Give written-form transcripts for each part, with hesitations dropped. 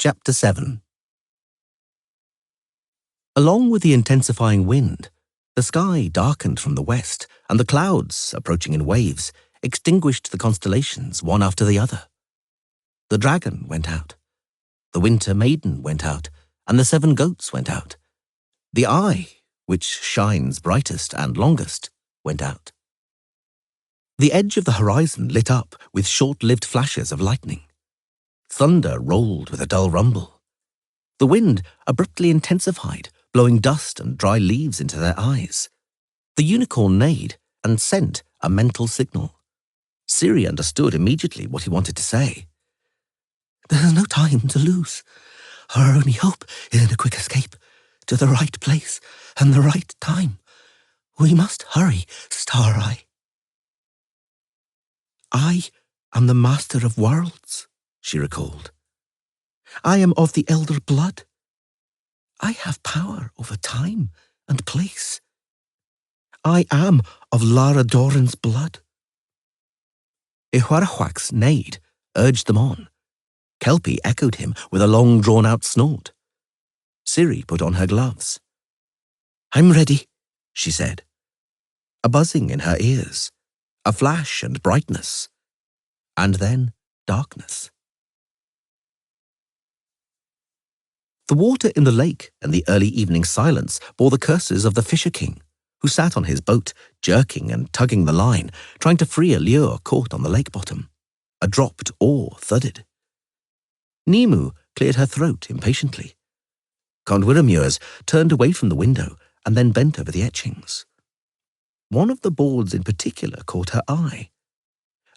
Chapter 7. Along with the intensifying wind, the sky darkened from the west, and the clouds, approaching in waves, extinguished the constellations one after the other. The dragon went out, the winter maiden went out, and the 7 goats went out. The eye, which shines brightest and longest, went out. The edge of the horizon lit up with short-lived flashes of lightning. Thunder rolled with a dull rumble. The wind abruptly intensified, blowing dust and dry leaves into their eyes. The unicorn neighed and sent a mental signal. Ciri understood immediately what he wanted to say. "There's no time to lose. Our only hope is in a quick escape to the right place and the right time. We must hurry, Star Eye." "I am the master of worlds," she recalled. "I am of the elder blood. I have power over time and place. I am of Lara Doran's blood." Ihuarahuax neighed, urged them on. Kelpie echoed him with a long drawn-out snort. Ciri put on her gloves. "I'm ready," she said. A buzzing in her ears, a flash and brightness, and then darkness. The water in the lake and the early evening silence bore the curses of the Fisher King, who sat on his boat, jerking and tugging the line, trying to free a lure caught on the lake bottom. A dropped oar thudded. Nimu cleared her throat impatiently. Conwiramures turned away from the window and then bent over the etchings. One of the boards in particular caught her eye.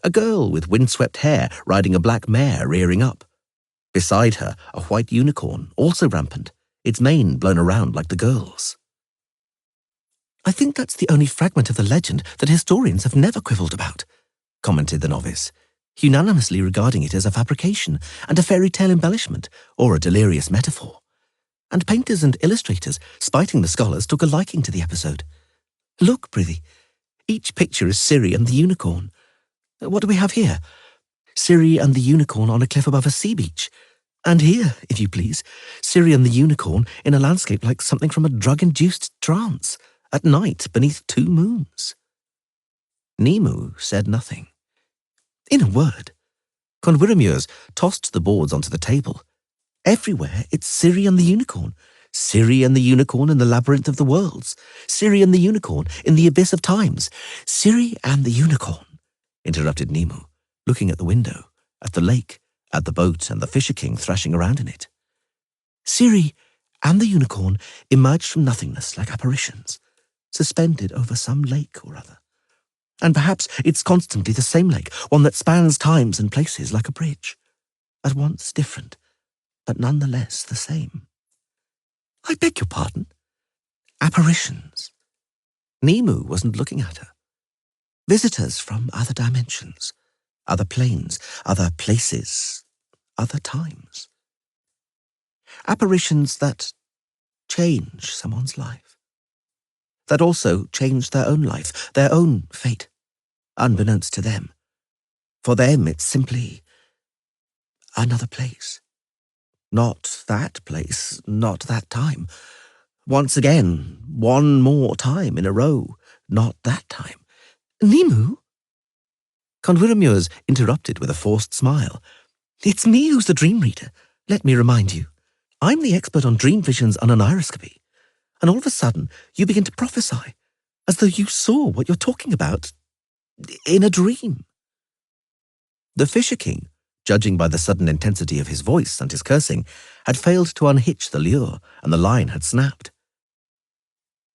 A girl with windswept hair riding a black mare rearing up. Beside her, a white unicorn, also rampant, its mane blown around like the girl's. "I think that's the only fragment of the legend that historians have never quibbled about," commented the novice, unanimously regarding it as a fabrication and a fairy tale embellishment or a delirious metaphor. And painters and illustrators, spiting the scholars, took a liking to the episode. "Look, prithee, each picture is Ciri and the unicorn. What do we have here? Ciri and the unicorn on a cliff above a sea beach. And here, if you please, Ciri and the unicorn in a landscape like something from a drug-induced trance, at night beneath 2 moons. Nimu said nothing. In a word, Conwiramures tossed the boards onto the table. Everywhere it's Ciri and the unicorn. Ciri and the unicorn in the labyrinth of the worlds. Ciri and the unicorn in the abyss of times. Ciri and the unicorn, interrupted Nimu, looking at the window, at the lake, at the boat and the Fisher King thrashing around in it. Ciri and the unicorn emerged from nothingness like apparitions, suspended over some lake or other. And perhaps it's constantly the same lake, one that spans times and places like a bridge, at once different, but nonetheless the same. I beg your pardon? Apparitions. Nimu wasn't looking at her. Visitors from other dimensions, other planes, other places, other times. Apparitions that change someone's life. That also change their own life, their own fate, unbeknownst to them. For them, it's simply another place. Not that place, not that time. Once again, one more time in a row, not that time. Nimu? Conwiramures interrupted with a forced smile. It's me who's the dream reader, let me remind you. I'm the expert on dream visions and oniroscopy. And all of a sudden, you begin to prophesy, as though you saw what you're talking about in a dream. The Fisher King, judging by the sudden intensity of his voice and his cursing, had failed to unhitch the lure, and the line had snapped.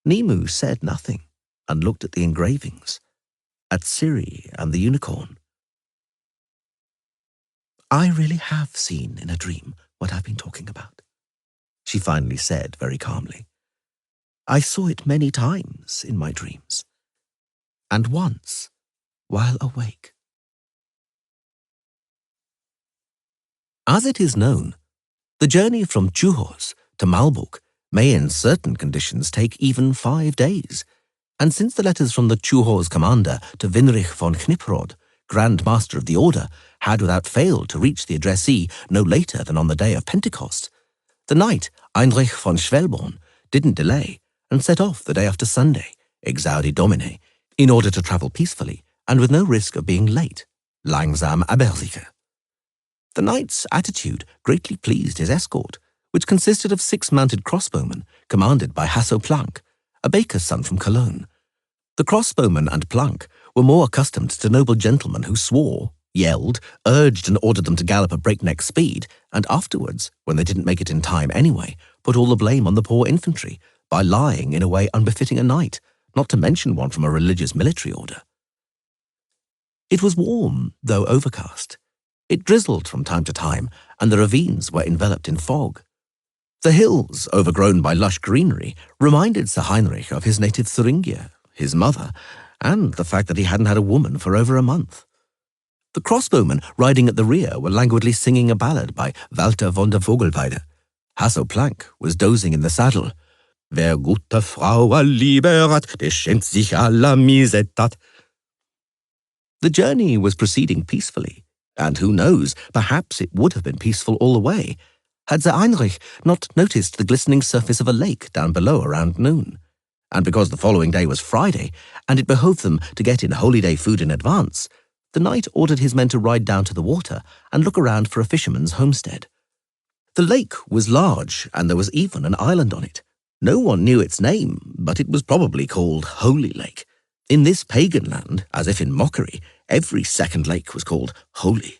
Nimu said nothing, and looked at the engravings, at Ciri and the unicorn. I really have seen in a dream what I've been talking about, she finally said very calmly. I saw it many times in my dreams, and once while awake. As it is known, the journey from Chuhos to Malbuk may in certain conditions take even 5 days, and since the letters from the Chuhos commander to Winrich von Kniprod Grand Master of the Order, had without fail to reach the addressee no later than on the day of Pentecost. The knight, Heinrich von Schwelborn, didn't delay and set off the day after Sunday, Exaudi Domine, in order to travel peacefully and with no risk of being late, langsam aber sicher. The knight's attitude greatly pleased his escort, which consisted of 6 mounted crossbowmen commanded by Hasso Planck, a baker's son from Cologne. The crossbowmen and Planck were more accustomed to noble gentlemen who swore, yelled, urged and ordered them to gallop at breakneck speed, and afterwards, when they didn't make it in time anyway, put all the blame on the poor infantry by lying in a way unbefitting a knight, not to mention one from a religious military order. It was warm, though overcast. It drizzled from time to time, and the ravines were enveloped in fog. The hills, overgrown by lush greenery, reminded Sir Heinrich of his native Thuringia, his mother, and the fact that he hadn't had a woman for over a month. The crossbowmen riding at the rear were languidly singing a ballad by Walter von der Vogelweide. Hasso Planck was dozing in the saddle. Wer gute Frau a Liebe hat, der schämt sich aller Miesetat. The journey was proceeding peacefully, and who knows, perhaps it would have been peaceful all the way, had Sir Heinrich not noticed the glistening surface of a lake down below around noon. And because the following day was Friday, and it behoved them to get in holy day food in advance, the knight ordered his men to ride down to the water and look around for a fisherman's homestead. The lake was large, and there was even an island on it. No one knew its name, but it was probably called Holy Lake. In this pagan land, as if in mockery, every second lake was called Holy.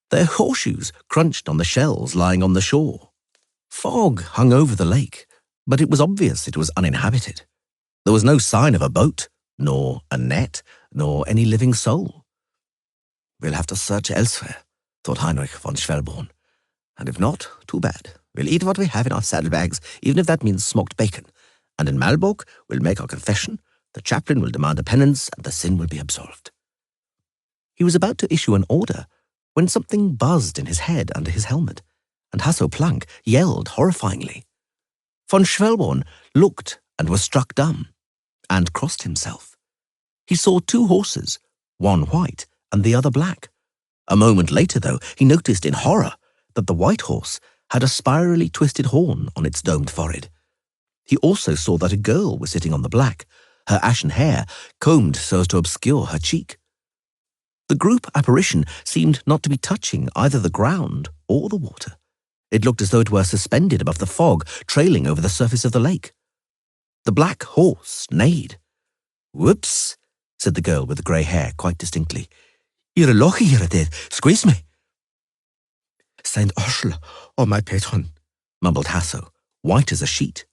Their horseshoes crunched on the shells lying on the shore. Fog hung over the lake, but it was obvious it was uninhabited. There was no sign of a boat, nor a net, nor any living soul. We'll have to search elsewhere, thought Heinrich von Schwelborn. And if not, too bad. We'll eat what we have in our saddlebags, even if that means smoked bacon. And in Malbork, we'll make our confession, the chaplain will demand a penance, and the sin will be absolved. He was about to issue an order when something buzzed in his head under his helmet, and Hasso Planck yelled horrifyingly. Von Schwelborn looked and was struck dumb, and crossed himself. He saw 2 horses, one white and the other black. A moment later, though, he noticed in horror that the white horse had a spirally twisted horn on its domed forehead. He also saw that a girl was sitting on the black, her ashen hair combed so as to obscure her cheek. The group apparition seemed not to be touching either the ground or the water. It looked as though it were suspended above the fog trailing over the surface of the lake. The black horse neighed. "Whoops," said the girl with the grey hair quite distinctly. "Ihre Loche here dead, squeeze me." "Saint Ursula, oh my patron," mumbled Hasso, white as a sheet.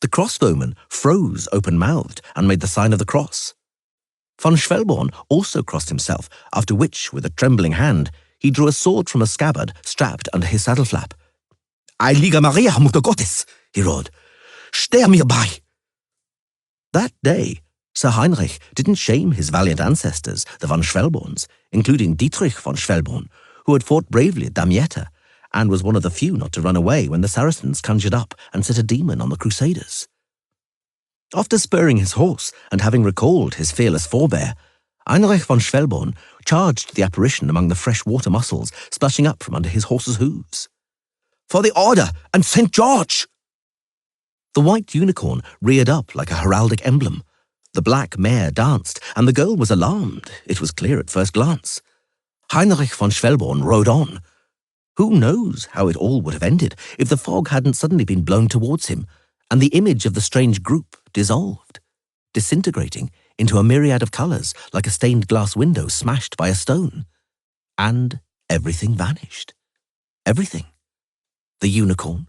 The crossbowman froze open-mouthed and made the sign of the cross. Von Schwelborn also crossed himself, after which, with a trembling hand, he drew a sword from a scabbard strapped under his saddle flap. "Heilige Maria, Mutter Gottes," he roared. "Steh mir bei." That day, Sir Heinrich didn't shame his valiant ancestors, the von Schwelborns, including Dietrich von Schwelborn, who had fought bravely at Damietta, and was one of the few not to run away when the Saracens conjured up and set a demon on the Crusaders. After spurring his horse and having recalled his fearless forebear, Heinrich von Schwelborn charged the apparition among the fresh water mussels splashing up from under his horse's hooves. "For the Order and St. George!" The white unicorn reared up like a heraldic emblem. The black mare danced, and the girl was alarmed, it was clear at first glance. Heinrich von Schwelborn rode on. Who knows how it all would have ended if the fog hadn't suddenly been blown towards him, and the image of the strange group dissolved, disintegrating into a myriad of colours like a stained glass window smashed by a stone. And everything vanished. Everything. The unicorn,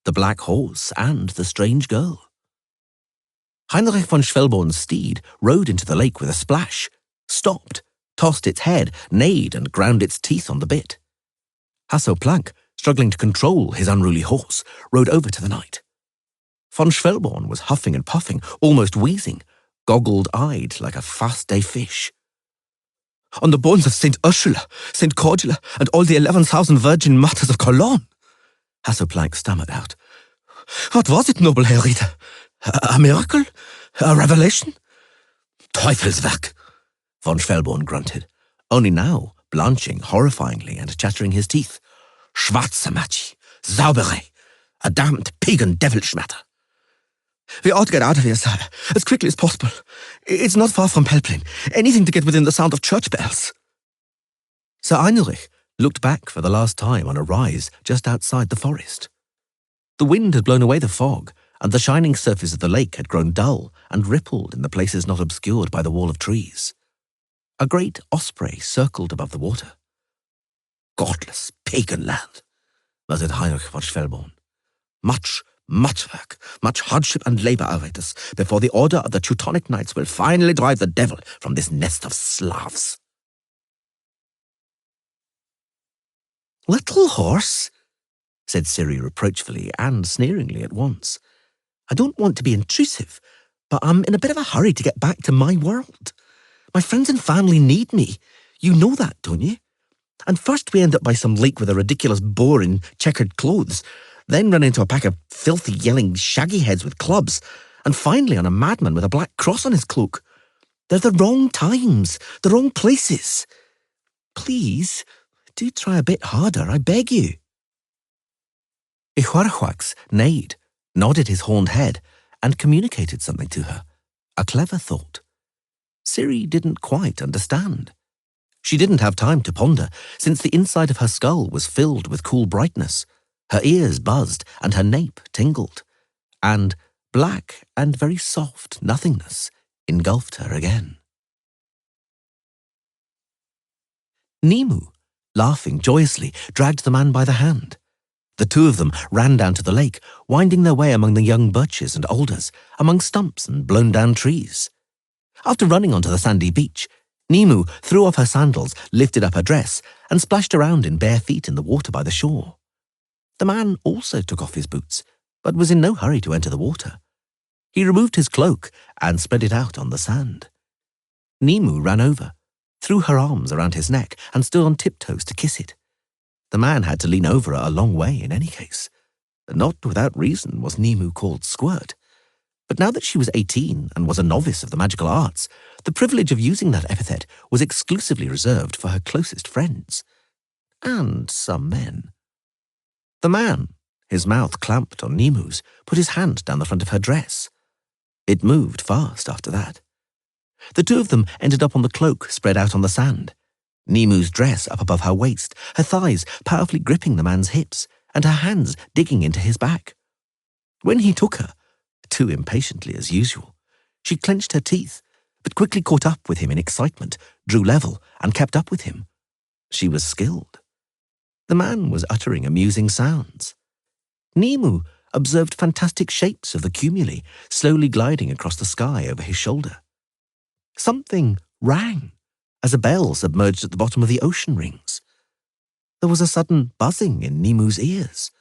the black horse, and the strange girl. Heinrich von Schwelborn's steed rode into the lake with a splash, stopped, tossed its head, neighed, and ground its teeth on the bit. Hasso Planck, struggling to control his unruly horse, rode over to the knight. Von Schwelborn was huffing and puffing, almost wheezing, goggled-eyed like a fast-day fish. "On the bones of St. Ursula, St. Cordula, and all the 11,000 virgin martyrs of Cologne," Hasso Planck stammered out. "What was it, noble Herr Ritter? A miracle? A revelation?" "Teufelswerk!" von Schwelborn grunted, only now blanching horrifyingly and chattering his teeth. Schwarze Magie, saubere, a damned pagan devil's matter. We ought to get out of here, sire, as quickly as possible. It's not far from Pelplin. Anything to get within the sound of church bells. Sir Heinrich looked back for the last time on a rise just outside the forest. The wind had blown away the fog, and the shining surface of the lake had grown dull and rippled in the places not obscured by the wall of trees. A great osprey circled above the water. Godless pagan land, muttered Heinrich von Schwelborn. Much work, much hardship and labour await us before the order of the Teutonic Knights will finally drive the devil from this nest of Slavs. Little horse, said Ciri reproachfully and sneeringly at once. I don't want to be intrusive, but I'm in a bit of a hurry to get back to my world. My friends and family need me. You know that, don't you? And first we end up by some lake with a ridiculous boar in checkered clothes, then run into a pack of filthy, yelling shaggy heads with clubs, and finally on a madman with a black cross on his cloak. They're the wrong times, the wrong places. Please, do try a bit harder, I beg you. Ihuarhuax neighed, nodded his horned head, and communicated something to her. A clever thought. Ciri didn't quite understand. She didn't have time to ponder, since the inside of her skull was filled with cool brightness. Her ears buzzed, and her nape tingled. And black and very soft nothingness engulfed her again. Nimu, laughing joyously, dragged the man by the hand. The two of them ran down to the lake, winding their way among the young birches and alders, among stumps and blown-down trees. After running onto the sandy beach, Nimu threw off her sandals, lifted up her dress, and splashed around in bare feet in the water by the shore. The man also took off his boots, but was in no hurry to enter the water. He removed his cloak and spread it out on the sand. Nimu ran over, threw her arms around his neck, and stood on tiptoes to kiss it. The man had to lean over a long way in any case. Not without reason was Nimu called Squirt. But now that she was 18 and was a novice of the magical arts, the privilege of using that epithet was exclusively reserved for her closest friends. And some men. The man, his mouth clamped on Nimu's, put his hand down the front of her dress. It moved fast after that. The two of them ended up on the cloak spread out on the sand. Nimu's dress up above her waist, her thighs powerfully gripping the man's hips, and her hands digging into his back. When he took her, too impatiently as usual, she clenched her teeth, but quickly caught up with him in excitement, drew level, and kept up with him. She was skilled. The man was uttering amusing sounds. Nimu observed fantastic shapes of the cumuli slowly gliding across the sky over his shoulder. Something rang as a bell submerged at the bottom of the ocean rings. There was a sudden buzzing in Nimu's ears.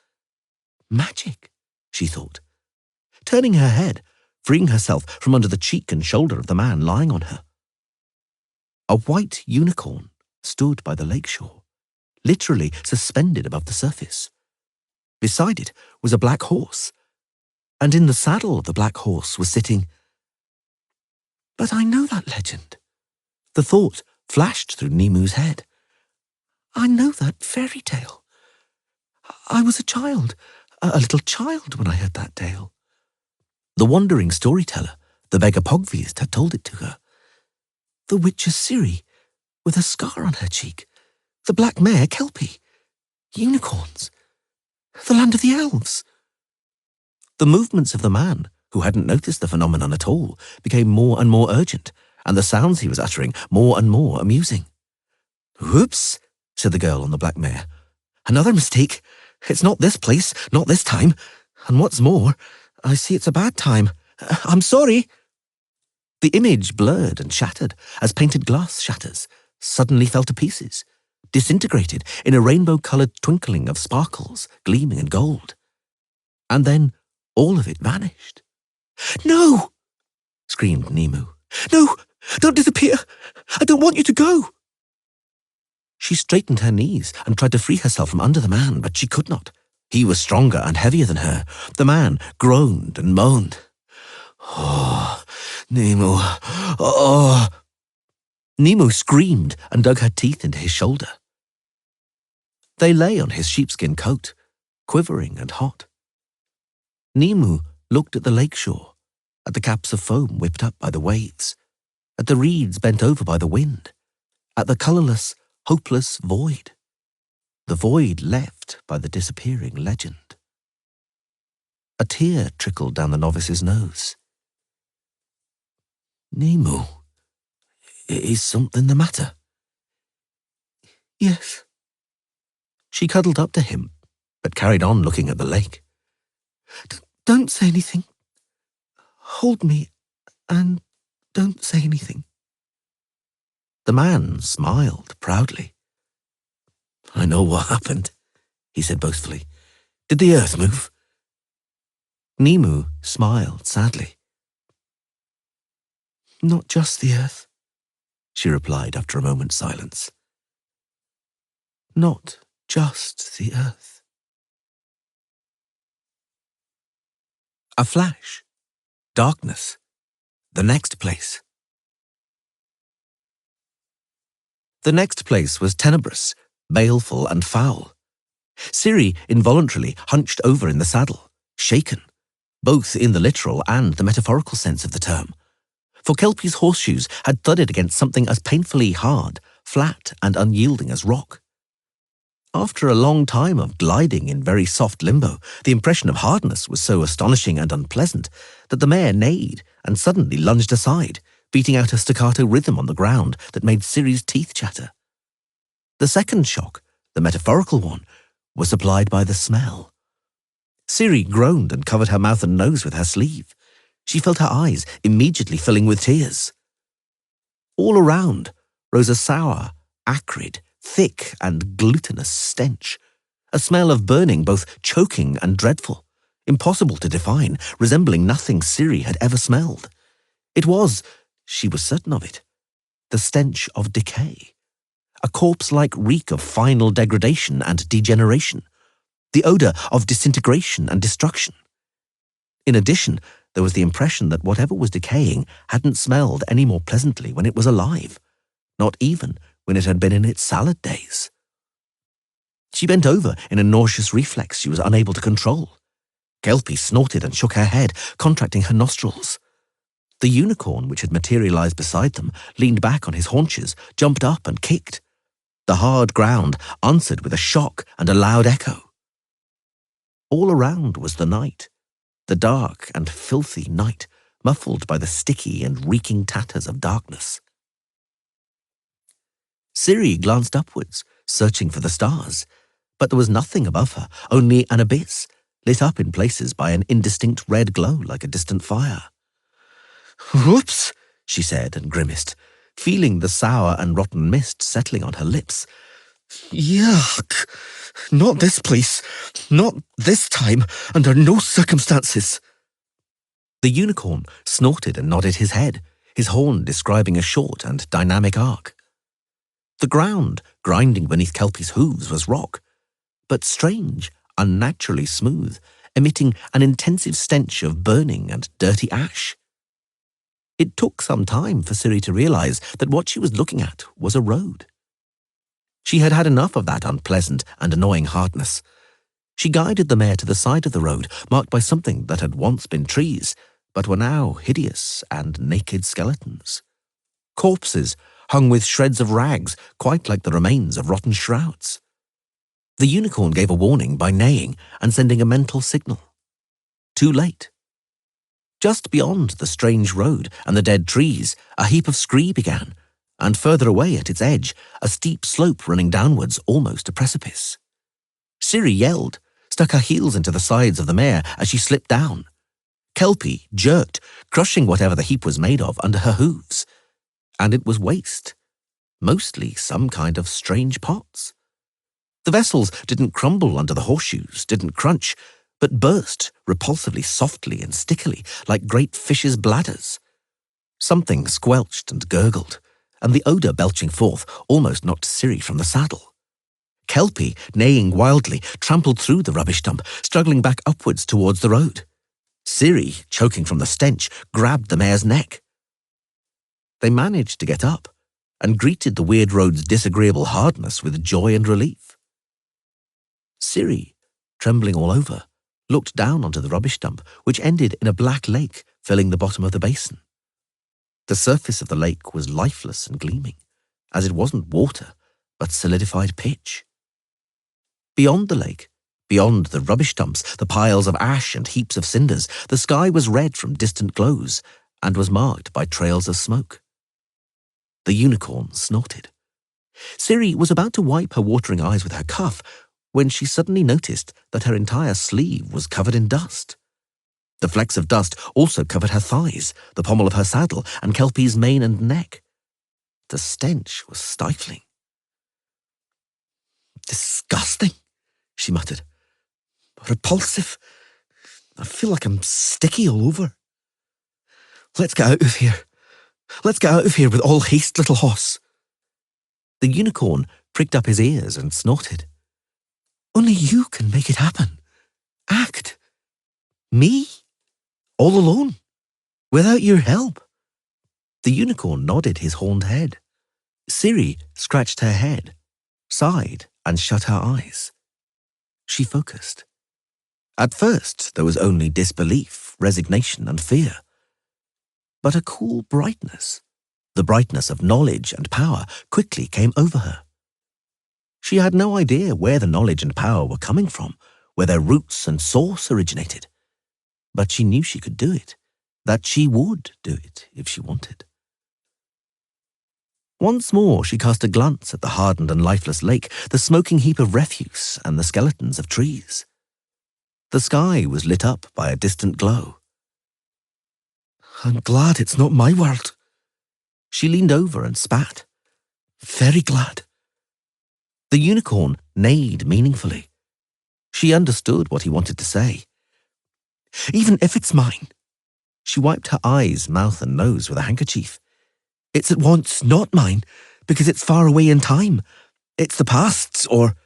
Magic, she thought. Turning her head, freeing herself from under the cheek and shoulder of the man lying on her. A white unicorn stood by the lakeshore, literally suspended above the surface. Beside it was a black horse, and in the saddle of the black horse was sitting... But I know that legend. The thought flashed through Nimu's head. I know that fairy tale. I was a child, a little child when I heard that tale. The wandering storyteller, the beggar Pogvist, had told it to her. The witcher Ciri, with a scar on her cheek. The black mare Kelpie. Unicorns. The land of the elves. The movements of the man, who hadn't noticed the phenomenon at all, became more and more urgent, and the sounds he was uttering more and more amusing. Whoops, said the girl on the black mare. Another mistake. It's not this place, not this time. And what's more, I see it's a bad time. I'm sorry. The image blurred and shattered, as painted glass shatters, suddenly fell to pieces, disintegrated in a rainbow-coloured twinkling of sparkles, gleaming in gold. And then all of it vanished. No! Screamed Nimu. No! Don't disappear! I don't want you to go! She straightened her knees and tried to free herself from under the man, but she could not. He was stronger and heavier than her. The man groaned and moaned. Oh, Nimu, oh. Nemo screamed and dug her teeth into his shoulder. They lay on his sheepskin coat, quivering and hot. Nemo looked at the lakeshore, at the caps of foam whipped up by the waves, at the reeds bent over by the wind, at the colourless, hopeless void. The void left by the disappearing legend. A tear trickled down the novice's nose. "Nemo, is something the matter?" "Yes." She cuddled up to him, but carried on looking at the lake. Don't say anything. Hold me, and don't say anything." The man smiled proudly. "I know what happened," he said boastfully. "Did the earth move?" Nemo smiled sadly. "Not just the earth," she replied after a moment's silence. "Not just the earth." A flash. Darkness. The next place. The next place was tenebrous, baleful and foul. Ciri involuntarily hunched over in the saddle, shaken, both in the literal and the metaphorical sense of the term. For Kelpie's horseshoes had thudded against something as painfully hard, flat and unyielding as rock. After a long time of gliding in very soft limbo, the impression of hardness was so astonishing and unpleasant that the mare neighed and suddenly lunged aside, beating out a staccato rhythm on the ground that made Ciri's teeth chatter. The second shock, the metaphorical one, was supplied by the smell. Ciri groaned and covered her mouth and nose with her sleeve. She felt her eyes immediately filling with tears. All around rose a sour, acrid, thick and glutinous stench, a smell of burning both choking and dreadful, impossible to define, resembling nothing Ciri had ever smelled. It was, she was certain of it, the stench of decay, a corpse-like reek of final degradation and degeneration, the odour of disintegration and destruction. In addition, there was the impression that whatever was decaying hadn't smelled any more pleasantly when it was alive, not even when it had been in its salad days. She bent over in a nauseous reflex she was unable to control. Kelpie snorted and shook her head, contracting her nostrils. The unicorn, which had materialized beside them, leaned back on his haunches, jumped up and kicked. The hard ground answered with a shock and a loud echo. All around was the night, the dark and filthy night, muffled by the sticky and reeking tatters of darkness. Ciri glanced upwards, searching for the stars, but there was nothing above her, only an abyss, lit up in places by an indistinct red glow like a distant fire. "Whoops," she said and grimaced, feeling the sour and rotten mist settling on her lips. "Yuck! Not this place. Not this time, under no circumstances." The unicorn snorted and nodded his head, his horn describing a short and dynamic arc. The ground, grinding beneath Kelpie's hooves, was rock, but strange, unnaturally smooth, emitting an intensive stench of burning and dirty ash. It took some time for Ciri to realize that what she was looking at was a road. She had had enough of that unpleasant and annoying hardness. She guided the mare to the side of the road, marked by something that had once been trees, but were now hideous and naked skeletons. Corpses hung with shreds of rags, quite like the remains of rotten shrouds. The unicorn gave a warning by neighing and sending a mental signal. Too late. Just beyond the strange road and the dead trees, a heap of scree began, and further away at its edge, a steep slope running downwards almost a precipice. Ciri yelled, stuck her heels into the sides of the mare as she slipped down. Kelpie jerked, crushing whatever the heap was made of under her hooves. And it was waste, mostly some kind of strange pots. The vessels didn't crumble under the horseshoes, didn't crunch, but burst repulsively softly and stickily like great fishes' bladders. Something squelched and gurgled, and the odour belching forth almost knocked Ciri from the saddle. Kelpie, neighing wildly, trampled through the rubbish dump, struggling back upwards towards the road. Ciri, choking from the stench, grabbed the mare's neck. They managed to get up, and greeted the weird road's disagreeable hardness with joy and relief. Ciri, trembling all over, looked down onto the rubbish dump, which ended in a black lake filling the bottom of the basin. The surface of the lake was lifeless and gleaming, as it wasn't water, but solidified pitch. Beyond the lake, beyond the rubbish dumps, the piles of ash and heaps of cinders, the sky was red from distant glows and was marked by trails of smoke. The unicorn snorted. Ciri was about to wipe her watering eyes with her cuff when she suddenly noticed that her entire sleeve was covered in dust. The flecks of dust also covered her thighs, the pommel of her saddle, and Kelpie's mane and neck. The stench was stifling. "Disgusting," she muttered. "Repulsive. I feel like I'm sticky all over. Let's get out of here. Let's get out of here with all haste, little horse." The unicorn pricked up his ears and snorted. "Only you can make it happen. Act. Me? All alone? Without your help?" The unicorn nodded his horned head. Ciri scratched her head, sighed, and shut her eyes. She focused. At first, there was only disbelief, resignation, and fear. But a cool brightness, the brightness of knowledge and power, quickly came over her. She had no idea where the knowledge and power were coming from, where their roots and source originated. But she knew she could do it, that she would do it if she wanted. Once more she cast a glance at the hardened and lifeless lake, the smoking heap of refuse, and the skeletons of trees. The sky was lit up by a distant glow. "I'm glad it's not my world." She leaned over and spat. "Very glad." The unicorn neighed meaningfully. She understood what he wanted to say. "Even if it's mine." She wiped her eyes, mouth, and nose with a handkerchief. "It's at once not mine, because it's far away in time. It's the past's, or—"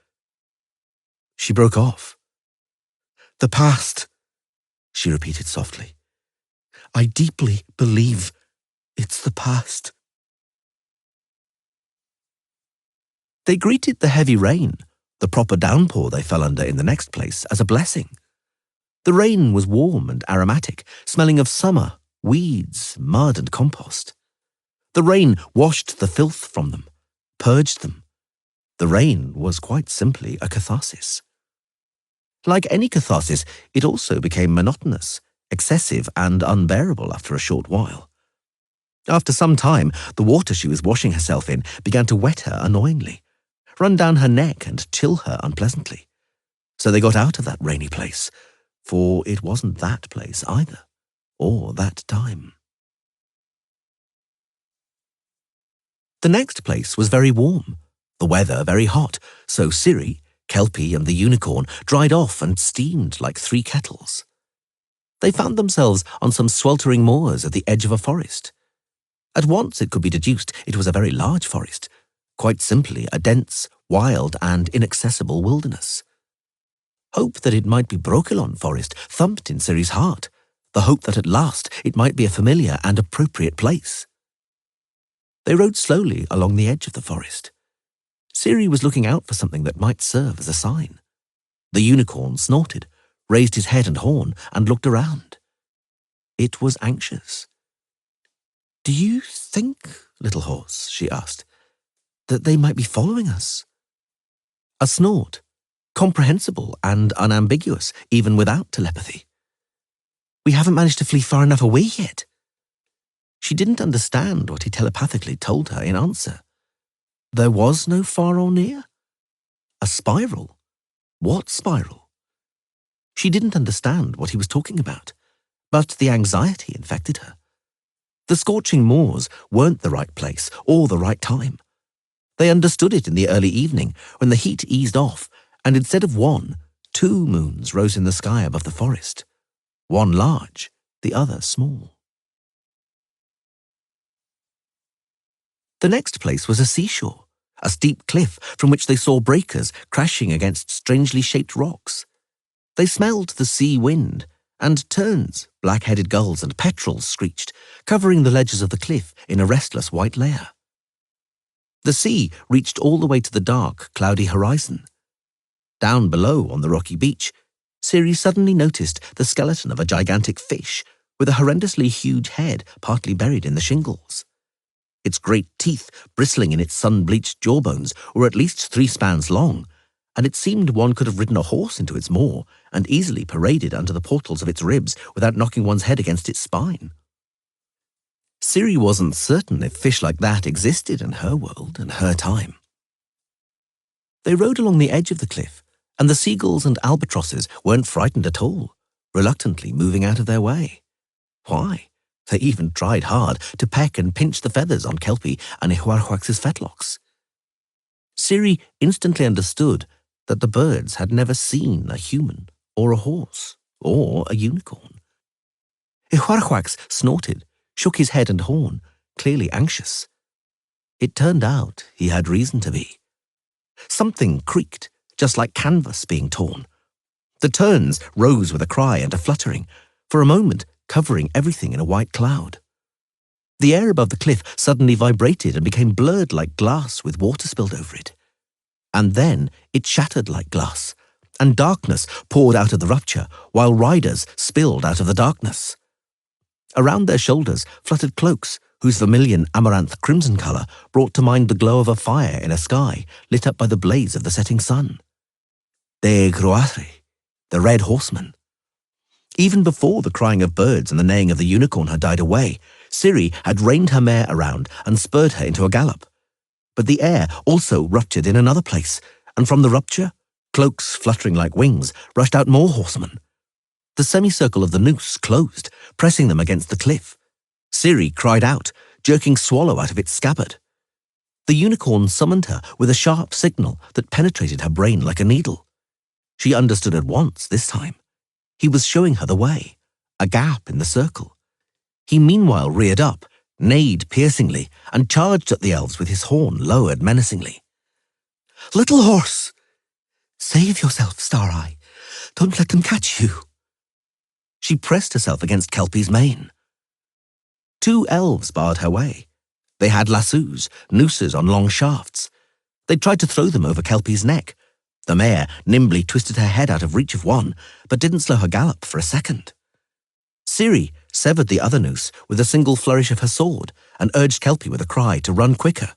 She broke off. "The past," she repeated softly. "I deeply believe it's the past." They greeted the heavy rain, the proper downpour they fell under in the next place, as a blessing. The rain was warm and aromatic, smelling of summer, weeds, mud, and compost. The rain washed the filth from them, purged them. The rain was quite simply a catharsis. Like any catharsis, it also became monotonous, excessive, and unbearable after a short while. After some time, the water she was washing herself in began to wet her annoyingly, run down her neck and chill her unpleasantly. So they got out of that rainy place, for it wasn't that place either, or that time. The next place was very warm, the weather very hot, so Ciri, Kelpie, and the unicorn dried off and steamed like 3 kettles. They found themselves on some sweltering moors at the edge of a forest. At once it could be deduced it was a very large forest, quite simply a dense, wild, and inaccessible wilderness. Hope that it might be Brokilon forest thumped in Ciri's heart, the hope that at last it might be a familiar and appropriate place. They rode slowly along the edge of the forest. Ciri was looking out for something that might serve as a sign. The unicorn snorted, raised his head and horn, and looked around. It was anxious. "Do you think, little horse," she asked, "that they might be following us?" A snort, comprehensible and unambiguous, even without telepathy. "We haven't managed to flee far enough away yet." She didn't understand what he telepathically told her in answer. There was no far or near? A spiral? What spiral? She didn't understand what he was talking about, but the anxiety infected her. The scorching moors weren't the right place or the right time. They understood it in the early evening, when the heat eased off, and instead of 1, 2 moons rose in the sky above the forest. One large, the other small. The next place was a seashore, a steep cliff from which they saw breakers crashing against strangely shaped rocks. They smelled the sea wind, and terns, black-headed gulls, and petrels screeched, covering the ledges of the cliff in a restless white layer. The sea reached all the way to the dark, cloudy horizon. Down below on the rocky beach, Ciri suddenly noticed the skeleton of a gigantic fish with a horrendously huge head partly buried in the shingles. Its great teeth, bristling in its sun-bleached jawbones, were at least 3 spans long, and it seemed one could have ridden a horse into its maw and easily paraded under the portals of its ribs without knocking one's head against its spine. Ciri wasn't certain if fish like that existed in her world and her time. They rode along the edge of the cliff, and the seagulls and albatrosses weren't frightened at all, reluctantly moving out of their way. Why? They even tried hard to peck and pinch the feathers on Kelpie and Ihuarhuax's fetlocks. Ciri instantly understood that the birds had never seen a human or a horse or a unicorn. Ihuarhuax snorted, shook his head and horn, clearly anxious. It turned out he had reason to be. Something creaked, just like canvas being torn. The terns rose with a cry and a fluttering, for a moment covering everything in a white cloud. The air above the cliff suddenly vibrated and became blurred like glass with water spilled over it. And then it shattered like glass, and darkness poured out of the rupture, while riders spilled out of the darkness. Around their shoulders fluttered cloaks, whose vermilion amaranth crimson colour brought to mind the glow of a fire in a sky lit up by the blaze of the setting sun. De Gruatri, the red horseman. Even before the crying of birds and the neighing of the unicorn had died away, Ciri had reined her mare around and spurred her into a gallop. But the air also ruptured in another place, and from the rupture, cloaks fluttering like wings, rushed out more horsemen. The semicircle of the noose closed, pressing them against the cliff. Ciri cried out, jerking Swallow out of its scabbard. The unicorn summoned her with a sharp signal that penetrated her brain like a needle. She understood at once this time. He was showing her the way, a gap in the circle. He meanwhile reared up, neighed piercingly, and charged at the elves with his horn lowered menacingly. "Little horse! Save yourself, Star-Eye. Don't let them catch you." She pressed herself against Kelpie's mane. 2 elves barred her way. They had lassos, nooses on long shafts. They tried to throw them over Kelpie's neck. The mare nimbly twisted her head out of reach of one, but didn't slow her gallop for a second. Ciri severed the other noose with a single flourish of her sword and urged Kelpie with a cry to run quicker.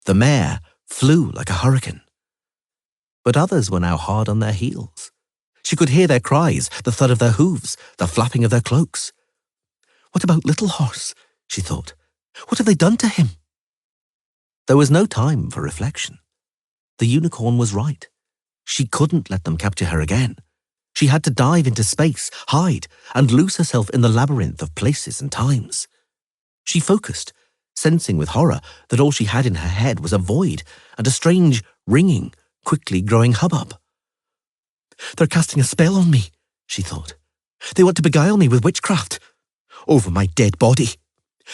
The mare flew like a hurricane. But others were now hard on their heels. She could hear their cries, the thud of their hooves, the flapping of their cloaks. "What about Little Horse?" she thought. "What have they done to him?" There was no time for reflection. The unicorn was right. She couldn't let them capture her again. She had to dive into space, hide, and lose herself in the labyrinth of places and times. She focused, sensing with horror that all she had in her head was a void and a strange, ringing, quickly growing hubbub. "They're casting a spell on me," she thought. "They want to beguile me with witchcraft. Over my dead body.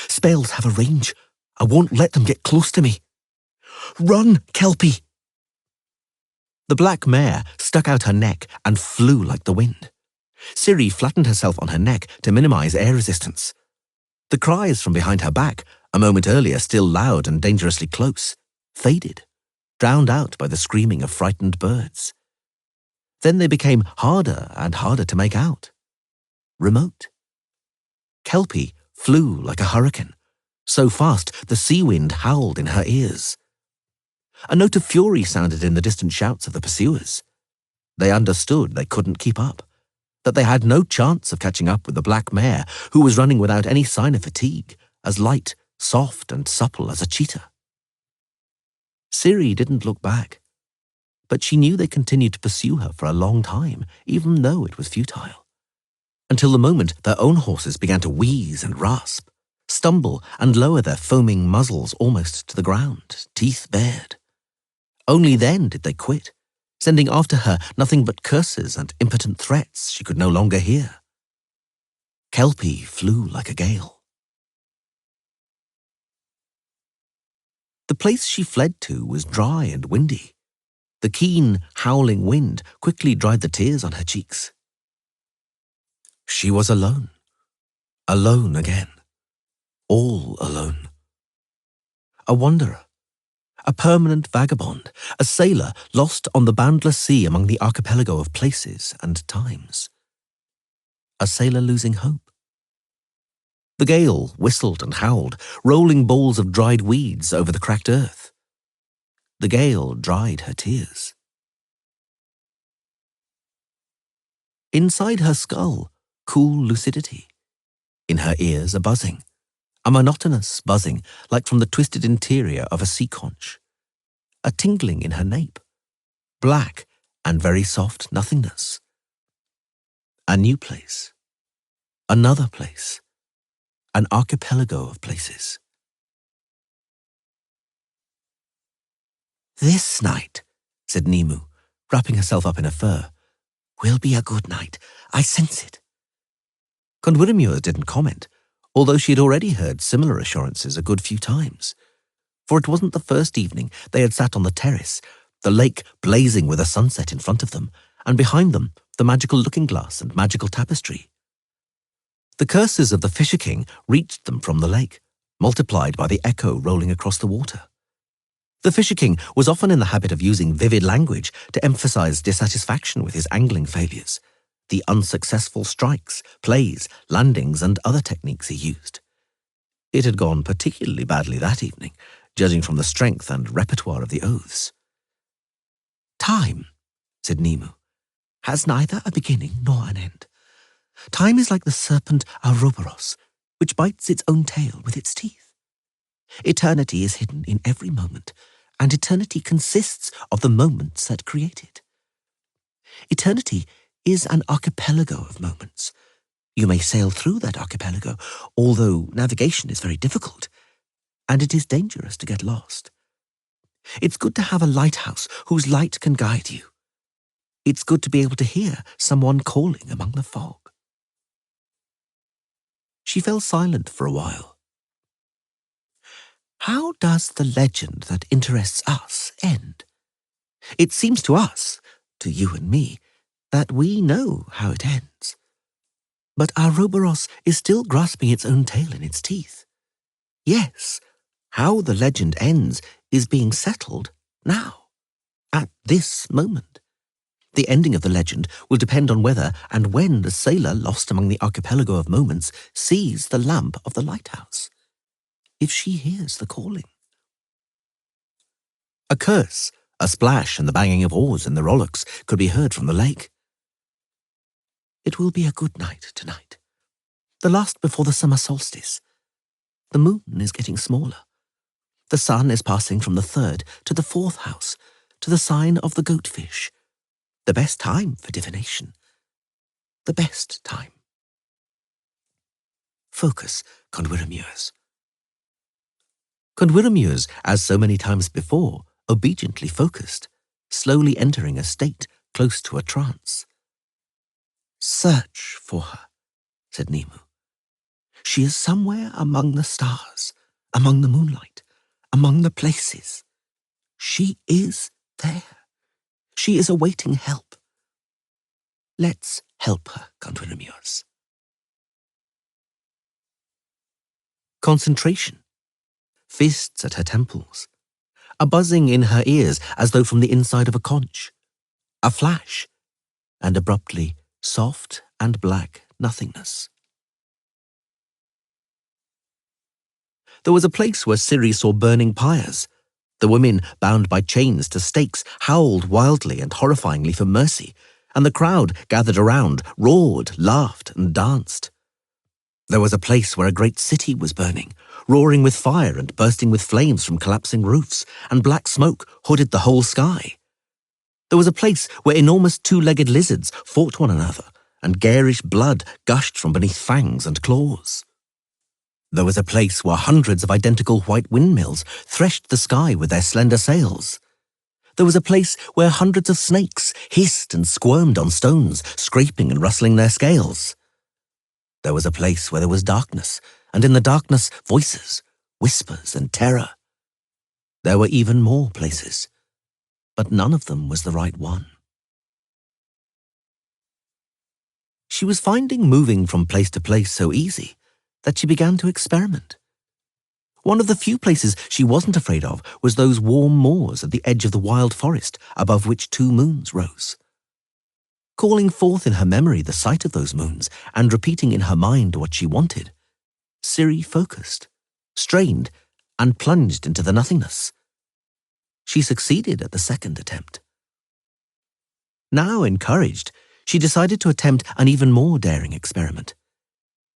Spells have a range. I won't let them get close to me. Run, Kelpie!" The black mare stuck out her neck and flew like the wind. Ciri flattened herself on her neck to minimize air resistance. The cries from behind her back, a moment earlier still loud and dangerously close, faded, drowned out by the screaming of frightened birds. Then they became harder and harder to make out. Remote. Kelpie flew like a hurricane, so fast the sea wind howled in her ears. A note of fury sounded in the distant shouts of the pursuers. They understood they couldn't keep up, that they had no chance of catching up with the black mare, who was running without any sign of fatigue, as light, soft, and supple as a cheetah. Ciri didn't look back, but she knew they continued to pursue her for a long time, even though it was futile, until the moment their own horses began to wheeze and rasp, stumble and lower their foaming muzzles almost to the ground, teeth bared. Only then did they quit, sending after her nothing but curses and impotent threats she could no longer hear. Kelpie flew like a gale. The place she fled to was dry and windy. The keen, howling wind quickly dried the tears on her cheeks. She was alone. Alone again. All alone. A wanderer. a permanent vagabond, a sailor lost on the boundless sea among the archipelago of places and times. A sailor losing hope. The gale whistled and howled, rolling balls of dried weeds over the cracked earth. The gale dried her tears. Inside her skull, cool lucidity. In her ears, a buzzing, a monotonous buzzing like from the twisted interior of a sea conch. A tingling in her nape, black and very soft nothingness. A new place, another place, an archipelago of places. "This night," said Nimu, wrapping herself up in a fur, "will be a good night. I sense it." Condwyrmure didn't comment, although she had already heard similar assurances a good few times. For it wasn't the first evening they had sat on the terrace, the lake blazing with a sunset in front of them, and behind them the magical looking-glass and magical tapestry. The curses of the Fisher King reached them from the lake, multiplied by the echo rolling across the water. The Fisher King was often in the habit of using vivid language to emphasize dissatisfaction with his angling failures, the unsuccessful strikes, plays, landings, and other techniques he used. It had gone particularly badly that evening, judging from the strength and repertoire of the oaths. "Time," said Nimu, "has neither a beginning nor an end. Time is like the serpent Ouroboros, which bites its own tail with its teeth. Eternity is hidden in every moment, and eternity consists of the moments that create it. Eternity is an archipelago of moments. You may sail through that archipelago, although navigation is very difficult, and it is dangerous to get lost. It's good to have a lighthouse whose light can guide you. It's good to be able to hear someone calling among the fog." She fell silent for a while. "How does the legend that interests us end? It seems to us, to you and me, that we know how it ends. But Ouroboros is still grasping its own tail in its teeth. Yes, how the legend ends is being settled now, at this moment. The ending of the legend will depend on whether and when the sailor lost among the archipelago of moments sees the lamp of the lighthouse. If she hears the calling." A curse, a splash, and the banging of oars in the rowlocks could be heard from the lake. "It will be a good night tonight. The last before the summer solstice. The moon is getting smaller. The sun is passing from the 3rd to the 4th house, to the sign of the goatfish. The best time for divination. The best time." Focus, Condwyrmures. Condwyrmures, as so many times before, obediently focused, slowly entering a state close to a trance. "Search for her," said Nimu. "She is somewhere among the stars, among the moonlight, among the places. She is there. She is awaiting help. Let's help her, Condwyrmures." Concentration. Fists at her temples. A buzzing in her ears as though from the inside of a conch. A flash, and abruptly soft and black nothingness. There was a place where Ciri saw burning pyres. The women, bound by chains to stakes, howled wildly and horrifyingly for mercy, and the crowd gathered around, roared, laughed, and danced. There was a place where a great city was burning, roaring with fire and bursting with flames from collapsing roofs, and black smoke hooded the whole sky. There was a place where enormous two-legged lizards fought one another, and garish blood gushed from beneath fangs and claws. There was a place where hundreds of identical white windmills threshed the sky with their slender sails. There was a place where hundreds of snakes hissed and squirmed on stones, scraping and rustling their scales. There was a place where there was darkness, and in the darkness, voices, whispers, and terror. There were even more places, but none of them was the right one. She was finding moving from place to place so easy that she began to experiment. One of the few places she wasn't afraid of was those warm moors at the edge of the wild forest above which 2 moons rose. Calling forth in her memory the sight of those moons and repeating in her mind what she wanted, Ciri focused, strained, and plunged into the nothingness. She succeeded at the second attempt. Now encouraged, she decided to attempt an even more daring experiment.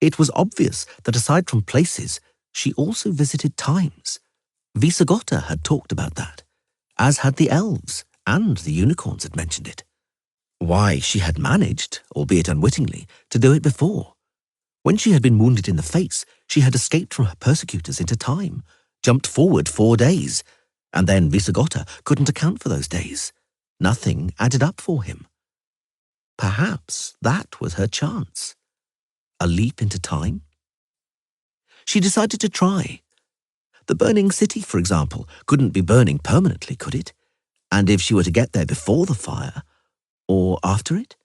It was obvious that aside from places, she also visited times. Visagota had talked about that, as had the elves, and the unicorns had mentioned it. Why, she had managed, albeit unwittingly, to do it before. When she had been wounded in the face, she had escaped from her persecutors into time, jumped forward 4 days, and then Visagota couldn't account for those days. Nothing added up for him. Perhaps that was her chance. A leap into time? She decided to try. The burning city, for example, couldn't be burning permanently, could it? And if she were to get there before the fire, or after it?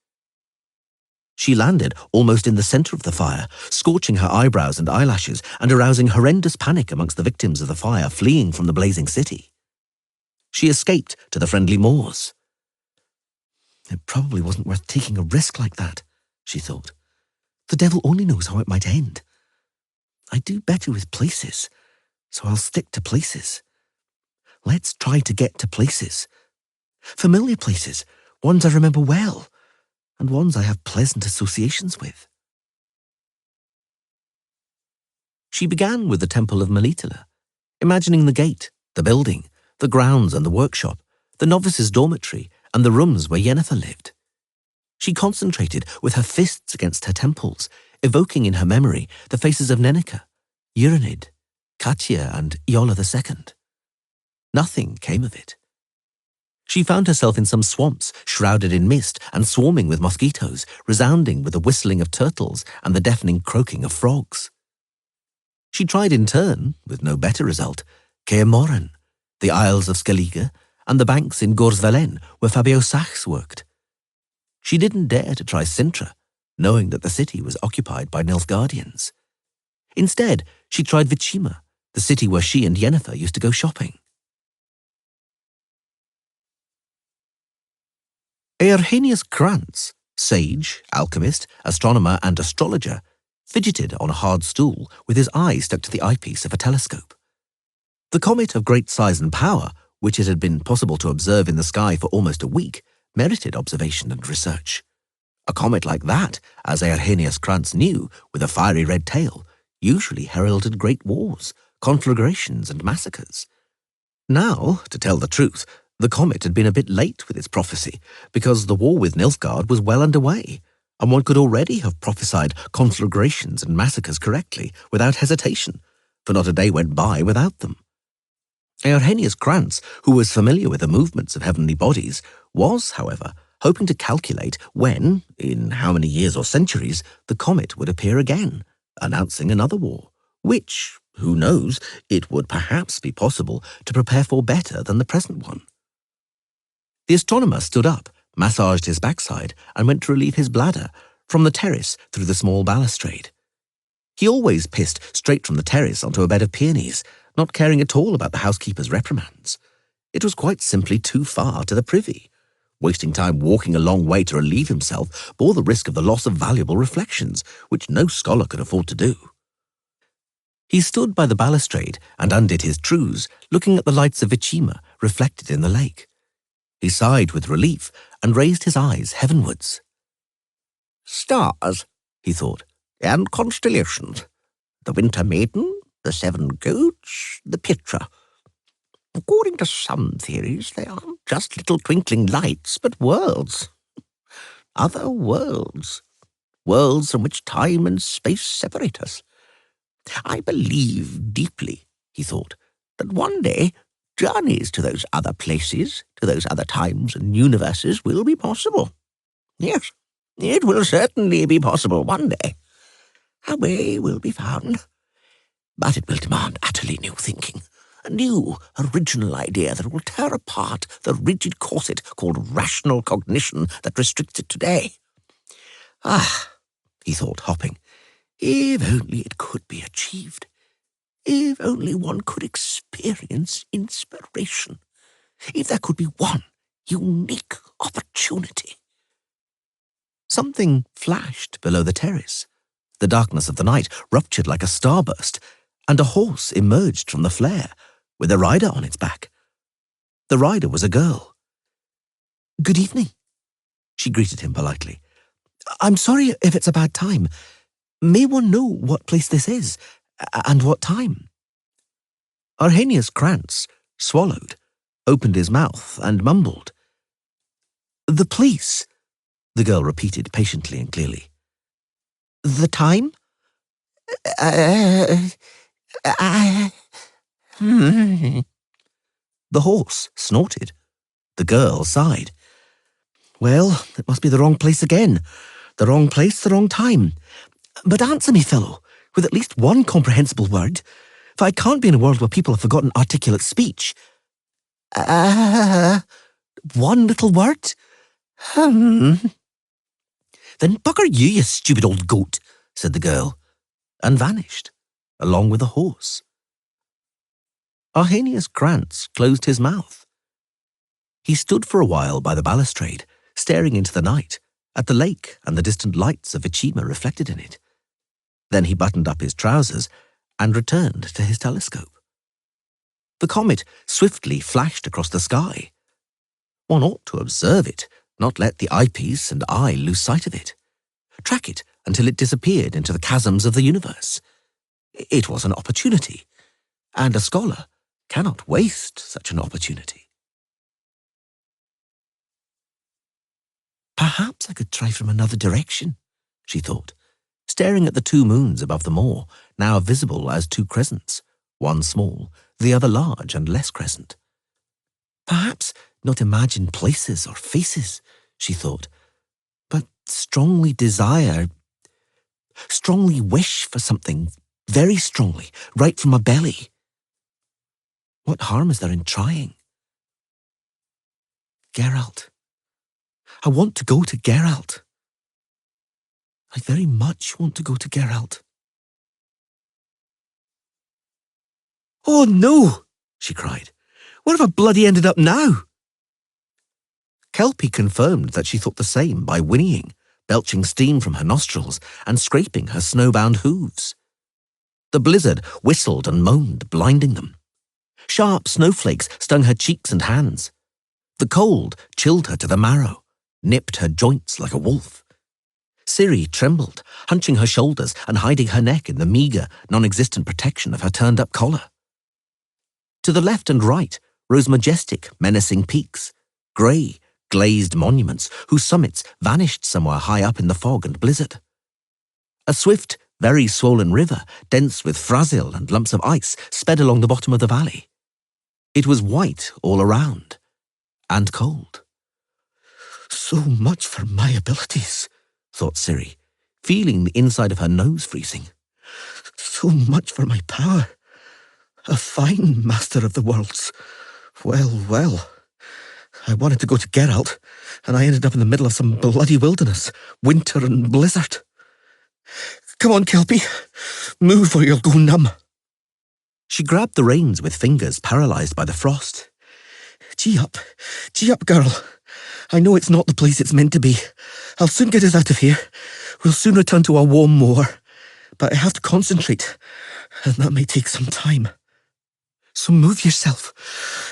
She landed almost in the center of the fire, scorching her eyebrows and eyelashes and arousing horrendous panic amongst the victims of the fire fleeing from the blazing city. She escaped to the friendly moors. It probably wasn't worth taking a risk like that, she thought. The devil only knows how it might end. I do better with places, so I'll stick to places. Let's try to get to places. Familiar places, ones I remember well, and ones I have pleasant associations with. She began with the Temple of Melitele, imagining the gate, the building, the grounds and the workshop, the novices' dormitory, and the rooms where Yennefer lived. She concentrated with her fists against her temples, evoking in her memory the faces of Nennika, Euronid, Katya, and Iola II. Nothing came of it. She found herself in some swamps, shrouded in mist and swarming with mosquitoes, resounding with the whistling of turtles and the deafening croaking of frogs. She tried in turn, with no better result, Caer Moran, the Isles of Skellige, and the banks in Gorsvelen, where Fabio Sachs worked. She didn't dare to try Sintra, knowing that the city was occupied by Nilfgaardians. Instead, she tried Vicima, the city where she and Yennefer used to go shopping. Eorhenius Krantz, sage, alchemist, astronomer, and astrologer, fidgeted on a hard stool with his eye stuck to the eyepiece of a telescope. The comet of great size and power, which it had been possible to observe in the sky for almost a week, merited observation and research. A comet like that, as Eorhenius Krantz knew, with a fiery red tail, usually heralded great wars, conflagrations, and massacres. Now, to tell the truth, the comet had been a bit late with its prophecy, because the war with Nilfgaard was well underway, and one could already have prophesied conflagrations and massacres correctly, without hesitation, for not a day went by without them. Eorhenius Krantz, who was familiar with the movements of heavenly bodies, was, however, hoping to calculate when, in how many years or centuries, the comet would appear again, announcing another war, which, who knows, it would perhaps be possible to prepare for better than the present one. The astronomer stood up, massaged his backside, and went to relieve his bladder from the terrace through the small balustrade. He always pissed straight from the terrace onto a bed of peonies, not caring at all about the housekeeper's reprimands. It was quite simply too far to the privy. Wasting time walking a long way to relieve himself bore the risk of the loss of valuable reflections, which no scholar could afford to do. He stood by the balustrade and undid his trews, looking at the lights of Vicima reflected in the lake. He sighed with relief and raised his eyes heavenwards. Stars, he thought, and constellations. The Winter Maiden, the 7 Goats, the Pitra. According to some theories, they aren't just little twinkling lights, but worlds. Other worlds. Worlds from which time and space separate us. I believe deeply, he thought, that one day journeys to those other places, to those other times and universes will be possible. Yes, it will certainly be possible one day. A way will be found. But it will demand utterly new thinking, a new, original idea that will tear apart the rigid corset called rational cognition that restricts it today. Ah, he thought, hopping, if only it could be achieved. If only one could experience inspiration. If there could be one unique opportunity. Something flashed below the terrace. The darkness of the night ruptured like a starburst, and a horse emerged from the flare, with a rider on its back. The rider was a girl. "Good evening," she greeted him politely. "I'm sorry if it's a bad time. May one know what place this is, and what time?" Arrhenius Krantz swallowed, opened his mouth, and mumbled. "The place," the girl repeated patiently and clearly. "The time? The horse snorted. The girl sighed. "Well, it must be the wrong place again. The wrong place, the wrong time. But answer me, fellow, with at least one comprehensible word, for I can't be in a world where people have forgotten articulate speech." One little word? Then bugger you stupid old goat," said the girl, and vanished, along with the horse. Arrhenius Krantz closed his mouth. He stood for a while by the balustrade, staring into the night, at the lake and the distant lights of Ichima reflected in it. Then he buttoned up his trousers and returned to his telescope. The comet swiftly flashed across the sky. One ought to observe it, not let the eyepiece and eye lose sight of it. Track it until it disappeared into the chasms of the universe. It was an opportunity, and a scholar cannot waste such an opportunity. "Perhaps I could try from another direction," she thought, staring at the two moons above the moor, now visible as two crescents, one small, the other large and less crescent. "Perhaps not imagine places or faces," she thought, "but strongly wish for something very strongly, right from my belly. What harm is there in trying? Geralt. I want to go to Geralt. I very much want to go to Geralt." "Oh no!" she cried. "Where have I bloody ended up now?" Kelpie confirmed that she thought the same by whinnying, belching steam from her nostrils and scraping her snowbound hooves. The blizzard whistled and moaned, blinding them. Sharp snowflakes stung her cheeks and hands. The cold chilled her to the marrow, nipped her joints like a wolf. Ciri trembled, hunching her shoulders and hiding her neck in the meagre, non-existent protection of her turned-up collar. To the left and right rose majestic, menacing peaks, grey, glazed monuments whose summits vanished somewhere high up in the fog and blizzard. A swift, very swollen river, dense with frasil and lumps of ice, sped along the bottom of the valley. It was white all around, and cold. "So much for my abilities," thought Ciri, feeling the inside of her nose freezing. "So much for my power. A fine master of the worlds. Well, well. I wanted to go to Geralt, and I ended up in the middle of some bloody wilderness, winter and blizzard. Come on, Kelpie. Move or you'll go numb." She grabbed the reins with fingers paralyzed by the frost. Gee up, girl. I know it's not the place it's meant to be. I'll soon get us out of here. We'll soon return to our warm moor. But I have to concentrate, and that may take some time. So move yourself.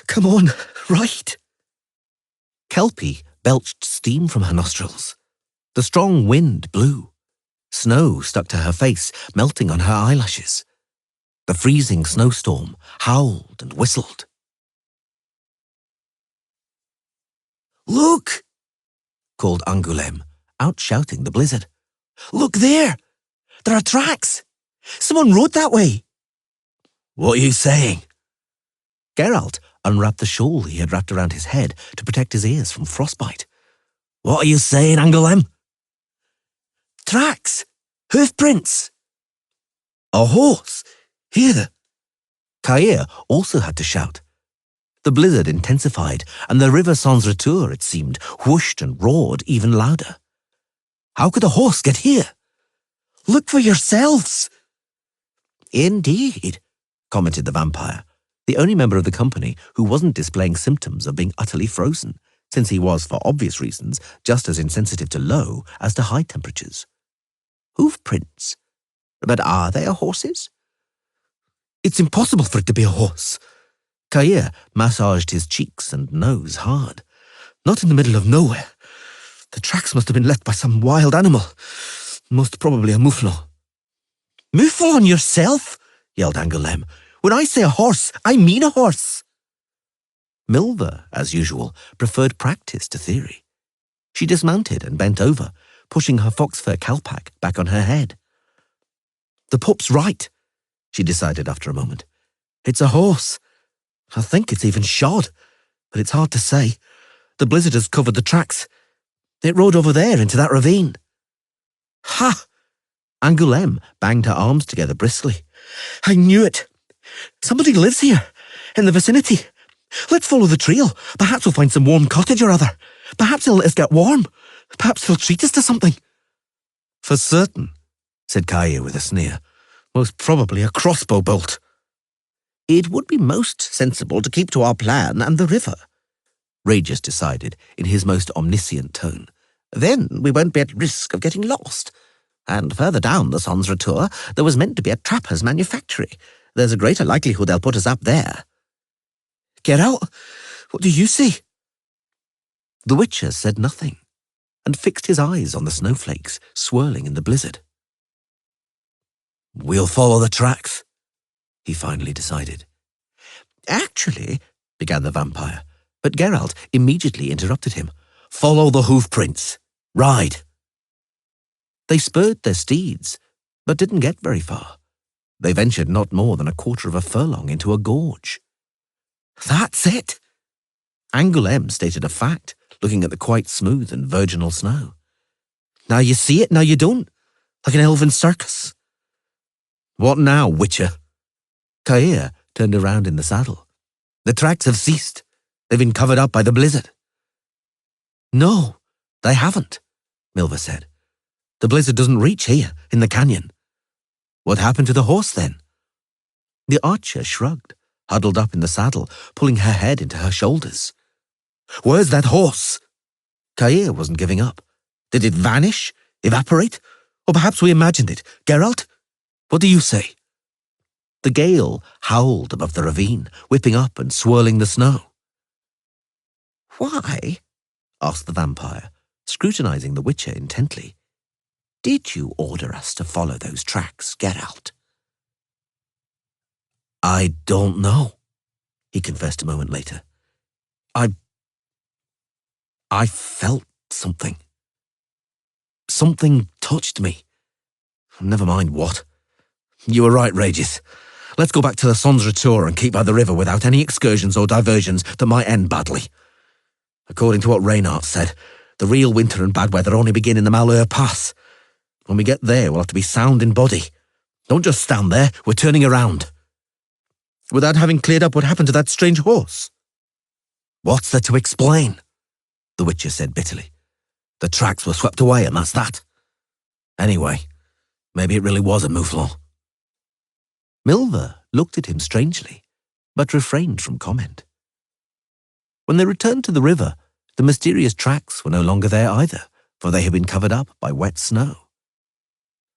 Come on, right." Kelpie belched steam from her nostrils. The strong wind blew. Snow stuck to her face, melting on her eyelashes. The freezing snowstorm howled and whistled. "Look!" called Angoulême, out-shouting the blizzard. "Look there! There are tracks! Someone rode that way!" "What are you saying?" Geralt unwrapped the shawl he had wrapped around his head to protect his ears from frostbite. "What are you saying, Angoulême?" "Tracks! Hoofprints!" "A horse! Here!" Caer also had to shout. The blizzard intensified, and the river sans retour, it seemed, whooshed and roared even louder. "How could a horse get here?" "Look for yourselves!" "Indeed," commented the vampire, the only member of the company who wasn't displaying symptoms of being utterly frozen, since he was, for obvious reasons, just as insensitive to low as to high temperatures. Hoof prints? But are they horses? It's impossible for it to be a horse. Ciri massaged his cheeks and nose hard. Not in the middle of nowhere. The tracks must have been left by some wild animal. Most probably a mouflon. Mouflon yourself? Yelled Angoulême. When I say a horse, I mean a horse. Milva, as usual, preferred practice to theory. She dismounted and bent over, pushing her fox fur calpac back on her head. The pup's right, she decided after a moment. It's a horse. I think it's even shod, but it's hard to say. The blizzard has covered the tracks. It rode over there into that ravine. Ha! Angoulême banged her arms together briskly. I knew it. Somebody lives here, in the vicinity. Let's follow the trail. Perhaps we'll find some warm cottage or other. Perhaps he'll let us get warm. Perhaps he'll treat us to something. For certain, said Ciri with a sneer. Most probably a crossbow bolt. It would be most sensible to keep to our plan and the river, Regis decided in his most omniscient tone. Then we won't be at risk of getting lost. And further down the Sans Retour, there was meant to be a trapper's manufactory. There's a greater likelihood they'll put us up there. Get out. What do you see? The Witcher said nothing and fixed his eyes on the snowflakes swirling in the blizzard. We'll follow the tracks, he finally decided. Actually, began the vampire, but Geralt immediately interrupted him. Follow the hoof prints. Ride. They spurred their steeds, but didn't get very far. They ventured not more than a quarter of a furlong into a gorge. That's it. Angoulême stated a fact, looking at the quite smooth and virginal snow. Now you see it, now you don't. Like an elven circus. What now, Witcher? Ciri turned around in the saddle. The tracks have ceased. They've been covered up by the blizzard. No, they haven't, Milva said. The blizzard doesn't reach here, in the canyon. What happened to the horse, then? The archer shrugged, huddled up in the saddle, pulling her head into her shoulders. Where's that horse? Ciri wasn't giving up. Did it vanish? Evaporate? Or perhaps we imagined it. Geralt? What do you say? The gale howled above the ravine, whipping up and swirling the snow. Why? Asked the vampire, scrutinizing the Witcher intently. Did you order us to follow those tracks, Geralt? I don't know, he confessed a moment later. I felt something. Something touched me. Never mind what. You were right, Regis. Let's go back to the Sans Retour and keep by the river without any excursions or diversions that might end badly. According to what Reynard said, the real winter and bad weather only begin in the Malheur Pass. When we get there, we'll have to be sound in body. Don't just stand there, we're turning around. Without having cleared up what happened to that strange horse. What's there to explain? The Witcher said bitterly. The tracks were swept away and that's that. Anyway, maybe it really was a mouflon. Milva looked at him strangely, but refrained from comment. When they returned to the river, the mysterious tracks were no longer there either, for they had been covered up by wet snow.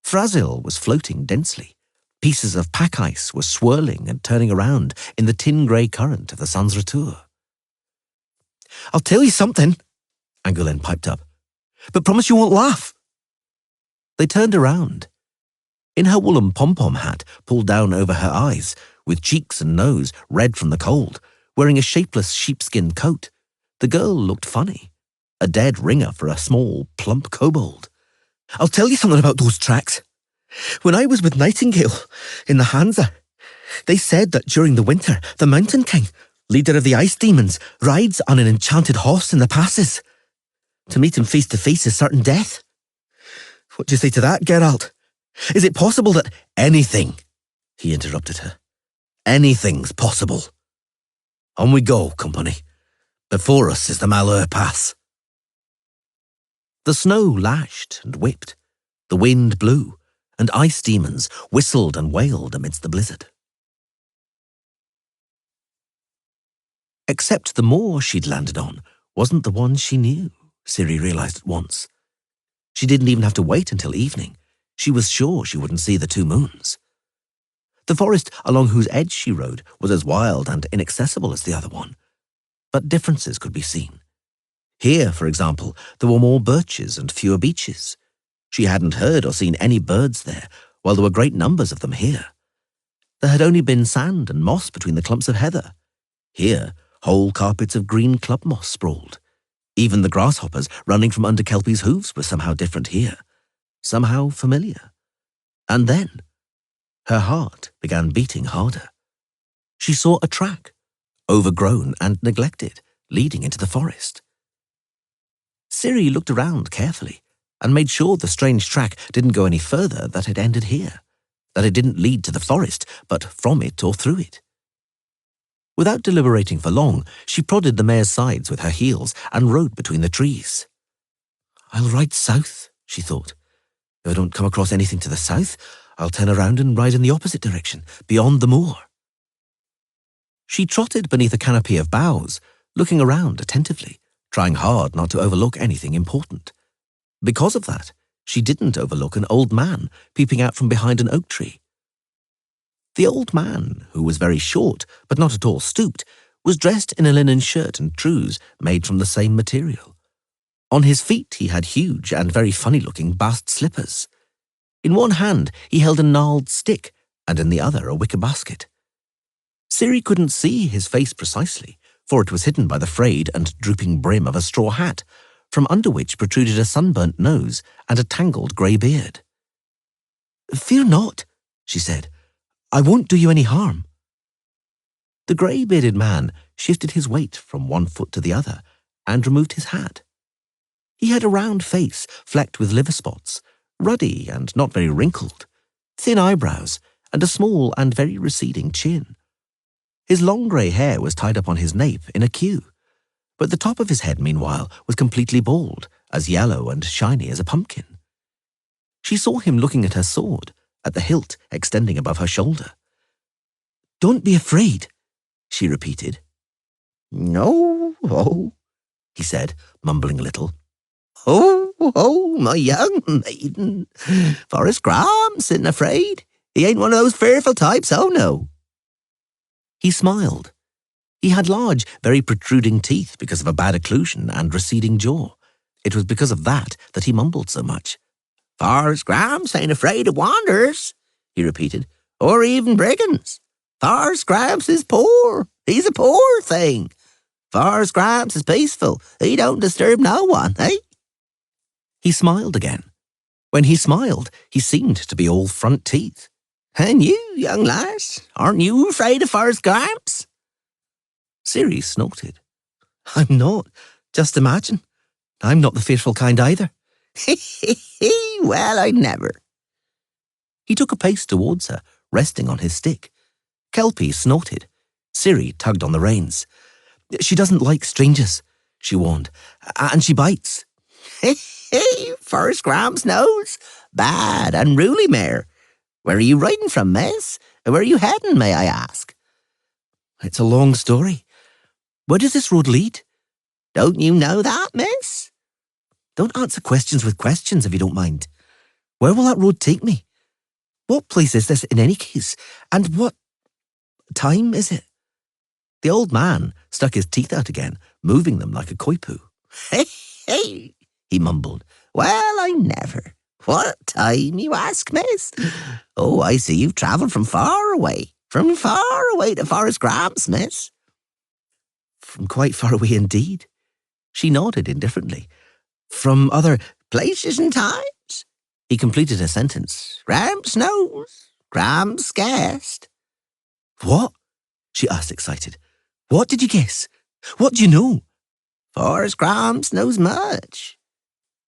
Frasil was floating densely. Pieces of pack ice were swirling and turning around in the tin-grey current of the Sans Retour. I'll tell you something, Angoulême piped up, but promise you won't laugh. They turned around. In her woolen pom-pom hat pulled down over her eyes, with cheeks and nose red from the cold, wearing a shapeless sheepskin coat, the girl looked funny, a dead ringer for a small, plump kobold. I'll tell you something about those tracks. When I was with Nightingale in the Hansa, they said that during the winter, the Mountain King, leader of the ice demons, rides on an enchanted horse in the passes. To meet him face to face is certain death. What do you say to that, Geralt? Is it possible that anything, he interrupted her, anything's possible? On we go, company. Before us is the Malheur Pass. The snow lashed and whipped, the wind blew, and ice demons whistled and wailed amidst the blizzard. Except the moor she'd landed on wasn't the one she knew, Ciri realized at once. She didn't even have to wait until evening. She was sure she wouldn't see the two moons. The forest along whose edge she rode was as wild and inaccessible as the other one, but differences could be seen. Here, for example, there were more birches and fewer beeches. She hadn't heard or seen any birds there, while there were great numbers of them here. There had only been sand and moss between the clumps of heather. Here, whole carpets of green club moss sprawled. Even the grasshoppers running from under Kelpie's hooves were somehow different here, somehow familiar. And then, her heart began beating harder. She saw a track, overgrown and neglected, leading into the forest. Ciri looked around carefully and made sure the strange track didn't go any further, that it ended here, that it didn't lead to the forest, but from it or through it. Without deliberating for long, she prodded the mare's sides with her heels and rode between the trees. "I'll ride south," she thought. "If I don't come across anything to the south, I'll turn around and ride in the opposite direction, beyond the moor." She trotted beneath a canopy of boughs, looking around attentively, trying hard not to overlook anything important. Because of that, she didn't overlook an old man peeping out from behind an oak tree. The old man, who was very short but not at all stooped, was dressed in a linen shirt and trews made from the same material. On his feet he had huge and very funny-looking bast slippers. In one hand he held a gnarled stick, and in the other a wicker basket. Ciri couldn't see his face precisely, for it was hidden by the frayed and drooping brim of a straw hat, from under which protruded a sunburnt nose and a tangled grey beard. "Fear not," she said. "I won't do you any harm." The grey-bearded man shifted his weight from one foot to the other and removed his hat. He had a round face flecked with liver spots, ruddy and not very wrinkled, thin eyebrows, and a small and very receding chin. His long grey hair was tied up on his nape in a queue, but the top of his head, meanwhile, was completely bald, as yellow and shiny as a pumpkin. She saw him looking at her sword, at the hilt extending above her shoulder. "Don't be afraid," she repeated. "No, oh," he said, mumbling a little. "Oh, my young maiden. Forrest Graham's isn't afraid. He ain't one of those fearful types, oh no." He smiled. He had large, very protruding teeth because of a bad occlusion and receding jaw. It was because of that he mumbled so much. "Forrest Graham's ain't afraid of wanderers," he repeated, "or even brigands. Forrest Graham's is poor. He's a poor thing. Forrest Graham's is peaceful. He don't disturb no one, eh?" He smiled again. When he smiled, he seemed to be all front teeth. "And you, young lass, aren't you afraid of Forrest Graham's?" Ciri snorted. "I'm not. Just imagine. I'm not the fearful kind either." "Well, I never." He took a pace towards her, resting on his stick. Kelpie snorted. Ciri tugged on the reins. "She doesn't like strangers," she warned, "and she bites." "Forrest Graham's nose? Bad, unruly mare. Where are you riding from, miss? Where are you heading, may I ask?" "It's a long story. Where does this road lead?" "Don't you know that, miss?" "Don't answer questions with questions, if you don't mind. Where will that road take me? What place is this in any case? And what time is it?" The old man stuck his teeth out again, moving them like a koipu. "Hey," he mumbled. "Well, I never. What time, you ask, miss? Oh, I see you've travelled from far away to Forrest Graham's, miss." "From quite far away indeed." She nodded indifferently. "From other places and times," he completed her sentence. "Gramps knows. Gramps guessed." "What?" she asked, excited. "What did you guess? What do you know?" "Forrest Gramps knows much."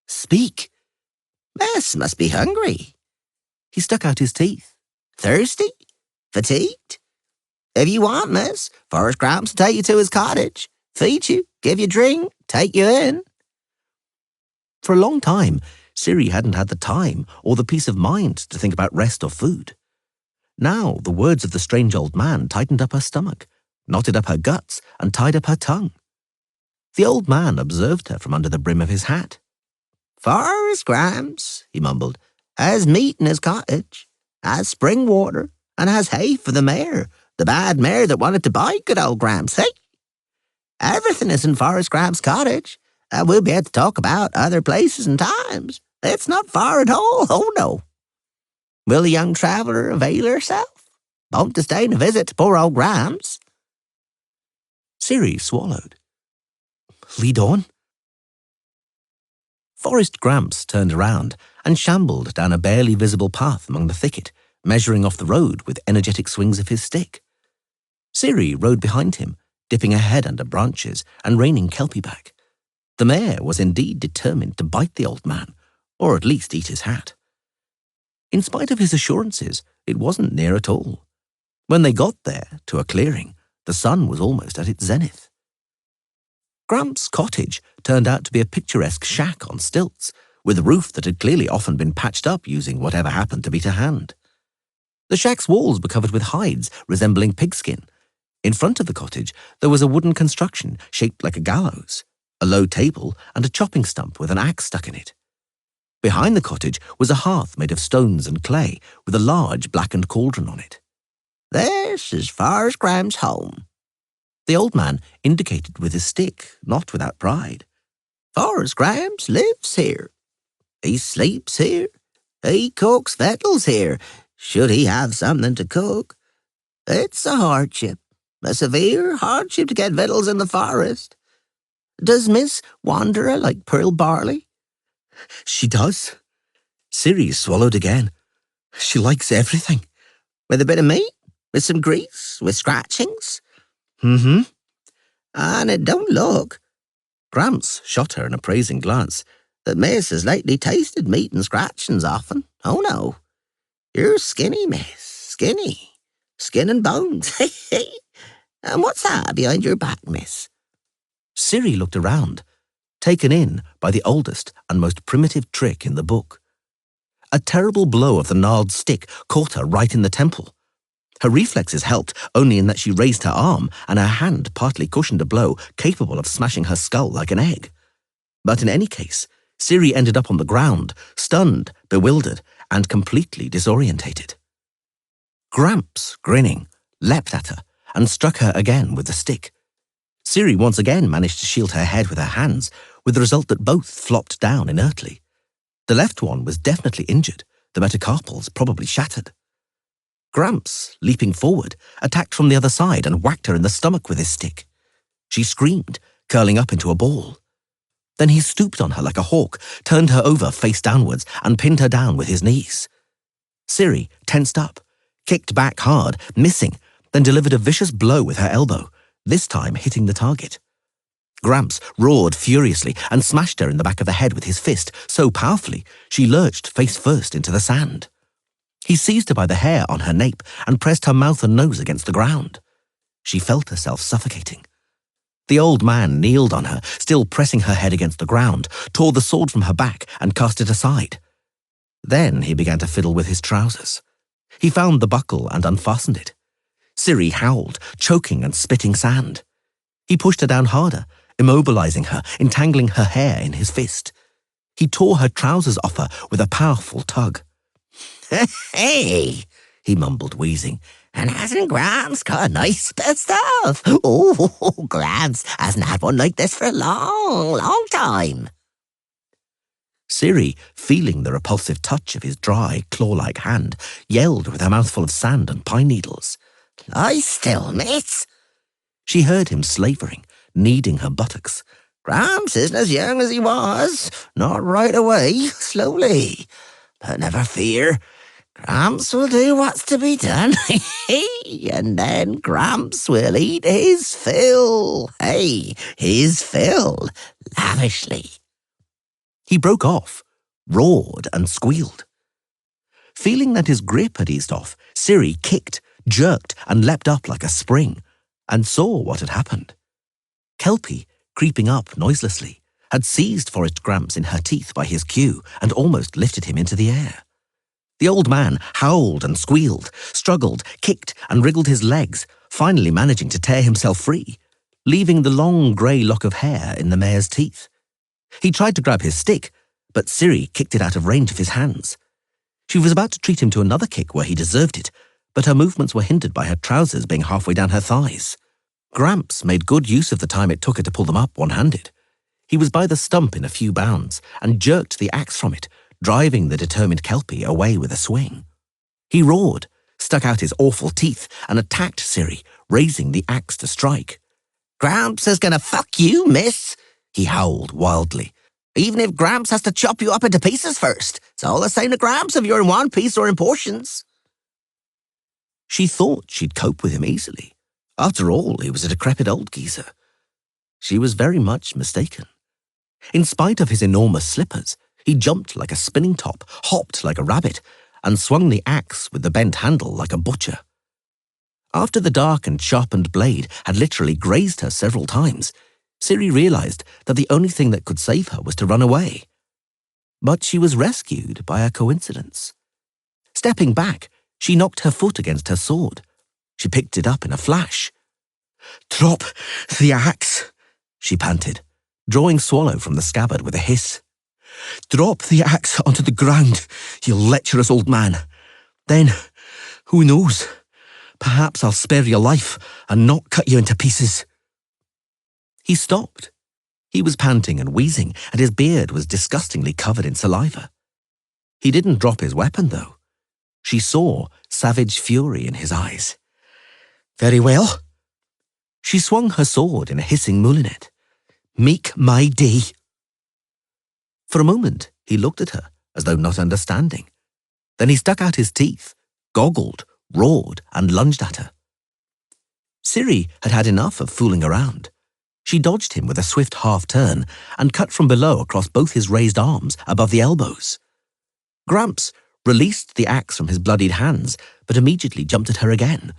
"Speak." "Miss must be hungry." He stuck out his teeth. "Thirsty? Fatigued? If you want, miss, Forrest Gramps will take you to his cottage, feed you, give you drink, take you in." For a long time, Ciri hadn't had the time or the peace of mind to think about rest or food. Now the words of the strange old man tightened up her stomach, knotted up her guts, and tied up her tongue. The old man observed her from under the brim of his hat. "Forrest Grams," he mumbled, "has meat in his cottage, has spring water, and has hay for the mare, the bad mare that wanted to bite good old Grams, hey? Everything is in Forrest Grams' cottage, and we'll be able to talk about other places and times. It's not far at all, oh no. Will the young traveller avail herself? Won't to stay and visit poor old Grams?" Ciri swallowed. "Lead on." Forrest Gramps turned around and shambled down a barely visible path among the thicket, measuring off the road with energetic swings of his stick. Ciri rode behind him, dipping her head under branches and reining Kelpie back. The mare was indeed determined to bite the old man, or at least eat his hat. In spite of his assurances, it wasn't near at all. When they got there, to a clearing, the sun was almost at its zenith. Gramps' cottage turned out to be a picturesque shack on stilts, with a roof that had clearly often been patched up using whatever happened to be to hand. The shack's walls were covered with hides resembling pigskin. In front of the cottage, there was a wooden construction shaped like a gallows, a low table, and a chopping stump with an axe stuck in it. Behind the cottage was a hearth made of stones and clay, with a large blackened cauldron on it. "This is Forrest Gram's home," the old man indicated with his stick, not without pride. "Forrest Grams lives here. He sleeps here. He cooks victuals here, should he have something to cook. It's a hardship, a severe hardship to get victuals in the forest. Does Miss Wanderer like pearl barley?" "She does." Ciri swallowed again. "She likes everything." "With a bit of meat? With some grease? With scratchings?" "Mm-hmm." "And it don't look," Gramps shot her an appraising glance, "that Miss has lately tasted meat and scratchings often. Oh no. You're skinny, Miss, skinny. Skin and bones, And what's that behind your back, Miss?" Ciri looked around, taken in by the oldest and most primitive trick in the book. A terrible blow of the gnarled stick caught her right in the temple. Her reflexes helped only in that she raised her arm and her hand partly cushioned a blow capable of smashing her skull like an egg. But in any case, Ciri ended up on the ground, stunned, bewildered, and completely disorientated. Gramps, grinning, leapt at her and struck her again with the stick. Ciri once again managed to shield her head with her hands, with the result that both flopped down inertly. The left one was definitely injured, the metacarpals probably shattered. Gramps, leaping forward, attacked from the other side and whacked her in the stomach with his stick. She screamed, curling up into a ball. Then he stooped on her like a hawk, turned her over face downwards, and pinned her down with his knees. Ciri tensed up, kicked back hard, missing, then delivered a vicious blow with her elbow, this time hitting the target. Gramps roared furiously and smashed her in the back of the head with his fist so powerfully she lurched face first into the sand. He seized her by the hair on her nape and pressed her mouth and nose against the ground. She felt herself suffocating. The old man kneeled on her, still pressing her head against the ground, tore the sword from her back and cast it aside. Then he began to fiddle with his trousers. He found the buckle and unfastened it. Ciri howled, choking and spitting sand. He pushed her down harder, immobilizing her, entangling her hair in his fist. He tore her trousers off her with a powerful tug. "Hey," he mumbled, wheezing, "and hasn't Gramps got a nice bit of stuff? Oh, Gramps hasn't had one like this for a long time." Ciri, feeling the repulsive touch of his dry, claw-like hand, yelled with her mouth full of sand and pine needles. "Lie still, miss." She heard him slavering, kneading her buttocks. "Gramps isn't as young as he was. Not right away, slowly. But never fear. Gramps will do what's to be done. And then Gramps will eat his fill. Hey, his fill. Lavishly." He broke off, roared and squealed. Feeling that his grip had eased off, Ciri kicked, jerked and leapt up like a spring, and saw what had happened. Kelpie, creeping up noiselessly, had seized Forrest Gramps in her teeth by his queue and almost lifted him into the air. The old man howled and squealed, struggled, kicked and wriggled his legs, finally managing to tear himself free, leaving the long grey lock of hair in the mare's teeth. He tried to grab his stick, but Ciri kicked it out of range of his hands. She was about to treat him to another kick where he deserved it, but her movements were hindered by her trousers being halfway down her thighs. Gramps made good use of the time it took her to pull them up one-handed. He was by the stump in a few bounds and jerked the axe from it, driving the determined Kelpie away with a swing. He roared, stuck out his awful teeth, and attacked Ciri, raising the axe to strike. "Gramps is gonna fuck you, miss," he howled wildly. "Even if Gramps has to chop you up into pieces first, it's all the same to Gramps if you're in one piece or in portions." She thought she'd cope with him easily. After all, he was a decrepit old geezer. She was very much mistaken. In spite of his enormous slippers, he jumped like a spinning top, hopped like a rabbit, and swung the axe with the bent handle like a butcher. After the dark and sharpened blade had literally grazed her several times, Ciri realized that the only thing that could save her was to run away. But she was rescued by a coincidence. Stepping back, she knocked her foot against her sword. She picked it up in a flash. "Drop the axe," she panted, drawing Swallow from the scabbard with a hiss. "Drop the axe onto the ground, you lecherous old man. Then, who knows, perhaps I'll spare your life and not cut you into pieces." He stopped. He was panting and wheezing, and his beard was disgustingly covered in saliva. He didn't drop his weapon, though. She saw savage fury in his eyes. "Very well." She swung her sword in a hissing moulinet. "Make my day." For a moment, he looked at her, as though not understanding. Then he stuck out his teeth, goggled, roared, and lunged at her. Ciri had had enough of fooling around. She dodged him with a swift half-turn and cut from below across both his raised arms above the elbows. Gramps released the axe from his bloodied hands, but immediately jumped at her again.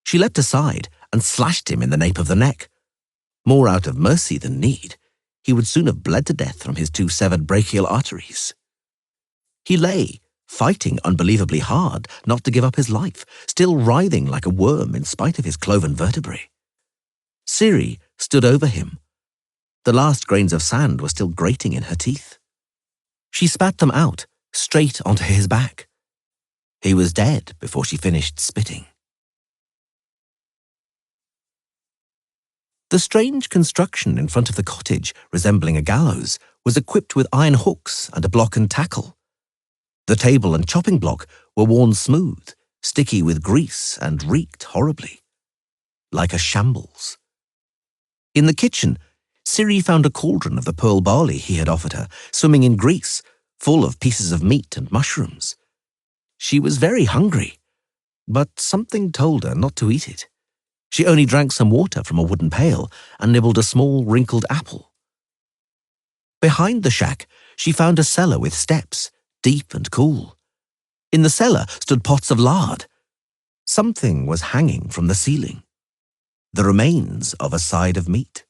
She leapt aside and slashed him in the nape of the neck. More out of mercy than need, he would soon have bled to death from his 2 severed brachial arteries. He lay, fighting unbelievably hard not to give up his life, still writhing like a worm in spite of his cloven vertebrae. Ciri stood over him. The last grains of sand were still grating in her teeth. She spat them out, straight onto his back. He was dead before she finished spitting. The strange construction in front of the cottage, resembling a gallows, was equipped with iron hooks and a block and tackle. The table and chopping block were worn smooth, sticky with grease, and reeked horribly, like a shambles. In the kitchen, Ciri found a cauldron of the pearl barley he had offered her, swimming in grease, full of pieces of meat and mushrooms. She was very hungry, but something told her not to eat it. She only drank some water from a wooden pail and nibbled a small, wrinkled apple. Behind the shack, she found a cellar with steps, deep and cool. In the cellar stood pots of lard. Something was hanging from the ceiling. The remains of a side of meat.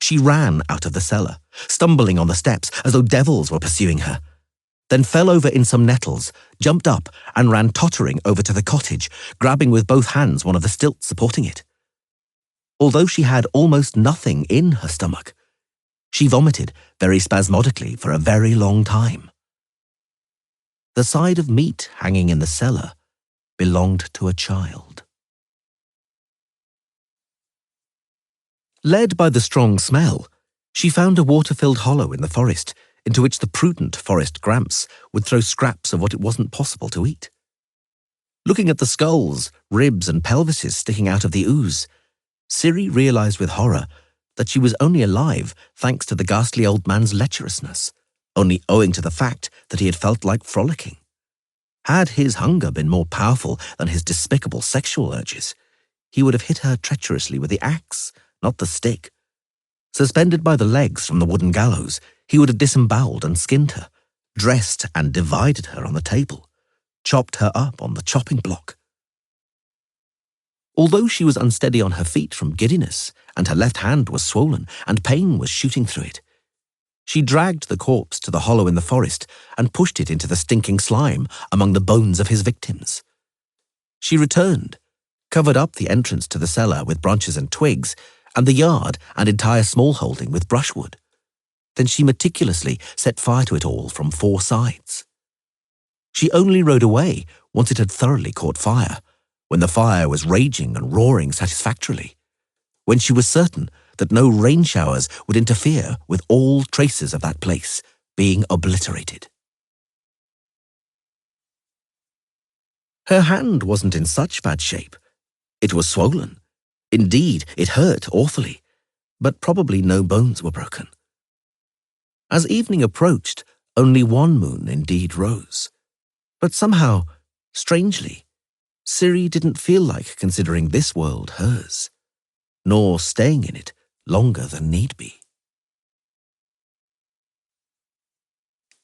She ran out of the cellar, stumbling on the steps as though devils were pursuing her, then fell over in some nettles, jumped up, and ran tottering over to the cottage, grabbing with both hands one of the stilts supporting it. Although she had almost nothing in her stomach, she vomited very spasmodically for a very long time. The side of meat hanging in the cellar belonged to a child. Led by the strong smell, she found a water-filled hollow in the forest into which the prudent forest Gramps would throw scraps of what it wasn't possible to eat. Looking at the skulls, ribs, and pelvises sticking out of the ooze, Ciri realized with horror that she was only alive thanks to the ghastly old man's lecherousness, only owing to the fact that he had felt like frolicking. Had his hunger been more powerful than his despicable sexual urges, he would have hit her treacherously with the axe, not the stick. Suspended by the legs from the wooden gallows, he would have disemboweled and skinned her, dressed and divided her on the table, chopped her up on the chopping block. Although she was unsteady on her feet from giddiness, and her left hand was swollen, and pain was shooting through it, she dragged the corpse to the hollow in the forest and pushed it into the stinking slime among the bones of his victims. She returned, covered up the entrance to the cellar with branches and twigs, and the yard and entire small holding with brushwood. Then she meticulously set fire to it all from 4 sides. She only rode away once it had thoroughly caught fire, when the fire was raging and roaring satisfactorily, when she was certain that no rain showers would interfere with all traces of that place being obliterated. Her hand wasn't in such bad shape. It was swollen. Indeed, it hurt awfully, but probably no bones were broken. As evening approached, only one moon indeed rose. But somehow, strangely, Ciri didn't feel like considering this world hers, nor staying in it longer than need be.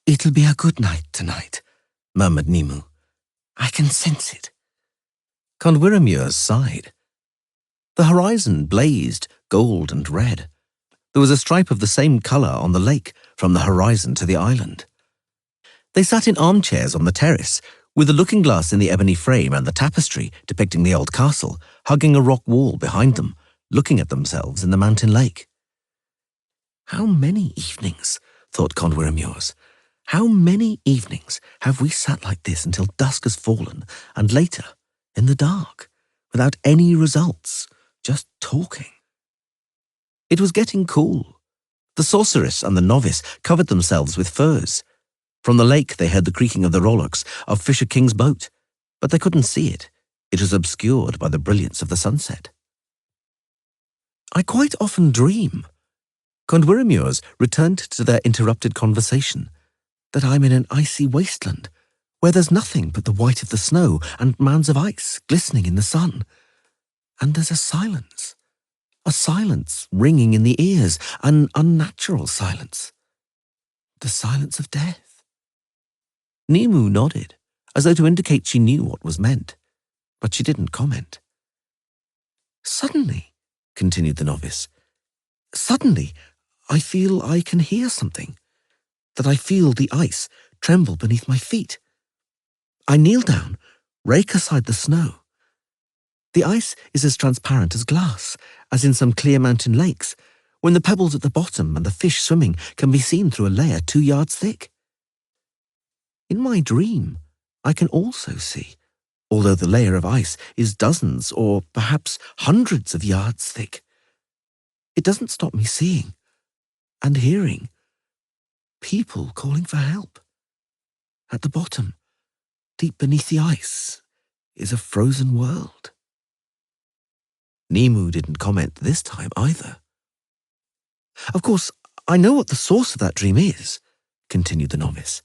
"It'll be a good night tonight," murmured Nimue. "I can sense it." Conwiramur sighed. The horizon blazed gold and red. There was a stripe of the same colour on the lake from the horizon to the island. They sat in armchairs on the terrace, with the looking-glass in the ebony frame and the tapestry depicting the old castle, hugging a rock wall behind them, looking at themselves in the mountain lake. "How many evenings," thought Conwiramur, "how many evenings have we sat like this until dusk has fallen, and later, in the dark, without any results, just talking?" It was getting cool. The sorceress and the novice covered themselves with furs. From the lake they heard the creaking of the rowlocks of Fisher King's boat, but they couldn't see it. It was obscured by the brilliance of the sunset. "I quite often dream," Conwiramur returned to their interrupted conversation, "that I'm in an icy wasteland, where there's nothing but the white of the snow and mounds of ice glistening in the sun. And there's a silence ringing in the ears, an unnatural silence. The silence of death." Nimue nodded, as though to indicate she knew what was meant, but she didn't comment. "Suddenly," continued the novice, "suddenly I feel I can hear something, that I feel the ice tremble beneath my feet. I kneel down, rake aside the snow. The ice is as transparent as glass, as in some clear mountain lakes, when the pebbles at the bottom and the fish swimming can be seen through a layer 2 yards thick. In my dream, I can also see, although the layer of ice is dozens or perhaps hundreds of yards thick. It doesn't stop me seeing and hearing people calling for help. At the bottom, deep beneath the ice, is a frozen world." Nimue didn't comment this time either. "Of course, I know what the source of that dream is," continued the novice.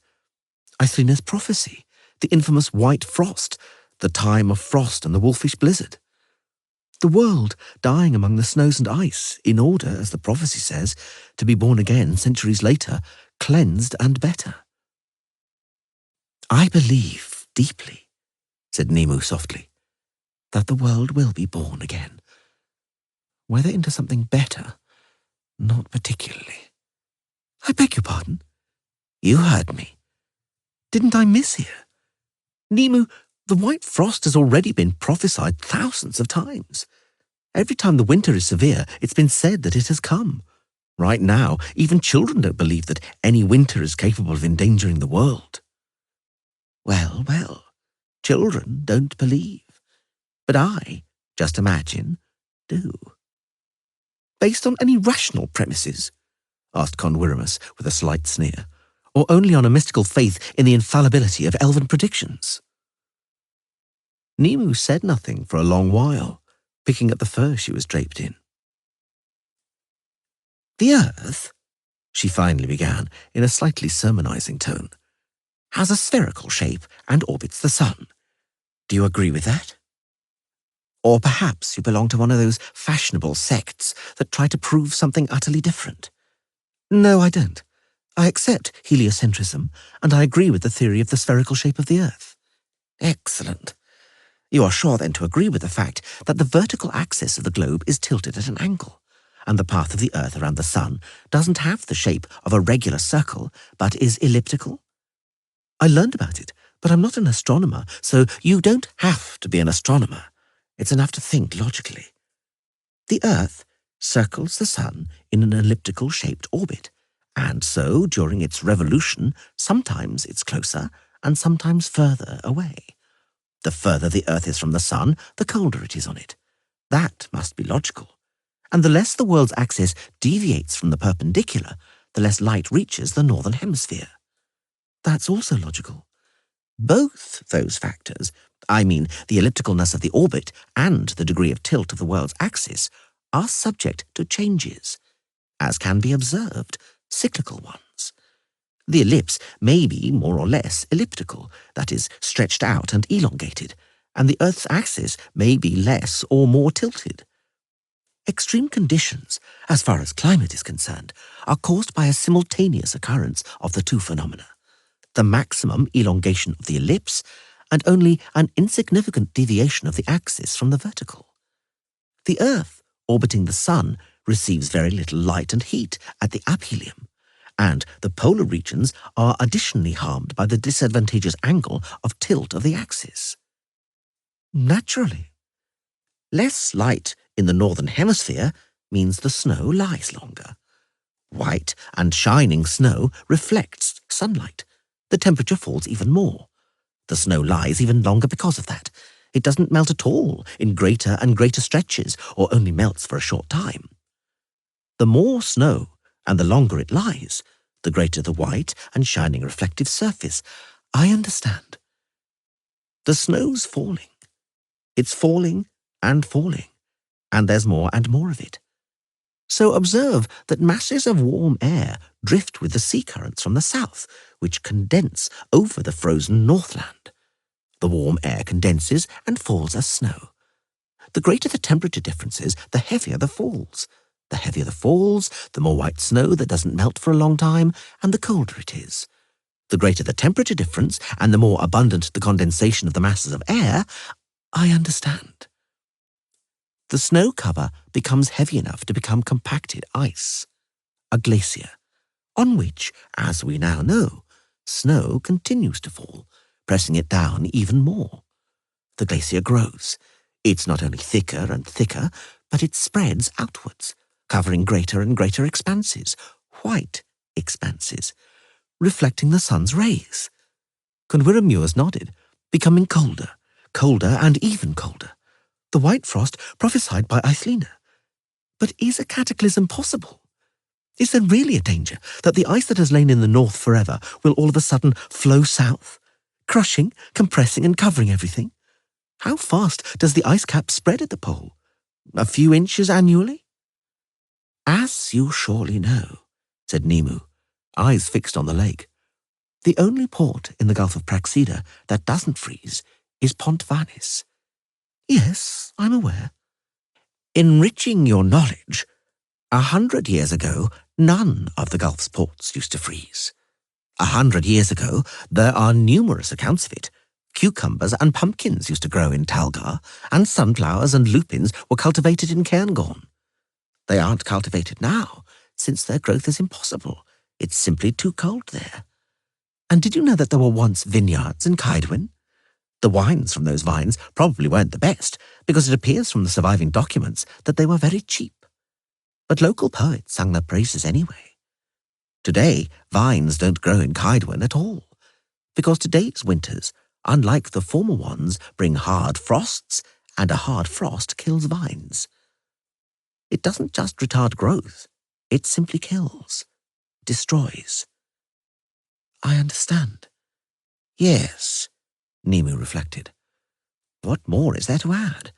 "Eithlinna's prophecy, the infamous white frost, the time of frost and the wolfish blizzard. The world dying among the snows and ice, in order, as the prophecy says, to be born again centuries later, cleansed and better." "I believe deeply," said Nimue softly, "that the world will be born again. Whether into something better, not particularly." "I beg your pardon?" "You heard me. Didn't I mishear? Nimue, the white frost has already been prophesied thousands of times. Every time the winter is severe, it's been said that it has come. Right now, even children don't believe that any winter is capable of endangering the world." Well, children don't believe. But I, just imagine, do." "Based on any rational premises?" asked Conwiramur with a slight sneer, "or only on a mystical faith in the infallibility of elven predictions?" Nimue said nothing for a long while, picking at the fur she was draped in. "The Earth," she finally began in a slightly sermonizing tone, "has a spherical shape and orbits the sun. Do you agree with that? Or perhaps you belong to one of those fashionable sects that try to prove something utterly different?" "No, I don't. I accept heliocentrism, and I agree with the theory of the spherical shape of the Earth." "Excellent. You are sure then to agree with the fact that the vertical axis of the globe is tilted at an angle, and the path of the Earth around the sun doesn't have the shape of a regular circle, but is elliptical?" "I learned about it, but I'm not an astronomer, so..." "You don't have to be an astronomer. It's enough to think logically. The Earth circles the Sun in an elliptical-shaped orbit, and so, during its revolution, sometimes it's closer and sometimes further away. The further the Earth is from the Sun, the colder it is on it. That must be logical. And the less the world's axis deviates from the perpendicular, the less light reaches the northern hemisphere. That's also logical. Both those factors, I mean the ellipticalness of the orbit and the degree of tilt of the world's axis, are subject to changes, as can be observed, cyclical ones. The ellipse may be more or less elliptical, that is, stretched out and elongated, and the Earth's axis may be less or more tilted. Extreme conditions, as far as climate is concerned, are caused by a simultaneous occurrence of the two phenomena: the maximum elongation of the ellipse and only an insignificant deviation of the axis from the vertical. The Earth, orbiting the Sun, receives very little light and heat at the aphelium, and the polar regions are additionally harmed by the disadvantageous angle of tilt of the axis. Naturally, less light in the northern hemisphere means the snow lies longer. White and shining snow reflects sunlight. The temperature falls even more. The snow lies even longer because of that. It doesn't melt at all in greater and greater stretches, or only melts for a short time. The more snow and the longer it lies, the greater the white and shining reflective surface. I understand. The snow's falling. It's falling, and there's more and more of it. So observe that masses of warm air drift with the sea currents from the south, which condense over the frozen Northland. The warm air condenses and falls as snow. The greater the temperature differences, the heavier the falls. The heavier the falls, the more white snow that doesn't melt for a long time, and the colder it is. The greater the temperature difference, and the more abundant the condensation of the masses of air, I understand. The snow cover becomes heavy enough to become compacted ice, a glacier, on which, as we now know, snow continues to fall, pressing it down even more. The glacier grows. It's not only thicker and thicker, but it spreads outwards, covering greater and greater expanses, white expanses, reflecting the sun's rays. Conwiramuers nodded, becoming colder, colder and even colder. The white frost prophesied by Eithlina. But is a cataclysm possible? Is there really a danger that the ice that has lain in the north forever will all of a sudden flow south, crushing, compressing and covering everything? How fast does the ice cap spread at the pole? A few inches annually? As you surely know, said Nimu, eyes fixed on the lake, the only port in the Gulf of Praxida that doesn't freeze is Pont Vanis. Yes, I'm aware. Enriching your knowledge, 100 years ago, none of the Gulf's ports used to freeze. 100 years ago, there are numerous accounts of it. Cucumbers and pumpkins used to grow in Talgar, and sunflowers and lupins were cultivated in Cairngorm. They aren't cultivated now, since their growth is impossible. It's simply too cold there. And did you know that there were once vineyards in Caedwyn? The wines from those vines probably weren't the best, because it appears from the surviving documents that they were very cheap. But local poets sang their praises anyway. Today, vines don't grow in Caedwyn at all, because today's winters, unlike the former ones, bring hard frosts, and a hard frost kills vines. It doesn't just retard growth, it simply kills, destroys. I understand. Yes, Nimu reflected. What more is there to add?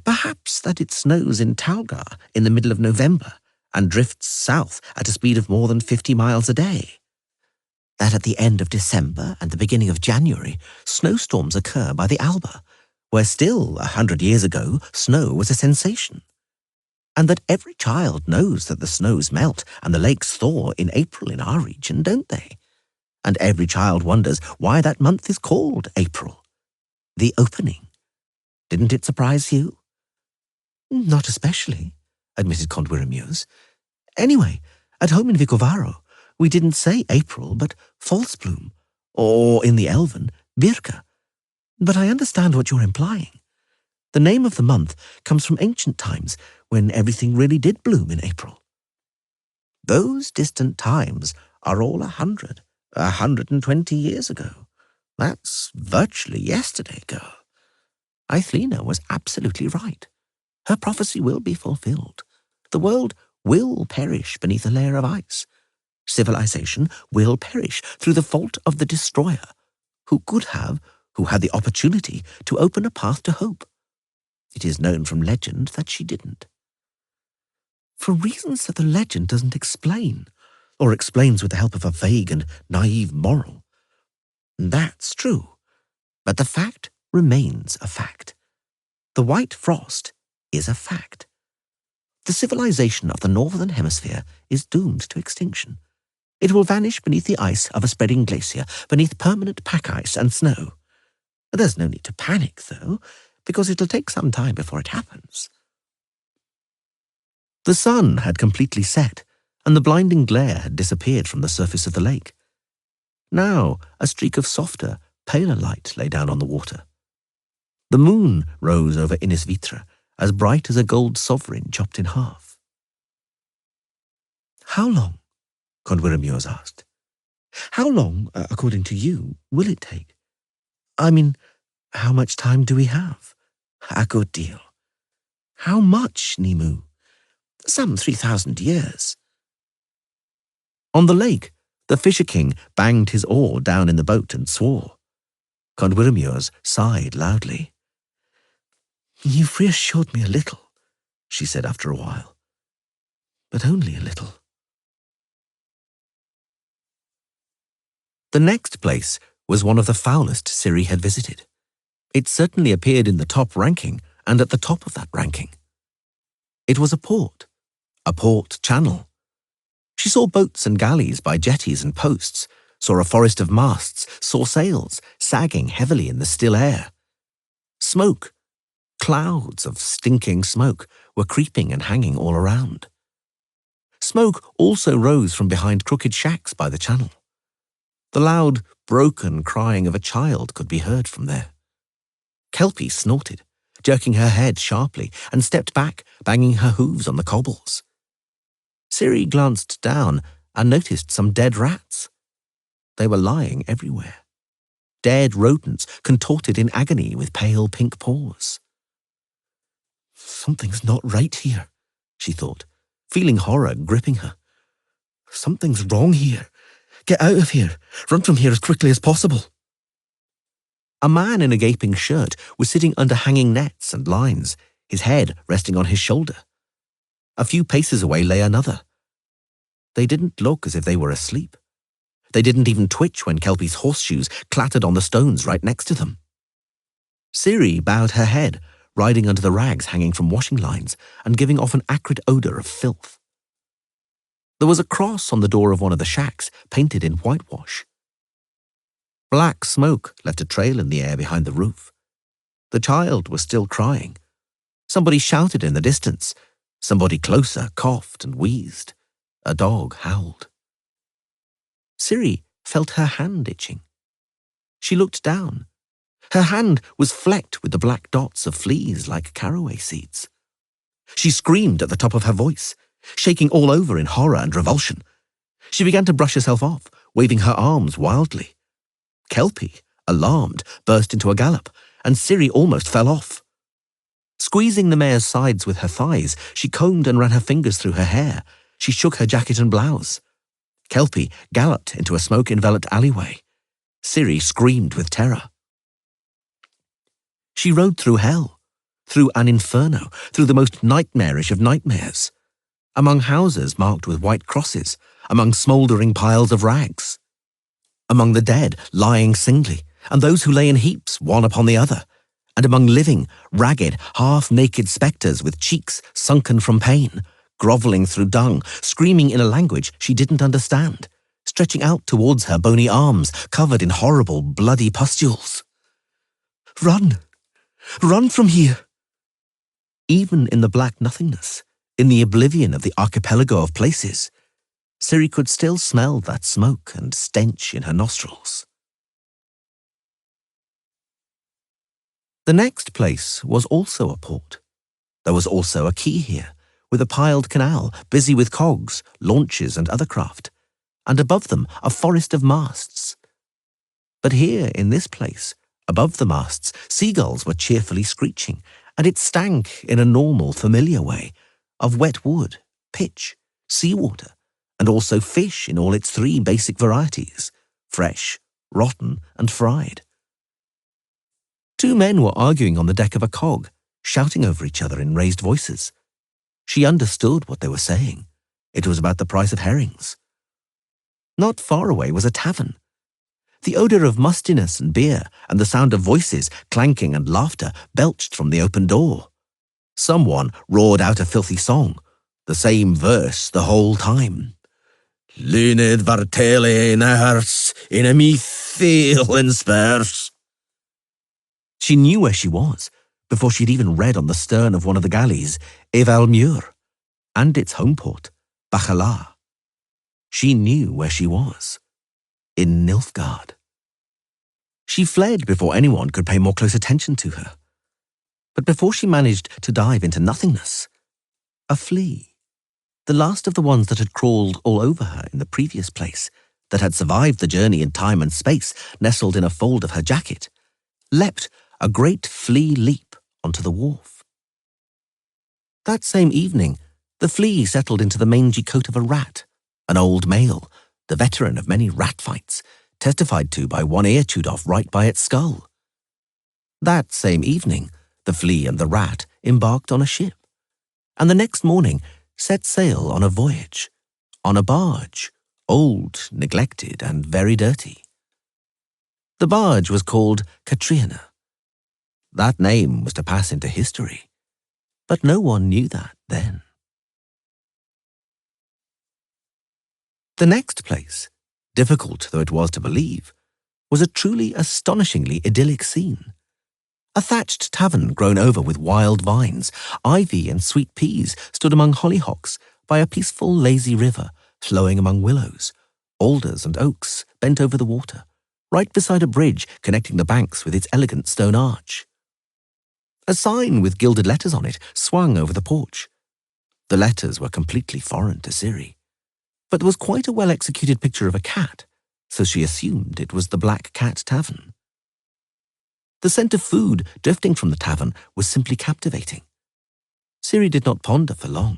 Perhaps that it snows in Talgar in the middle of November and drifts south at a speed of more than 50 miles a day. That at the end of December and the beginning of January, snowstorms occur by the Alba, where still 100 years ago snow was a sensation. And that every child knows that the snows melt and the lakes thaw in April in our region, don't they? And every child wonders why that month is called April. The opening. Didn't it surprise you? Not especially, admitted Condwiramuers. Anyway, at home in Vicovaro, we didn't say April, but Falsebloom, or in the Elven, Birka. But I understand what you're implying. The name of the month comes from ancient times when everything really did bloom in April. Those distant times are all 120 years ago. That's virtually yesterday, girl. Eithlina was absolutely right. Her prophecy will be fulfilled. The world will perish beneath a layer of ice. Civilization will perish through the fault of the destroyer, who had the opportunity to open a path to hope. It is known from legend that she didn't. For reasons that the legend doesn't explain, or explains with the help of a vague and naive moral. That's true, but the fact remains a fact. The white frost is a fact. The civilization of the Northern Hemisphere is doomed to extinction. It will vanish beneath the ice of a spreading glacier, beneath permanent pack ice and snow. There's no need to panic, though, because it'll take some time before it happens. The sun had completely set, and the blinding glare had disappeared from the surface of the lake. Now, a streak of softer, paler light lay down on the water. The moon rose over Innisvitra, as bright as a gold sovereign chopped in half. "How long?" Conwiramuers asked. "How long, according to you, will it take? I mean, how much time do we have?" "A good deal." "How much, Nimu?" "Some 3,000 years." On the lake, the Fisher King banged his oar down in the boat and swore. Conwiramuers sighed loudly. "You've reassured me a little," she said after a while. "But only a little." The next place was one of the foulest Ciri had visited. It certainly appeared in the top ranking and at the top of that ranking. It was a port channel. She saw boats and galleys by jetties and posts, saw a forest of masts, saw sails sagging heavily in the still air. Smoke, clouds of stinking smoke, were creeping and hanging all around. Smoke also rose from behind crooked shacks by the channel. The loud, broken crying of a child could be heard from there. Kelpie snorted, jerking her head sharply, and stepped back, banging her hooves on the cobbles. Ciri glanced down and noticed some dead rats. They were lying everywhere. Dead rodents contorted in agony with pale pink paws. "Something's not right here," she thought, feeling horror gripping her. "Something's wrong here. Get out of here. Run from here as quickly as possible." A man in a gaping shirt was sitting under hanging nets and lines, his head resting on his shoulder. A few paces away lay another. They didn't look as if they were asleep. They didn't even twitch when Kelpie's horseshoes clattered on the stones right next to them. Ciri bowed her head, riding under the rags hanging from washing lines and giving off an acrid odor of filth. There was a cross on the door of one of the shacks, painted in whitewash. Black smoke left a trail in the air behind the roof. The child was still crying. Somebody shouted in the distance. Somebody closer coughed and wheezed. A dog howled. Ciri felt her hand itching. She looked down. Her hand was flecked with the black dots of fleas like caraway seeds. She screamed at the top of her voice, shaking all over in horror and revulsion. She began to brush herself off, waving her arms wildly. Kelpie, alarmed, burst into a gallop, and Ciri almost fell off. Squeezing the mare's sides with her thighs, she combed and ran her fingers through her hair. She shook her jacket and blouse. Kelpie galloped into a smoke-enveloped alleyway. Ciri screamed with terror. She rode through hell, through an inferno, through the most nightmarish of nightmares, among houses marked with white crosses, among smouldering piles of rags, among the dead lying singly, and those who lay in heaps one upon the other, and among living, ragged, half-naked spectres with cheeks sunken from pain, grovelling through dung, screaming in a language she didn't understand, stretching out towards her bony arms, covered in horrible, bloody pustules. "Run! Run from here!" Even in the black nothingness, in the oblivion of the archipelago of places, Ciri could still smell that smoke and stench in her nostrils. The next place was also a port. There was also a quay here, with a piled canal busy with cogs, launches and other craft, and above them a forest of masts. But here, in this place, above the masts, seagulls were cheerfully screeching, and it stank in a normal, familiar way, of wet wood, pitch, seawater, and also fish in all its three basic varieties, fresh, rotten, and fried. Two men were arguing on the deck of a cog, shouting over each other in raised voices. She understood what they were saying. It was about the price of herrings. Not far away was a tavern. The odour of mustiness and beer and the sound of voices, clanking and laughter belched from the open door. Someone roared out a filthy song, the same verse the whole time. Luned vartele in hers, in a mithil in spurs. She knew where she was, before she'd even read on the stern of one of the galleys, Evalmuir, and its home port, Bachala. She knew where she was, in Nilfgaard. She fled before anyone could pay more close attention to her. But before she managed to dive into nothingness, a flea, the last of the ones that had crawled all over her in the previous place, that had survived the journey in time and space, nestled in a fold of her jacket, leapt a great flea leap onto the wharf. That same evening, the flea settled into the mangy coat of a rat, an old male, the veteran of many rat fights, testified to by one ear chewed off right by its skull. That same evening, the flea and the rat embarked on a ship, and the next morning set sail on a voyage, on a barge, old, neglected, and very dirty. The barge was called Katrina. That name was to pass into history, but no one knew that then. The next place, difficult though it was to believe, was a truly astonishingly idyllic scene. A thatched tavern grown over with wild vines, ivy and sweet peas stood among hollyhocks by a peaceful, lazy river flowing among willows, alders and oaks bent over the water, right beside a bridge connecting the banks with its elegant stone arch. A sign with gilded letters on it swung over the porch. The letters were completely foreign to Ciri, but there was quite a well-executed picture of a cat, so she assumed it was the Black Cat Tavern. The scent of food drifting from the tavern was simply captivating. Ciri did not ponder for long.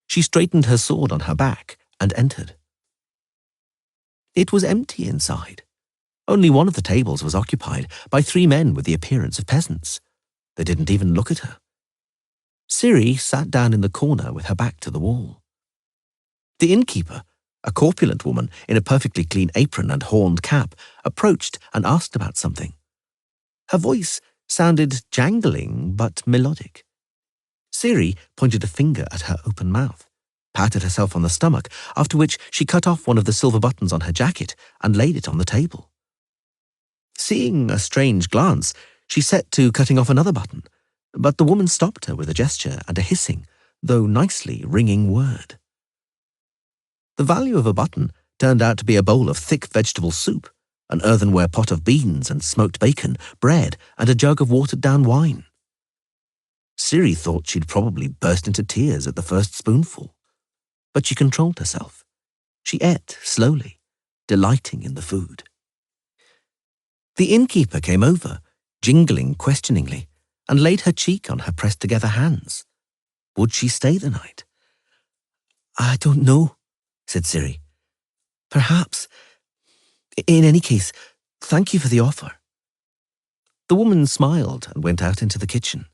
She straightened her sword on her back and entered. It was empty inside. Only one of the tables was occupied by three men with the appearance of peasants. They didn't even look at her. Ciri sat down in the corner with her back to the wall. The innkeeper, a corpulent woman in a perfectly clean apron and horned cap, approached and asked about something. Her voice sounded jangling but melodic. Ciri pointed a finger at her open mouth, patted herself on the stomach, after which she cut off one of the silver buttons on her jacket and laid it on the table. Seeing a strange glance, she set to cutting off another button, but the woman stopped her with a gesture and a hissing, though nicely ringing word. The value of a button turned out to be a bowl of thick vegetable soup, an earthenware pot of beans and smoked bacon, bread, and a jug of watered-down wine. Ciri thought she'd probably burst into tears at the first spoonful, but she controlled herself. She ate slowly, delighting in the food. The innkeeper came over, jingling questioningly, and laid her cheek on her pressed-together hands. Would she stay the night? "I don't know," said Ciri. "Perhaps. In any case, thank you for the offer." The woman smiled and went out into the kitchen.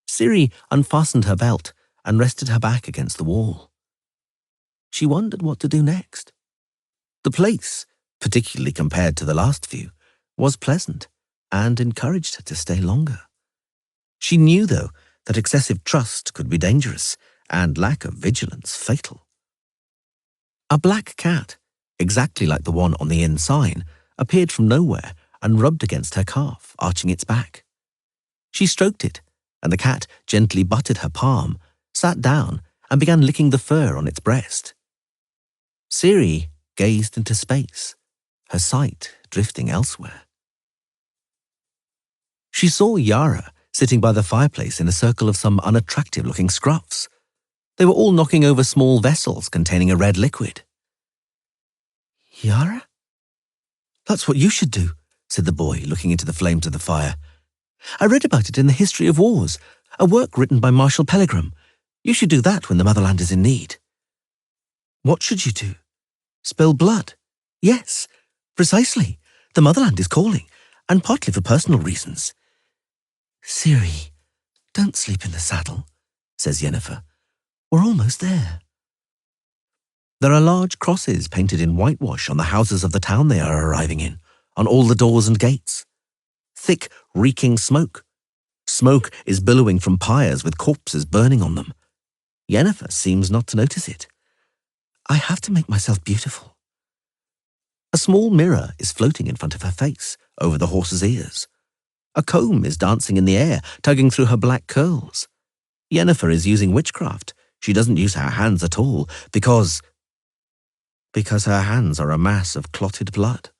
Ciri unfastened her belt and rested her back against the wall. She wondered what to do next. The place, particularly compared to the last few, was pleasant and encouraged her to stay longer. She knew, though, that excessive trust could be dangerous and lack of vigilance fatal. A black cat, exactly like the one on the inn sign, appeared from nowhere and rubbed against her calf, arching its back. She stroked it, and the cat gently butted her palm, sat down, and began licking the fur on its breast. Ciri gazed into space, her sight drifting elsewhere. She saw Yara sitting by the fireplace in a circle of some unattractive-looking scruffs. They were all knocking over small vessels containing a red liquid. "Yara? That's what you should do," said the boy, looking into the flames of the fire. "I read about it in the History of Wars, a work written by Marshal Pellegrim. You should do that when the motherland is in need." "What should you do? Spill blood?" "Yes, precisely. The motherland is calling, and partly for personal reasons." "Ciri, don't sleep in the saddle," says Yennefer. "We're almost there." There are large crosses painted in whitewash on the houses of the town they are arriving in, on all the doors and gates. Thick, reeking smoke. Smoke is billowing from pyres with corpses burning on them. Yennefer seems not to notice it. "I have to make myself beautiful." A small mirror is floating in front of her face, over the horse's ears. A comb is dancing in the air, tugging through her black curls. Yennefer is using witchcraft. She doesn't use her hands at all, because her hands are a mass of clotted blood.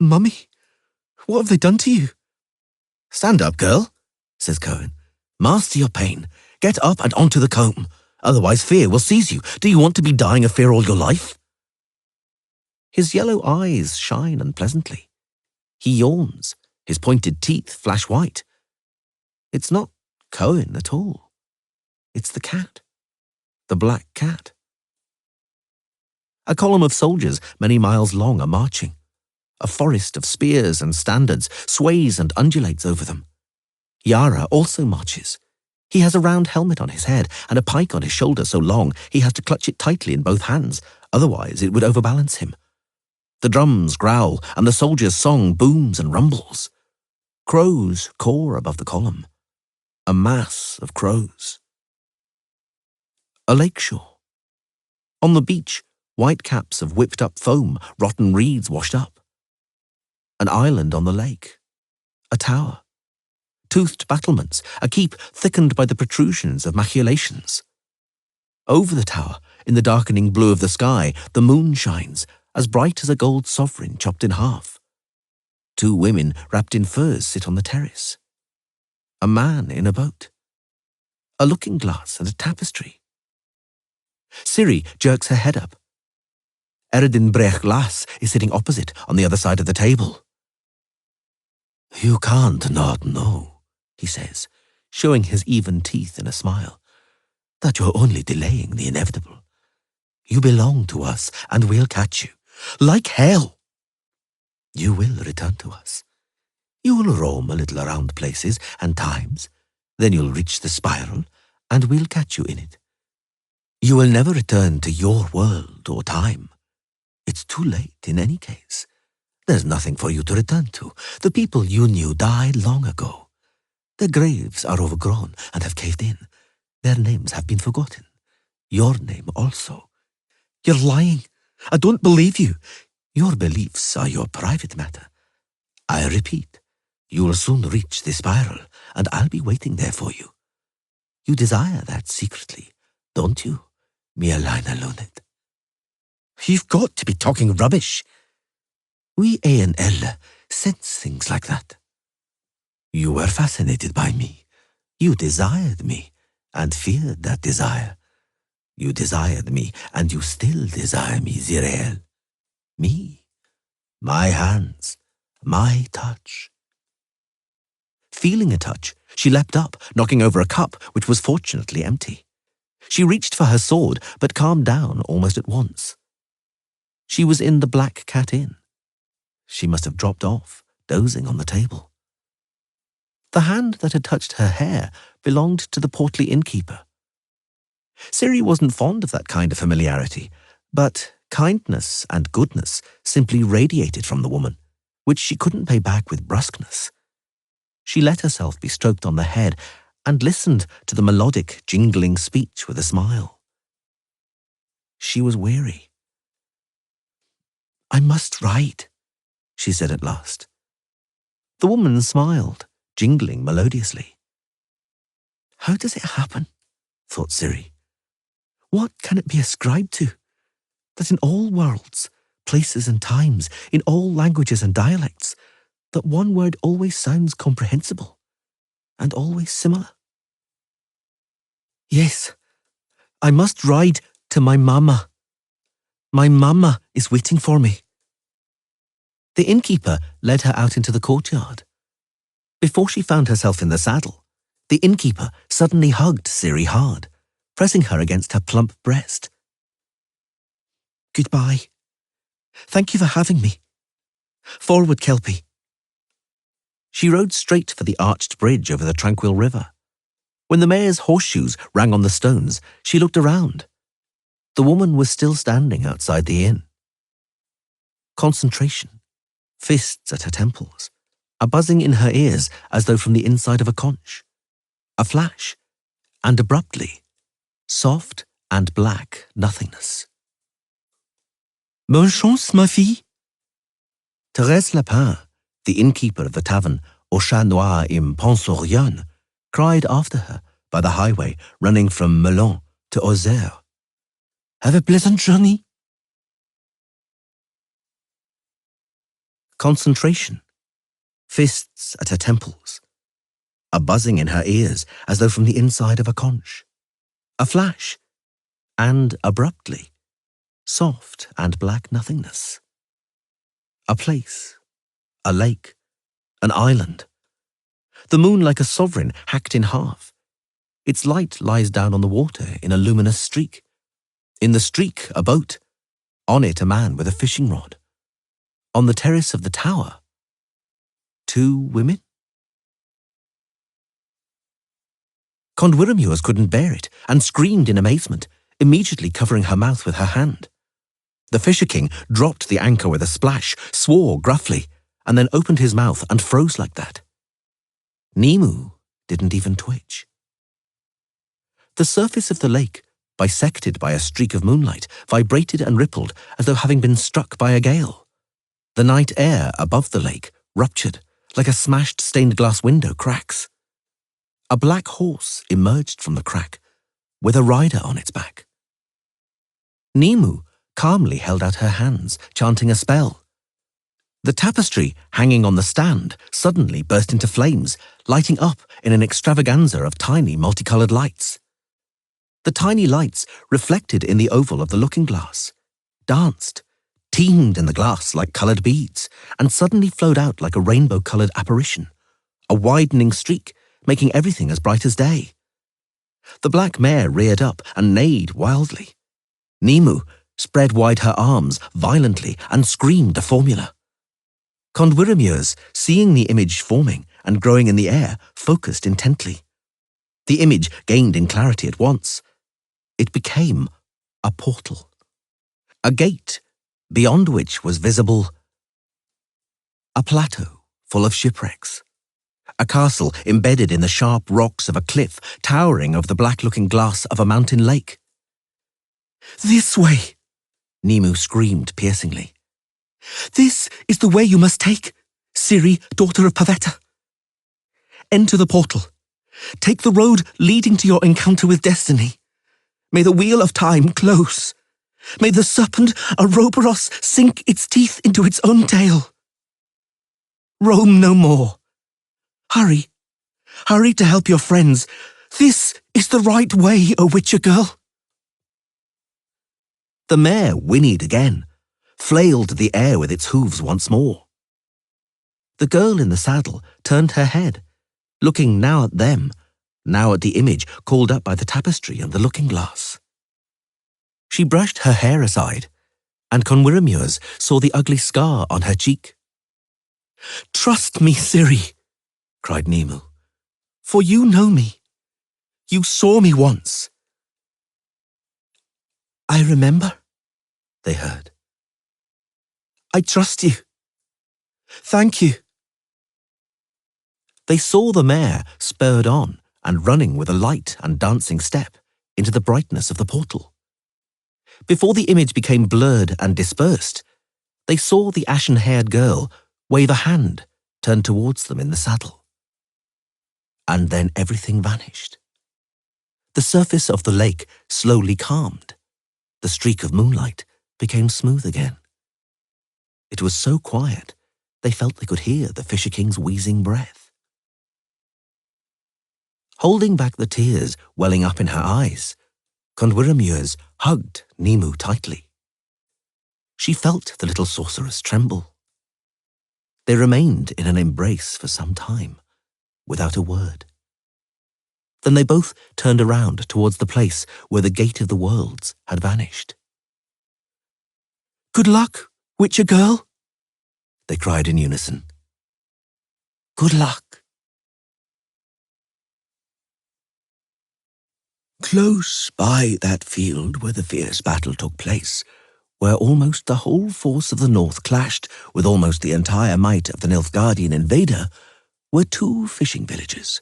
"Mummy, what have they done to you?" "Stand up, girl," says Cohen. "Master your pain. Get up and onto the comb. Otherwise fear will seize you. Do you want to be dying of fear all your life?" His yellow eyes shine unpleasantly. He yawns. His pointed teeth flash white. It's not Cohen at all. It's the cat. The black cat. A column of soldiers many miles long are marching. A forest of spears and standards sways and undulates over them. Yara also marches. He has a round helmet on his head and a pike on his shoulder so long he has to clutch it tightly in both hands, otherwise it would overbalance him. The drums growl and the soldiers' song booms and rumbles. Crows caw above the column. A mass of crows. A lakeshore. On the beach, white caps of whipped-up foam, rotten reeds washed up. An island on the lake. A tower. Toothed battlements, a keep thickened by the protrusions of machicolations. Over the tower, in the darkening blue of the sky, the moon shines, as bright as a gold sovereign chopped in half. 2 women wrapped in furs sit on the terrace. A man in a boat. A looking-glass and a tapestry. Ciri jerks her head up. Eredin Brechglas is sitting opposite on the other side of the table. "You can't not know," he says, showing his even teeth in a smile, "that you're only delaying the inevitable. You belong to us, and we'll catch you. Like hell. You will return to us. You'll roam a little around places and times, then you'll reach the spiral, and we'll catch you in it. You will never return to your world or time. It's too late in any case. There's nothing for you to return to. The people you knew died long ago. Their graves are overgrown and have caved in. Their names have been forgotten. Your name also." "You're lying. I don't believe you." "Your beliefs are your private matter. I repeat, you'll soon reach the spiral, and I'll be waiting there for you. You desire that secretly, don't you, Mielaina Lunet?" "You've got to be talking rubbish." "We A&L sense things like that. You were fascinated by me. You desired me, and feared that desire. You desired me, and you still desire me, Zirael. Me, my hands, my touch." Feeling a touch, she leapt up, knocking over a cup, which was fortunately empty. She reached for her sword, but calmed down almost at once. She was in the Black Cat Inn. She must have dropped off, dozing on the table. The hand that had touched her hair belonged to the portly innkeeper. Ciri wasn't fond of that kind of familiarity, but kindness and goodness simply radiated from the woman, which she couldn't pay back with brusqueness. She let herself be stroked on the head and listened to the melodic, jingling speech with a smile. She was weary. "I must write," she said at last. The woman smiled, jingling melodiously. "How does it happen?" thought Ciri. "What can it be ascribed to? That in all worlds, places and times, in all languages and dialects, that one word always sounds comprehensible and always similar. Yes, I must ride to my mamma. My mamma is waiting for me. The innkeeper led her out into the courtyard. Before she found herself in the saddle, the innkeeper suddenly hugged Ciri hard, pressing her against her plump breast. Goodbye. Thank you for having me. Forward, Kelpie. She rode straight for the arched bridge over the tranquil river. When the mare's horseshoes rang on the stones, she looked around. The woman was still standing outside the inn. Concentration, fists at her temples, a buzzing in her ears as though from the inside of a conch. A flash, and abruptly, soft and black nothingness. Bonne chance, ma fille. Thérèse Lapin, the innkeeper of the tavern Au Chat Noir in Pont-sur-Yonne, cried after her by the highway running from Melun to Auxerre. Have a pleasant journey. Concentration, fists at her temples, a buzzing in her ears as though from the inside of a conch. A flash, and abruptly, soft and black nothingness. A place, a lake, an island. The moon like a sovereign hacked in half. Its light lies down on the water in a luminous streak. In the streak, a boat. On it, a man with a fishing rod. On the terrace of the tower, 2 women? Condwyrmures couldn't bear it and screamed in amazement, immediately covering her mouth with her hand. The Fisher King dropped the anchor with a splash, swore gruffly, and then opened his mouth and froze like that. Nemu didn't even twitch. The surface of the lake, bisected by a streak of moonlight, vibrated and rippled as though having been struck by a gale. The night air above the lake ruptured like a smashed stained glass window cracks. A black horse emerged from the crack, with a rider on its back. Nemu calmly held out her hands, chanting a spell. The tapestry hanging on the stand suddenly burst into flames, lighting up in an extravaganza of tiny multicolored lights. The tiny lights reflected in the oval of the looking-glass, danced, teemed in the glass like colored beads, and suddenly flowed out like a rainbow-colored apparition, a widening streak, making everything as bright as day. The black mare reared up and neighed wildly. Nemu spread wide her arms violently and screamed a formula. Condwyrmures, seeing the image forming and growing in the air, focused intently. The image gained in clarity at once. It became a portal. A gate, beyond which was visible a plateau full of shipwrecks. A castle embedded in the sharp rocks of a cliff, towering over the black-looking glass of a mountain lake. "This way!" Nemu screamed piercingly. "This is the way you must take, Ciri, daughter of Pavetta. Enter the portal. Take the road leading to your encounter with destiny. May the wheel of time close. May the serpent Ouroboros sink its teeth into its own tail. Roam no more. Hurry. Hurry to help your friends. This is the right way, O Witcher girl." The mare whinnied again, flailed the air with its hooves once more. The girl in the saddle turned her head, looking now at them, now at the image called up by the tapestry and the looking-glass. She brushed her hair aside, and Condwyrmures saw the ugly scar on her cheek. "Trust me, Ciri," cried Nemu, "for you know me. You saw me once." "I remember," they heard. "I trust you. Thank you." They saw the mare spurred on and running with a light and dancing step into the brightness of the portal. Before the image became blurred and dispersed, they saw the ashen-haired girl wave a hand turned towards them in the saddle. And then everything vanished. The surface of the lake slowly calmed. The streak of moonlight became smooth again. It was so quiet They felt they could hear the Fisher King's wheezing breath. Holding back the tears welling up in her eyes, Conwyramures hugged Nemu tightly. She felt the little sorceress tremble. They remained in an embrace for some time, without a word. Then they both turned around towards the place where the Gate of the Worlds had vanished. "Good luck, Witcher girl," they cried in unison. "Good luck." Close by that field where the fierce battle took place, where almost the whole force of the North clashed with almost the entire might of the Nilfgaardian invader, were two fishing villages,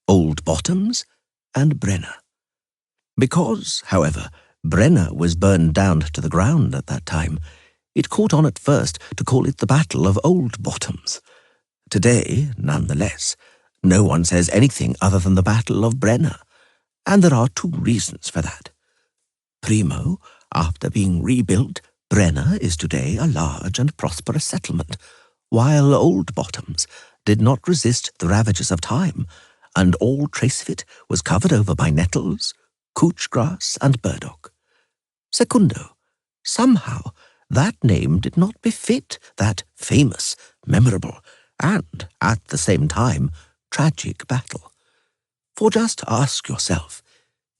Old Bottoms and Brenna. Because, however, Brenna was burned down to the ground at that time, it caught on at first to call it the Battle of Old Bottoms. Today, nonetheless, no one says anything other than the Battle of Brenna, and there are two reasons for that. Primo, after being rebuilt, Brenna is today a large and prosperous settlement, while Old Bottoms did not resist the ravages of time, and all trace of it was covered over by nettles, couch grass, and burdock. Secundo, somehow that name did not befit that famous, memorable, and, at the same time, tragic battle. For just ask yourself,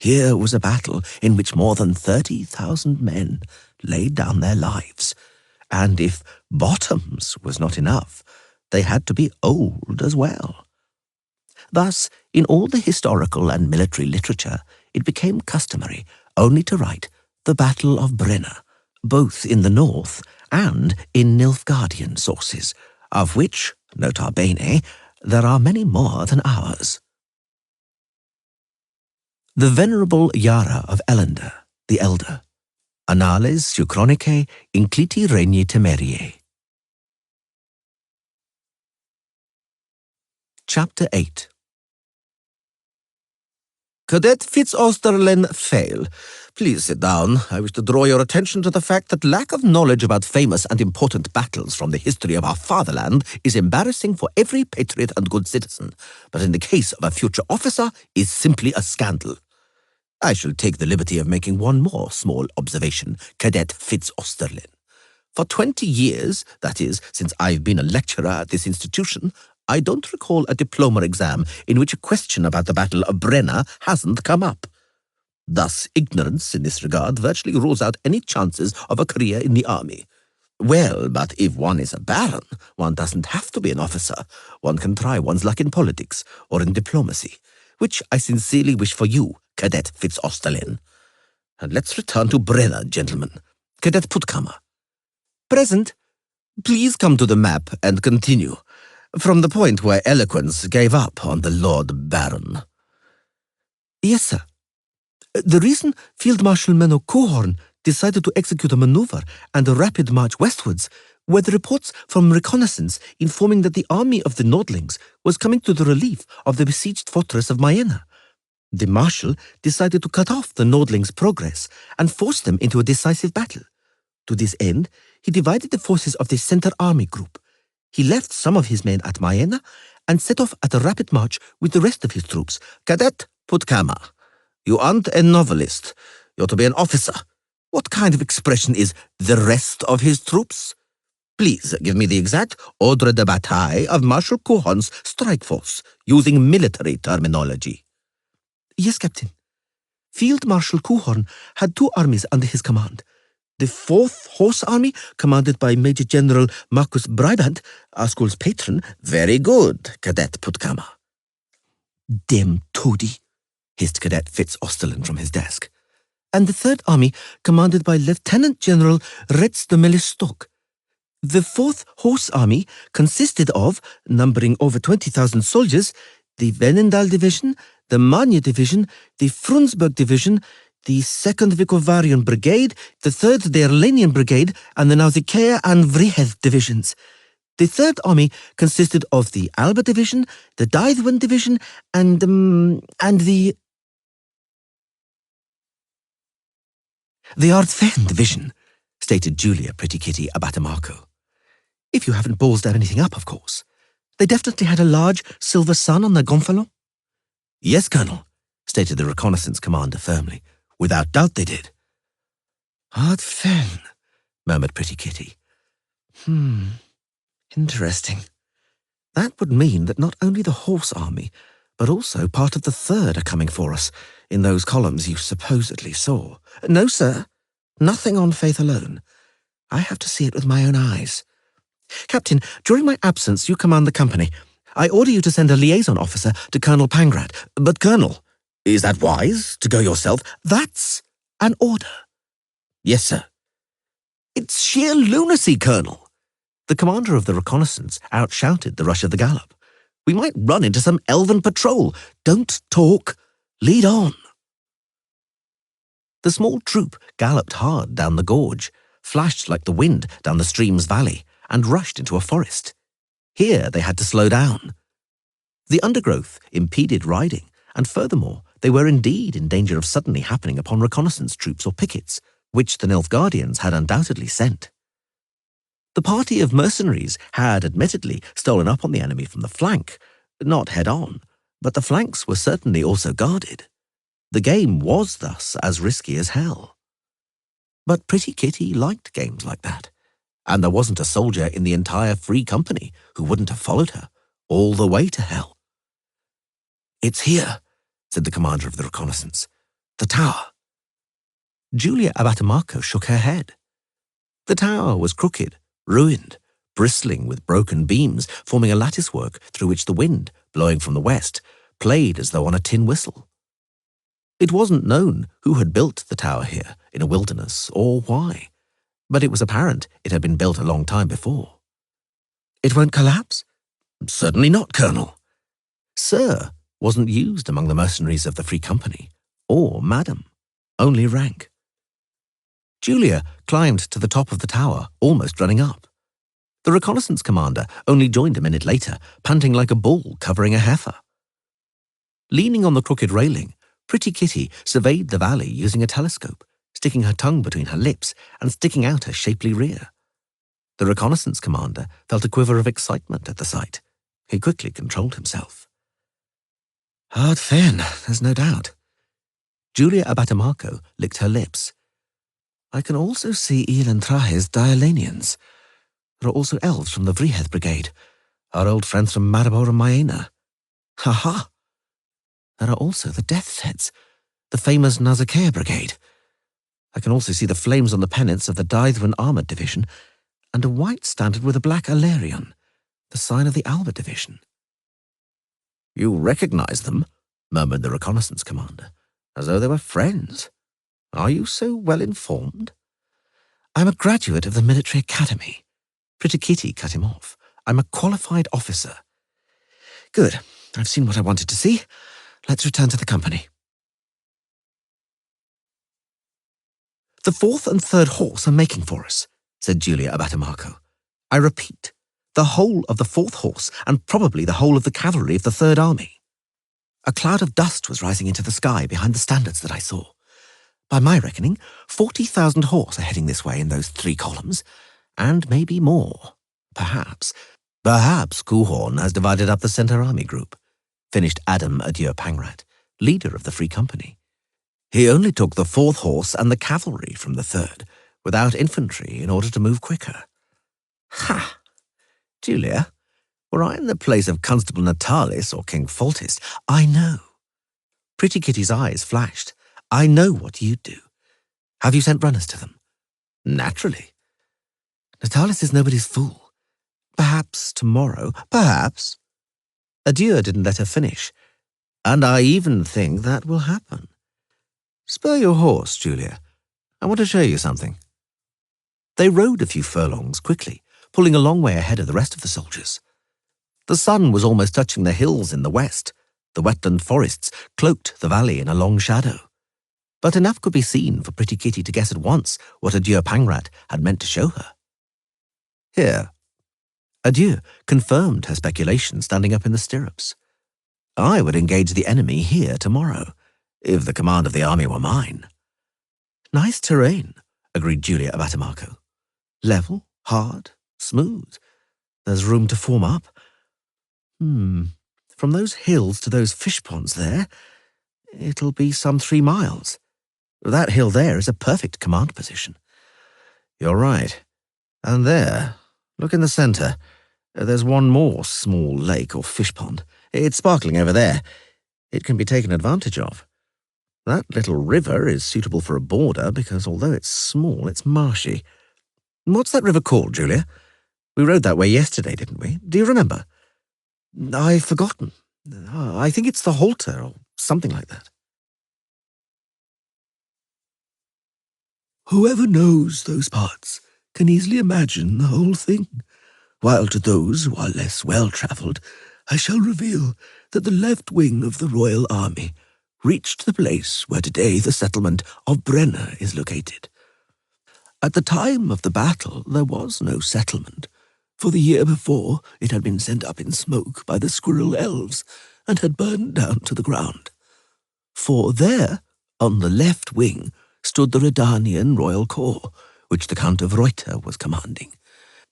here was a battle in which more than 30,000 men laid down their lives, and if Bottoms was not enough, they had to be old as well. Thus, in all the historical and military literature, it became customary only to write the Battle of Brenna, both in the North and in Nilfgaardian sources, of which, nota bene, there are many more than ours. The Venerable Yara of Ellender, the Elder, Annales Suchronicae Incliti Regni Temeriae. Chapter 8. Cadet Fitzosterlen fail. Please sit down. I wish to draw your attention to the fact that lack of knowledge about famous and important battles from the history of our fatherland is embarrassing for every patriot and good citizen, but in the case of a future officer is simply a scandal. I shall take the liberty of making one more small observation, Cadet Fitzosterlen. For 20 years, that is, since I've been a lecturer at this institution, I don't recall a diploma exam in which a question about the Battle of Brenna hasn't come up. Thus, ignorance in this regard virtually rules out any chances of a career in the army. Well, but if one is a baron, one doesn't have to be an officer. One can try one's luck in politics or in diplomacy, which I sincerely wish for you, Cadet Fitzosterlen. And let's return to Brenna, gentlemen. Cadet Puttkammer. Present. Please come to the map and continue, from the point where eloquence gave up on the Lord Baron. Yes, sir. The reason Field Marshal Menno Cohorn decided to execute a maneuver and a rapid march westwards were the reports from reconnaissance informing that the army of the Nordlings was coming to the relief of the besieged fortress of Maena. The Marshal decided to cut off the Nordlings' progress and force them into a decisive battle. To this end, he divided the forces of the Center Army Group. He left some of his men at Maena and set off at a rapid march with the rest of his troops. Cadet Puttkammer, you aren't a novelist. You're to be an officer. What kind of expression is the rest of his troops? Please give me the exact ordre de bataille of Marshal Cohorn's strike force, using military terminology. Yes, Captain. Field Marshal Cohorn had two armies under his command. The 4th Horse Army, commanded by Major General Marcus Brabant, our school's patron. Very good, Cadet Puttkammer. Dem toady, hissed Cadet Fitzosterlen from his desk. And the 3rd Army, commanded by Lieutenant General Retz de Melistok. The 4th Horse Army consisted of, numbering over 20,000 soldiers, the Venendal Division, the Marne Division, the Frunsburg Division, the 2nd Vicovarian Brigade, the 3rd Derlanian Brigade, and the Nausicaa and Vrihed Divisions. The 3rd Army consisted of the Alba Division, the Dythwen Division, and the Ardfen Division, stated Julia Pretty Kitty Abatamarco. If you haven't ballsed anything up, of course. They definitely had a large silver sun on their gonfalon? Yes, Colonel, stated the reconnaissance commander firmly. Without doubt they did. Hard fen, murmured Pretty Kitty. Interesting. That would mean that not only the horse army, but also part of the third are coming for us, in those columns you supposedly saw. No, sir. Nothing on faith alone. I have to see it with my own eyes. Captain, during my absence, you command the company. I order you to send a liaison officer to Colonel Pangrat. But, Colonel, is that wise, to go yourself? That's an order. Yes, sir. It's sheer lunacy, Colonel. The commander of the reconnaissance outshouted the rush of the gallop. We might run into some elven patrol. Don't talk. Lead on. The small troop galloped hard down the gorge, flashed like the wind down the stream's valley, and rushed into a forest. Here they had to slow down. The undergrowth impeded riding, and furthermore, they were indeed in danger of suddenly happening upon reconnaissance troops or pickets, which the Nilfgaardians had undoubtedly sent. The party of mercenaries had admittedly stolen up on the enemy from the flank, not head-on, but the flanks were certainly also guarded. The game was thus as risky as hell. But Pretty Kitty liked games like that, and there wasn't a soldier in the entire Free Company who wouldn't have followed her all the way to hell. It's here, said the commander of the reconnaissance. The tower. Julia Abatamaco shook her head. The tower was crooked, ruined, bristling with broken beams, forming a latticework through which the wind, blowing from the west, played as though on a tin whistle. It wasn't known who had built the tower here, in a wilderness, or why, but it was apparent it had been built a long time before. It won't collapse? Certainly not, Colonel. Sir wasn't used among the mercenaries of the Free Company, or Madam, only rank. Julia climbed to the top of the tower, almost running up. The reconnaissance commander only joined a minute later, panting like a bull covering a heifer. Leaning on the crooked railing, Pretty Kitty surveyed the valley using a telescope, sticking her tongue between her lips and sticking out her shapely rear. The reconnaissance commander felt a quiver of excitement at the sight. He quickly controlled himself. Hard fen, there's no doubt. Julia Abatamaco licked her lips. I can also see Elan Trahe's Dialanians. There are also elves from the Vriheth Brigade, our old friends from Maribor and Maena. Ha-ha! There are also the Death's Heads, the famous Nazakea Brigade. I can also see the flames on the pennants of the Dythwin Armoured Division, and a white standard with a black Alarion, the sign of the Alba Division. You recognize them, murmured the reconnaissance commander, as though they were friends. Are you so well informed? I'm a graduate of the military academy. Pretty Kitty cut him off. I'm a qualified officer. Good. I've seen what I wanted to see. Let's return to the company. The fourth and third horse are making for us, said Julia Abatamaco. I repeat, the whole of the fourth horse and probably the whole of the cavalry of the third army. A cloud of dust was rising into the sky behind the standards that I saw. By my reckoning, 40,000 horse are heading this way in those 3 columns, and maybe more. Perhaps Kuhorn has divided up the Center Army group, finished Adam Adieu Pangrat, leader of the Free Company. He only took the 4th horse and the cavalry from the 3rd, without infantry, in order to move quicker. Ha! Julia, were I in the place of Constable Natalis or King Foltest, I know. Pretty Kitty's eyes flashed. I know what you'd do. Have you sent runners to them? Naturally. Natalis is nobody's fool. Perhaps tomorrow, perhaps. Adieu didn't let her finish, and I even think that will happen. Spur your horse, Julia. I want to show you something. They rode a few furlongs quickly, pulling a long way ahead of the rest of the soldiers. The sun was almost touching the hills in the west. The wetland forests cloaked the valley in a long shadow. But enough could be seen for Pretty Kitty to guess at once what Adieu Pangrat had meant to show her. Here. Adieu confirmed her speculation standing up in the stirrups. I would engage the enemy here tomorrow, if the command of the army were mine. Nice terrain, agreed Julia Abatamaco. Level, hard, smooth. There's room to form up. From those hills to those fish ponds there, it'll be some 3 miles. That hill there is a perfect command position. You're right. And there, look in the centre. There's one more small lake or fish pond. It's sparkling over there. It can be taken advantage of. That little river is suitable for a border because although it's small, it's marshy. What's that river called, Julia? We rode that way yesterday, didn't we? Do you remember? I've forgotten. I think it's the Halter or something like that. Whoever knows those parts can easily imagine the whole thing, while to those who are less well-travelled, I shall reveal that the left wing of the Royal Army reached the place where today the settlement of Brenner is located. At the time of the battle, there was no settlement, for the year before it had been sent up in smoke by the squirrel elves and had burned down to the ground. For there, on the left wing, stood the Redanian Royal Corps, which the Count of Reuter was commanding,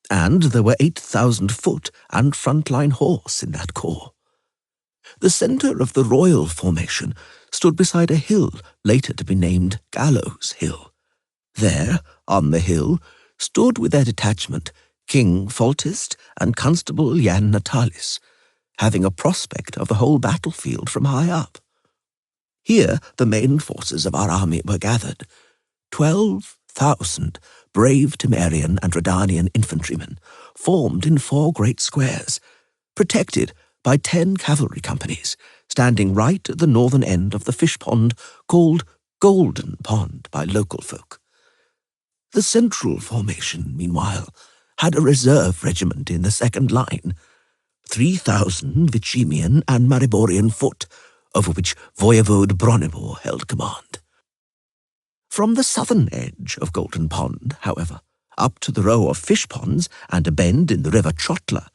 and there were 8,000 foot and front-line horse in that corps. The centre of the royal formation stood beside a hill later to be named Gallows Hill. There, on the hill, stood with their detachment King Foltest and Constable Jan Natalis, having a prospect of the whole battlefield from high up. Here the main forces of our army were gathered, 12,000 brave Temerian and Redanian infantrymen, formed in 4 great squares, protected by 10 cavalry companies, standing right at the northern end of the fish pond called Golden Pond by local folk. The central formation, meanwhile, had a reserve regiment in the second line, 3,000 Vicimian and Mariborian foot, over which Voivode Bronibor held command. From the southern edge of Golden Pond, however, up to the row of fish ponds and a bend in the river Trotla,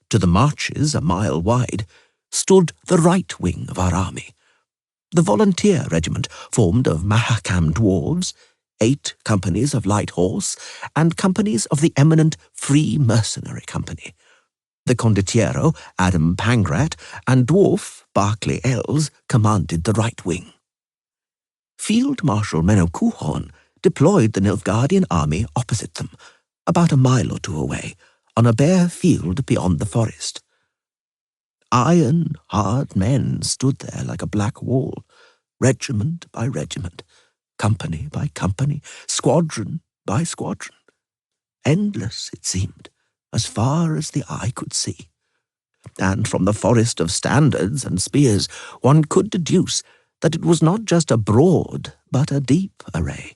to the marshes a mile wide, stood the right wing of our army. The volunteer regiment formed of Mahakam dwarves, 8 companies of light horse, and companies of the eminent Free Mercenary Company. The condottiero, Adam Pangrat, and dwarf Barclay Ells commanded the right wing. Field Marshal Menno Kuhorn deployed the Nilfgaardian army opposite them, about a mile or 2 away, on a bare field beyond the forest. Iron, hard men stood there like a black wall, regiment by regiment, company by company, squadron by squadron. Endless, it seemed, as far as the eye could see. And from the forest of standards and spears, one could deduce that it was not just a broad, but a deep array.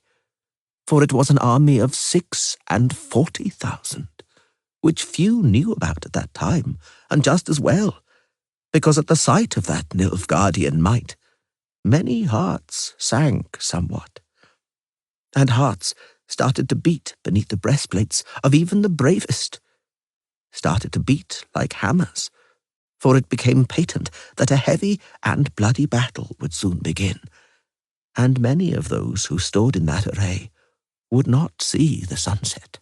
For it was an army of 46,000, which few knew about at that time, and just as well, because at the sight of that Nilfgaardian might, many hearts sank somewhat, and hearts started to beat beneath the breastplates of even the bravest, started to beat like hammers, for it became patent that a heavy and bloody battle would soon begin, and many of those who stood in that array would not see the sunset.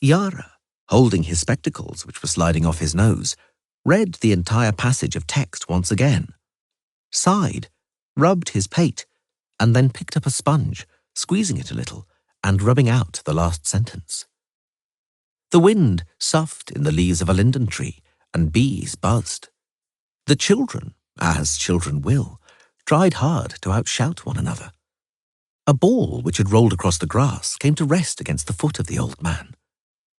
Yara, holding his spectacles, which were sliding off his nose, read the entire passage of text once again, sighed, rubbed his pate, and then picked up a sponge, squeezing it a little, and rubbing out the last sentence. The wind soughed in the leaves of a linden tree, and bees buzzed. The children, as children will, tried hard to outshout one another. A ball which had rolled across the grass came to rest against the foot of the old man.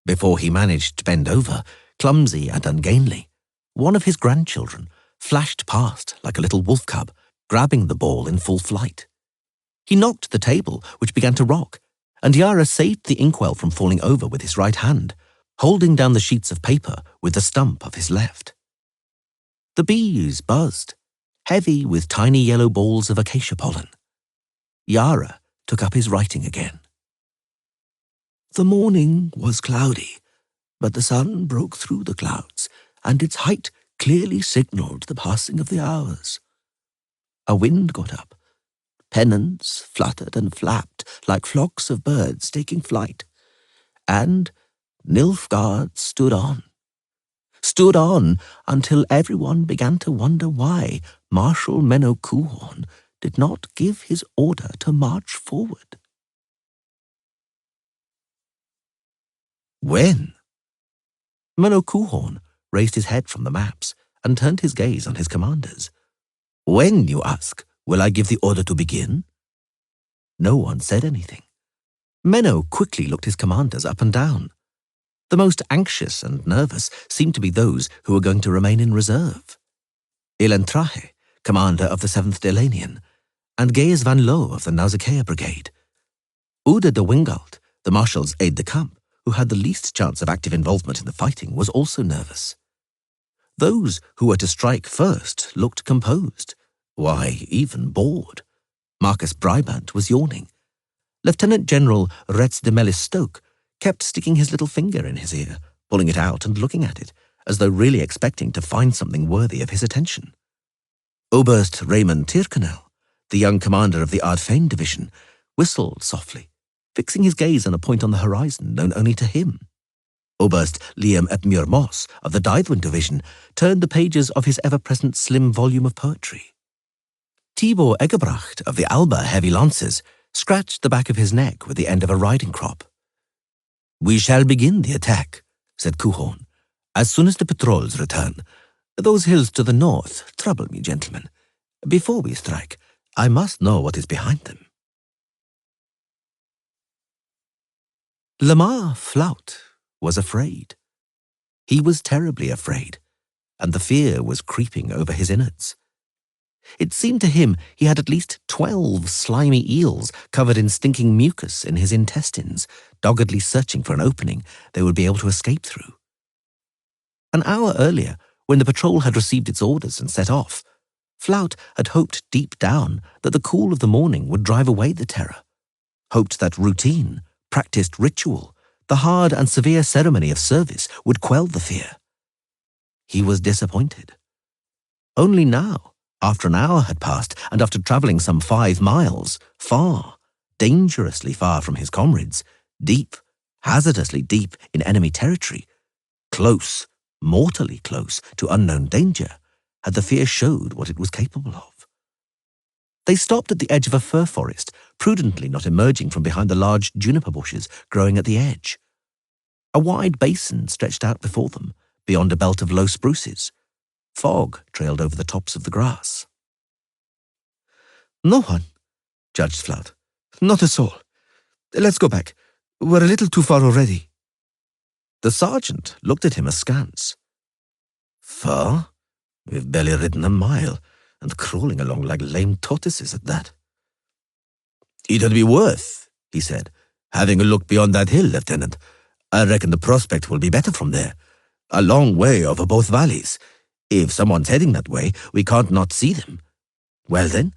Before he managed to bend over, clumsy and ungainly, one of his grandchildren flashed past like a little wolf cub, grabbing the ball in full flight. He knocked the table, which began to rock, and Yara saved the inkwell from falling over with his right hand, holding down the sheets of paper with the stump of his left. The bees buzzed, heavy with tiny yellow balls of acacia pollen. Yara took up his writing again. The morning was cloudy, but the sun broke through the clouds, and its height clearly signalled the passing of the hours. A wind got up. Pennants fluttered and flapped like flocks of birds taking flight, And Nilfgaard stood on. Stood on until everyone began to wonder why Marshal Menno Coulhorn did not give his order to march forward. When? Menno Coulhorn raised his head from the maps and turned his gaze on his commanders. When, you ask, will I give the order to begin? No one said anything. Menno quickly looked his commanders up and down. The most anxious and nervous seemed to be those who were going to remain in reserve. Ilentrahe, commander of the 7th Delanian, and Gaius van Loo of the Nausicaa Brigade. Ude de Wingald, the marshal's aide-de-camp, who had the least chance of active involvement in the fighting, was also nervous. Those who were to strike first looked composed, why, even bored. Marcus Brybant was yawning. Lieutenant General Retz de Melis-Stoke kept sticking his little finger in his ear, pulling it out and looking at it, as though really expecting to find something worthy of his attention. Oberst Raymond Tyrconnell, the young commander of the Ardfane division, whistled softly, fixing his gaze on a point on the horizon known only to him. Oberst Liam ep Muir Moss of the Dythwyn division turned the pages of his ever-present slim volume of poetry. Tibor Egerbracht of the Alba Heavy Lancers scratched the back of his neck with the end of a riding crop. "We shall begin the attack," said Coulhorn, "as soon as the patrols return. Those hills to the north trouble me, gentlemen. Before we strike, I must know what is behind them." Lamar Flout was afraid. He was terribly afraid, and the fear was creeping over his innards. It seemed to him he had at least 12 slimy eels covered in stinking mucus in his intestines, doggedly searching for an opening they would be able to escape through. An hour earlier, when the patrol had received its orders and set off, Flout had hoped deep down that the cool of the morning would drive away the terror, hoped that routine, practiced ritual, the hard and severe ceremony of service would quell the fear. He was disappointed. Only now, after an hour had passed, and after travelling some 5 miles, far, dangerously far from his comrades, deep, hazardously deep in enemy territory, close, mortally close to unknown danger, had the fear showed what it was capable of. They stopped at the edge of a fir forest, prudently not emerging from behind the large juniper bushes growing at the edge. A wide basin stretched out before them, beyond a belt of low spruces. Fog trailed over the tops of the grass. "No one," judged Flout. "Not a soul. Let's go back. We're a little too far already." The sergeant looked at him askance. "Far? We've barely ridden a mile, and crawling along like lame tortoises at that." "It'd be worth," he said, "having a look beyond that hill, Lieutenant. I reckon the prospect will be better from there. A long way over both valleys. If someone's heading that way, we can't not see them. Well then,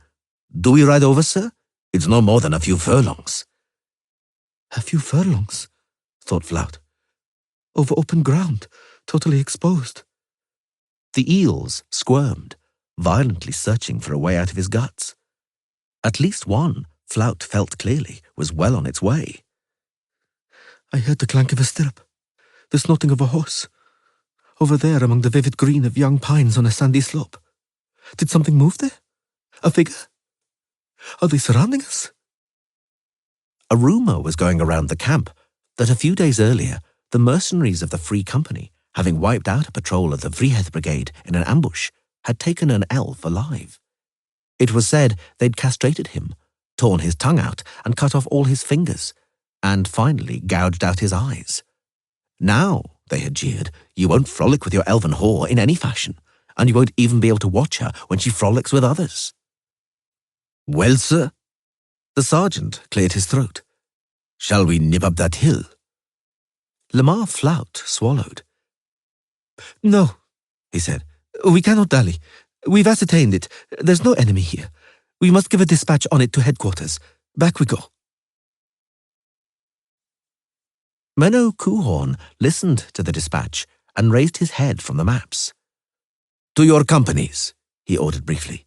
do we ride over, sir? It's no more than a few furlongs." "A few furlongs," thought Flout. "Over open ground, totally exposed." The eels squirmed, violently searching for a way out of his guts. At least one, Flout felt clearly, was well on its way. "I heard the clank of a stirrup, the snorting of a horse, over there among the vivid green of young pines on a sandy slope. Did something move there? A figure? Are they surrounding us?" A rumour was going around the camp that a few days earlier, the mercenaries of the Free Company, having wiped out a patrol of the Vrihet Brigade in an ambush, had taken an elf alive. It was said they'd castrated him, torn his tongue out and cut off all his fingers, and finally gouged out his eyes. Now, they had jeered, you won't frolic with your elven whore in any fashion, and you won't even be able to watch her when she frolics with others. "Well, sir?" The sergeant cleared his throat. "Shall we nip up that hill?" Lamar Flout swallowed. "No," he said. "We cannot dally. We've ascertained it. There's no enemy here. We must give a dispatch on it to headquarters. Back we go." Menno Coulhorn listened to the dispatch and raised his head from the maps. "To your companies," he ordered briefly.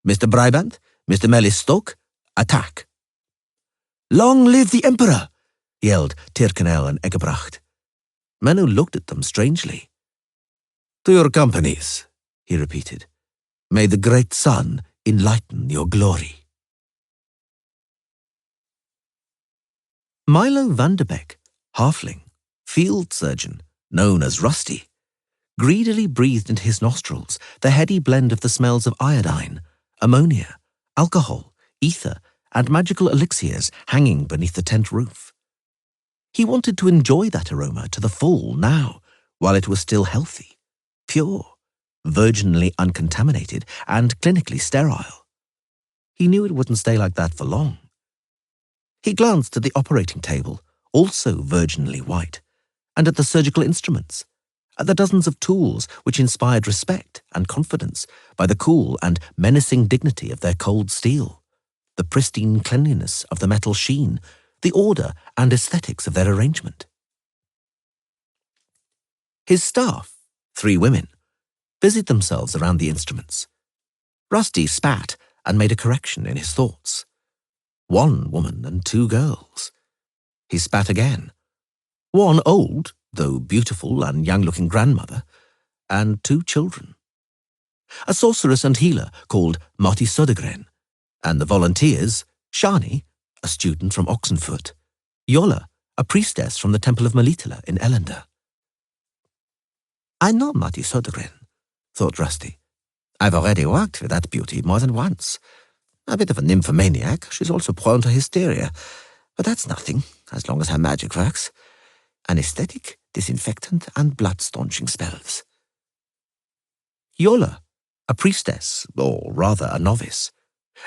"Mr. Brybant, Mr. Melis-Stoke, attack." "Long live the Emperor!" yelled Tyrconnell and Eggebracht. Menno looked at them strangely. To your companies, he repeated. May the great sun enlighten your glory. Milo van der Beek, halfling, field surgeon, known as Rusty, greedily breathed into his nostrils the heady blend of the smells of iodine, ammonia, alcohol, ether, and magical elixirs hanging beneath the tent roof. He wanted to enjoy that aroma to the full now, while it was still healthy, pure, virginally uncontaminated, and clinically sterile. He knew it wouldn't stay like that for long. He glanced at the operating table, also virginally white, and at the surgical instruments, at the dozens of tools which inspired respect and confidence by the cool and menacing dignity of their cold steel, the pristine cleanliness of the metal sheen, the order and aesthetics of their arrangement. His staff, 3 women, busied themselves around the instruments. Rusty spat and made a correction in his thoughts. 1 woman and 2 girls. He spat again. 1 old, though beautiful and young-looking grandmother, and 2 children. A sorceress and healer called Marty Södergren, and the volunteers, Shani, a student from Oxenfurt, Yola, a priestess from the Temple of Melitele in Ellender. I know Marty Södergren, thought Rusty. I've already worked with that beauty more than once. A bit of a nymphomaniac, she's also prone to hysteria, but that's nothing, as long as her magic works. Anesthetic, disinfectant, and blood-staunching spells. Yola, a priestess, or rather a novice,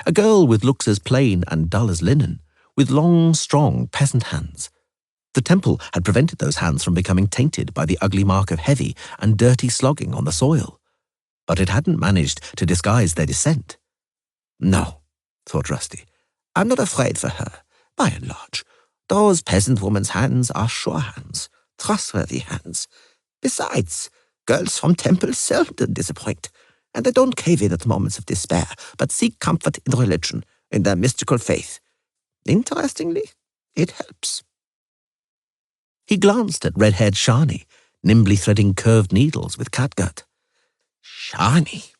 a girl with looks as plain and dull as linen, with long, strong peasant hands. The temple had prevented those hands from becoming tainted by the ugly mark of heavy and dirty slogging on the soil, but it hadn't managed to disguise their descent. No, thought Rusty, I'm not afraid for her, by and large. Those peasant woman's hands are sure hands, trustworthy hands. Besides, girls from temples seldom disappoint, and they don't cave in at moments of despair, but seek comfort in religion, in their mystical faith. Interestingly, it helps. He glanced at red-haired Shani, nimbly threading curved needles with catgut. Shani,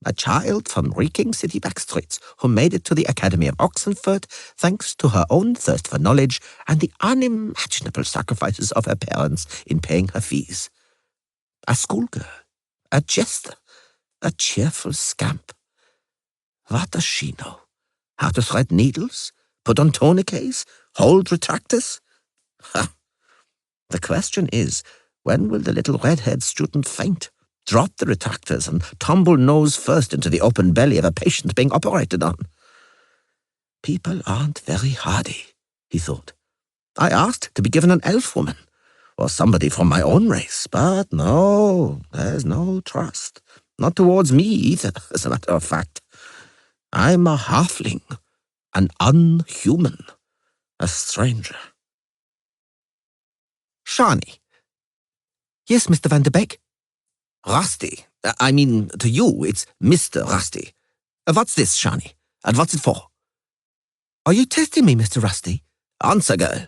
a child from reeking city backstreets who made it to the Academy of Oxenfurt thanks to her own thirst for knowledge and the unimaginable sacrifices of her parents in paying her fees. A schoolgirl, a jester, a cheerful scamp. What does she know? How to thread needles? Put on tourniquets? Hold retractors? Ha! The question is, when will the little red-haired student faint, drop the retractors, and tumble nose first into the open belly of a patient being operated on? People aren't very hardy, he thought. I asked to be given an elf woman, or somebody from my own race, but no, there's no trust. Not towards me either, as a matter of fact. I'm a halfling, an unhuman, a stranger. Shani. Yes, Mr. van der Beek? Rusty. I mean, to you, it's Mr. Rusty. What's this, Shani? And what's it for? Are you testing me, Mr. Rusty? Answer, girl.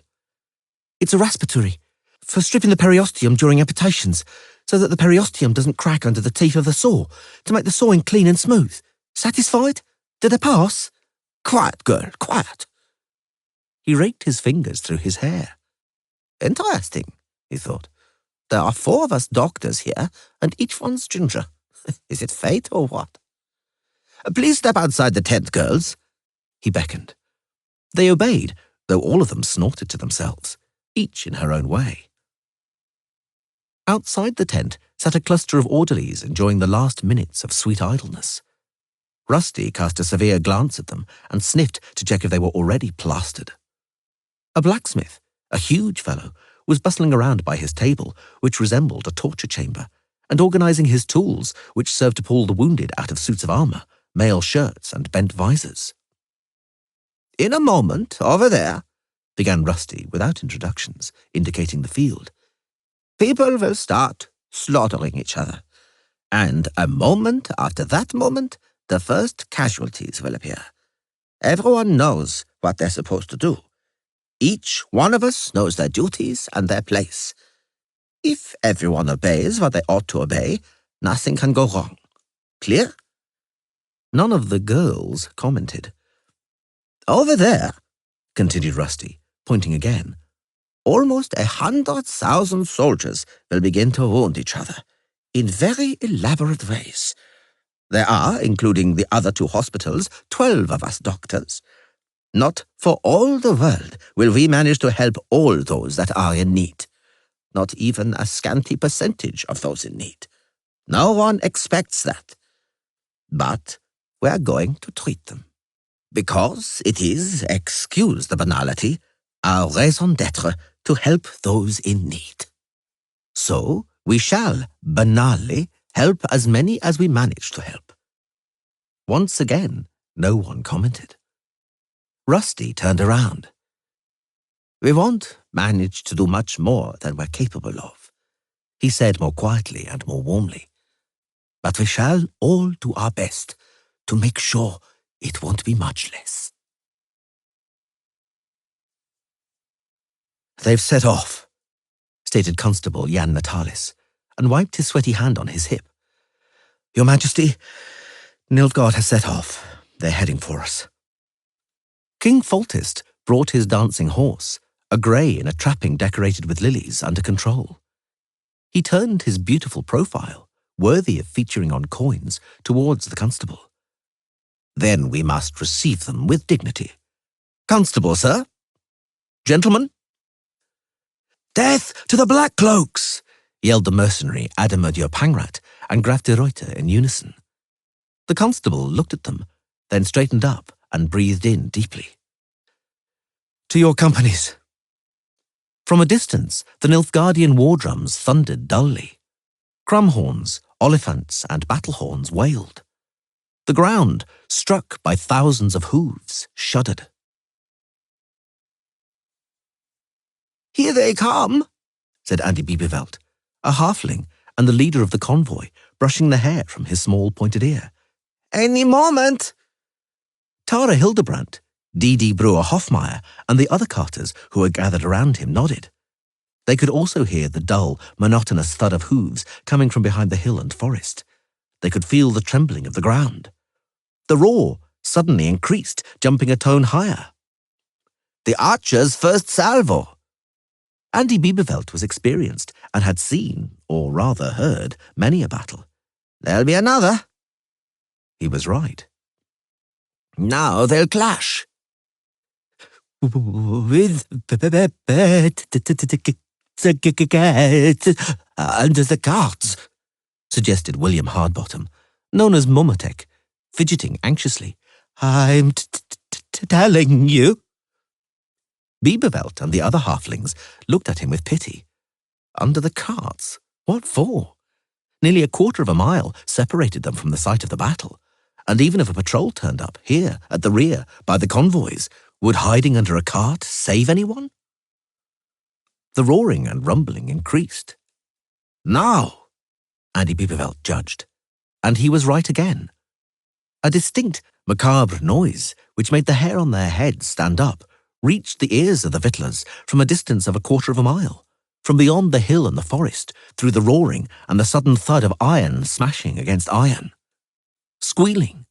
It's a respiratory, for stripping the periosteum during amputations, so that the periosteum doesn't crack under the teeth of the saw, to make the sawing clean and smooth. Satisfied? Did I pass? Quiet, girl, quiet. He raked his fingers through his hair. Interesting, he thought. There are 4 of us doctors here, and each one's ginger. Is it fate or what? Please step outside the tent, girls, he beckoned. They obeyed, though all of them snorted to themselves, each in her own way. Outside the tent sat a cluster of orderlies enjoying the last minutes of sweet idleness. Rusty cast a severe glance at them and sniffed to check if they were already plastered. A blacksmith, a huge fellow, was bustling around by his table, which resembled a torture chamber, and organizing his tools, which served to pull the wounded out of suits of armor, mail shirts, and bent visors. In a moment, over there, began Rusty without introductions, indicating the field. People will start slaughtering each other, and a moment after that moment, the first casualties will appear. Everyone knows what they're supposed to do. Each one of us knows their duties and their place. If everyone obeys what they ought to obey, nothing can go wrong. Clear?" None of the girls commented. "Over there," continued Rusty, pointing again, "almost 100,000 soldiers will begin to wound each other in very elaborate ways. There are, including the other 2 hospitals, 12 of us doctors. Not for all the world will we manage to help all those that are in need. Not even a scanty percentage of those in need. No one expects that. But we are going to treat them. Because it is, excuse the banality, our raison d'etre to help those in need. So we shall, banally, help as many as we manage to help." Once again, no one commented. Rusty turned around. "We won't manage to do much more than we're capable of," he said more quietly and more warmly. "But we shall all do our best to make sure it won't be much less." "They've set off," stated Constable Jan Natalis, and wiped his sweaty hand on his hip. "Your Majesty, Nilfgaard has set off. They're heading for us." King Foltest brought his dancing horse, a grey in a trapping decorated with lilies, under control. He turned his beautiful profile, worthy of featuring on coins, towards the constable. "Then we must receive them with dignity. Constable, sir? Gentlemen?" "Death to the Black Cloaks!" yelled the mercenary Adamodio Pangrat and Graf de Reuter in unison. The constable looked at them, then straightened up and breathed in deeply. "To your companies." From a distance, the Nilfgaardian war drums thundered dully. Crumhorns, oliphants, and battlehorns wailed. The ground, struck by thousands of hooves, shuddered. "Here they come," said Andy Bibevelt, a halfling and the leader of the convoy, brushing the hair from his small pointed ear. "Any moment." Tara Hildebrandt, Didi Brewer-Hoffmeyer, and the other carters who were gathered around him nodded. They could also hear the dull, monotonous thud of hooves coming from behind the hill and forest. They could feel the trembling of the ground. The roar suddenly increased, jumping a tone higher. "The archer's first salvo." Andy Bibevelt was experienced and had seen, or rather heard, many a battle. "There'll be another." He was right. "Now they'll clash." "With under the carts," suggested William Hardbottom, known as Momotek, fidgeting anxiously. "I'm telling you." Bibevelt and the other halflings looked at him with pity. Under the carts? What for? Nearly a quarter of a mile separated them from the site of the battle, and even if a patrol turned up here at the rear by the convoys, would hiding under a cart save anyone? The roaring and rumbling increased. "Now," Andy Bibevelt judged, and he was right again. A distinct, macabre noise, which made the hair on their heads stand up, reached the ears of the Vittlers from a distance of a quarter of a mile, from beyond the hill and the forest, through the roaring and the sudden thud of iron smashing against iron. Squealing,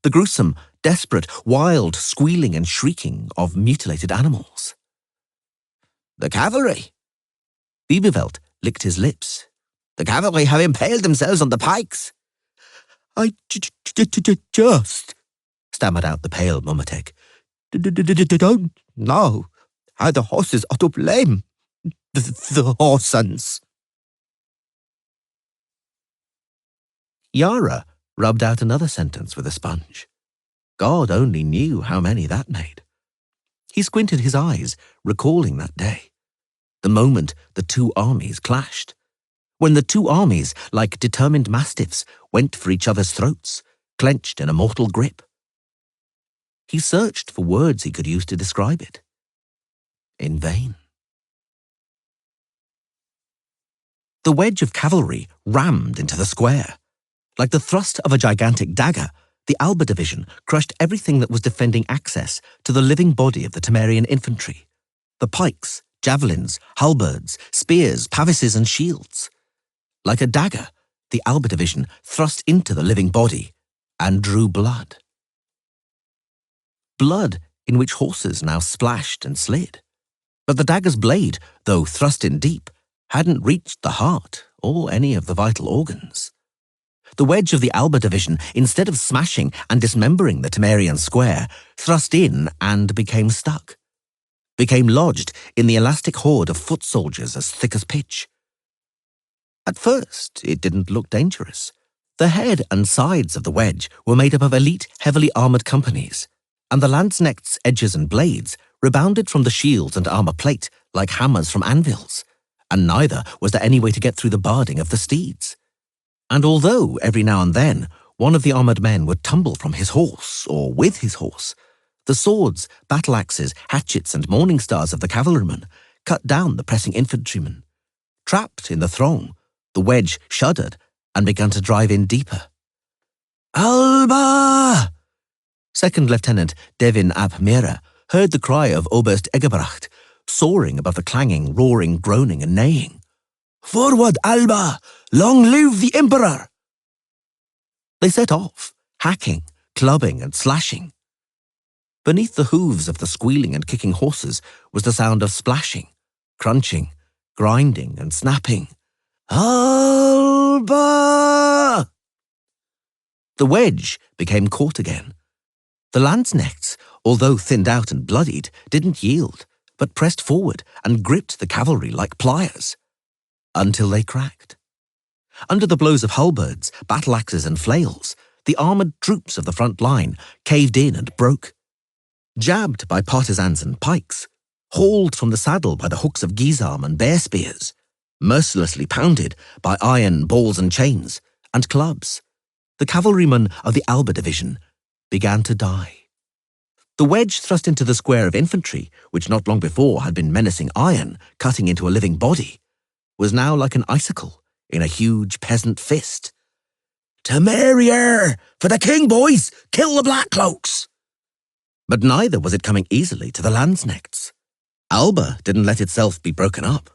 the gruesome, desperate, wild squealing and shrieking of mutilated animals. "The cavalry!" Bibevelt licked his lips. "The cavalry have impaled themselves on the pikes." "I just," stammered out the pale Momotek, "don't know how the horses are to blame. The horsens." Yara rubbed out another sentence with a sponge. God only knew how many that made. He squinted his eyes, recalling that day. The moment the two armies clashed. When the two armies, like determined mastiffs, went for each other's throats, clenched in a mortal grip. He searched for words he could use to describe it. In vain. The wedge of cavalry rammed into the square. Like the thrust of a gigantic dagger, the Alba Division crushed everything that was defending access to the living body of the Temerian infantry. the pikes, javelins, halberds, spears, pavises, and shields. Like a dagger, the Alba division thrust into the living body and drew blood. Blood in which horses now splashed and slid. But the dagger's blade, though thrust in deep, hadn't reached the heart or any of the vital organs. The wedge of the Alba division, instead of smashing and dismembering the Temerian square, thrust in and became stuck. Became lodged in the elastic horde of foot soldiers as thick as pitch. At first, it didn't look dangerous. The head and sides of the wedge were made up of elite, heavily armoured companies, and the lanzknechts' edges and blades rebounded from the shields and armour plate like hammers from anvils, and neither was there any way to get through the barding of the steeds. And although every now and then one of the armoured men would tumble from his horse or with his horse, the swords, battle-axes, hatchets and morning stars of the cavalrymen cut down the pressing infantrymen. Trapped in the throng, the wedge shuddered and began to drive in deeper. "Alba!" Second Lieutenant Devin ap Mera heard the cry of Oberst Egebrecht, soaring above the clanging, roaring, groaning and neighing. "Forward, Alba! Long live the Emperor!" They set off, hacking, clubbing and slashing. Beneath the hooves of the squealing and kicking horses was the sound of splashing, crunching, grinding and snapping. "Alba!" The wedge became caught again. The lanzknechts, although thinned out and bloodied, didn't yield, but pressed forward and gripped the cavalry like pliers, until they cracked. Under the blows of halberds, battle-axes and flails, the armoured troops of the front line caved in and broke. Jabbed by partisans and pikes, hauled from the saddle by the hooks of guisarme and bear spears, mercilessly pounded by iron balls and chains and clubs, the cavalrymen of the Alba division began to die. The wedge thrust into the square of infantry, which not long before had been menacing iron cutting into a living body, was now like an icicle in a huge peasant fist. "Temerier! For the king, boys! Kill the black cloaks!" But neither was it coming easily to the lanzknechts. Alba didn't let itself be broken up.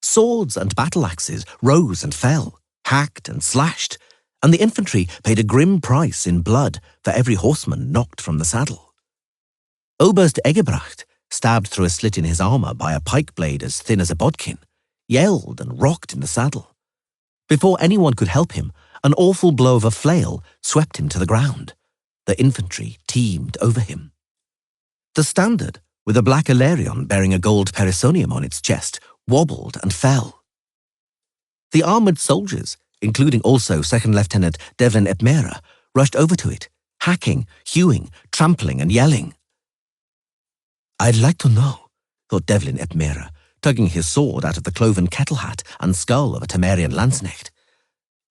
Swords and battle-axes rose and fell, hacked and slashed, and the infantry paid a grim price in blood for every horseman knocked from the saddle. Oberst Egebrecht, stabbed through a slit in his armour by a pike blade as thin as a bodkin, yelled and rocked in the saddle. Before anyone could help him, an awful blow of a flail swept him to the ground. The infantry teemed over him. The standard, with a black alarion bearing a gold perisonium on its chest, wobbled and fell. The armoured soldiers, including also Second Lieutenant Devlin ep Mera, rushed over to it, hacking, hewing, trampling and yelling. "I'd like to know," thought Devlin ep Mera, tugging his sword out of the cloven kettle hat and skull of a Temerian lanzknecht.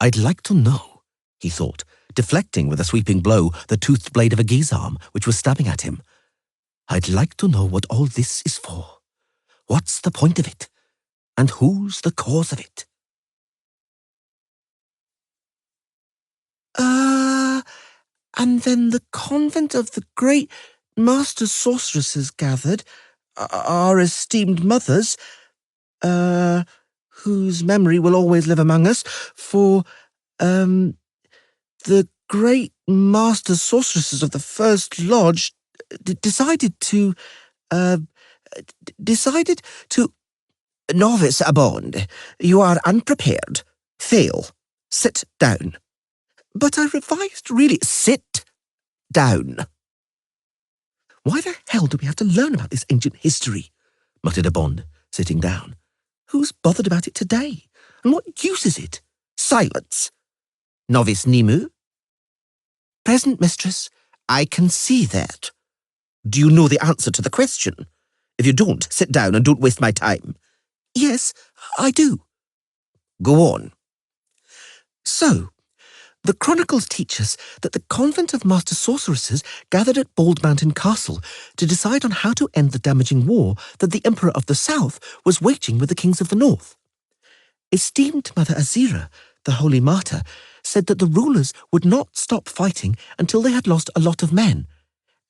"I'd like to know," he thought, deflecting with a sweeping blow the toothed blade of a guisarme which was stabbing at him. "I'd like to know what all this is for. What's the point of it? And who's the cause of it?" And then the convent of the great master sorceresses gathered, our esteemed mothers, whose memory will always live among us, for, the great master sorceresses of the First Lodge decided to... Novice Abond, you are unprepared. Fail. Sit down. But I revised really. Sit down. "Why the hell do we have to learn about this ancient history?" muttered Abond, sitting down. "Who's bothered about it today? And what use is it? Silence. Novice Nimu?" "Present, mistress. I can see that." "Do you know the answer to the question? If you don't, sit down and don't waste my time." "Yes, I do." "Go on." "So, the chronicles teach us that the convent of master sorceresses gathered at Bald Mountain Castle to decide on how to end the damaging war that the Emperor of the South was waging with the kings of the North. Esteemed Mother Azira, the Holy Martyr, said that the rulers would not stop fighting until they had lost a lot of men,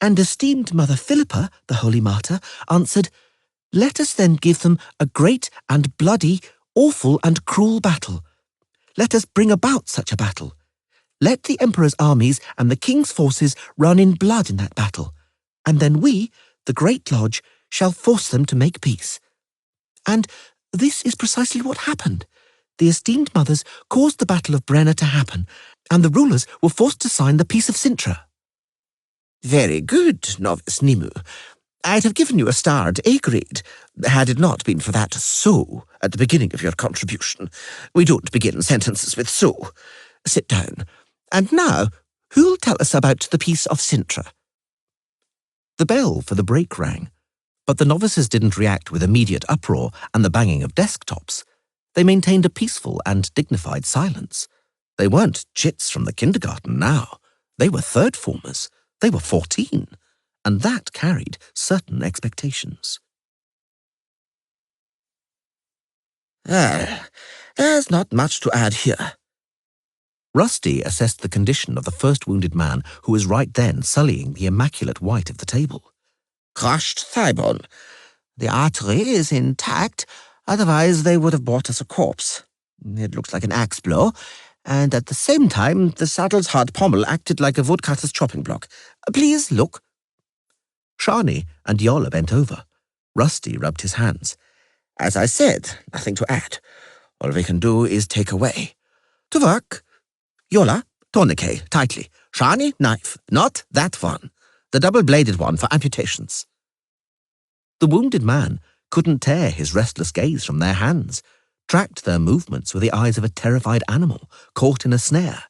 and esteemed Mother Philippa, the Holy Martyr, answered, Let us then give them a great and bloody, awful and cruel battle. Let us bring about such a battle. Let the Emperor's armies and the King's forces run in blood in that battle, and then we, the Great Lodge, shall force them to make peace. And this is precisely what happened. The esteemed mothers caused the Battle of Brenna to happen, and the rulers were forced to sign the Peace of Sintra. Very good, Novice Nimue. I'd have given you a star at A grade, had it not been for that "so" at the beginning of your contribution. We don't begin sentences with "so." Sit down. And now, who'll tell us about the Peace of Sintra? The bell for the break rang, but the novices didn't react with immediate uproar and the banging of desktops. They maintained a peaceful and dignified silence. They weren't chits from the kindergarten now. They were third formers. They were 14, and that carried certain expectations. There's not much to add here. Rusty assessed the condition of the first wounded man who was right then sullying the immaculate white of the table. Crushed thigh bone. The artery is intact, otherwise they would have brought us a corpse. It looks like an axe blow, and at the same time the saddle's hard pommel acted like a woodcutter's chopping block. Please look. Shani and Yola bent over. Rusty rubbed his hands. As I said, nothing to add. All we can do is take away. To work. Yola, tourniquet, tightly. Shani, knife. Not that one. The double-bladed one for amputations. The wounded man couldn't tear his restless gaze from their hands, tracked their movements with the eyes of a terrified animal caught in a snare.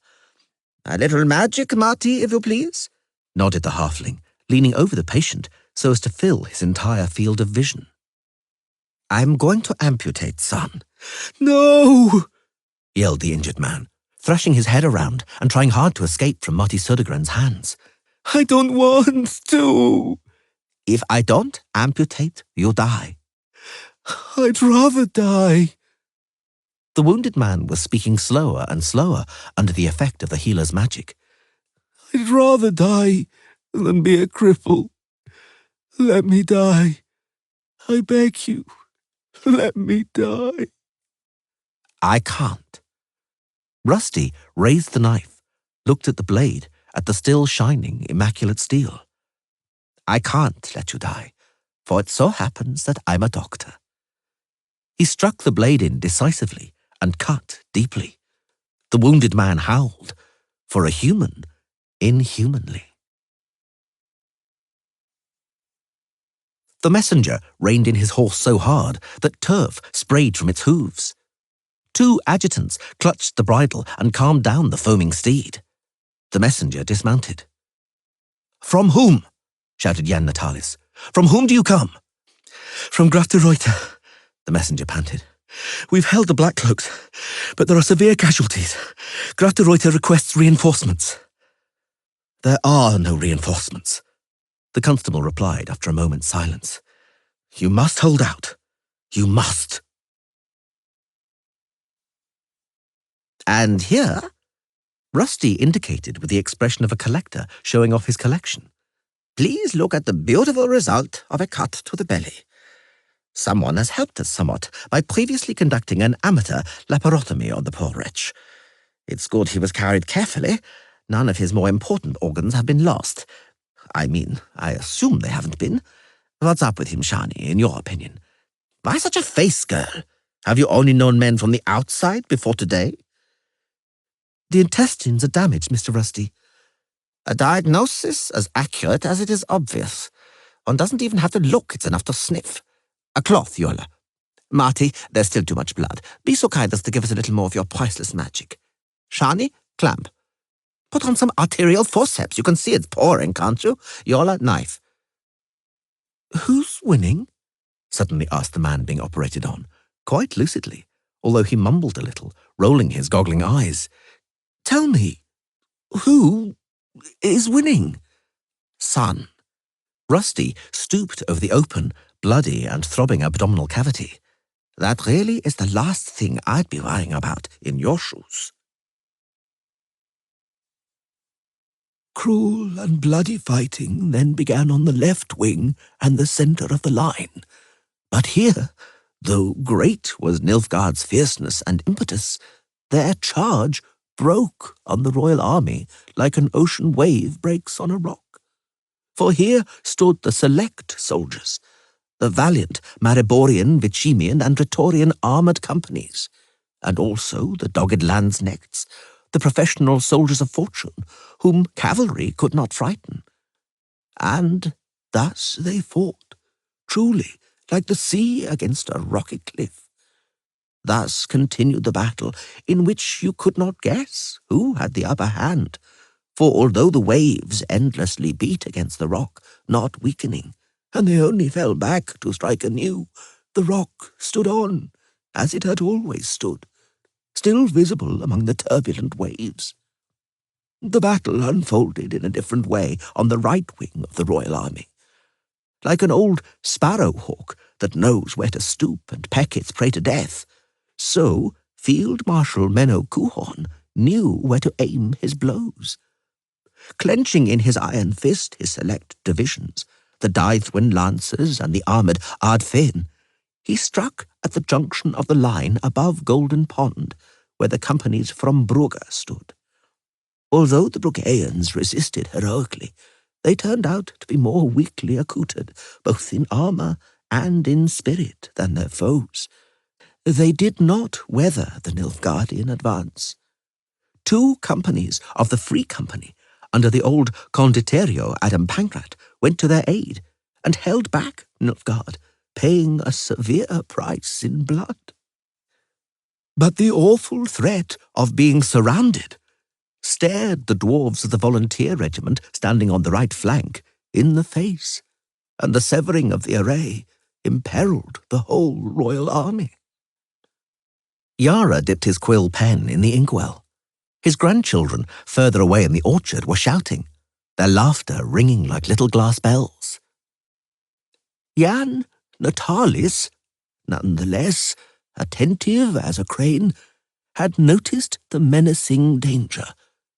A little magic, Marty, if you please, nodded the halfling, leaning over the patient so as to fill his entire field of vision. I'm going to amputate, son. No! Yelled the injured man, thrashing his head around and trying hard to escape from Marty Södergren's hands. I don't want to. If I don't amputate, you die. I'd rather die. The wounded man was speaking slower and slower under the effect of the healer's magic. I'd rather die than be a cripple. Let me die. I beg you, let me die. I can't. Rusty raised the knife, looked at the blade, at the still shining, immaculate steel. I can't let you die, for it so happens that I'm a doctor. He struck the blade in decisively and cut deeply. The wounded man howled. For a human, inhumanly. The messenger reined in his horse so hard that turf sprayed from its hooves. 2 adjutants clutched the bridle and calmed down the foaming steed. The messenger dismounted. From whom? Shouted Jan Natalis. From whom do you come? From Graf de Reuter, the messenger panted. We've held the Black Cloaks, but there are severe casualties. Graf de Reuter requests reinforcements. There are no reinforcements, the constable replied after a moment's silence. You must hold out. You must. And here, Rusty indicated with the expression of a collector showing off his collection. Please look at the beautiful result of a cut to the belly. Someone has helped us somewhat by previously conducting an amateur laparotomy on the poor wretch. It's good he was carried carefully. None of his more important organs have been lost. I mean, I assume they haven't been. What's up with him, Shani, in your opinion? Why such a face, girl? Have you only known men from the outside before today? The intestines are damaged, Mr. Rusty. A diagnosis as accurate as it is obvious. One doesn't even have to look, it's enough to sniff. A cloth, Yola. Marty, there's still too much blood. Be so kind as to give us a little more of your priceless magic. Shani, clamp. Put on some arterial forceps. You can see it's pouring, can't you? Yola, knife. Who's winning? Suddenly asked the man being operated on, quite lucidly, although he mumbled a little, rolling his goggling eyes. Tell me, who is winning? Son. Rusty stooped over the open, bloody and throbbing abdominal cavity. That really is the last thing I'd be worrying about in your shoes. Cruel and bloody fighting then began on the left wing and the centre of the line. But here, though great was Nilfgaard's fierceness and impetus, their charge broke on the royal army like an ocean wave breaks on a rock. For here stood the select soldiers, the valiant Mariborian, Vicimian, and Rhetorian armoured companies, and also the dogged landsknechts, the professional soldiers of fortune, whom cavalry could not frighten. And thus they fought, truly like the sea against a rocky cliff. Thus continued the battle, in which you could not guess who had the upper hand, for although the waves endlessly beat against the rock, not weakening, and they only fell back to strike anew, the rock stood on, as it had always stood, still visible among the turbulent waves. The battle unfolded in a different way on the right wing of the royal army. Like an old sparrow-hawk that knows where to stoop and peck its prey to death, so Field Marshal Menno Cuchon knew where to aim his blows. Clenching in his iron fist his select divisions, the Dythwyn Lancers and the armoured Ardfin, he struck at the junction of the line above Golden Pond, where the companies from Brugge stood. Although the Bruggeans resisted heroically, they turned out to be more weakly accoutred, both in armour and in spirit, than their foes. They did not weather the Nilfgaardian advance. 2 companies of the Free Company, under the old Condottiero Adam Pancrat, went to their aid, and held back Nilfgaard, paying a severe price in blood. But the awful threat of being surrounded stared the dwarves of the volunteer regiment standing on the right flank in the face, and the severing of the array imperilled the whole royal army. Yara dipped his quill pen in the inkwell. His grandchildren, further away in the orchard, were shouting, their laughter ringing like little glass bells. Jan Natalis, none the less attentive as a crane, had noticed the menacing danger,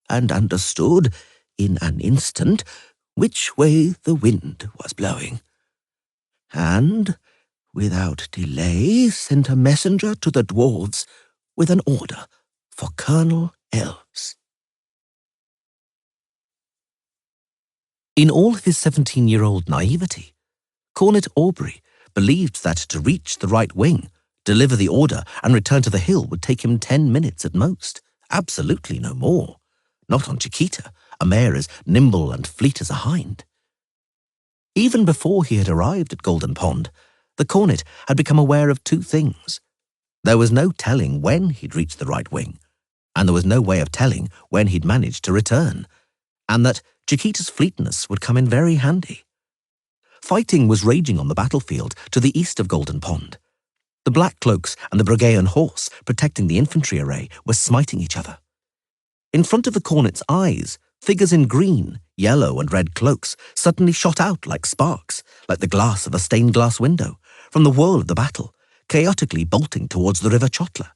and understood, in an instant, which way the wind was blowing, and, without delay, sent a messenger to the dwarves with an order for Colonel Elves. In all of his 17-year-old naivety, Cornet Aubrey believed that to reach the right wing, deliver the order, and return to the hill would take him 10 minutes at most, absolutely no more. Not on Chiquita, a mare as nimble and fleet as a hind. Even before he had arrived at Golden Pond, the cornet had become aware of 2 things. There was no telling when he'd reached the right wing, and there was no way of telling when he'd managed to return, and that Chiquita's fleetness would come in very handy. Fighting was raging on the battlefield to the east of Golden Pond. The Black Cloaks and the Bruggean horse, protecting the infantry array, were smiting each other. In front of the cornet's eyes, figures in green, yellow, and red cloaks suddenly shot out like sparks, like the glass of a stained glass window, from the whirl of the battle, chaotically bolting towards the river Chotla.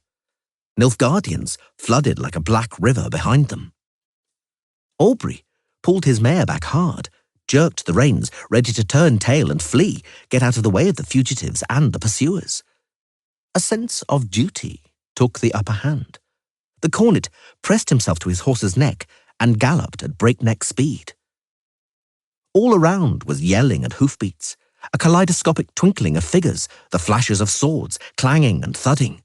Nilfgaardians flooded like a black river behind them. Aubrey pulled his mare back hard, jerked the reins, ready to turn tail and flee, get out of the way of the fugitives and the pursuers. A sense of duty took the upper hand. The cornet pressed himself to his horse's neck and galloped at breakneck speed. All around was yelling and hoofbeats, a kaleidoscopic twinkling of figures, the flashes of swords, clanging and thudding.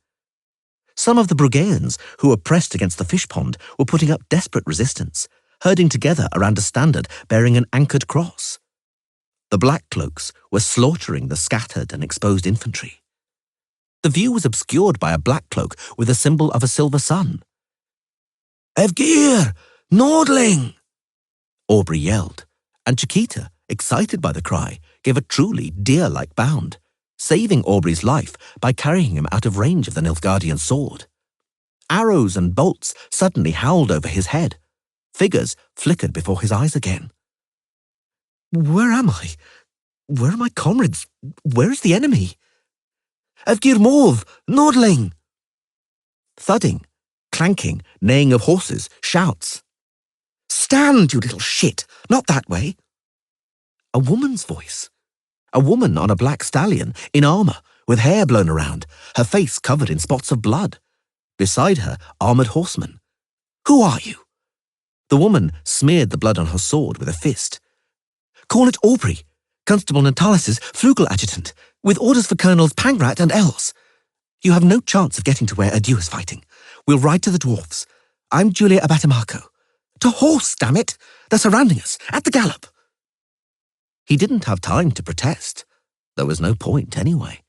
Some of the Bruggeans, who were pressed against the fish pond, were putting up desperate resistance, herding together around a standard bearing an anchored cross. The Black Cloaks were slaughtering the scattered and exposed infantry. The view was obscured by a black cloak with a symbol of a silver sun. "Evgir! Nordling!" Aubrey yelled, and Chiquita, excited by the cry, gave a truly deer-like bound, saving Aubrey's life by carrying him out of range of the Nilfgaardian sword. Arrows and bolts suddenly howled over his head. Figures flickered before his eyes again. "Where am I? Where are my comrades? Where is the enemy?" "Evgir Mauve! Nordling!" Thudding, clanking, neighing of horses, shouts. "Stand, you little shit! Not that way!" A woman's voice. A woman on a black stallion, in armor, with hair blown around, her face covered in spots of blood. Beside her, armored horsemen. "Who are you?" The woman smeared the blood on her sword with a fist. "Cornet Aubrey, Constable Natalis' Flugel adjutant, with orders for Colonels Pangrat and Els. You have no chance of getting to where Adieu is fighting. We'll ride to the dwarfs. I'm Julia Abatimarco. To horse, damn it! They're surrounding us, at the gallop." He didn't have time to protest. There was no point anyway.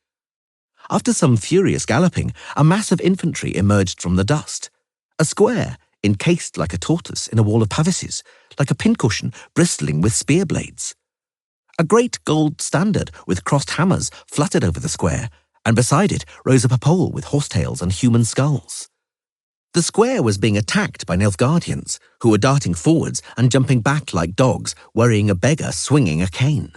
After some furious galloping, a mass of infantry emerged from the dust. A square, encased like a tortoise in a wall of pavises, like a pincushion bristling with spear blades. A great gold standard with crossed hammers fluttered over the square, and beside it rose up a pole with horsetails and human skulls. The square was being attacked by Nilfgaardians, who were darting forwards and jumping back like dogs, worrying a beggar swinging a cane.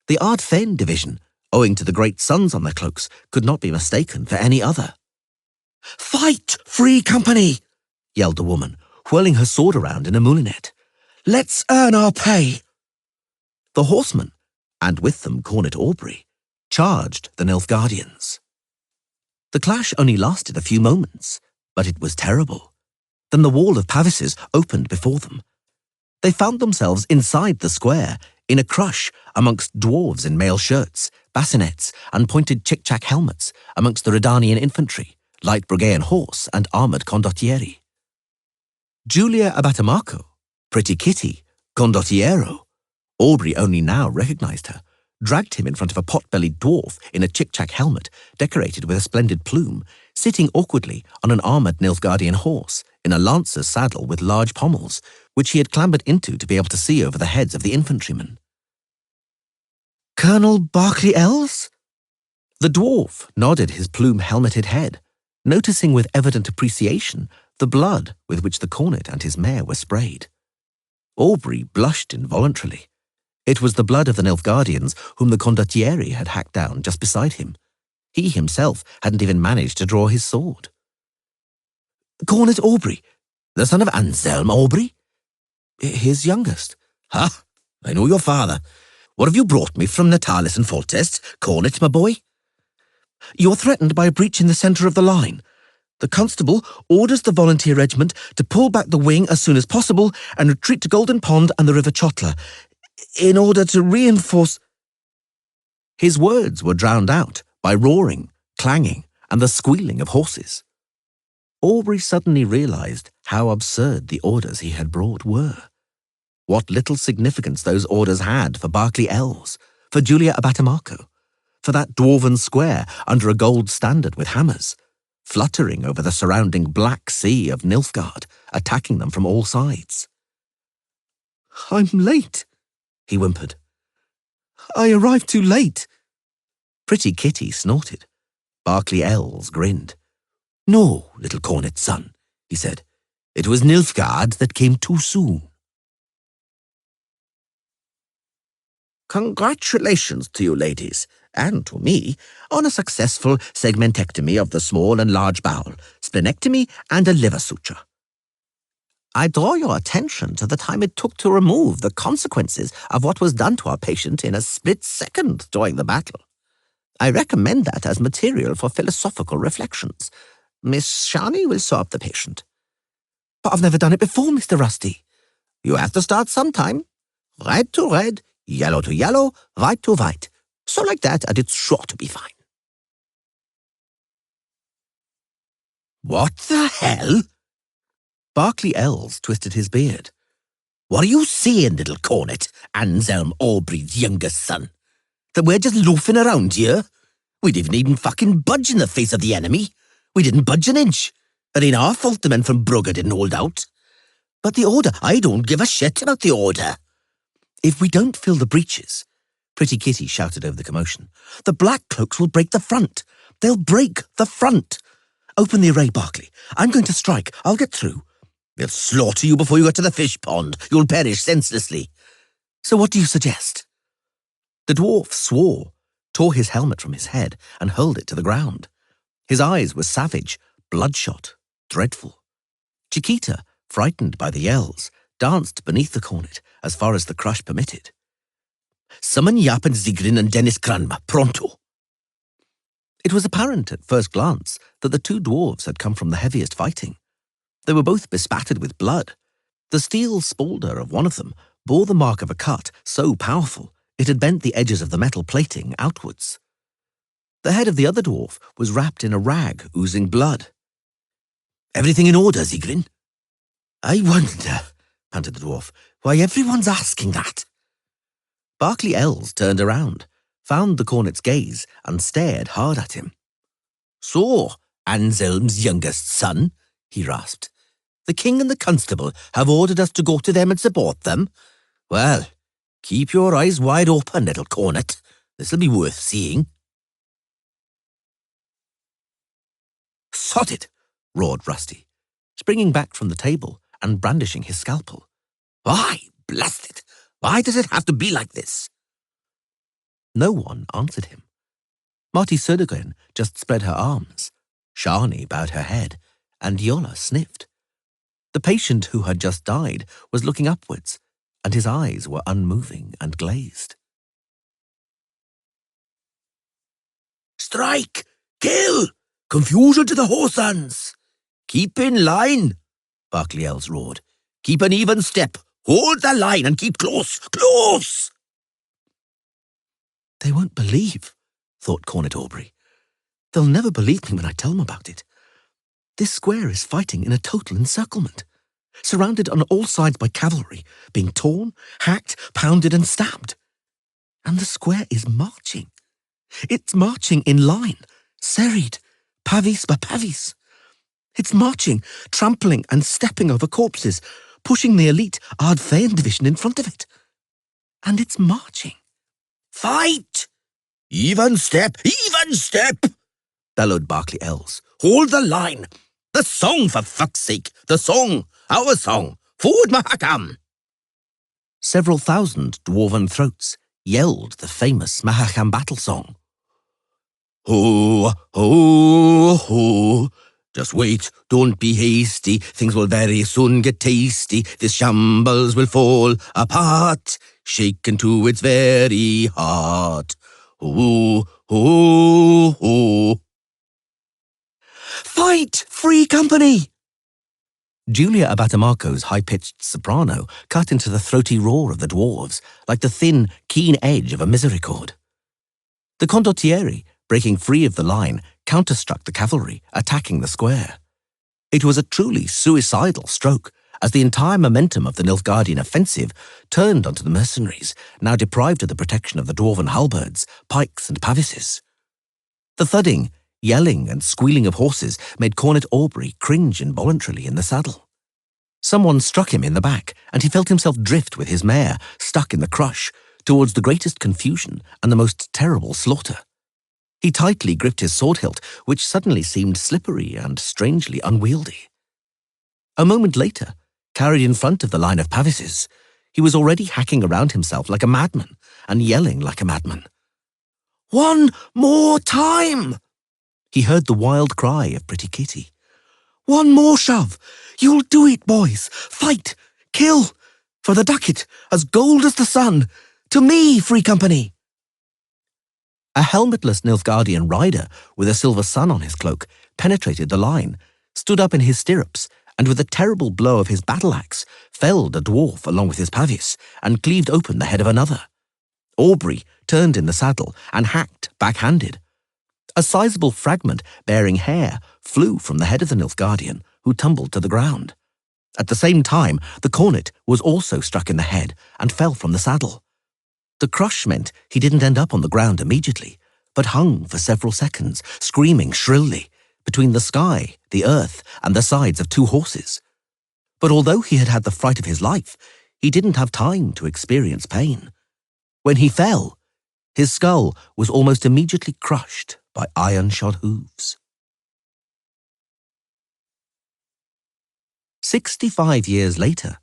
The Ardfen division, owing to the great suns on their cloaks, could not be mistaken for any other. "Fight, Free Company!" yelled the woman, whirling her sword around in a moulinet. "Let's earn our pay!" The horsemen, and with them Cornet Aubrey, charged the Nilfgaardians. The clash only lasted a few moments, but it was terrible. Then the wall of pavises opened before them. They found themselves inside the square, in a crush amongst dwarves in mail shirts, bassinets, and pointed chick-chack helmets, amongst the Redanian infantry, light Breguet horse, and armoured condottieri. Julia Abatimarco, Pretty Kitty, condottiero. Aubrey only now recognised her, dragged him in front of a pot-bellied dwarf in a chick-chack helmet decorated with a splendid plume, sitting awkwardly on an armoured Nilfgaardian horse in a lancer's saddle with large pommels, which he had clambered into to be able to see over the heads of the infantrymen. "Colonel Berkeley Els?" The dwarf nodded his plume-helmeted head, noticing with evident appreciation the blood with which the cornet and his mare were sprayed. Aubrey blushed involuntarily. It was the blood of the Nilfgaardians whom the condottieri had hacked down just beside him. He himself hadn't even managed to draw his sword. "Cornet Aubrey, the son of Anselm Aubrey?" "His youngest." "Ha! I know your father. What have you brought me from Natalis and Foltest, Cornet, my boy?" "You're threatened by a breach in the centre of the line. The constable orders the volunteer regiment to pull back the wing as soon as possible and retreat to Golden Pond and the River Chotla, in order to reinforce—" His words were drowned out by roaring, clanging, and the squealing of horses. Aubrey suddenly realised how absurd the orders he had brought were. What little significance those orders had for Berkeley Els, for Julia Abatimarco, for that dwarven square under a gold standard with hammers, fluttering over the surrounding black sea of Nilfgaard, attacking them from all sides. "I'm late," he whimpered. "I arrived too late." Pretty Kitty snorted. Berkeley Els grinned. "No, little cornet son," he said. "It was Nilfgaard that came too soon." "Congratulations to you, ladies, and to me, on a successful segmentectomy of the small and large bowel, splenectomy, and a liver suture. I draw your attention to the time it took to remove the consequences of what was done to our patient in a split second during the battle. I recommend that as material for philosophical reflections. Miss Shani will sew up the patient." "But I've never done it before, Mr. Rusty." "You have to start sometime. Red to red, yellow to yellow, white to white. So like that, and it's sure to be fine." "What the hell?" Berkeley Els twisted his beard. "What are you saying, little cornet, Anselm Aubrey's youngest son? That we're just loafing around here? We didn't even fucking budge in the face of the enemy. We didn't budge an inch. It ain't our fault the men from Brugge didn't hold out. But the order, I don't give a shit about the order." "If we don't fill the breaches," Pretty Kitty shouted over the commotion, "the black cloaks will break the front. They'll break the front. Open the array, Berkeley. I'm going to strike. I'll get through." "They'll slaughter you before you get to the fish pond. You'll perish senselessly." "So what do you suggest?" The dwarf swore, tore his helmet from his head, and hurled it to the ground. His eyes were savage, bloodshot, dreadful. Chiquita, frightened by the yells, danced beneath the cornet as far as the crush permitted. Summon Yap and Zigrin and Dennis Cranmer, pronto. It was apparent at first glance that the two dwarves had come from the heaviest fighting. They were both bespattered with blood. The steel spalder of one of them bore the mark of a cut so powerful it had bent the edges of the metal plating outwards. The head of the other dwarf was wrapped in a rag oozing blood. Everything in order, Zigrin? I wonder, panted the dwarf, why everyone's asking that. Barclay Ells turned around, found the cornet's gaze, and stared hard at him. So, Anselm's youngest son, he rasped. The king and the constable have ordered us to go to them and support them. Well, keep your eyes wide open, little cornet. This'll be worth seeing. Sod it, roared Rusty, springing back from the table and brandishing his scalpel. Why, blast it, why does it have to be like this? No one answered him. Marty Södergren just spread her arms. Shani bowed her head, and Yola sniffed. The patient who had just died was looking upwards, and his eyes were unmoving and glazed. Strike! Kill! Confusion to the Horsans! Keep in line! Barclay Ells roared. Keep an even step! Hold the line and keep close! Close! They won't believe, thought Cornet Aubrey. They'll never believe me when I tell them about it. This square is fighting in a total encirclement, surrounded on all sides by cavalry, being torn, hacked, pounded and stabbed. And the square is marching. It's marching in line, serried, pavis by pavis. It's marching, trampling and stepping over corpses, pushing the elite Ard Fein division in front of it. And it's marching. Fight! Even step, bellowed Barclay Ells. Hold the line. The song, for fuck's sake. The song. Our song. Forward, Mahakam. Several thousand dwarven throats yelled the famous Mahakam battle song. Ho, ho, ho. Just wait, don't be hasty. Things will very soon get tasty. This shambles will fall apart, shaken to its very heart. Ho, ho, ho. Fight, Free Company! Julia Abatamarco's high-pitched soprano cut into the throaty roar of the dwarves like the thin, keen edge of a misericord. The condottieri, breaking free of the line, counterstruck the cavalry, attacking the square. It was a truly suicidal stroke, as the entire momentum of the Nilfgaardian offensive turned onto the mercenaries, now deprived of the protection of the dwarven halberds, pikes and pavises. The thudding, yelling and squealing of horses made Cornet Aubrey cringe involuntarily in the saddle. Someone struck him in the back, and he felt himself drift with his mare, stuck in the crush, towards the greatest confusion and the most terrible slaughter. He tightly gripped his sword hilt, which suddenly seemed slippery and strangely unwieldy. A moment later, carried in front of the line of pavises, he was already hacking around himself like a madman and yelling like a madman. One more time! He heard the wild cry of Pretty Kitty. One more shove! You'll do it, boys! Fight! Kill! For the ducat, as gold as the sun! To me, Free Company! A helmetless Nilfgaardian rider with a silver sun on his cloak penetrated the line, stood up in his stirrups, and with a terrible blow of his battle-axe felled a dwarf along with his pavis and cleaved open the head of another. Aubrey turned in the saddle and hacked back-handed. A sizable fragment bearing hair flew from the head of the Nilfgaardian, who tumbled to the ground. At the same time, the cornet was also struck in the head and fell from the saddle. The crush meant he didn't end up on the ground immediately, but hung for several seconds, screaming shrilly, between the sky, the earth, and the sides of two horses. But although he had had the fright of his life, he didn't have time to experience pain. When he fell, his skull was almost immediately crushed by iron-shod hooves. 65 years later,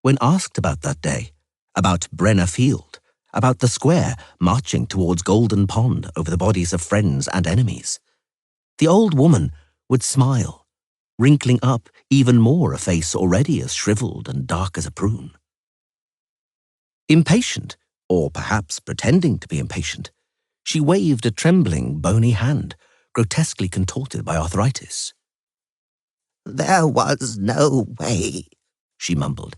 when asked about that day, about Brenner Field, about the square marching towards Golden Pond over the bodies of friends and enemies, the old woman would smile, wrinkling up even more a face already as shriveled and dark as a prune. Impatient, or perhaps pretending to be impatient, she waved a trembling, bony hand, grotesquely contorted by arthritis. "There was no way," she mumbled,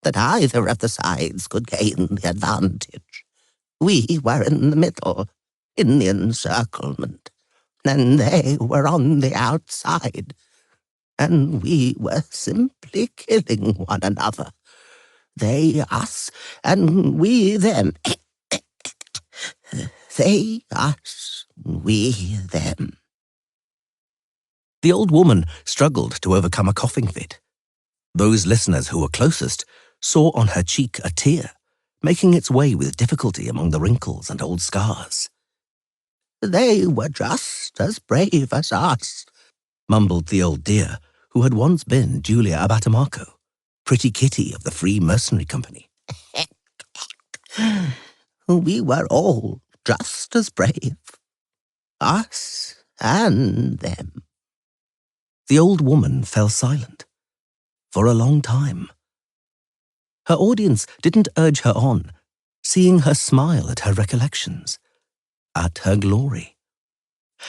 "that either of the sides could gain the advantage. We were in the middle, in the encirclement, and they were on the outside, and we were simply killing one another. They us, and we them. They us, we them." The old woman struggled to overcome a coughing fit. Those listeners who were closest saw on her cheek a tear, making its way with difficulty among the wrinkles and old scars. "They were just as brave as us," mumbled the old dear who had once been Julia Abatamarco, pretty Kitty of the Free Mercenary Company. "We were all just as brave. Us and them." The old woman fell silent for a long time. Her audience didn't urge her on, seeing her smile at her recollections, at her glory,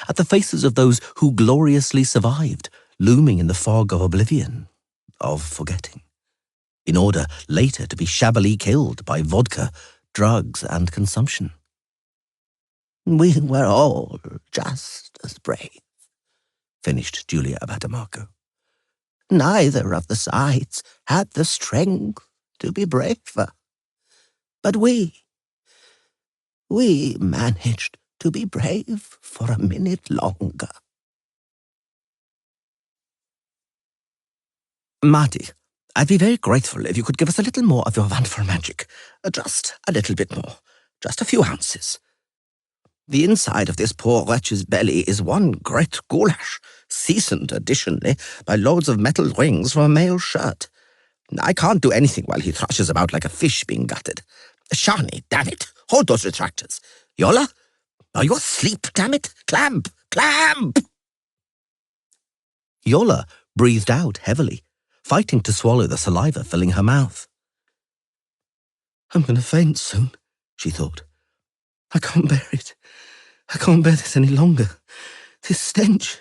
at the faces of those who gloriously survived, looming in the fog of oblivion, of forgetting, in order later to be shabbily killed by vodka, drugs, and consumption. "We were all just as brave," finished Julia Abatamarco. "Neither of the sides had the strength to be braver. But we managed to be brave for a minute longer." Marty, I'd be very grateful if you could give us a little more of your wonderful magic. Just a little bit more. Just a few ounces. The inside of this poor wretch's belly is one great goulash, seasoned additionally by loads of metal rings from a male shirt. I can't do anything while he thrashes about like a fish being gutted. Shani, damn it, hold those retractors. Yola, are you asleep, damn it? Clamp, clamp! Yola breathed out heavily, fighting to swallow the saliva filling her mouth. I'm going to faint soon, she thought. I can't bear it. I can't bear this any longer. This stench,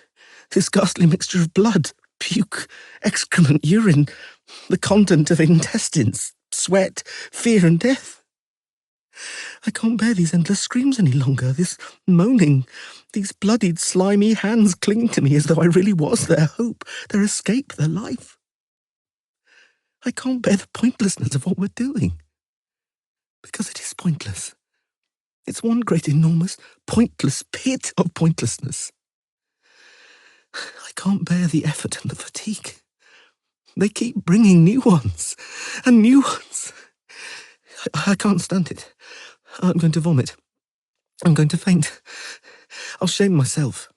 this ghastly mixture of blood, puke, excrement, urine, the content of intestines, sweat, fear and death. I can't bear these endless screams any longer, this moaning, these bloodied, slimy hands clinging to me as though I really was their hope, their escape, their life. I can't bear the pointlessness of what we're doing. Because it is pointless. It's one great, enormous, pointless pit of pointlessness. I can't bear the effort and the fatigue. They keep bringing new ones, and new ones. I can't stand it. I'm going to vomit. I'm going to faint. I'll shame myself.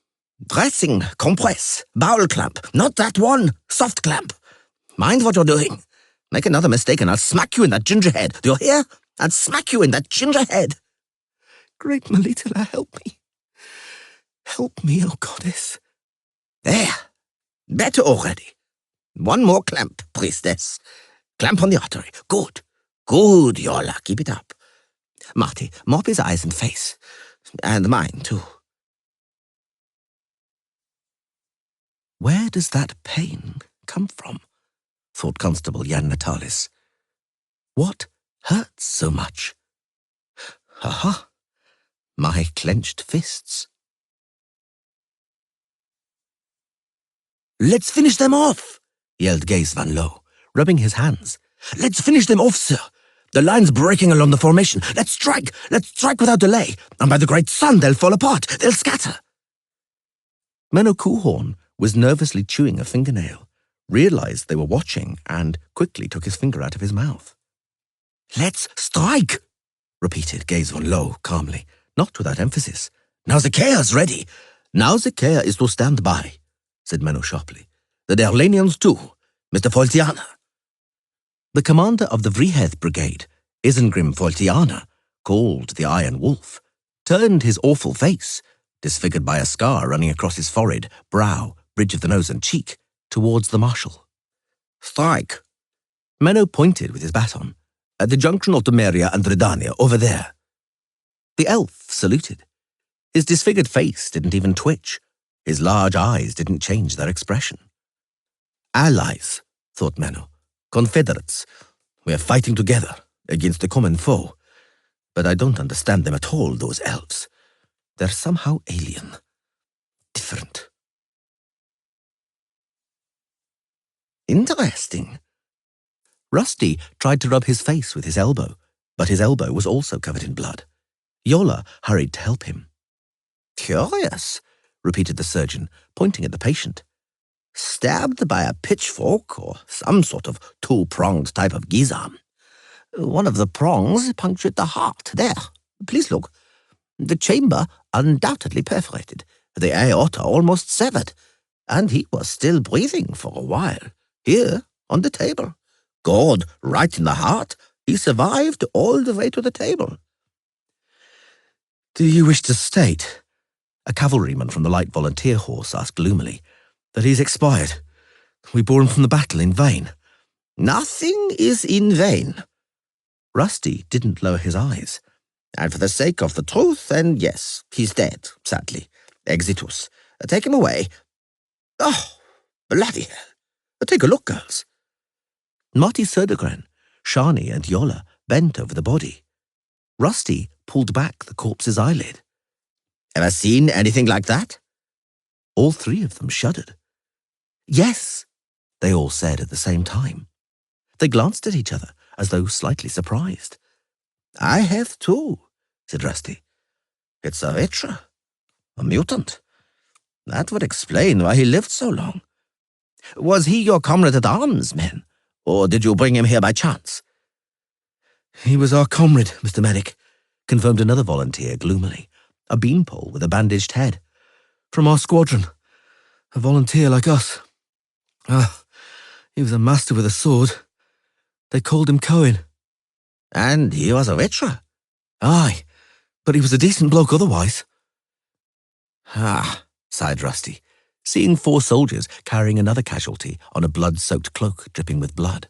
Dressing, compress, bowel clamp. Not that one. Soft clamp. Mind what you're doing. Make another mistake and I'll smack you in that ginger head. Do you hear? I'll smack you in that ginger head. Great Melitala, help me. Help me, oh goddess. There. Better already. One more clamp, priestess. Clamp on the artery. Good. Good, Yola. Keep it up. Marty, mop his eyes and face. And mine, too. Where does that pain come from? Thought Constable Jan Natalis. What hurts so much? Aha! My clenched fists. Let's finish them off, yelled Gaze Van Loo, rubbing his hands. Let's finish them off, sir. The line's breaking along the formation. Let's strike without delay, and by the great sun they'll fall apart, they'll scatter. Menno Coehorn was nervously chewing a fingernail, realized they were watching, and quickly took his finger out of his mouth. Let's strike, repeated Gaze Van Loo calmly, not without emphasis. Now the Kea's ready. Now the Kea is to stand by, said Menno sharply. The Derlanians too, Mr. Foltiana. The commander of the Vriheth Brigade, Isengrim Foltiana, called the Iron Wolf, turned his awful face, disfigured by a scar running across his forehead, brow, bridge of the nose and cheek, towards the marshal. Strike! Menno pointed with his baton. At the junction of Temeria and Redania, over there. The elf saluted. His disfigured face didn't even twitch. His large eyes didn't change their expression. Allies, thought Menno. Confederates. We're fighting together against a common foe. But I don't understand them at all, those elves. They're somehow alien. Different. Interesting. Rusty tried to rub his face with his elbow, but his elbow was also covered in blood. Yola hurried to help him. Curious, repeated the surgeon, pointing at the patient. Stabbed by a pitchfork or some sort of two-pronged type of giza. One of the prongs punctured the heart. There, please look. The chamber undoubtedly perforated, the aorta almost severed, and he was still breathing for a while. Here, on the table. Gored right in the heart. He survived all the way to the table. Do you wish to state, a cavalryman from the light volunteer horse asked gloomily, that he's expired? We bore him from the battle in vain. Nothing is in vain. Rusty didn't lower his eyes. And for the sake of the truth, then yes, he's dead, sadly. Exitus. Take him away. Oh, bloody hell. Take a look, girls. Marty Södergren, Shani and Yola bent over the body. Rusty pulled back the corpse's eyelid. Ever seen anything like that? All three of them shuddered. Yes, they all said at the same time. They glanced at each other as though slightly surprised. I have too, said Rusty. It's a Vitra, a mutant. That would explain why he lived so long. Was he your comrade at arms, men, or did you bring him here by chance? He was our comrade, Mr. Medic, confirmed another volunteer gloomily, a beanpole with a bandaged head. From our squadron, a volunteer like us. He was a master with a sword. They called him Cohen. And he was a Vitra? Aye, but he was a decent bloke otherwise. Ah, sighed Rusty, seeing 4 soldiers carrying another casualty on a blood-soaked cloak dripping with blood.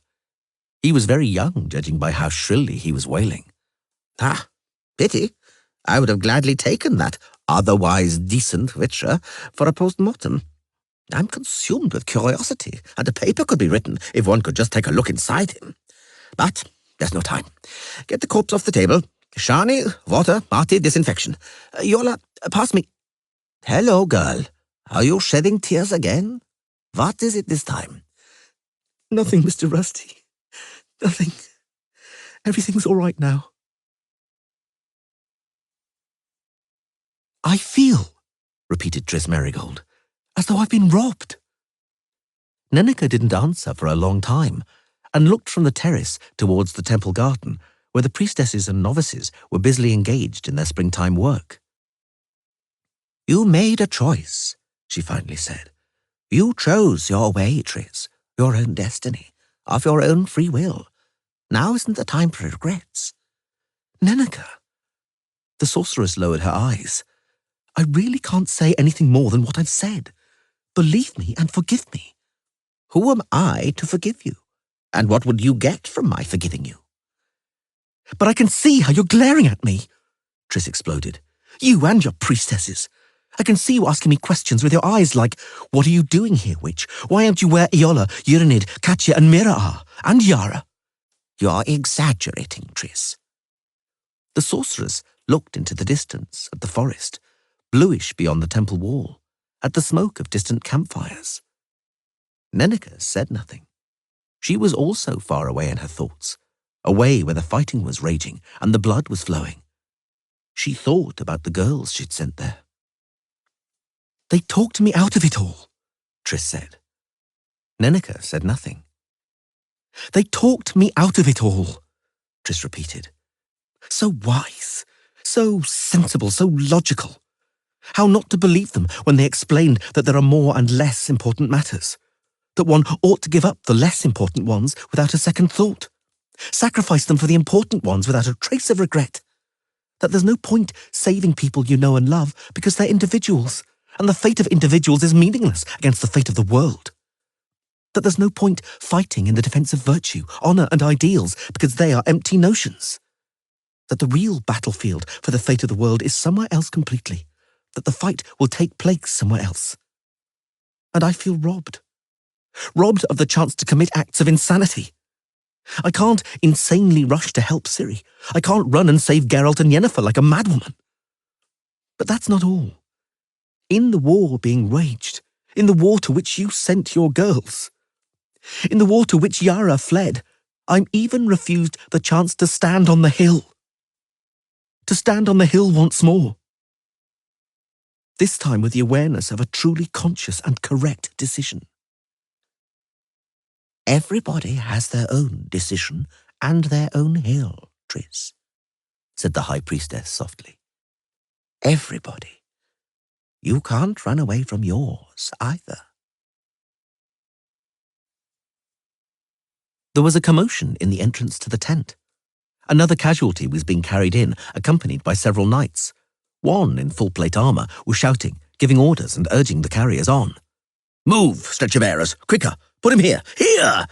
He was very young, judging by how shrilly he was wailing. Ah, pity. I would have gladly taken that otherwise decent Vitra for a post-mortem. I'm consumed with curiosity, and a paper could be written if one could just take a look inside him. But there's no time. Get the corpse off the table. Shani, water, Marty, disinfection. Yola, pass me. Hello, girl. Are you shedding tears again? What is it this time? Nothing, Mr. Rusty. Nothing. Everything's all right now. I feel, repeated Tris Merigold, as though I've been robbed. Nenica didn't answer for a long time, and looked from the terrace towards the temple garden, where the priestesses and novices were busily engaged in their springtime work. You made a choice, she finally said. You chose your way, Tris, your own destiny, of your own free will. Now isn't the time for regrets. Nenica. The sorceress lowered her eyes. I really can't say anything more than what I've said. Believe me and forgive me. Who am I to forgive you? And what would you get from my forgiving you? But I can see how you're glaring at me, Tris exploded. You and your priestesses. I can see you asking me questions with your eyes like, what are you doing here, witch? Why aren't you where Iola, Urinid, Katya and Mira are? And Yara? You're exaggerating, Tris. The sorceress looked into the distance at the forest, bluish beyond the temple wall, at the smoke of distant campfires. Nenica said nothing. She was also far away in her thoughts, away where the fighting was raging and the blood was flowing. She thought about the girls she'd sent there. They talked me out of it all, Tris said. Nenica said nothing. They talked me out of it all, Tris repeated. So wise, so sensible, so logical. How not to believe them when they explained that there are more and less important matters, that one ought to give up the less important ones without a second thought, sacrifice them for the important ones without a trace of regret, that there's no point saving people you know and love because they're individuals, and the fate of individuals is meaningless against the fate of the world. That there's no point fighting in the defense of virtue, honor, and ideals because they are empty notions. That the real battlefield for the fate of the world is somewhere else completely. That the fight will take place somewhere else. And I feel robbed. Robbed of the chance to commit acts of insanity. I can't insanely rush to help Ciri. I can't run and save Geralt and Yennefer like a madwoman. But that's not all. In the war being waged, in the war to which you sent your girls, in the war to which Yara fled, I'm even refused the chance to stand on the hill. To stand on the hill once more. This time with the awareness of a truly conscious and correct decision. Everybody has their own decision and their own hill, Triss, said the High Priestess softly. Everybody. You can't run away from yours either. There was a commotion in the entrance to the tent. Another casualty was being carried in, accompanied by several knights. One, in full-plate armour, was shouting, giving orders and urging the carriers on. Move, stretcher-bearers, quicker! Put him here! Here!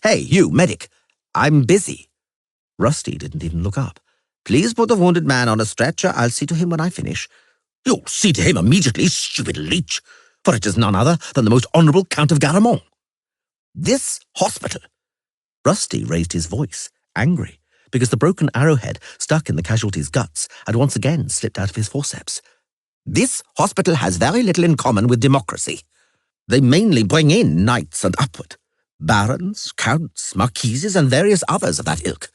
Hey, you, medic! I'm busy. Rusty didn't even look up. Please put the wounded man on a stretcher. I'll see to him when I finish. You'll see to him immediately, stupid leech, for it is none other than the most honourable Count of Garamond. This hospital. Rusty raised his voice, angry, because the broken arrowhead stuck in the casualty's guts had once again slipped out of his forceps. This hospital has very little in common with democracy. They mainly bring in knights and upward, barons, counts, marquises, and various others of that ilk.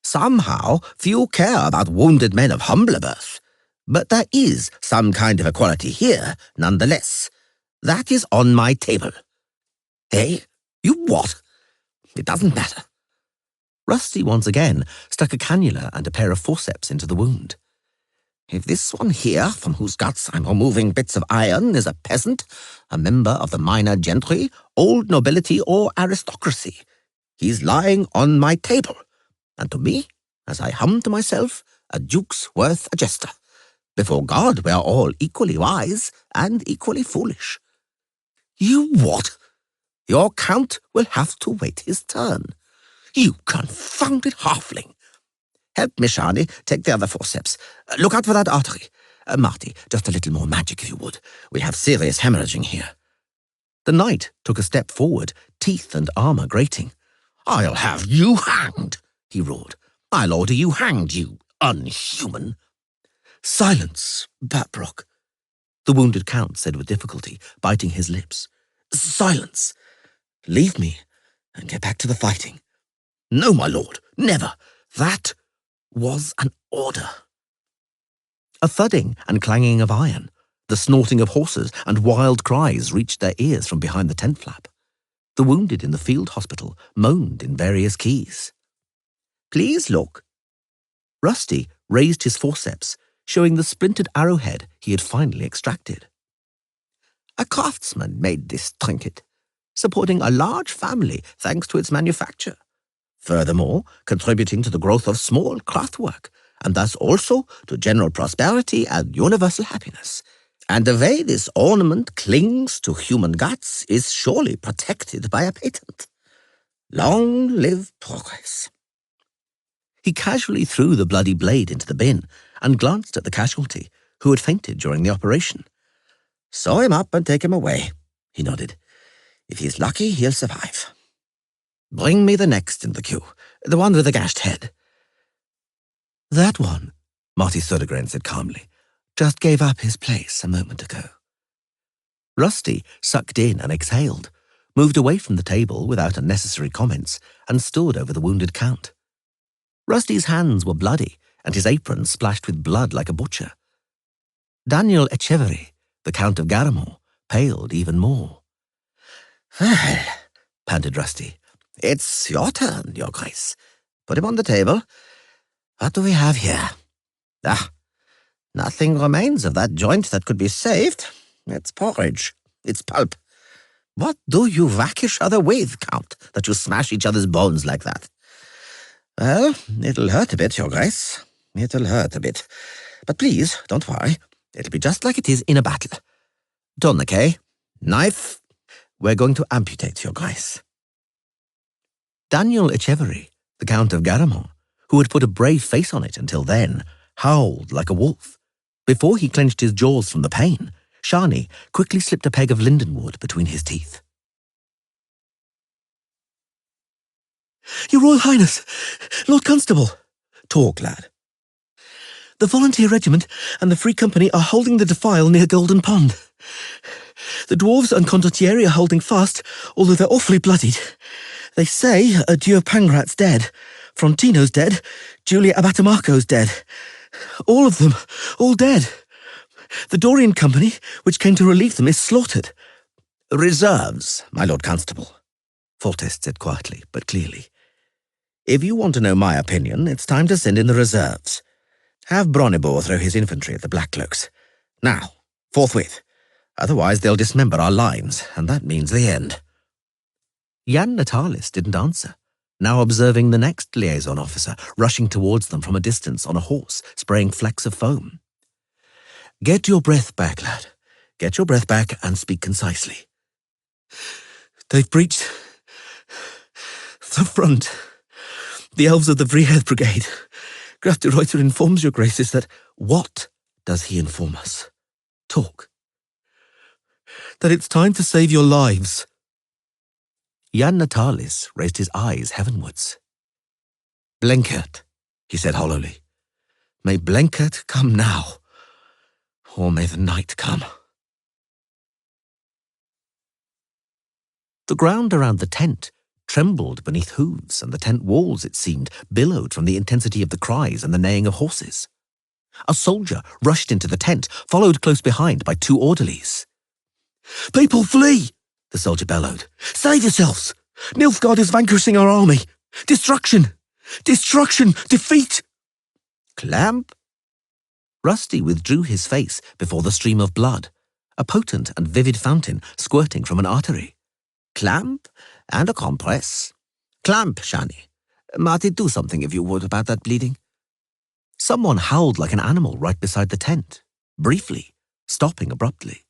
Somehow, few care about wounded men of humbler birth. But there is some kind of equality here, nonetheless. That is on my table. Eh? You what? It doesn't matter. Rusty once again stuck a cannula and a pair of forceps into the wound. If this one here, from whose guts I'm removing bits of iron, is a peasant, a member of the minor gentry, old nobility, or aristocracy, he's lying on my table. And to me, as I hum to myself, a duke's worth a jester. Before God, we are all equally wise and equally foolish. You what? Your count will have to wait his turn. You confounded halfling. Help me, Shani, take the other forceps. Look out for that artery. Marty, just a little more magic if you would. We have serious hemorrhaging here. The knight took a step forward, teeth and armour grating. I'll have you hanged, he roared. I'll order you hanged, you unhuman. Silence, Batbrock, the wounded count said with difficulty, biting his lips. Silence. Leave me and get back to the fighting. No, my lord, never. That was an order. A thudding and clanging of iron, the snorting of horses and wild cries reached their ears from behind the tent flap. The wounded in the field hospital moaned in various keys. Please look. Rusty raised his forceps, showing the splintered arrowhead he had finally extracted. A craftsman made this trinket, supporting a large family thanks to its manufacture. Furthermore, contributing to the growth of small craftwork, and thus also to general prosperity and universal happiness. And the way this ornament clings to human guts is surely protected by a patent. Long live progress. He casually threw the bloody blade into the bin and glanced at the casualty, who had fainted during the operation. Sew him up and take him away, he nodded. If he's lucky, he'll survive. Bring me the next in the queue, the one with the gashed head. That one, Marty Södergren said calmly, just gave up his place a moment ago. Rusty sucked in and exhaled, moved away from the table without unnecessary comments, and stood over the wounded count. Rusty's hands were bloody, and his apron splashed with blood like a butcher. Daniel Echeverry, the Count of Garamond, paled even more. Well, panted Rusty, it's your turn, Your Grace. Put him on the table. What do we have here? Ah, nothing remains of that joint that could be saved. It's porridge. It's pulp. What do you whack each other with, Count, that you smash each other's bones like that? Well, it'll hurt a bit, Your Grace. It'll hurt a bit. But please, don't worry. It'll be just like it is in a battle. Tourniquet, knife, we're going to amputate your grace." Daniel Echeverry, the Count of Garamond, who had put a brave face on it until then, howled like a wolf. Before he clenched his jaws from the pain, Shani quickly slipped a peg of lindenwood between his teeth. "Your Royal Highness, Lord Constable." "Talk, lad." "The Volunteer Regiment and the Free Company are holding the defile near Golden Pond. The dwarves and condottieri are holding fast, although they're awfully bloodied. They say Adieu Pangrat's dead, Frontino's dead, Julia Abatamarco's dead. All of them, all dead. The Dorian Company, which came to relieve them, is slaughtered." "Reserves, my Lord Constable," Foltest said quietly but clearly. "If you want to know my opinion, it's time to send in the reserves. Have Bronnibor throw his infantry at the Black Cloaks. Now, forthwith. Otherwise they'll dismember our lines, and that means the end." Jan Natalis didn't answer, now observing the next liaison officer rushing towards them from a distance on a horse, spraying flecks of foam. "Get your breath back, lad. Get your breath back and speak concisely." "They've breached the front. The elves of the Vrihed Brigade. Graf de Reuter informs your graces that—" "What does he inform us? Talk." "That it's time to save your lives." Jan Natalis raised his eyes heavenwards. "Blenkert," he said hollowly. "May Blenkert come now, or may the night come." The ground around the tent trembled beneath hooves, and the tent walls, it seemed, billowed from the intensity of the cries and the neighing of horses. A soldier rushed into the tent, followed close behind by 2 orderlies. "People, flee!" the soldier bellowed. "Save yourselves! Nilfgaard is vanquishing our army! Destruction! Destruction! Defeat!" "Clamp!" Rusty withdrew his face before the stream of blood, a potent and vivid fountain squirting from an artery. "Clamp and a compress. Clamp, Shani. Marty, do something if you would about that bleeding." Someone howled like an animal right beside the tent, briefly, stopping abruptly.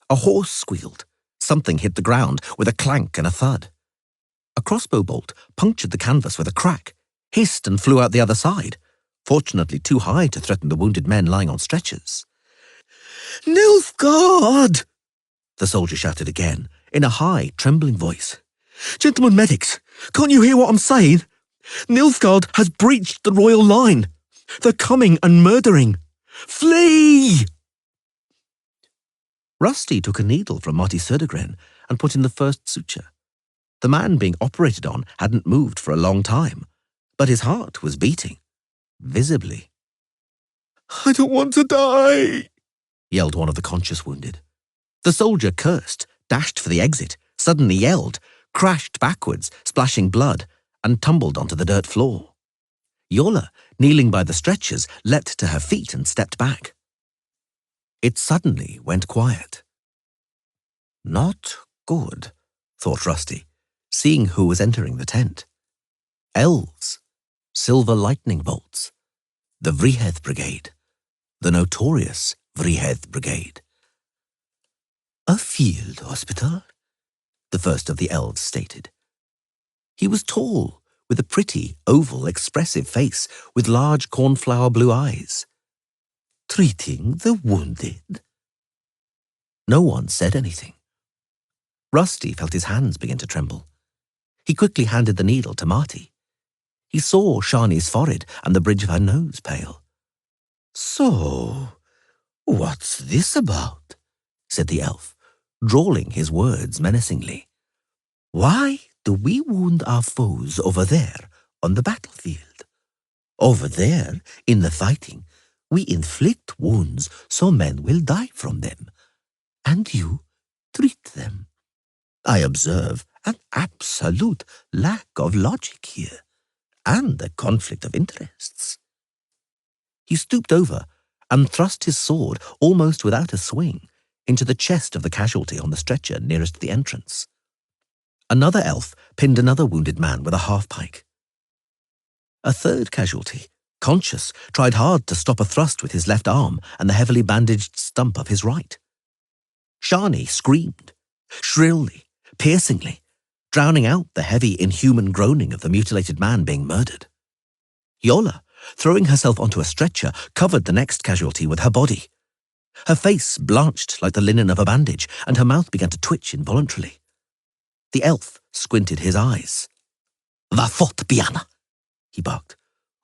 A horse squealed. Something hit the ground with a clank and a thud. A crossbow bolt punctured the canvas with a crack, hissed and flew out the other side, fortunately too high to threaten the wounded men lying on stretchers. "Nilfgaard!" the soldier shouted again, in a high, trembling voice. "Gentlemen medics, can't you hear what I'm saying? Nilfgaard has breached the royal line. They're coming and murdering. Flee!" Rusty took a needle from Marty Södergren and put in the first suture. The man being operated on hadn't moved for a long time, but his heart was beating, visibly. "I don't want to die," yelled one of the conscious wounded. The soldier cursed, dashed for the exit, suddenly yelled, crashed backwards, splashing blood, and tumbled onto the dirt floor. Yola, kneeling by the stretchers, leapt to her feet and stepped back. It suddenly went quiet. Not good, thought Rusty, seeing who was entering the tent. Elves, silver lightning bolts, the Vrihed Brigade, the notorious Vrihed Brigade. "A field hospital," the first of the elves stated. He was tall, with a pretty, oval, expressive face with large cornflower blue eyes. "Treating the wounded?" No one said anything. Rusty felt his hands begin to tremble. He quickly handed the needle to Marty. He saw Shani's forehead and the bridge of her nose pale. "So, what's this about?" said the elf, drawling his words menacingly. "Why do we wound our foes over there on the battlefield? Over there, in the fighting, we inflict wounds so men will die from them. And you treat them. I observe an absolute lack of logic here, and a conflict of interests." He stooped over and thrust his sword, almost without a swing, into the chest of the casualty on the stretcher nearest the entrance. Another elf pinned another wounded man with a half-pike. A third casualty, conscious, tried hard to stop a thrust with his left arm and the heavily bandaged stump of his right. Shani screamed, shrilly, piercingly, drowning out the heavy, inhuman groaning of the mutilated man being murdered. Yola, throwing herself onto a stretcher, covered the next casualty with her body. Her face blanched like the linen of a bandage, and her mouth began to twitch involuntarily. The elf squinted his eyes. "Va fort, Biana," he barked,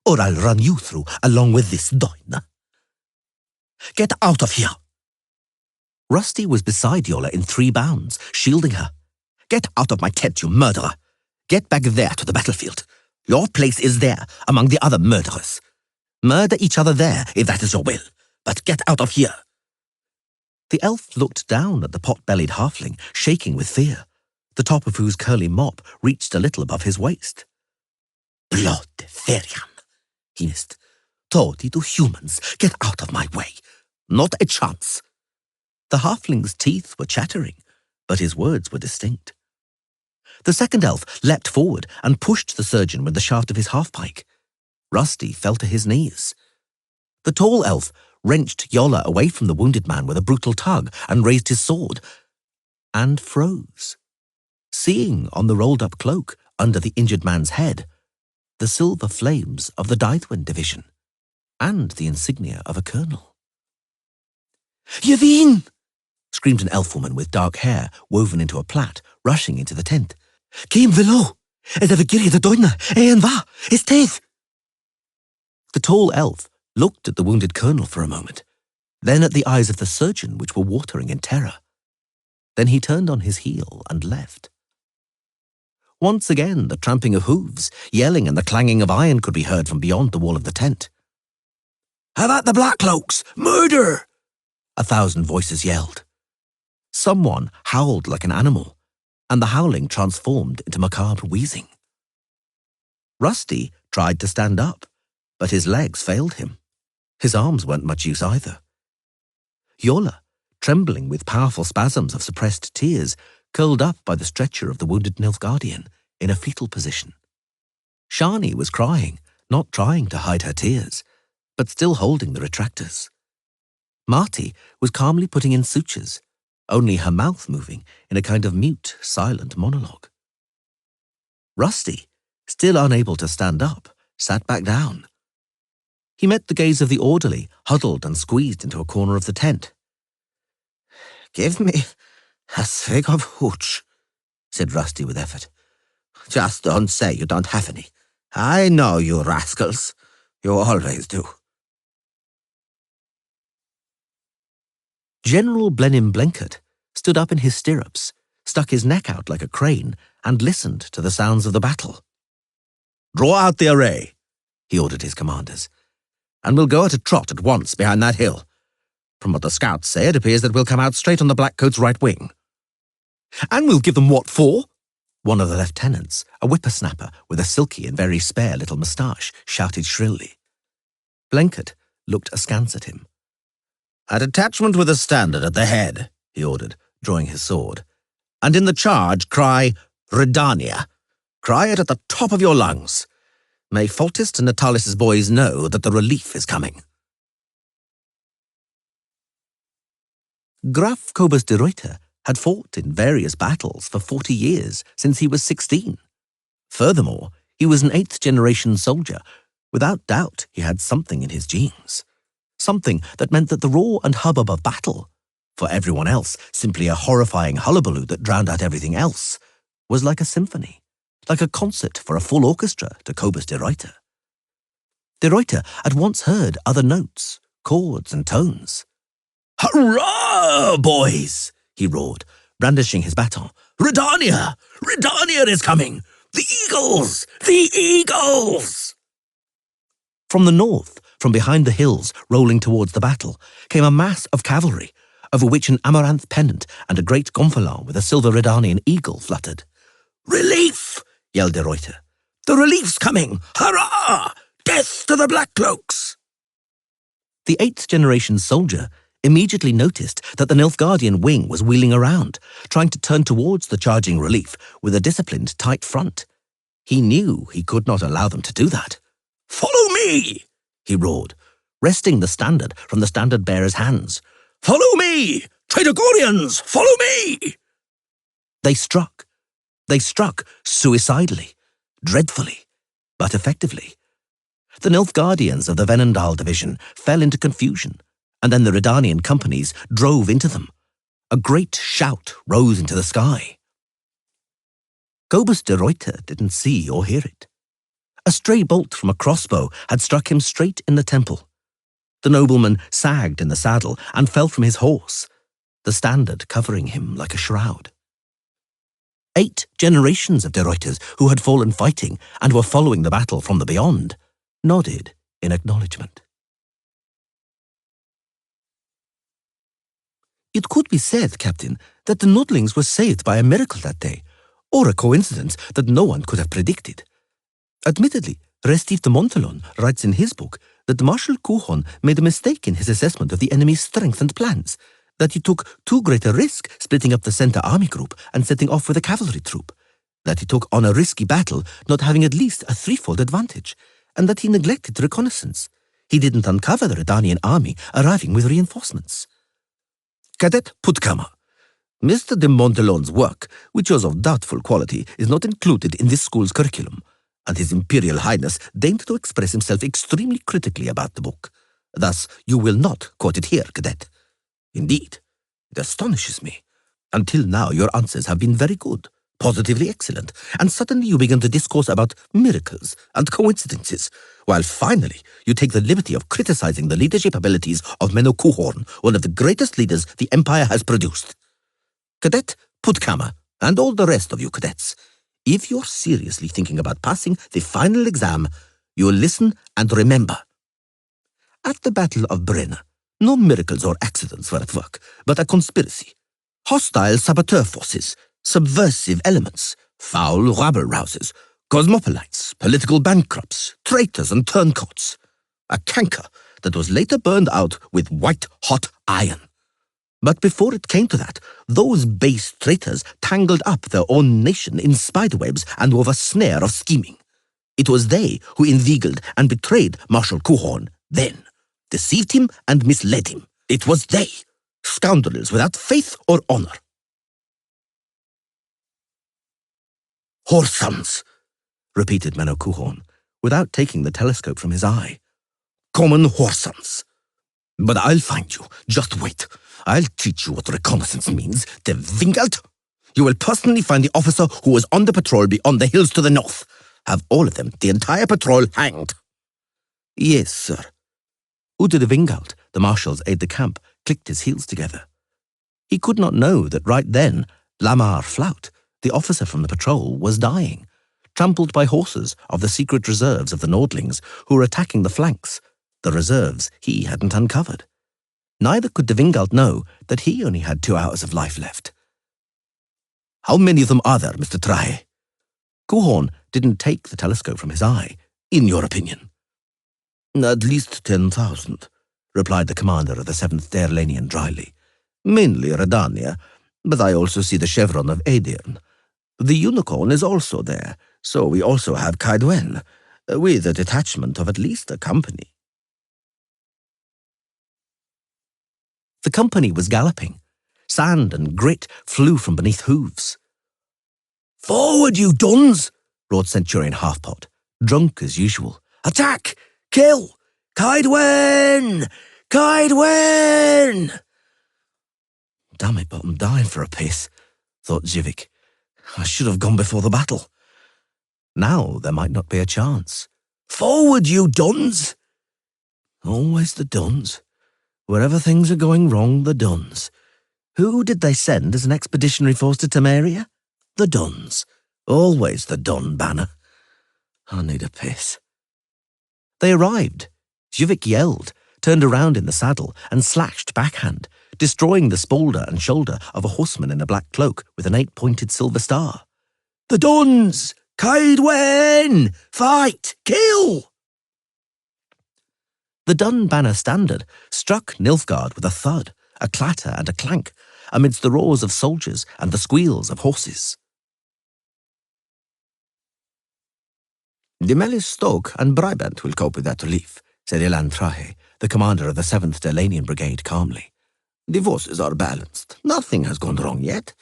"or I'll run you through along with this doina. Get out of here!" Rusty was beside Yola in 3 bounds, shielding her. "Get out of my tent, you murderer! Get back there to the battlefield. Your place is there, among the other murderers. Murder each other there, if that is your will, but get out of here." The elf looked down at the pot-bellied halfling, shaking with fear, the top of whose curly mop reached a little above his waist. "Blood Ferian," he hissed. "Told you humans, get out of my way. Not a chance." The halfling's teeth were chattering, but his words were distinct. The second elf leapt forward and pushed the surgeon with the shaft of his half-pike. Rusty fell to his knees. The tall elf wrenched Yola away from the wounded man with a brutal tug and raised his sword, and froze, seeing on the rolled-up cloak under the injured man's head the silver flames of the Dythwen division and the insignia of a colonel. "Yevine!" screamed an elf-woman with dark hair woven into a plait, rushing into the tent. "Came below! Ed have giri the doina, and va, his teeth!" The tall elf looked at the wounded colonel for a moment, then at the eyes of the surgeon, which were watering in terror. Then he turned on his heel and left. Once again, the tramping of hooves, yelling, and the clanging of iron could be heard from beyond the wall of the tent. "Have at the black cloaks! Murder!" 1,000 voices yelled. Someone howled like an animal, and the howling transformed into macabre wheezing. Rusty tried to stand up, but his legs failed him. His arms weren't much use either. Yola, trembling with powerful spasms of suppressed tears, curled up by the stretcher of the wounded Nilfgaardian in a fetal position. Shani was crying, not trying to hide her tears, but still holding the retractors. Marty was calmly putting in sutures, only her mouth moving in a kind of mute, silent monologue. Rusty, still unable to stand up, sat back down. He met the gaze of the orderly, huddled and squeezed into a corner of the tent. "Give me a swig of hooch," said Rusty with effort. "Just don't say you don't have any. I know you rascals. You always do." General Blenheim Blenkert stood up in his stirrups, stuck his neck out like a crane, and listened to the sounds of the battle. "Draw out the array," he ordered his commanders, "and we'll go at a trot at once behind that hill. From what the scouts say, it appears that we'll come out straight on the Blackcoats' right wing." "And we'll give them what for?" one of the lieutenants, a whippersnapper with a silky and very spare little moustache, shouted shrilly. Blenkert looked askance at him. "A detachment with a standard at the head," he ordered, drawing his sword. "And in the charge, cry, Redania. Cry it at the top of your lungs. May Foltest and Natalis' boys know that the relief is coming." Graf Kobus de Ruyter had fought in various battles for 40 years since he was 16. Furthermore, he was an 8th-generation soldier. Without doubt, he had something in his genes. Something that meant that the roar and hubbub of battle, for everyone else simply a horrifying hullabaloo that drowned out everything else, was like a symphony, like a concert for a full orchestra to Kobus de Ruyter. De Ruyter had once heard other notes, chords, and tones. "Hurrah, boys!" he roared, brandishing his baton. "Redania! Redania is coming! The Eagles! The Eagles!" From the north, from behind the hills, rolling towards the battle, came a mass of cavalry, over which an amaranth pennant and a great gonfalon with a silver Redanian eagle fluttered. "Relief!" yelled de Ruyter. "The relief's coming! Hurrah! Death to the Blackcloaks!" The 8th-generation soldier immediately noticed that the Nilfgaardian wing was wheeling around, trying to turn towards the charging relief with a disciplined, tight front. He knew he could not allow them to do that. "Follow me!" he roared, wresting the standard from the standard-bearer's hands. "Follow me! Traitogorians, follow me!" They struck, They struck suicidally, dreadfully, but effectively. The Nilfgaardians of the Venendal division fell into confusion, and then the Redanian companies drove into them. A great shout rose into the sky. Gobus de Ruyter didn't see or hear it. A stray bolt from a crossbow had struck him straight in the temple. The nobleman sagged in the saddle and fell from his horse, the standard covering him like a shroud. 8 generations of de Ruiters who had fallen fighting and were following the battle from the beyond nodded in acknowledgement. It could be said, Captain, that the Nodlings were saved by a miracle that day, or a coincidence that no one could have predicted. Admittedly, Restif de Montelon writes in his book that Marshal Cuchon made a mistake in his assessment of the enemy's strength and plans, that he took too great a risk splitting up the centre army group and setting off with a cavalry troop, that he took on a risky battle not having at least a threefold advantage, and that he neglected reconnaissance. He didn't uncover the Redanian army arriving with reinforcements. Cadet Puttkammer. Mr. de Montelon's work, which was of doubtful quality, is not included in this school's curriculum, and His Imperial Highness deigned to express himself extremely critically about the book. Thus, you will not quote it here, Cadet. Indeed, it astonishes me. Until now, your answers have been very good, positively excellent, and suddenly you begin to discourse about miracles and coincidences, while finally you take the liberty of criticizing the leadership abilities of Menno Cuchon, one of the greatest leaders the Empire has produced. Cadet Puttkammer, and all the rest of you cadets, if you're seriously thinking about passing the final exam, you'll listen and remember. At the Battle of Brenna, no miracles or accidents were at work, but a conspiracy. Hostile saboteur forces, subversive elements, foul rabble-rousers, cosmopolites, political bankrupts, traitors and turncoats. A canker that was later burned out with white-hot iron. But before it came to that, those base traitors tangled up their own nation in spiderwebs and wove a snare of scheming. It was they who inveigled and betrayed Marshal Cuchon then, deceived him and misled him. It was they, scoundrels without faith or honor. Whoresons, repeated Menno Cuchon, without taking the telescope from his eye. Common whoresons. But I'll find you. Just wait. I'll teach you what reconnaissance means. De Wingelt. You will personally find the officer who was on the patrol beyond the hills to the north. Have all of them, the entire patrol, hanged. Yes, sir. Ute de Wingelt, the marshal's aide-de-camp, clicked his heels together. He could not know that right then, Lamar Flout, the officer from the patrol, was dying, trampled by horses of the secret reserves of the Nordlings who were attacking the flanks, the reserves he hadn't uncovered. Neither could de Wingelt know that he only had 2 hours of life left. How many of them are there, Mr. Trahe? Cuchon didn't take the telescope from his eye, in your opinion. At least 10,000, replied the commander of the 7th Dairlanian dryly. Mainly Redania, but I also see the chevron of Aedirn. The unicorn is also there, so we also have Caedwen, with a detachment of at least a company. The company was galloping. Sand and grit flew from beneath hooves. Forward, you duns! roared Centurion Halfpot, drunk as usual. Attack! Kill! Caedwen! Caedwen! Damn it, but I'm dying for a piss, thought Zivik. I should have gone before the battle. Now there might not be a chance. Forward, you duns! Always the duns. Wherever things are going wrong, the duns. Who did they send as an expeditionary force to Temeria? The duns. Always the Dun banner. I need a piss. They arrived. Zivik yelled, turned around in the saddle, and slashed backhand, destroying the spalder and shoulder of a horseman in a black cloak with an 8-pointed silver star. The Duns! Caedwen! Fight! Kill! The Dun banner standard struck Nilfgaard with a thud, a clatter and a clank, amidst the roars of soldiers and the squeals of horses. De Melis Stoke and Brabant will cope with that relief, said Ilan Trahe, the commander of the 7th Dairlanian Brigade, calmly. The forces are balanced. Nothing has gone wrong yet.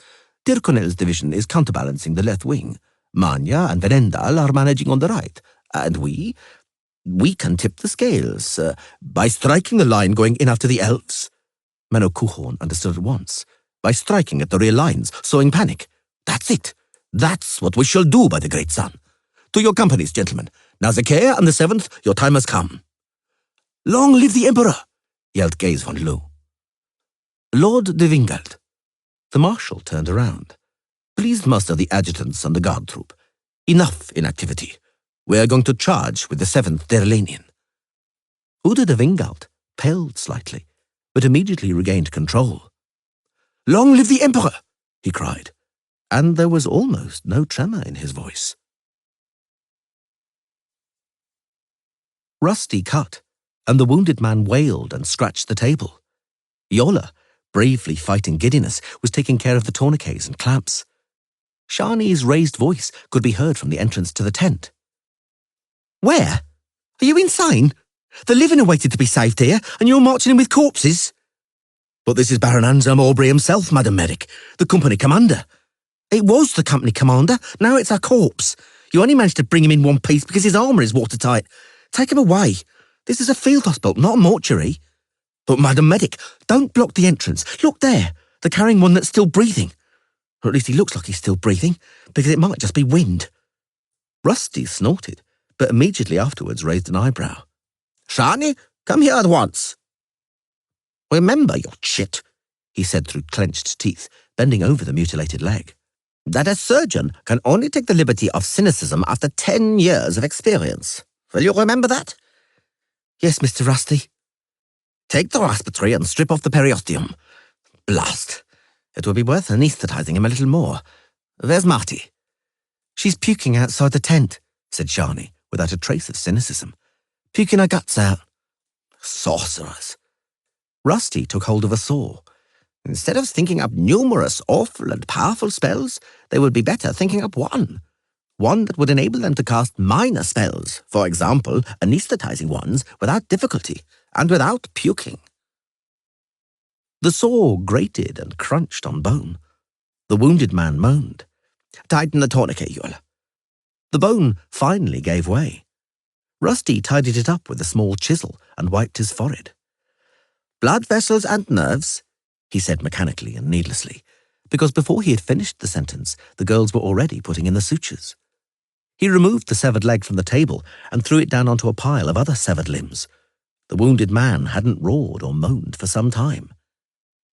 Tyrconnell's division is counterbalancing the left wing. Manya and Verendal are managing on the right. And we can tip the scales by striking the line going in after the elves. Menno Kuhorn understood at once. By striking at the rear lines, sowing panic. That's it. That's what we shall do by the great sun. To your companies, gentlemen. Now the Care and the 7th, your time has come. Long live the Emperor, yelled Gaze von Loo. Lord de Wingald. The Marshal turned around. Please muster the adjutants and the guard troop. Enough inactivity. We are going to charge with the 7th Derlanian. Udo de Wingald paled slightly, but immediately regained control. Long live the Emperor, he cried, and there was almost no tremor in his voice. Rusty cut, and the wounded man wailed and scratched the table. Yola, bravely fighting giddiness, was taking care of the tourniquets and clamps. Shani's raised voice could be heard from the entrance to the tent. Where? Are you insane? The living are waiting to be saved here, and you're marching in with corpses? But this is Baron Anselm Aubrey himself, Madam Medic, the company commander. It was the company commander, now it's our corpse. You only managed to bring him in one piece because his armour is watertight. Take him away. This is a field hospital, not a mortuary. But Madam Medic, don't block the entrance. Look there, they're carrying one that's still breathing. Or at least he looks like he's still breathing, because it might just be wind. Rusty snorted, but immediately afterwards raised an eyebrow. Shani, come here at once. Remember your chit, he said through clenched teeth, bending over the mutilated leg, that a surgeon can only take the liberty of cynicism after 10 years of experience. Will you remember that? Yes, Mr. Rusty. Take the respiratory and strip off the periosteum. Blast. It will be worth anaesthetizing him a little more. Where's Marty? She's puking outside the tent, said Shani, without a trace of cynicism. Puking her guts out. Sorcerers. Rusty took hold of a saw. Instead of thinking up numerous awful and powerful spells, they would be better thinking up one. One that would enable them to cast minor spells, for example, anaesthetizing ones, without difficulty and without puking. The saw grated and crunched on bone. The wounded man moaned. Tighten the tourniquet, Yola. The bone finally gave way. Rusty tidied it up with a small chisel and wiped his forehead. Blood vessels and nerves, he said mechanically and needlessly, because before he had finished the sentence, the girls were already putting in the sutures. He removed the severed leg from the table and threw it down onto a pile of other severed limbs. The wounded man hadn't roared or moaned for some time.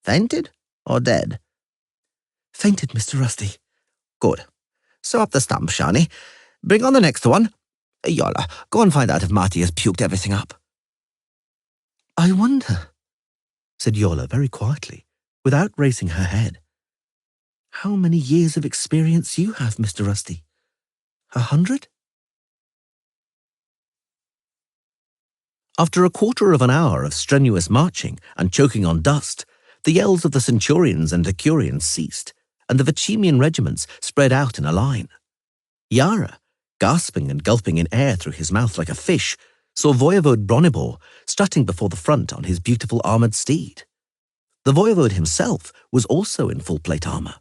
Fainted or dead? Fainted, Mr. Rusty. Good. Sew up the stump, Shani. Bring on the next one. Yola, go and find out if Marty has puked everything up. I wonder, said Yola very quietly, without raising her head. How many years of experience you have, Mr. Rusty? 100? After a quarter of an hour of strenuous marching and choking on dust, the yells of the Centurions and Decurions ceased, and the Vachemian regiments spread out in a line. Yara, gasping and gulping in air through his mouth like a fish, saw Voivode Bronibor strutting before the front on his beautiful armoured steed. The Voivode himself was also in full plate armour.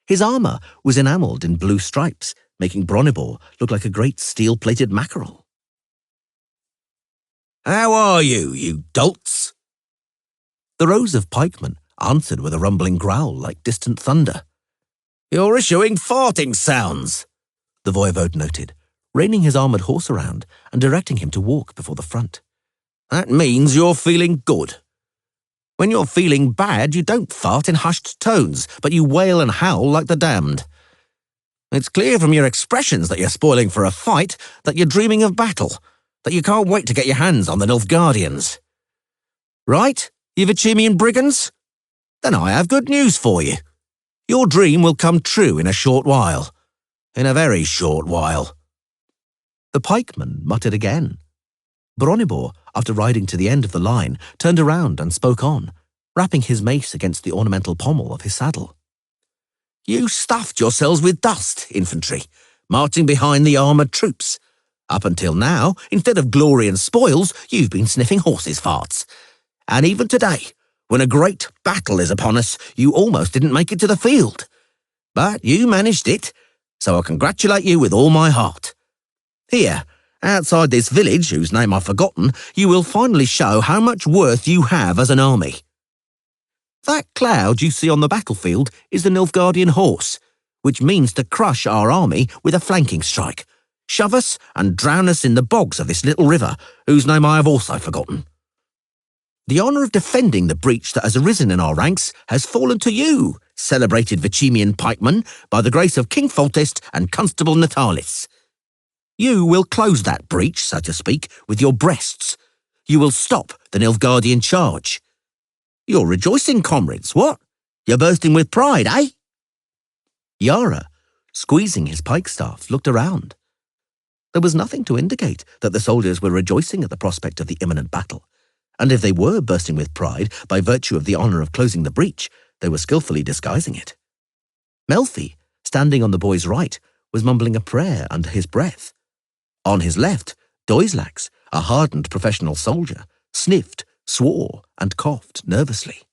His armour was enamelled in blue stripes, making Bronibor look like a great steel-plated mackerel. How are you, you dolts? The rows of pikemen answered with a rumbling growl like distant thunder. You're issuing farting sounds, the Voivode noted, reining his armoured horse around and directing him to walk before the front. That means you're feeling good. When you're feeling bad, you don't fart in hushed tones, but you wail and howl like the damned. It's clear from your expressions that you're spoiling for a fight, that you're dreaming of battle, that you can't wait to get your hands on the Nilfgaardians. Right, you Vachemian brigands? Then I have good news for you. Your dream will come true in a short while. In a very short while. The pikeman muttered again. Bronibor, after riding to the end of the line, turned around and spoke on, rapping his mace against the ornamental pommel of his saddle. You stuffed yourselves with dust, infantry, marching behind the armoured troops. Up until now, instead of glory and spoils, you've been sniffing horses' farts. And even today, when a great battle is upon us, you almost didn't make it to the field. But you managed it, so I congratulate you with all my heart. Here, outside this village, whose name I've forgotten, you will finally show how much worth you have as an army. That cloud you see on the battlefield is the Nilfgaardian horse, which means to crush our army with a flanking strike, shove us and drown us in the bogs of this little river, whose name I have also forgotten. The honour of defending the breach that has arisen in our ranks has fallen to you, celebrated Vicemian pikeman, by the grace of King Foltest and Constable Natalis. You will close that breach, so to speak, with your breasts. You will stop the Nilfgaardian charge. You're rejoicing, comrades, what? You're bursting with pride, eh? Yara, squeezing his pikestaff, looked around. There was nothing to indicate that the soldiers were rejoicing at the prospect of the imminent battle, and if they were bursting with pride by virtue of the honour of closing the breach, they were skillfully disguising it. Melfi, standing on the boy's right, was mumbling a prayer under his breath. On his left, Doislax, a hardened professional soldier, sniffed, swore, and coughed nervously.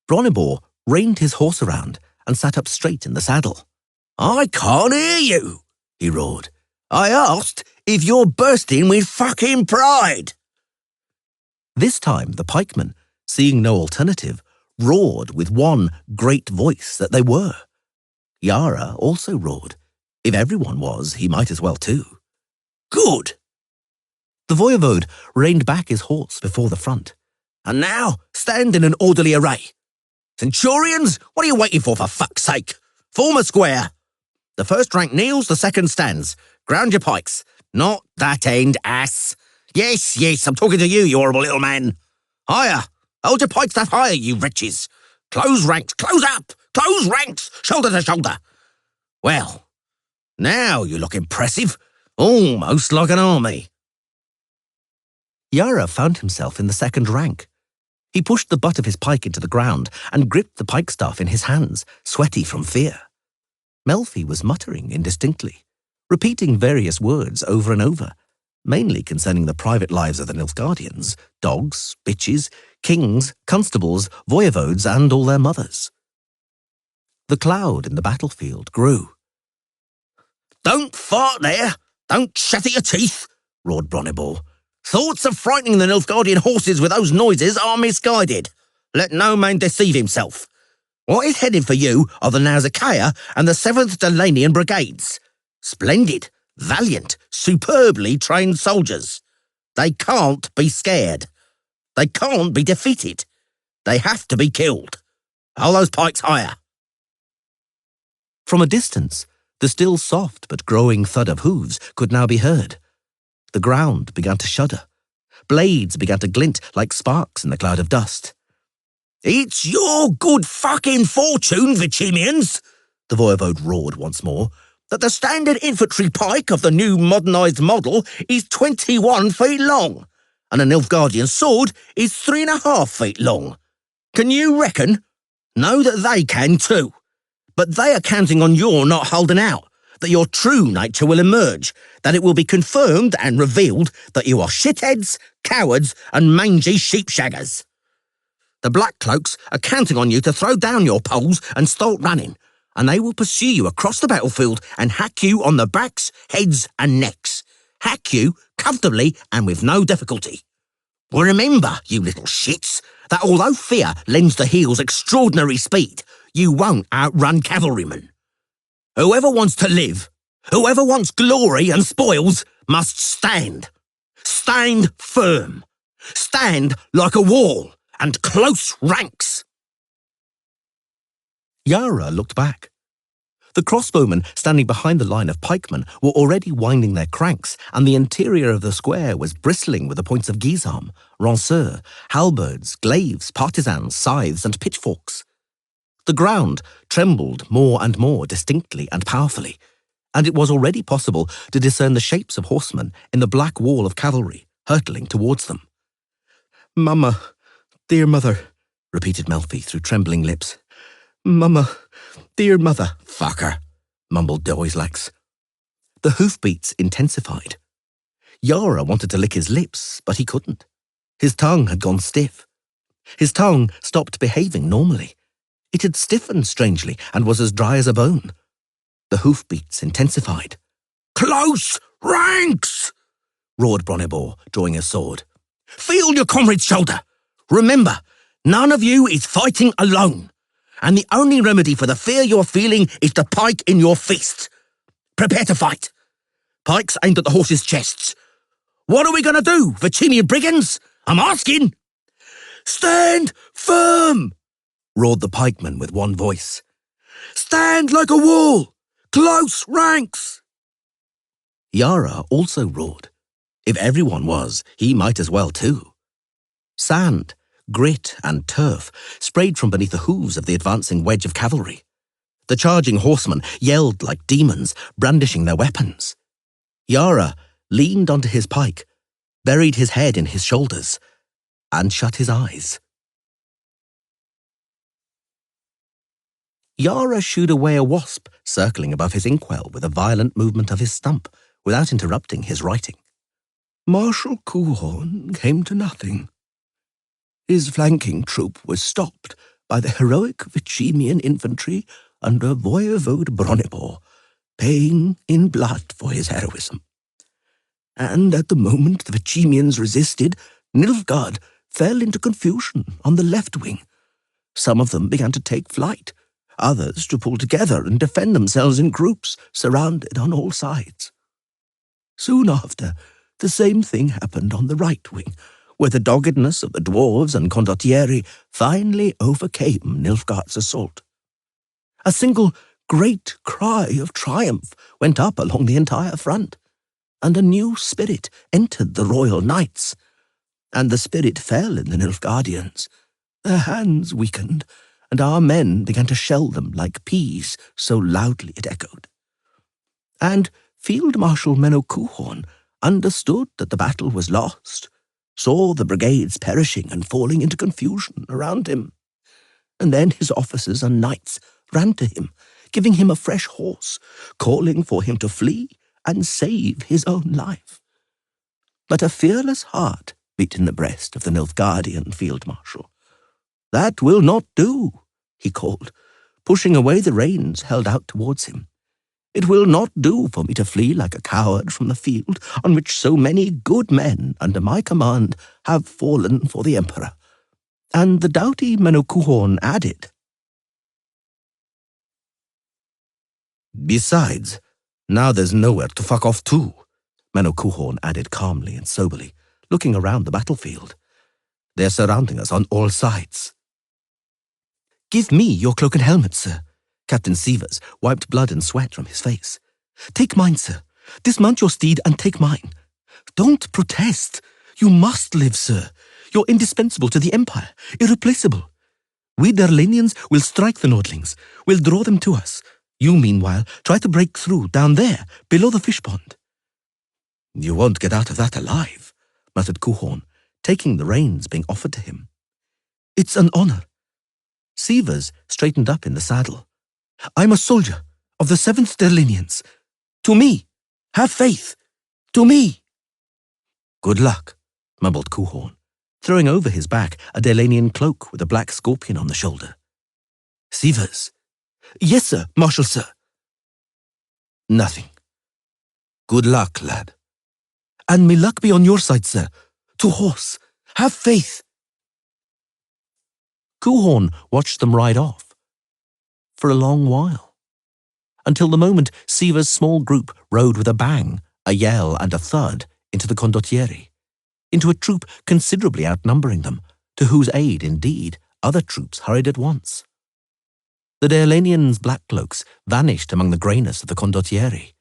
Bronibor reined his horse around and sat up straight in the saddle. "I can't hear you," he roared. "I asked if you're bursting with fucking pride." This time the pikemen, seeing no alternative, roared with one great voice that they were. Yara also roared. If everyone was, he might as well too. "Good!" The voivode reined back his horse before the front. "And now, stand in an orderly array. Centurions, what are you waiting for fuck's sake? Form a square. The first rank kneels, the second stands. Ground your pikes. Not that end, ass. Yes, yes, I'm talking to you, you horrible little man. Higher. Hold your pikestaff higher, you wretches. Close ranks, close up. Close ranks, shoulder to shoulder. Well, now you look impressive. Almost like an army." Yara found himself in the second rank. He pushed the butt of his pike into the ground and gripped the pikestaff in his hands, sweaty from fear. Melfi was muttering indistinctly, repeating various words over and over, mainly concerning the private lives of the Nilfgaardians, dogs, bitches, kings, constables, voivodes, and all their mothers. The cloud in the battlefield grew. "Don't fart there! Don't chatter your teeth!" roared Bronibor. "Thoughts of frightening the Nilfgaardian horses with those noises are misguided. Let no man deceive himself. What is headed for you are the Nausicaa and the 7th Delanian Brigades. Splendid, valiant, superbly trained soldiers. They can't be scared. They can't be defeated. They have to be killed. Hold those pikes higher." From a distance, the still soft but growing thud of hooves could now be heard. The ground began to shudder. Blades began to glint like sparks in the cloud of dust. "It's your good fucking fortune, Vicemians," the voivode roared once more, "that the standard infantry pike of the new modernised model is 21 feet long, and a Nilfgaardian sword is 3.5 feet long. Can you reckon? Know that they can too. But they are counting on your not holding out, that your true nature will emerge, that it will be confirmed and revealed that you are shitheads, cowards, and mangy sheepshaggers. The Black Cloaks are counting on you to throw down your poles and start running, and they will pursue you across the battlefield and hack you on the backs, heads, and necks. Hack you comfortably and with no difficulty. Well, remember, you little shits, that although fear lends the heels extraordinary speed, you won't outrun cavalrymen. Whoever wants to live, whoever wants glory and spoils, must stand. Stand firm. Stand like a wall and close ranks." Yara looked back. The crossbowmen standing behind the line of pikemen were already winding their cranks, and the interior of the square was bristling with the points of guisarme, lanceurs, halberds, glaives, partisans, scythes, and pitchforks. The ground trembled more and more distinctly and powerfully, and it was already possible to discern the shapes of horsemen in the black wall of cavalry hurtling towards them. "Mama, dear mother," repeated Melfi through trembling lips. "Mama, dear mother." "Fucker," mumbled Doislax. The hoofbeats intensified. Yara wanted to lick his lips, but he couldn't. His tongue had gone stiff. His tongue stopped behaving normally. It had stiffened strangely and was as dry as a bone. The hoofbeats intensified. "Close ranks!" roared Bronnibor, drawing his sword. "Feel your comrade's shoulder! Remember, none of you is fighting alone, and the only remedy for the fear you're feeling is the pike in your fist. Prepare to fight. Pikes aimed at the horses' chests. What are we going to do, Virginia brigands? I'm asking!" "Stand firm!" roared the pikemen with one voice. "Stand like a wall! Close ranks!" Yara also roared. If everyone was, he might as well too. Sand, grit, and turf sprayed from beneath the hooves of the advancing wedge of cavalry. The charging horsemen yelled like demons, brandishing their weapons. Yara leaned onto his pike, buried his head in his shoulders, and shut his eyes. Yara shooed away a wasp circling above his inkwell with a violent movement of his stump, without interrupting his writing. Marshal Coulhorn came to nothing. His flanking troop was stopped by the heroic Vicimian infantry under Voivode Bronnibor, paying in blood for his heroism. And at the moment the Vicimians resisted, Nilfgaard fell into confusion on the left wing. Some of them began to take flight, others to pull together and defend themselves in groups, surrounded on all sides. Soon after, the same thing happened on the right wing, where the doggedness of the dwarves and condottieri finally overcame Nilfgaard's assault. A single great cry of triumph went up along the entire front, and a new spirit entered the royal knights. And the spirit fell in the Nilfgaardians. Their hands weakened, and our men began to shell them like peas, so loudly it echoed. And Field Marshal Menno Coulhorn understood that the battle was lost, saw the brigades perishing and falling into confusion around him. And then his officers and knights ran to him, giving him a fresh horse, calling for him to flee and save his own life. But a fearless heart beat in the breast of the Nilfgaardian field marshal. "That will not do," he called, pushing away the reins held out towards him. "It will not do for me to flee like a coward from the field on which so many good men under my command have fallen for the Emperor." And the doughty Menno Coulhorn added, "Besides, now there's nowhere to fuck off to," Menno Coulhorn added calmly and soberly, looking around the battlefield. "They're surrounding us on all sides." "Give me your cloak and helmet, sir." Captain Sievers wiped blood and sweat from his face. "Take mine, sir. Dismount your steed and take mine. Don't protest. You must live, sir. You're indispensable to the Empire, irreplaceable. We Derlanians will strike the Nordlings. We'll draw them to us. You, meanwhile, try to break through down there, below the fish pond." "You won't get out of that alive," muttered Coulhorn, taking the reins being offered to him. "It's an honor." Sievers straightened up in the saddle. "I'm a soldier of the 7th Derlinians. To me, have faith. To me." "Good luck," mumbled Coulhorn, throwing over his back a Derlanian cloak with a black scorpion on the shoulder. "Sievers." "Yes, sir, Marshal, sir." "Nothing. Good luck, lad." "And may luck be on your side, sir. To horse. Have faith." Coulhorn watched them ride off for a long while, until the moment Sievers' small group rode with a bang, a yell, and a thud into the condottieri, into a troop considerably outnumbering them, to whose aid, indeed, other troops hurried at once. The Derlanians' black cloaks vanished among the greyness of the condottieri.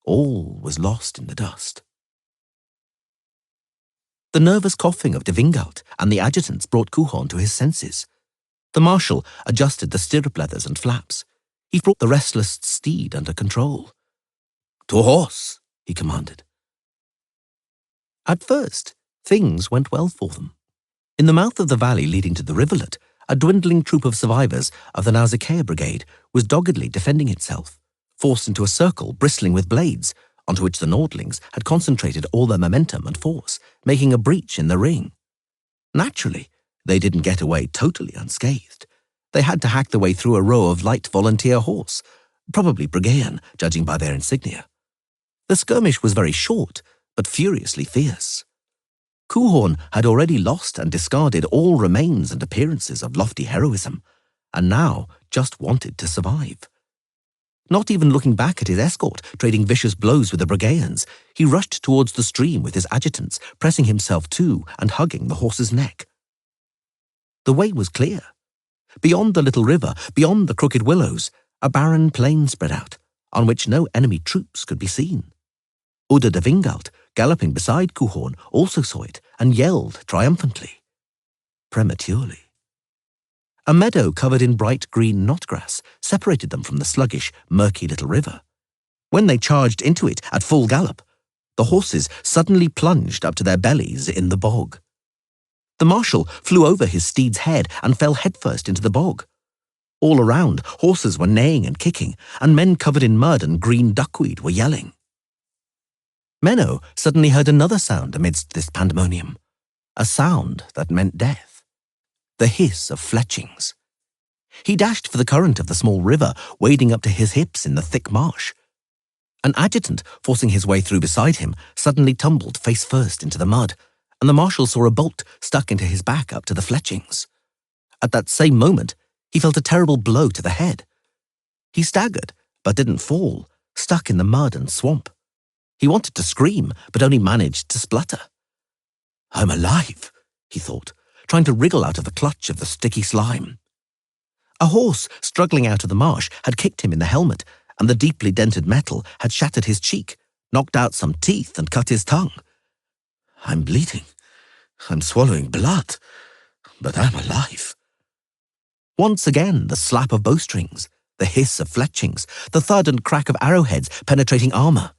All was lost in the dust. The nervous coughing of de Wingalt and the adjutants brought Coulhorn to his senses. The marshal adjusted the stirrup leathers and flaps. He brought the restless steed under control. "To horse," he commanded. At first, things went well for them. In the mouth of the valley leading to the rivulet, a dwindling troop of survivors of the Nausicaa Brigade was doggedly defending itself, forced into a circle bristling with blades, onto which the Nordlings had concentrated all their momentum and force, making a breach in the ring. Naturally, they didn't get away totally unscathed. They had to hack their way through a row of light volunteer horse, probably Brigaean, judging by their insignia. The skirmish was very short, but furiously fierce. Kuhhorn had already lost and discarded all remains and appearances of lofty heroism, and now just wanted to survive. Not even looking back at his escort, trading vicious blows with the Brigaeans, he rushed towards the stream with his adjutants, pressing himself to and hugging the horse's neck. The way was clear. Beyond the little river, beyond the crooked willows, a barren plain spread out, on which no enemy troops could be seen. Uda de Vingalt, galloping beside Kuhhorn, also saw it and yelled triumphantly. Prematurely. A meadow covered in bright green knotgrass separated them from the sluggish, murky little river. When they charged into it at full gallop, the horses suddenly plunged up to their bellies in the bog. The marshal flew over his steed's head and fell headfirst into the bog. All around, horses were neighing and kicking, and men covered in mud and green duckweed were yelling. Menno suddenly heard another sound amidst this pandemonium, a sound that meant death. The hiss of fletchings. He dashed for the current of the small river, wading up to his hips in the thick marsh. An adjutant, forcing his way through beside him, suddenly tumbled face first into the mud, and the marshal saw a bolt stuck into his back up to the fletchings. At that same moment, he felt a terrible blow to the head. He staggered, but didn't fall, stuck in the mud and swamp. He wanted to scream, but only managed to splutter. "I'm alive," he thought, trying to wriggle out of the clutch of the sticky slime. A horse struggling out of the marsh had kicked him in the helmet, and the deeply dented metal had shattered his cheek, knocked out some teeth and cut his tongue. "I'm bleeding. I'm swallowing blood. But I'm alive." Once again, the slap of bowstrings, the hiss of fletchings, the thud and crack of arrowheads penetrating armor,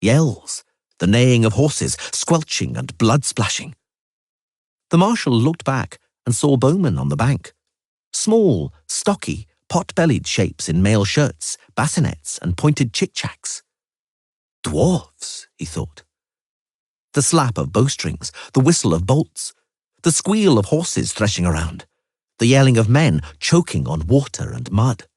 yells, the neighing of horses, squelching and blood splashing. The marshal looked back and saw bowmen on the bank. Small, stocky, pot-bellied shapes in mail shirts, bassinets, and pointed chick-chacks. Dwarves, he thought. The slap of bowstrings, the whistle of bolts, the squeal of horses threshing around, the yelling of men choking on water and mud.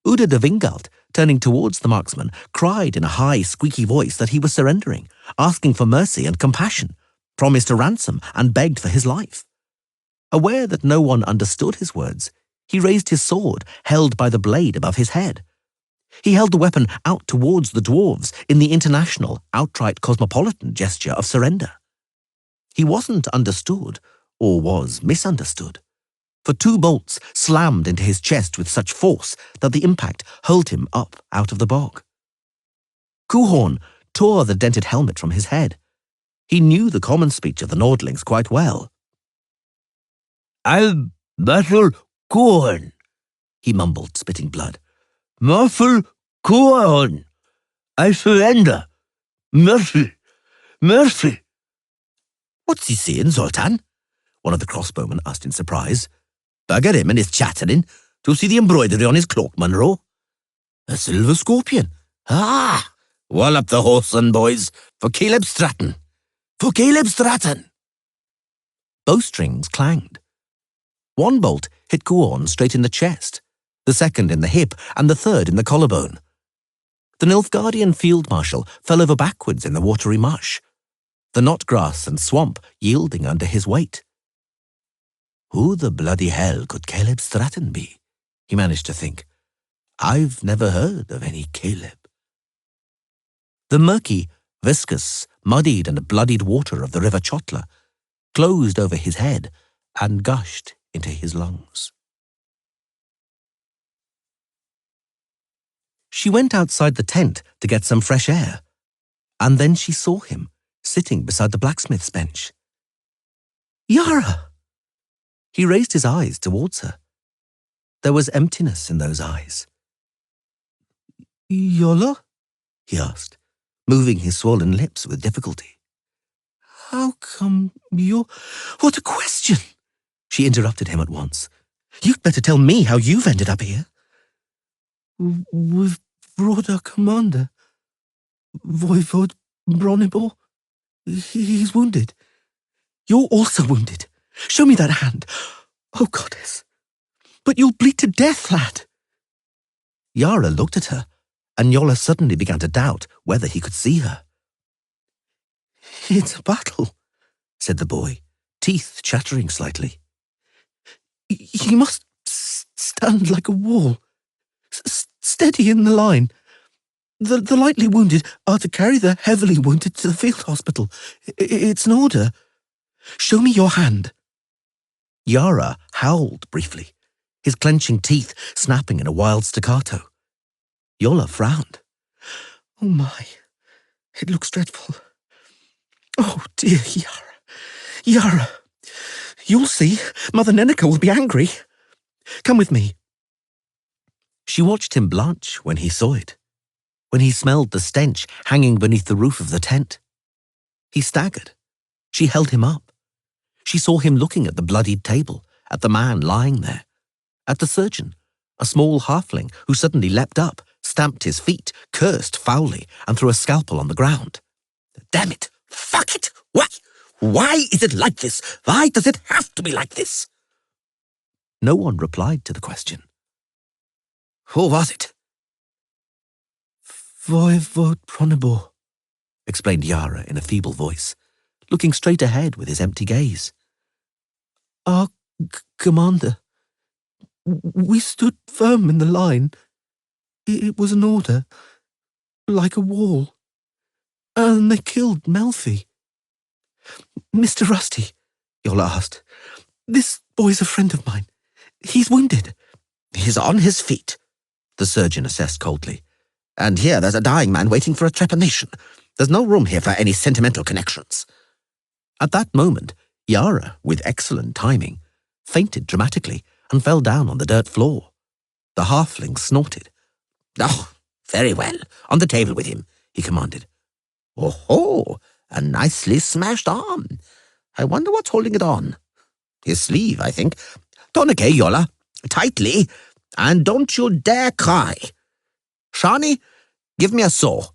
Uda de Vingalt, turning towards the marksman, cried in a high, squeaky voice that he was surrendering, asking for mercy and compassion, promised a ransom, and begged for his life. Aware that no one understood his words, he raised his sword, held by the blade above his head. He held the weapon out towards the dwarves in the international, outright cosmopolitan gesture of surrender. He wasn't understood, or was misunderstood, for 2 bolts slammed into his chest with such force that the impact hurled him up out of the bog. Kuhhorn tore the dented helmet from his head. He knew the common speech of the Nordlings quite well. "I'm Marshal Kuhhorn," he mumbled, spitting blood. "Marshal Kuhhorn! I surrender! Mercy! Mercy!" "What's he saying, Zoltan?" one of the crossbowmen asked in surprise. "Bugger him and his chattering. Do you see the embroidery on his cloak, Munro? A silver scorpion. Ah! Wallop the horseman, boys, for Caleb Stratton. For Caleb Stratton!" Bowstrings clanged. 1 bolt hit Kuhhorn straight in the chest, the second in the hip, and the third in the collarbone. The Nilfgaardian field marshal fell over backwards in the watery mush, the knotgrass and swamp yielding under his weight. Who the bloody hell could Caleb Stratton be? He managed to think. I've never heard of any Caleb. The murky, viscous, muddied and bloodied water of the river Chotla closed over his head and gushed into his lungs. She went outside the tent to get some fresh air, and then she saw him sitting beside the blacksmith's bench. "Yara!" He raised his eyes towards her. There was emptiness in those eyes. "Yola?" he asked, moving his swollen lips with difficulty. "How come you're—" "What a question!" She interrupted him at once. "You'd better tell me how you've ended up here." "We've brought our commander, Voivode Bronibor. He's wounded. You're also wounded. Show me that hand. Oh, goddess." But you'll bleed to death, lad." Yara looked at her, and Yola suddenly began to doubt whether he could see her. "It's a battle," said the boy, teeth chattering slightly. "You must stand like a wall, steady in the line. The lightly wounded are to carry the heavily wounded to the field hospital. It's an order. Show me your hand." Yara howled briefly, his clenching teeth snapping in a wild staccato. Yola frowned. "Oh my, it looks dreadful. Oh dear, Yara. Yara, you'll see. Mother Neneka will be angry. Come with me." She watched him blanch when he saw it, when he smelled the stench hanging beneath the roof of the tent. He staggered. She held him up. She saw him looking at the bloodied table, at the man lying there, at the surgeon, a small halfling who suddenly leapt up, stamped his feet, cursed foully, and threw a scalpel on the ground. "Damn it! Fuck it! Why is it like this? Why does it have to be like this?" No one replied to the question. "Who was it?" "Voivode Pronibor," explained Yara in a feeble voice, looking straight ahead with his empty gaze. "Our commander. We stood firm in the line. It was an order, like a wall. And they killed Melfi." "Mr. Rusty," Yola asked, "this boy's a friend of mine. He's wounded." "He's on his feet," the surgeon assessed coldly. "And here there's a dying man waiting for a trepanation. There's no room here for any sentimental connections." At that moment, Yara, with excellent timing, fainted dramatically and fell down on the dirt floor. The halfling snorted. "Oh, very well. On the table with him," he commanded. "Oh, a nicely smashed arm. I wonder what's holding it on. His sleeve, I think. Tourniquet, Yola. Tightly. And don't you dare cry. Shani, give me a saw."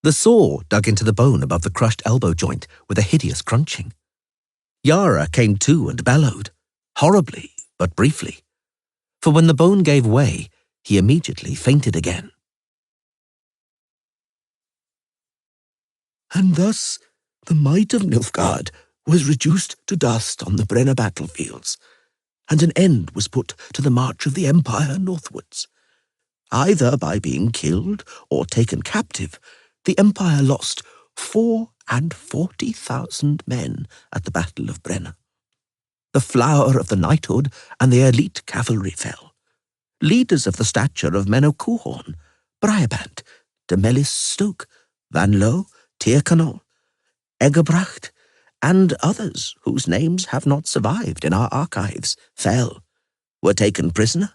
The saw dug into the bone above the crushed elbow joint with a hideous crunching. Yara came to and bellowed, horribly but briefly, for when the bone gave way, he immediately fainted again. And thus the might of Nilfgaard was reduced to dust on the Brenna battlefields, and an end was put to the march of the Empire northwards. Either by being killed or taken captive, the Empire lost 44,000 men at the Battle of Brenna. The flower of the knighthood and the elite cavalry fell. Leaders of the stature of Menno Coehorn, Brabant, de Melis Stoke, Van Loo, Tyrconnell, Egerbracht, and others whose names have not survived in our archives fell, were taken prisoner,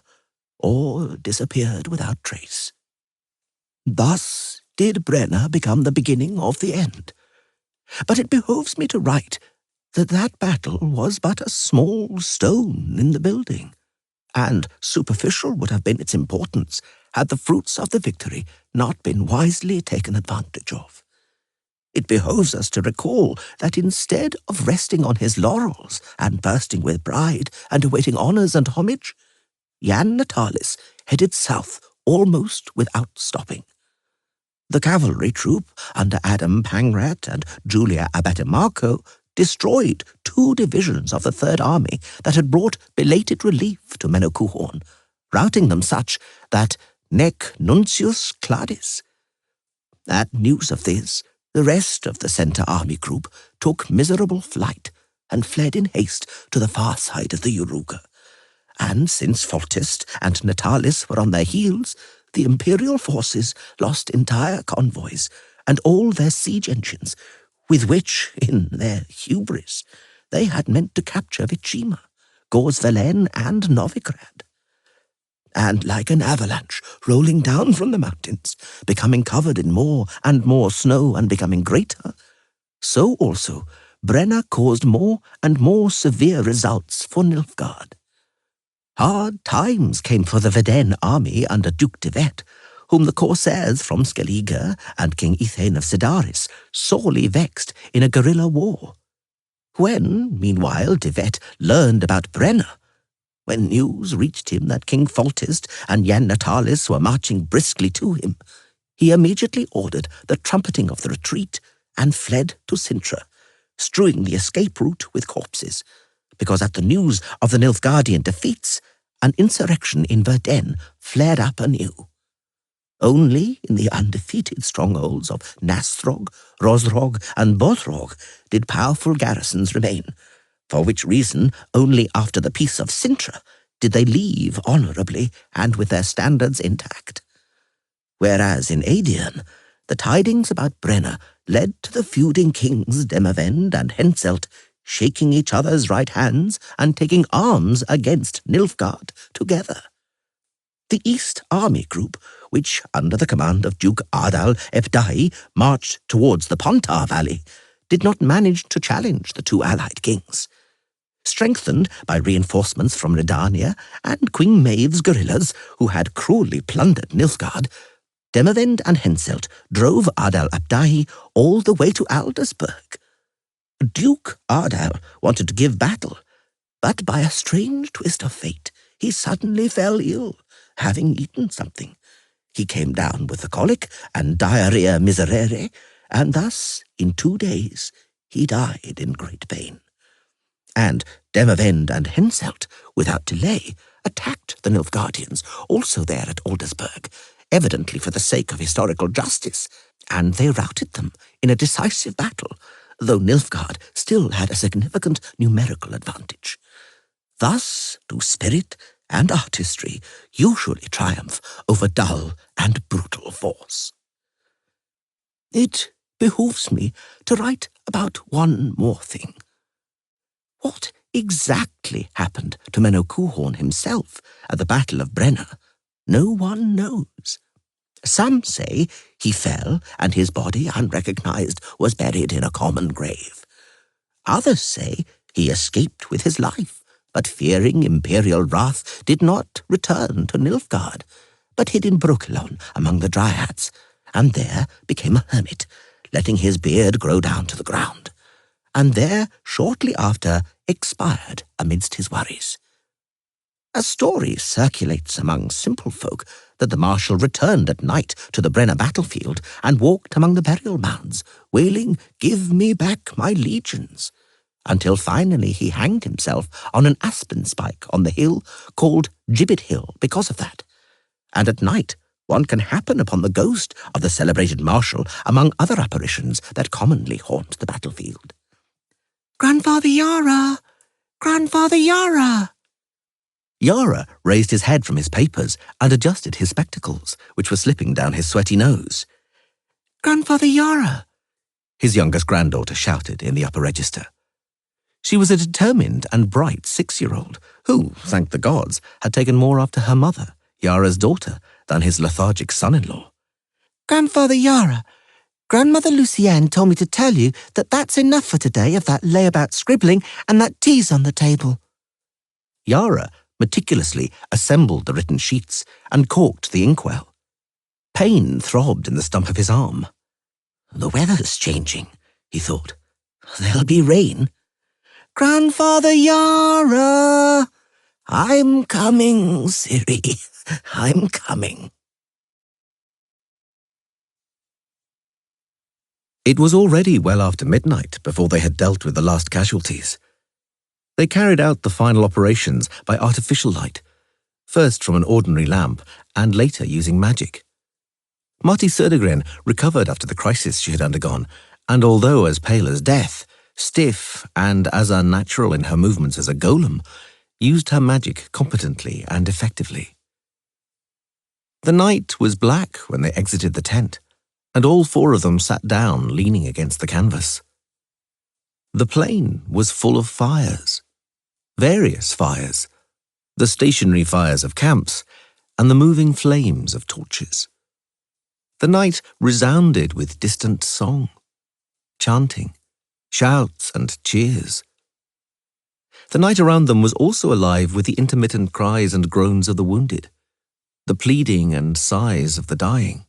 or disappeared without trace. Thus did Brenna become the beginning of the end. But it behoves me to write that that battle was but a small stone in the building, and superficial would have been its importance had the fruits of the victory not been wisely taken advantage of. It behoves us to recall that instead of resting on his laurels and bursting with pride and awaiting honours and homage, Jan Natalis headed south almost without stopping. The cavalry troop under Adam Pangrat and Julia Abatimarco destroyed 2 divisions of the Third Army that had brought belated relief to Menno Coehorn, routing them such that nec nuncius cladis. At news of this, the rest of the Centre Army group took miserable flight and fled in haste to the far side of the Uruga. And since Foltest and Natalis were on their heels, the Imperial forces lost entire convoys and all their siege engines, with which, in their hubris, they had meant to capture Vichima, Gorzvelen, and Novigrad. And like an avalanche rolling down from the mountains, becoming covered in more and more snow and becoming greater, so also Brenna caused more and more severe results for Nilfgaard. Hard times came for the Veden army under Duke de Vet, whom the corsairs from Skellige and King Ithane of Sedaris sorely vexed in a guerrilla war. When, meanwhile, de Vet learned about Brenna, When news reached him that King Foltest and Jan Natalis were marching briskly to him, he immediately ordered the trumpeting of the retreat and fled to Sintra, strewing the escape route with corpses, because at the news of the Nilfgaardian defeats, an insurrection in Verden flared up anew. Only in the undefeated strongholds of Nastrog, Rosrog, and Bodrog did powerful garrisons remain, for which reason only after the peace of Sintra did they leave honourably and with their standards intact. Whereas in Adrian, the tidings about Brenna led to the feuding kings Demavend and Henselt shaking each other's right hands and taking arms against Nilfgaard together. The East Army Group, which, under the command of Duke Ardal Ebdahi, marched towards the Pontar Valley, did not manage to challenge the two allied kings. Strengthened by reinforcements from Redania and Queen Maeve's guerrillas, who had cruelly plundered Nilfgaard, Demavend and Henselt drove Ardal Abdahi all the way to Aldersburg. Duke Ardal wanted to give battle, but by a strange twist of fate, he suddenly fell ill, having eaten something. He came down with the colic and diarrhea miserere, and thus, in 2 days, he died in great pain. And Demavend and Henselt, without delay, attacked the Nilfgaardians, also there at Aldersburg, evidently for the sake of historical justice, and they routed them in a decisive battle, though Nilfgaard still had a significant numerical advantage. Thus do spirit and artistry usually triumph over dull and brutal force. It behooves me to write about one more thing. What exactly happened to Menno Coehorn himself at the Battle of Brenna, no one knows. Some say he fell and his body, unrecognized, was buried in a common grave. Others say he escaped with his life, but fearing imperial wrath did not return to Nilfgaard, but hid in Brooklon among the Dryads, and there became a hermit, letting his beard grow down to the ground, and there, shortly after, expired amidst his worries. A story circulates among simple folk that the marshal returned at night to the Brenna battlefield and walked among the burial mounds, wailing, "Give me back my legions," until finally he hanged himself on an aspen spike on the hill called Gibbet Hill because of that. And at night one can happen upon the ghost of the celebrated marshal among other apparitions that commonly haunt the battlefield. "Grandfather Yara! Grandfather Yara!" Yara raised his head from his papers and adjusted his spectacles, which were slipping down his sweaty nose. "Grandfather Yara!" his youngest granddaughter shouted in the upper register. She was a determined and bright 6-year-old who, thank the gods, had taken more after her mother, Yara's daughter, than his lethargic son-in-law. "Grandfather Yara, Grandmother Lucienne told me to tell you that that's enough for today of that layabout scribbling and that tea's on the table." Yara meticulously assembled the written sheets and corked the inkwell. Pain throbbed in the stump of his arm. "The weather's changing," he thought. "There'll be rain. Grandfather Yara! I'm coming, Ciri. I'm coming." It was already well after midnight before they had dealt with the last casualties. They carried out the final operations by artificial light, first from an ordinary lamp and later using magic. Marty Södergren recovered after the crisis she had undergone, and although as pale as death, stiff and as unnatural in her movements as a golem, used her magic competently and effectively. The night was black when they exited the tent, and all 4 of them sat down leaning against the canvas. The plain was full of fires, various fires, the stationary fires of camps and the moving flames of torches. The night resounded with distant song, chanting, shouts and cheers. The night around them was also alive with the intermittent cries and groans of the wounded, the pleading and sighs of the dying.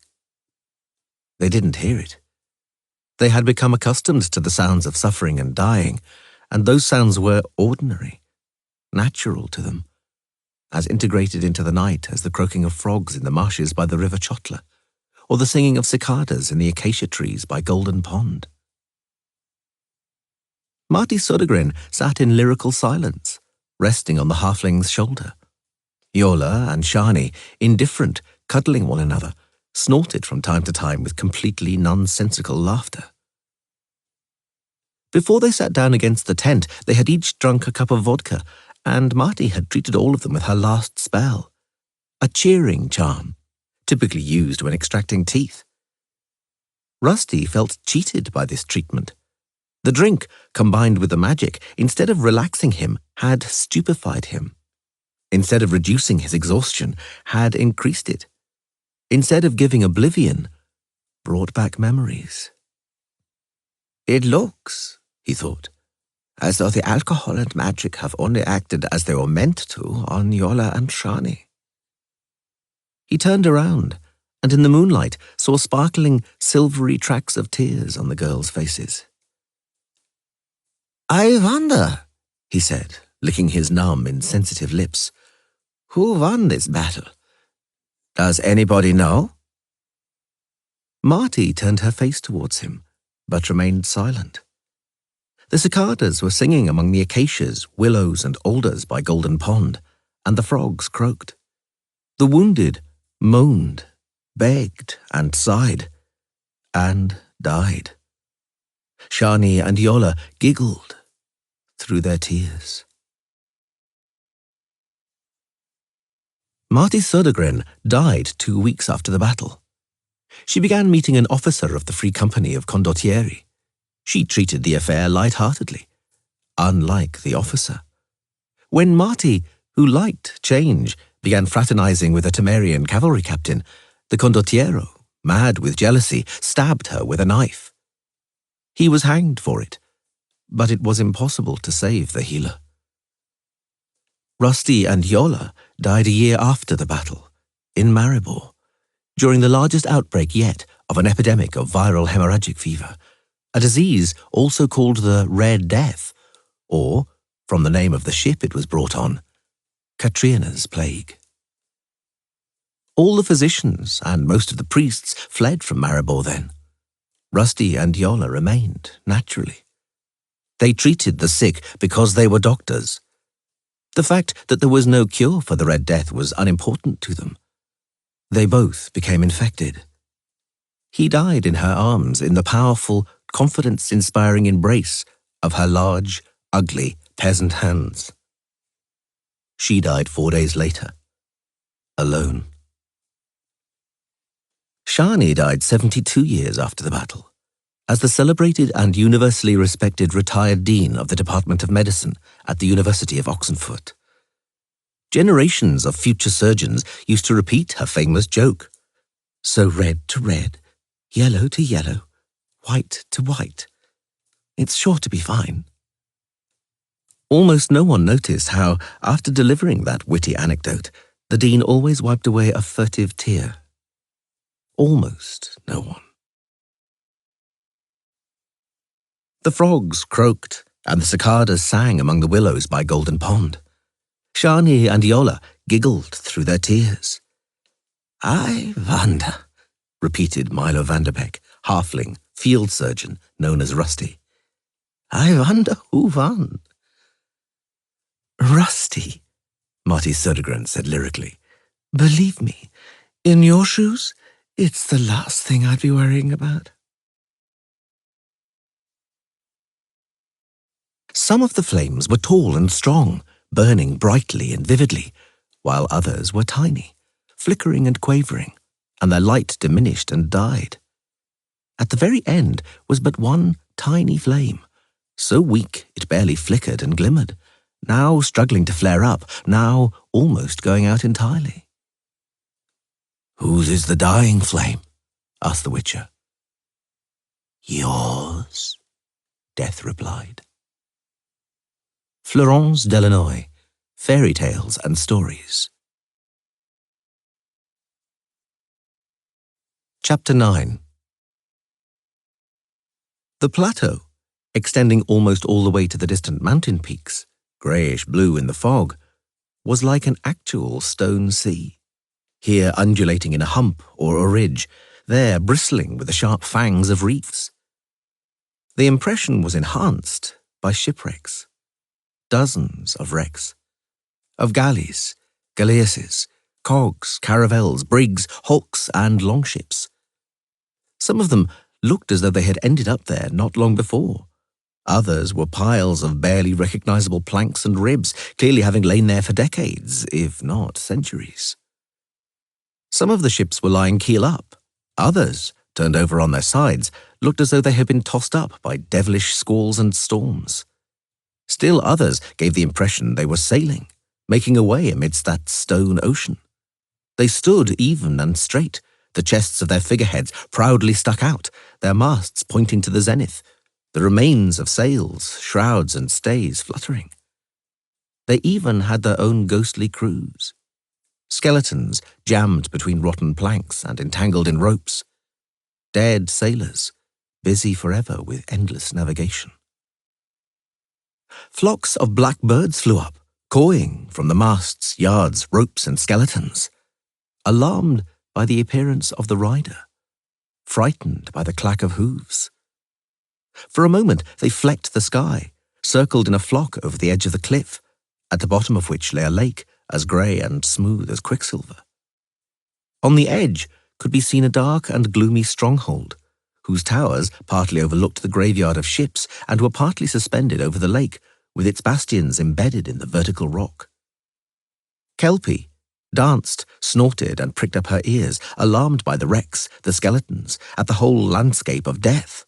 They didn't hear it. They had become accustomed to the sounds of suffering and dying, and those sounds were ordinary, natural to them, as integrated into the night as the croaking of frogs in the marshes by the river Chotla, or the singing of cicadas in the acacia trees by Golden Pond. Marty Södergren sat in lyrical silence, resting on the halfling's shoulder. Yola and Shani, indifferent, cuddling one another, snorted from time to time with completely nonsensical laughter. Before they sat down against the tent, they had each drunk a cup of vodka, and Marty had treated all of them with her last spell, a cheering charm, typically used when extracting teeth. Rusty felt cheated by this treatment. The drink, combined with the magic, instead of relaxing him, had stupefied him. Instead of reducing his exhaustion, had increased it. Instead of giving oblivion, brought back memories. "It looks," he thought, "as though the alcohol and magic have only acted as they were meant to on Yola and Shani." He turned around, and in the moonlight saw sparkling, silvery tracks of tears on the girls' faces. "I wonder," he said, licking his numb, insensitive lips, "who won this battle? Does anybody know?" Marty turned her face towards him, but remained silent. The cicadas were singing among the acacias, willows, and alders by Golden Pond, and the frogs croaked. The wounded moaned, begged, and sighed, and died. Shani and Yola giggled through their tears. Marty Södergren died 2 weeks after the battle. She began meeting an officer of the Free Company of Condottieri. She treated the affair light-heartedly, unlike the officer. When Marty, who liked change, began fraternizing with a Temerian cavalry captain, the condottiero, mad with jealousy, stabbed her with a knife. He was hanged for it, but it was impossible to save the healer. Rusty and Yola died a year after the battle, in Maribor, during the largest outbreak yet of an epidemic of viral hemorrhagic fever, a disease also called the Red Death, or, from the name of the ship it was brought on, Katrina's plague. All the physicians and most of the priests fled from Maribor then. Rusty and Yola remained, naturally. They treated the sick because they were doctors. The fact that there was no cure for the Red Death was unimportant to them. They both became infected. He died in her arms in the powerful, confidence-inspiring embrace of her large, ugly, peasant hands. She died 4 days later, alone. Shani died 72 years after the battle, as the celebrated and universally respected retired dean of the Department of Medicine at the University of Oxenfurt. Generations of future surgeons used to repeat her famous joke. So red to red, yellow to yellow, white to white. It's sure to be fine. Almost no one noticed how, after delivering that witty anecdote, the dean always wiped away a furtive tear. Almost no one. The frogs croaked, and the cicadas sang among the willows by Golden Pond. Shani and Yola giggled through their tears. "I wonder," repeated Milo Vanderbeck, halfling, field surgeon, known as Rusty. "I wonder who won." "Rusty," Marty Södergren said lyrically. "Believe me, in your shoes, it's the last thing I'd be worrying about." Some of the flames were tall and strong, burning brightly and vividly, while others were tiny, flickering and quavering, and their light diminished and died. At the very end was but one tiny flame, so weak it barely flickered and glimmered, now struggling to flare up, now almost going out entirely. "Whose is the dying flame?" asked the Witcher. "Yours," Death replied. Florence Delanoy, Fairy Tales and Stories. Chapter 9. The plateau, extending almost all the way to the distant mountain peaks, greyish-blue in the fog, was like an actual stone sea, here undulating in a hump or a ridge, there bristling with the sharp fangs of reefs. The impression was enhanced by shipwrecks, dozens of wrecks, of galleys, galleasses, cogs, caravels, brigs, hulks, and longships. Some of them looked as though they had ended up there not long before. Others were piles of barely recognizable planks and ribs, clearly having lain there for decades, if not centuries. Some of the ships were lying keel up. Others, turned over on their sides, looked as though they had been tossed up by devilish squalls and storms. Still others gave the impression they were sailing, making a way amidst that stone ocean. They stood even and straight, the chests of their figureheads proudly stuck out, their masts pointing to the zenith, the remains of sails, shrouds, and stays fluttering. They even had their own ghostly crews. Skeletons jammed between rotten planks and entangled in ropes. Dead sailors, busy forever with endless navigation. Flocks of black birds flew up, cawing from the masts, yards, ropes, and skeletons, alarmed by the appearance of the rider, frightened by the clack of hooves. For a moment they flecked the sky, circled in a flock over the edge of the cliff, at the bottom of which lay a lake as grey and smooth as quicksilver. On the edge could be seen a dark and gloomy stronghold, whose towers partly overlooked the graveyard of ships and were partly suspended over the lake, with its bastions embedded in the vertical rock. Kelpie danced, snorted, and pricked up her ears, alarmed by the wrecks, the skeletons, at the whole landscape of death,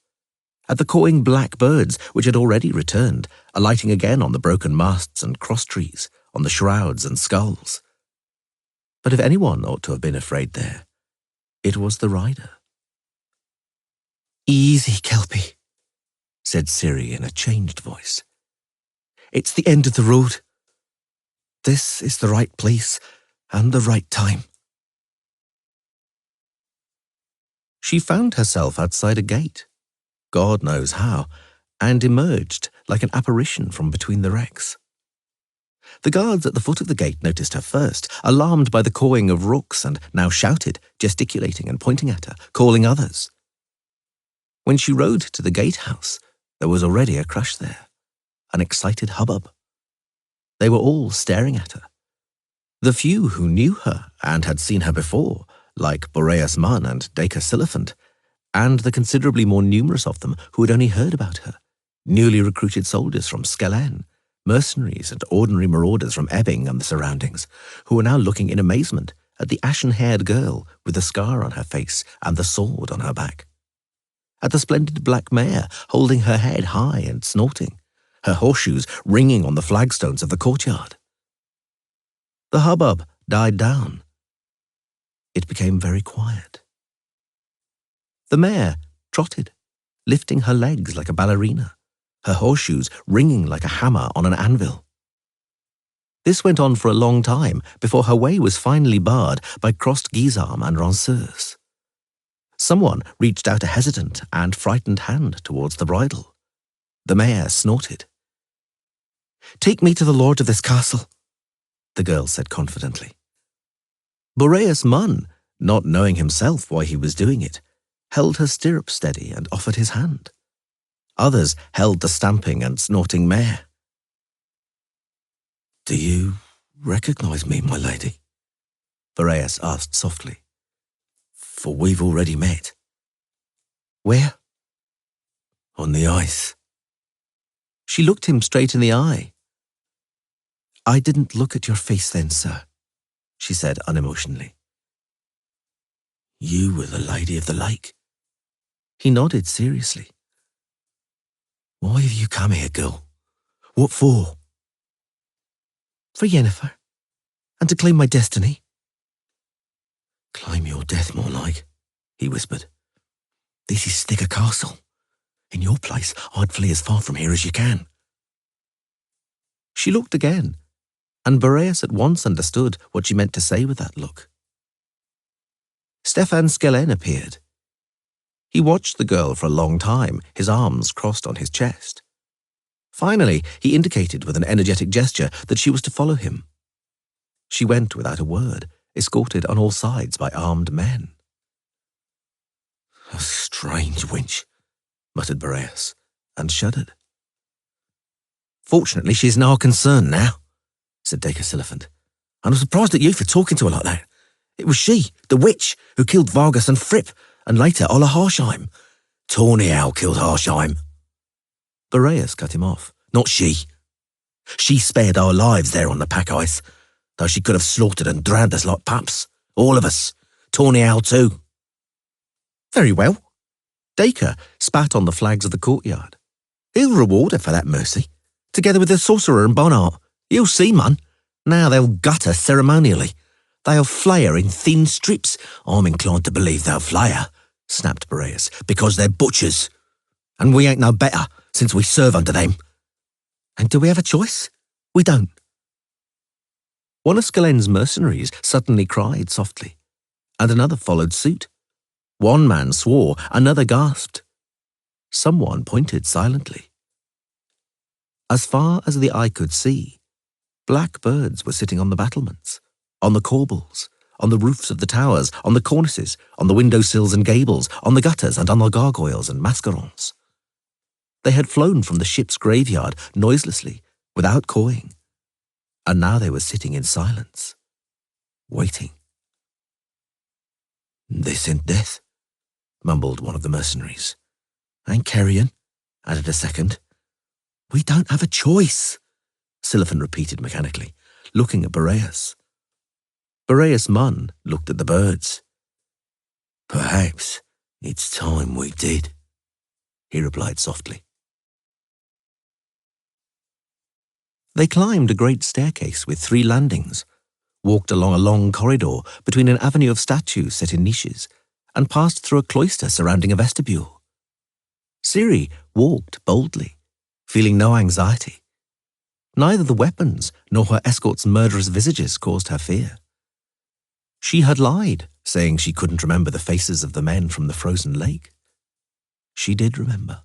at the cawing black birds which had already returned, alighting again on the broken masts and cross-trees, on the shrouds and sculls. But if anyone ought to have been afraid there, it was the rider. "Easy, Kelpie," said Ciri in a changed voice. "It's the end of the road. This is the right place and the right time." She found herself outside a gate, God knows how, and emerged like an apparition from between the wrecks. The guards at the foot of the gate noticed her first, alarmed by the cawing of rooks, and now shouted, gesticulating and pointing at her, calling others. When she rode to the gatehouse, there was already a crush there, an excited hubbub. They were all staring at her. The few who knew her and had seen her before, like Boreas Mun and Dacre Siliphant, and the considerably more numerous of them who had only heard about her, newly recruited soldiers from Skellen, mercenaries and ordinary marauders from Ebbing and the surroundings, who were now looking in amazement at the ashen-haired girl with the scar on her face and the sword on her back, at the splendid black mare holding her head high and snorting, her horseshoes ringing on the flagstones of the courtyard. The hubbub died down. It became very quiet. The mare trotted, lifting her legs like a ballerina, her horseshoes ringing like a hammer on an anvil. This went on for a long time before her way was finally barred by crossed guisarmes and ranceurs. Someone reached out a hesitant and frightened hand towards the bridle. The mare snorted. "Take me to the lord of this castle," the girl said confidently. Boreas Mun, not knowing himself why he was doing it, held her stirrup steady and offered his hand. Others held the stamping and snorting mare. "Do you recognize me, my lady?" Boreas asked softly. "For we've already met." "Where?" "On the ice." She looked him straight in the eye. "I didn't look at your face then, sir," she said unemotionally. "You were the lady of the lake." He nodded seriously. "Why have you come here, girl? What for?" "For Yennefer, and to claim my destiny." "Claim your death, more like," he whispered. "This is Stigger Castle. In your place, I'd flee as far from here as you can." She looked again, and Boreas at once understood what she meant to say with that look. Stefan Skellen appeared. He watched the girl for a long time, his arms crossed on his chest. Finally, he indicated with an energetic gesture that she was to follow him. She went without a word, escorted on all sides by armed men. "A strange wench," muttered Boreas, and shuddered. "Fortunately, she's in our concern now," said Dacre Siliphant. "And I'm surprised at you for talking to her like that. It was she, the witch, who killed Vargas and Fripp, and later Ola Harsheim. Tawny Owl killed Harsheim." Boreas cut him off. "Not she. She spared our lives there on the pack ice, though she could have slaughtered and drowned us like pups. All of us. Tawny Owl too." "Very well." Dacre spat on the flags of the courtyard. "He'll reward her for that mercy, together with the sorcerer and Bonnart. You'll see, man. Now they'll gut her ceremonially. They'll flay her in thin strips." "I'm inclined to believe they'll flay her," snapped Boreas, "because they're butchers. And we ain't no better, since we serve under them." "And do we have a choice? We don't." One of Skelen's mercenaries suddenly cried softly, and another followed suit. One man swore, another gasped. Someone pointed silently. As far as the eye could see, black birds were sitting on the battlements, on the corbels, on the roofs of the towers, on the cornices, on the windowsills and gables, on the gutters and on the gargoyles and mascarons. They had flown from the ship's graveyard noiselessly, without cawing, and now they were sitting in silence, waiting. "They scent death," mumbled one of the mercenaries. "And carrion," added a second. "We don't have a choice," Siliphant repeated mechanically, looking at Boreas. Boreas Munn looked at the birds. "Perhaps it's time we did," he replied softly. They climbed a great staircase with 3 landings, walked along a long corridor between an avenue of statues set in niches, and passed through a cloister surrounding a vestibule. Ciri walked boldly, feeling no anxiety. Neither the weapons nor her escort's murderous visages caused her fear. She had lied, saying she couldn't remember the faces of the men from the frozen lake. She did remember.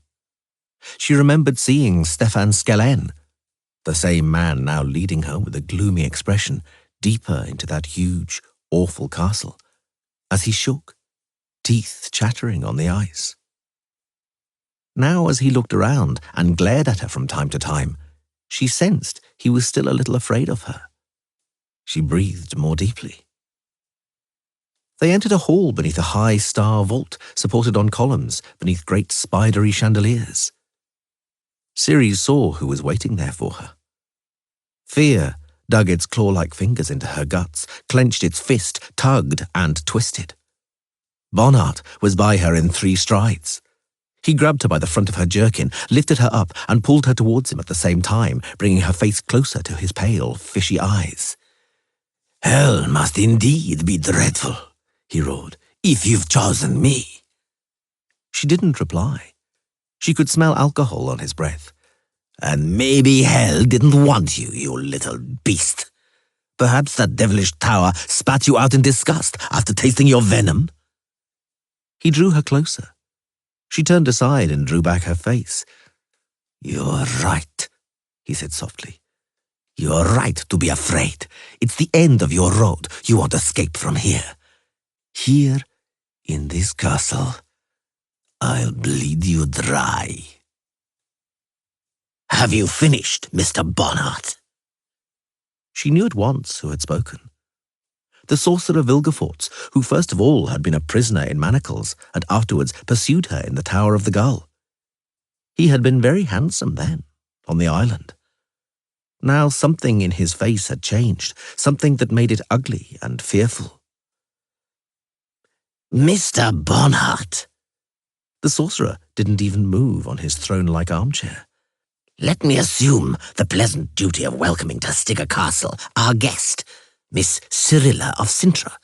She remembered seeing Stefan Skelen, the same man now leading her with a gloomy expression deeper into that huge, awful castle, as he shook, teeth chattering on the ice. Now, as he looked around and glared at her from time to time, she sensed he was still a little afraid of her. She breathed more deeply. They entered a hall beneath a high star vault supported on columns beneath great spidery chandeliers. Ciri saw who was waiting there for her. Fear dug its claw-like fingers into her guts, clenched its fist, tugged and twisted. Bonnart was by her in 3 strides. He grabbed her by the front of her jerkin, lifted her up, and pulled her towards him at the same time, bringing her face closer to his pale, fishy eyes. "Hell must indeed be dreadful," he roared, "if you've chosen me." She didn't reply. She could smell alcohol on his breath. "And maybe hell didn't want you, you little beast. Perhaps that devilish tower spat you out in disgust after tasting your venom." He drew her closer. She turned aside and drew back her face. "You're right," he said softly. "You're right to be afraid. It's the end of your road. You won't escape from here. Here, in this castle, I'll bleed you dry." "Have you finished, Mr. Bonnart?" She knew at once who had spoken. The sorcerer Vilgefortz, who first of all had been a prisoner in manacles and afterwards pursued her in the Tower of the Gull. He had been very handsome then, on the island. Now something in his face had changed, something that made it ugly and fearful. "Mr. Bonnart!" The sorcerer didn't even move on his throne-like armchair. "Let me assume the pleasant duty of welcoming to Stigger Castle our guest, Miss Cyrilla of Sintra,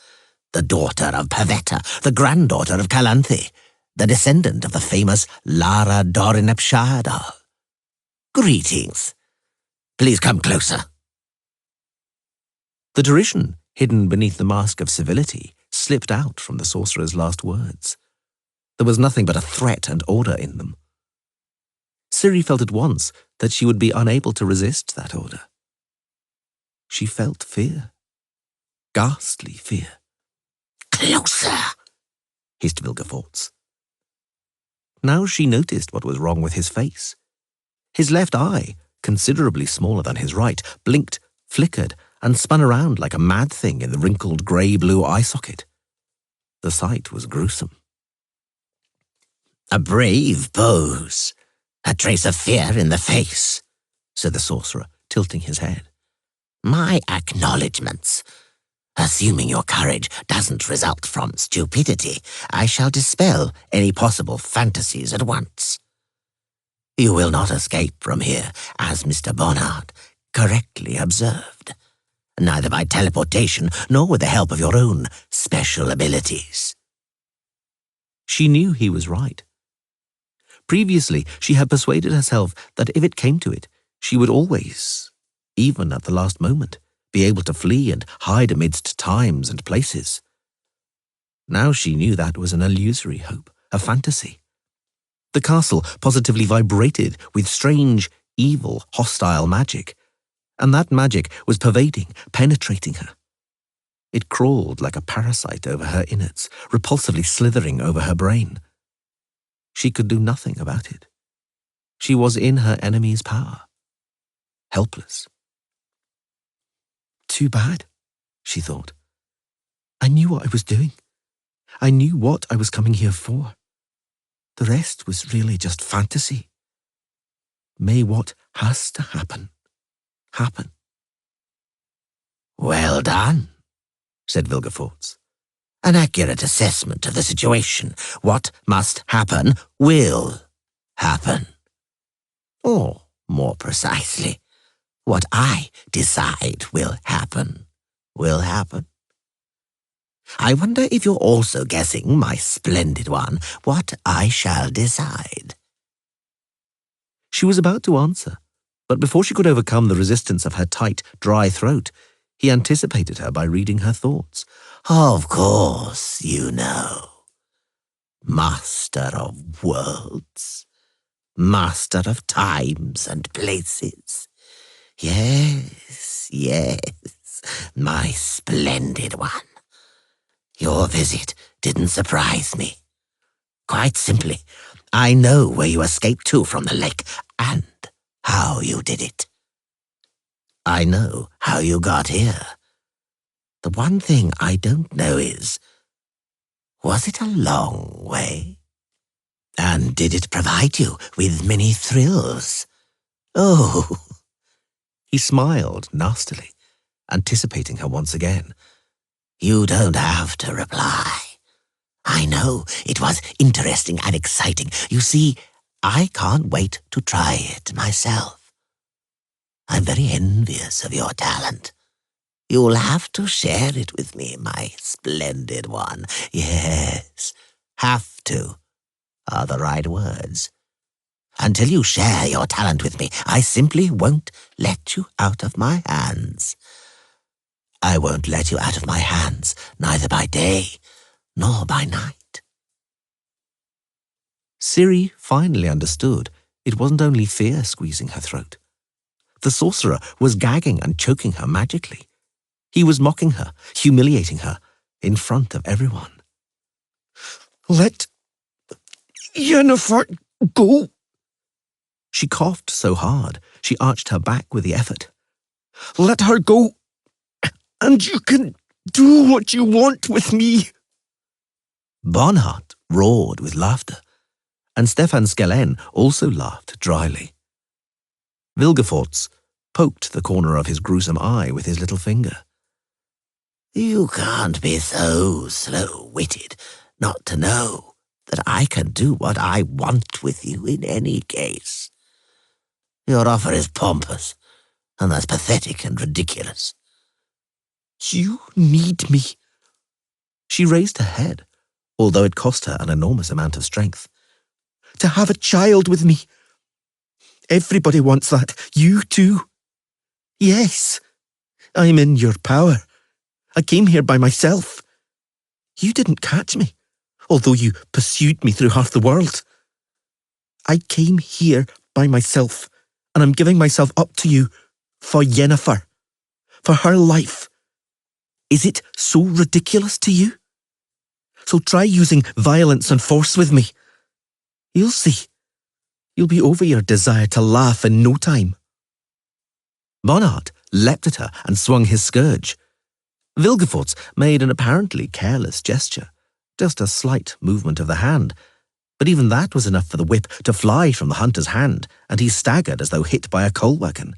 the daughter of Pavetta, the granddaughter of Calanthe, the descendant of the famous Lara Dorinep Shahadal. Greetings. Please come closer." The derision, hidden beneath the mask of civility, slipped out from the sorcerer's last words. There was nothing but a threat and order in them. Ciri felt at once that she would be unable to resist that order. She felt fear. ghastly fear. "Closer," hissed Vilgefortz. Now she noticed what was wrong with his face. His left eye, considerably smaller than his right, blinked, flickered, and spun around like a mad thing in the wrinkled grey-blue eye socket. The sight was gruesome. "A brave pose. A trace of fear in the face," said the sorcerer, tilting his head. "My acknowledgements. Assuming your courage doesn't result from stupidity, I shall dispel any possible fantasies at once. You will not escape from here, as Mr. Bonnard correctly observed, neither by teleportation nor with the help of your own special abilities." She knew he was right. Previously, she had persuaded herself that if it came to it, she would always, even at the last moment, be able to flee and hide amidst times and places. Now she knew that was an illusory hope, a fantasy. The castle positively vibrated with strange, evil, hostile magic, and that magic was pervading, penetrating her. It crawled like a parasite over her innards, repulsively slithering over her brain. She could do nothing about it. She was in her enemy's power, helpless. Too bad, she thought. I knew what I was doing. I knew what I was coming here for. The rest was really just fantasy. May what has to happen, happen. "Well done," said Vilgefortz. "An accurate assessment of the situation. What must happen will happen. Or, more precisely, what I decide will happen, will happen. I wonder if you're also guessing, my splendid one, what I shall decide." She was about to answer, but before she could overcome the resistance of her tight, dry throat, he anticipated her by reading her thoughts. "Of course, you know. Master of worlds, master of times and places. Yes, yes, my splendid one. Your visit didn't surprise me. Quite simply, I know where you escaped to from the lake and how you did it. I know how you got here. The one thing I don't know is, was it a long way? And did it provide you with many thrills? Oh." He smiled nastily, anticipating her once again. "You don't have to reply. I know it was interesting and exciting. You see, I can't wait to try it myself. I'm very envious of your talent. You'll have to share it with me, my splendid one. Yes, have to are the right words. Until you share your talent with me, I simply won't let you out of my hands. I won't let you out of my hands, neither by day nor by night." Ciri finally understood it wasn't only fear squeezing her throat. The sorcerer was gagging and choking her magically. He was mocking her, humiliating her, in front of everyone. "Let Yennefer go." She coughed so hard, she arched her back with the effort. "Let her go, and you can do what you want with me." Bonnard roared with laughter, and Stefan Skellen also laughed dryly. Vilgefortz poked the corner of his gruesome eye with his little finger. "You can't be so slow-witted not to know that I can do what I want with you in any case. Your offer is pompous, and that's pathetic and ridiculous." "You need me." She raised her head, although it cost her an enormous amount of strength. "To have a child with me. Everybody wants that. You too. Yes, I'm in your power. I came here by myself. You didn't catch me, although you pursued me through half the world. I came here by myself, and I'm giving myself up to you for Yennefer, for her life. Is it so ridiculous to you? So try using violence and force with me. You'll see. You'll be over your desire to laugh in no time." Bonnard leapt at her and swung his scourge. Vilgefortz made an apparently careless gesture, just a slight movement of the hand, but even that was enough for the whip to fly from the hunter's hand, and he staggered as though hit by a coal wagon.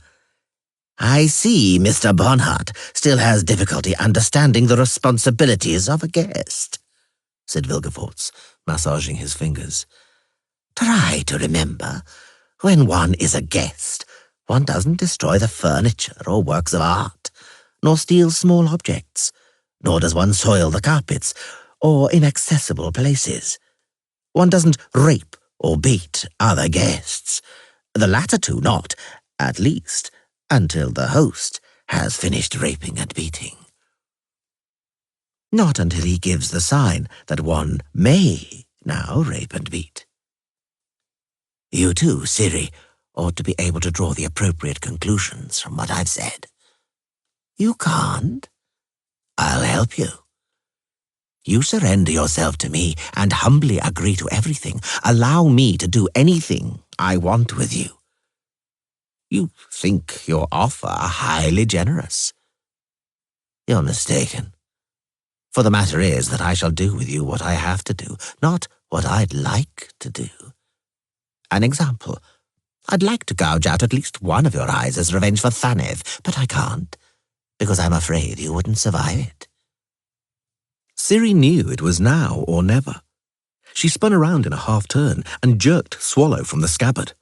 "I see Mr. Bonnard still has difficulty understanding the responsibilities of a guest," said Vilgefortz, massaging his fingers. "Try to remember, when one is a guest, one doesn't destroy the furniture or works of art, nor steal small objects, nor does one soil the carpets or inaccessible places. One doesn't rape or beat other guests, the latter two not, at least, until the host has finished raping and beating. Not until he gives the sign that one may now rape and beat. You too, Ciri, ought to be able to draw the appropriate conclusions from what I've said. You can't? I'll help you. You surrender yourself to me and humbly agree to everything. Allow me to do anything I want with you. You think your offer highly generous. You're mistaken. For the matter is that I shall do with you what I have to do, not what I'd like to do. An example. I'd like to gouge out at least one of your eyes as revenge for Thanev, but I can't, because I'm afraid you wouldn't survive it. Ciri knew it was now or never. She spun around in a half-turn and jerked Swallow from the scabbard.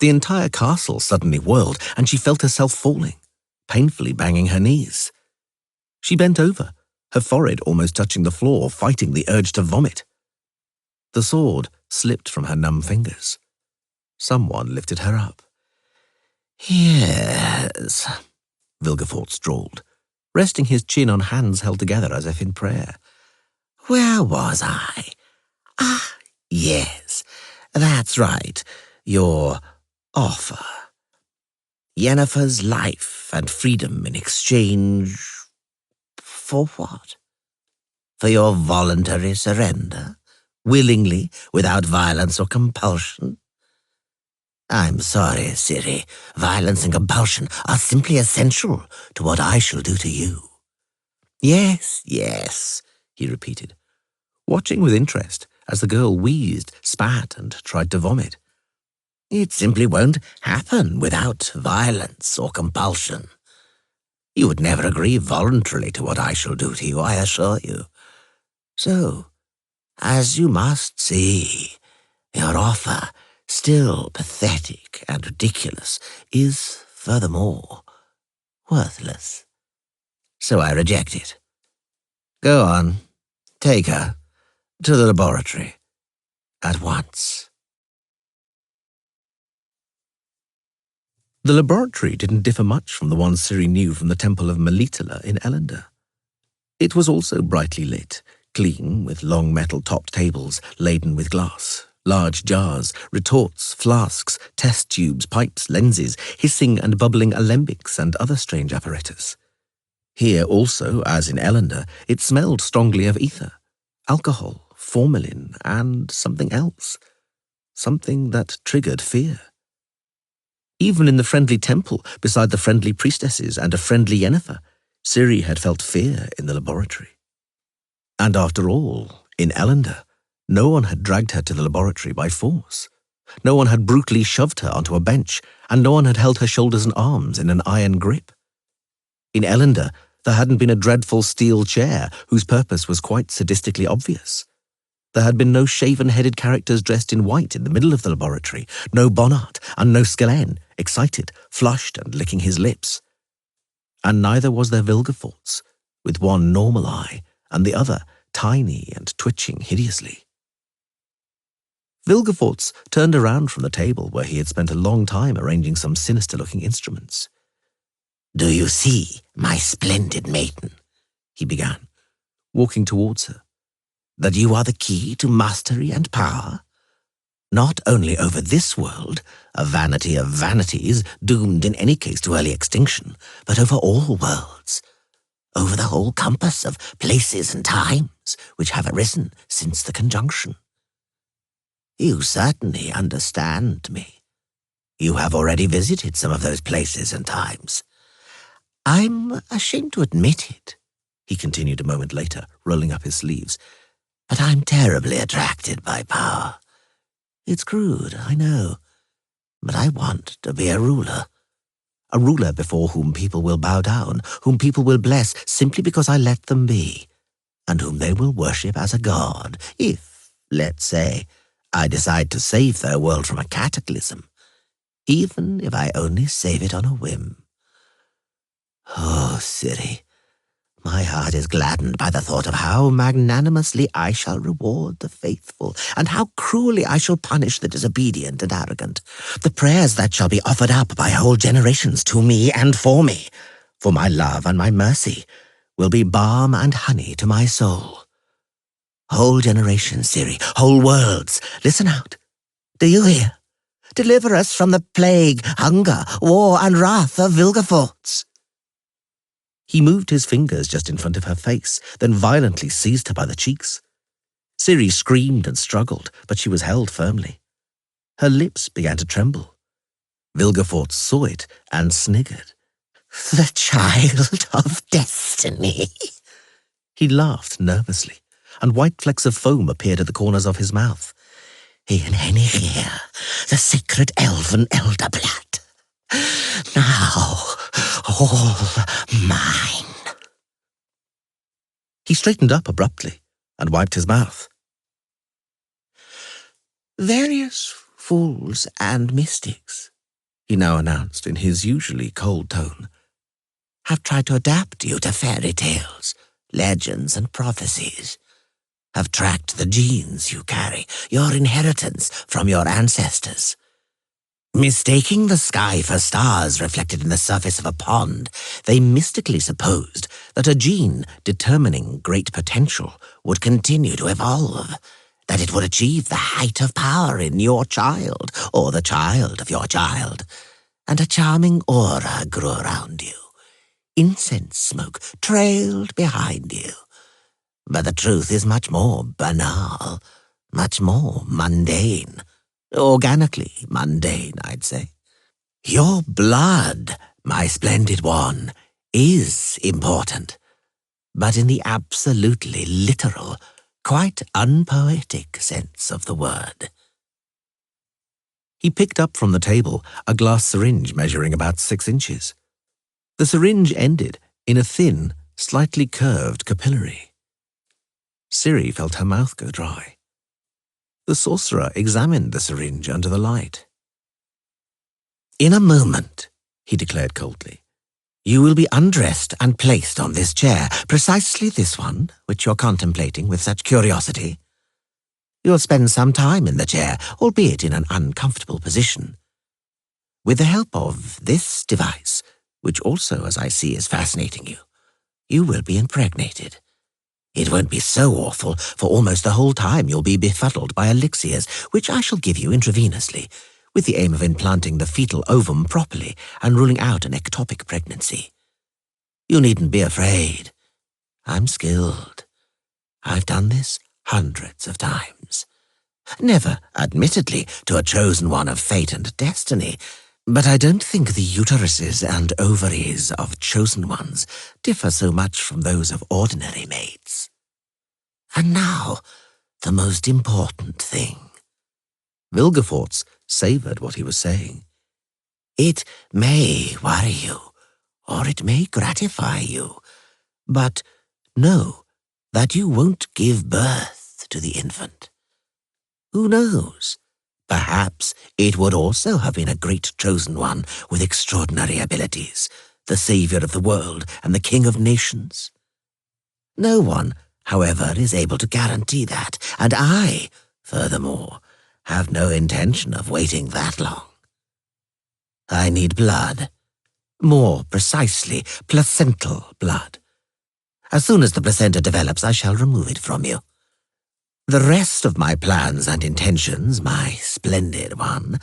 The entire castle suddenly whirled, and she felt herself falling, painfully banging her knees. She bent over, her forehead almost touching the floor, fighting the urge to vomit. The sword slipped from her numb fingers. Someone lifted her up. Yes, Vilgefortz drawled, resting his chin on hands held together as if in prayer. Where was I? Ah, yes, that's right, your offer. Yennefer's life and freedom in exchange for what? For your voluntary surrender, willingly, without violence or compulsion? I'm sorry, Ciri. Violence and compulsion are simply essential to what I shall do to you. Yes, yes, he repeated, watching with interest as the girl wheezed, spat, and tried to vomit. It simply won't happen without violence or compulsion. You would never agree voluntarily to what I shall do to you, I assure you. So, as you must see, your offer, still pathetic and ridiculous, is, furthermore, worthless. So I reject it. Go on, take her to the laboratory at once. The laboratory didn't differ much from the one Ciri knew from the Temple of Melitele in Elendor. It was also brightly lit, clean, with long metal-topped tables laden with glass, large jars, retorts, flasks, test tubes, pipes, lenses, hissing and bubbling alembics, and other strange apparatus. Here also, as in Elendor, it smelled strongly of ether, alcohol, formalin, and something else. Something that triggered fear. Even in the friendly temple, beside the friendly priestesses and a friendly Yennefer, Ciri had felt fear in the laboratory. And after all, in Elendor, no one had dragged her to the laboratory by force. No one had brutally shoved her onto a bench, and no one had held her shoulders and arms in an iron grip. In Elendor, there hadn't been a dreadful steel chair whose purpose was quite sadistically obvious. There had been no shaven-headed characters dressed in white in the middle of the laboratory, no Bonnard and no Skellen, excited, flushed and licking his lips. And neither was there Vilgefortz, with one normal eye and the other tiny and twitching hideously. Vilgefortz turned around from the table where he had spent a long time arranging some sinister-looking instruments. "Do you see, my splendid maiden," he began, walking towards her, "that you are the key to mastery and power? Not only over this world, a vanity of vanities doomed in any case to early extinction, but over all worlds, over the whole compass of places and times which have arisen since the conjunction. You certainly understand me. You have already visited some of those places and times. I'm ashamed to admit it, he continued a moment later, rolling up his sleeves, but I'm terribly attracted by power. It's crude, I know, but I want to be a ruler before whom people will bow down, whom people will bless simply because I let them be, and whom they will worship as a god if, let's say, I decide to save their world from a cataclysm, even if I only save it on a whim. Oh, Ciri, my heart is gladdened by the thought of how magnanimously I shall reward the faithful, and how cruelly I shall punish the disobedient and arrogant. The prayers that shall be offered up by whole generations to me and for me, for my love and my mercy, will be balm and honey to my soul. Whole generations, Ciri, whole worlds, listen out. Do you hear? Deliver us from the plague, hunger, war, and wrath of Vilgefortz. He moved his fingers just in front of her face, then violently seized her by the cheeks. Ciri screamed and struggled, but she was held firmly. Her lips began to tremble. Vilgefortz saw it and sniggered. The child of destiny. He laughed nervously, and white flecks of foam appeared at the corners of his mouth. In any here, the sacred elven elder blood. Now, all mine. He straightened up abruptly and wiped his mouth. Various fools and mystics, he now announced in his usually cold tone, have tried to adapt you to fairy tales, legends, and prophecies, have tracked the genes you carry, your inheritance from your ancestors. Mistaking the sky for stars reflected in the surface of a pond, they mystically supposed that a gene determining great potential would continue to evolve, that it would achieve the height of power in your child or the child of your child, and a charming aura grew around you. Incense smoke trailed behind you. But the truth is much more banal, much more mundane. Organically mundane, I'd say. Your blood, my splendid one, is important, but in the absolutely literal, quite unpoetic sense of the word. He picked up from the table a glass syringe measuring about 6 inches. The syringe ended in a thin, slightly curved capillary. Ciri felt her mouth go dry. The sorcerer examined the syringe under the light. In a moment, he declared coldly, you will be undressed and placed on this chair, precisely this one, which you're contemplating with such curiosity. You'll spend some time in the chair, albeit in an uncomfortable position. With the help of this device, which also, as I see, is fascinating you, you will be impregnated. It won't be so awful, for almost the whole time you'll be befuddled by elixirs, which I shall give you intravenously, with the aim of implanting the fetal ovum properly and ruling out an ectopic pregnancy. You needn't be afraid. I'm skilled. I've done this hundreds of times. Never, admittedly, to a chosen one of fate and destiny, but I don't think the uteruses and ovaries of chosen ones differ so much from those of ordinary mates. And now, the most important thing. Vilgefortz savoured what he was saying. It may worry you, or it may gratify you, but know that you won't give birth to the infant. Who knows? Perhaps it would also have been a great chosen one with extraordinary abilities, the saviour of the world and the king of nations. No one, however, is able to guarantee that, and I, furthermore, have no intention of waiting that long. I need blood. More precisely, placental blood. As soon as the placenta develops, I shall remove it from you. The rest of my plans and intentions, my splendid one,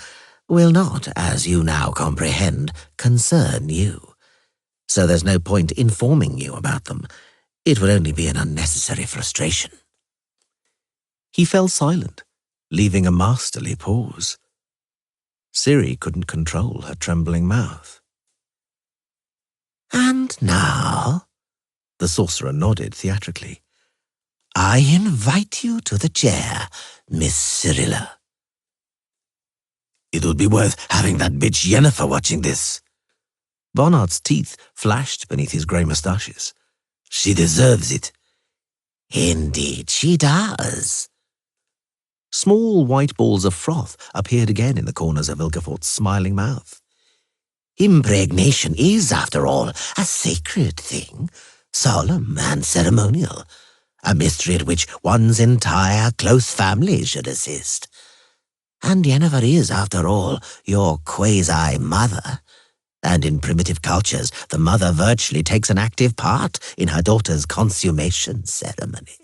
will not, as you now comprehend, concern you. so there's no point informing you about them. It would only be an unnecessary frustration." He fell silent, leaving a masterly pause. Ciri couldn't control her trembling mouth. "And now," the sorcerer nodded theatrically, "I invite you to the chair, Miss Cyrilla." "It would be worth having that bitch Yennefer watching this." Bonnard's teeth flashed beneath his grey moustaches. "She deserves it." "Indeed she does." Small white balls of froth appeared again in the corners of Vilgefort's smiling mouth. "Impregnation is, after all, a sacred thing, solemn and ceremonial, a mystery at which one's entire close family should assist. And Yennefer is, after all, your quasi-mother, and in primitive cultures the mother virtually takes an active part in her daughter's consummation ceremony.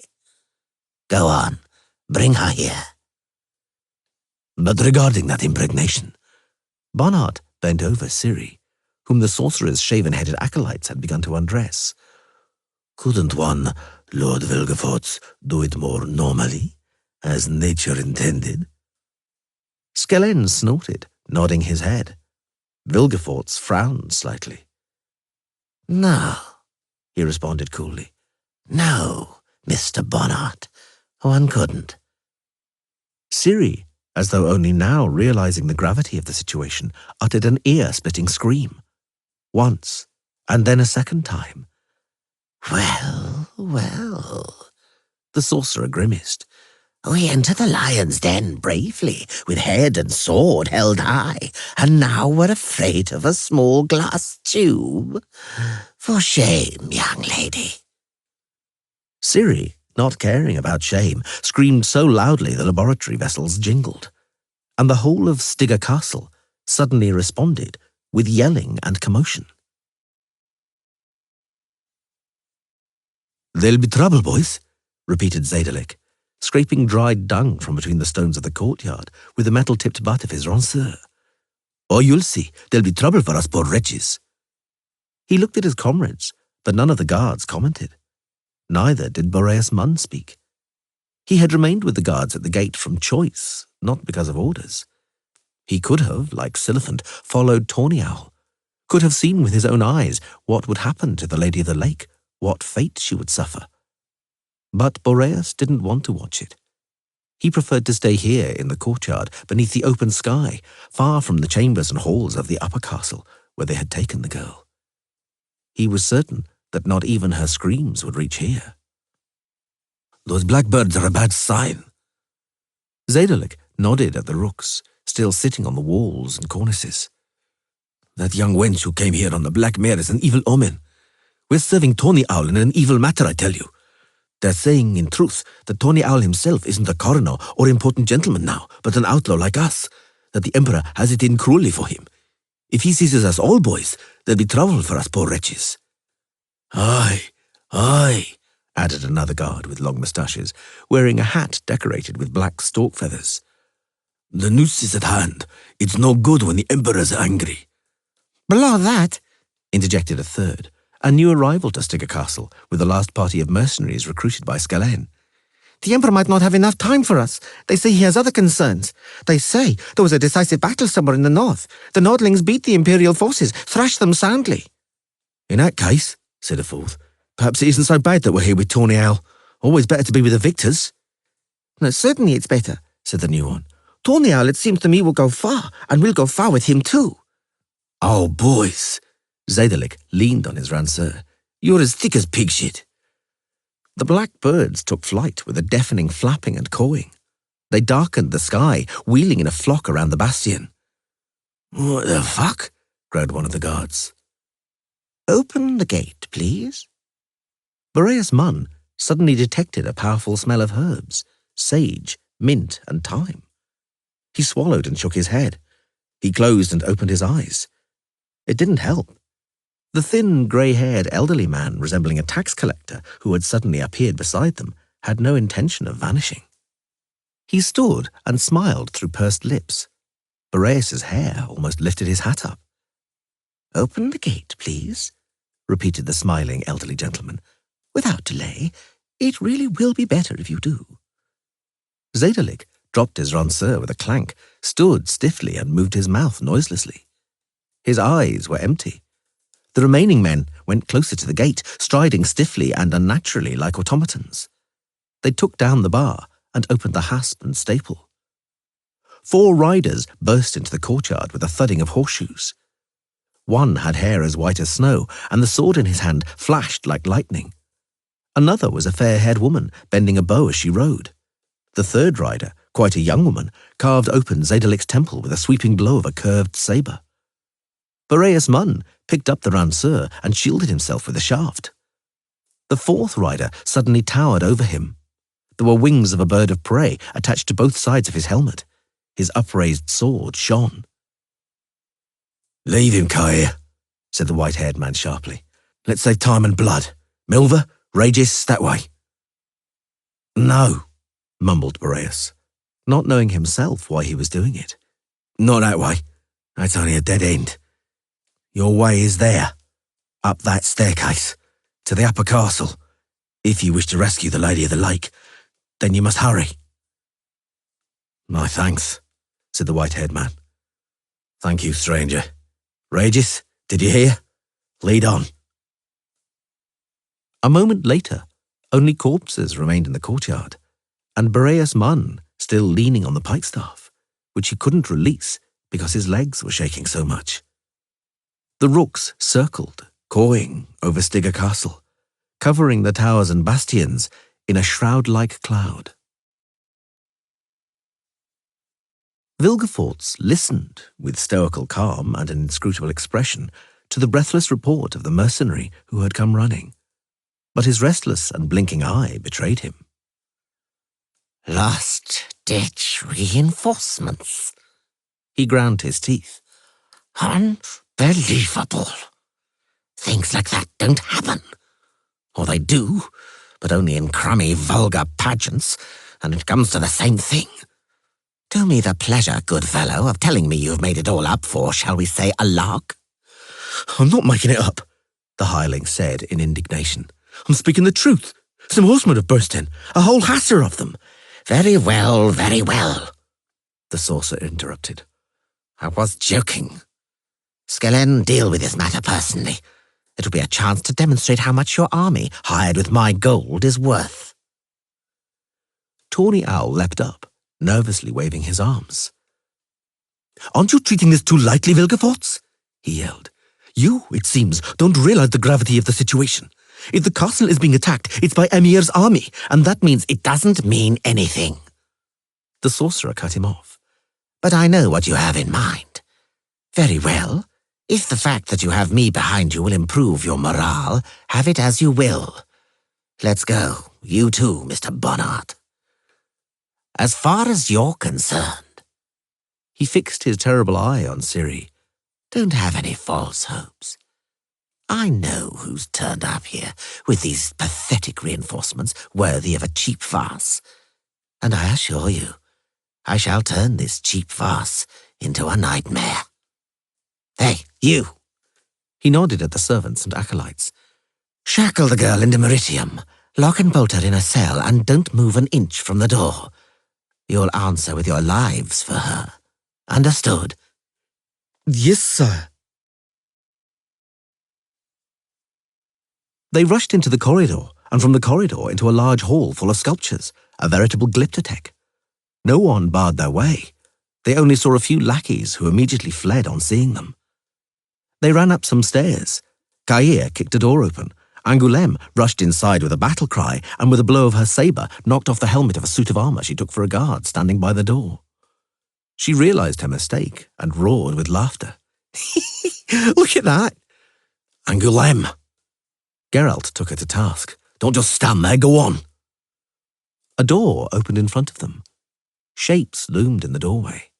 Go on, bring her here." "But regarding that impregnation," Bonnard bent over Ciri, whom the sorcerer's shaven-headed acolytes had begun to undress. "Couldn't one, Lord Vilgefortz, do it more normally, as nature intended?" Skellen snorted, nodding his head. Vilgefortz frowned slightly. "No," he responded coolly. "No, Mr. Bonnard, one couldn't." Ciri, as though only now realizing the gravity of the situation, uttered an ear-splitting scream. Once, and then a second time. "Well, well," the sorcerer grimaced. "We enter the lion's den bravely, with head and sword held high, and now we're afraid of a small glass tube. For shame, young lady." Ciri, not caring about shame, screamed so loudly the laboratory vessels jingled, and the whole of Stigger Castle suddenly responded with yelling and commotion. "There'll be trouble, boys," repeated Zedalik, scraping dried dung from between the stones of the courtyard with the metal-tipped butt of his ranceur. "Oh, you'll see, there'll be trouble for us poor wretches." He looked at his comrades, but none of the guards commented. Neither did Boreas Munn speak. He had remained with the guards at the gate from choice, not because of orders. He could have, like Siliphant, followed Tawny Owl, could have seen with his own eyes what would happen to the Lady of the Lake, what fate she would suffer. But Boreas didn't want to watch it. He preferred to stay here in the courtyard, beneath the open sky, far from the chambers and halls of the upper castle where they had taken the girl. He was certain that not even her screams would reach here. "Those blackbirds are a bad sign." Zedalik nodded at the rooks, still sitting on the walls and cornices. "That young wench who came here on the black mare is an evil omen. We're serving Tawny Owl in an evil matter, I tell you. They're saying, in truth, that Tawny Owl himself isn't a coroner or important gentleman now, but an outlaw like us, that the Emperor has it in cruelly for him. If he seizes us all, boys, there'll be trouble for us poor wretches." "Aye, aye," added another guard with long moustaches, wearing a hat decorated with black stork feathers. "The noose is at hand. It's no good when the Emperor's angry." "Below that," interjected a third, a new arrival to Stigger Castle, with the last party of mercenaries recruited by Skellen. "the Emperor might not have enough time for us. They say he has other concerns. They say there was a decisive battle somewhere in the north. The Nordlings beat the Imperial forces, thrashed them soundly." "In that case," said a fourth, "perhaps it isn't so bad that we're here with Tawny Owl. Always better to be with the victors." "No, certainly it's better," said the new one. "Tawny Owl, it seems to me, will go far, and we'll go far with him too." "Oh, boys," Zedalik leaned on his ranceur, "you're as thick as pig shit." The black birds took flight with a deafening flapping and cawing. They darkened the sky, wheeling in a flock around the bastion. "What the fuck?" growled one of the guards. "Open the gate, please." Boreas Munn suddenly detected a powerful smell of herbs, sage, mint, and thyme. He swallowed and shook his head. He closed and opened his eyes. It didn't help. The thin, grey-haired elderly man, resembling a tax collector who had suddenly appeared beside them, had no intention of vanishing. He stood and smiled through pursed lips. Boreas's hair almost lifted his hat up. "Open the gate, please. repeated the smiling elderly gentleman. "Without delay, it really will be better if you do." Zedalik dropped his ranseur with a clank, stood stiffly and moved his mouth noiselessly. His eyes were empty. The remaining men went closer to the gate, striding stiffly and unnaturally like automatons. They took down the bar and opened the hasp and staple. 4 riders burst into the courtyard with a thudding of horseshoes. One had hair as white as snow, and the sword in his hand flashed like lightning. Another was a fair-haired woman, bending a bow as she rode. The third rider, quite a young woman, carved open Zedalik's temple with a sweeping blow of a curved sabre. Boreas Munn picked up the ranseur and shielded himself with the shaft. The fourth rider suddenly towered over him. There were wings of a bird of prey attached to both sides of his helmet. His upraised sword shone. "Leave him, Kair," said the white-haired man sharply. "Let's save time and blood. Milver, Regis, that way." "No," mumbled Boreas, not knowing himself why he was doing it. "Not that way. That's only a dead end. Your way is there, up that staircase, to the upper castle. If you wish to rescue the Lady of the Lake, then you must hurry." "My thanks," said the white-haired man. "Thank you, stranger. Regis, did you hear? Lead on." A moment later, only corpses remained in the courtyard, and Boreas Munn still leaning on the pikestaff, which he couldn't release because his legs were shaking so much. The rooks circled, cawing over Stigger Castle, covering the towers and bastions in a shroud-like cloud. Vilgefortz listened with stoical calm and an inscrutable expression to the breathless report of the mercenary who had come running, but his restless and blinking eye betrayed him. "Last-ditch reinforcements," He ground his teeth. "Unbelievable. Things like that don't happen. Or they do, but only in crummy, vulgar pageants, and it comes to the same thing. Do me the pleasure, good fellow, of telling me you've made it all up for, shall we say, a lark?" "I'm not making it up," the hireling said in indignation. "I'm speaking the truth. Some horsemen have burst in, a whole hatter of them." Very well, the sorcerer interrupted. "I was joking. Skellen, deal with this matter personally. It'll be a chance to demonstrate how much your army, hired with my gold, is worth." Tawny Owl leapt up, nervously waving his arms. "Aren't you treating this too lightly, Vilgefortz?" he yelled. "You, it seems, don't realize the gravity of the situation. If the castle is being attacked, it's by Emir's army, and that means It doesn't mean anything." The sorcerer cut him off. "But I know what you have in mind. Very well. If the fact that you have me behind you will improve your morale, have it as you will. Let's go, you too, Mr. Bonnard. As far as you're concerned," he fixed his terrible eye on Ciri, "don't have any false hopes. I know who's turned up here with these pathetic reinforcements worthy of a cheap farce, and I assure you, I shall turn this cheap farce into a nightmare. Hey, you!" He nodded at the servants and acolytes. "Shackle the girl into Meritium, lock and bolt her in a cell, and don't move an inch from the door. You'll answer with your lives for her. Understood?" "Yes, sir." They rushed into the corridor, and from the corridor into a large hall full of sculptures, a veritable glyptothek. No one barred their way. They only saw a few lackeys who immediately fled on seeing them. They ran up some stairs. Kair kicked a door open. Angoulême rushed inside with a battle cry, and with a blow of her sabre knocked off the helmet of a suit of armour she took for a guard standing by the door. She realized her mistake and roared with laughter. "Look at that!" "Angoulême!" Geralt took her to task. "Don't just stand there, go on." A door opened in front of them. Shapes loomed in the doorway.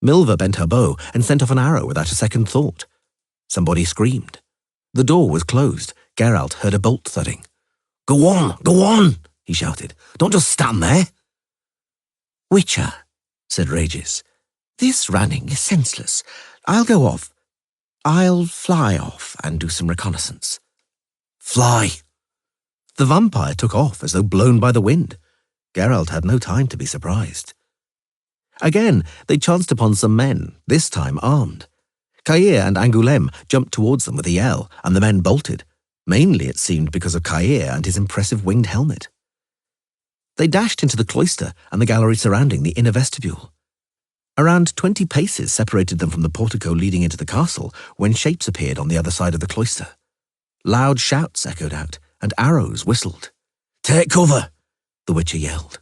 Milver bent her bow and sent off an arrow without a second thought. Somebody screamed. The door was closed. Geralt heard a bolt thudding. Go on, he shouted. "Don't just stand there." "Witcher," said Regis, "this running is senseless. I'll go off. I'll fly off and do some reconnaissance. Fly! The vampire took off as though blown by the wind. Geralt had no time to be surprised. Again, they chanced upon some men, this time armed. Caer and Angoulême jumped towards them with a yell, and the men bolted, mainly, it seemed, because of Caer and his impressive winged helmet. They dashed into the cloister and the gallery surrounding the inner vestibule. Around 20 paces separated them from the portico leading into the castle when shapes appeared on the other side of the cloister. Loud shouts echoed out, and arrows whistled. Take cover! The Witcher yelled.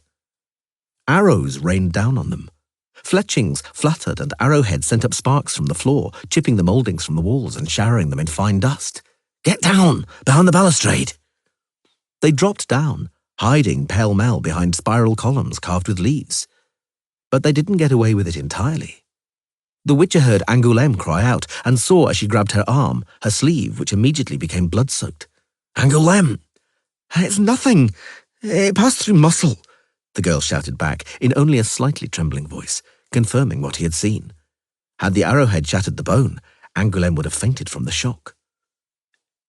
Arrows rained down on them. Fletchings fluttered and arrowheads sent up sparks from the floor, chipping the mouldings from the walls and showering them in fine dust. Get down! Behind the balustrade! They dropped down, hiding pell-mell behind spiral columns carved with leaves. But they didn't get away with it entirely. The Witcher heard Angoulême cry out and saw as she grabbed her arm, her sleeve, which immediately became blood-soaked. Angoulême! It's nothing. It passed through muscle, the girl shouted back in only a slightly trembling voice, confirming what he had seen. Had the arrowhead shattered the bone, Angoulême would have fainted from the shock.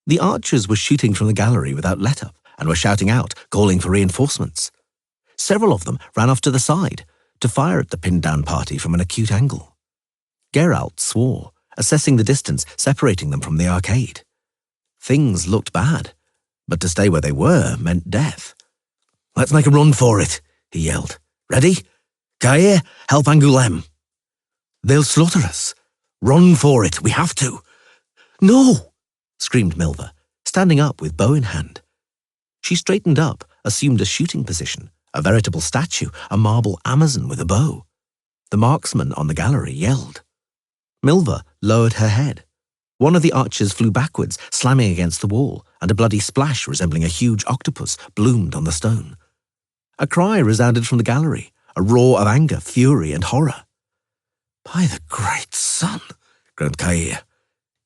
The archers were shooting from the gallery without let-up and were shouting out, calling for reinforcements. Several of them ran off to the side to fire at the pinned-down party from an acute angle. Geralt swore, assessing the distance separating them from the arcade. Things looked bad, but to stay where they were meant death. Let's make a run for it, he yelled. Ready? Caer, help Angoulême. They'll slaughter us. Run for it, we have to. No, screamed Milva, standing up with bow in hand. She straightened up, assumed a shooting position, a veritable statue, a marble Amazon with a bow. The marksman on the gallery yelled. Milva lowered her head. One of the archers flew backwards, slamming against the wall, and a bloody splash resembling a huge octopus bloomed on the stone. A cry resounded from the gallery, a roar of anger, fury, and horror. By the great sun, groaned Caer.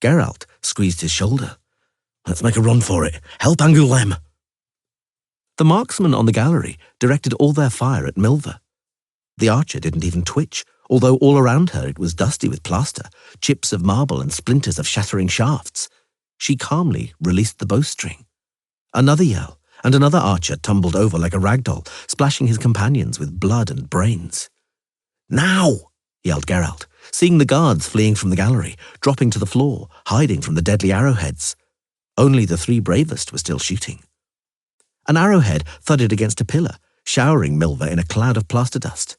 Geralt squeezed his shoulder. Let's make a run for it. Help Angoulême. The marksmen on the gallery directed all their fire at Milva. The archer didn't even twitch, although all around her it was dusty with plaster, chips of marble and splinters of shattering shafts. She calmly released the bowstring. Another yell, and another archer tumbled over like a ragdoll, splashing his companions with blood and brains. Now! Yelled Geralt, seeing the guards fleeing from the gallery, dropping to the floor, hiding from the deadly arrowheads. Only the three bravest were still shooting. An arrowhead thudded against a pillar, showering Milva in a cloud of plaster dust.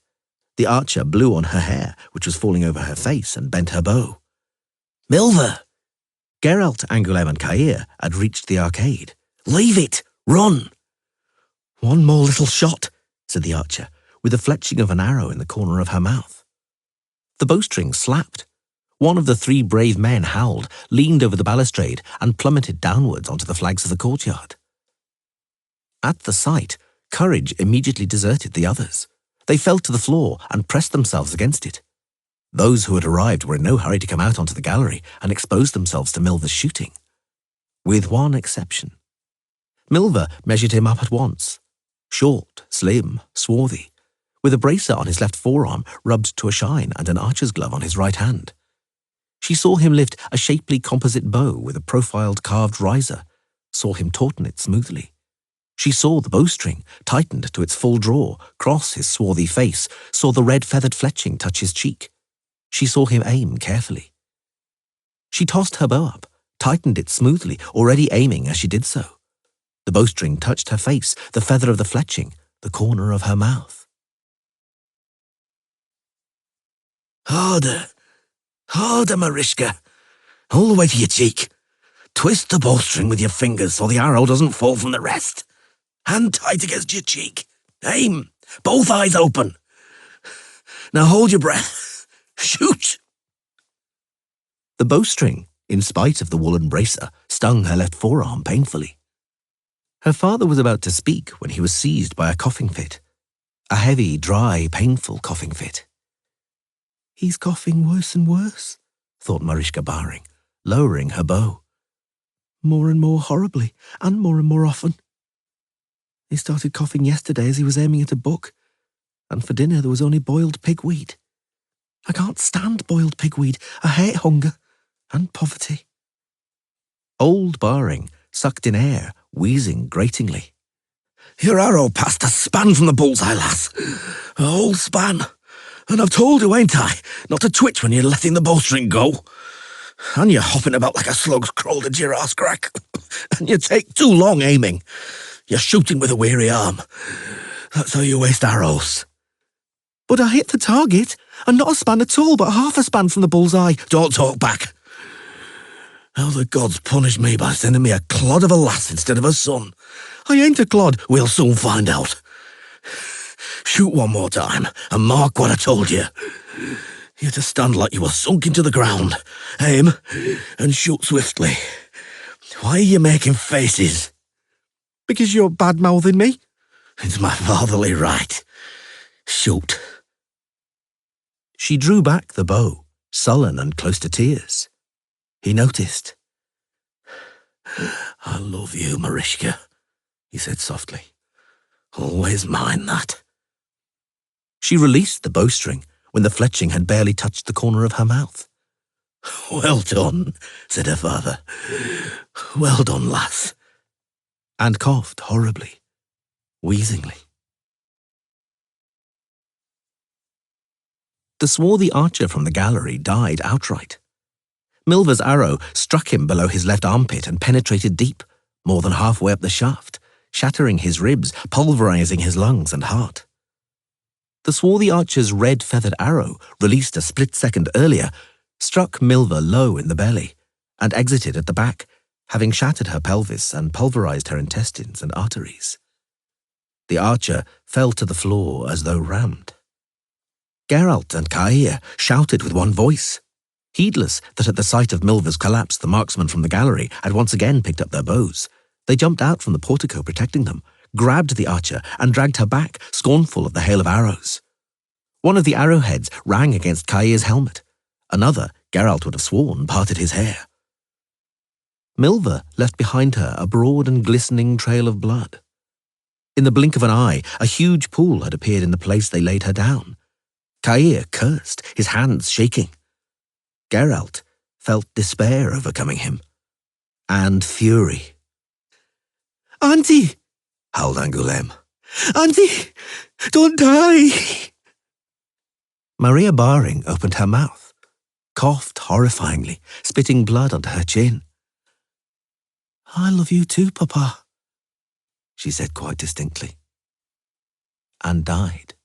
The archer blew on her hair, which was falling over her face, and bent her bow. Milva! Geralt, Angoulême, and Caer had reached the arcade. Leave it! Run! One more little shot, said the archer, with the fletching of an arrow in the corner of her mouth. The bowstring slapped. One of the three brave men howled, leaned over the balustrade, and plummeted downwards onto the flags of the courtyard. At the sight, courage immediately deserted the others. They fell to the floor and pressed themselves against it. Those who had arrived were in no hurry to come out onto the gallery and expose themselves to Milva's shooting. With one exception. Milva measured him up at once. Short, slim, swarthy, with a bracer on his left forearm rubbed to a shine and an archer's glove on his right hand. She saw him lift a shapely composite bow with a profiled carved riser, saw him tauten it smoothly. She saw the bowstring, tightened to its full draw, cross his swarthy face, saw the red feathered fletching touch his cheek. She saw him aim carefully. She tossed her bow up, tightened it smoothly, already aiming as she did so. The bowstring touched her face, the feather of the fletching, the corner of her mouth. Harder, harder, Mariska. All the way to your cheek. Twist the bowstring with your fingers so the arrow doesn't fall from the rest. Hand tight against your cheek. Aim. Both eyes open. Now hold your breath. Shoot. The bowstring, in spite of the woolen bracer, stung her left forearm painfully. Her father was about to speak when he was seized by a coughing fit. A heavy, dry, painful coughing fit. He's coughing worse and worse, thought Mariska Baring, lowering her bow. More and more horribly, and more often. He started coughing yesterday as he was aiming at a book, and for dinner there was only boiled pigweed. I can't stand boiled pigweed. I hate hunger and poverty. Old Baring sucked in air, wheezing gratingly. Your arrow passed a span from the bullseye, lass. A whole span. And I've told you, ain't I, not to twitch when you're letting the bowstring go. And you're hopping about like a slug's crawled into your arse crack. And you take too long aiming. You're shooting with a weary arm. That's how you waste arrows. But I hit the target, and not a span at all, but half a span from the bullseye. Don't talk back. How the gods punish me by sending me a clod of a lass instead of a son. I ain't a clod. We'll soon find out. Shoot one more time, and mark what I told you. You're to stand like you were sunk into the ground. Aim, and shoot swiftly. Why are you making faces? Because you're bad-mouthing me. It's my fatherly right. Shoot. She drew back the bow, sullen and close to tears. He noticed. I love you, Marishka, he said softly. Always mind that. She released the bowstring when the fletching had barely touched the corner of her mouth. Well done, said her father. Well done, lass. And coughed horribly, wheezingly. The swarthy archer from the gallery died outright. Milver's arrow struck him below his left armpit and penetrated deep, more than halfway up the shaft, shattering his ribs, pulverizing his lungs and heart. The swarthy archer's red-feathered arrow, released a split second earlier, struck Milver low in the belly and exited at the back, having shattered her pelvis and pulverized her intestines and arteries. The archer fell to the floor as though rammed. Geralt and Kaia shouted with one voice. Heedless that at the sight of Milver's collapse the marksmen from the gallery had once again picked up their bows, they jumped out from the portico protecting them, grabbed the archer and dragged her back, scornful of the hail of arrows. One of the arrowheads rang against Kaia's helmet. Another, Geralt would have sworn, parted his hair. Milver left behind her a broad and glistening trail of blood. In the blink of an eye, a huge pool had appeared in the place they laid her down. Kaia cursed, his hands shaking. Geralt felt despair overcoming him, and fury. "Auntie!" howled Angoulême. "Auntie! Don't die!" Maria Baring opened her mouth, coughed horrifyingly, spitting blood onto her chin. "I love you too, Papa," she said quite distinctly, and died.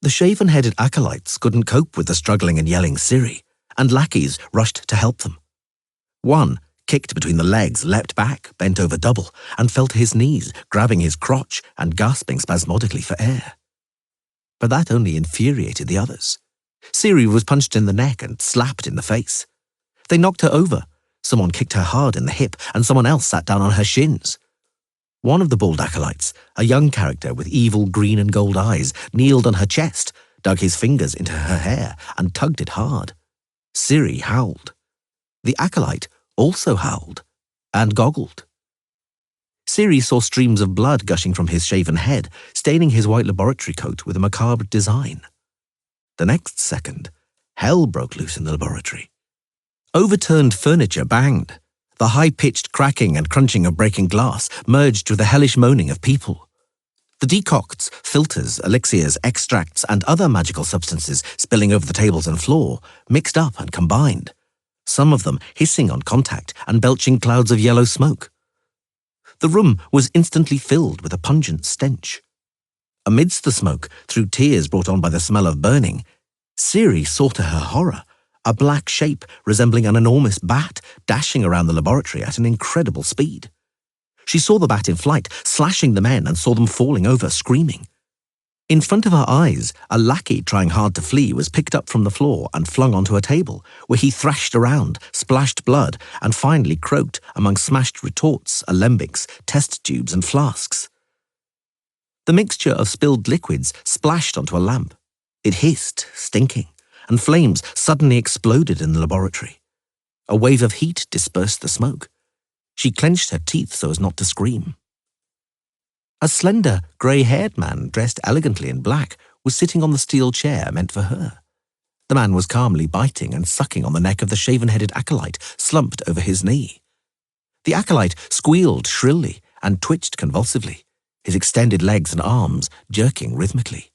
The shaven-headed acolytes couldn't cope with the struggling and yelling Ciri, and lackeys rushed to help them. One, kicked between the legs, leapt back, bent over double, and fell to his knees, grabbing his crotch and gasping spasmodically for air. But that only infuriated the others. Ciri was punched in the neck and slapped in the face. They knocked her over. Someone kicked her hard in the hip, and someone else sat down on her shins. One of the bald acolytes, a young character with evil green and gold eyes, kneeled on her chest, dug his fingers into her hair, and tugged it hard. Ciri howled. The acolyte also howled, and goggled. Ciri saw streams of blood gushing from his shaven head, staining his white laboratory coat with a macabre design. The next second, hell broke loose in the laboratory. Overturned furniture banged. The high-pitched cracking and crunching of breaking glass merged with the hellish moaning of people. The decocts, filters, elixirs, extracts, and other magical substances spilling over the tables and floor mixed up and combined, some of them hissing on contact and belching clouds of yellow smoke. The room was instantly filled with a pungent stench. Amidst the smoke, through tears brought on by the smell of burning, Ciri saw to her horror a black shape resembling an enormous bat dashing around the laboratory at an incredible speed. She saw the bat in flight, slashing the men, and saw them falling over, screaming. In front of her eyes, a lackey trying hard to flee was picked up from the floor and flung onto a table, where he thrashed around, splashed blood, and finally croaked among smashed retorts, alembics, test tubes, and flasks. The mixture of spilled liquids splashed onto a lamp. It hissed, stinking, and flames suddenly exploded in the laboratory. A wave of heat dispersed the smoke. She clenched her teeth so as not to scream. A slender, grey-haired man dressed elegantly in black was sitting on the steel chair meant for her. The man was calmly biting and sucking on the neck of the shaven-headed acolyte slumped over his knee. The acolyte squealed shrilly and twitched convulsively, his extended legs and arms jerking rhythmically.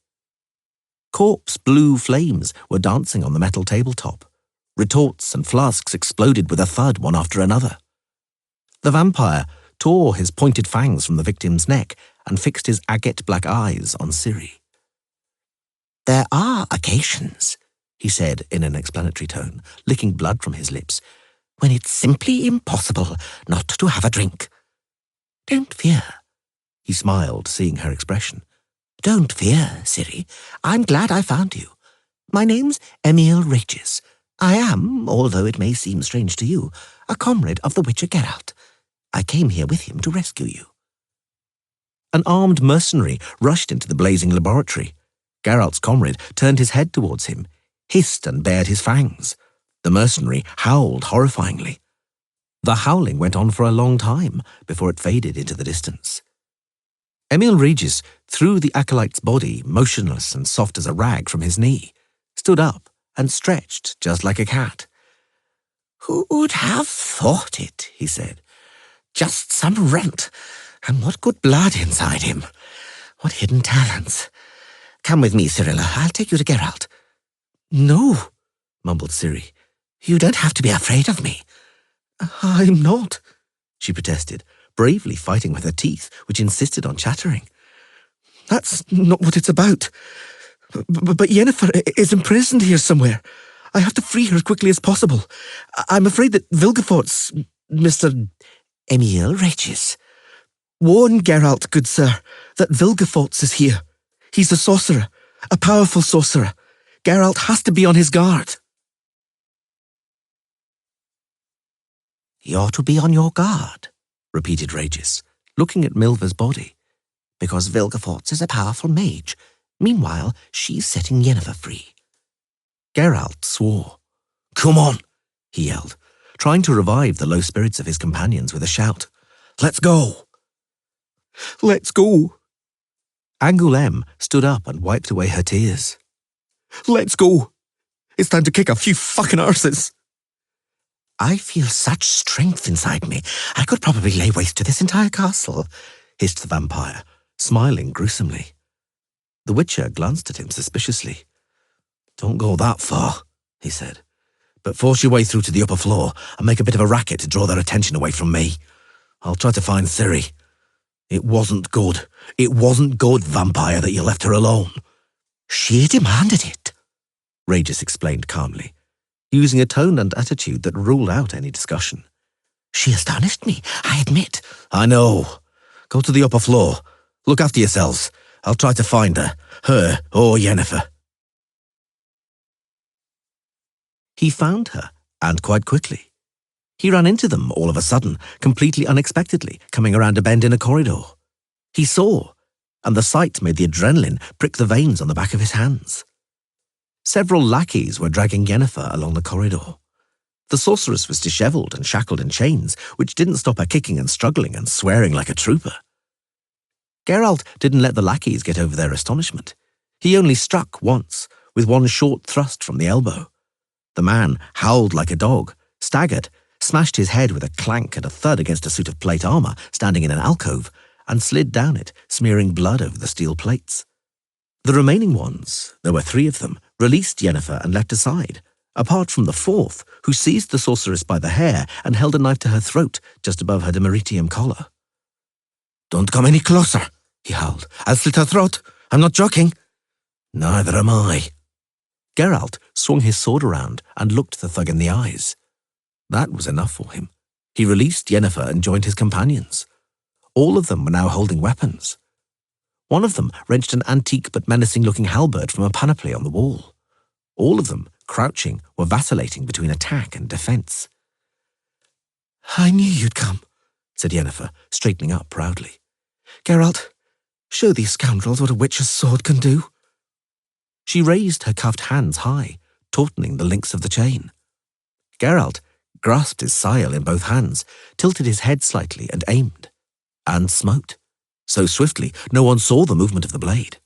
Corpse blue flames were dancing on the metal tabletop. Retorts and flasks exploded with a thud one after another. The vampire tore his pointed fangs from the victim's neck and fixed his agate black eyes on Ciri. "There are occasions," he said in an explanatory tone, licking blood from his lips, "when it's simply impossible not to have a drink. Don't fear." He smiled, seeing her expression. "Don't fear, Ciri. I'm glad I found you. My name's Emil Regis. I am, although it may seem strange to you, a comrade of the Witcher Geralt. I came here with him to rescue you." An armed mercenary rushed into the blazing laboratory. Geralt's comrade turned his head towards him, hissed and bared his fangs. The mercenary howled horrifyingly. The howling went on for a long time before it faded into the distance. Emil Regis threw the acolyte's body, motionless and soft as a rag, from his knee, stood up and stretched just like a cat. "Who'd have thought it?" he said. "Just some runt, and what good blood inside him. What hidden talents. Come with me, Cyrilla. I'll take you to Geralt." "No," mumbled Ciri. "You don't have to be afraid of me." "I'm not," she protested, bravely fighting with her teeth, which insisted on chattering. "That's not what it's about. But Yennefer is imprisoned here somewhere. I have to free her as quickly as possible. I'm afraid that Vilgefortz, Mr. Emil Regis. Warn Geralt, good sir, that Vilgefortz is here. He's a sorcerer, a powerful sorcerer. Geralt has to be on his guard." "You're to be on your guard," repeated Regis, looking at Milva's body, "because Vilgefortz is a powerful mage. Meanwhile, she's setting Yennefer free." Geralt swore. "Come on," he yelled, trying to revive the low spirits of his companions with a shout. "Let's go!" "Let's go!" Angoulême stood up and wiped away her tears. "Let's go! It's time to kick a few fucking arses!" "I feel such strength inside me, I could probably lay waste to this entire castle," hissed the vampire, smiling gruesomely. The Witcher glanced at him suspiciously. "Don't go that far," he said, "but force your way through to the upper floor and make a bit of a racket to draw their attention away from me. I'll try to find Ciri. It wasn't good. It wasn't good, vampire, that you left her alone." "She demanded it," Regis explained calmly, using a tone and attitude that ruled out any discussion. "She astonished me, I admit." "I know. Go to the upper floor. Look after yourselves. I'll try to find her or Yennefer." He found her, and quite quickly. He ran into them all of a sudden, completely unexpectedly, coming around a bend in a corridor. He saw, and the sight made the adrenaline prick the veins on the back of his hands. Several lackeys were dragging Yennefer along the corridor. The sorceress was dishevelled and shackled in chains, which didn't stop her kicking and struggling and swearing like a trooper. Geralt didn't let the lackeys get over their astonishment. He only struck once, with one short thrust from the elbow. The man howled like a dog, staggered, smashed his head with a clank and a thud against a suit of plate armour standing in an alcove, and slid down it, smearing blood over the steel plates. The remaining ones, there were 3 of them, released Yennefer and leapt aside, apart from the 4th, who seized the sorceress by the hair and held a knife to her throat just above her demeritium collar. "Don't come any closer," he howled. "I'll slit her throat. I'm not joking." "Neither am I." Geralt swung his sword around and looked the thug in the eyes. That was enough for him. He released Yennefer and joined his companions. All of them were now holding weapons. One of them wrenched an antique but menacing-looking halberd from a panoply on the wall. All of them, crouching, were vacillating between attack and defence. "I knew you'd come," said Yennefer, straightening up proudly. "Geralt, show these scoundrels what a witch's sword can do." She raised her cuffed hands high, tautening the links of the chain. Geralt grasped his scythe in both hands, tilted his head slightly and aimed, and smote, so swiftly no one saw the movement of the blade.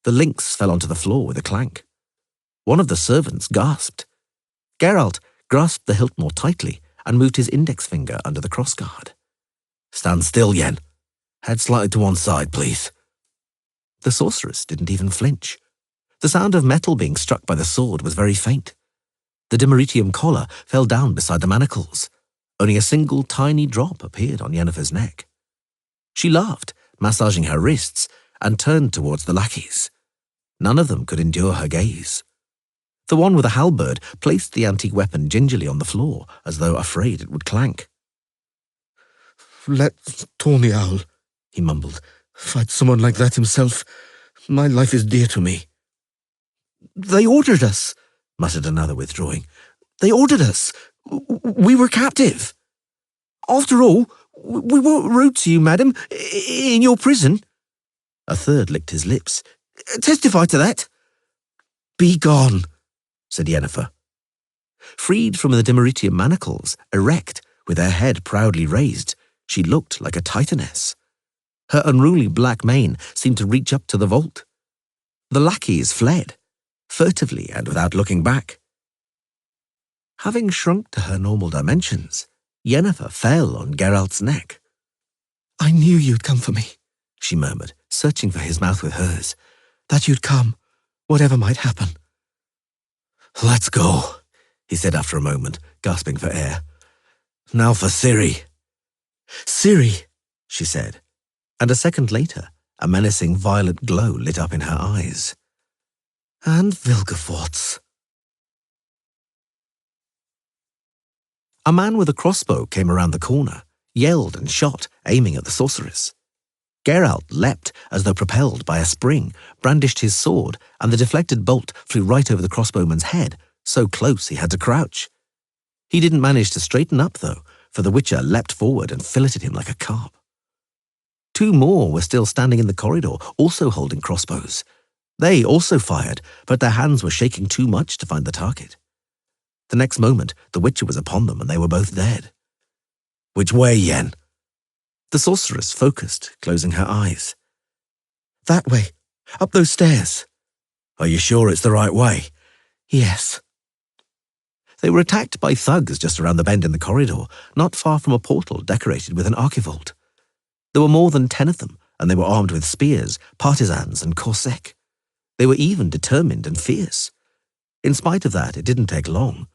The links fell onto the floor with a clank. One of the servants gasped. Geralt grasped the hilt more tightly and moved his index finger under the crossguard. Stand still, Yen. Head slightly to one side, please. The sorceress didn't even flinch. The sound of metal being struck by the sword was very faint. The dimeritium collar fell down beside the manacles. Only a single tiny drop appeared on Yennefer's neck. She laughed, massaging her wrists, and turned towards the lackeys. None of them could endure her gaze. The one with a halberd placed the antique weapon gingerly on the floor, as though afraid it would clank. Let Tony Owl, he mumbled, fight someone like that himself. My life is dear to me. They ordered us, muttered another, withdrawing. They ordered us. We were captive. After all, we weren't rude to you, madam, in your prison. A third licked his lips. Testify to that. Be gone, said Yennefer. Freed from the dimeritium manacles, erect, with her head proudly raised, she looked like a titaness. Her unruly black mane seemed to reach up to the vault. The lackeys fled, furtively and without looking back. Having shrunk to her normal dimensions, Yennefer fell on Geralt's neck. I knew you'd come for me, she murmured, searching for his mouth with hers. That you'd come, whatever might happen. Let's go, he said after a moment, gasping for air. Now for Ciri. Ciri, she said, and a second later, a menacing violet glow lit up in her eyes. And Vilgefortz. A man with a crossbow came around the corner, yelled and shot, aiming at the sorceress. Geralt leapt as though propelled by a spring, brandished his sword, and the deflected bolt flew right over the crossbowman's head, so close he had to crouch. He didn't manage to straighten up, though, for the Witcher leapt forward and filleted him like a carp. Two more were still standing in the corridor, also holding crossbows. They also fired, but their hands were shaking too much to find the target. The next moment, the Witcher was upon them and they were both dead. Which way, Yen? The sorceress focused, closing her eyes. That way, up those stairs. Are you sure it's the right way? Yes. They were attacked by thugs just around the bend in the corridor, not far from a portal decorated with an archivolt. There were more than 10 of them, and they were armed with spears, partisans, and corsec. They were even determined and fierce. In spite of that, it didn't take long.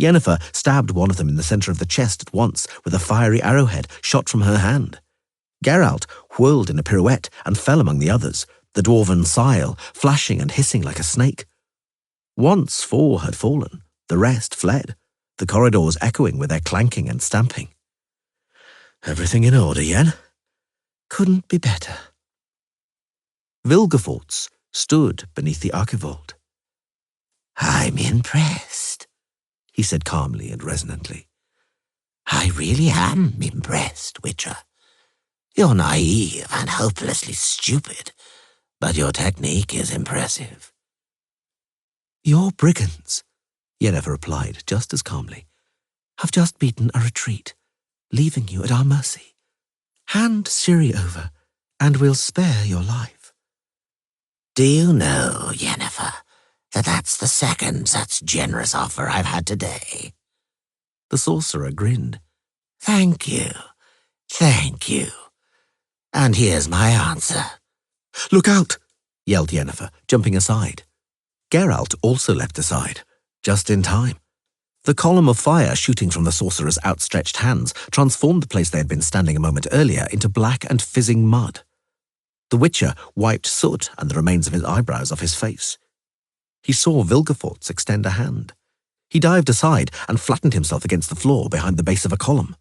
Yennefer stabbed one of them in the center of the chest at once with a fiery arrowhead shot from her hand. Geralt whirled in a pirouette and fell among the others, the dwarven Sile flashing and hissing like a snake. Once 4 had fallen, the rest fled, the corridors echoing with their clanking and stamping. Everything in order, Yen? Couldn't be better. Vilgefortz stood beneath the archivolt. I'm impressed, he said calmly and resonantly. I really am impressed, Witcher. You're naive and hopelessly stupid, but your technique is impressive. Your brigands, Yennefer replied just as calmly, have just beaten a retreat, leaving you at our mercy. Hand Ciri over, and we'll spare your life. Do you know, Yennefer, that's the second such generous offer I've had today? The sorcerer grinned. Thank you. Thank you. And here's my answer. Look out, yelled Yennefer, jumping aside. Geralt also leapt aside, just in time. The column of fire shooting from the sorcerer's outstretched hands transformed the place they had been standing a moment earlier into black and fizzing mud. The Witcher wiped soot and the remains of his eyebrows off his face. He saw Vilgefortz extend a hand. He dived aside and flattened himself against the floor behind the base of a column.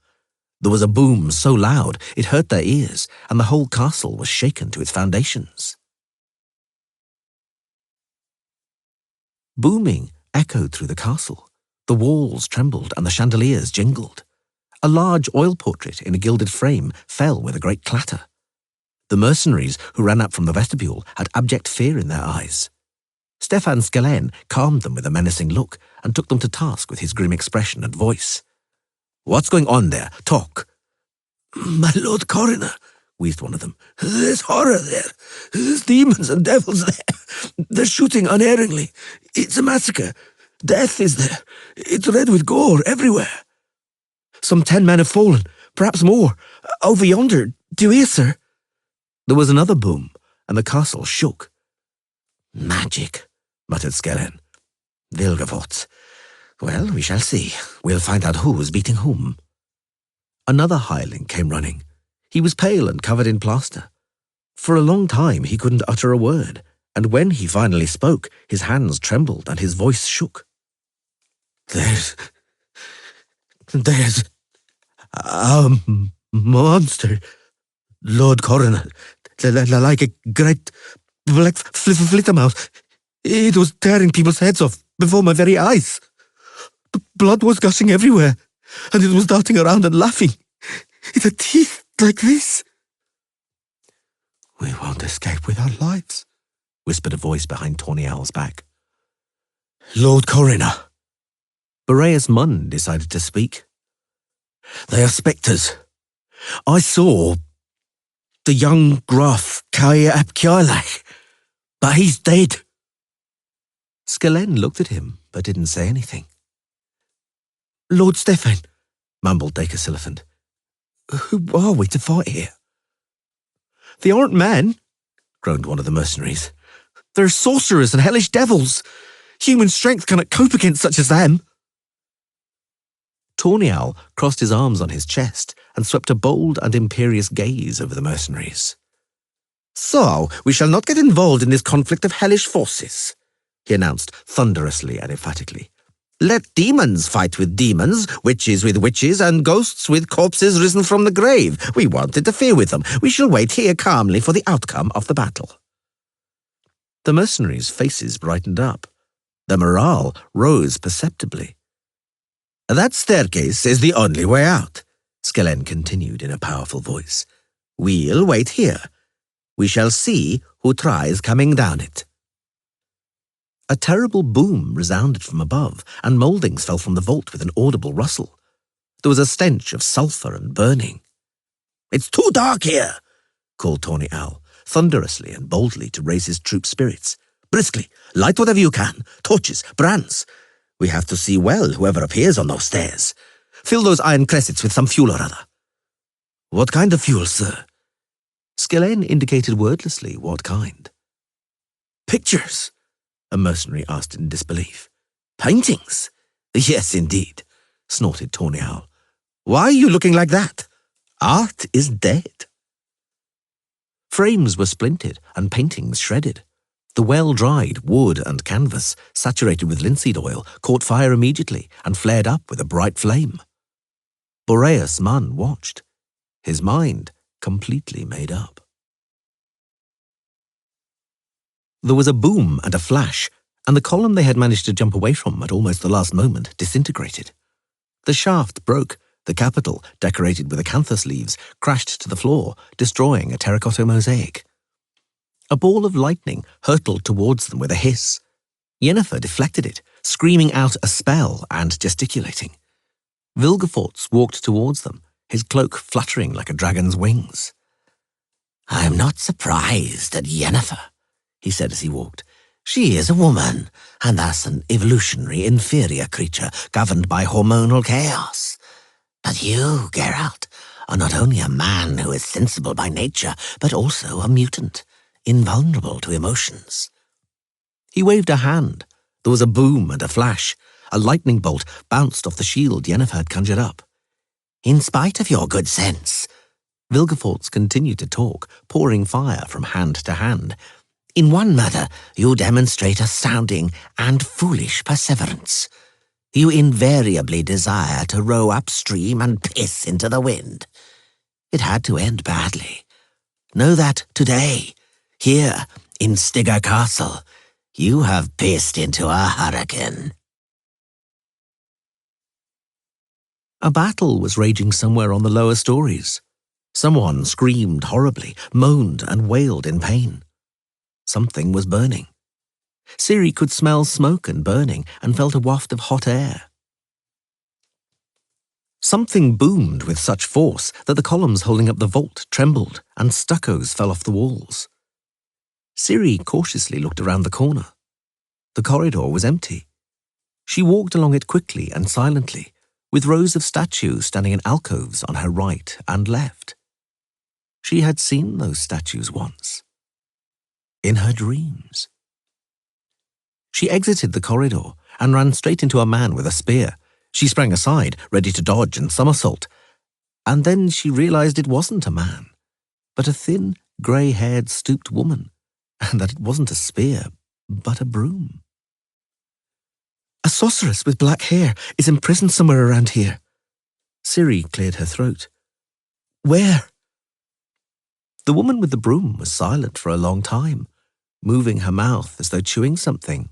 There was a boom so loud it hurt their ears, and the whole castle was shaken to its foundations. Booming echoed through the castle. The walls trembled and the chandeliers jingled. A large oil portrait in a gilded frame fell with a great clatter. The mercenaries who ran up from the vestibule had abject fear in their eyes. Stefan Skellen calmed them with a menacing look and took them to task with his grim expression and voice. "What's going on there? Talk." "My lord coroner," wheezed one of them. "There's horror there. There's demons and devils there. They're shooting unerringly. It's a massacre. Death is there. It's red with gore everywhere." "Some 10 men have fallen, perhaps more. Over yonder. Do you hear, sir?" There was another boom, and the castle shook. "Magic," muttered Skellen. "Vilgefortz. Well, we shall see. We'll find out who's beating whom." Another hireling came running. He was pale and covered in plaster. For a long time he couldn't utter a word, and when he finally spoke, his hands trembled and his voice shook. There's a monster, Lord Coroner, like a great black flittermouse. It was tearing people's heads off before my very eyes. Blood was gushing everywhere, and it was darting around and laughing. It had teeth like this. "We won't escape with our lives," whispered a voice behind Tawny Owl's back. "Lord Coroner." Boreas Munn decided to speak. "They are spectres. I saw the young Graf Kyailach, but he's dead." Skellen looked at him, but didn't say anything. "Lord Stefan," mumbled Dacre Silliphant, "who are we to fight here?" "They aren't men," groaned one of the mercenaries. "They're sorcerers and hellish devils. Human strength cannot cope against such as them." Tawny Owl crossed his arms on his chest and swept a bold and imperious gaze over the mercenaries. "So, we shall not get involved in this conflict of hellish forces," he announced thunderously and emphatically. "Let demons fight with demons, witches with witches, and ghosts with corpses risen from the grave. We won't interfere with them. We shall wait here calmly for the outcome of the battle." The mercenaries' faces brightened up. Their morale rose perceptibly. "That staircase is the only way out," Skellen continued in a powerful voice. "We'll wait here. We shall see who tries coming down it." A terrible boom resounded from above, and mouldings fell from the vault with an audible rustle. There was a stench of sulphur and burning. "It's too dark here," called Tawny Owl, thunderously and boldly to raise his troop's spirits. "Briskly, light whatever you can. Torches, brands. We have to see well whoever appears on those stairs. Fill those iron cressets with some fuel or other." "What kind of fuel, sir?" Skellen indicated wordlessly what kind. "Pictures?" a mercenary asked in disbelief. "Paintings? Yes, indeed," snorted Tawny Owl. "Why are you looking like that? Art is dead." Frames were splintered and paintings shredded. The well-dried wood and canvas, saturated with linseed oil, caught fire immediately and flared up with a bright flame. Boreas Munn watched, his mind completely made up. There was a boom and a flash, and the column they had managed to jump away from at almost the last moment disintegrated. The shaft broke. The capital, decorated with acanthus leaves, crashed to the floor, destroying a terracotta mosaic. A ball of lightning hurtled towards them with a hiss. Yennefer deflected it, screaming out a spell and gesticulating. Vilgefortz walked towards them, his cloak fluttering like a dragon's wings. "I am not surprised at Yennefer," he said as he walked. "She is a woman, and thus an evolutionary inferior creature governed by hormonal chaos. But you, Geralt, are not only a man who is sensible by nature, but also a mutant, invulnerable to emotions." He waved a hand. There was a boom and a flash. A lightning bolt bounced off the shield Yennefer had conjured up. "In spite of your good sense," Vilgefortz continued to talk, pouring fire from hand to hand, "in one matter you demonstrate astounding and foolish perseverance. You invariably desire to row upstream and piss into the wind. It had to end badly. Know that today, here in Stigger Castle, you have pissed into a hurricane." A battle was raging somewhere on the lower stories. Someone screamed horribly, moaned and wailed in pain. Something was burning. Ciri could smell smoke and burning and felt a waft of hot air. Something boomed with such force that the columns holding up the vault trembled and stuccos fell off the walls. Ciri cautiously looked around the corner. The corridor was empty. She walked along it quickly and silently, with rows of statues standing in alcoves on her right and left. She had seen those statues once. In her dreams. She exited the corridor and ran straight into a man with a spear. She sprang aside, ready to dodge and somersault. And then she realized it wasn't a man, but a thin, grey-haired, stooped woman, and that it wasn't a spear, but a broom. A sorceress with black hair is imprisoned somewhere around here. Ciri cleared her throat. Where? The woman with the broom was silent for a long time, moving her mouth as though chewing something.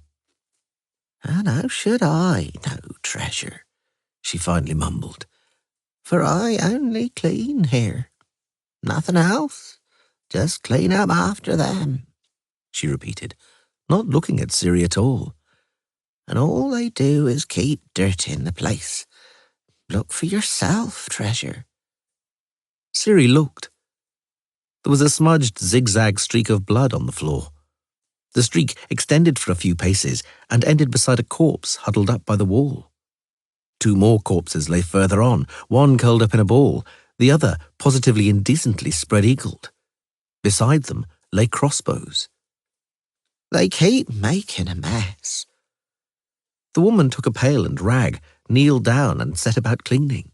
And how should I know, treasure? She finally mumbled. For I only clean here. Nothing else. Just clean up after them, she repeated, not looking at Ciri at all. And all they do is keep dirt in the place. Look for yourself, treasure. Ciri looked. There was a smudged zigzag streak of blood on the floor. The streak extended for a few paces and ended beside a corpse huddled up by the wall. 2 more corpses lay further on, one curled up in a ball, the other positively indecently spread-eagled. Beside them lay crossbows. They keep making a mess. The woman took a pail and rag, kneeled down and set about cleaning.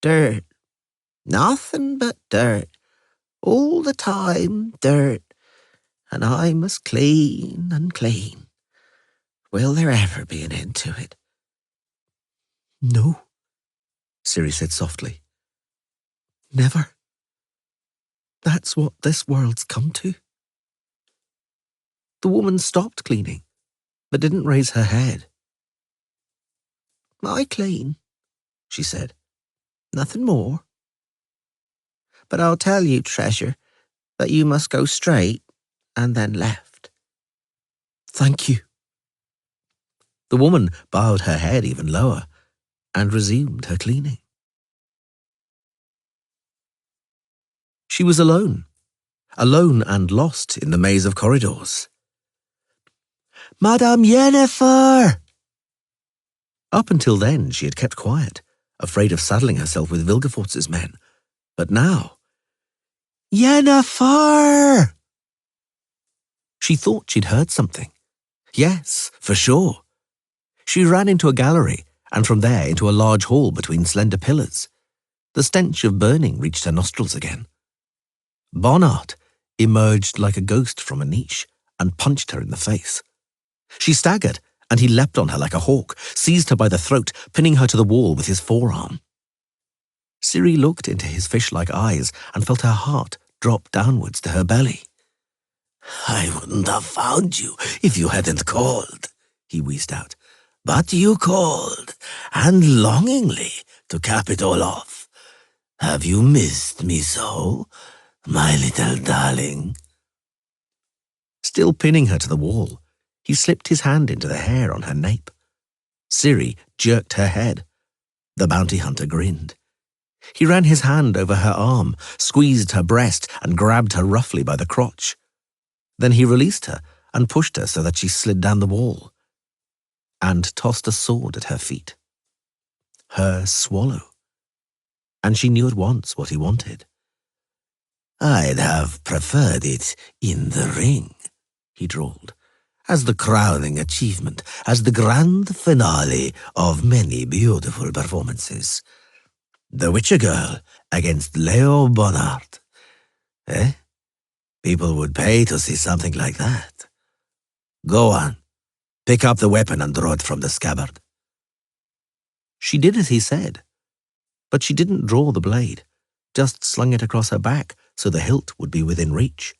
Dirt. Nothing but dirt. All the time, dirt. And I must clean and clean. Will there ever be an end to it? No, Ciri said softly. Never. That's what this world's come to. The woman stopped cleaning, but didn't raise her head. I clean, she said. Nothing more. But I'll tell you, treasure, that you must go straight and then left. Thank you. The woman bowed her head even lower and resumed her cleaning. She was alone and lost in the maze of corridors. Madame Yennefer! Up until then, she had kept quiet, afraid of saddling herself with Vilgefortz's men. But now, Yennefer! She thought she'd heard something. Yes, for sure. She ran into a gallery, and from there into a large hall between slender pillars. The stench of burning reached her nostrils again. Bonnard emerged like a ghost from a niche and punched her in the face. She staggered, and he leapt on her like a hawk, seized her by the throat, pinning her to the wall with his forearm. Ciri looked into his fish-like eyes and felt her heart drop downwards to her belly. I wouldn't have found you if you hadn't called, he wheezed out. But you called, and longingly, to cap it all off. Have you missed me so, my little darling? Still pinning her to the wall, he slipped his hand into the hair on her nape. Ciri jerked her head. The bounty hunter grinned. He ran his hand over her arm, squeezed her breast, and grabbed her roughly by the crotch. Then he released her and pushed her so that she slid down the wall, and tossed a sword at her feet. Her swallow. And she knew at once what he wanted. I'd have preferred it in the ring, he drawled, as the crowning achievement, as the grand finale of many beautiful performances. The Witcher Girl against Leo Bonnard. Eh? People would pay to see something like that. Go on. Pick up the weapon and draw it from the scabbard. She did as he said, but she didn't draw the blade, just slung it across her back so the hilt would be within reach.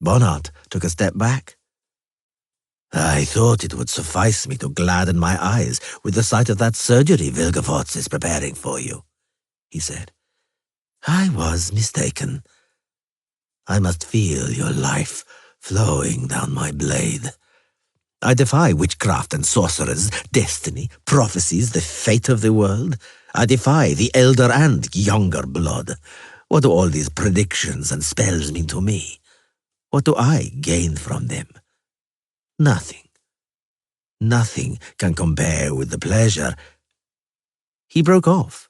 Bonnard took a step back. I thought it would suffice me to gladden my eyes with the sight of that surgery Vilgefortz is preparing for you, he said. I was mistaken. I must feel your life flowing down my blade. I defy witchcraft and sorcerers, destiny, prophecies, the fate of the world. I defy the elder and younger blood. What do all these predictions and spells mean to me? What do I gain from them? Nothing. Nothing can compare with the pleasure. He broke off.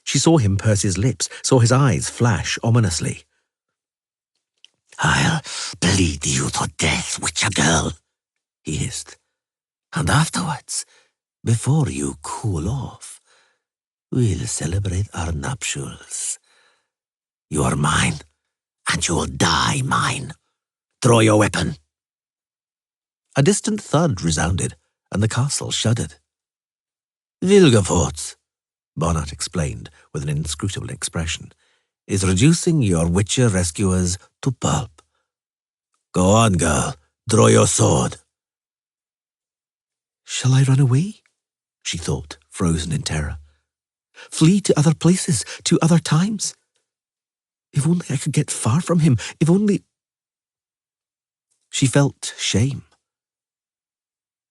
She saw him purse his lips, saw his eyes flash ominously. I'll bleed you to death, witcher girl, he hissed. And afterwards, before you cool off, we'll celebrate our nuptials. You are mine, and you'll die mine. Draw your weapon. A distant thud resounded, and the castle shuddered. Vilgefortz, Barnard explained with an inscrutable expression, is reducing your witcher rescuers to pulp. Go on, girl. Draw your sword. Shall I run away? She thought, frozen in terror. Flee to other places, to other times? If only I could get far from him, if only... She felt shame.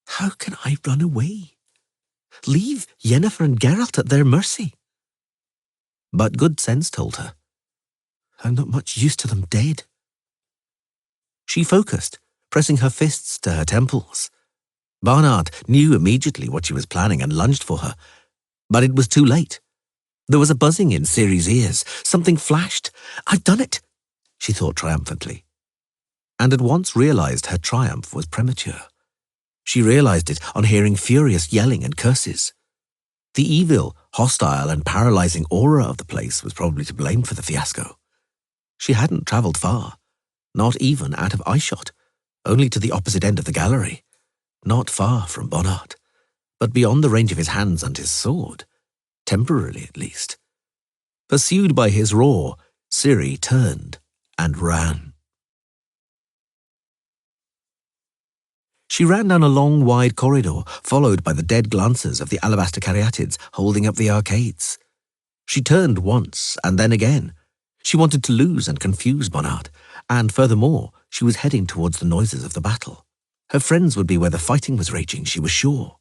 How can I run away? Leave Yennefer and Geralt at their mercy? But good sense told her, I'm not much use to them dead. She focused, pressing her fists to her temples. Barnard knew immediately what she was planning and lunged for her, but it was too late. There was a buzzing in Ciri's ears. Something flashed. I've done it, she thought triumphantly, and at once realized her triumph was premature. She realized it on hearing furious yelling and curses. The evil, hostile, and paralyzing aura of the place was probably to blame for the fiasco. She hadn't travelled far, not even out of eyeshot, only to the opposite end of the gallery, not far from Bonnard, but beyond the range of his hands and his sword, temporarily at least. Pursued by his roar, Ciri turned and ran. She ran down a long, wide corridor, followed by the dead glances of the alabaster caryatids holding up the arcades. She turned once, and then again. She wanted to lose and confuse Bonnard, and furthermore, she was heading towards the noises of the battle. Her friends would be where the fighting was raging, she was sure.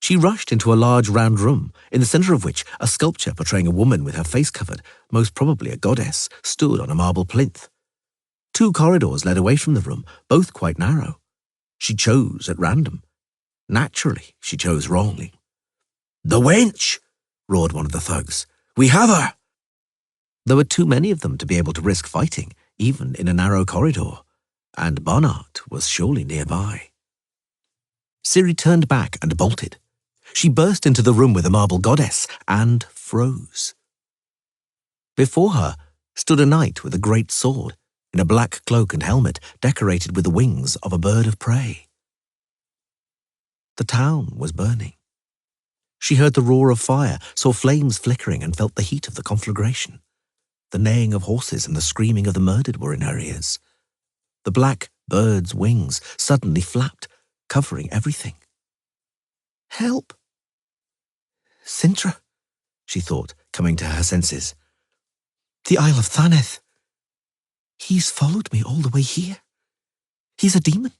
She rushed into a large round room, in the centre of which a sculpture portraying a woman with her face covered, most probably a goddess, stood on a marble plinth. 2 corridors led away from the room, both quite narrow. She chose at random. Naturally, she chose wrongly. The wench! Roared one of the thugs. We have her! There were too many of them to be able to risk fighting, even in a narrow corridor, and Bonnard was surely nearby. Ciri turned back and bolted. She burst into the room with the marble goddess and froze. Before her stood a knight with a great sword, in a black cloak and helmet decorated with the wings of a bird of prey. The town was burning. She heard the roar of fire, saw flames flickering, and felt the heat of the conflagration. The neighing of horses and the screaming of the murdered were in her ears. The black bird's wings suddenly flapped, covering everything. Help! Cintra, she thought, coming to her senses. The Isle of Thaneth. He's followed me all the way here. He's a demon.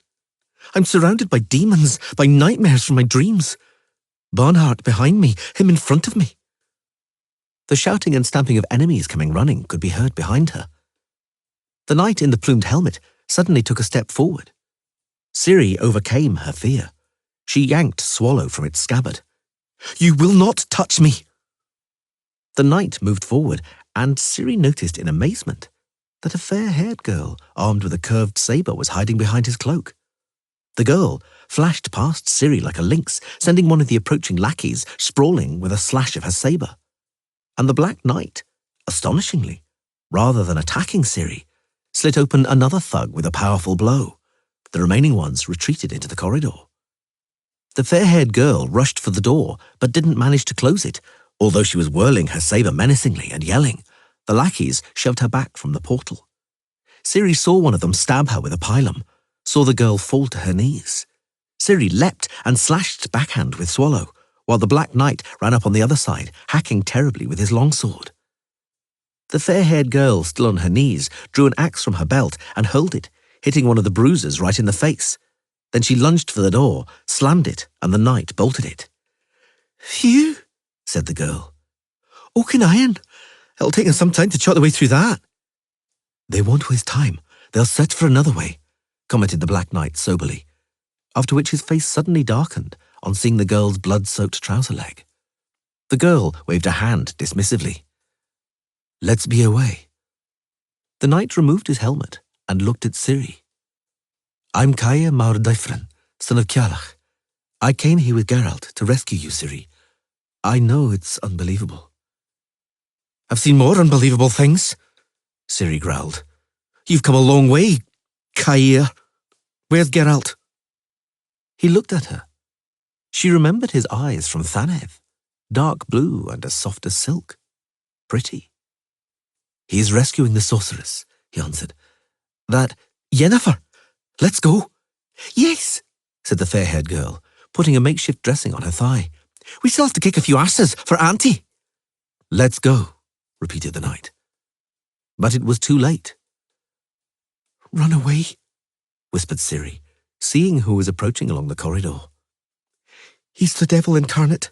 I'm surrounded by demons, by nightmares from my dreams. Barnhart behind me, him in front of me. The shouting and stamping of enemies coming running could be heard behind her. The knight in the plumed helmet suddenly took a step forward. Ciri overcame her fear. She yanked Swallow from its scabbard. You will not touch me! The knight moved forward, and Ciri noticed in amazement that a fair-haired girl, armed with a curved sabre, was hiding behind his cloak. The girl flashed past Ciri like a lynx, sending one of the approaching lackeys sprawling with a slash of her sabre. And the Black Knight, astonishingly, rather than attacking Ciri, slit open another thug with a powerful blow. The remaining ones retreated into the corridor. The fair-haired girl rushed for the door, but didn't manage to close it, although she was whirling her sabre menacingly and yelling. The lackeys shoved her back from the portal. Ciri saw one of them stab her with a pilum, saw the girl fall to her knees. Ciri leapt and slashed backhand with Swallow, while the Black Knight ran up on the other side, hacking terribly with his longsword. The fair-haired girl, still on her knees, drew an axe from her belt and hurled it, hitting one of the bruisers right in the face. Then she lunged for the door, slammed it, and the knight bolted it. Phew, said the girl. Oak and iron. It'll take us some time to chop the way through that. They won't waste time. They'll search for another way, commented the Black Knight soberly, after which his face suddenly darkened on seeing the girl's blood-soaked trouser leg. The girl waved a hand dismissively. Let's be away. The knight removed his helmet and looked at Ciri. I'm Kaya Maur Dyfrin, son of Ciarlach. I came here with Geralt to rescue you, Ciri. I know it's unbelievable. I've seen more unbelievable things, Ciri growled. You've come a long way, Kaya. Where's Geralt? He looked at her. She remembered his eyes from Thanev, dark blue and as soft as silk. Pretty. He is rescuing the sorceress, he answered. That Yennefer. Let's go. Yes, said the fair-haired girl, putting a makeshift dressing on her thigh. We still have to kick a few asses for Auntie. Let's go, repeated the knight. But it was too late. Run away, whispered Ciri, seeing who was approaching along the corridor. He's the devil incarnate,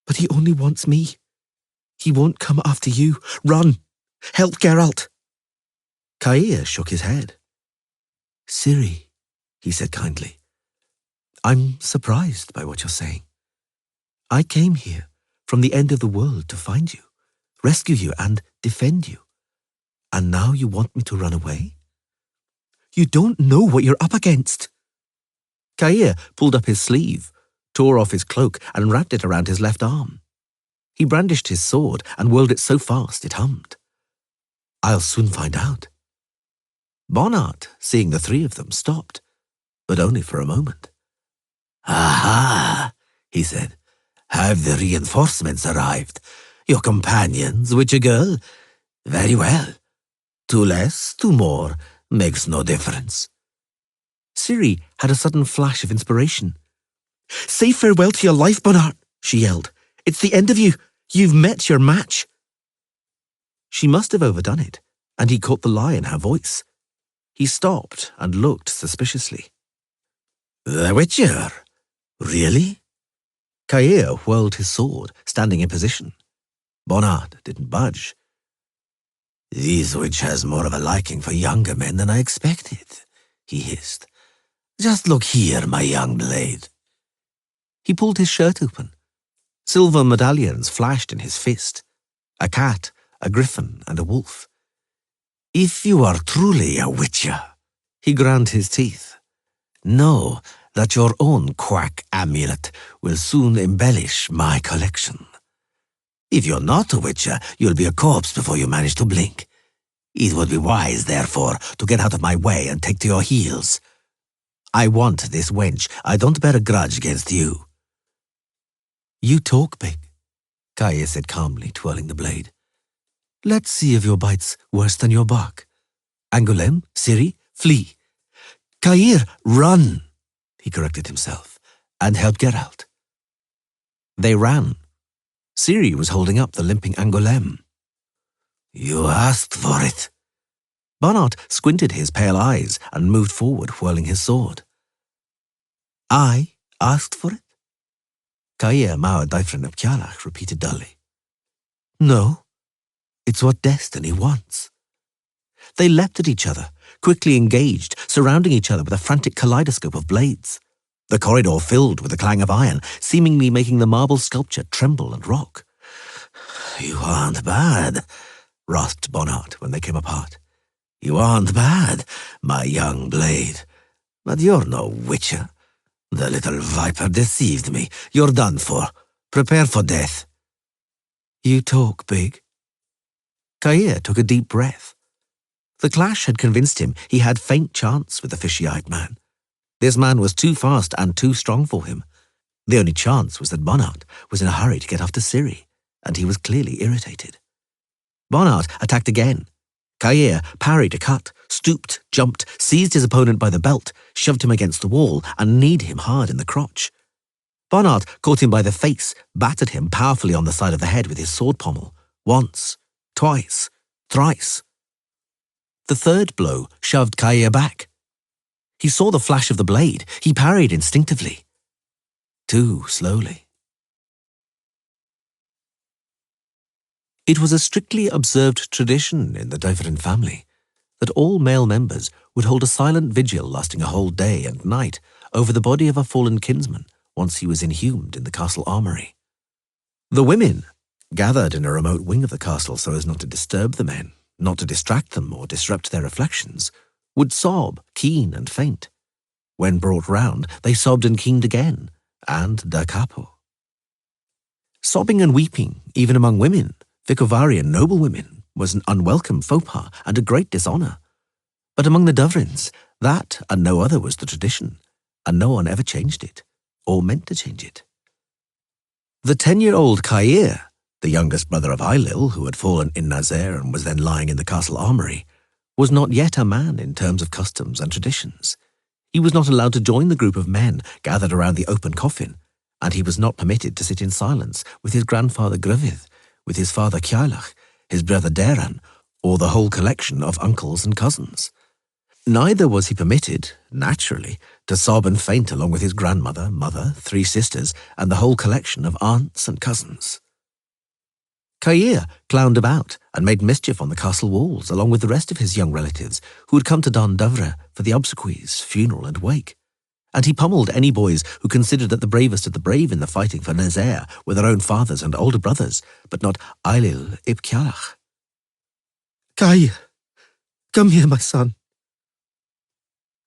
but he only wants me. He won't come after you. Run! Help Geralt! Kaya shook his head. Ciri, he said kindly, I'm surprised by what you're saying. I came here from the end of the world to find you, rescue you and defend you. And now you want me to run away? You don't know what you're up against. Kaya pulled up his sleeve, tore off his cloak and wrapped it around his left arm. He brandished his sword and whirled it so fast it hummed. I'll soon find out. Bonnart, seeing the three of them, stopped, but only for a moment. Aha, he said. Have the reinforcements arrived? Your companions, witcher girl? Very well. Two less, two more, makes no difference. Ciri had a sudden flash of inspiration. Say farewell to your life, Bonnart, she yelled. It's the end of you. You've met your match. She must have overdone it, and he caught the lie in her voice. He stopped and looked suspiciously. The Witcher? Really? Kaya whirled his sword, standing in position. Bonnart didn't budge. This witch has more of a liking for younger men than I expected, he hissed. Just look here, my young blade. He pulled his shirt open. Silver medallions flashed in his fist. A cat, a griffin, and a wolf. If you are truly a witcher, he ground his teeth, know that your own quack amulet will soon embellish my collection. If you're not a witcher, you'll be a corpse before you manage to blink. It would be wise, therefore, to get out of my way and take to your heels. I want this wench. I don't bear a grudge against you. You talk big, Kaya said calmly, twirling the blade. Let's see if your bite's worse than your bark. Angoulême, Ciri, flee. Kair, run, he corrected himself, and help Geralt. They ran. Ciri was holding up the limping Angoulême. You asked for it. Bonnart squinted his pale eyes and moved forward, whirling his sword. I asked for it? Kaya Maur Dyfrin of Ciarlach repeated dully. No. It's what destiny wants. They leapt at each other, quickly engaged, surrounding each other with a frantic kaleidoscope of blades. The corridor filled with the clang of iron, seemingly making the marble sculpture tremble and rock. You aren't bad, rasped Bonnart when they came apart. You aren't bad, my young blade. But you're no witcher. The little viper deceived me. You're done for. Prepare for death. You talk big. Kaya took a deep breath. The clash had convinced him he had faint chance with the fishy-eyed man. This man was too fast and too strong for him. The only chance was that Bonnart was in a hurry to get after Ciri, and he was clearly irritated. Bonnart attacked again. Kaya parried a cut, stooped, jumped, seized his opponent by the belt, shoved him against the wall, and kneed him hard in the crotch. Bonnart caught him by the face, battered him powerfully on the side of the head with his sword pommel. Once, twice, thrice. The third blow shoved Kaya back. He saw the flash of the blade. He parried instinctively. Too slowly. It was a strictly observed tradition in the Dyverin family that all male members would hold a silent vigil lasting a whole day and night over the body of a fallen kinsman once he was inhumed in the castle armoury. The women, gathered in a remote wing of the castle so as not to disturb the men, not to distract them or disrupt their reflections, would sob, keen and faint. When brought round, they sobbed and keened again, and da capo. Sobbing and weeping, even among women, Vicovarian noblewomen, was an unwelcome faux pas and a great dishonour. But among the Dyverins, that and no other was the tradition, and no one ever changed it, or meant to change it. The 10-year-old Cair, the youngest brother of Ailil, who had fallen in Nazaire and was then lying in the castle armoury, was not yet a man in terms of customs and traditions. He was not allowed to join the group of men gathered around the open coffin, and he was not permitted to sit in silence with his grandfather Grufydd, with his father Ciarlach, his brother Daran, or the whole collection of uncles and cousins. Neither was he permitted, naturally, to sob and faint along with his grandmother, mother, 3 sisters, and the whole collection of aunts and cousins. Cair clowned about and made mischief on the castle walls along with the rest of his young relatives who had come to Don Dyvra for the obsequies, funeral and wake, and he pummeled any boys who considered that the bravest of the brave in the fighting for Nazaire were their own fathers and older brothers, but not Ailil ib Ciarlach. Cair, come here, my son.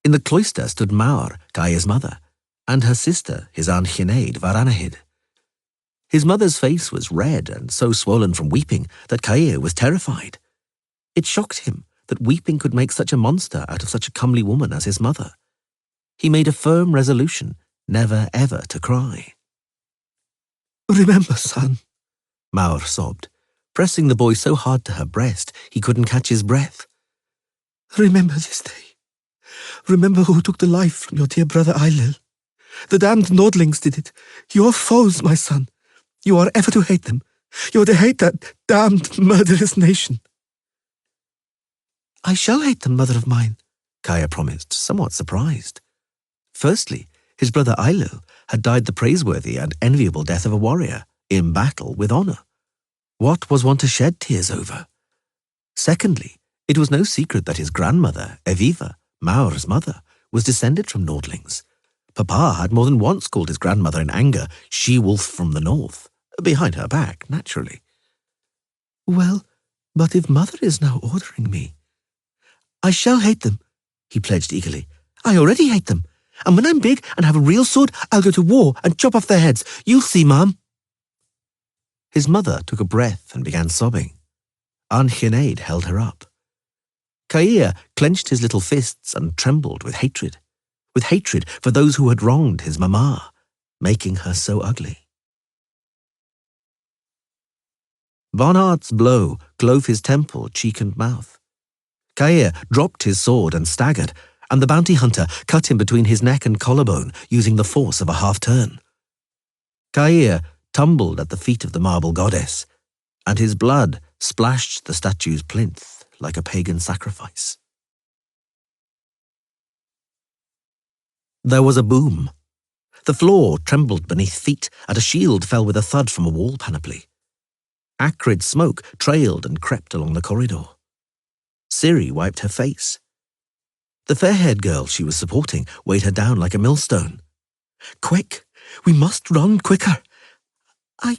In the cloister stood Maur, Cair's mother, and her sister, his aunt Sinead Varanahid. His mother's face was red and so swollen from weeping that Cair was terrified. It shocked him that weeping could make such a monster out of such a comely woman as his mother. He made a firm resolution never ever to cry. Remember, son, Maur sobbed, pressing the boy so hard to her breast he couldn't catch his breath. Remember this day. Remember who took the life from your dear brother Ailil. The damned Nordlings did it. Your foes, my son. You are ever to hate them. You are to hate that damned, murderous nation. I shall hate them, mother of mine, Cair promised, somewhat surprised. Firstly, his brother Ailil had died the praiseworthy and enviable death of a warrior, in battle with honour. What was one to shed tears over? Secondly, it was no secret that his grandmother, Eviva, Maur's mother, was descended from Nordlings. Papa had more than once called his grandmother in anger she-wolf from the north, behind her back, naturally. Well, but if mother is now ordering me... I shall hate them, he pledged eagerly. I already hate them, and when I'm big and have a real sword, I'll go to war and chop off their heads. You'll see, Mum. His mother took a breath and began sobbing. Aunt Sinead held her up. Cair clenched his little fists and trembled with hatred for those who had wronged his mamma, making her so ugly. Barnard's blow clove his temple, cheek and mouth. Cair dropped his sword and staggered, and the bounty hunter cut him between his neck and collarbone using the force of a half-turn. Cair tumbled at the feet of the marble goddess, and his blood splashed the statue's plinth like a pagan sacrifice. There was a boom. The floor trembled beneath feet, and a shield fell with a thud from a wall panoply. Acrid smoke trailed and crept along the corridor. Ciri wiped her face. The fair-haired girl she was supporting weighed her down like a millstone. Quick! We must run quicker! I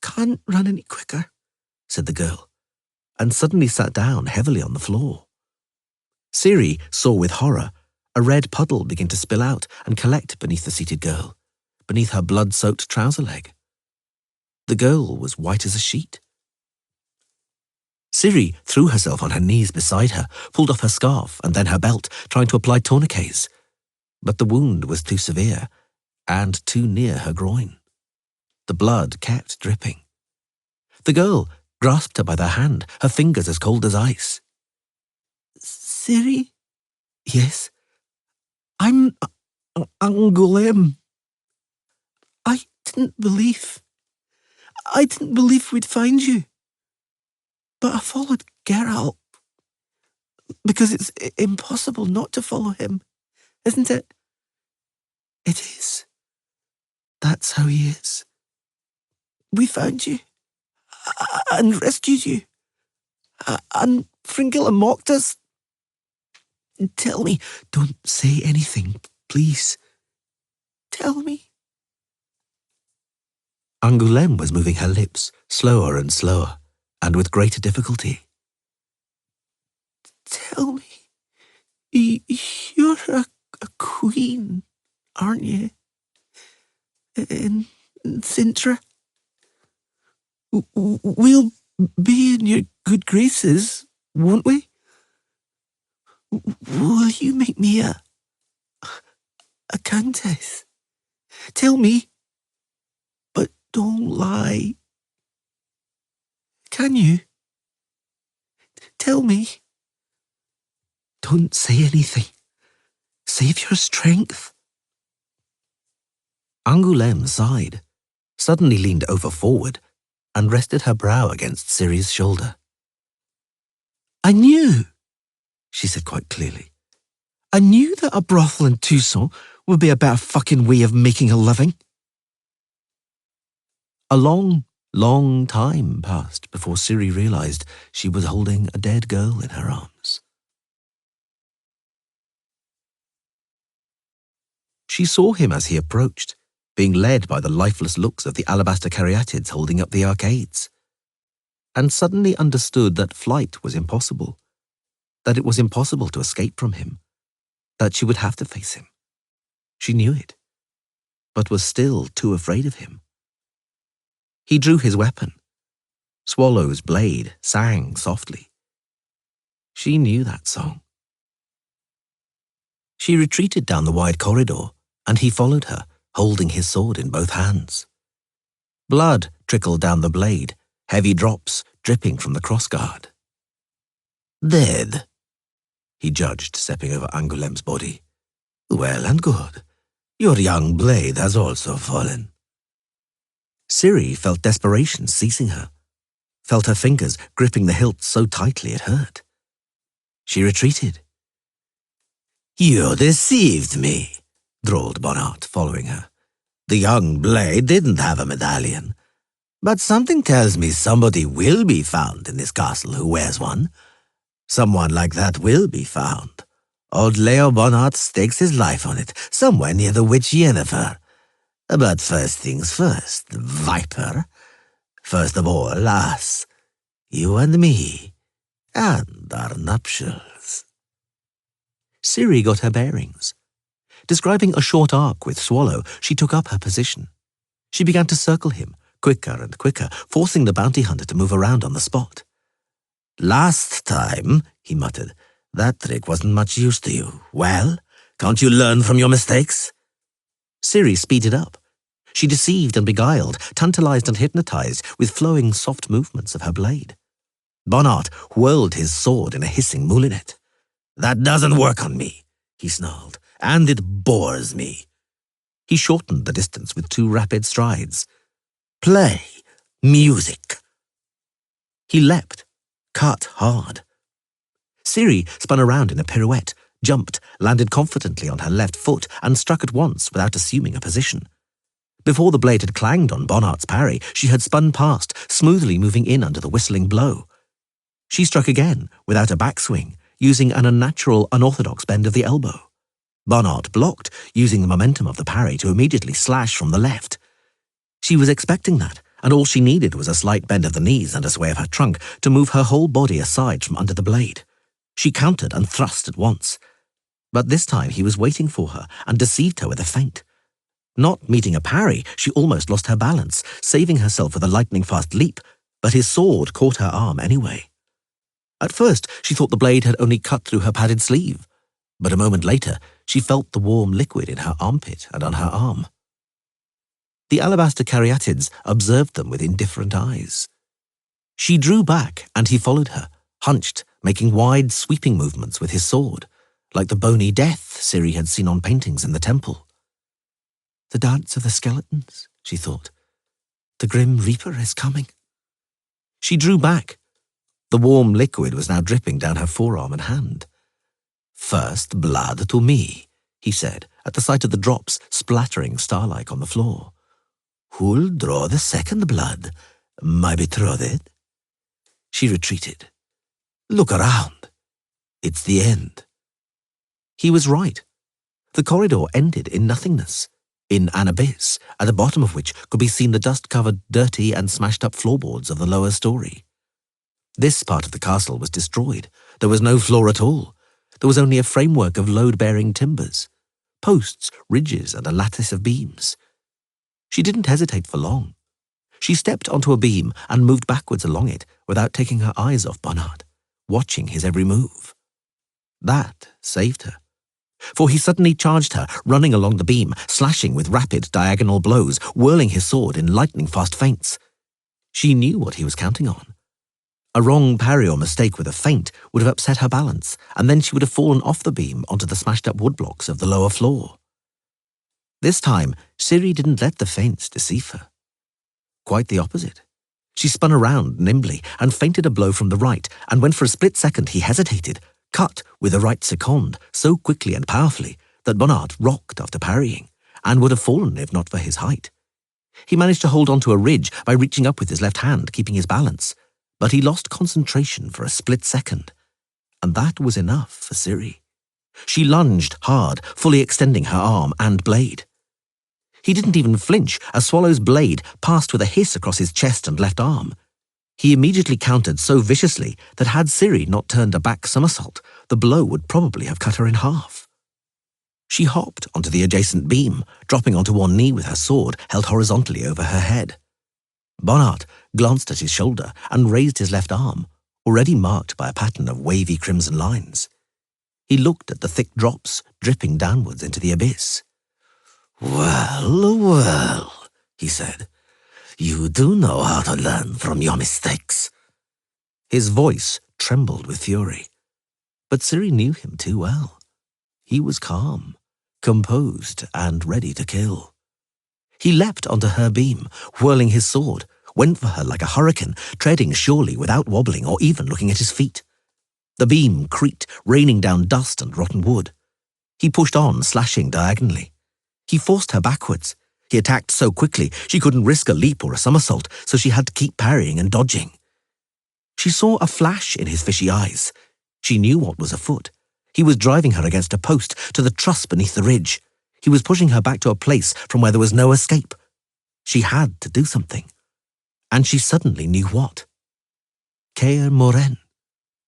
can't run any quicker, said the girl, and suddenly sat down heavily on the floor. Ciri saw with horror a red puddle begin to spill out and collect beneath the seated girl, beneath her blood-soaked trouser leg. The girl was white as a sheet. Ciri threw herself on her knees beside her, pulled off her scarf and then her belt, trying to apply tourniquets. But the wound was too severe, and too near her groin. The blood kept dripping. The girl grasped her by the hand, her fingers as cold as ice. Ciri? Yes? I'm Angoulême. I didn't believe we'd find you. But I followed Geralt. Because it's impossible not to follow him, isn't it? It is. That's how he is. We found you. and rescued you. And Fringilla mocked us. Tell me. Don't say anything, please. Tell me. Angoulême was moving her lips, slower and slower, and with greater difficulty. Tell me. You're a queen, aren't you? In Sintra? We'll be in your good graces, won't we? Will you make me a countess? Tell me, but don't lie. Can you? Tell me. Don't say anything. Save your strength. Angoulême sighed, suddenly leaned over forward, and rested her brow against Ciri's shoulder. I knew, she said quite clearly. I knew that a brothel in Toussaint would be a better fucking way of making a living. A long, long time passed before Ciri realized she was holding a dead girl in her arms. She saw him as he approached, being led by the lifeless looks of the alabaster caryatids holding up the arcades, and suddenly understood that flight was impossible, that it was impossible to escape from him, that she would have to face him. She knew it, but was still too afraid of him. He drew his weapon. Swallow's blade sang softly. She knew that song. She retreated down the wide corridor, and he followed her, holding his sword in both hands. Blood trickled down the blade, heavy drops dripping from the crossguard. Dead, he judged, stepping over Angoulême's body. Well and good. Your young blade has also fallen. Ciri felt desperation seizing her, felt her fingers gripping the hilt so tightly it hurt. She retreated. You deceived me, drawled Bonnat, following her. The young blade didn't have a medallion, but something tells me somebody will be found in this castle who wears one. Someone like that will be found. Old Leo Bonnat stakes his life on it, somewhere near the witch Yennefer. But first things first, Viper. First of all, us. You and me. And our nuptials. Ciri got her bearings. Describing a short arc with Swallow, she took up her position. She began to circle him, quicker and quicker, forcing the bounty hunter to move around on the spot. Last time, he muttered, that trick wasn't much use to you. Well, can't you learn from your mistakes? Ciri speeded up. She deceived and beguiled, tantalized and hypnotized with flowing soft movements of her blade. Bonnat whirled his sword in a hissing moulinet. That doesn't work on me, he snarled, and it bores me. He shortened the distance with 2 rapid strides. Play music. He leapt, cut hard. Ciri spun around in a pirouette, jumped, landed confidently on her left foot, and struck at once without assuming a position. Before the blade had clanged on Bonnat's parry, she had spun past, smoothly moving in under the whistling blow. She struck again, without a backswing, using an unnatural, unorthodox bend of the elbow. Bonnat blocked, using the momentum of the parry to immediately slash from the left. She was expecting that, and all she needed was a slight bend of the knees and a sway of her trunk to move her whole body aside from under the blade. She countered and thrust at once. But this time he was waiting for her and deceived her with a feint. Not meeting a parry, she almost lost her balance, saving herself with a lightning-fast leap, but his sword caught her arm anyway. At first, she thought the blade had only cut through her padded sleeve, but a moment later, she felt the warm liquid in her armpit and on her arm. The alabaster caryatids observed them with indifferent eyes. She drew back, and he followed her, hunched, making wide, sweeping movements with his sword, like the bony death Ciri had seen on paintings in the temple. The dance of the skeletons, she thought. The grim reaper is coming. She drew back. The warm liquid was now dripping down her forearm and hand. First blood to me, he said, at the sight of the drops splattering star-like on the floor. Who'll draw the second blood? My betrothed? She retreated. Look around. It's the end. He was right. The corridor ended in nothingness, in an abyss, at the bottom of which could be seen the dust-covered, dirty and smashed-up floorboards of the lower story. This part of the castle was destroyed. There was no floor at all. There was only a framework of load-bearing timbers, posts, ridges, and a lattice of beams. She didn't hesitate for long. She stepped onto a beam and moved backwards along it without taking her eyes off Bonnard, watching his every move. That saved her, for he suddenly charged her, running along the beam, slashing with rapid diagonal blows, whirling his sword in lightning-fast feints. She knew what he was counting on. A wrong parry or mistake with a feint would have upset her balance, and then she would have fallen off the beam onto the smashed-up woodblocks of the lower floor. This time, Ciri didn't let the feints deceive her. Quite the opposite. She spun around nimbly and feinted a blow from the right, and when for a split second he hesitated, cut with a right second so quickly and powerfully that Bonnard rocked after parrying, and would have fallen if not for his height. He managed to hold onto a ridge by reaching up with his left hand, keeping his balance, but he lost concentration for a split second, and that was enough for Ciri. She lunged hard, fully extending her arm and blade. He didn't even flinch as Swallow's blade passed with a hiss across his chest and left arm. He immediately countered so viciously that had Ciri not turned a back somersault, the blow would probably have cut her in half. She hopped onto the adjacent beam, dropping onto one knee with her sword held horizontally over her head. Bonnard glanced at his shoulder and raised his left arm, already marked by a pattern of wavy crimson lines. He looked at the thick drops dripping downwards into the abyss. Well, well, he said. You do know how to learn from your mistakes. His voice trembled with fury. But Ciri knew him too well. He was calm, composed, and ready to kill. He leapt onto her beam, whirling his sword, went for her like a hurricane, treading surely without wobbling or even looking at his feet. The beam creaked, raining down dust and rotten wood. He pushed on, slashing diagonally. He forced her backwards. He attacked so quickly she couldn't risk a leap or a somersault, so she had to keep parrying and dodging. She saw a flash in his fishy eyes. She knew what was afoot. He was driving her against a post to the truss beneath the ridge. He was pushing her back to a place from where there was no escape. She had to do something. And she suddenly knew what. Caer Moren,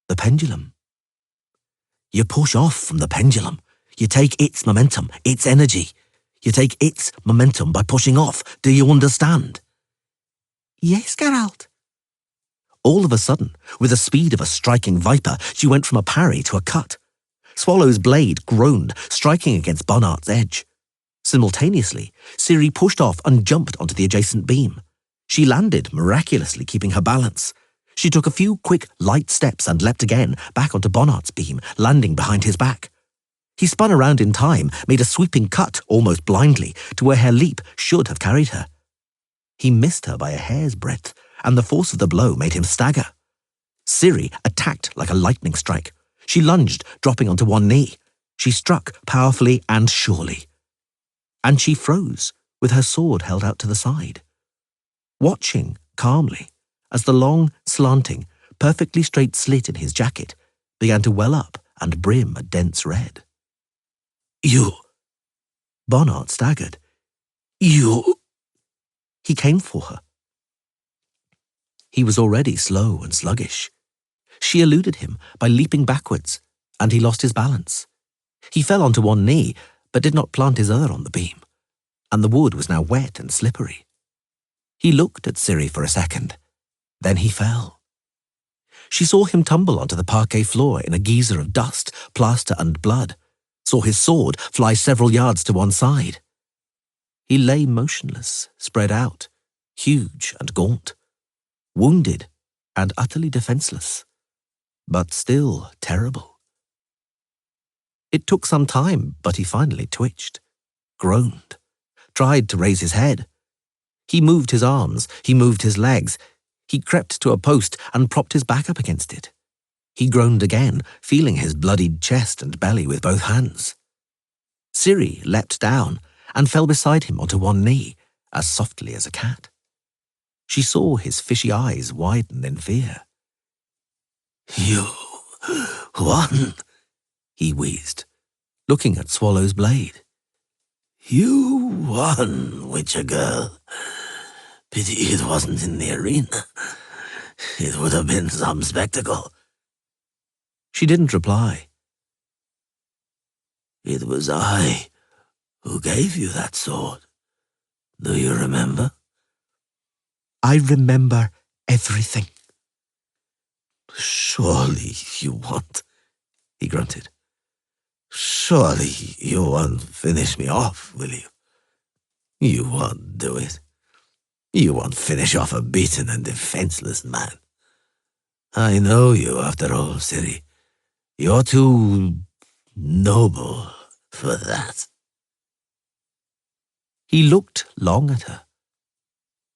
the pendulum. You push off from the pendulum. You take its momentum, its energy. You take its momentum by pushing off. Do you understand? Yes, Geralt. All of a sudden, with the speed of a striking viper, she went from a parry to a cut. Swallow's blade groaned, striking against Bonnard's edge. Simultaneously, Ciri pushed off and jumped onto the adjacent beam. She landed, miraculously keeping her balance. She took a few quick, light steps and leapt again, back onto Bonnard's beam, landing behind his back. He spun around in time, made a sweeping cut, almost blindly, to where her leap should have carried her. He missed her by a hair's breadth, and the force of the blow made him stagger. Ciri attacked like a lightning strike. She lunged, dropping onto one knee. She struck powerfully and surely. And she froze, with her sword held out to the side, watching calmly as the long, slanting, perfectly straight slit in his jacket began to well up and brim a dense red. You. Bonnard staggered. You. He came for her. He was already slow and sluggish. She eluded him by leaping backwards, and he lost his balance. He fell onto one knee, but did not plant his other on the beam, and the wood was now wet and slippery. He looked at Ciri for a second. Then he fell. She saw him tumble onto the parquet floor in a geyser of dust, plaster, and blood, saw his sword fly several yards to one side. He lay motionless, spread out, huge and gaunt, wounded and utterly defenseless, but still terrible. It took some time, but he finally twitched, groaned, tried to raise his head. He moved his arms, he moved his legs. He crept to a post and propped his back up against it. He groaned again, feeling his bloodied chest and belly with both hands. Ciri leapt down and fell beside him onto one knee, as softly as a cat. She saw his fishy eyes widen in fear. You won, he wheezed, looking at Swallow's blade. You won, Witcher girl. Pity it wasn't in the arena. It would have been some spectacle. She didn't reply. It was I who gave you that sword. Do you remember? I remember everything. Surely you won't, he grunted. Surely you won't finish me off, will you? You won't do it. You won't finish off a beaten and defenseless man. I know you, after all, Ciri. You're too noble for that. He looked long at her.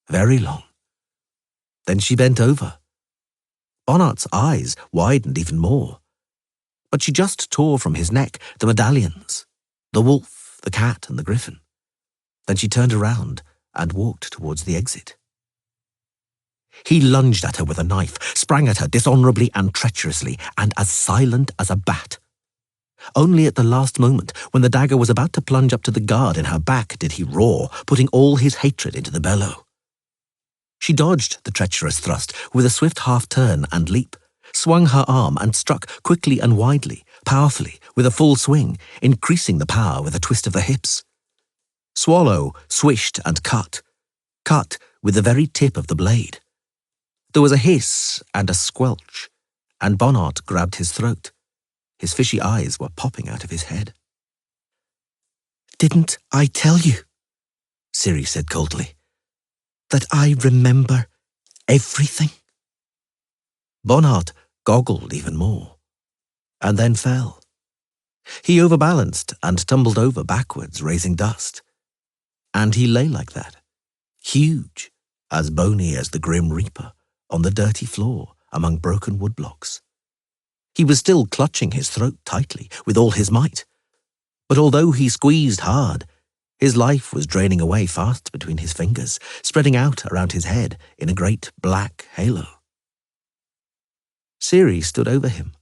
Very long. Then she bent over. Bonnart's eyes widened even more. But she just tore from his neck the medallions, the wolf, the cat, and the griffin. Then she turned around and walked towards the exit. He lunged at her with a knife, sprang at her dishonorably and treacherously, and as silent as a bat. Only at the last moment, when the dagger was about to plunge up to the guard in her back, did he roar, putting all his hatred into the bellow. She dodged the treacherous thrust with a swift half-turn and leap, swung her arm and struck quickly and widely, powerfully, with a full swing, increasing the power with a twist of the hips. Swallow swished and cut with the very tip of the blade. There was a hiss and a squelch, and Bonnart grabbed his throat. His fishy eyes were popping out of his head. "Didn't I tell you," Ciri said coldly, "that I remember everything?" Bonnart goggled even more, and then fell. He overbalanced and tumbled over backwards, raising dust. And he lay like that, huge, as bony as the Grim Reaper, on the dirty floor among broken woodblocks. He was still clutching his throat tightly with all his might, but although he squeezed hard, his life was draining away fast between his fingers, spreading out around his head in a great black halo. Ciri stood over him,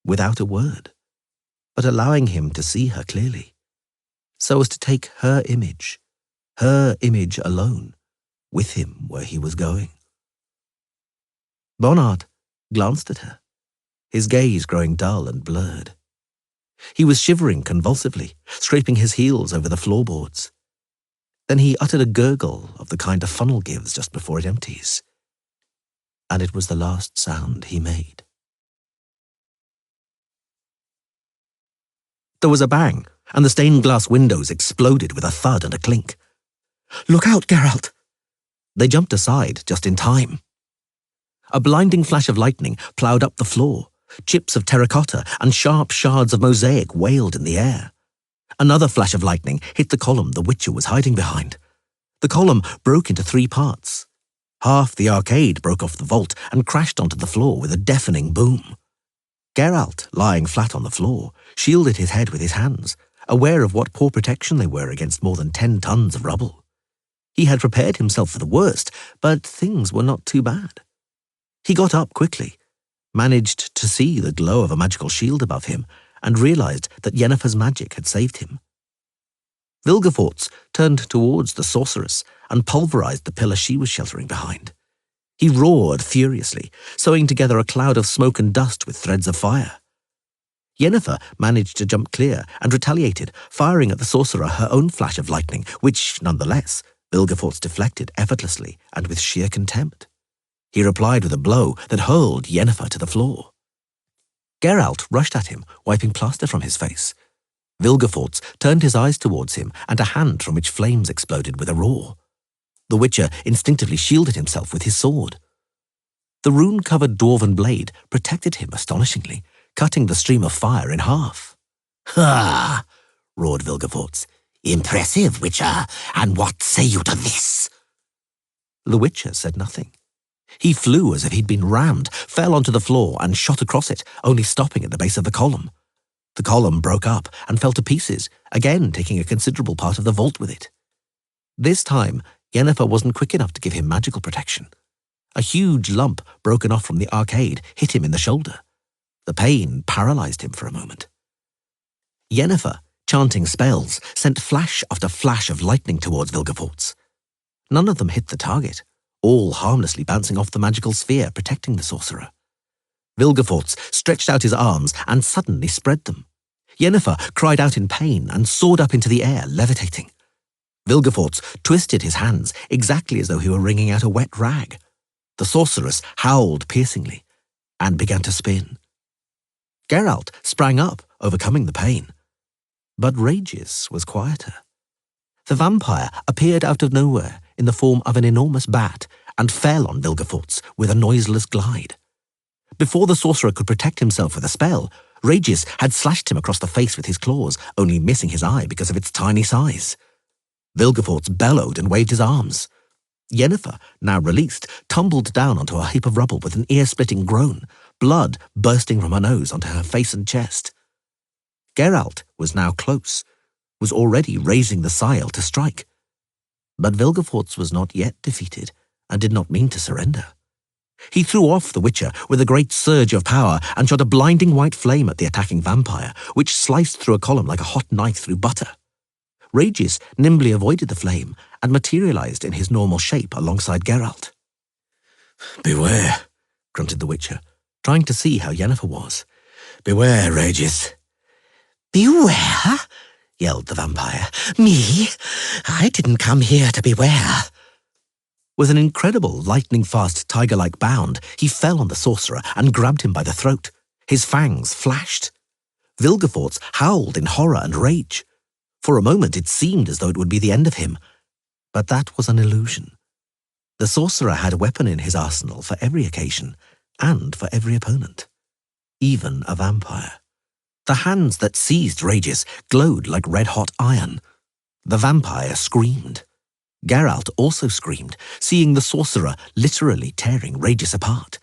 without a word, but allowing him to see her clearly, so as to take her image alone, with him where he was going. Bonnart glanced at her, his gaze growing dull and blurred. He was shivering convulsively, scraping his heels over the floorboards. Then he uttered a gurgle of the kind a funnel gives just before it empties, and it was the last sound he made. There was a bang, and the stained glass windows exploded with a thud and a clink. "Look out, Geralt!" They jumped aside just in time. A blinding flash of lightning ploughed up the floor. Chips of terracotta and sharp shards of mosaic wailed in the air. Another flash of lightning hit the column the Witcher was hiding behind. The column broke into 3 parts. Half the arcade broke off the vault and crashed onto the floor with a deafening boom. Geralt, lying flat on the floor, shielded his head with his hands, aware of what poor protection they were against more than 10 tons of rubble. He had prepared himself for the worst, but things were not too bad. He got up quickly, managed to see the glow of a magical shield above him, and realized that Yennefer's magic had saved him. Vilgefortz turned towards the sorceress and pulverized the pillar she was sheltering behind. He roared furiously, sewing together a cloud of smoke and dust with threads of fire. Yennefer managed to jump clear and retaliated, firing at the sorcerer her own flash of lightning, which, nonetheless, Vilgefortz deflected effortlessly and with sheer contempt. He replied with a blow that hurled Yennefer to the floor. Geralt rushed at him, wiping plaster from his face. Vilgefortz turned his eyes towards him, and a hand from which flames exploded with a roar. The Witcher instinctively shielded himself with his sword. The rune-covered dwarven blade protected him astonishingly, cutting the stream of fire in half. "Ha!" roared Vilgefortz. "Impressive, Witcher, and what say you to this?" The Witcher said nothing. He flew as if he'd been rammed, fell onto the floor and shot across it, only stopping at the base of the column. The column broke up and fell to pieces, again taking a considerable part of the vault with it. This time, Yennefer wasn't quick enough to give him magical protection. A huge lump broken off from the arcade hit him in the shoulder. The pain paralyzed him for a moment. Yennefer, chanting spells, sent flash after flash of lightning towards Vilgefortz. None of them hit the target, all harmlessly bouncing off the magical sphere protecting the sorcerer. Vilgefortz stretched out his arms and suddenly spread them. Yennefer cried out in pain and soared up into the air, levitating. Vilgefortz twisted his hands exactly as though he were wringing out a wet rag. The sorceress howled piercingly and began to spin. Geralt sprang up, overcoming the pain. But Regis was quieter. The vampire appeared out of nowhere in the form of an enormous bat and fell on Vilgefortz with a noiseless glide. Before the sorcerer could protect himself with a spell, Regis had slashed him across the face with his claws, only missing his eye because of its tiny size. Vilgefortz bellowed and waved his arms. Yennefer, now released, tumbled down onto a heap of rubble with an ear-splitting groan, blood bursting from her nose onto her face and chest. Geralt was now close, was already raising the scythe to strike. But Vilgefortz was not yet defeated and did not mean to surrender. He threw off the Witcher with a great surge of power and shot a blinding white flame at the attacking vampire, which sliced through a column like a hot knife through butter. Regis nimbly avoided the flame and materialized in his normal shape alongside Geralt. Beware, grunted the Witcher, trying to see how Yennefer was. Beware, Regis. Beware? Yelled the vampire. Me? I didn't come here to beware. With an incredible lightning-fast tiger-like bound, he fell on the sorcerer and grabbed him by the throat. His fangs flashed. Vilgefortz howled in horror and rage. For a moment it seemed as though it would be the end of him. But that was an illusion. The sorcerer had a weapon in his arsenal for every occasion, and for every opponent. Even a vampire. The hands that seized Regis glowed like red-hot iron. The vampire screamed. Geralt also screamed, seeing the sorcerer literally tearing Regis apart.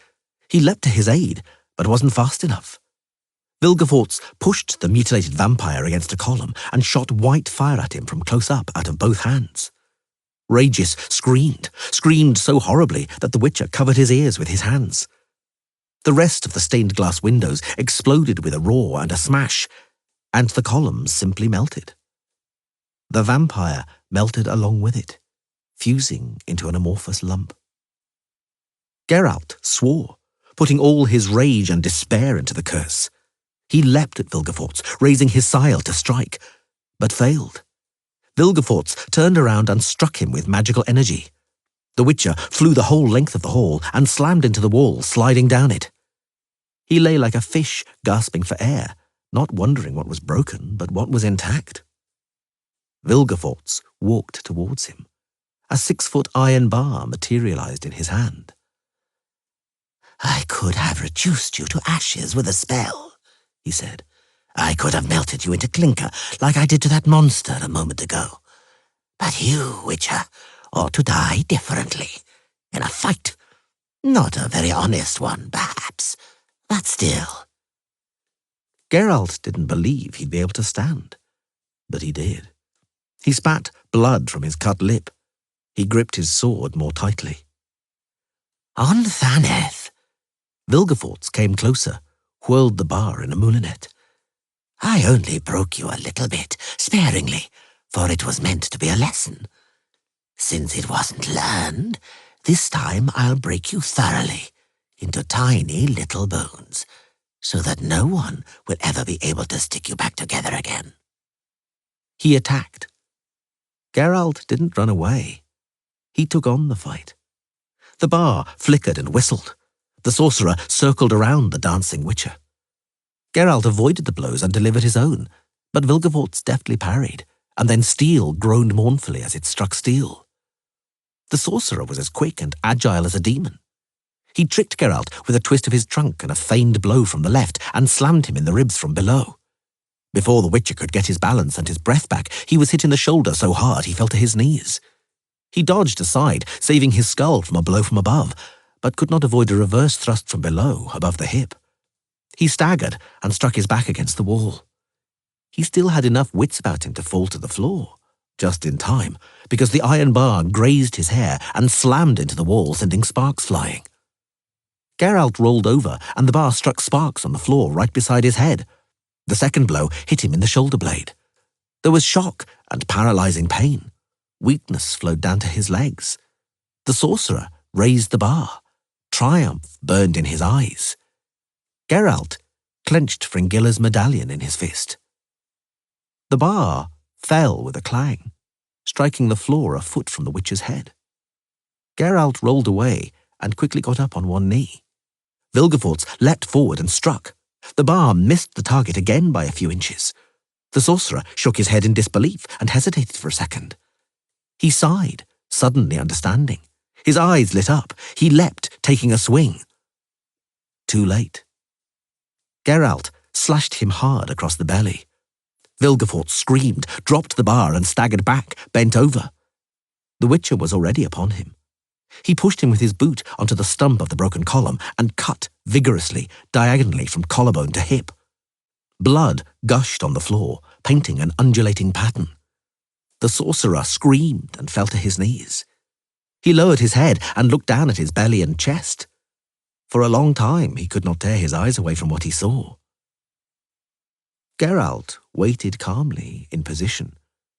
He leapt to his aid, but wasn't fast enough. Vilgefortz pushed the mutilated vampire against a column and shot white fire at him from close up out of both hands. Regis screamed so horribly that the Witcher covered his ears with his hands. The rest of the stained glass windows exploded with a roar and a smash, and the columns simply melted. The vampire melted along with it, fusing into an amorphous lump. Geralt swore, putting all his rage and despair into the curse. He leapt at Vilgefortz, raising his scythe to strike, but failed. Vilgefortz turned around and struck him with magical energy. The Witcher flew the whole length of the hall and slammed into the wall, sliding down it. He lay like a fish, gasping for air, not wondering what was broken, but what was intact. Vilgefortz walked towards him. A 6-foot iron bar materialized in his hand. I could have reduced you to ashes with a spell, he said. I could have melted you into clinker like I did to that monster a moment ago. But you, Witcher, ought to die differently, in a fight. Not a very honest one, perhaps, but still. Geralt didn't believe he'd be able to stand, but he did. He spat blood from his cut lip. He gripped his sword more tightly. On Thaneth. Vilgefortz came closer, whirled the bar in a moulinet. I only broke you a little bit, sparingly, for it was meant to be a lesson. Since it wasn't learned, this time I'll break you thoroughly, into tiny little bones, so that no one will ever be able to stick you back together again. He attacked. Geralt didn't run away. He took on the fight. The bar flickered and whistled. The sorcerer circled around the dancing Witcher. Geralt avoided the blows and delivered his own, but Vilgefortz deftly parried, and then steel groaned mournfully as it struck steel. The sorcerer was as quick and agile as a demon. He tricked Geralt with a twist of his trunk and a feigned blow from the left and slammed him in the ribs from below. Before the Witcher could get his balance and his breath back, he was hit in the shoulder so hard he fell to his knees. He dodged aside, saving his skull from a blow from above, but could not avoid a reverse thrust from below, above the hip. He staggered and struck his back against the wall. He still had enough wits about him to fall to the floor, just in time, because the iron bar grazed his hair and slammed into the wall, sending sparks flying. Geralt rolled over, and the bar struck sparks on the floor right beside his head. The second blow hit him in the shoulder blade. There was shock and paralyzing pain. Weakness flowed down to his legs. The sorcerer raised the bar. Triumph burned in his eyes. Geralt clenched Fringilla's medallion in his fist. The bar fell with a clang, striking the floor a foot from the witch's head. Geralt rolled away and quickly got up on one knee. Vilgefortz leapt forward and struck. The bar missed the target again by a few inches. The sorcerer shook his head in disbelief and hesitated for a second. He sighed, suddenly understanding. His eyes lit up. He leapt, taking a swing. Too late. Geralt slashed him hard across the belly. Vilgefortz screamed, dropped the bar and staggered back, bent over. The Witcher was already upon him. He pushed him with his boot onto the stump of the broken column and cut vigorously, diagonally from collarbone to hip. Blood gushed on the floor, painting an undulating pattern. The sorcerer screamed and fell to his knees. He lowered his head and looked down at his belly and chest. For a long time he could not tear his eyes away from what he saw. Geralt waited calmly in position,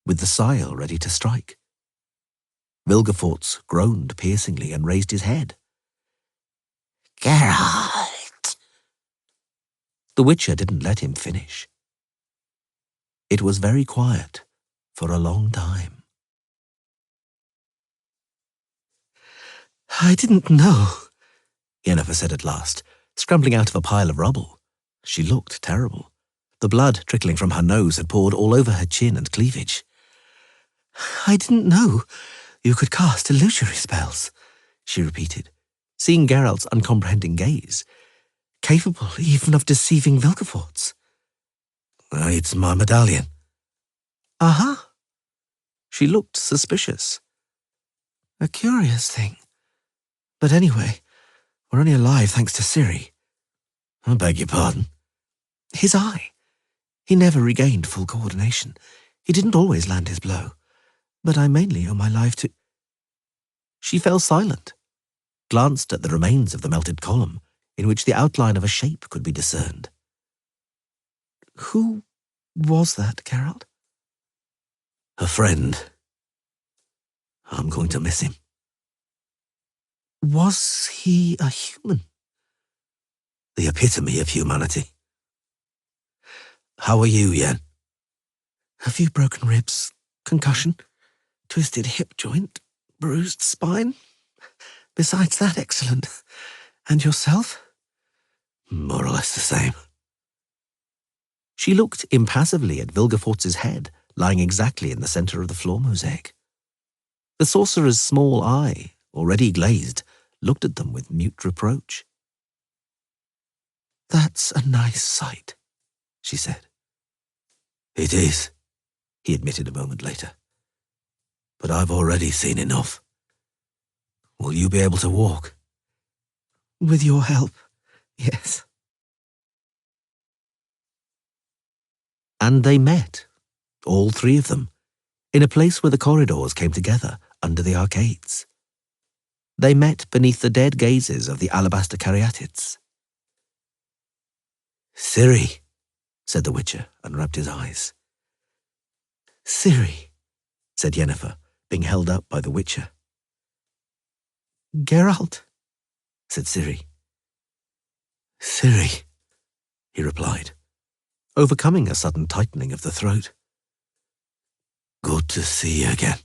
with the scythe ready to strike. Vilgefortz groaned piercingly and raised his head. Geralt! The Witcher didn't let him finish. It was very quiet for a long time. "I didn't know," Yennefer said at last, scrambling out of a pile of rubble. She looked terrible. The blood trickling from her nose had poured all over her chin and cleavage. "I didn't know you could cast illusory spells," she repeated, seeing Geralt's uncomprehending gaze, "capable even of deceiving Vilgefortz." It's my medallion." "Uh-huh." She looked suspicious. "A curious thing. But anyway, we're only alive thanks to Ciri." I beg your pardon. "His eye. He never regained full coordination. He didn't always land his blow. But I mainly owe my life to—" She fell silent, glanced at the remains of the melted column, in which the outline of a shape could be discerned. "Who was that, Geralt?" A friend. I'm going to miss him. "Was he a human?" The epitome of humanity. How are you, Yen? "A few broken ribs, concussion, twisted hip joint, bruised spine. Besides that, excellent. And yourself?" More or less the same. She looked impassively at Vilgefortz's head, lying exactly in the centre of the floor mosaic. The sorcerer's small eye, already glazed, looked at them with mute reproach. "That's a nice sight," she said. It is, he admitted a moment later. But I've already seen enough. Will you be able to walk? "With your help, yes." And they met, all three of them, in a place where the corridors came together under the arcades. They met beneath the dead gazes of the alabaster caryatids. Ciri, said the Witcher, and rubbed his eyes. "Ciri," said Yennefer, being held up by the Witcher. "Geralt," said Ciri. Ciri, he replied, overcoming a sudden tightening of the throat. Good to see you again.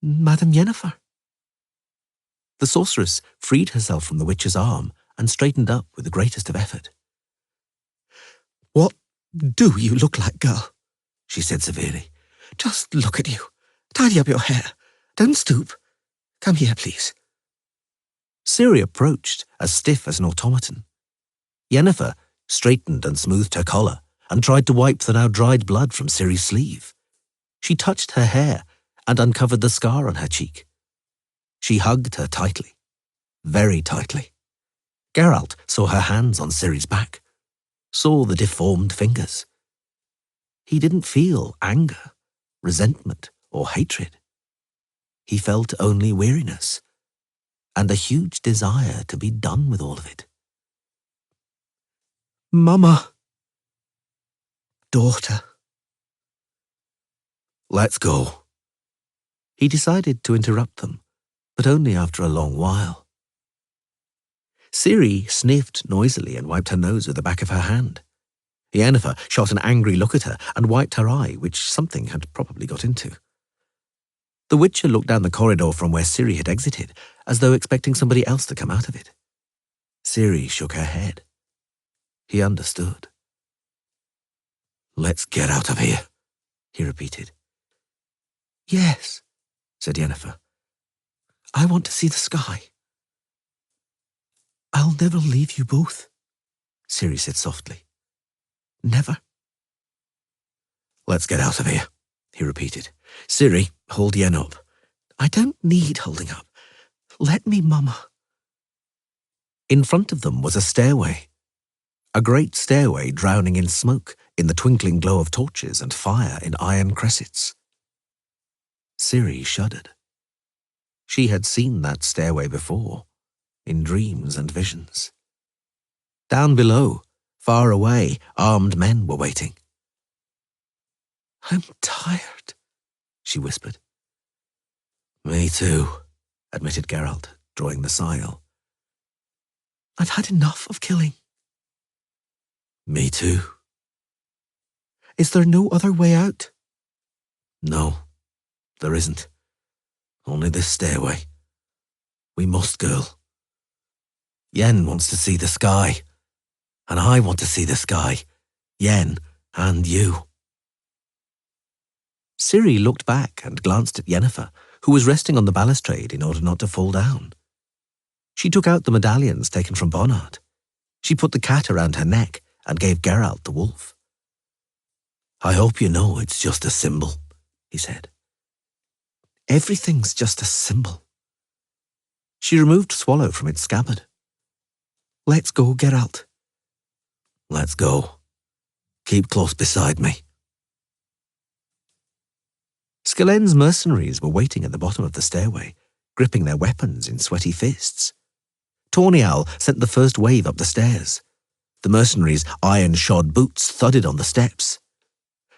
"Madame Yennefer." The sorceress freed herself from the Witcher's arm and straightened up with the greatest of effort. "What do you look like, girl?" she said severely. "Just look at you. Tidy up your hair. Don't stoop. Come here, please." Ciri approached, as stiff as an automaton. Yennefer straightened and smoothed her collar and tried to wipe the now dried blood from Ciri's sleeve. She touched her hair and uncovered the scar on her cheek. She hugged her tightly, very tightly. Geralt saw her hands on Ciri's back, saw the deformed fingers. He didn't feel anger, resentment, or hatred. He felt only weariness and a huge desire to be done with all of it. "Mama." "Daughter." "Let's go." He decided to interrupt them, but only after a long while. Ciri sniffed noisily and wiped her nose with the back of her hand. Yennefer shot an angry look at her and wiped her eye, which something had probably got into. The Witcher looked down the corridor from where Ciri had exited, as though expecting somebody else to come out of it. Ciri shook her head. He understood. "Let's get out of here," he repeated. "Yes," said Yennefer. "I want to see the sky." "I'll never leave you both," Ciri said softly. "Never." "Let's get out of here," he repeated. "Ciri, hold Yen up." "I don't need holding up. Let me, Mama." In front of them was a stairway. A great stairway drowning in smoke in the twinkling glow of torches and fire in iron cressets. Ciri shuddered. She had seen that stairway before, in dreams and visions. Down below, far away, armed men were waiting. "I'm tired," she whispered. "Me too," admitted Geralt, drawing the sigh. "I've had enough of killing." "Me too." "Is there no other way out?" "No, there isn't. Only this stairway. We must, girl. Yen wants to see the sky, and I want to see the sky. Yen and you." Ciri looked back and glanced at Yennefer, who was resting on the balustrade in order not to fall down. She took out the medallions taken from Bonnard. She put the cat around her neck and gave Geralt the wolf. "I hope you know it's just a symbol," he said. "Everything's just a symbol." She removed Swallow from its scabbard. "Let's go, Geralt." "Let's go. Keep close beside me." Skelen's mercenaries were waiting at the bottom of the stairway, gripping their weapons in sweaty fists. Tawny Owl sent the first wave up the stairs. The mercenaries' iron-shod boots thudded on the steps.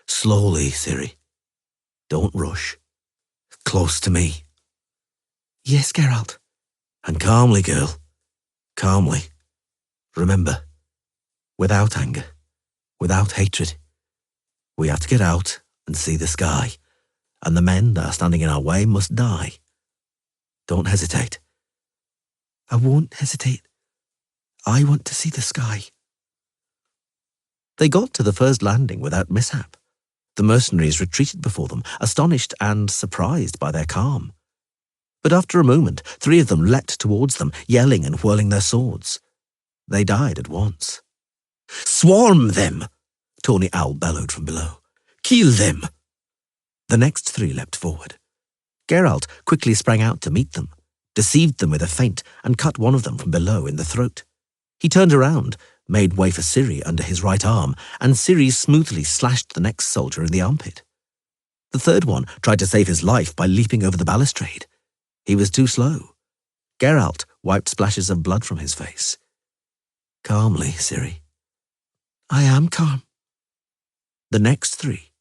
"Slowly, Ciri. Don't rush. Close to me." "Yes, Geralt." "And calmly, girl. Calmly. Remember, without anger, without hatred. We have to get out and see the sky, and the men that are standing in our way must die. Don't hesitate." "I won't hesitate. I want to see the sky." They got to the first landing without mishap. The mercenaries retreated before them, astonished and surprised by their calm. But after a moment, 3 of them leapt towards them, yelling and whirling their swords. They died at once. "Swarm them!" Tawny Owl bellowed from below. "Kill them!" The next 3 leapt forward. Geralt quickly sprang out to meet them, deceived them with a feint, and cut one of them from below in the throat. He turned around, made way for Ciri under his right arm, and Ciri smoothly slashed the next soldier in the armpit. The third one tried to save his life by leaping over the balustrade. He was too slow. Geralt wiped splashes of blood from his face. "Calmly, Ciri." "I am calm." The next 3.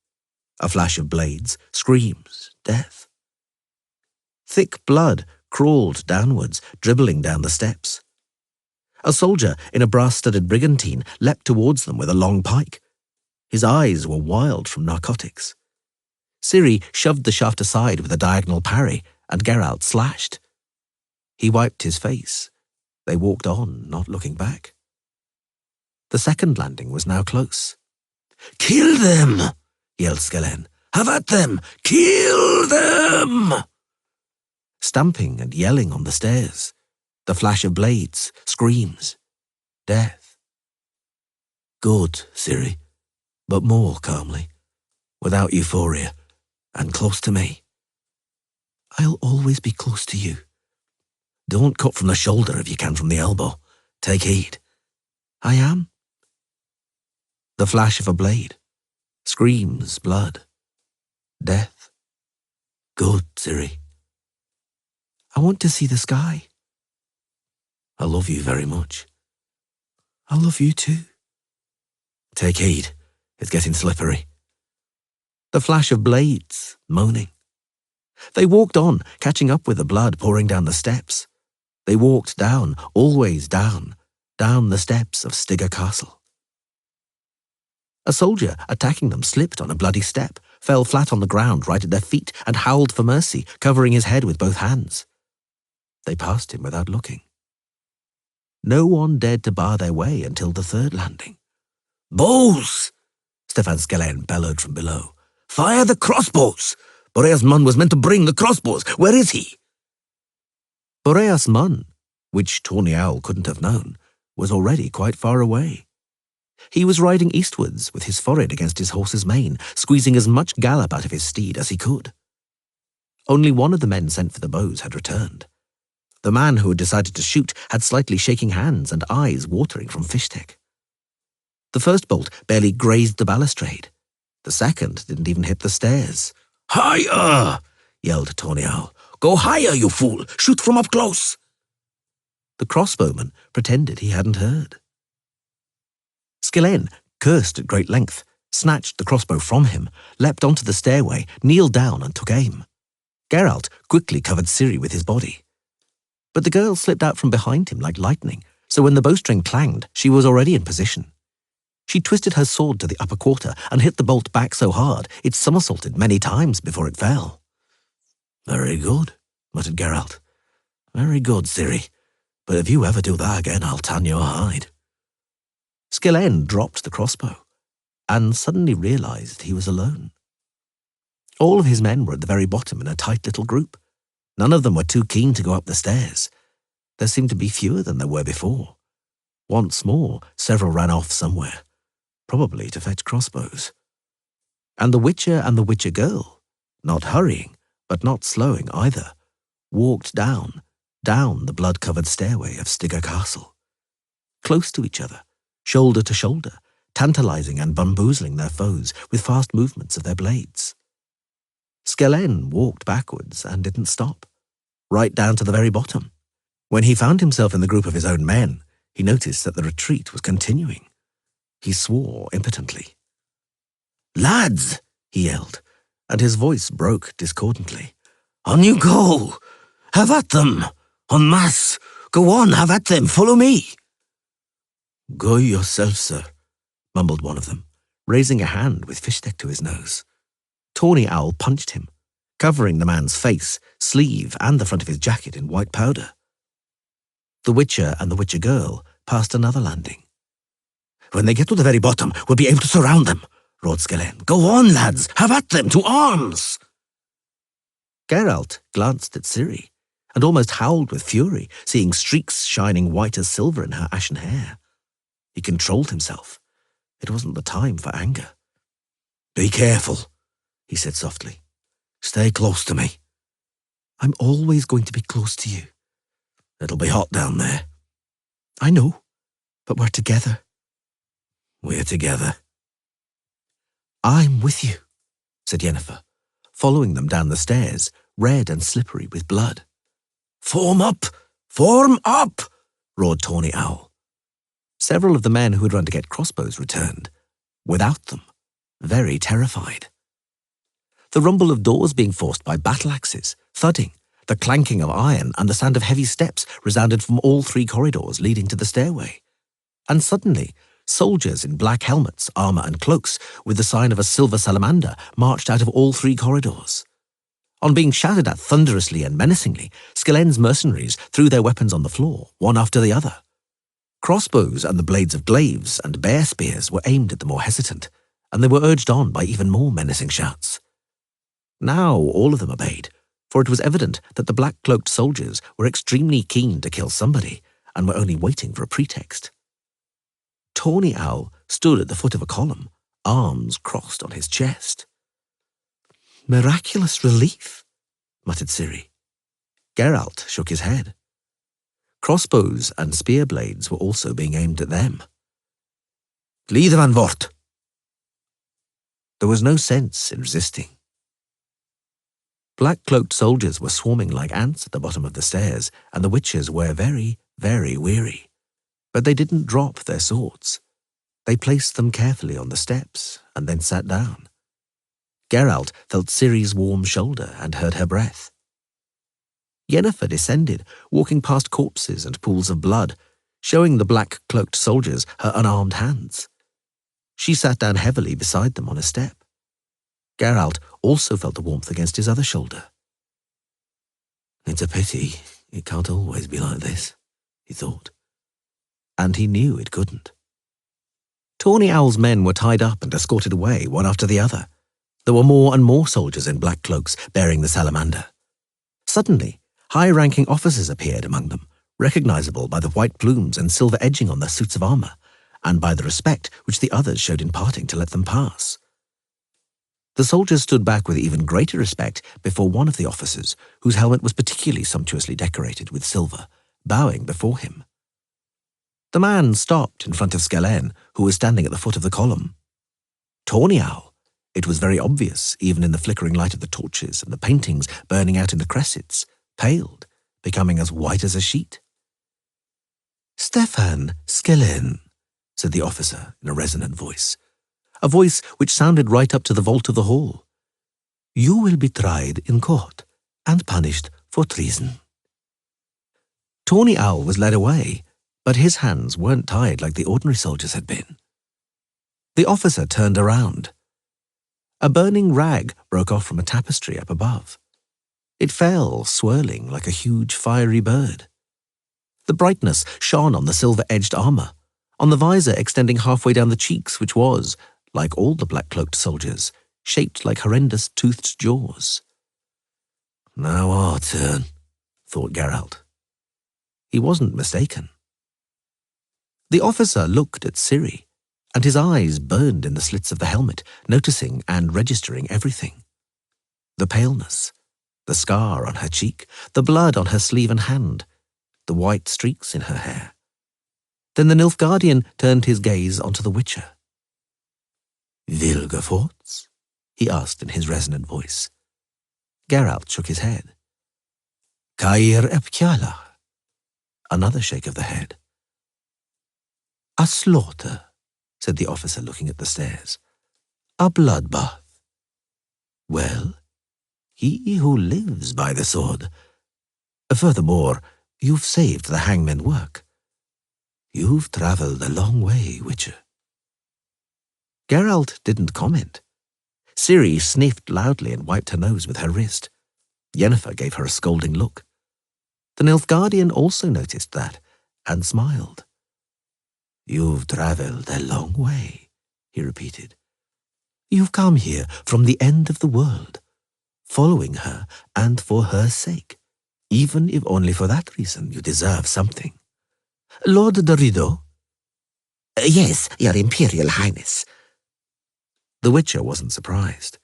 A flash of blades, screams, death. Thick blood crawled downwards, dribbling down the steps. A soldier in a brass-studded brigantine leapt towards them with a long pike. His eyes were wild from narcotics. Ciri shoved the shaft aside with a diagonal parry, and Geralt slashed. He wiped his face. They walked on, not looking back. The second landing was now close. "Kill them!" yelled Skelen. "Have at them! Kill them!" Stamping and yelling on the stairs. The flash of blades, screams, death. "Good, Ciri, but more calmly, without euphoria, and close to me." "I'll always be close to you." "Don't cut from the shoulder if you can from the elbow. Take heed." "I am." The flash of a blade, screams, blood. Death. Good, Ciri. I want to see the sky. I love you very much. I love you too. Take heed. It's getting slippery. The flash of blades, moaning. They walked on, catching up with the blood pouring down the steps. They walked down, always down the steps of Stigger Castle. A soldier attacking them slipped on a bloody step, fell flat on the ground right at their feet, and howled for mercy, covering his head with both hands. They passed him without looking. No one dared to bar their way until the third landing. Bows! Stefan Skellen bellowed from below. Fire the crossbows! Boreas Munn was meant to bring the crossbows. Where is he? Boreas Munn, which Tawny Owl couldn't have known, was already quite far away. He was riding eastwards with his forehead against his horse's mane, squeezing as much gallop out of his steed as he could. Only one of the men sent for the bows had returned. The man who had decided to shoot had slightly shaking hands and eyes watering from fish-stick. The first bolt barely grazed the balustrade. The second didn't even hit the stairs. Higher! Yelled Tawny Owl. Go higher, you fool! Shoot from up close! The crossbowman pretended he hadn't heard. Skellen cursed at great length, snatched the crossbow from him, leapt onto the stairway, kneeled down and took aim. Geralt quickly covered Ciri with his body. But the girl slipped out from behind him like lightning, so when the bowstring clanged, she was already in position. She twisted her sword to the upper quarter and hit the bolt back so hard it somersaulted many times before it fell. Very good, muttered Geralt. Very good, Ciri. But if you ever do that again, I'll tan your hide. Skellen dropped the crossbow and suddenly realized he was alone. All of his men were at the very bottom in a tight little group. None of them were too keen to go up the stairs. There seemed to be fewer than there were before. Once more, several ran off somewhere, probably to fetch crossbows. And the Witcher and the Witcher girl, not hurrying, but not slowing either, walked down the blood-covered stairway of Stigger Castle. Close to each other, shoulder to shoulder, tantalizing and bamboozling their foes with fast movements of their blades. Skellen walked backwards and didn't stop, right down to the very bottom. When he found himself in the group of his own men, he noticed that the retreat was continuing. He swore impotently. Lads, he yelled, and his voice broke discordantly. On you go! Have at them! En masse! Go on, have at them! Follow me! Go yourself, sir, mumbled one of them, raising a hand with fish-stick to his nose. Tawny Owl punched him, covering the man's face, sleeve, and the front of his jacket in white powder. The Witcher and the Witcher girl passed another landing. When they get to the very bottom, we'll be able to surround them, roared Skellen. Go on, lads! Have at them! To arms! Geralt glanced at Ciri and almost howled with fury, seeing streaks shining white as silver in her ashen hair. He controlled himself. It wasn't the time for anger. Be careful, he said softly. Stay close to me. I'm always going to be close to you. It'll be hot down there. I know, but we're together. We're together. I'm with you, said Yennefer, following them down the stairs, red and slippery with blood. Form up! Form up! Roared Tawny Owl. Several of the men who had run to get crossbows returned, without them, very terrified. The rumble of doors being forced by battle-axes, thudding, the clanking of iron and the sound of heavy steps resounded from all three corridors leading to the stairway. And suddenly, soldiers in black helmets, armor and cloaks, with the sign of a silver salamander, marched out of all three corridors. On being shouted at thunderously and menacingly, Skellen's mercenaries threw their weapons on the floor, one after the other. Crossbows and the blades of glaives and bear spears were aimed at the more hesitant, and they were urged on by even more menacing shouts. Now all of them obeyed, for it was evident that the black-cloaked soldiers were extremely keen to kill somebody and were only waiting for a pretext. Tawny Owl stood at the foot of a column, arms crossed on his chest. Miraculous relief, muttered Ciri. Geralt shook his head. Crossbows and spear blades were also being aimed at them. Glide van Vort. There was no sense in resisting. Black-cloaked soldiers were swarming like ants at the bottom of the stairs, and the witches were very, very weary. But they didn't drop their swords. They placed them carefully on the steps and then sat down. Geralt felt Ciri's warm shoulder and heard her breath. Yennefer descended, walking past corpses and pools of blood, showing the black-cloaked soldiers her unarmed hands. She sat down heavily beside them on a step. Geralt also felt the warmth against his other shoulder. "It's a pity it can't always be like this," he thought. And he knew it couldn't. Tawny Owl's men were tied up and escorted away, one after the other. There were more and more soldiers in black cloaks bearing the salamander. Suddenly, high-ranking officers appeared among them, recognizable by the white plumes and silver edging on their suits of armor, and by the respect which the others showed in parting to let them pass. The soldiers stood back with even greater respect before one of the officers, whose helmet was particularly sumptuously decorated with silver, bowing before him. The man stopped in front of Skellen, who was standing at the foot of the column. Tawny Owl, it was very obvious, even in the flickering light of the torches and the paintings burning out in the cressets, paled, becoming as white as a sheet. "Stefan Skellen," said the officer in a resonant voice, a voice which sounded right up to the vault of the hall. "You will be tried in court and punished for treason." Tawny Owl was led away, but his hands weren't tied like the ordinary soldiers had been. The officer turned around. A burning rag broke off from a tapestry up above. It fell, swirling like a huge fiery bird. The brightness shone on the silver-edged armor, on the visor extending halfway down the cheeks, which was, like all the black-cloaked soldiers, shaped like horrendous toothed jaws. "Now our turn," thought Geralt. He wasn't mistaken. The officer looked at Ciri, and his eyes burned in the slits of the helmet, noticing and registering everything. The paleness, the scar on her cheek, the blood on her sleeve and hand, the white streaks in her hair. Then the Nilfgaardian turned his gaze onto the Witcher. "Vilgefortz?" he asked in his resonant voice. Geralt shook his head. "Cair Epcialach?" Another shake of the head. "A slaughter," said the officer, looking at the stairs. "A bloodbath. Well, he who lives by the sword. Furthermore, you've saved the hangman work. You've travelled a long way, Witcher." Geralt didn't comment. Ciri sniffed loudly and wiped her nose with her wrist. Yennefer gave her a scolding look. The Nilfgaardian also noticed that, and smiled. "You've travelled a long way," he repeated. "You've come here from the end of the world, following her and for her sake, even if only for that reason you deserve something. Lord de Rideau?" "Yes, Your Imperial Highness." The Witcher wasn't surprised.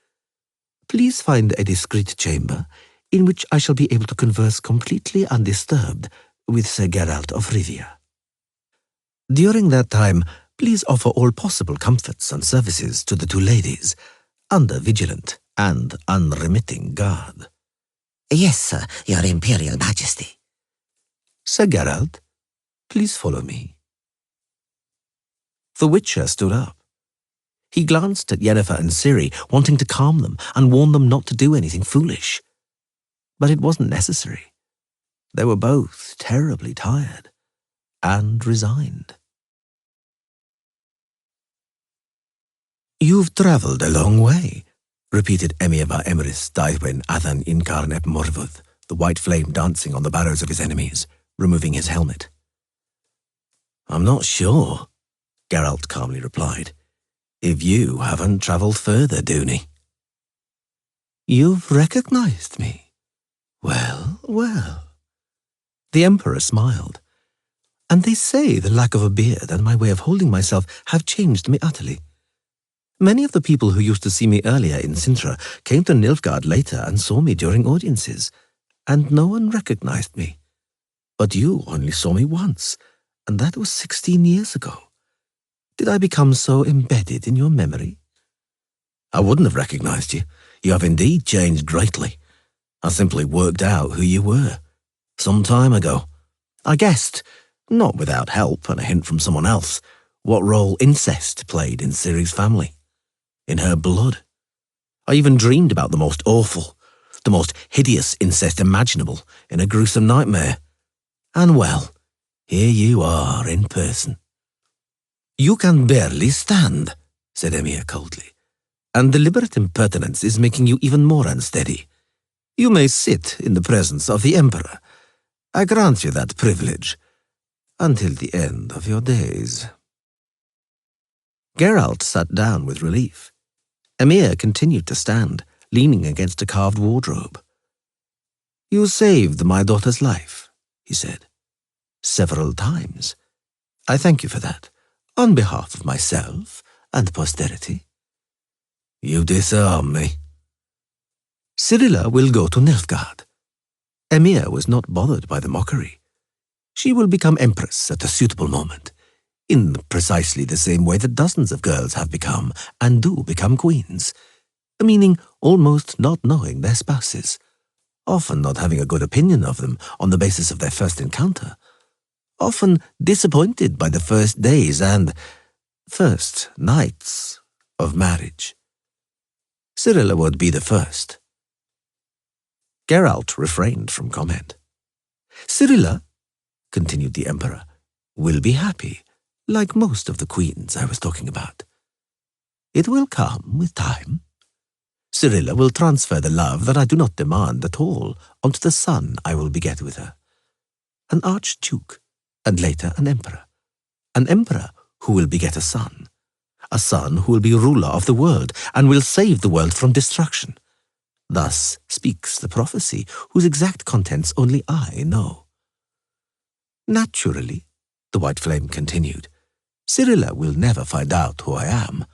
"Please find a discreet chamber in which I shall be able to converse completely undisturbed with Sir Geralt of Rivia. During that time, please offer all possible comforts and services to the two ladies, under vigilant and unremitting guard." "Yes, sir, Your Imperial Majesty." "Sir Geralt, please follow me." The Witcher stood up. He glanced at Yennefer and Ciri, wanting to calm them and warn them not to do anything foolish. But it wasn't necessary. They were both terribly tired and resigned. "You've travelled a long way," repeated Emiava Emrys Daithwen Athan Incarn ep Morvuth, the white flame dancing on the barrows of his enemies, removing his helmet. "I'm not sure," Geralt calmly replied, "if you haven't travelled further, Dooney." "You've recognized me. Well, well." The Emperor smiled. "And they say the lack of a beard and my way of holding myself have changed me utterly. Many of the people who used to see me earlier in Sintra came to Nilfgaard later and saw me during audiences, and no one recognized me. But you only saw me once, and that was 16 years ago. Did I become so embedded in your memory?" "I wouldn't have recognized you. You have indeed changed greatly. I simply worked out who you were. Some time ago. I guessed, not without help and a hint from someone else, what role incest played in Ciri's family. In her blood. I even dreamed about the most awful, the most hideous incest imaginable in a gruesome nightmare. And well, here you are in person. You can barely stand, said Emir coldly, and deliberate impertinence is making you even more unsteady. You may sit in the presence of the Emperor. I grant you that privilege, until the end of your days. Geralt sat down with relief. Emir continued to stand, leaning against a carved wardrobe. You saved my daughter's life, he said. Several times. I thank you for that, on behalf of myself and posterity. You disarm me. Cirilla will go to Nilfgaard. Emir was not bothered by the mockery. She will become empress at a suitable moment, in precisely the same way that dozens of girls have become and do become queens, meaning almost not knowing their spouses, often not having a good opinion of them on the basis of their first encounter, often disappointed by the first days and first nights of marriage. Cirilla would be the first. Geralt refrained from comment. Cirilla, continued the Emperor, will be happy, like most of the queens I was talking about. It will come with time. Cirilla will transfer the love that I do not demand at all onto the son I will beget with her. An archduke, and later an emperor who will beget a son who will be ruler of the world and will save the world from destruction. Thus speaks the prophecy, whose exact contents only I know. Naturally, the White Flame continued, Cirilla will never find out who I am.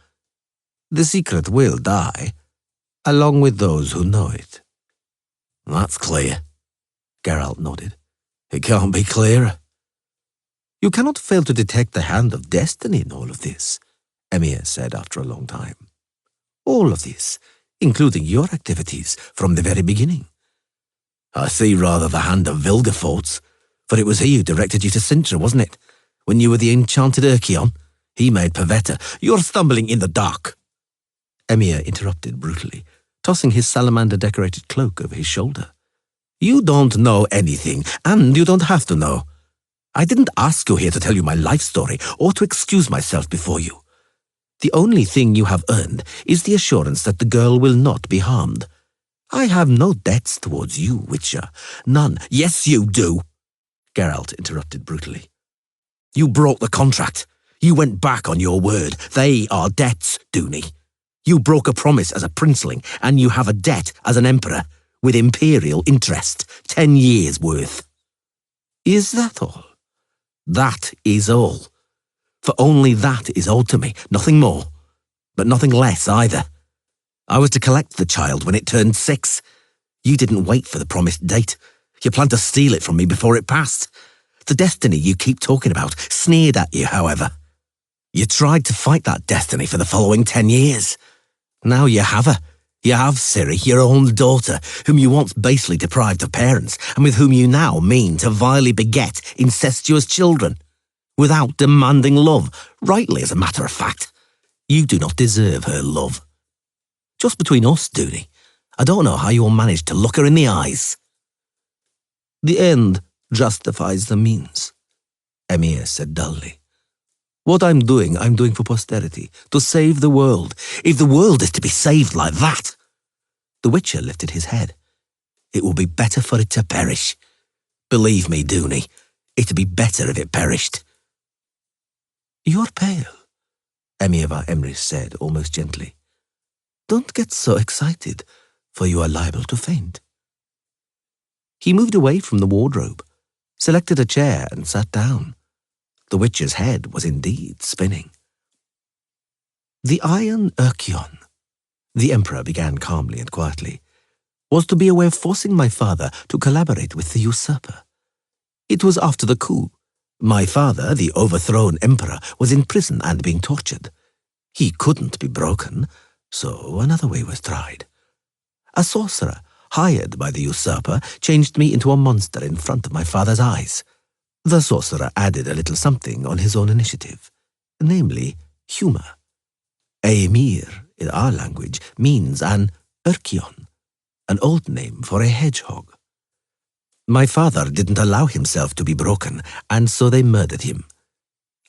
The secret will die, along with those who know it. That's clear, Geralt nodded. It can't be clearer. You cannot fail to detect the hand of destiny in all of this, Emir said after a long time. All of this, including your activities from the very beginning. I see rather the hand of Vilgefortz, for it was he who directed you to Sintra, wasn't it? When you were the enchanted Urkion, he made Pavetta. You're stumbling in the dark. Emir interrupted brutally, tossing his salamander-decorated cloak over his shoulder. You don't know anything, and you don't have to know. I didn't ask you here to tell you my life story or to excuse myself before you. The only thing you have earned is the assurance that the girl will not be harmed. I have no debts towards you, Witcher. None. Yes, you do, Geralt interrupted brutally. You broke the contract. You went back on your word. They are debts, Dooney. You broke a promise as a princeling, and you have a debt as an emperor, with imperial interest, 10 years' worth. Is that all? That is all. For only that is owed to me, nothing more, but nothing less either. I was to collect the child when it turned 6. You didn't wait for the promised date. You planned to steal it from me before it passed. The destiny you keep talking about sneered at you, however. You tried to fight that destiny for the following 10 years. Now you have her. You have Ciri, your own daughter, whom you once basely deprived of parents, and with whom you now mean to vilely beget incestuous children. Without demanding love, rightly as a matter of fact. You do not deserve her love. Just between us, Dooney, I don't know how you will manage to look her in the eyes. The end justifies the means, Emir said dully. What I'm doing for posterity, to save the world. If the world is to be saved like that. The Witcher lifted his head. It will be better for it to perish. Believe me, Dooney, it'd be better if it perished. You're pale, Emir var Emrys said almost gently. Don't get so excited, for you are liable to faint. He moved away from the wardrobe, selected a chair and sat down. The Witcher's head was indeed spinning. The Iron Urkion, the Emperor began calmly and quietly, was to be a way of forcing my father to collaborate with the usurper. It was after the coup. My father, the overthrown Emperor, was in prison and being tortured. He couldn't be broken, so another way was tried. A sorcerer, hired by the usurper, changed me into a monster in front of my father's eyes. The sorcerer added a little something on his own initiative, namely humor. Aemir, in our language, means an Urkion, an old name for a hedgehog. My father didn't allow himself to be broken, and so they murdered him.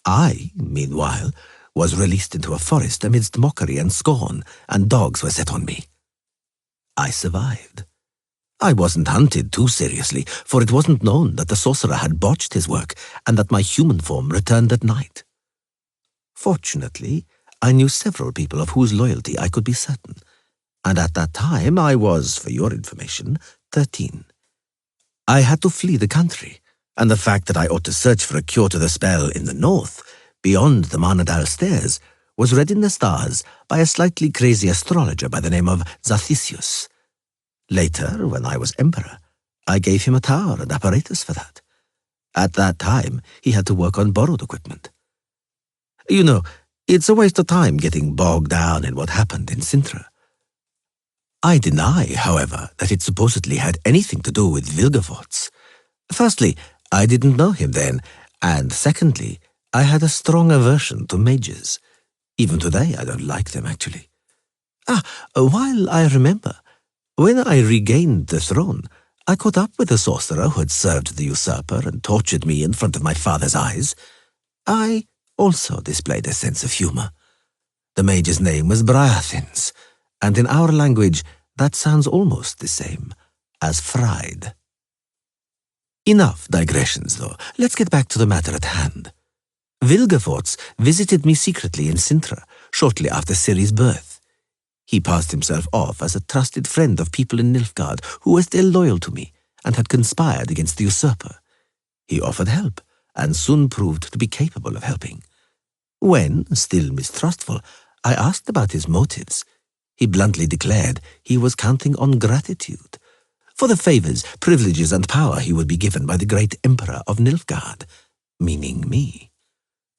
I, meanwhile, was released into a forest amidst mockery and scorn, and dogs were set on me. I survived. I wasn't hunted too seriously, for it wasn't known that the sorcerer had botched his work and that my human form returned at night. Fortunately, I knew several people of whose loyalty I could be certain, and at that time I was, for your information, 13. I had to flee the country, and the fact that I ought to search for a cure to the spell in the north, beyond the Manadal stairs, was read in the stars by a slightly crazy astrologer by the name of Zathisius. Later, when I was emperor, I gave him a tower and apparatus for that. At that time, he had to work on borrowed equipment. You know, it's a waste of time getting bogged down in what happened in Sintra. I deny, however, that it supposedly had anything to do with Vilgefortz. Firstly, I didn't know him then, and secondly, I had a strong aversion to mages. Even today, I don't like them, actually. While I remember, when I regained the throne, I caught up with the sorcerer who had served the usurper and tortured me in front of my father's eyes. I also displayed a sense of humor. The mage's name was Briathins, and in our language, that sounds almost the same as fried. Enough digressions, though. Let's get back to the matter at hand. Vilgefortz visited me secretly in Sintra shortly after Ciri's birth. He passed himself off as a trusted friend of people in Nilfgaard who were still loyal to me and had conspired against the usurper. He offered help and soon proved to be capable of helping. When, still mistrustful, I asked about his motives, he bluntly declared he was counting on gratitude for the favors, privileges, and power he would be given by the great emperor of Nilfgaard, meaning me.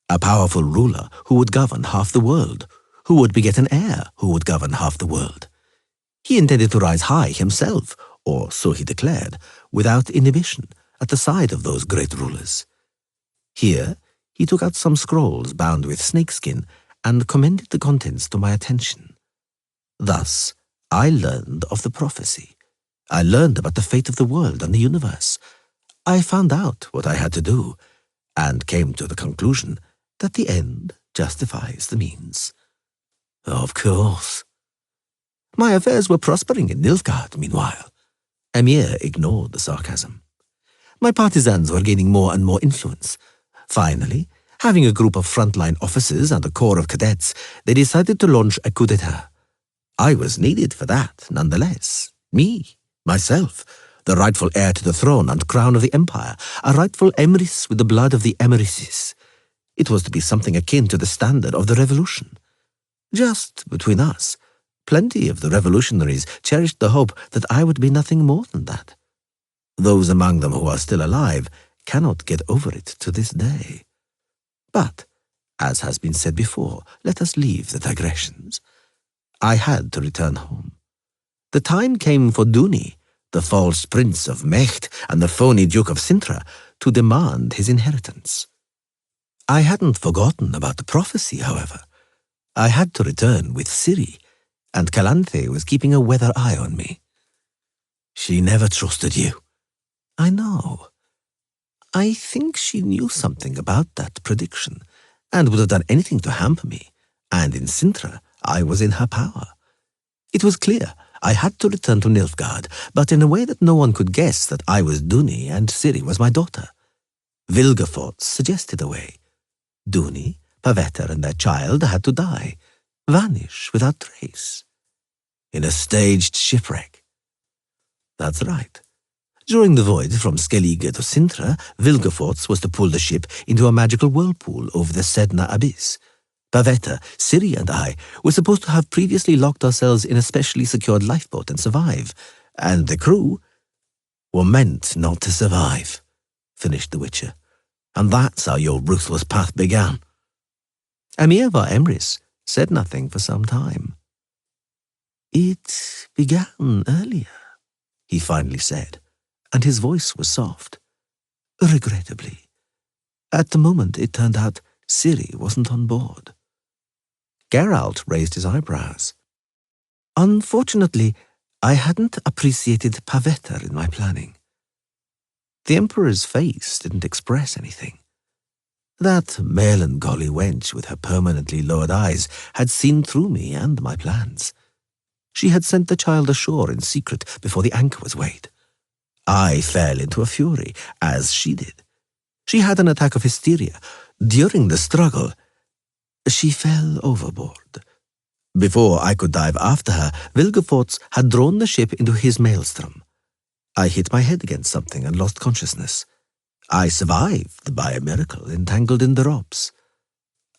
A powerful ruler who would govern half the world, who would beget an heir who would govern half the world. He intended to rise high himself, or so he declared, without inhibition, at the side of those great rulers. Here, he took out some scrolls bound with snakeskin and commended the contents to my attention. Thus, I learned of the prophecy. I learned about the fate of the world and the universe. I found out what I had to do, and came to the conclusion that the end justifies the means. Of course. My affairs were prospering in Nilfgaard, meanwhile. Emir ignored the sarcasm. My partisans were gaining more and more influence. Finally, having a group of frontline officers and a corps of cadets, they decided to launch a coup d'etat. I was needed for that, nonetheless. Me, myself, the rightful heir to the throne and crown of the empire, a rightful Emrys with the blood of the Emryses. It was to be something akin to the standard of the revolution. Just between us, plenty of the revolutionaries cherished the hope that I would be nothing more than that. Those among them who are still alive cannot get over it to this day. But, as has been said before, let us leave the digressions. I had to return home. The time came for Duni, the false prince of Mecht and the phony Duke of Sintra, to demand his inheritance. I hadn't forgotten about the prophecy, however. I had to return with Ciri, and Calanthe was keeping a weather eye on me. She never trusted you. I know. I think she knew something about that prediction, and would have done anything to hamper me, and in Sintra I was in her power. It was clear I had to return to Nilfgaard, but in a way that no one could guess that I was Duni and Ciri was my daughter. Vilgefortz suggested a way. Duni, Pavetta, and their child had to die, vanish without trace. In a staged shipwreck. That's right. During the voyage from Skellige to Sintra, Vilgefortz was to pull the ship into a magical whirlpool over the Sedna abyss. Pavetta, Ciri, and I were supposed to have previously locked ourselves in a specially secured lifeboat and survive, and the crew were meant not to survive, finished the Witcher. And that's how your ruthless path began. Emir var Emrys said nothing for some time. It began earlier, he finally said, and his voice was soft. Regrettably. At the moment, it turned out Ciri wasn't on board. Geralt raised his eyebrows. Unfortunately, I hadn't appreciated Pavetta in my planning. The Emperor's face didn't express anything. That melancholy wench with her permanently lowered eyes had seen through me and my plans. She had sent the child ashore in secret before the anchor was weighed. I fell into a fury, as she did. She had an attack of hysteria. During the struggle, she fell overboard. Before I could dive after her, Vilgefortz had drawn the ship into his maelstrom. I hit my head against something and lost consciousness. I survived by a miracle, entangled in the ropes.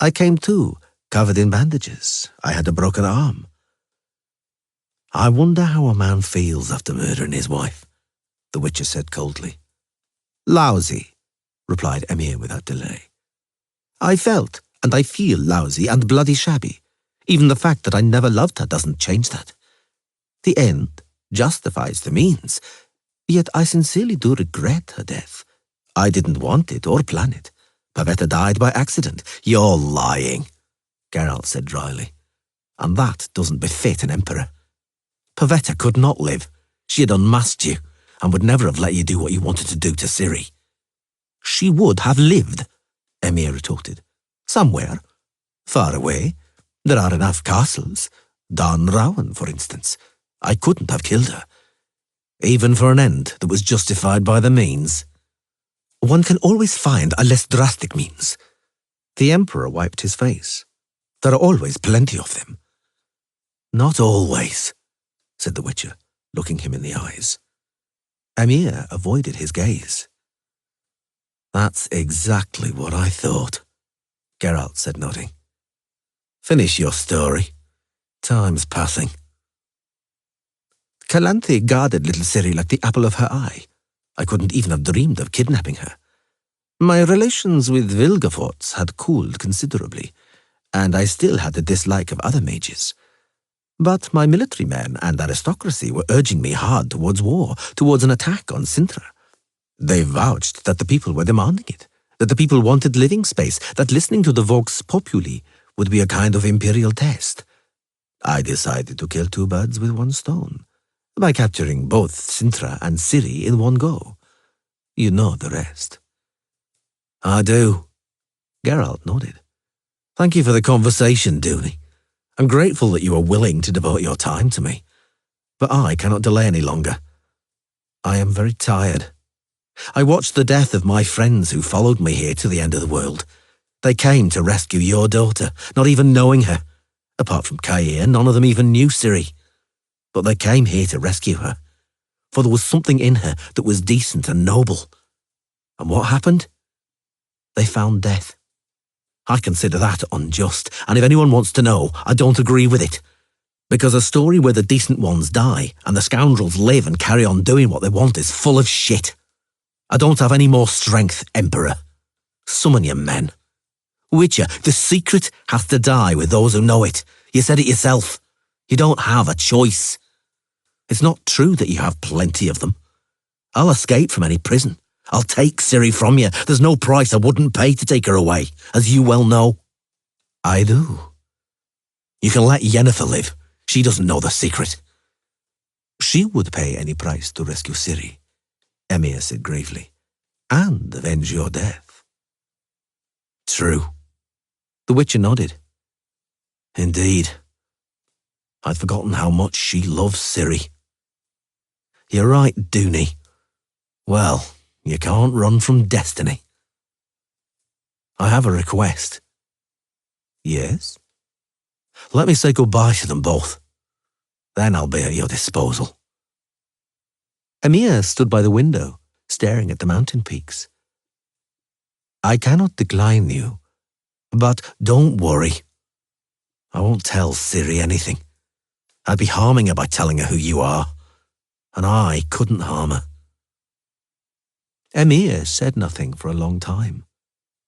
I came to, covered in bandages. I had a broken arm. I wonder how a man feels after murdering his wife, the Witcher said coldly. Lousy, replied Emir without delay. I felt, and I feel lousy and bloody shabby. Even the fact that I never loved her doesn't change that. The end justifies the means, yet I sincerely do regret her death. I didn't want it or plan it. Pavetta died by accident. You're lying, Geralt said dryly. And that doesn't befit an emperor. Pavetta could not live. She had unmasked you and would never have let you do what you wanted to do to Ciri. She would have lived, Emir retorted. Somewhere, far away. There are enough castles. Don Rowan, for instance. I couldn't have killed her. Even for an end that was justified by the means. One can always find a less drastic means. The Emperor wiped his face. There are always plenty of them. Not always, said the Witcher, looking him in the eyes. Emir avoided his gaze. That's exactly what I thought, Geralt said, nodding. Finish your story. Time's passing. Calanthe guarded little Ciri like the apple of her eye. I couldn't even have dreamed of kidnapping her. My relations with Vilgefortz had cooled considerably, and I still had a dislike of other mages. But my military men and aristocracy were urging me hard towards war, towards an attack on Sintra. They vouched that the people were demanding it, that the people wanted living space, that listening to the Vox Populi would be a kind of imperial test. I decided to kill two birds with one stone, by capturing both Sintra and Ciri in one go. You know the rest. I do. Geralt nodded. Thank you for the conversation, Dooney. I'm grateful that you are willing to devote your time to me. But I cannot delay any longer. I am very tired. I watched the death of my friends who followed me here to the end of the world. They came to rescue your daughter, not even knowing her. Apart from Kair, none of them even knew Ciri. But they came here to rescue her, for there was something in her that was decent and noble. And what happened? They found death. I consider that unjust, and if anyone wants to know, I don't agree with it. Because a story where the decent ones die and the scoundrels live and carry on doing what they want is full of shit. I don't have any more strength, Emperor. Summon your men. Witcher, the secret has to die with those who know it. You said it yourself. You don't have a choice. It's not true that you have plenty of them. I'll escape from any prison. I'll take Ciri from you. There's no price I wouldn't pay to take her away, as you well know. I do. You can let Yennefer live. She doesn't know the secret. She would pay any price to rescue Ciri, Emir said gravely, and avenge your death. True. The Witcher nodded. Indeed. I'd forgotten how much she loves Ciri. You're right, Dooney. Well, you can't run from destiny. I have a request. Yes? Let me say goodbye to them both. Then I'll be at your disposal. Emir stood by the window, staring at the mountain peaks. I cannot decline you, but don't worry. I won't tell Ciri anything. I'd be harming her by telling her who you are, and I couldn't harm her. Emir said nothing for a long time,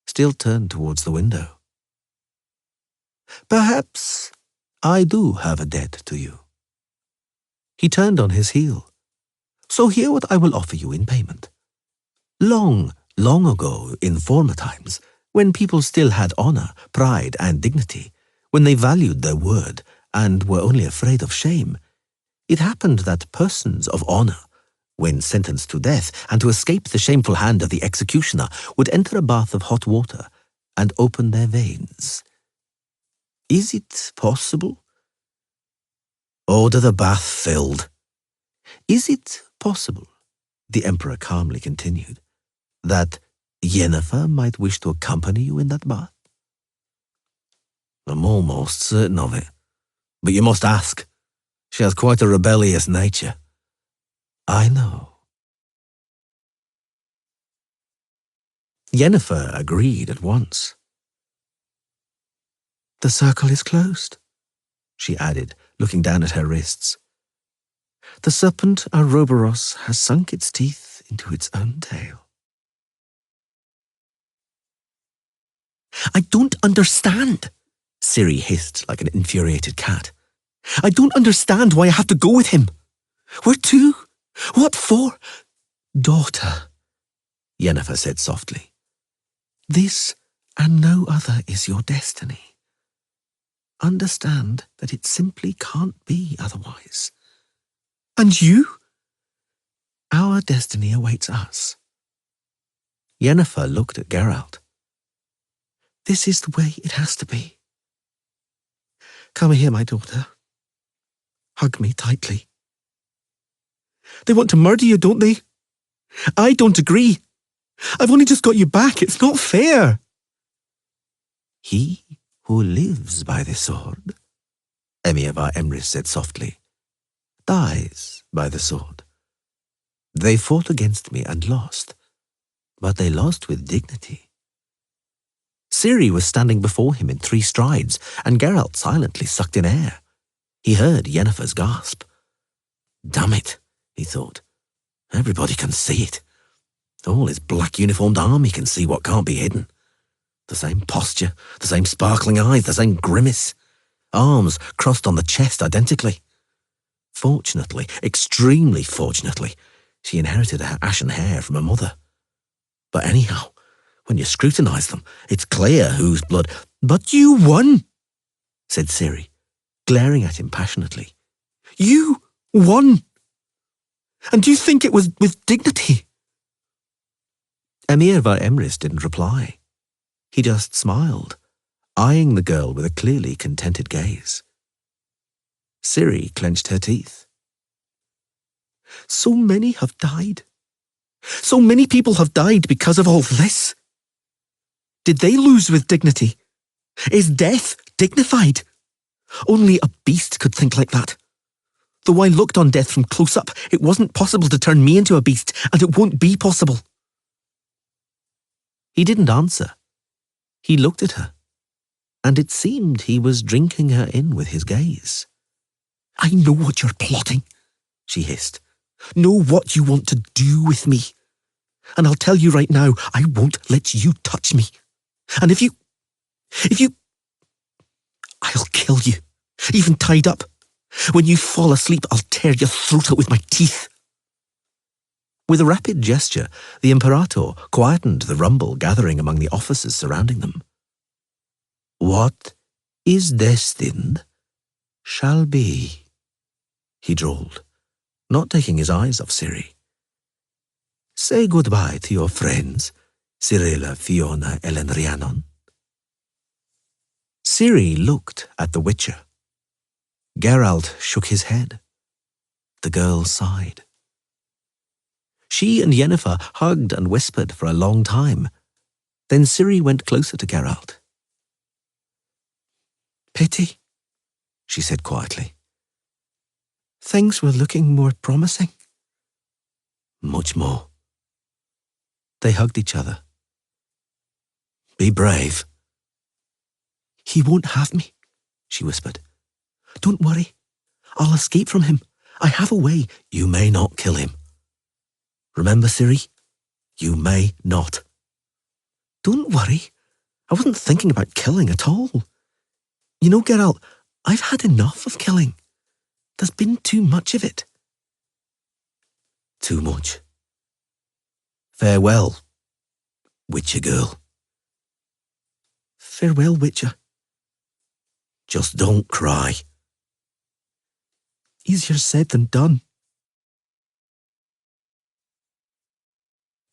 still turned towards the window. Perhaps I do have a debt to you. He turned on his heel. So hear what I will offer you in payment. Long, long ago, in former times, when people still had honor, pride, and dignity, when they valued their word and were only afraid of shame, it happened that persons of honor, when sentenced to death and to escape the shameful hand of the executioner, would enter a bath of hot water and open their veins. Is it possible? Order the bath filled. Is it possible, the emperor calmly continued, that Yennefer might wish to accompany you in that bath? I'm almost certain of it. But you must ask. She has quite a rebellious nature. I know. Yennefer agreed at once. The circle is closed, she added, looking down at her wrists. The serpent Ouroboros has sunk its teeth into its own tail. I don't understand, Ciri hissed like an infuriated cat. I don't understand why I have to go with him. Where to? What for? Daughter, Yennefer said softly. This and no other is your destiny. Understand that it simply can't be otherwise. And you? Our destiny awaits us. Yennefer looked at Geralt. This is the way it has to be. Come here, my daughter. Hug me tightly. They want to murder you, don't they? I don't agree. I've only just got you back. It's not fair. He who lives by the sword, Emir var Emrys said softly, dies by the sword. They fought against me and lost, but they lost with dignity. Ciri was standing before him in 3 strides, and Geralt silently sucked in air. He heard Yennefer's gasp. Damn it, he thought. Everybody can see it. All his black-uniformed army can see what can't be hidden. The same posture, the same sparkling eyes, the same grimace. Arms crossed on the chest identically. Fortunately, extremely fortunately, she inherited her ashen hair from her mother. But anyhow, when you scrutinize them, it's clear whose blood. But you won, said Ciri, glaring at him passionately. You won. And do you think it was with dignity? Emir var Emrys didn't reply. He just smiled, eyeing the girl with a clearly contented gaze. Ciri clenched her teeth. So many have died. So many people have died because of all this. Did they lose with dignity? Is death dignified? Only a beast could think like that. Though I looked on death from close up, it wasn't possible to turn me into a beast, and it won't be possible. He didn't answer. He looked at her, and it seemed he was drinking her in with his gaze. I know what you're plotting, she hissed. Know what you want to do with me. And I'll tell you right now, I won't let you touch me. And if you... I'll kill you, even tied up. When you fall asleep, I'll tear your throat out with my teeth. With a rapid gesture, the Imperator quietened the rumble gathering among the officers surrounding them. What is destined shall be, he drawled, not taking his eyes off Ciri. Say goodbye to your friends, Cirilla, Fiona, Ellen, Rhiannon. Ciri looked at the Witcher. Geralt shook his head. The girl sighed. She and Yennefer hugged and whispered for a long time. Then Ciri went closer to Geralt. Pity, she said quietly. Things were looking more promising. Much more. They hugged each other. Be brave. He won't have me, she whispered. Don't worry. I'll escape from him. I have a way. You may not kill him. Remember, Ciri? You may not. Don't worry. I wasn't thinking about killing at all. You know, Geralt, I've had enough of killing. There's been too much of it. Too much. Farewell, Witcher girl. Farewell, Witcher. Just don't cry. Easier said than done.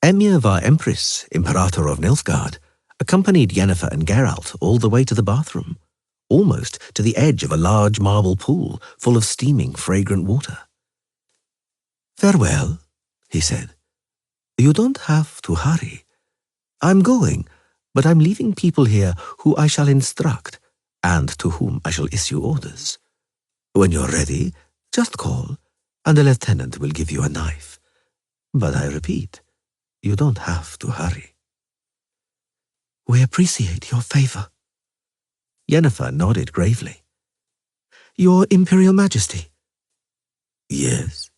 Emir var Empress, Imperator of Nilfgaard, accompanied Yennefer and Geralt all the way to the bathroom, almost to the edge of a large marble pool full of steaming, fragrant water. Farewell, he said. You don't have to hurry. I'm going, but I'm leaving people here who I shall instruct, and to whom I shall issue orders. When you're ready, just call, and the lieutenant will give you a knife. But I repeat, you don't have to hurry. We appreciate your favor. Yennefer nodded gravely. Your Imperial Majesty. Yes?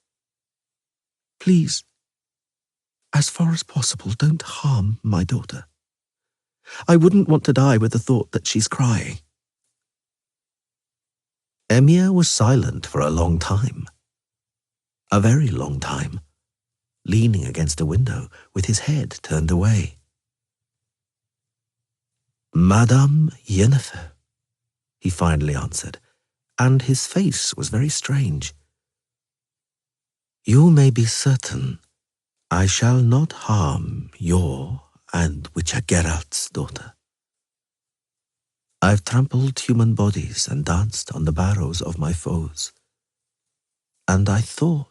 Please, as far as possible, don't harm my daughter. I wouldn't want to die with the thought that she's crying. Emir was silent for a long time. A very long time, leaning against a window with his head turned away. Madame Yennefer, he finally answered, and his face was very strange. You may be certain I shall not harm your and Witcher Geralt's daughter. I've trampled human bodies and danced on the barrows of my foes, and I thought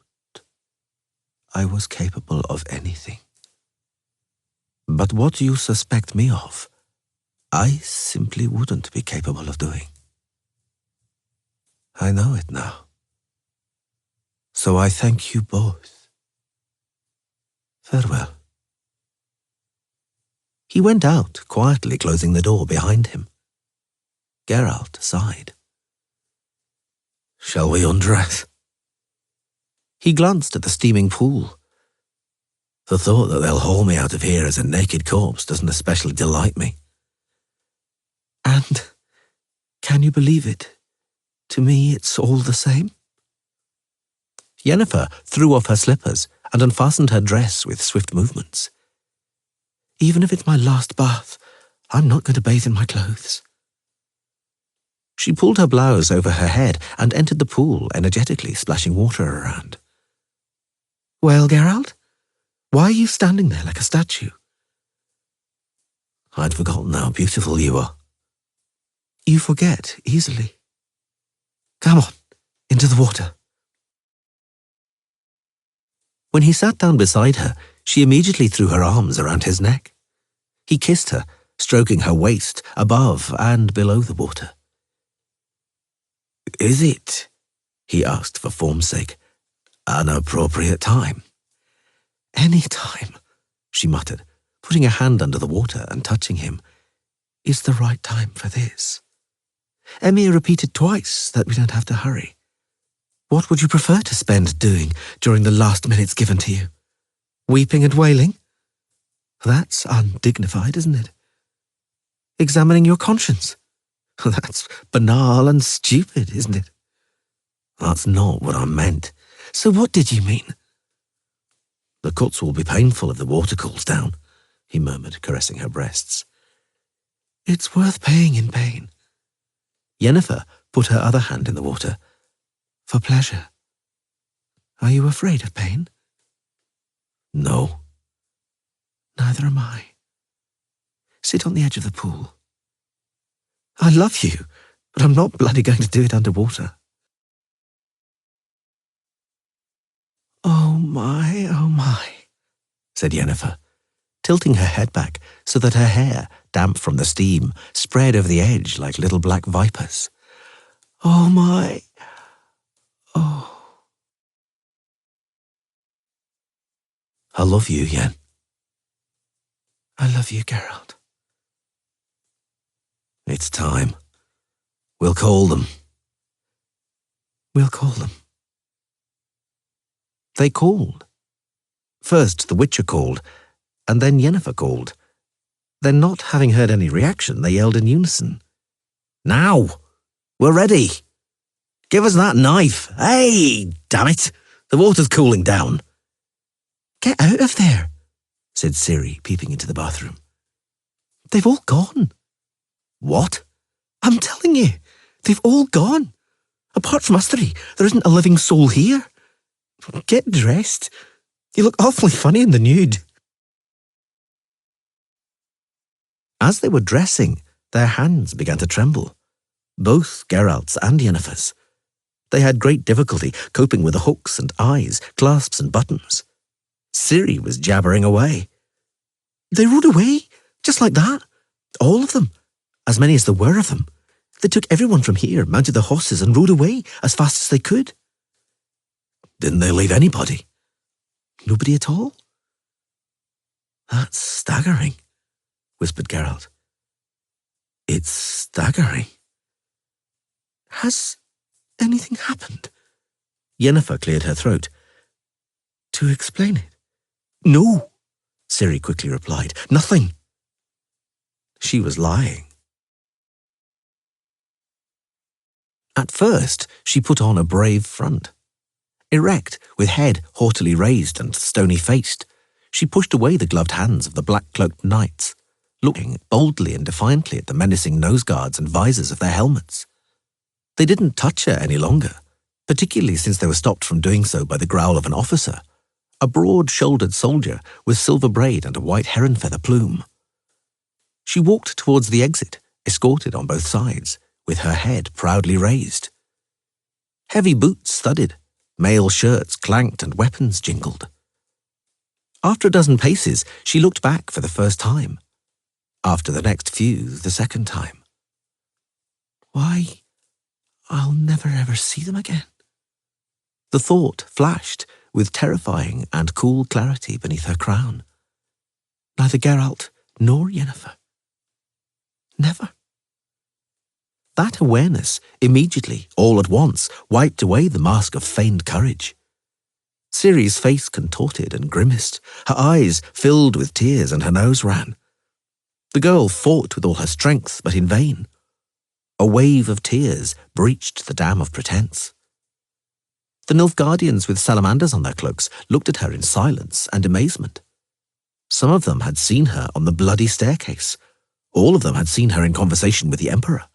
I was capable of anything. But what you suspect me of, I simply wouldn't be capable of doing. I know it now. So I thank you both. Farewell. He went out, quietly closing the door behind him. Geralt sighed. Shall we undress? He glanced at the steaming pool. The thought that they'll haul me out of here as a naked corpse doesn't especially delight me. And, can you believe it? To me, it's all the same. Yennefer threw off her slippers and unfastened her dress with swift movements. Even if it's my last bath, I'm not going to bathe in my clothes. She pulled her blouse over her head and entered the pool, energetically splashing water around. Well, Geralt, why are you standing there like a statue? I'd forgotten how beautiful you are. You forget easily. Come on, into the water. When he sat down beside her, she immediately threw her arms around his neck. He kissed her, stroking her waist above and below the water. Is it, he asked for form's sake, an appropriate time? Any time, she muttered, putting a hand under the water and touching him. Is the right time for this. Emir repeated twice that we don't have to hurry. What would you prefer to spend doing during the last minutes given to you? Weeping and wailing? That's undignified, isn't it? Examining your conscience? That's banal and stupid, isn't it? That's not what I meant. So what did you mean? The cuts will be painful if the water cools down, he murmured, caressing her breasts. It's worth paying in pain. Yennefer put her other hand in the water. For pleasure. Are you afraid of pain? No. Neither am I. Sit on the edge of the pool. I love you, but I'm not bloody going to do it underwater. Oh my, said Yennefer, tilting her head back so that her hair, damp from the steam, spread over the edge like little black vipers. Oh my. Oh. I love you, Yen. I love you, Geralt. It's time. We'll call them. We'll call them. They called. First the Witcher called, and then Yennefer called. Then, not having heard any reaction, they yelled in unison. Now! We're ready! Give us that knife! Hey, damn it! The water's cooling down. "Get out of there," said Ciri, peeping into the bathroom. "They've all gone." "What?" "I'm telling you, they've all gone. Apart from us three, there isn't a living soul here. Get dressed. You look awfully funny in the nude." As they were dressing, their hands began to tremble, both Geralt's and Yennefer's. They had great difficulty coping with the hooks and eyes, clasps and buttons. Ciri was jabbering away. "They rode away, just like that. All of them, as many as there were of them. They took everyone from here, mounted the horses and rode away as fast as they could." "Didn't they leave anybody?" "Nobody at all." "That's staggering," whispered Geralt. "It's staggering." "Has anything happened?" Yennefer cleared her throat. "To explain it?" "No," Ciri quickly replied. "Nothing." She was lying. At first, she put on a brave front. Erect, with head haughtily raised and stony-faced, she pushed away the gloved hands of the black-cloaked knights, looking boldly and defiantly at the menacing nose-guards and visors of their helmets. They didn't touch her any longer, particularly since they were stopped from doing so by the growl of an officer, a broad-shouldered soldier with silver braid and a white heron feather plume. She walked towards the exit, escorted on both sides, with her head proudly raised. Heavy boots thudded, mail shirts clanked and weapons jingled. After a dozen paces, she looked back for the first time. After the next few, the second time. "Why, I'll never ever see them again." The thought flashed with terrifying and cool clarity beneath her crown. Neither Geralt nor Yennefer. Never. That awareness immediately, all at once, wiped away the mask of feigned courage. Ciri's face contorted and grimaced, her eyes filled with tears and her nose ran. The girl fought with all her strength, but in vain. A wave of tears breached the dam of pretense. The Nilfgaardians with salamanders on their cloaks looked at her in silence and amazement. Some of them had seen her on the bloody staircase. All of them had seen her in conversation with the Emperor.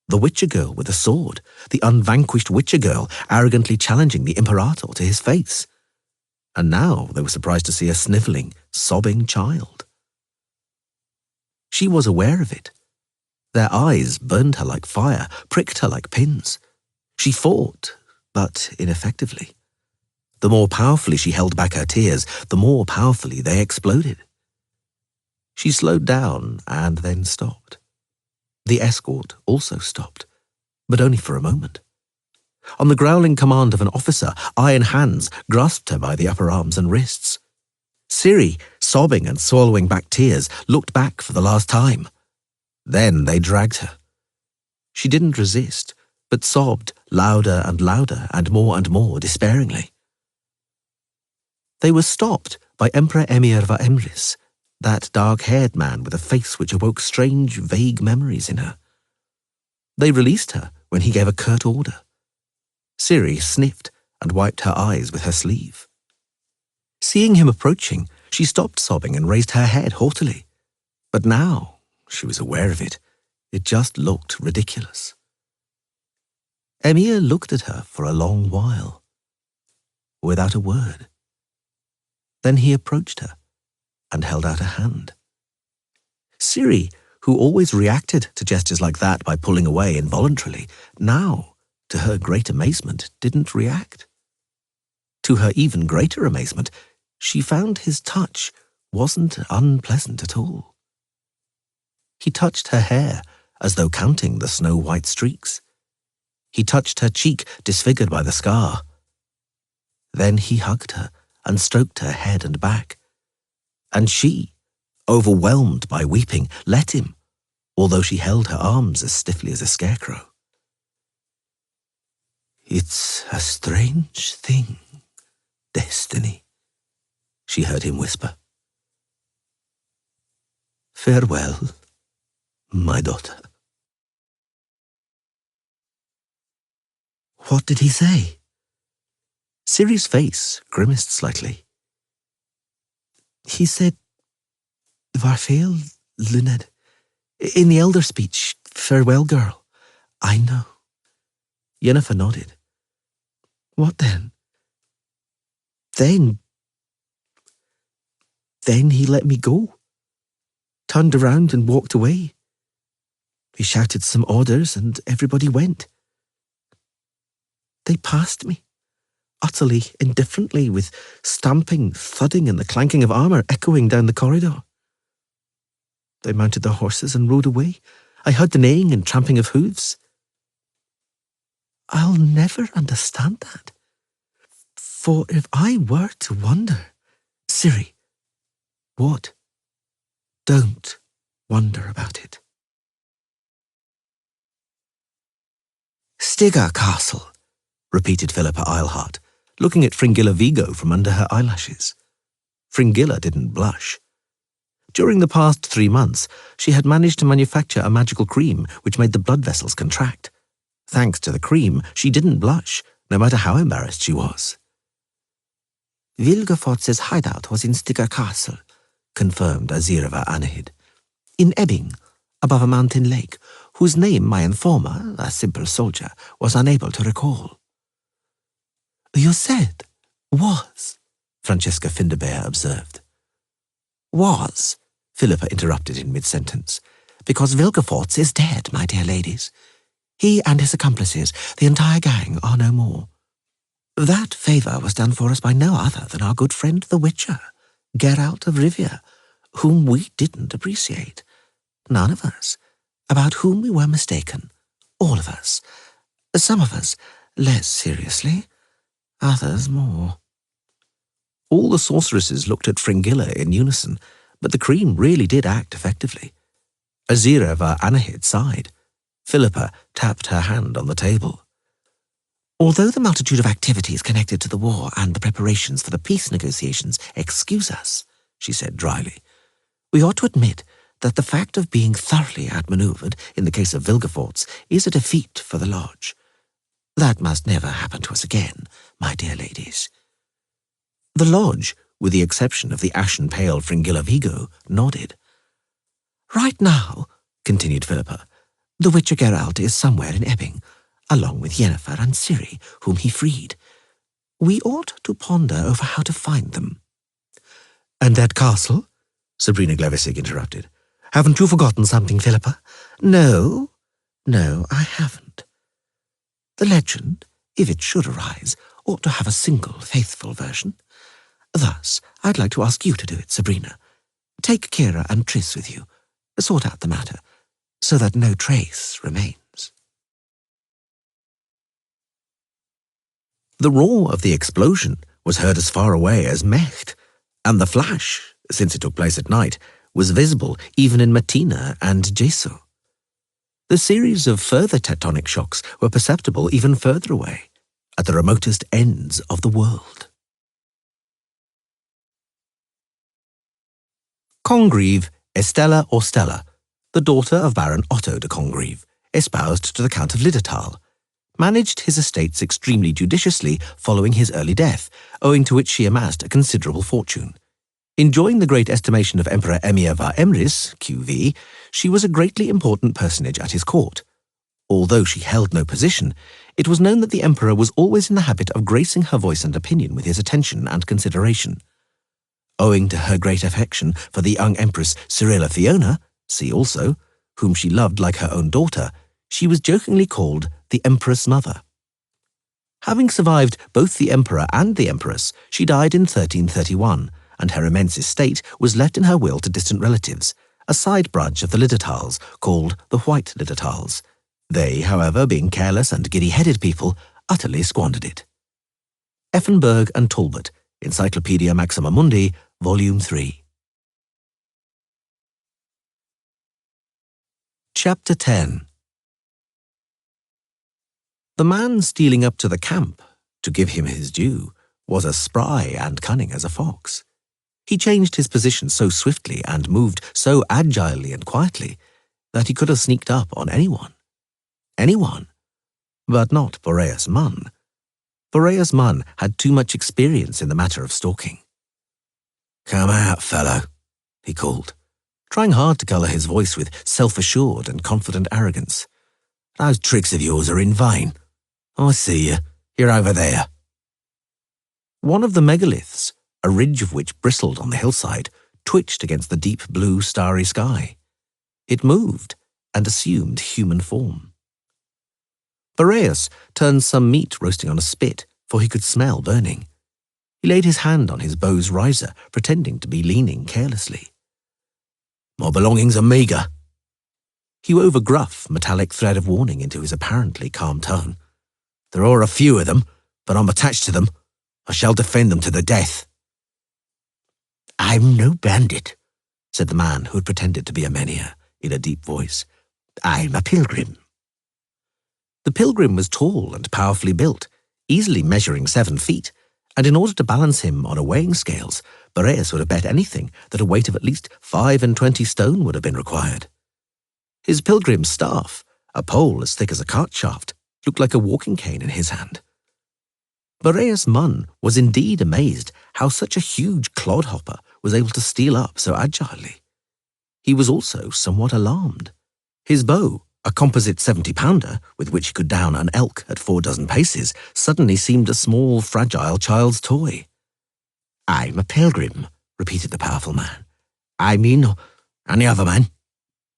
The Witcher girl with a sword, the unvanquished Witcher girl arrogantly challenging the Imperator to his face. And now they were surprised to see a snivelling, sobbing child. She was aware of it. Their eyes burned her like fire, pricked her like pins. She fought, but ineffectively. The more powerfully she held back her tears, the more powerfully they exploded. She slowed down and then stopped. The escort also stopped, but only for a moment. On the growling command of an officer, iron hands grasped her by the upper arms and wrists. Ciri, sobbing and swallowing back tears, looked back for the last time. Then they dragged her. She didn't resist, but sobbed louder and more despairingly. They were stopped by Emperor Emhyr va Emrys, that dark-haired man with a face which awoke strange, vague memories in her. They released her when he gave a curt order. Ciri sniffed and wiped her eyes with her sleeve. Seeing him approaching, she stopped sobbing and raised her head haughtily. But now, she was aware of it, it just looked ridiculous. Emhyr looked at her for a long while, without a word. Then he approached her and held out a hand. Ciri, who always reacted to gestures like that by pulling away involuntarily, now, to her great amazement, didn't react. To her even greater amazement, she found his touch wasn't unpleasant at all. He touched her hair as though counting the snow-white streaks. He touched her cheek disfigured by the scar. Then he hugged her and stroked her head and back. And she, overwhelmed by weeping, let him, although she held her arms as stiffly as a scarecrow. "It's a strange thing, destiny," she heard him whisper. "Farewell, my daughter." What did he say? Ciri's face grimaced slightly. He said, Farfael, Luned. In the elder speech, farewell, girl. I know. Yennefer nodded. What then? Then he let me go. Turned around and walked away. He shouted some orders and everybody went. They passed me, utterly indifferently, with stamping, thudding, and the clanking of armour echoing down the corridor. They mounted their horses and rode away. I heard the neighing and tramping of hooves. I'll never understand that. For if I were to wonder, Ciri, what? Don't wonder about it. Stiggar Castle, repeated Philippa Eilhart, looking at Fringilla Vigo from under her eyelashes. Fringilla didn't blush. During the past 3 months, she had managed to manufacture a magical cream which made the blood vessels contract. Thanks to the cream, she didn't blush, no matter how embarrassed she was. Vilgefortz's hideout was in Stiggar Castle, confirmed Azirava Anahid. In Ebbing, above a mountain lake, whose name my informer, a simple soldier, was unable to recall. You said, was, Francesca Finderbear observed. Was, Philippa interrupted in mid-sentence, because Vilgefortz is dead, my dear ladies. He and his accomplices, the entire gang, are no more. That favour was done for us by no other than our good friend the Witcher, Geralt of Rivia, whom we didn't appreciate. None of us, about whom we were mistaken. All of us. Some of us less seriously, others more. All the sorceresses looked at Fringilla in unison, but the cream really did act effectively. Azirava Anahid sighed. Philippa tapped her hand on the table. Although the multitude of activities connected to the war and the preparations for the peace negotiations excuse us, she said dryly, we ought to admit that the fact of being thoroughly outmanoeuvred in the case of Vilgefortz is a defeat for the Lodge. That must never happen to us again, my dear ladies. The Lodge, with the exception of the ashen-pale Fringilla Vigo, nodded. Right now, continued Philippa, the Witcher Geralt is somewhere in Ebbing, along with Yennefer and Ciri, whom he freed. We ought to ponder over how to find them. And that castle? Sabrina Glevisig interrupted. Haven't you forgotten something, Philippa? No, I haven't. The legend, if it should arise, ought to have a single faithful version. Thus, I'd like to ask you to do it, Sabrina. Take Kira and Triss with you. Sort out the matter, so that no trace remains. The roar of the explosion was heard as far away as Mecht, and the flash, since it took place at night, was visible even in Matina and Jesu. The series of further tectonic shocks were perceptible even further away, at the remotest ends of the world. Congreve, Estella or Stella, the daughter of Baron Otto de Congreve, espoused to the Count of Liddittal, managed his estates extremely judiciously following his early death, owing to which she amassed a considerable fortune. Enjoying the great estimation of Emperor Emir var Emrys, QV, she was a greatly important personage at his court. Although she held no position, it was known that the emperor was always in the habit of gracing her voice and opinion with his attention and consideration. Owing to her great affection for the young Empress Cyrilla Fiona, see also, whom she loved like her own daughter, she was jokingly called the Empress Mother. Having survived both the emperor and the empress, she died in 1331, and her immense estate was left in her will to distant relatives, a side branch of the Lidditalls called the White Lidditalls. They, however, being careless and giddy-headed people, utterly squandered it. Effenberg and Talbot, Encyclopaedia Maxima Mundi, Volume 3. Chapter 10. The man stealing up to the camp, to give him his due, was as spry and cunning as a fox. He changed his position so swiftly and moved so agilely and quietly that he could have sneaked up on anyone. Anyone, but not Boreas Munn. Boreas Munn had too much experience in the matter of stalking. Come out, fellow, he called, trying hard to colour his voice with self-assured and confident arrogance. Those tricks of yours are in vain. I see you. You're over there. One of the megaliths, a ridge of which bristled on the hillside, twitched against the deep blue starry sky. It moved and assumed human form. Boreas turned some meat roasting on a spit, for he could smell burning. He laid his hand on his bow's riser, pretending to be leaning carelessly. My belongings are meagre. He wove a gruff, metallic thread of warning into his apparently calm tone. There are a few of them, but I'm attached to them. I shall defend them to the death. I'm no bandit, said the man who had pretended to be a menhir, in a deep voice. I'm a pilgrim. The pilgrim was tall and powerfully built, easily measuring 7 feet, and in order to balance him on a weighing scales, Boreas would have bet anything that a weight of at least 25 stone would have been required. His pilgrim's staff, a pole as thick as a cart shaft, looked like a walking cane in his hand. Boreas Munn was indeed amazed how such a huge clodhopper was able to steal up so agilely. He was also somewhat alarmed. His bow, a composite 70-pounder with which he could down an elk at 4 dozen paces, suddenly seemed a small, fragile child's toy. I'm a pilgrim, repeated the powerful man. I mean, and the other man,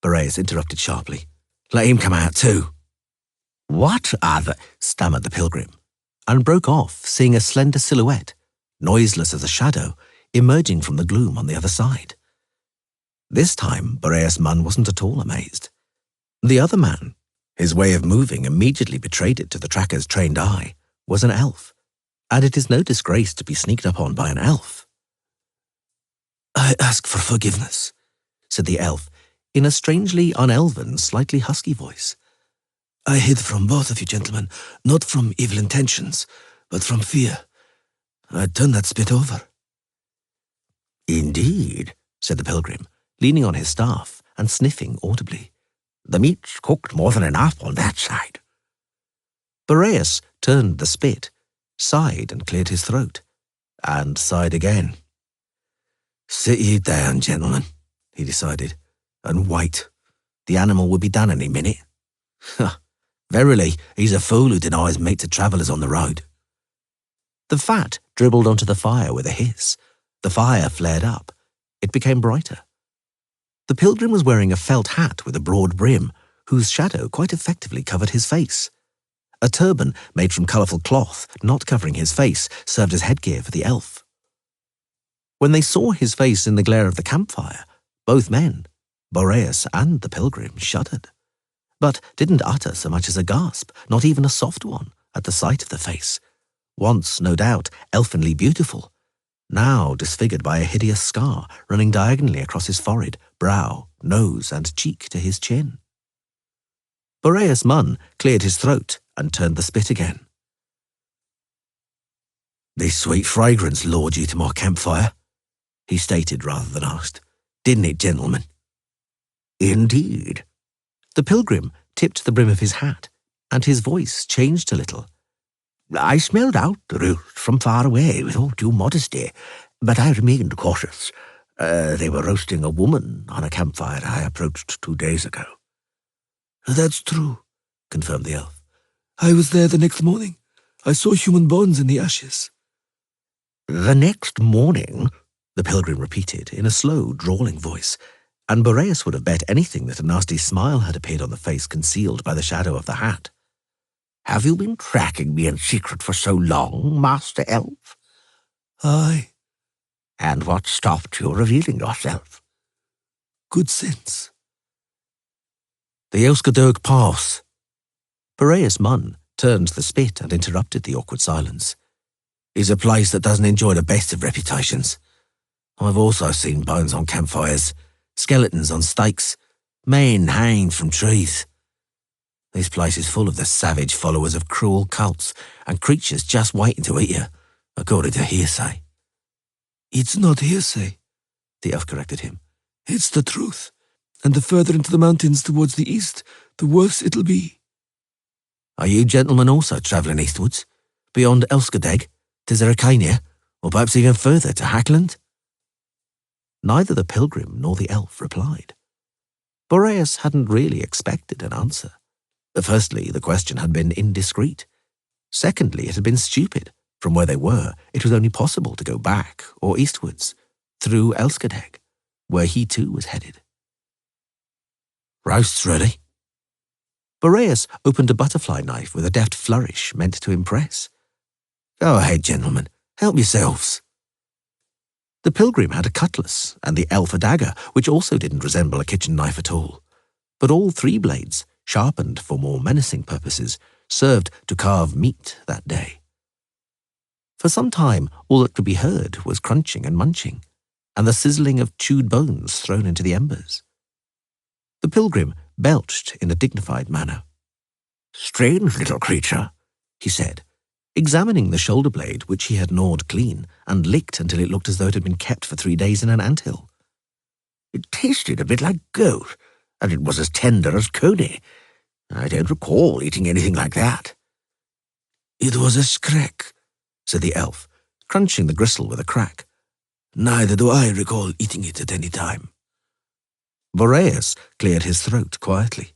Boreas interrupted sharply. Let him come out too. What other? Stammered the pilgrim, and broke off, seeing a slender silhouette, noiseless as a shadow, emerging from the gloom on the other side. This time, Boreas Munn wasn't at all amazed. The other man, his way of moving immediately betrayed it to the tracker's trained eye, was an elf, and it is no disgrace to be sneaked up on by an elf. I ask for forgiveness, said the elf, in a strangely unelven, slightly husky voice. I hid from both of you gentlemen, not from evil intentions, but from fear. I turned that spit over. Indeed, said the pilgrim, leaning on his staff and sniffing audibly. The meat's cooked more than enough on that side. Boreas turned the spit, sighed and cleared his throat, and sighed again. Sit ye down, gentlemen, he decided, and wait. The animal will be done any minute. Verily, he's a fool who denies meat to travellers on the road. The fat dribbled onto the fire with a hiss. The fire flared up. It became brighter. The pilgrim was wearing a felt hat with a broad brim, whose shadow quite effectively covered his face. A turban made from colourful cloth, not covering his face, served as headgear for the elf. When they saw his face in the glare of the campfire, both men, Boreas and the pilgrim, shuddered, but didn't utter so much as a gasp, not even a soft one, at the sight of the face, once, no doubt, elfinly beautiful, now disfigured by a hideous scar running diagonally across his forehead, brow, nose, and cheek to his chin. Boreas Munn cleared his throat and turned the spit again. This sweet fragrance lured you to my campfire, he stated rather than asked. Didn't it, gentlemen? Indeed. The pilgrim tipped the brim of his hat, and his voice changed a little. I smelled out the root from far away with all due modesty, but I remained cautious. They were roasting a woman on a campfire I approached 2 days ago. That's true, confirmed the elf. I was there the next morning. I saw human bones in the ashes. The next morning, the pilgrim repeated in a slow, drawling voice, and Boreas would have bet anything that a nasty smile had appeared on the face concealed by the shadow of the hat. Have you been tracking me in secret for so long, Master Elf? Aye. And what stopped you revealing yourself? Good sense. The Elskadurg Pass. Boreas Munn turned the spit and interrupted the awkward silence. Is a place that doesn't enjoy the best of reputations. I've also seen bones on campfires, skeletons on stakes, men hanged from trees. This place is full of the savage followers of cruel cults and creatures just waiting to eat you, according to hearsay. It's not hearsay, the elf corrected him. It's the truth, and the further into the mountains towards the east, the worse it'll be. Are you gentlemen also travelling eastwards, beyond Elskadeg, to Zeracania, or perhaps even further to Hackland? Neither the pilgrim nor the elf replied. Boreas hadn't really expected an answer. Firstly, the question had been indiscreet. Secondly, it had been stupid. From where they were, it was only possible to go back, or eastwards, through Elskadeg, where he too was headed. Roast's ready. Boreas opened a butterfly knife with a deft flourish meant to impress. Go ahead, gentlemen. Help yourselves. The pilgrim had a cutlass, and the elf a dagger, which also didn't resemble a kitchen knife at all. But all three blades, sharpened for more menacing purposes, served to carve meat that day. For some time, all that could be heard was crunching and munching, and the sizzling of chewed bones thrown into the embers. The pilgrim belched in a dignified manner. Strange little creature, he said, examining the shoulder blade which he had gnawed clean and licked until it looked as though it had been kept for 3 days in an anthill. It tasted a bit like goat, and it was as tender as coney. I don't recall eating anything like that. It was a skrek, said the elf, crunching the gristle with a crack. Neither do I recall eating it at any time. Boreas cleared his throat quietly.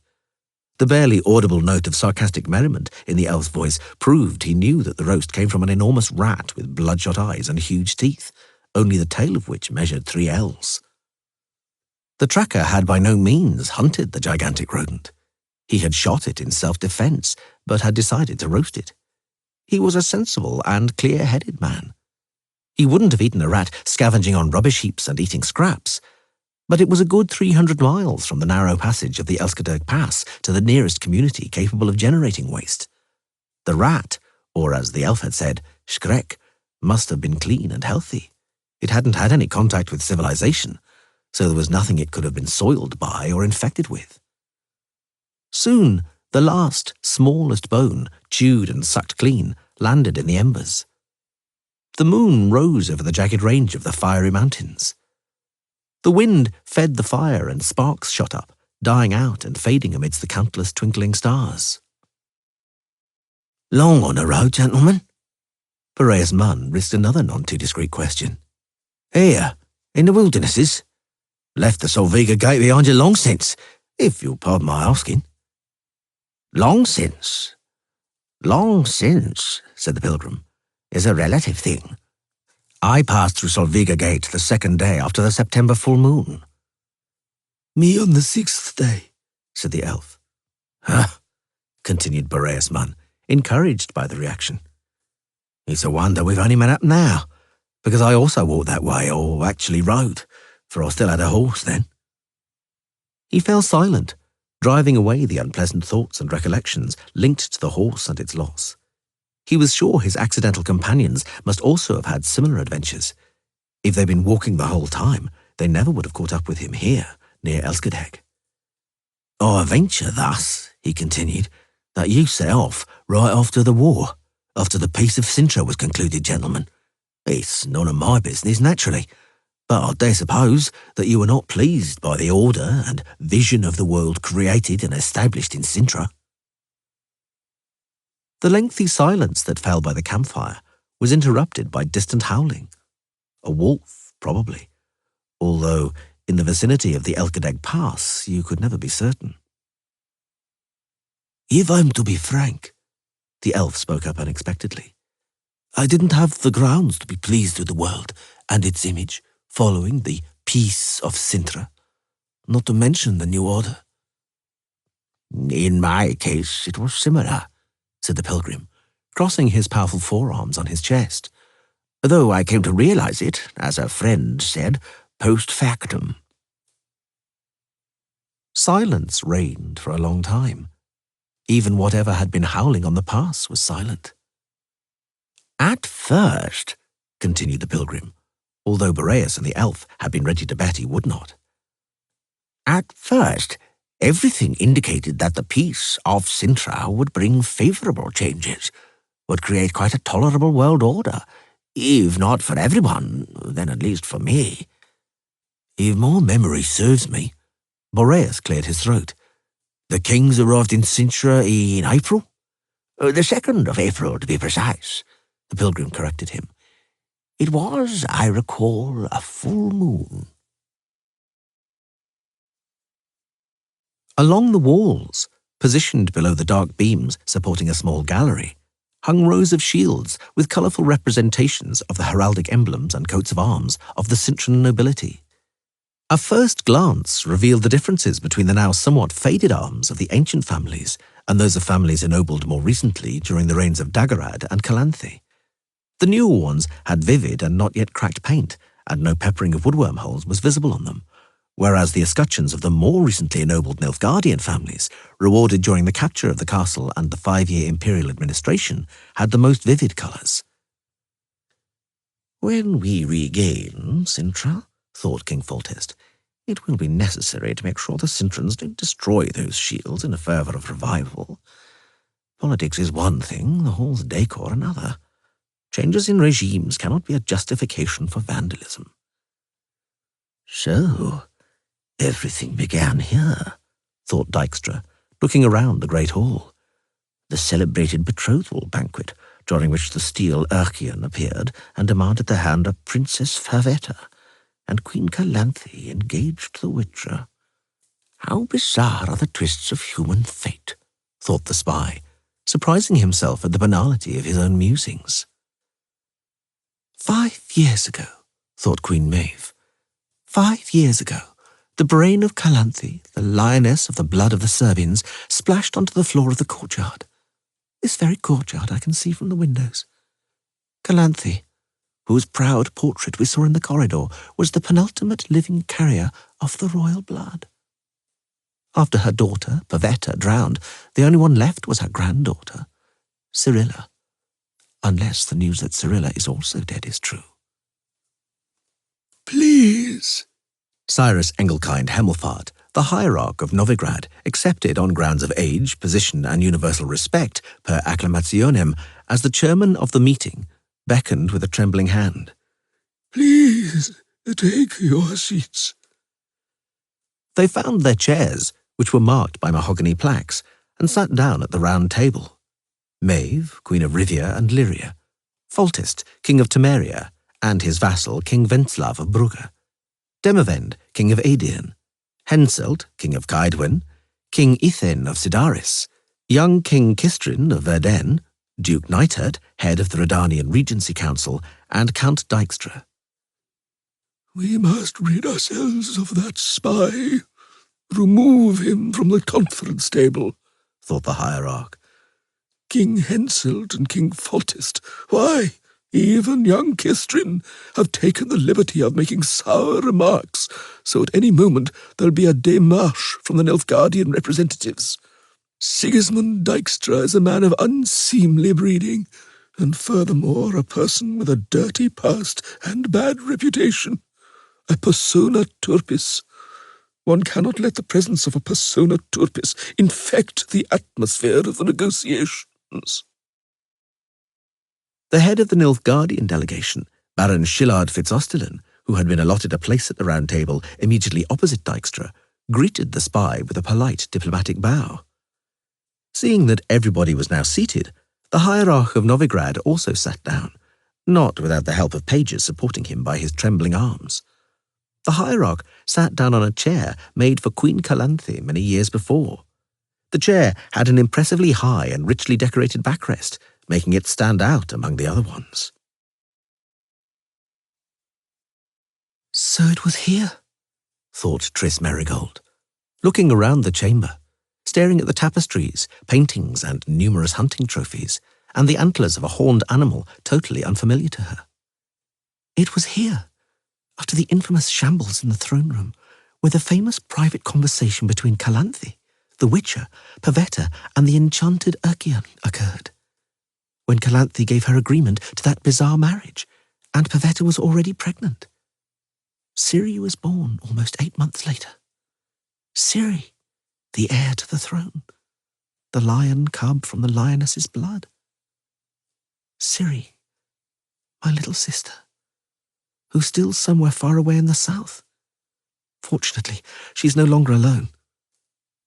The barely audible note of sarcastic merriment in the elf's voice proved he knew that the roast came from an enormous rat with bloodshot eyes and huge teeth, only the tail of which measured 3 ells. The tracker had by no means hunted the gigantic rodent. He had shot it in self-defense, but had decided to roast it. He was a sensible and clear-headed man. He wouldn't have eaten a rat scavenging on rubbish heaps and eating scraps, but it was a good 300 miles from the narrow passage of the Elskadeg Pass to the nearest community capable of generating waste. The rat, or as the elf had said, skrek, must have been clean and healthy. It hadn't had any contact with civilization, so there was nothing it could have been soiled by or infected with. Soon, the last, smallest bone, chewed and sucked clean, landed in the embers. The moon rose over the jagged range of the fiery mountains. The wind fed the fire and sparks shot up, dying out and fading amidst the countless twinkling stars. Long on the road, gentlemen? Boreas Munn risked another non-too-discreet question. Here, in the wildernesses. Left the Solviga gate behind you long since, if you'll pardon my asking. Long since? Long since, said the pilgrim, is a relative thing. I passed through Solviga Gate the 2nd day after the September full moon. Me on the 6th day, said the elf. Huh, continued Boreas Munn, encouraged by the reaction. It's a wonder we've only met up now, because I also walked that way, or actually rode, for I still had a horse then. He fell silent, driving away the unpleasant thoughts and recollections linked to the horse and its loss. He was sure his accidental companions must also have had similar adventures. If they'd been walking the whole time, they never would have caught up with him here, near Elskadeg. I venture thus, he continued, that you set off right after the war, after the Peace of Sintra was concluded, gentlemen. It's none of my business, naturally, but I dare suppose that you were not pleased by the order and vision of the world created and established in Sintra. The lengthy silence that fell by the campfire was interrupted by distant howling. A wolf, probably, although in the vicinity of the Elskadeg Pass you could never be certain. If I'm to be frank, the elf spoke up unexpectedly, I didn't have the grounds to be pleased with the world and its image following the Peace of Sintra, not to mention the new order. In my case, it was similar, said the pilgrim, crossing his powerful forearms on his chest, though I came to realize it, as a friend said, post factum. Silence reigned for a long time. Even whatever had been howling on the pass was silent. At first, continued the pilgrim, although Boreas and the elf had been ready to bet he would not. At first, everything indicated that the Peace of Sintra would bring favourable changes, would create quite a tolerable world order, if not for everyone, then at least for me. If my memory serves me, Boreas cleared his throat. The kings arrived in Sintra in April? The 2nd of April, to be precise, the pilgrim corrected him. It was, I recall, a full moon. Along the walls, positioned below the dark beams supporting a small gallery, hung rows of shields with colourful representations of the heraldic emblems and coats of arms of the Cintran nobility. A first glance revealed the differences between the now somewhat faded arms of the ancient families and those of families ennobled more recently during the reigns of Dagorad and Calanthe. The newer ones had vivid and not yet cracked paint, and no peppering of woodworm holes was visible on them, whereas the escutcheons of the more recently ennobled Nilfgaardian families, rewarded during the capture of the castle and the 5-year imperial administration, had the most vivid colours. When we regain Cintra, thought King Foltest, it will be necessary to make sure the Cintrans don't destroy those shields in a fervour of revival. Politics is one thing, the hall's decor another. Changes in regimes cannot be a justification for vandalism. So, everything began here, thought Dijkstra, looking around the great hall. The celebrated betrothal banquet, during which the steel Urkian appeared and demanded the hand of Princess Favetta, and Queen Calanthe engaged the Witcher. How bizarre are the twists of human fate, thought the spy, surprising himself at the banality of his own musings. 5 years ago, thought Queen Maeve, 5 years ago, the brain of Calanthe, the lioness of the blood of the Serbians, splashed onto the floor of the courtyard. This very courtyard I can see from the windows. Calanthe, whose proud portrait we saw in the corridor, was the penultimate living carrier of the royal blood. After her daughter, Pavetta, drowned, the only one left was her granddaughter, Cirilla. Unless the news that Cirilla is also dead is true. Please, Cyrus Engelkind Hemelfart, the hierarch of Novigrad, accepted on grounds of age, position, and universal respect per acclamationem as the chairman of the meeting, beckoned with a trembling hand. Please, take your seats. They found their chairs, which were marked by mahogany plaques, and sat down at the round table. Maeve, Queen of Rivia and Lyria, Foltest, King of Temeria, and his vassal, King Wentzlav of Brugge, Demavend, King of Aedirn, Henselt, King of Caedwin, King Ethain of Sidaris, young King Kistrin of Verden, Duke Neithert, head of the Redanian Regency Council, and Count Dijkstra. We must rid ourselves of that spy. Remove him from the conference table, thought the hierarch. King Henselt and King Foltest, why, even young Kistrin, have taken the liberty of making sour remarks, so at any moment there'll be a démarche from the Nilfgaardian representatives. Sigismund Dijkstra is a man of unseemly breeding, and furthermore a person with a dirty past and bad reputation. A persona turpis. One cannot let the presence of a persona turpis infect the atmosphere of the negotiations. The head of the Nilfgaardian delegation, Baron Shillard Fitzosterlin, who had been allotted a place at the round table immediately opposite Dijkstra, greeted the spy with a polite diplomatic bow. Seeing that everybody was now seated, the hierarch of Novigrad also sat down, not without the help of pages supporting him by his trembling arms. The hierarch sat down on a chair made for Queen Calanthe many years before. The chair had an impressively high and richly decorated backrest, making it stand out among the other ones. So it was here, thought Tris Merigold, looking around the chamber, staring at the tapestries, paintings, and numerous hunting trophies, and the antlers of a horned animal totally unfamiliar to her. It was here, after the infamous shambles in the throne room, where the famous private conversation between Calanthe, the Witcher, Pavetta, and the enchanted Urkian occurred. When Calanthe gave her agreement to that bizarre marriage, and Pavetta was already pregnant. Ciri was born almost 8 months later. Ciri, the heir to the throne, the lion cub from the lioness's blood. Ciri, my little sister, who's still somewhere far away in the south. Fortunately, she's no longer alone.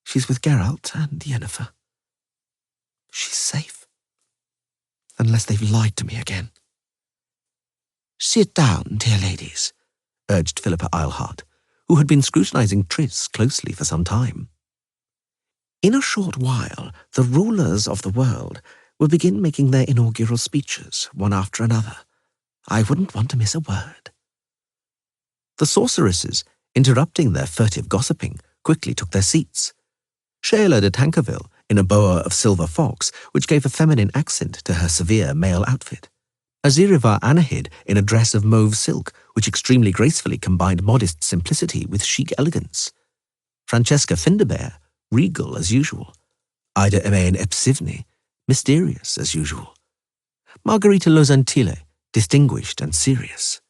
She's with Geralt and Yennefer. She's safe. Unless they've lied to me again. Sit down, dear ladies, urged Philippa Eilhart, who had been scrutinizing Tris closely for some time. In a short while, the rulers of the world will begin making their inaugural speeches, one after another. I wouldn't want to miss a word." The sorceresses, interrupting their furtive gossiping, quickly took their seats. Shayla de Tankerville, in a boa of silver fox, which gave a feminine accent to her severe male outfit. Azirivar Anahid, in a dress of mauve silk, which extremely gracefully combined modest simplicity with chic elegance. Francesca Finderbear, regal as usual. Ida Emain Epsivny, mysterious as usual. Margarita Lozantile, distinguished and serious.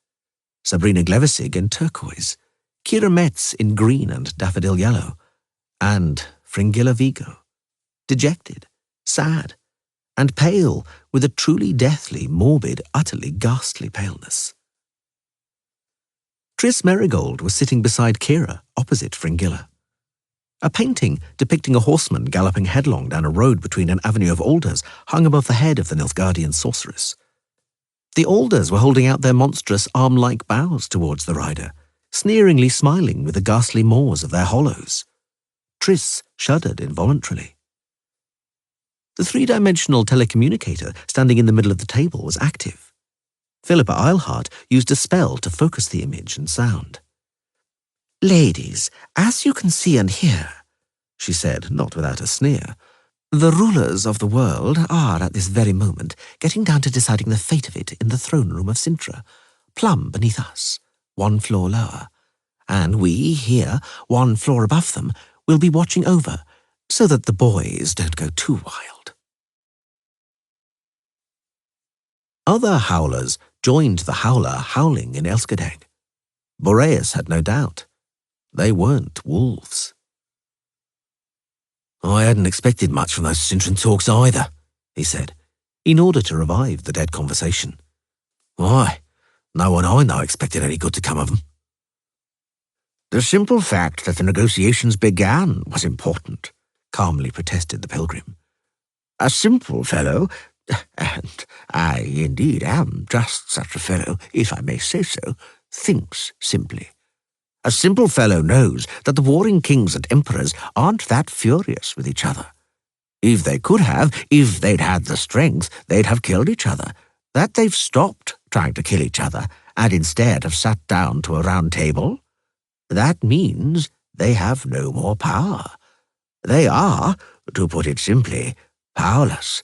Sabrina Glevesig in turquoise. Kira Metz in green and daffodil yellow. And Fringilla Vigo, dejected, sad, and pale with a truly deathly, morbid, utterly ghastly paleness. Tris Merigold was sitting beside Kira, opposite Fringilla. A painting depicting a horseman galloping headlong down a road between an avenue of alders hung above the head of the Nilfgaardian sorceress. The alders were holding out their monstrous arm-like boughs towards the rider, sneeringly smiling with the ghastly maws of their hollows. Tris shuddered involuntarily. The three-dimensional telecommunicator standing in the middle of the table was active. Philippa Eilhart used a spell to focus the image and sound. "Ladies, as you can see and hear," she said, not without a sneer, "the rulers of the world are at this very moment getting down to deciding the fate of it in the throne room of Sintra, plumb beneath us, one floor lower, and we, here, one floor above them, will be watching over, so that the boys don't go too wild." Other howlers joined the howler howling in Elskadeg. Boreas had no doubt. They weren't wolves. "I hadn't expected much from those Sintran talks either," he said, in order to revive the dead conversation. "Why, no one I know expected any good to come of them." "The simple fact that the negotiations began was important," calmly protested the pilgrim. "A simple fellow, and I indeed am just such a fellow, if I may say so, thinks simply. A simple fellow knows that the warring kings and emperors aren't that furious with each other. If they could have, if they'd had the strength, they'd have killed each other. That they've stopped trying to kill each other and instead have sat down to a round table, that means they have no more power. They are, to put it simply, powerless.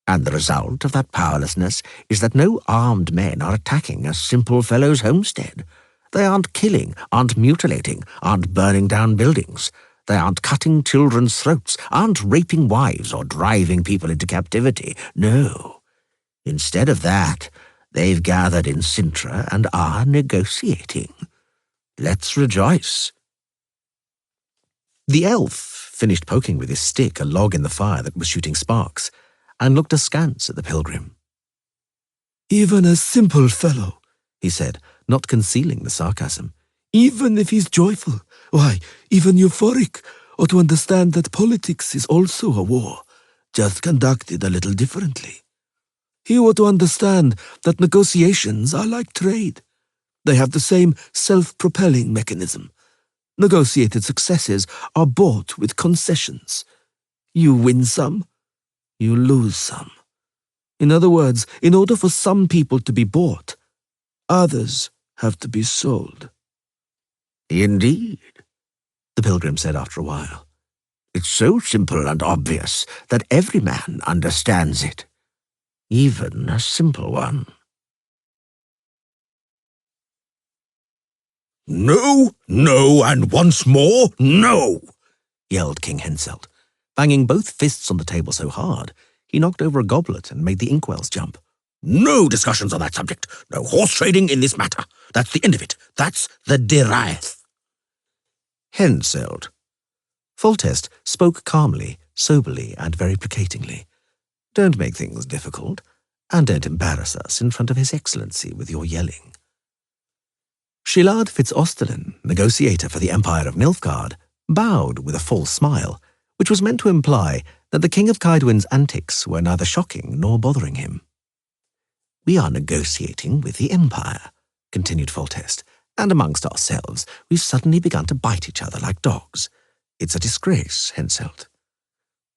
And the result of that powerlessness is that no armed men are attacking a simple fellow's homestead. They aren't killing, aren't mutilating, aren't burning down buildings. They aren't cutting children's throats, aren't raping wives or driving people into captivity. No. Instead of that, they've gathered in Sintra and are negotiating. Let's rejoice." The elf finished poking with his stick a log in the fire that was shooting sparks, and looked askance at the pilgrim. "Even a simple fellow," he said, not concealing the sarcasm. "Even if he's joyful, why, even euphoric, ought to understand that politics is also a war, just conducted a little differently. He ought to understand that negotiations are like trade. They have the same self-propelling mechanism. Negotiated successes are bought with concessions. You win some, you lose some. In other words, in order for some people to be bought, others have to be sold." "Indeed," the pilgrim said after a while. "It's so simple and obvious that every man understands it, even a simple one." "No, no, and once more, no!" yelled King Henselt, banging both fists on the table so hard he knocked over a goblet and made the inkwells jump. "No discussions on that subject. No horse trading in this matter. That's the end of it. That's the Diraeth." Henselt. Foltest spoke calmly, soberly, and very placatingly. "Don't make things difficult, and don't embarrass us in front of His Excellency with your yelling." Shilard Fitz-Osterlin, negotiator for the Empire of Nilfgaard, bowed with a false smile, which was meant to imply that the King of Kaedwen's antics were neither shocking nor bothering him. "We are negotiating with the Empire," continued Foltest, "and amongst ourselves we've suddenly begun to bite each other like dogs. It's a disgrace, Henselt.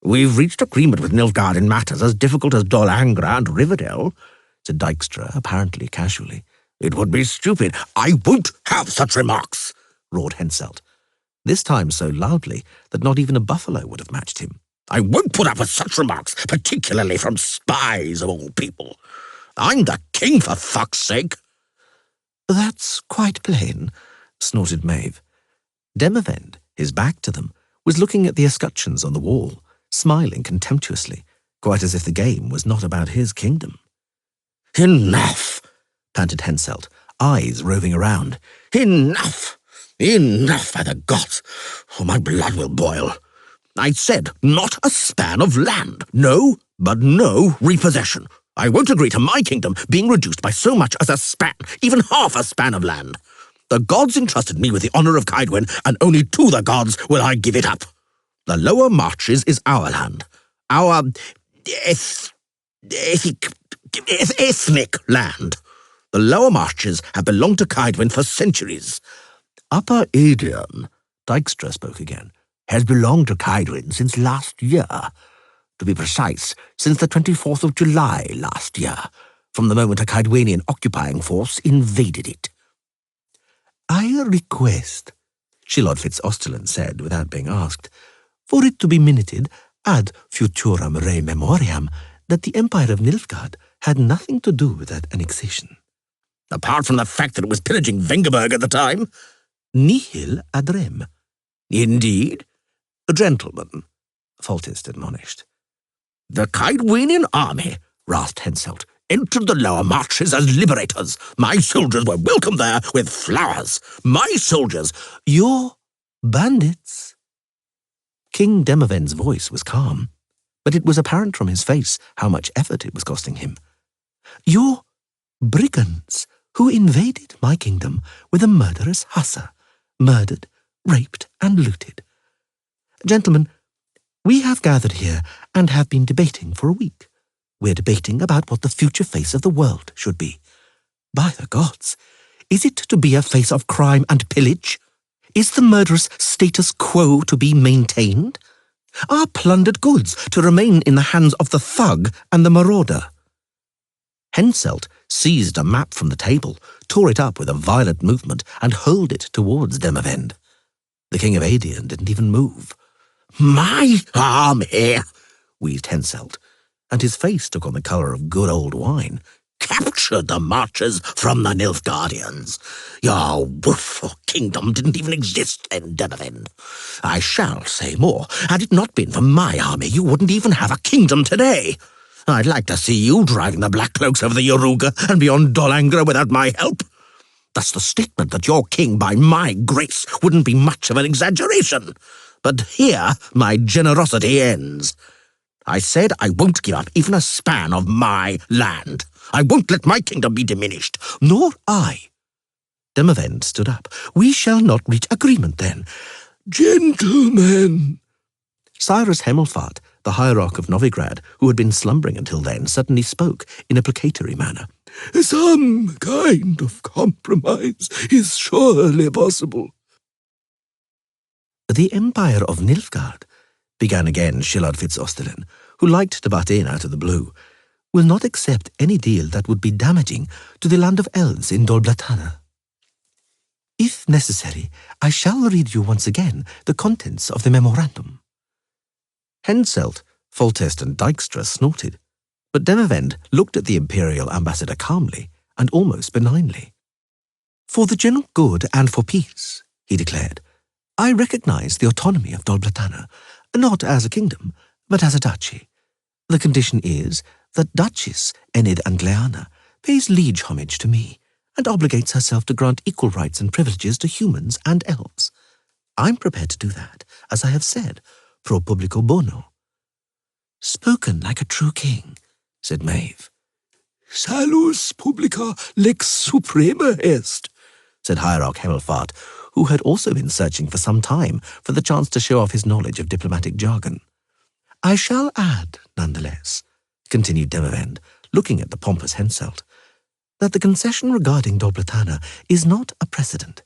We've reached agreement with Nilfgaard in matters as difficult as Dol Angra and Riverdale, said Dijkstra, apparently casually. It would be stupid. I won't have such remarks, roared Henselt, this time so loudly that not even a buffalo would have matched him. I won't put up with such remarks, particularly from spies of all people. I'm the king, for fuck's sake. That's quite plain, snorted Maeve. Demavend, his back to them, was looking at the escutcheons on the wall, smiling contemptuously, quite as if the game was not about his kingdom. Enough, panted Henselt, eyes roving around. Enough! Enough, by the gods, or my blood will boil. I said not a span of land. No, but no repossession. I won't agree to my kingdom being reduced by so much as a span, even half a span of land. The gods entrusted me with the honour of Kaedwen, and only to the gods will I give it up. The lower marches is our land. Our ethnic land. The lower marches have belonged to Kaedwen for centuries. Upper Aedion, Dijkstra spoke again, has belonged to Kaedwen since last year. To be precise, since the 24th of July last year, from the moment a Kaedwenian occupying force invaded it. I request, Shilod Fitz-Osterlin said without being asked, for it to be minuted ad futuram re memoriam that the Empire of Nilfgaard had nothing to do with that annexation. Apart from the fact that it was pillaging Vengerberg at the time? Nihil ad rem. Indeed. Gentlemen, Foltest admonished. The Kaedwenian army, rasped Henselt, entered the lower marches as liberators. My soldiers were welcomed there with flowers. My soldiers. Your bandits. King Demavend's voice was calm, but it was apparent from his face how much effort it was costing him. Your brigands who invaded my kingdom with a murderous hussar, murdered, raped, and looted. Gentlemen, we have gathered here and have been debating for a week. We're debating about what the future face of the world should be. By the gods, is it to be a face of crime and pillage? Is the murderous status quo to be maintained? Are plundered goods to remain in the hands of the thug and the marauder? Henselt seized a map from the table, tore it up with a violent movement, and hurled it towards Demavend. The King of Aedion didn't even move. My army, wheezed Henselt, and his face took on the colour of good old wine. Captured the marches from the Nilfgaardians. Your woeful kingdom didn't even exist then, Demavend. I shall say more. Had it not been for my army, you wouldn't even have a kingdom today. I'd like to see you driving the Black Cloaks over the Yoruga and beyond Dol Angra without my help. Thus the statement that you're king by my grace wouldn't be much of an exaggeration. But here my generosity ends. I said I won't give up even a span of my land. I won't let my kingdom be diminished. Nor I. Demavend stood up. We shall not reach agreement then. Gentlemen. Cyrus Hemelfart, the hierarch of Novigrad, who had been slumbering until then, suddenly spoke in a placatory manner. Some kind of compromise is surely possible. The Empire of Nilfgaard, began again Shilod Fitz-Osterlin, who liked to butt in out of the blue, will not accept any deal that would be damaging to the land of elves in Dol Blatana. If necessary, I shall read you once again the contents of the memorandum. Henselt, Foltest, and Dijkstra snorted, but Demavend looked at the imperial ambassador calmly and almost benignly. For the general good and for peace, he declared, I recognize the autonomy of Dol Blatana, not as a kingdom, but as a duchy. The condition is that Duchess Enid Angleana pays liege homage to me and obligates herself to grant equal rights and privileges to humans and elves. I'm prepared to do that, as I have said, pro publico bono. Spoken like a true king, said Maeve. Salus publica lex suprema est, said Hierarch Hemelfart, who had also been searching for some time for the chance to show off his knowledge of diplomatic jargon. I shall add, nonetheless, continued Demavend, looking at the pompous Henselt, that the concession regarding Dol Blatana is not a precedent.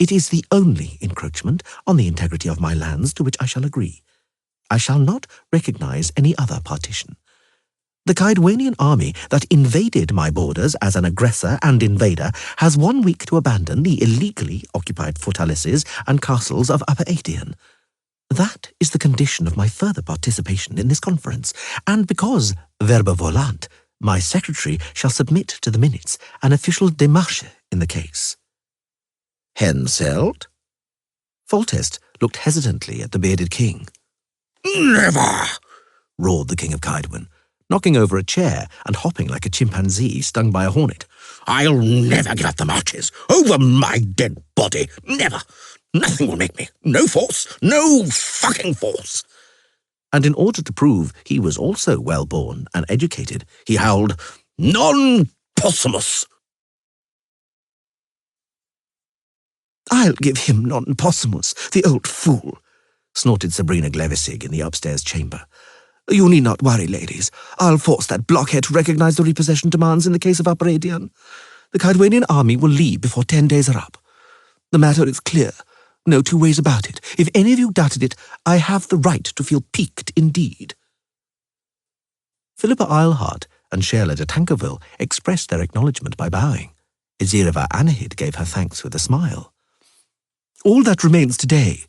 It is the only encroachment on the integrity of my lands to which I shall agree. I shall not recognize any other partition. The Caedwenian army that invaded my borders as an aggressor and invader has 1 week to abandon the illegally occupied fortalices and castles of Upper Aegean. That is the condition of my further participation in this conference, and because, verba volant, my secretary shall submit to the minutes an official démarche in the case. Henselt? Foltest looked hesitantly at the bearded king. Never! Roared the king of Caedwen, knocking over a chair and hopping like a chimpanzee stung by a hornet. I'll never give up the marches. Over my dead body. Never. Nothing will make me. No force. No fucking force. And in order to prove he was also well-born and educated, he howled, Non possumus! I'll give him non possumus, the old fool, snorted Sabrina Glevisig in the upstairs chamber. You need not worry, ladies. I'll force that blockhead to recognize the repossession demands in the case of Upper Aegean. The Caedwenian army will leave before 10 days are up. The matter is clear. No two ways about it. If any of you doubted it, I have the right to feel piqued indeed. Philippa Eilhart and Sheila de Tankerville expressed their acknowledgement by bowing. Ezireva Anahid gave her thanks with a smile. All that remains today,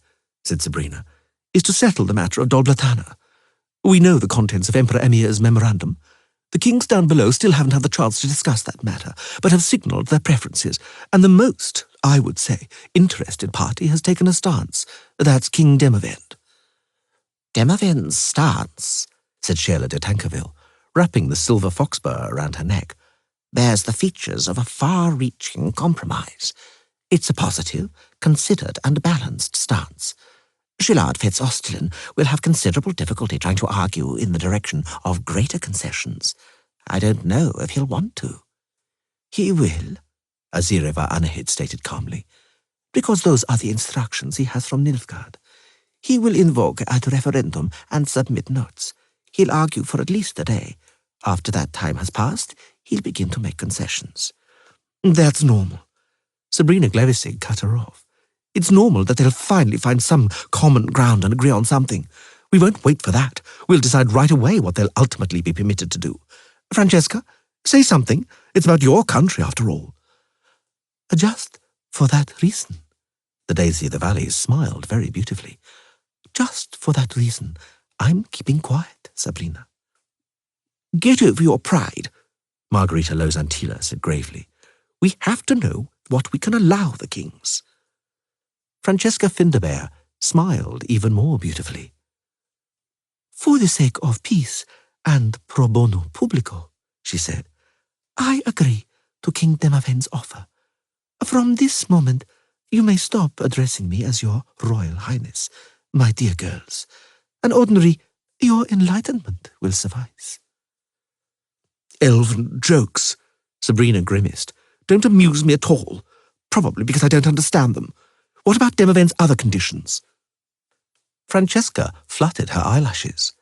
said Sabrina, is to settle the matter of Dolblatana. We know the contents of Emperor Emir's memorandum. The kings down below still haven't had the chance to discuss that matter, but have signalled their preferences, and the most, I would say, interested party has taken a stance. That's King Demavend. Demavend's stance, said Sheila de Tankerville, wrapping the silver foxbur around her neck, bears the features of a far-reaching compromise. It's a positive, considered and balanced stance. Gillard Fitz-Ostilin will have considerable difficulty trying to argue in the direction of greater concessions. I don't know if he'll want to. He will, Ezireva Anahid stated calmly, because those are the instructions he has from Nilfgaard. He will invoke ad referendum and submit notes. He'll argue for at least a day. After that time has passed, he'll begin to make concessions. That's normal. Sabrina Glevisig cut her off. It's normal that they'll finally find some common ground and agree on something. We won't wait for that. We'll decide right away what they'll ultimately be permitted to do. Francesca, say something. It's about your country, after all. Just for that reason. The Daisy of the Valleys smiled very beautifully. Just for that reason, I'm keeping quiet, Sabrina. Get over your pride, Margarita Lozantila said gravely. We have to know what we can allow the kings. Francesca Finderbear smiled even more beautifully. For the sake of peace and pro bono publico, she said, I agree to King Demavend's offer. From this moment, you may stop addressing me as your Royal Highness, my dear girls. An ordinary, your enlightenment will suffice. Elven jokes, Sabrina grimaced, don't amuse me at all, probably because I don't understand them. What about Demavend's other conditions? Francesca fluttered her eyelashes.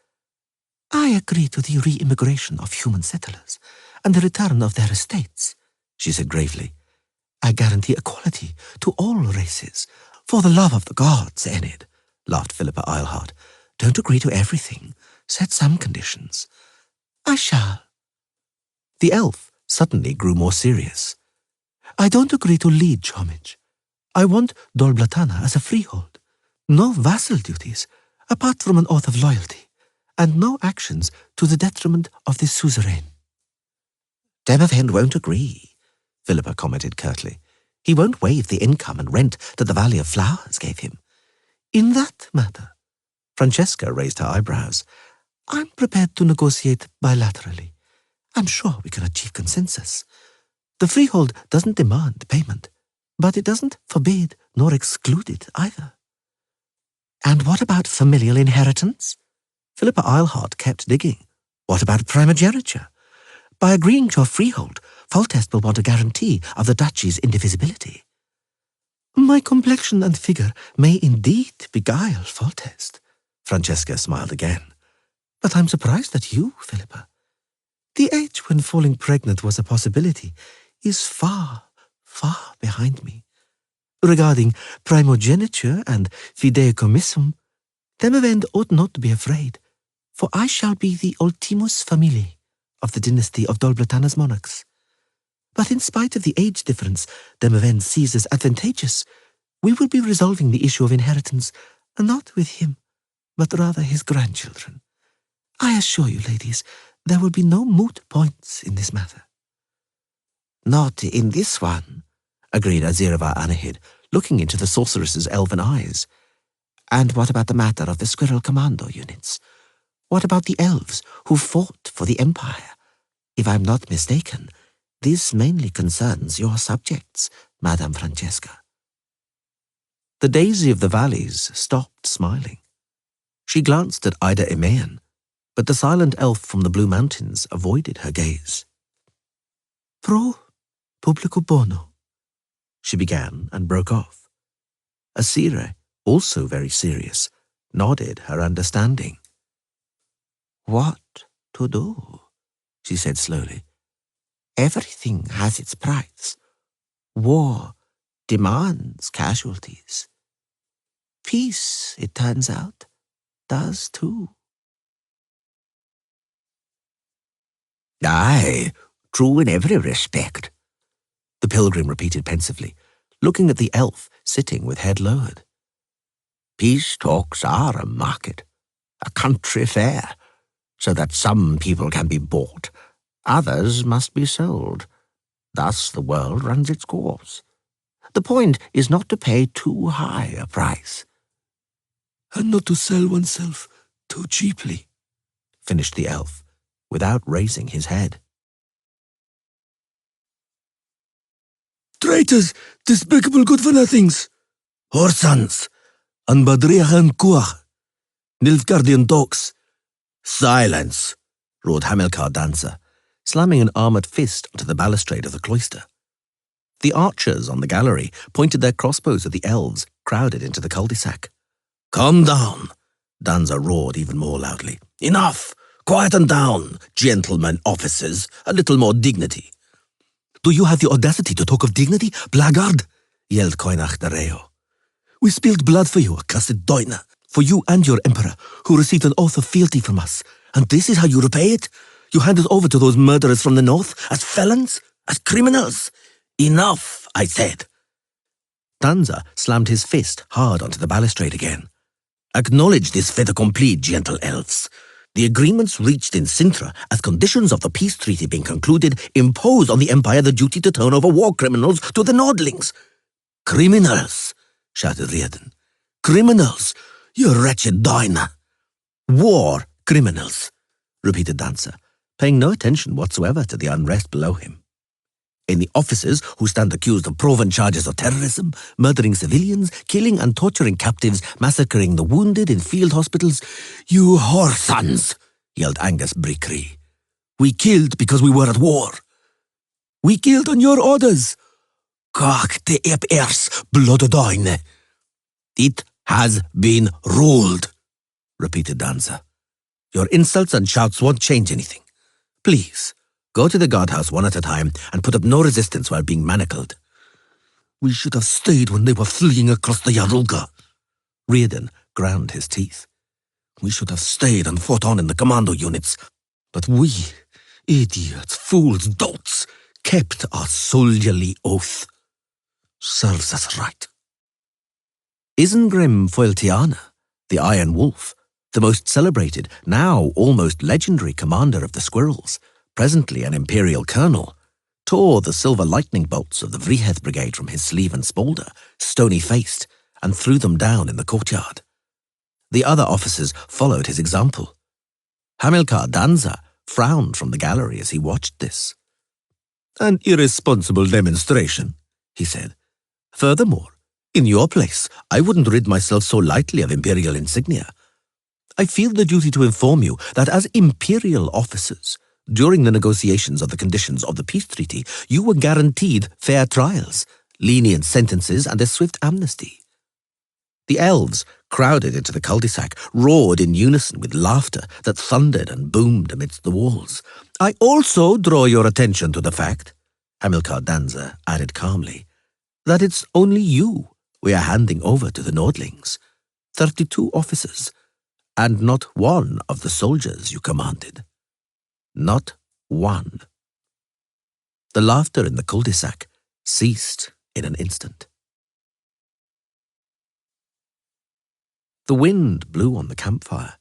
I agree to the re-immigration of human settlers and the return of their estates, she said gravely. I guarantee equality to all races. For the love of the gods, Enid, laughed Philippa Eilhart. Don't agree to everything. Set some conditions. I shall. The elf suddenly grew more serious. I don't agree to liege homage. I want Dolblatana as a freehold. No vassal duties, apart from an oath of loyalty, and no actions to the detriment of the suzerain. Demavend won't agree, Philippa commented curtly. He won't waive the income and rent that the Valley of Flowers gave him. In that matter, Francesca raised her eyebrows. I'm prepared to negotiate bilaterally. I'm sure we can achieve consensus. The freehold doesn't demand payment, but it doesn't forbid nor exclude it either. And what about familial inheritance? Philippa Eilhart kept digging. What about primogeniture? By agreeing to a freehold, Foltest will want a guarantee of the duchy's indivisibility. My complexion and figure may indeed beguile Foltest, Francesca smiled again. But I'm surprised at you, Philippa. The age when falling pregnant was a possibility is far, far behind me. Regarding primogeniture and fideicomissum, Demavend ought not to be afraid, for I shall be the ultimus familiae of the dynasty of Dolbretana's monarchs. But in spite of the age difference Demavend sees as advantageous, we will be resolving the issue of inheritance, not with him, but rather his grandchildren. I assure you, ladies, there will be no moot points in this matter. Not in this one, agreed Azirava Anahid, looking into the sorceress's elven eyes. And what about the matter of the squirrel commando units? What about the elves who fought for the Empire? If I'm not mistaken, this mainly concerns your subjects, Madame Francesca. The Daisy of the Valleys stopped smiling. She glanced at Ida Imaean, but the silent elf from the Blue Mountains avoided her gaze. Pro publico bono, she began and broke off. Ciri, also very serious, nodded her understanding. What to do? She said slowly. Everything has its price. War demands casualties. Peace, it turns out, does too. Aye, true in every respect, the pilgrim repeated pensively, looking at the elf sitting with head lowered. Peace talks are a market, a country fair, so that some people can be bought, others must be sold. Thus the world runs its course. The point is not to pay too high a price. And not to sell oneself too cheaply, finished the elf, without raising his head. Traitors, despicable good-for-nothings, whoresons, and Badriachan Kuach, Nilfgaardian dogs. Silence, roared Hamilcar Dancer, slamming an armoured fist onto the balustrade of the cloister. The archers on the gallery pointed their crossbows at the elves crowded into the cul-de-sac. Calm down, Danza roared even more loudly. Enough! Quieten down, gentlemen officers, a little more dignity. Do you have the audacity to talk of dignity, blackguard? Yelled Koinach de Reo. We spilled blood for you, accursed Doina, for you and your emperor, who received an oath of fealty from us. And this is how you repay it? You hand us over to those murderers from the north, as felons, as criminals? Enough, I said. Danza slammed his fist hard onto the balustrade again. Acknowledge this fait accompli, gentle elves. The agreements reached in Sintra as conditions of the peace treaty being concluded imposed on the Empire the duty to turn over war criminals to the Nordlings. Criminals, shouted Riordan. Criminals, you wretched Doina. War criminals, repeated Dancer, paying no attention whatsoever to the unrest below him. Any officers who stand accused of proven charges of terrorism, murdering civilians, killing and torturing captives, massacring the wounded in field hospitals. You whoresons, yelled Angus Brickree. We killed because we were at war. We killed on your orders. Kak de ep ers bloododoine. It has been ruled, repeated Danza. Your insults and shouts won't change anything. Please, go to the guardhouse one at a time and put up no resistance while being manacled. We should have stayed when they were fleeing across the Yarulga. Riordan ground his teeth. We should have stayed and fought on in the commando units. But we, idiots, fools, dolts, kept our soldierly oath. Serves us right. Isengrim Foiltiana, the Iron Wolf, the most celebrated, now almost legendary commander of the Squirrels, presently an imperial colonel, tore the silver lightning bolts of the Vriheth Brigade from his sleeve and spalder, stony-faced, and threw them down in the courtyard. The other officers followed his example. Hamilcar Danza frowned from the gallery as he watched this. An irresponsible demonstration, he said. Furthermore, in your place, I wouldn't rid myself so lightly of imperial insignia. I feel the duty to inform you that as imperial officers, during the negotiations of the conditions of the peace treaty, you were guaranteed fair trials, lenient sentences, and a swift amnesty. The elves, crowded into the cul-de-sac, roared in unison with laughter that thundered and boomed amidst the walls. I also draw your attention to the fact, Hamilcar Danza added calmly, that it's only you we are handing over to the Nordlings. 32 officers, and not one of the soldiers you commanded. Not one. The laughter in the cul-de-sac ceased in an instant. The wind blew on the campfire,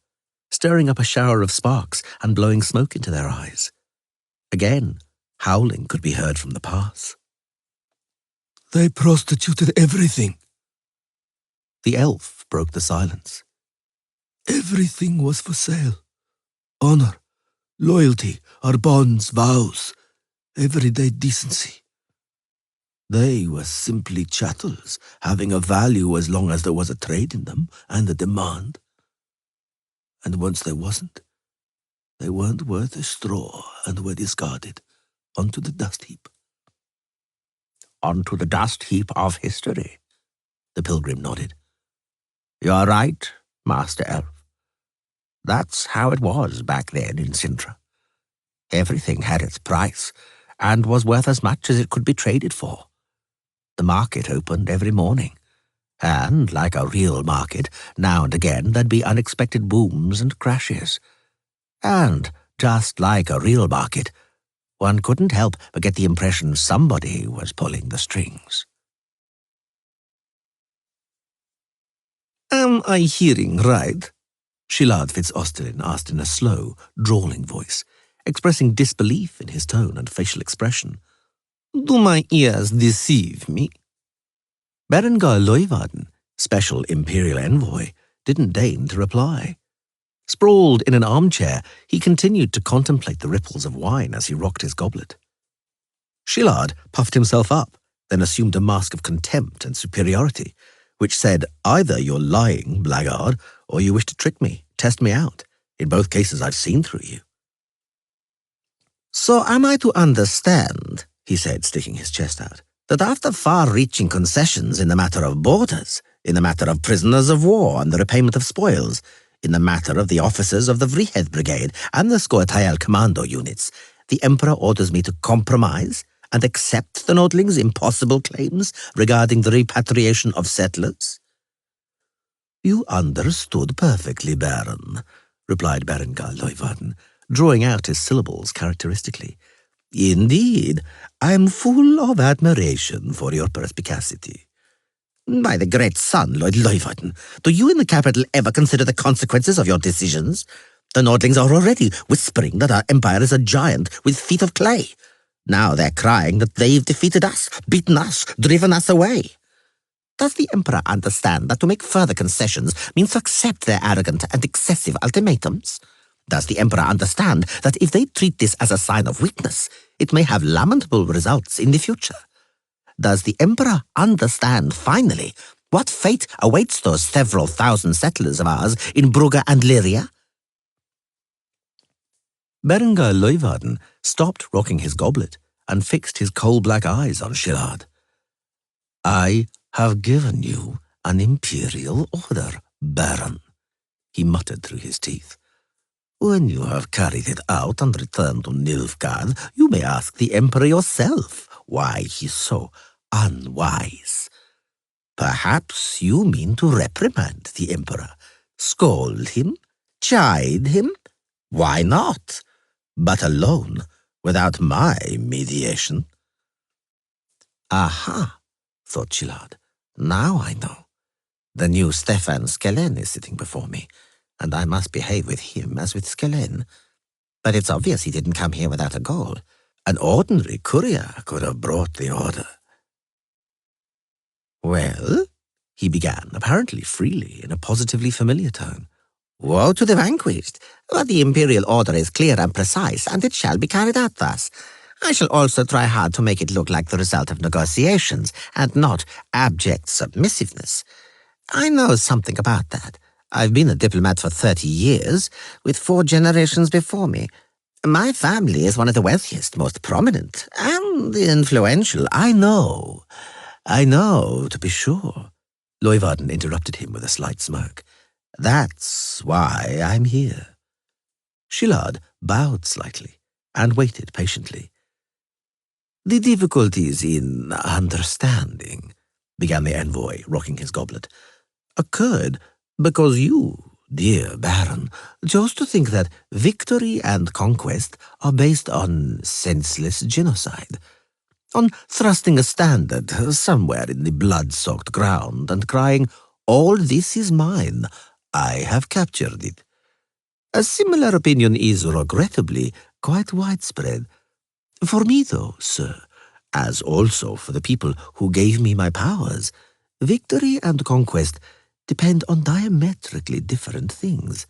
stirring up a shower of sparks and blowing smoke into their eyes. Again, howling could be heard from the pass. They prostituted everything. The elf broke the silence. Everything was for sale. Honor, loyalty, our bonds, vows, everyday decency. They were simply chattels, having a value as long as there was a trade in them and a demand. And once there wasn't, they weren't worth a straw and were discarded onto the dust heap. Onto the dust heap of history, the pilgrim nodded. You're right, Master Elf. That's how it was back then in Sintra. Everything had its price and was worth as much as it could be traded for. The market opened every morning, and, like a real market, now and again there'd be unexpected booms and crashes. And, just like a real market, one couldn't help but get the impression somebody was pulling the strings. Am I hearing right? Shilard Fitz-Osterlin asked in a slow, drawling voice, expressing disbelief in his tone and facial expression. Do my ears deceive me? Berengar Leuwarden, special imperial envoy, didn't deign to reply. Sprawled in an armchair, he continued to contemplate the ripples of wine as he rocked his goblet. Shilard puffed himself up, then assumed a mask of contempt and superiority, which said, either you're lying, blackguard, or you wish to trick me, test me out. In both cases, I've seen through you. So am I to understand, he said, sticking his chest out, that after far-reaching concessions in the matter of borders, in the matter of prisoners of war and the repayment of spoils, in the matter of the officers of the Vrihed Brigade and the Scoia'tael Commando units, the Emperor orders me to compromise and accept the Nordling's impossible claims regarding the repatriation of settlers? You understood perfectly, Baron, replied Berengar Leuwarden, drawing out his syllables characteristically. Indeed, I am full of admiration for your perspicacity. By the great sun, Lord Leuwarden, do you in the capital ever consider the consequences of your decisions? The Nordlings are already whispering that our empire is a giant with feet of clay. Now they're crying that they've defeated us, beaten us, driven us away. Does the Emperor understand that to make further concessions means to accept their arrogant and excessive ultimatums? Does the Emperor understand that if they treat this as a sign of weakness, it may have lamentable results in the future? Does the Emperor understand, finally, what fate awaits those several thousand settlers of ours in Brugge and Lyria? Berengar Leuwarden stopped rocking his goblet and fixed his coal-black eyes on Shilard. I have given you an imperial order, Baron, he muttered through his teeth. When you have carried it out and returned to Nilfgaard, you may ask the Emperor yourself why he's so unwise. Perhaps you mean to reprimand the Emperor, scold him, chide him? Why not? But alone, without my mediation. Aha, thought Shilard. Now I know. The new Stefan Skellen is sitting before me, and I must behave with him as with Skellen. But it's obvious he didn't come here without a goal. An ordinary courier could have brought the order. Well, he began, apparently freely, in a positively familiar tone. Woe to the vanquished, but the imperial order is clear and precise, and it shall be carried out thus. I shall also try hard to make it look like the result of negotiations, and not abject submissiveness. I know something about that. I've been a diplomat for 30 years, with 4 generations before me. My family is one of the wealthiest, most prominent, and influential. I know, to be sure. Leuwarden interrupted him with a slight smirk. That's why I'm here. Shilard bowed slightly and waited patiently. The difficulties in understanding, began the envoy, rocking his goblet, occurred because you, dear Baron, just to think that victory and conquest are based on senseless genocide, on thrusting a standard somewhere in the blood-soaked ground and crying, "All this is mine. I have captured it." A similar opinion is, regrettably, quite widespread. For me, though, sir, as also for the people who gave me my powers, victory and conquest depend on diametrically different things.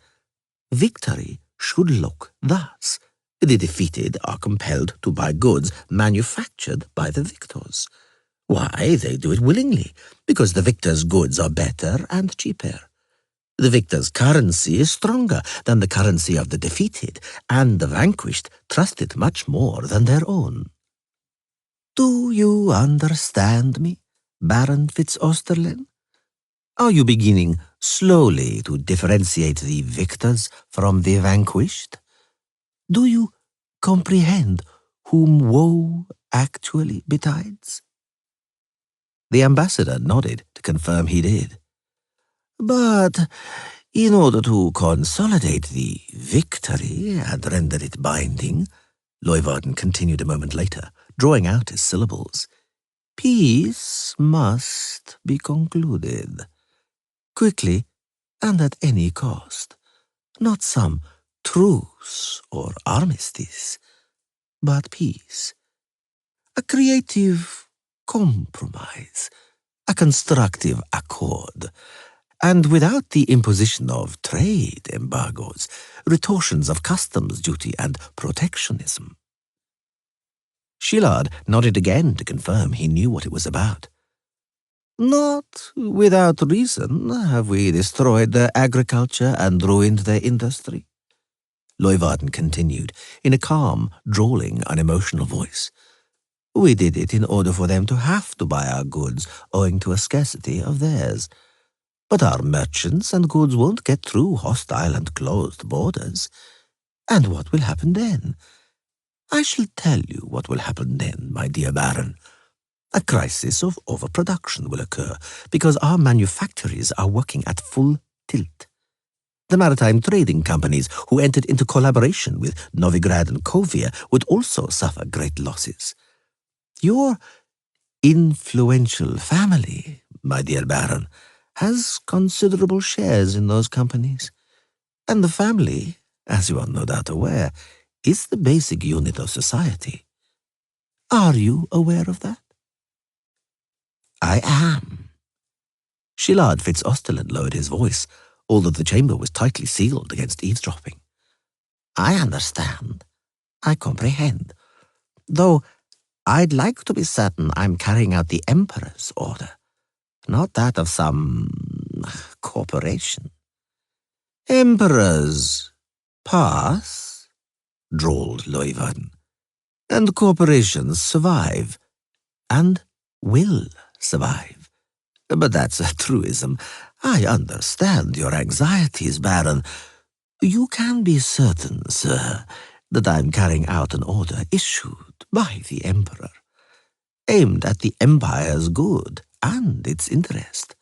Victory should look thus. The defeated are compelled to buy goods manufactured by the victors. Why, they do it willingly, because the victor's goods are better and cheaper. The victor's currency is stronger than the currency of the defeated, and the vanquished trust it much more than their own. Do you understand me, Baron Fitzosterlen? Are you beginning slowly to differentiate the victors from the vanquished? Do you comprehend whom woe actually betides? The ambassador nodded to confirm he did. But in order to consolidate the victory and render it binding, Leuwarden continued a moment later, drawing out his syllables, peace must be concluded. Quickly and at any cost. Not some truce or armistice, but peace. A creative compromise, a constructive accord, and without the imposition of trade embargoes, retortions of customs duty and protectionism. Shillard nodded again to confirm he knew what it was about. Not without reason have we destroyed their agriculture and ruined their industry. Leuwarden continued in a calm, drawling, unemotional voice. We did it in order for them to have to buy our goods owing to a scarcity of theirs. But our merchants and goods won't get through hostile and closed borders. And what will happen then? I shall tell you what will happen then, my dear Baron. A crisis of overproduction will occur because our manufactories are working at full tilt. The maritime trading companies who entered into collaboration with Novigrad and Kovia would also suffer great losses. Your influential family, my dear Baron, has considerable shares in those companies. And the family, as you are no doubt aware, is the basic unit of society. Are you aware of that? I am. Shillard Fitzosterlen lowered his voice, although the chamber was tightly sealed against eavesdropping. I understand. I comprehend. Though I'd like to be certain I'm carrying out the Emperor's order, not that of some corporation. Emperors pass, drawled Leuwarden, and corporations survive, and will survive. But that's a truism. I understand your anxieties, Baron. You can be certain, sir, that I'm carrying out an order issued by the Emperor, aimed at the Empire's good and its interest.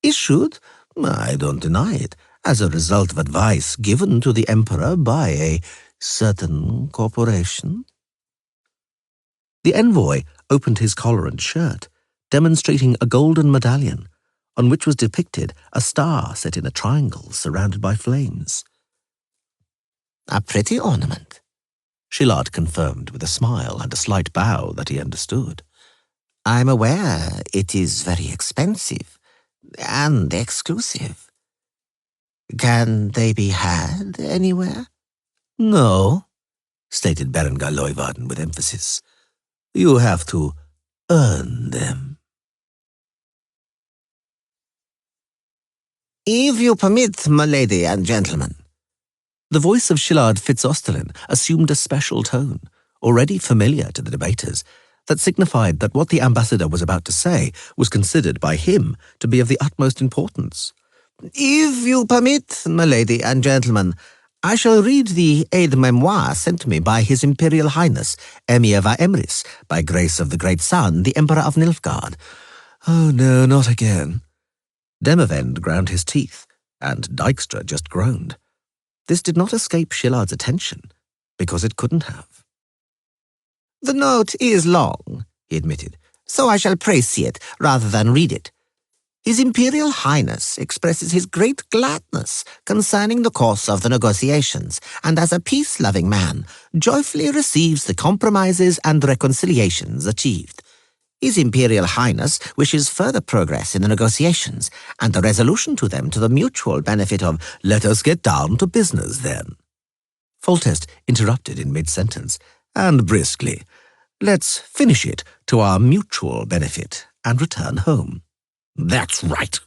Issued, I don't deny it, as a result of advice given to the Emperor by a certain corporation. The envoy opened his collar and shirt, demonstrating a golden medallion, on which was depicted a star set in a triangle surrounded by flames. A pretty ornament, Shillard confirmed with a smile and a slight bow that he understood. I'm aware it is very expensive and exclusive. Can they be had anywhere? No, stated Berengar Leuwarden with emphasis. You have to earn them. If you permit, my lady and gentlemen. The voice of Shillard Fitzosterlen assumed a special tone, already familiar to the debaters, that signified that what the ambassador was about to say was considered by him to be of the utmost importance. If you permit, my lady and gentlemen, I shall read the aide-memoire sent to me by His Imperial Highness, Emir va Emrys, by grace of the Great Sun, the Emperor of Nilfgaard. Oh no, not again. Demavend ground his teeth, and Dijkstra just groaned. This did not escape Shillard's attention, because it couldn't have. "The note is long," he admitted, "so I shall praise it rather than read it. His Imperial Highness expresses his great gladness concerning the course of the negotiations, and as a peace-loving man, joyfully receives the compromises and reconciliations achieved. His Imperial Highness wishes further progress in the negotiations, and the resolution to them to the mutual benefit of—" "Let us get down to business, then," Foltest interrupted in mid-sentence, and briskly, "let's finish it to our mutual benefit and return home." "That's right,"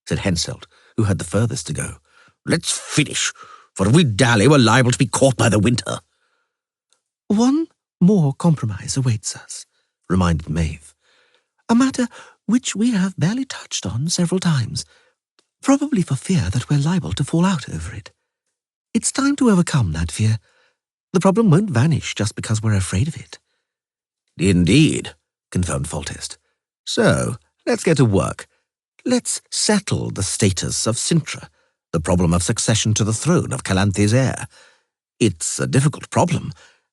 said Henselt, who had the furthest to go. "Let's finish, for if we dally, we're liable to be caught by the winter." "One more compromise awaits us," reminded Maeve. "A matter which we have barely touched on several times, probably for fear that we're liable to fall out over it. It's time to overcome that fear. The problem won't vanish just because we're afraid of it." "Indeed," confirmed Foltest. "So, let's get to work. Let's settle the status of Cintra, the problem of succession to the throne of Calanthe's heir. It's a difficult problem,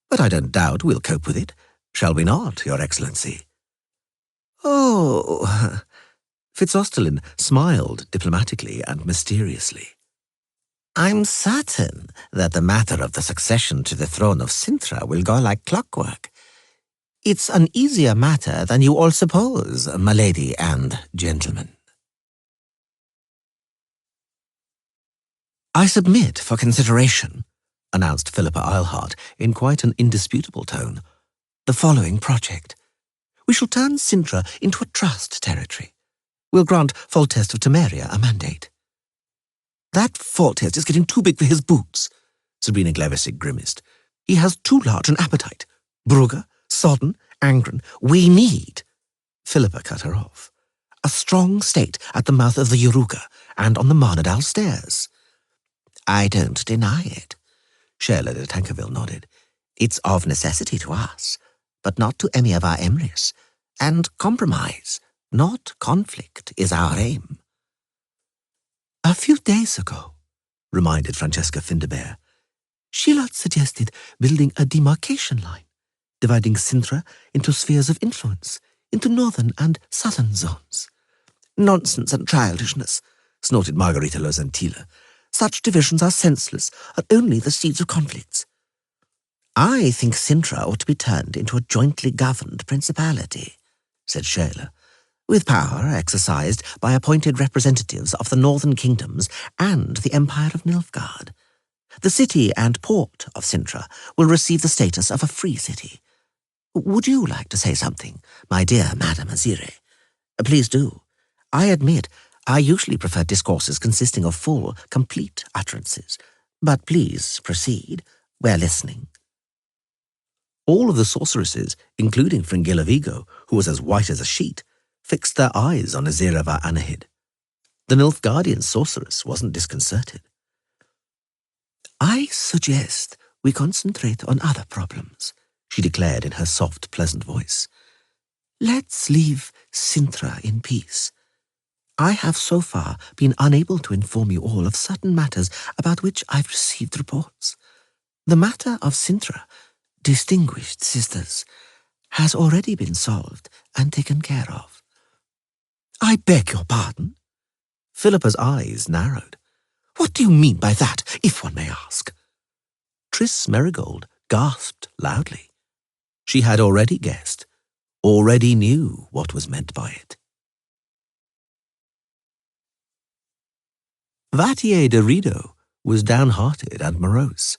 but I don't doubt we'll cope with it. Shall we not, Your Excellency?" "Oh," Fitzostalin smiled diplomatically and mysteriously. "I'm certain that the matter of the succession to the throne of Cintra will go like clockwork. It's an easier matter than you all suppose, my lady and gentlemen." "I submit for consideration," announced Philippa Eilhart in quite an indisputable tone, "the following project. We shall turn Cintra into a trust territory. We'll grant Foltest of Temeria a mandate." "That Foltest is getting too big for his boots," Sabrina Glevisig grimaced. "He has too large an appetite. Brugge, Sodden, Angren, we need—" Philippa cut her off. "A strong state at the mouth of the Yaruga and on the Marnadal stairs." "I don't deny it," Sherla de Tankerville nodded. "It's of necessity to us, but not to any of our Emrys, and compromise, not conflict, is our aim." "A few days ago," reminded Francesca Findebear, "Shillard suggested building a demarcation line, dividing Cintra into spheres of influence, into northern and southern zones." "Nonsense and childishness," snorted Margarita Lozantila. "Such divisions are senseless, are only the seeds of conflicts." "I think Cintra ought to be turned into a jointly governed principality," said Shayla, "with power exercised by appointed representatives of the northern kingdoms and the Empire of Nilfgaard. The city and port of Cintra will receive the status of a free city. Would you like to say something, my dear Madame Ciri? Please do. I admit I usually prefer discourses consisting of full, complete utterances, but please proceed. We're listening." All of the sorceresses, including Fringilla Vigo, who was as white as a sheet, fixed their eyes on Azirava Anahid. The Nilfgaardian sorceress wasn't disconcerted. "I suggest we concentrate on other problems," she declared in her soft, pleasant voice. "Let's leave Cintra in peace. I have so far been unable to inform you all of certain matters about which I've received reports. The matter of Cintra, distinguished sisters, has already been solved and taken care of." "I beg your pardon?" Philippa's eyes narrowed. "What do you mean by that, if one may ask?" Triss Merigold gasped loudly. She had already guessed, already knew what was meant by it. Vattier de Rideau was downhearted and morose.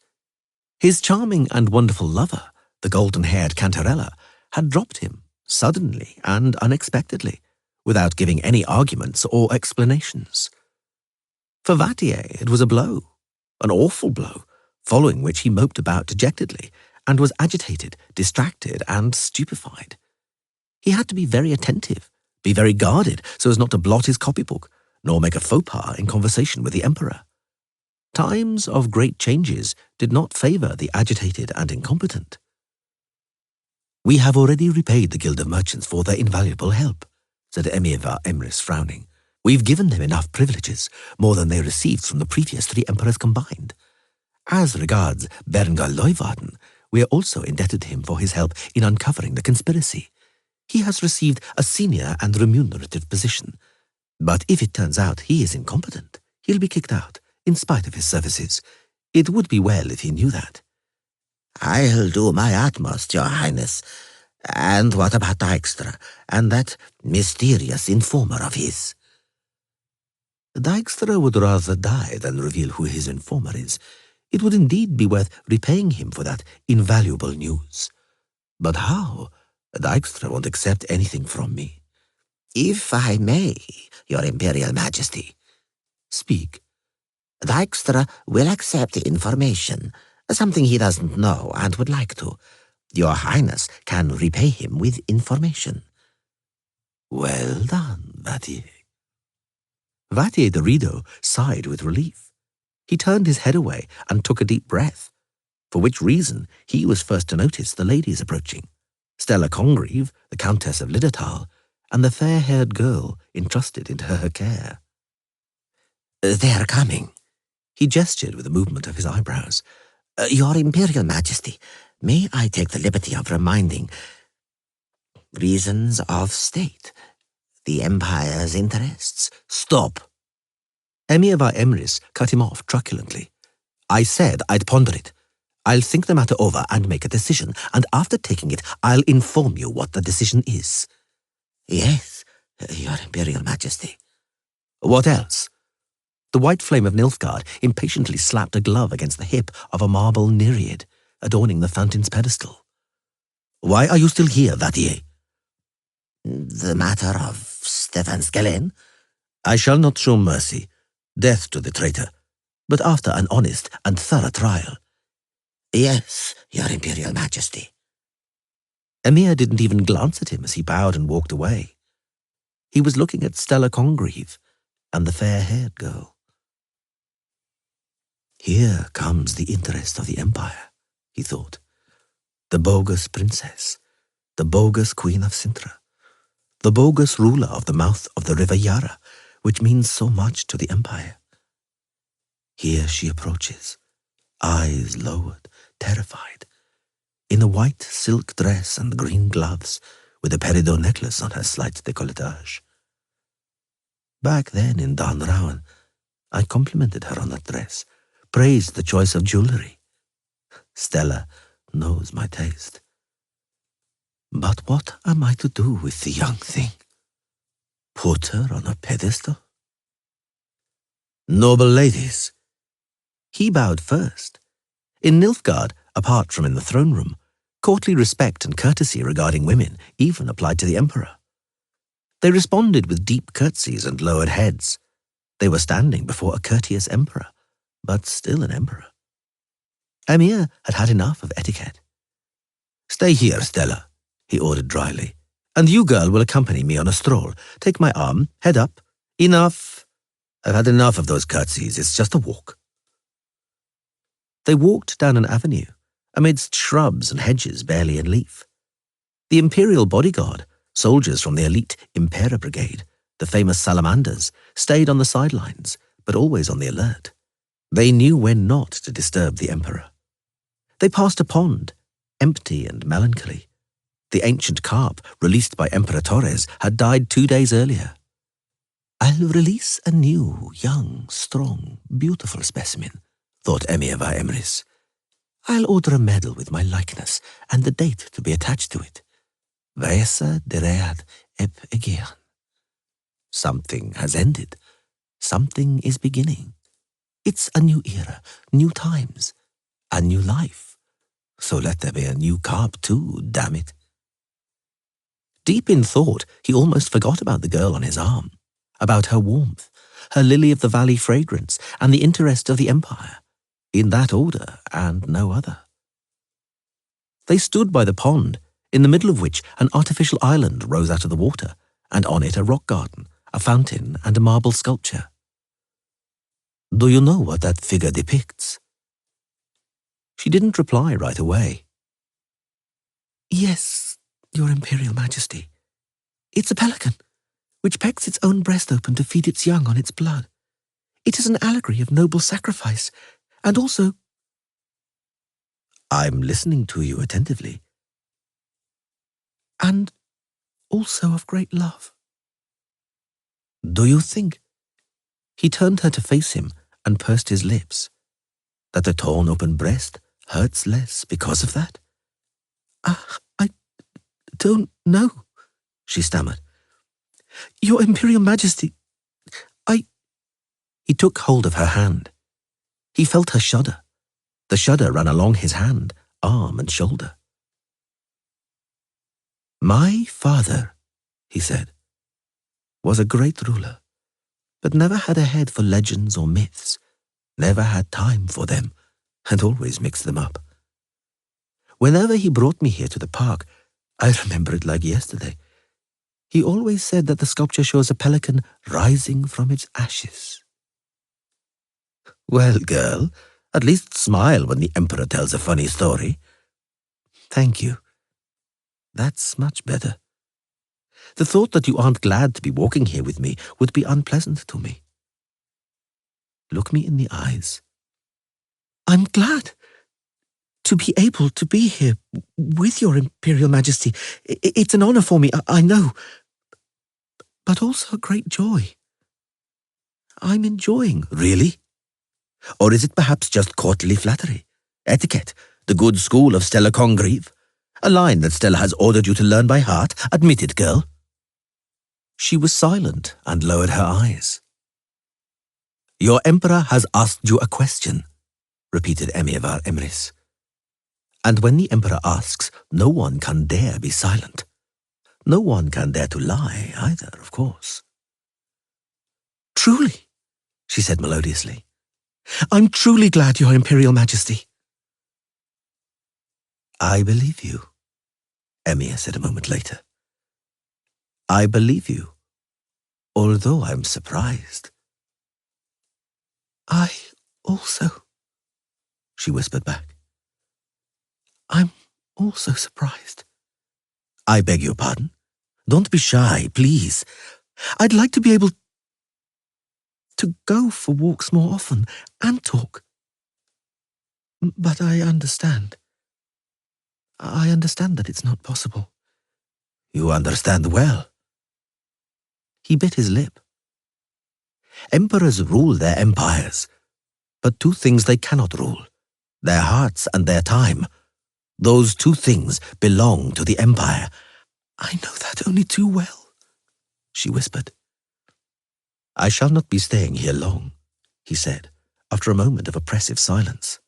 His charming and wonderful lover, the golden-haired Cantarella, had dropped him, suddenly and unexpectedly, without giving any arguments or explanations. For Vattier it was a blow, an awful blow, following which he moped about dejectedly, and was agitated, distracted, and stupefied. He had to be very attentive, be very guarded so as not to blot his copybook, nor make a faux pas in conversation with the Emperor. Times of great changes did not favour the agitated and incompetent. "We have already repaid the Guild of Merchants for their invaluable help," said Emir Emrys, frowning. We've given them enough privileges, more than they received from the previous 3 emperors combined. As regards Berengar Leuwarden, we are also indebted to him for his help in uncovering the conspiracy. He has received a senior and remunerative position. But if it turns out he is incompetent, he'll be kicked out, in spite of his services. It would be well if he knew that. I'll do my utmost, Your Highness. And what about Dijkstra and that mysterious informer of his? Dijkstra would rather die than reveal who his informer is. It would indeed be worth repaying him for that invaluable news. But how? Dijkstra won't accept anything from me. If I may, Your Imperial Majesty. Speak. Dijkstra will accept information, something he doesn't know and would like to. Your Highness can repay him with information. Well done, Vattier. Vattier de Rideau sighed with relief. He turned his head away and took a deep breath, for which reason he was first to notice the ladies approaching, Stella Congreve, the Countess of Lidertal, and the fair-haired girl entrusted into her care. They're coming. He gestured with a movement of his eyebrows. Your Imperial Majesty, may I take the liberty of reminding reasons of state, the Empire's interests? Stop! Emir va Emrys cut him off truculently. I said I'd ponder it. I'll think the matter over and make a decision, and after taking it, I'll inform you what the decision is. Yes, Your Imperial Majesty. What else? The white flame of Nilfgaard impatiently slapped a glove against the hip of a marble nereid adorning the fountain's pedestal. Why are you still here, Vattier? The matter of Stefan Skellen? I shall not show mercy. Death to the traitor, but after an honest and thorough trial. Yes, Your Imperial Majesty. Emir didn't even glance at him as he bowed and walked away. He was looking at Stella Congreve and the fair-haired girl. Here comes the interest of the Empire, he thought. The bogus princess, the bogus queen of Sintra, the bogus ruler of the mouth of the river Yara, which means so much to the Empire. Here she approaches, eyes lowered, terrified, in a white silk dress and green gloves, with a peridot necklace on her slight décolletage. Back then in Dan Rowan, I complimented her on that dress, praised the choice of jewellery. Stella knows my taste. But what am I to do with the young thing? Put her on a pedestal? Noble ladies. He bowed first. In Nilfgaard, apart from in the throne room, courtly respect and courtesy regarding women even applied to the emperor. They responded with deep curtsies and lowered heads. They were standing before a courteous emperor, but still an emperor. Emir had had enough of etiquette. Stay here, Stella, he ordered dryly, and you, girl, will accompany me on a stroll. Take my arm, head up. Enough. I've had enough of those curtsies. It's just a walk. They walked down an avenue, amidst shrubs and hedges barely in leaf. The imperial bodyguard, soldiers from the elite Impera Brigade, the famous salamanders, stayed on the sidelines, but always on the alert. They knew when not to disturb the emperor. They passed a pond, empty and melancholy. The ancient carp, released by Emperor Torres, had died 2 days earlier. I'll release a new, young, strong, beautiful specimen, thought Emir va Emrys. I'll order a medal with my likeness and the date to be attached to it. Vaesa deread eb Aegean. Something has ended. Something is beginning. It's a new era, new times, a new life. So let there be a new carp too, damn it. Deep in thought, he almost forgot about the girl on his arm, about her warmth, her lily-of-the-valley fragrance, and the interest of the empire, in that order and no other. They stood by the pond, in the middle of which an artificial island rose out of the water, and on it a rock garden, a fountain, and a marble sculpture. Do you know what that figure depicts? She didn't reply right away. Yes, Your Imperial Majesty. It's a pelican, which pecks its own breast open to feed its young on its blood. It is an allegory of noble sacrifice, and also—" "I'm listening to you attentively." "And also of great love." "Do you think," He turned her to face him and pursed his lips, "that the torn open breast hurts less because of that?" I don't know," she stammered. "Your Imperial Majesty, He took hold of her hand. He felt her shudder. The shudder ran along his hand, arm and shoulder. "My father," he said, "was a great ruler, but never had a head for legends or myths, never had time for them, and always mixed them up. Whenever he brought me here to the park, I remember it like yesterday, he always said that the sculpture shows a pelican rising from its ashes." "Well, girl, at least smile when the Emperor tells a funny story." "Thank you. That's much better. The thought that you aren't glad to be walking here with me would be unpleasant to me. Look me in the eyes." "I'm glad to be able to be here with your Imperial Majesty. It's an honor for me, I know, but also a great joy. I'm enjoying." "Really? Or is it perhaps just courtly flattery? Etiquette, the good school of Stella Congreve? A line that Stella has ordered you to learn by heart? Admit it, girl." She was silent and lowered her eyes. "Your Emperor has asked you a question," repeated Emir var Emrys. "And when the Emperor asks, no one can dare be silent. No one can dare to lie either, of course." "Truly," she said melodiously, "I'm truly glad, Your Imperial Majesty." "I believe you," Emir said a moment later. "I believe you, although I'm surprised." "I also," she whispered back. "I'm also surprised." "I beg your pardon? Don't be shy, please." "I'd like to be able to go for walks more often and talk. But I understand. I understand that it's not possible." "You understand well." He bit his lip. "Emperors rule their empires, but two things they cannot rule: their hearts and their time. Those two things belong to the empire." "I know that only too well," she whispered. "I shall not be staying here long," he said, after a moment of oppressive silence.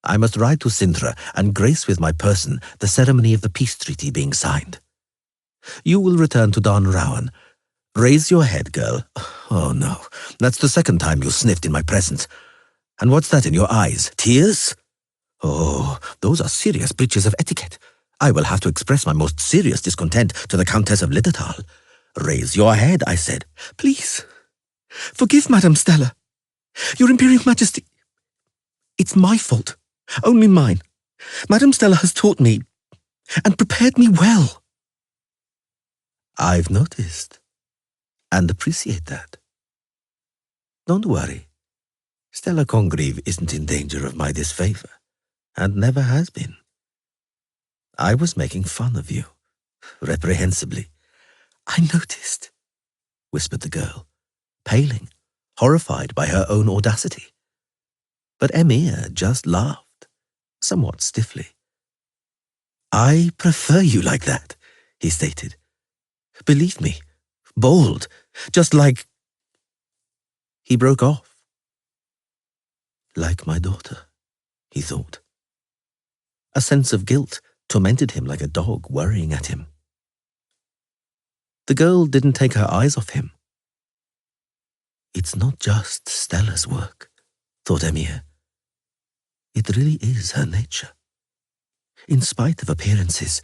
"I must ride to Sintra and grace with my person the ceremony of the peace treaty being signed. You will return to Don Rowan. Raise your head, girl. Oh, no, that's the second time you sniffed in my presence. And what's that in your eyes? Tears? Oh, those are serious breaches of etiquette. I will have to express my most serious discontent to the Countess of Liddertal. Raise your head, I said. "Please, forgive Madame Stella. Your Imperial Majesty, it's my fault, only mine. Madame Stella has taught me and prepared me well." "I've noticed and appreciate that. Don't worry. Stella Congreve isn't in danger of my disfavor, and never has been. I was making fun of you, reprehensibly." "I noticed," whispered the girl, paling, horrified by her own audacity. But Emir just laughed, somewhat stiffly. "I prefer you like that," he stated. "Believe me, bold, just like—" He broke off. Like my daughter, he thought. A sense of guilt tormented him like a dog worrying at him. The girl didn't take her eyes off him. It's not just Stella's work, thought Emir. It really is her nature. In spite of appearances,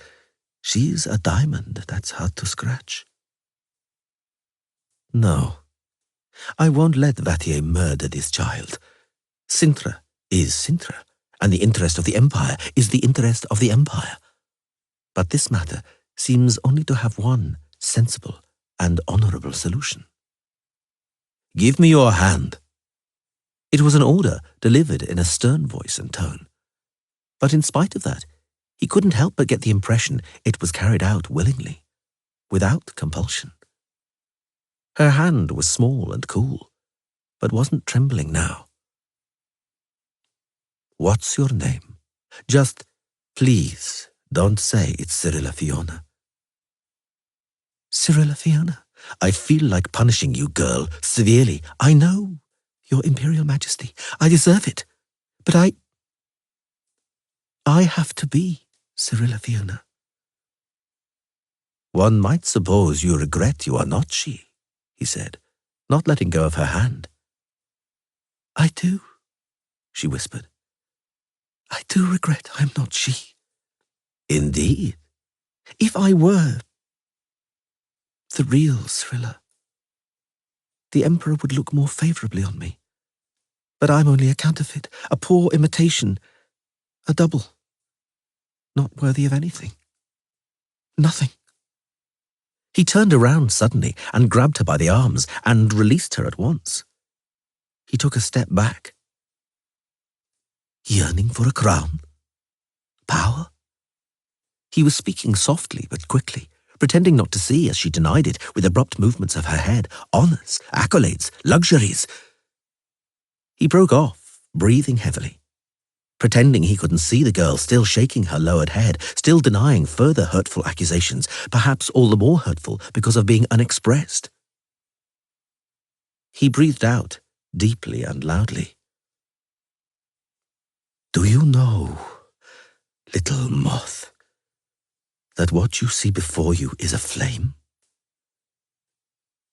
she's a diamond that's hard to scratch. No, I won't let Vatier murder this child. Sintra is Sintra, and the interest of the Empire is the interest of the Empire. But this matter seems only to have one sensible and honourable solution. "Give me your hand." It was an order delivered in a stern voice and tone. But in spite of that, he couldn't help but get the impression it was carried out willingly, without compulsion. Her hand was small and cool, but wasn't trembling now. "What's your name? Just, please, don't say it's Cyrilla Fiona." "Cyrilla Fiona? I feel like punishing you, girl, severely. I know, Your Imperial Majesty. I deserve it. But I have to be Cyrilla Fiona." "One might suppose you regret you are not she," he said, not letting go of her hand. "I do," she whispered. "I do regret I'm not she." "Indeed? If I were the real Cyrilla, the Emperor would look more favourably on me. But I'm only a counterfeit, a poor imitation, a double, not worthy of anything. Nothing." He turned around suddenly and grabbed her by the arms and released her at once. He took a step back. "Yearning for a crown? Power?" He was speaking softly but quickly, pretending not to see as she denied it with abrupt movements of her head. "Honours, accolades, luxuries." He broke off, breathing heavily, pretending he couldn't see the girl still shaking her lowered head, still denying further hurtful accusations, perhaps all the more hurtful because of being unexpressed. He breathed out, deeply and loudly. "Do you know, little moth, that what you see before you is a flame?"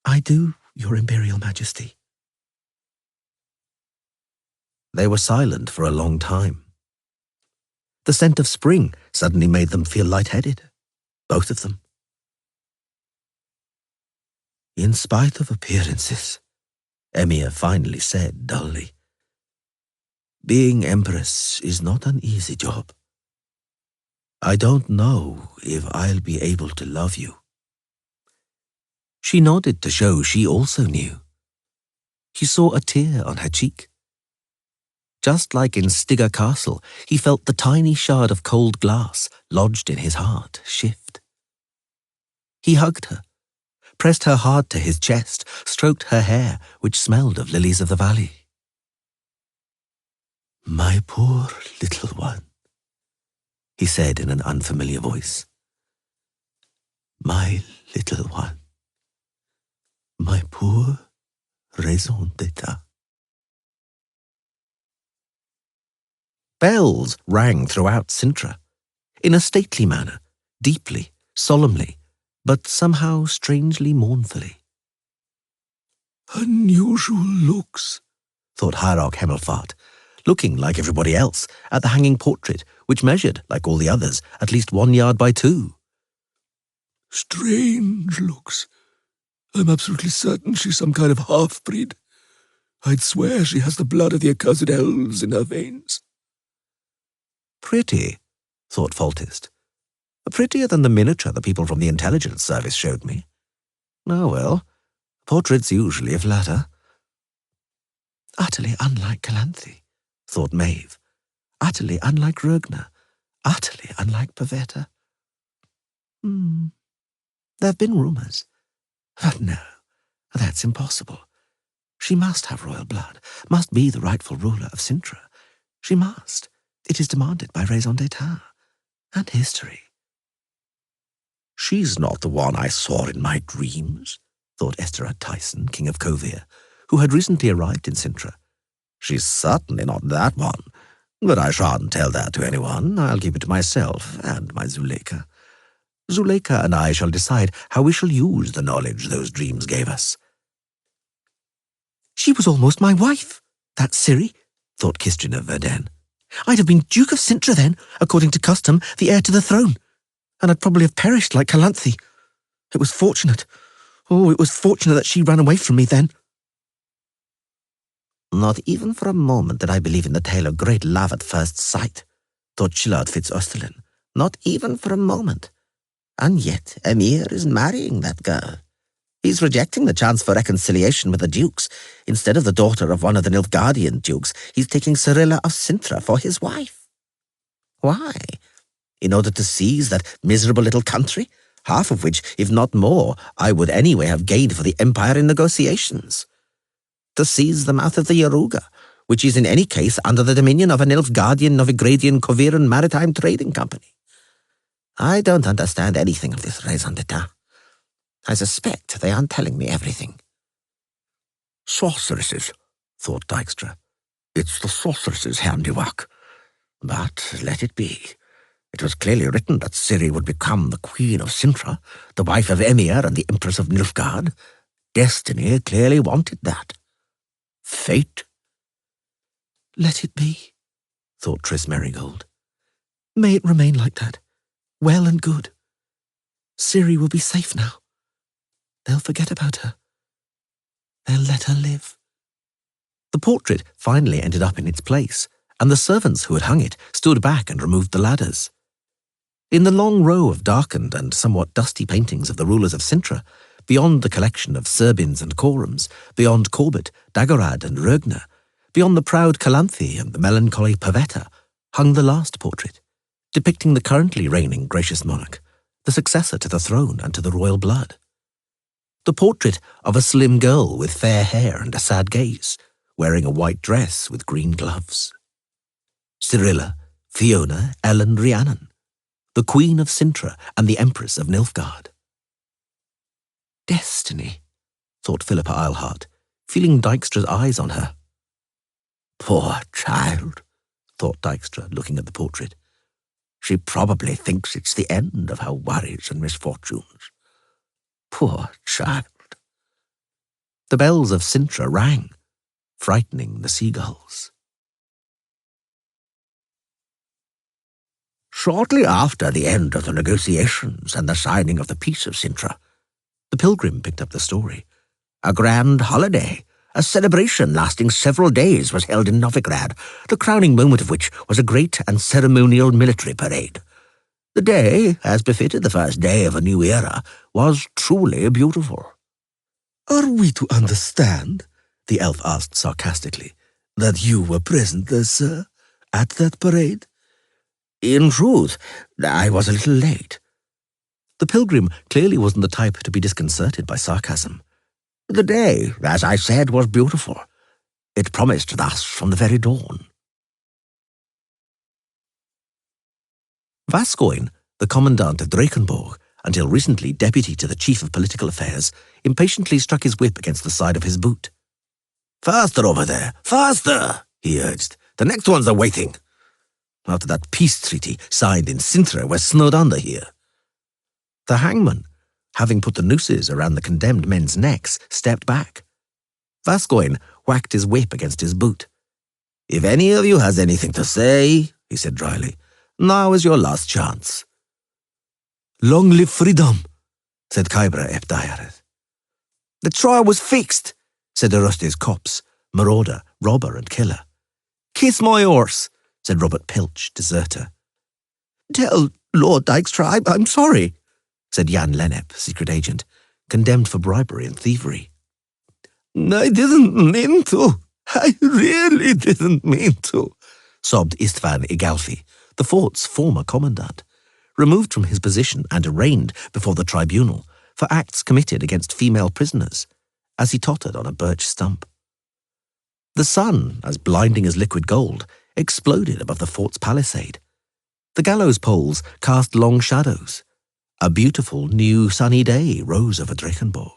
"I do, Your Imperial Majesty." They were silent for a long time. The scent of spring suddenly made them feel lightheaded, both of them. "In spite of appearances," Emir finally said dully, "being Empress is not an easy job. I don't know if I'll be able to love you." She nodded to show she also knew. He saw a tear on her cheek. Just like in Stigger Castle, he felt the tiny shard of cold glass lodged in his heart shift. He hugged her, pressed her hard to his chest, stroked her hair, which smelled of lilies of the valley. "My poor little one," he said in an unfamiliar voice. "My little one. My poor raison d'etat." Bells rang throughout Sintra, in a stately manner, deeply, solemnly, but somehow strangely mournfully. "Unusual looks," thought Hierarch Hemmelfart, looking like everybody else at the hanging portrait, which measured, like all the others, at least 1 yard by 2. "Strange looks. I'm absolutely certain she's some kind of half-breed. I'd swear she has the blood of the accursed elves in her veins." "Pretty," thought Foltest. "Prettier than the miniature the people from the intelligence service showed me. Oh well, portraits usually flatter." "Utterly unlike Calanthe," thought Maeve. "Utterly unlike Rugna. Utterly unlike Pavetta. There have been rumours. But no, that's impossible. She must have royal blood, must be the rightful ruler of Sintra. She must. It is demanded by raison d'etat and history." "She's not the one I saw in my dreams," thought Esterad Tyson, King of Kovir, who had recently arrived in Sintra. "She's certainly not that one, but I shan't tell that to anyone. I'll keep it to myself and my Zuleika. Zuleika and I shall decide how we shall use the knowledge those dreams gave us." "She was almost my wife, that Ciri," thought Kistrin of Verden. "I'd have been Duke of Sintra then, according to custom, the heir to the throne, and I'd probably have perished like Calanthe. It was fortunate. Oh, it was fortunate that she ran away from me then." "Not even for a moment did I believe in the tale of great love at first sight," thought Chillard Fitz-Osterlin. "Not even for a moment. And yet Emir is marrying that girl. He's rejecting the chance for reconciliation with the dukes. Instead of the daughter of one of the Nilfgaardian dukes, he's taking Cirilla of Cintra for his wife. Why? In order to seize that miserable little country, half of which, if not more, I would anyway have gained for the Empire in negotiations. To seize the mouth of the Yaruga, which is in any case under the dominion of a Nilfgaardian Novigradian Coviran maritime trading company. I don't understand anything of this raison d'etat. I suspect they aren't telling me everything. Sorceresses, thought Dykstra. It's the sorceresses' handiwork. But let it be. It was clearly written that Ciri would become the Queen of Cintra, the wife of Emir and the Empress of Nilfgaard. Destiny clearly wanted that. Fate? Let it be, thought Triss Merigold. May it remain like that, well and good. Ciri will be safe now. They'll forget about her. They'll let her live. The portrait finally ended up in its place, and the servants who had hung it stood back and removed the ladders. In the long row of darkened and somewhat dusty paintings of the rulers of Cintra, beyond the collection of Serbins and Korums, beyond Corbett, Dagorad and Rögner, beyond the proud Calanthe and the melancholy Pavetta, hung the last portrait, depicting the currently reigning gracious monarch, the successor to the throne and to the royal blood. The portrait of a slim girl with fair hair and a sad gaze, wearing a white dress with green gloves. Cirilla, Fiona, Ellen Rhiannon, the Queen of Cintra and the Empress of Nilfgaard. Destiny, thought Philippa Eilhart, feeling Dykstra's eyes on her. Poor child, thought Dykstra, looking at the portrait. She probably thinks it's the end of her worries and misfortunes. Poor child. The bells of Cintra rang, frightening the seagulls. Shortly after the end of the negotiations and the signing of the Peace of Cintra, the pilgrim picked up the story. A grand holiday, a celebration lasting several days, was held in Novigrad, the crowning moment of which was a great and ceremonial military parade. The day, as befitted the first day of a new era, was truly beautiful. Are we to understand, the elf asked sarcastically, that you were present there, sir, at that parade? In truth, I was a little late. The pilgrim clearly wasn't the type to be disconcerted by sarcasm. The day, as I said, was beautiful. It promised thus from the very dawn. Vascoin, the commandant of Drakenborg, until recently deputy to the chief of political affairs, impatiently struck his whip against the side of his boot. "Faster over there, faster," he urged. "The next ones are waiting." After that peace treaty signed in Cintra, we're snowed under here. The hangman, having put the nooses around the condemned men's necks, stepped back. Vascoin whacked his whip against his boot. "If any of you has anything to say," he said dryly, "now is your last chance." "Long live freedom," said Kybra ep Daiareth. "The trial was fixed," said Orostes Copse, marauder, robber and killer. "Kiss my horse," said Robert Pilch, deserter. "Tell Lord Dykstra I'm sorry," said Jan Lennep, secret agent, condemned for bribery and thievery. "I didn't mean to. I really didn't mean to," sobbed Istvan Igalfi, the fort's former commandant, removed from his position and arraigned before the tribunal for acts committed against female prisoners, as he tottered on a birch stump. The sun, as blinding as liquid gold, exploded above the fort's palisade. The gallows poles cast long shadows. A beautiful new sunny day rose over Drakenborg,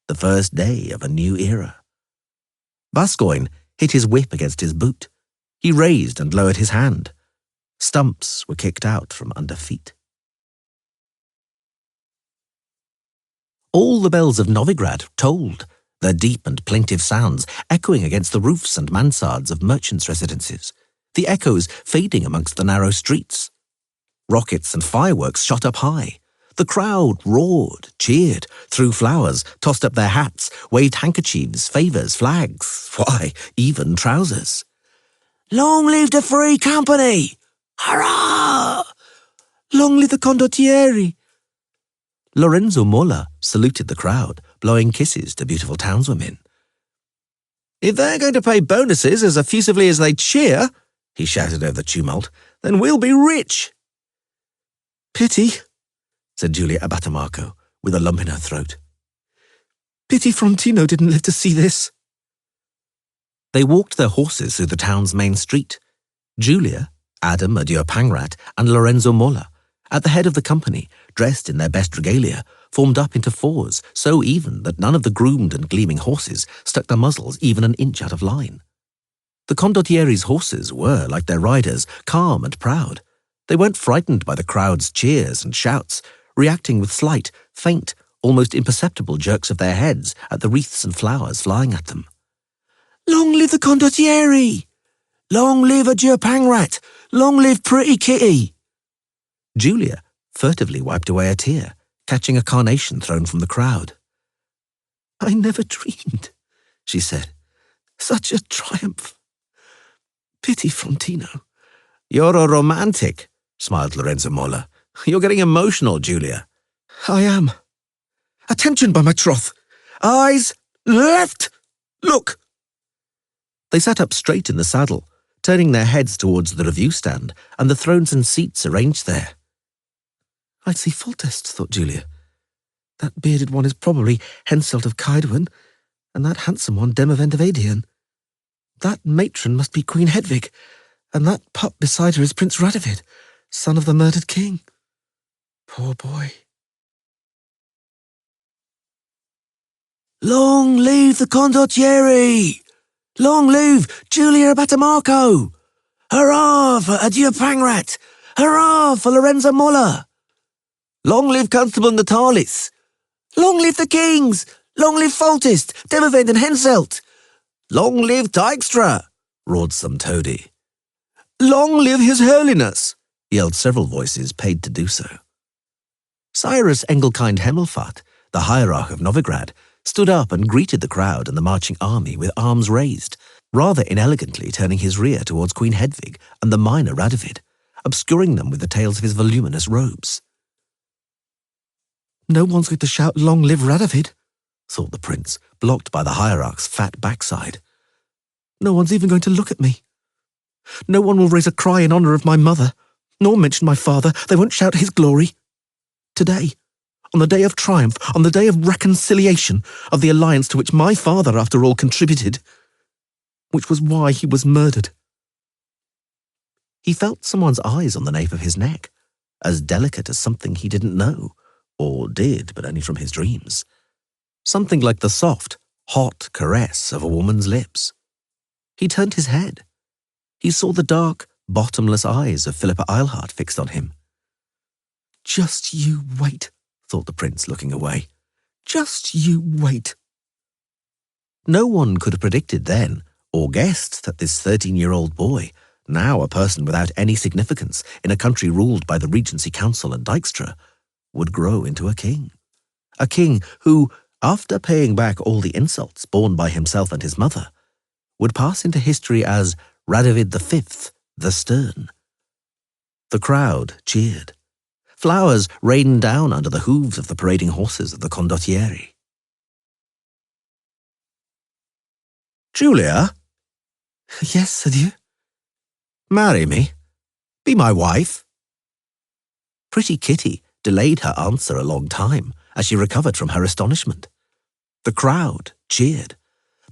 the first day of a new era. Vascoin hit his whip against his boot. He raised and lowered his hand. Stumps were kicked out from under feet. All the bells of Novigrad tolled, their deep and plaintive sounds echoing against the roofs and mansards of merchants' residences, the echoes fading amongst the narrow streets. Rockets and fireworks shot up high. The crowd roared, cheered, threw flowers, tossed up their hats, waved handkerchiefs, favours, flags, why, even trousers. "Long live the free company! Hurrah! Long live the condottieri!" Lorenzo Mola saluted the crowd, blowing kisses to beautiful townswomen. If they're going to pay bonuses as effusively as they cheer, he shouted over the tumult, then we'll be rich. Pity, said Julia Abbatemarco, with a lump in her throat. Pity Frontino didn't live to see this. They walked their horses through the town's main street. Julia, Adam Adieu Pangrat, and Lorenzo Mola, at the head of the company, dressed in their best regalia, formed up into fours, so even that none of the groomed and gleaming horses stuck their muzzles even an inch out of line. The condottieri's horses were, like their riders, calm and proud. They weren't frightened by the crowd's cheers and shouts, reacting with slight, faint, almost imperceptible jerks of their heads at the wreaths and flowers flying at them. Long live the condottieri! Long live Adieu Pangrat! Long live Pretty Kitty! Julia furtively wiped away a tear, catching a carnation thrown from the crowd. I never dreamed, she said. Such a triumph. Pity Frontino. You're a romantic, smiled Lorenzo Mola. You're getting emotional, Julia. I am. Attention, by my troth! Eyes left! Look! They sat up straight in the saddle, turning their heads towards the review stand and the thrones and seats arranged there. I'd see Foltest, thought Julia. That bearded one is probably Henselt of Kaidwen, and that handsome one Demavend of Aedion. That matron must be Queen Hedvig, and that pup beside her is Prince Radovid, son of the murdered king. Poor boy. Long live the condottieri! Long live Julia Abbatemarco! Hurrah for Adieu Pangrat! Hurrah for Lorenzo Mola! Long live Constable Natalis! Long live the kings! Long live Foltest, Demavend and Henselt! Long live Dykstra! Roared some toady. Long live His Holiness! Yelled several voices paid to do so. Cyrus Engelkind Hemmelfart, the hierarch of Novigrad, stood up and greeted the crowd and the marching army with arms raised, rather inelegantly turning his rear towards Queen Hedvig and the minor Radovid, obscuring them with the tails of his voluminous robes. No one's going to shout, "Long live Radovid," thought the prince, blocked by the hierarch's fat backside. No one's even going to look at me. No one will raise a cry in honor of my mother, nor mention my father. They won't shout his glory. Today, on the day of triumph, on the day of reconciliation, of the alliance to which my father, after all, contributed, which was why he was murdered. He felt someone's eyes on the nape of his neck, as delicate as something he didn't know, or did, but only from his dreams. Something like the soft, hot caress of a woman's lips. He turned his head. He saw the dark, bottomless eyes of Philippa Eilhart fixed on him. Just you wait, thought the prince, looking away. Just you wait. No one could have predicted then, or guessed, that this 13-year-old boy, now a person without any significance in a country ruled by the Regency Council and Dykstra, would grow into a king. A king who, after paying back all the insults borne by himself and his mother, would pass into history as Radovid V, the Stern. The crowd cheered. Flowers rained down under the hooves of the parading horses of the condottieri. Julia? Yes, adieu. Marry me. Be my wife. Pretty Kitty delayed her answer a long time as she recovered from her astonishment. The crowd cheered.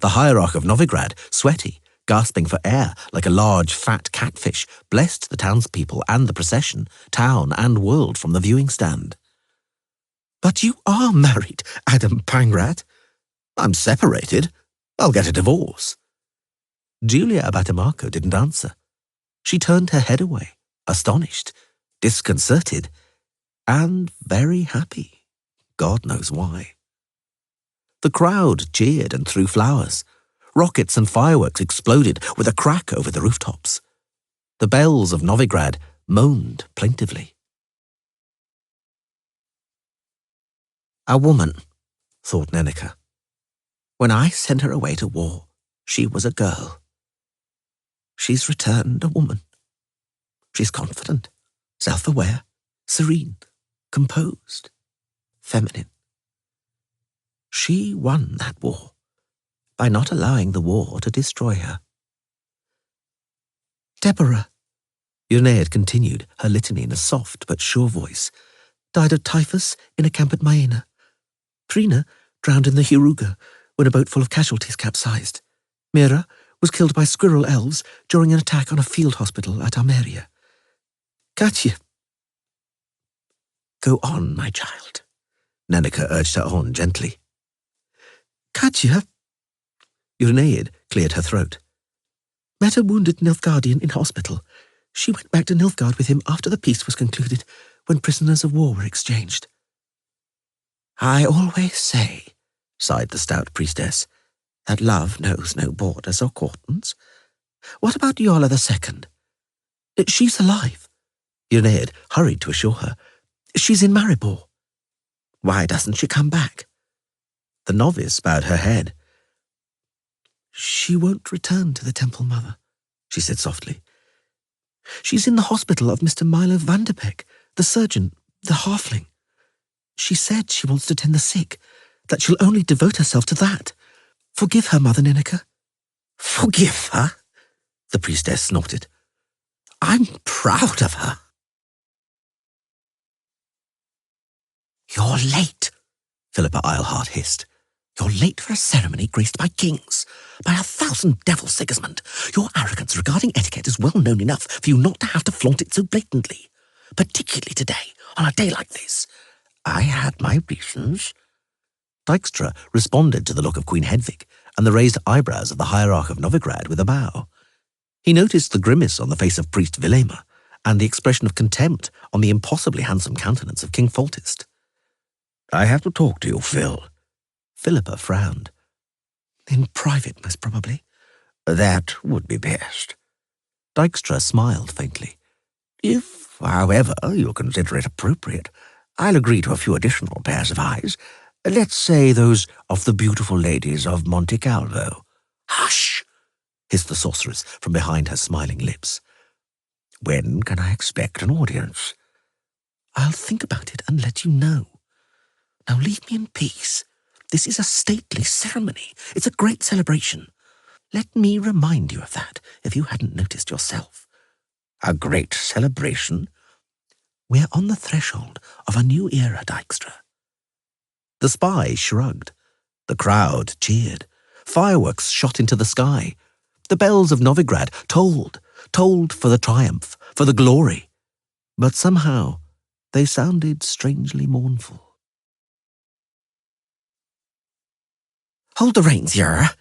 The hierarch of Novigrad, sweaty, gasping for air like a large, fat catfish, blessed the townspeople and the procession, town and world from the viewing stand. But you are married, Adam Pangrat. I'm separated. I'll get a divorce. Julia Abbatemarco didn't answer. She turned her head away, astonished, disconcerted, and very happy. God knows why. The crowd cheered and threw flowers. Rockets and fireworks exploded with a crack over the rooftops. The bells of Novigrad moaned plaintively. A woman, thought Nenica. When I sent her away to war, she was a girl. She's returned a woman. She's confident, self-aware, serene, composed, feminine. She won that war by not allowing the war to destroy her. Deborah, Euryneid continued her litany in a soft but sure voice, died of typhus in a camp at Maena. Trina drowned in the Huruga when a boat full of casualties capsized. Mira was killed by squirrel elves during an attack on a field hospital at Almeria. Katya. Go on, my child, Nenneke urged her on gently. Katya. Euryneid cleared her throat. Met a wounded Nilfgaardian in hospital. She went back to Nilfgaard with him after the peace was concluded, when prisoners of war were exchanged. I always say, sighed the stout priestess, that love knows no borders or cordons. What about Yola II? She's alive. Euryneid hurried to assure her. She's in Maribor. Why doesn't she come back? The novice bowed her head. She won't return to the Temple Mother, she said softly. She's in the hospital of Mr. Milo Vanderbeck, the surgeon, the halfling. She said she wants to tend the sick, that she'll only devote herself to that. Forgive her, Mother Nenneke. Forgive her? The priestess snorted. I'm proud of her. You're late, Philippa Eilhart hissed. You're late for a ceremony graced by kings. By 1,000 devils, Sigismund. Your arrogance regarding etiquette is well known enough for you not to have to flaunt it so blatantly. Particularly today, on a day like this. I had my reasons. Dijkstra responded to the look of Queen Hedvig and the raised eyebrows of the hierarch of Novigrad with a bow. He noticed the grimace on the face of Priest Vilema and the expression of contempt on the impossibly handsome countenance of King Foltest. I have to talk to you, Phil. Philippa frowned. In private, most probably. That would be best. Dijkstra smiled faintly. If, however, you consider it appropriate, I'll agree to a few additional pairs of eyes. Let's say those of the beautiful ladies of Monte Calvo. Hush! Hissed the sorceress from behind her smiling lips. When can I expect an audience? I'll think about it and let you know. Now leave me in peace. This is a stately ceremony. It's a great celebration. Let me remind you of that, if you hadn't noticed yourself. A great celebration? We're on the threshold of a new era, Dijkstra. The spy shrugged. The crowd cheered. Fireworks shot into the sky. The bells of Novigrad tolled for the triumph, for the glory. But somehow they sounded strangely mournful. Hold the reins, Yara,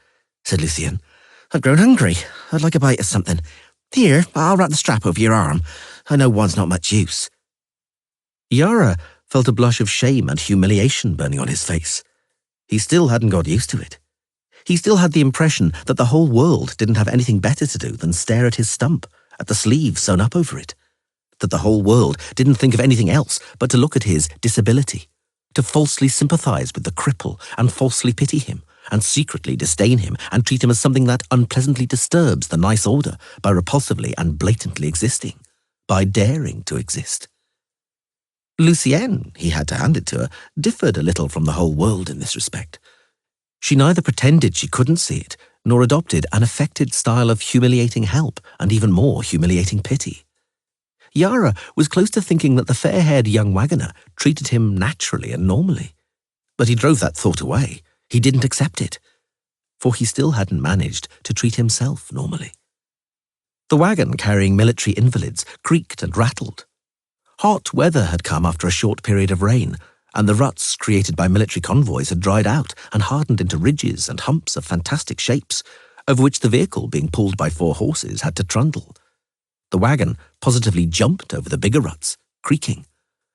said Lucien. I've grown hungry. I'd like a bite of something. Here, I'll wrap the strap over your arm. I know one's not much use. Yara felt a blush of shame and humiliation burning on his face. He still hadn't got used to it. He still had the impression that the whole world didn't have anything better to do than stare at his stump, at the sleeve sewn up over it. That the whole world didn't think of anything else but to look at his disability, to falsely sympathize with the cripple and falsely pity him, and secretly disdain him and treat him as something that unpleasantly disturbs the nice order by repulsively and blatantly existing, by daring to exist. Lucienne, he had to hand it to her, differed a little from the whole world in this respect. She neither pretended she couldn't see it, nor adopted an affected style of humiliating help and even more humiliating pity. Yara was close to thinking that the fair-haired young wagoner treated him naturally and normally. But he drove that thought away. He didn't accept it, for he still hadn't managed to treat himself normally. The wagon carrying military invalids creaked and rattled. Hot weather had come after a short period of rain, and the ruts created by military convoys had dried out and hardened into ridges and humps of fantastic shapes, over which the vehicle being pulled by 4 horses had to trundle. The wagon positively jumped over the bigger ruts, creaking,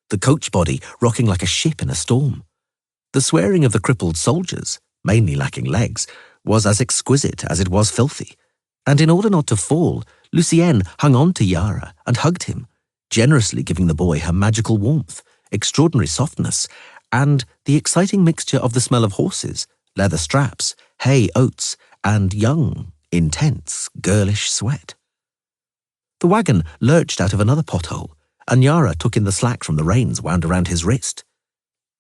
the coach body rocking like a ship in a storm. The swearing of the crippled soldiers, mainly lacking legs, was as exquisite as it was filthy, and in order not to fall, Lucienne hung on to Yara and hugged him, generously giving the boy her magical warmth, extraordinary softness, and the exciting mixture of the smell of horses, leather straps, hay oats, and young, intense, girlish sweat. The wagon lurched out of another pothole, and Yara took in the slack from the reins wound around his wrist.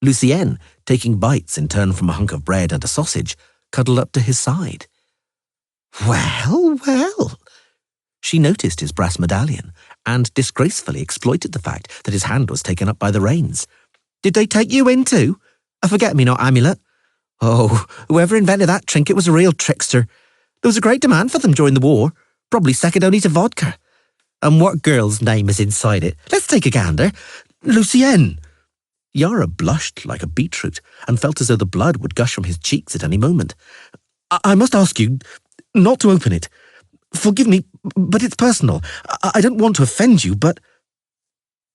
Lucienne, taking bites in turn from a hunk of bread and a sausage, cuddled up to his side. Well, well. She noticed his brass medallion and disgracefully exploited the fact that his hand was taken up by the reins. Did they take you in too? A forget-me-not amulet? Oh, whoever invented that trinket was a real trickster. There was a great demand for them during the war, probably second only to vodka. And what girl's name is inside it? Let's take a gander. Lucienne. Yara blushed like a beetroot and felt as though the blood would gush from his cheeks at any moment. I must ask you not to open it. Forgive me, but it's personal. I don't want to offend you, but...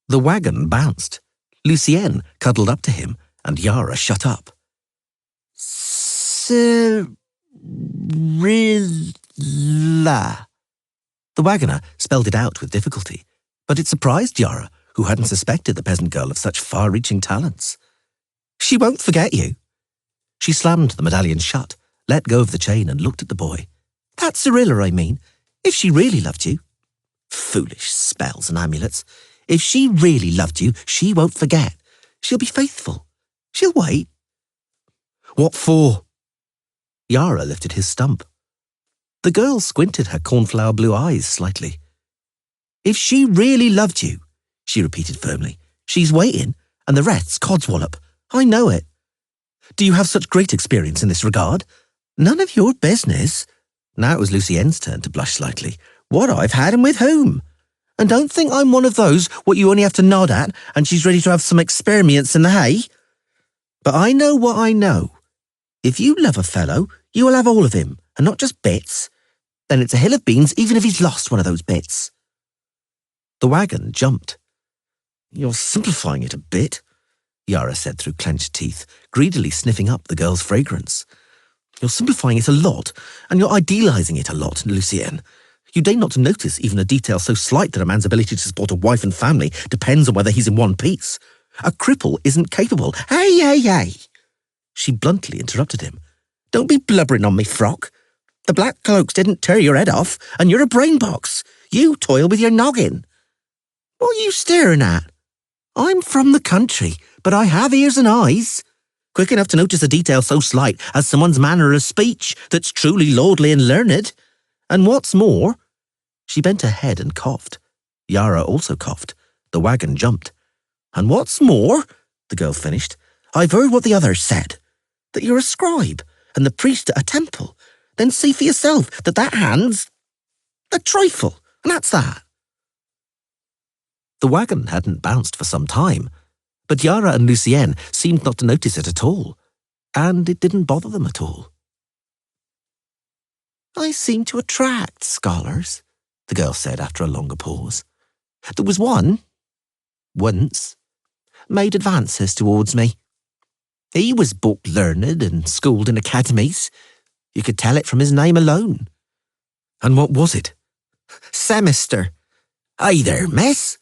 The wagon bounced. Lucienne cuddled up to him, and Yara shut up. Ciri. The wagoner spelled it out with difficulty, but it surprised Yara, who hadn't suspected the peasant girl of such far-reaching talents. She won't forget you. She slammed the medallion shut, let go of the chain, and looked at the boy. That Cirilla, I mean. If she really loved you. Foolish spells and amulets. If she really loved you, she won't forget. She'll be faithful. She'll wait. What for? Yara lifted his stump. The girl squinted her cornflower blue eyes slightly. If she really loved you, she repeated firmly, she's waiting, and the rest's codswallop. I know it. Do you have such great experience in this regard? None of your business. Now it was Lucienne's turn to blush slightly. What I've had and with whom? And don't think I'm one of those what you only have to nod at and she's ready to have some experiments in the hay. But I know what I know. If you love a fellow, you will have all of him, and not just bits. Then it's a hill of beans even if he's lost one of those bits. The wagon jumped. You're simplifying it a bit, Yara said through clenched teeth, greedily sniffing up the girl's fragrance. You're simplifying it a lot, and you're idealising it a lot, Lucienne. You deign not to notice even a detail so slight that a man's ability to support a wife and family depends on whether he's in one piece. A cripple isn't capable. Hey, hey, hey! She bluntly interrupted him. Don't be blubbering on me, Frock. The black cloaks didn't tear your head off, and you're a brain box. You toil with your noggin. What are you staring at? I'm from the country, but I have ears and eyes. Quick enough to notice a detail so slight as someone's manner of speech that's truly lordly and learned. And what's more... She bent her head and coughed. Yara also coughed. The wagon jumped. And what's more, the girl finished, I've heard what the others said. That you're a scribe and the priest at a temple. Then see for yourself that hand's a trifle, and that's that. The wagon hadn't bounced for some time, but Yara and Lucienne seemed not to notice it at all, and it didn't bother them at all. I seem to attract scholars, the girl said after a longer pause. There was one, once, made advances towards me. He was book-learned and schooled in academies. You could tell it from his name alone. And what was it? Semester. Hey there, miss.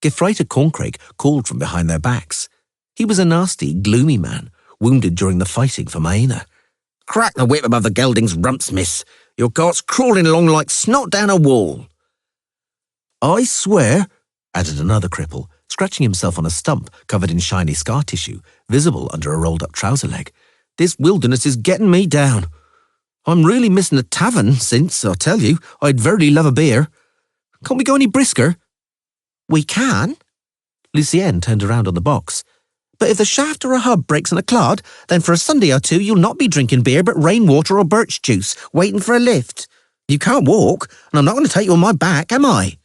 Gefreiter Corncrake called from behind their backs. He was a nasty, gloomy man, wounded during the fighting for Maena. Crack the whip above the gelding's rumps, miss. Your cart's crawling along like snot down a wall. I swear, added another cripple, scratching himself on a stump covered in shiny scar tissue, visible under a rolled-up trouser leg. This wilderness is getting me down. I'm really missing a tavern since, I tell you, I'd very love a beer. Can't we go any brisker? We can. Lucienne turned around on the box. But if the shaft or a hub breaks in a clod, then for a Sunday or two you'll not be drinking beer but rainwater or birch juice, waiting for a lift. You can't walk, and I'm not going to take you on my back, am I?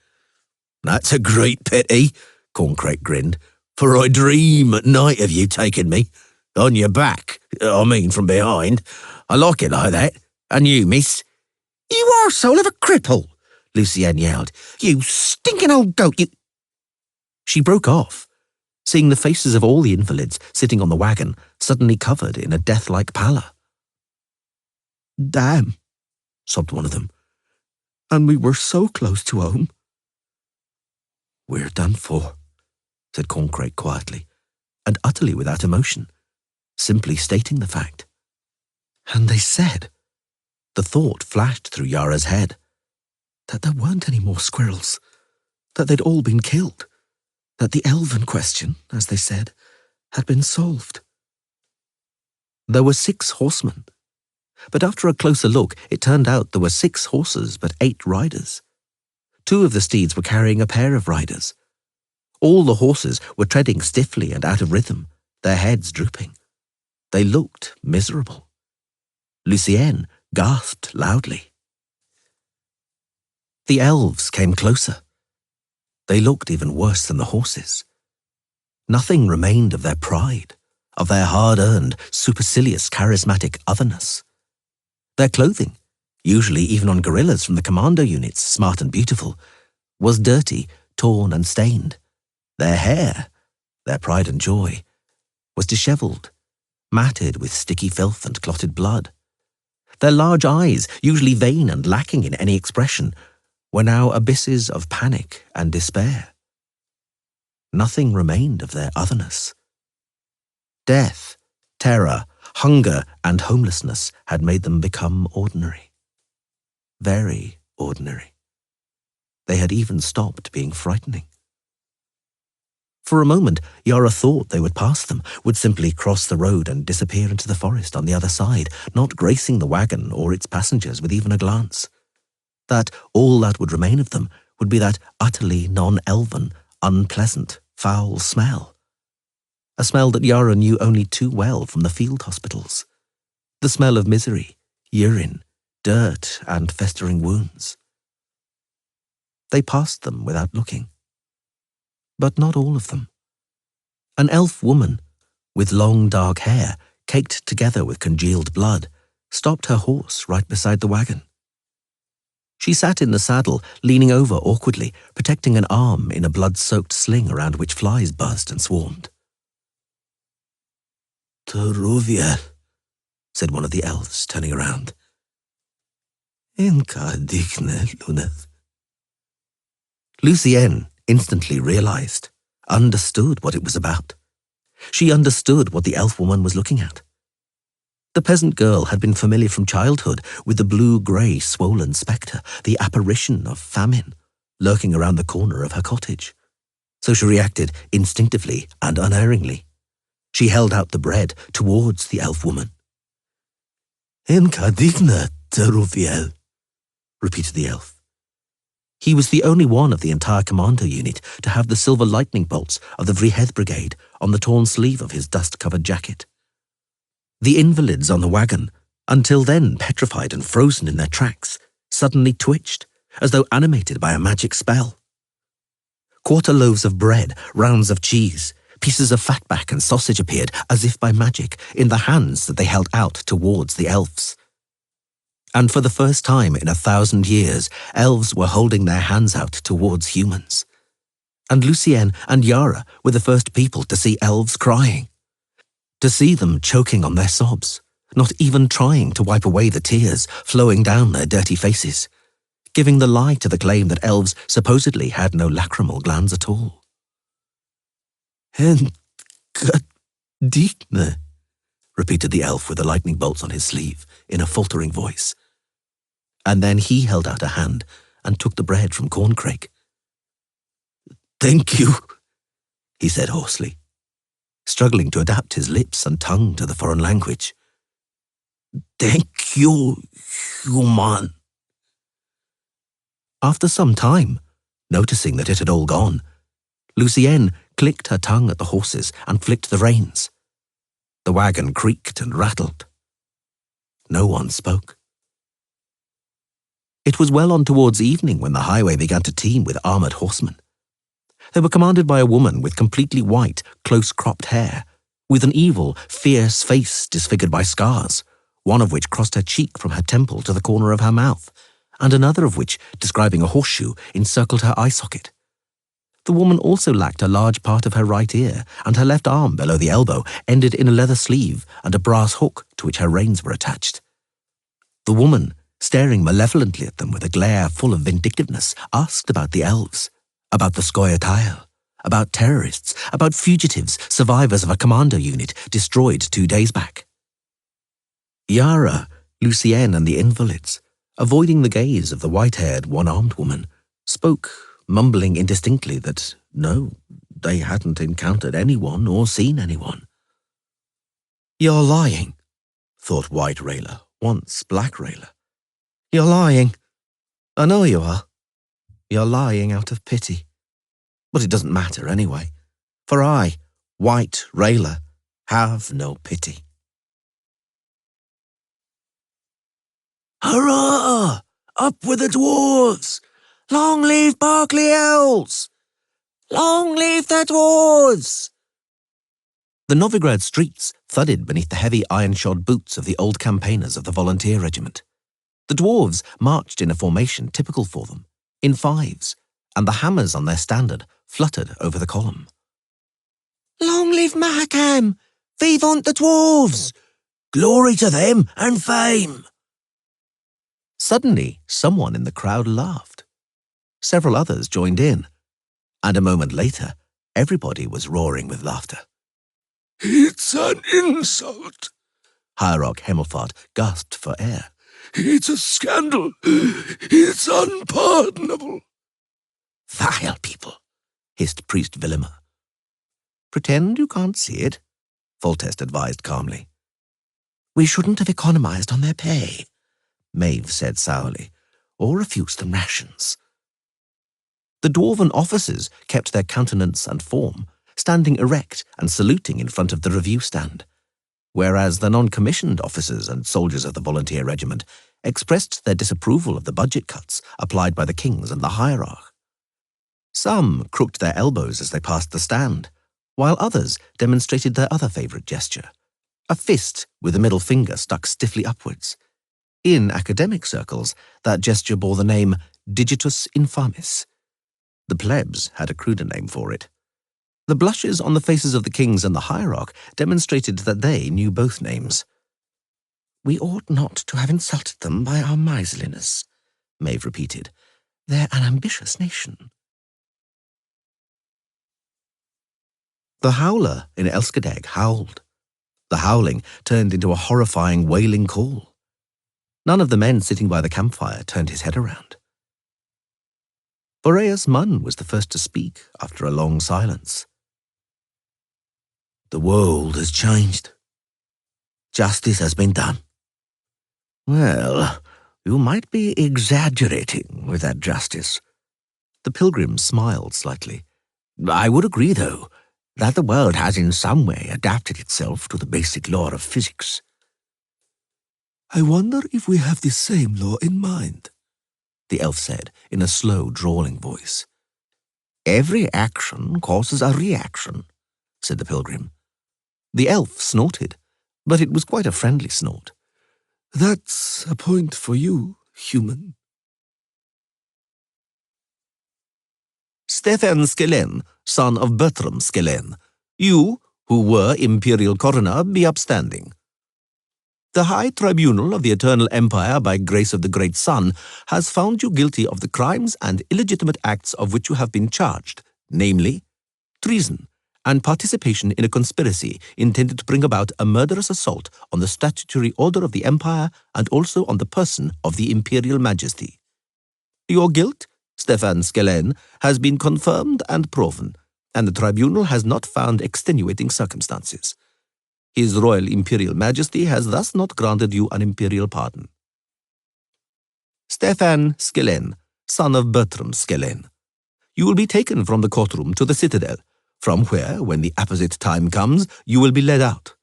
That's a great pity, Corncrake grinned, for I dream at night of you taking me. On your back, I mean from behind. I like it like that. And you, miss? You arsehole of a cripple, Lucienne yelled. You stinking old goat, you... She broke off, seeing the faces of all the invalids sitting on the wagon suddenly covered in a death-like pallor. Damn, sobbed one of them. And we were so close to home. We're done for, said Corncrake quietly, and utterly without emotion, simply stating the fact. And they said, the thought flashed through Yara's head, that there weren't any more squirrels, that they'd all been killed, that the elven question, as they said, had been solved. There were 6 horsemen, but after a closer look, it turned out there were 6 horses but 8 riders. 2 of the steeds were carrying a pair of riders. All the horses were treading stiffly and out of rhythm, their heads drooping. They looked miserable. Lucienne gasped loudly. The elves came closer. They looked even worse than the horses. Nothing remained of their pride, of their hard-earned, supercilious, charismatic otherness. Their clothing, usually even on guerrillas from the commando units, smart and beautiful, was dirty, torn and stained. Their hair, their pride and joy, was dishevelled, matted with sticky filth and clotted blood. Their large eyes, usually vain and lacking in any expression, were now abysses of panic and despair. Nothing remained of their otherness. Death, terror, hunger, and homelessness had made them become ordinary. Very ordinary. They had even stopped being frightening. For a moment, Yara thought they would pass them, would simply cross the road and disappear into the forest on the other side, not gracing the wagon or its passengers with even a glance. That all that would remain of them would be that utterly non-elven, unpleasant, foul smell. A smell that Yara knew only too well from the field hospitals. The smell of misery, urine, dirt, and festering wounds. They passed them without looking. But not all of them. An elf woman, with long dark hair, caked together with congealed blood, stopped her horse right beside the wagon. She sat in the saddle, leaning over awkwardly, protecting an arm in a blood-soaked sling around which flies buzzed and swarmed. Teruviel, said one of the elves, turning around. Inka digne luneth. Lucienne instantly realized, understood what it was about. She understood what the elf woman was looking at. The peasant girl had been familiar from childhood with the blue-grey swollen spectre, the apparition of famine, lurking around the corner of her cottage. So she reacted instinctively and unerringly. She held out the bread towards the elf woman. Inka digne Teruviel, repeated the elf. He was the only one of the entire commando unit to have the silver lightning bolts of the Vriheth Brigade on the torn sleeve of his dust-covered jacket. The invalids on the wagon, until then petrified and frozen in their tracks, suddenly twitched, as though animated by a magic spell. Quarter loaves of bread, rounds of cheese, pieces of fatback and sausage appeared, as if by magic, in the hands that they held out towards the elves. And for the first time in 1,000 years, elves were holding their hands out towards humans. And Lucienne and Yara were the first people to see elves crying. To see them choking on their sobs, not even trying to wipe away the tears flowing down their dirty faces, giving the lie to the claim that elves supposedly had no lacrimal glands at all. Enka digne, repeated the elf with the lightning bolts on his sleeve, in a faltering voice. And then he held out a hand and took the bread from Corncrake. Thank you, he said hoarsely, struggling to adapt his lips and tongue to the foreign language. Thank you, human. After some time, noticing that it had all gone, Lucienne clicked her tongue at the horses and flicked the reins. The wagon creaked and rattled. No one spoke. It was well on towards evening when the highway began to teem with armoured horsemen. They were commanded by a woman with completely white, close-cropped hair, with an evil, fierce face disfigured by scars, one of which crossed her cheek from her temple to the corner of her mouth, and another of which, describing a horseshoe, encircled her eye socket. The woman also lacked a large part of her right ear, and her left arm below the elbow ended in a leather sleeve and a brass hook to which her reins were attached. The woman, staring malevolently at them with a glare full of vindictiveness, asked about the elves, about the Scoia'tael, about terrorists, about fugitives, survivors of a commando unit destroyed 2 days back. Yara, Lucienne, and the invalids, avoiding the gaze of the white-haired, one-armed woman, spoke, mumbling indistinctly that, no, they hadn't encountered anyone or seen anyone. You're lying, thought White Rayler, once Black Rayler. You're lying. I know you are. You're lying out of pity. But it doesn't matter anyway, for I, White Rayler, have no pity. Hurrah! Up with the dwarves! Long live Berkeley Elves! Long live the dwarves! The Novigrad streets thudded beneath the heavy iron-shod boots of the old campaigners of the volunteer regiment. The dwarves marched in a formation typical for them, in fives, and the hammers on their standard fluttered over the column. Long live Mahakam! Vivant the dwarves! Glory to them and fame! Suddenly, someone in the crowd laughed. Several others joined in, and a moment later, everybody was roaring with laughter. It's an insult, Hierarch Hemelfart gasped for air. It's a scandal. It's unpardonable. Vile people, hissed Priest Vilimer. Pretend you can't see it, Foltest advised calmly. We shouldn't have economized on their pay, Maeve said sourly, or refused them rations. The dwarven officers kept their countenance and form, standing erect and saluting in front of the review stand, whereas the non-commissioned officers and soldiers of the volunteer regiment expressed their disapproval of the budget cuts applied by the kings and the hierarch. Some crooked their elbows as they passed the stand, while others demonstrated their other favourite gesture, a fist with the middle finger stuck stiffly upwards. In academic circles, that gesture bore the name digitus infamis. The plebs had a cruder name for it. The blushes on the faces of the kings and the hierarch demonstrated that they knew both names. We ought not to have insulted them by our miserliness, Maeve repeated. They're an ambitious nation. The howler in Elskadeg howled. The howling turned into a horrifying wailing call. None of the men sitting by the campfire turned his head around. Boreas Munn was the first to speak after a long silence. The world has changed. Justice has been done. Well, you might be exaggerating with that justice. The pilgrim smiled slightly. I would agree, though, that the world has in some way adapted itself to the basic law of physics. I wonder if we have the same law in mind, the elf said in a slow, drawling voice. Every action causes a reaction, said the pilgrim. The elf snorted, but it was quite a friendly snort. That's a point for you, human. Stefan Skelen, son of Bertram Skelen, you, who were imperial coroner, be upstanding. The High Tribunal of the Eternal Empire, by grace of the Great Sun, has found you guilty of the crimes and illegitimate acts of which you have been charged, namely, treason and participation in a conspiracy intended to bring about a murderous assault on the statutory order of the Empire and also on the person of the Imperial Majesty. Your guilt, Stefan Skelen, has been confirmed and proven, and the tribunal has not found extenuating circumstances. His Royal Imperial Majesty has thus not granted you an imperial pardon. Stefan Skelen, son of Bertram Skelen, you will be taken from the courtroom to the citadel, from where, when the apposite time comes, you will be led out.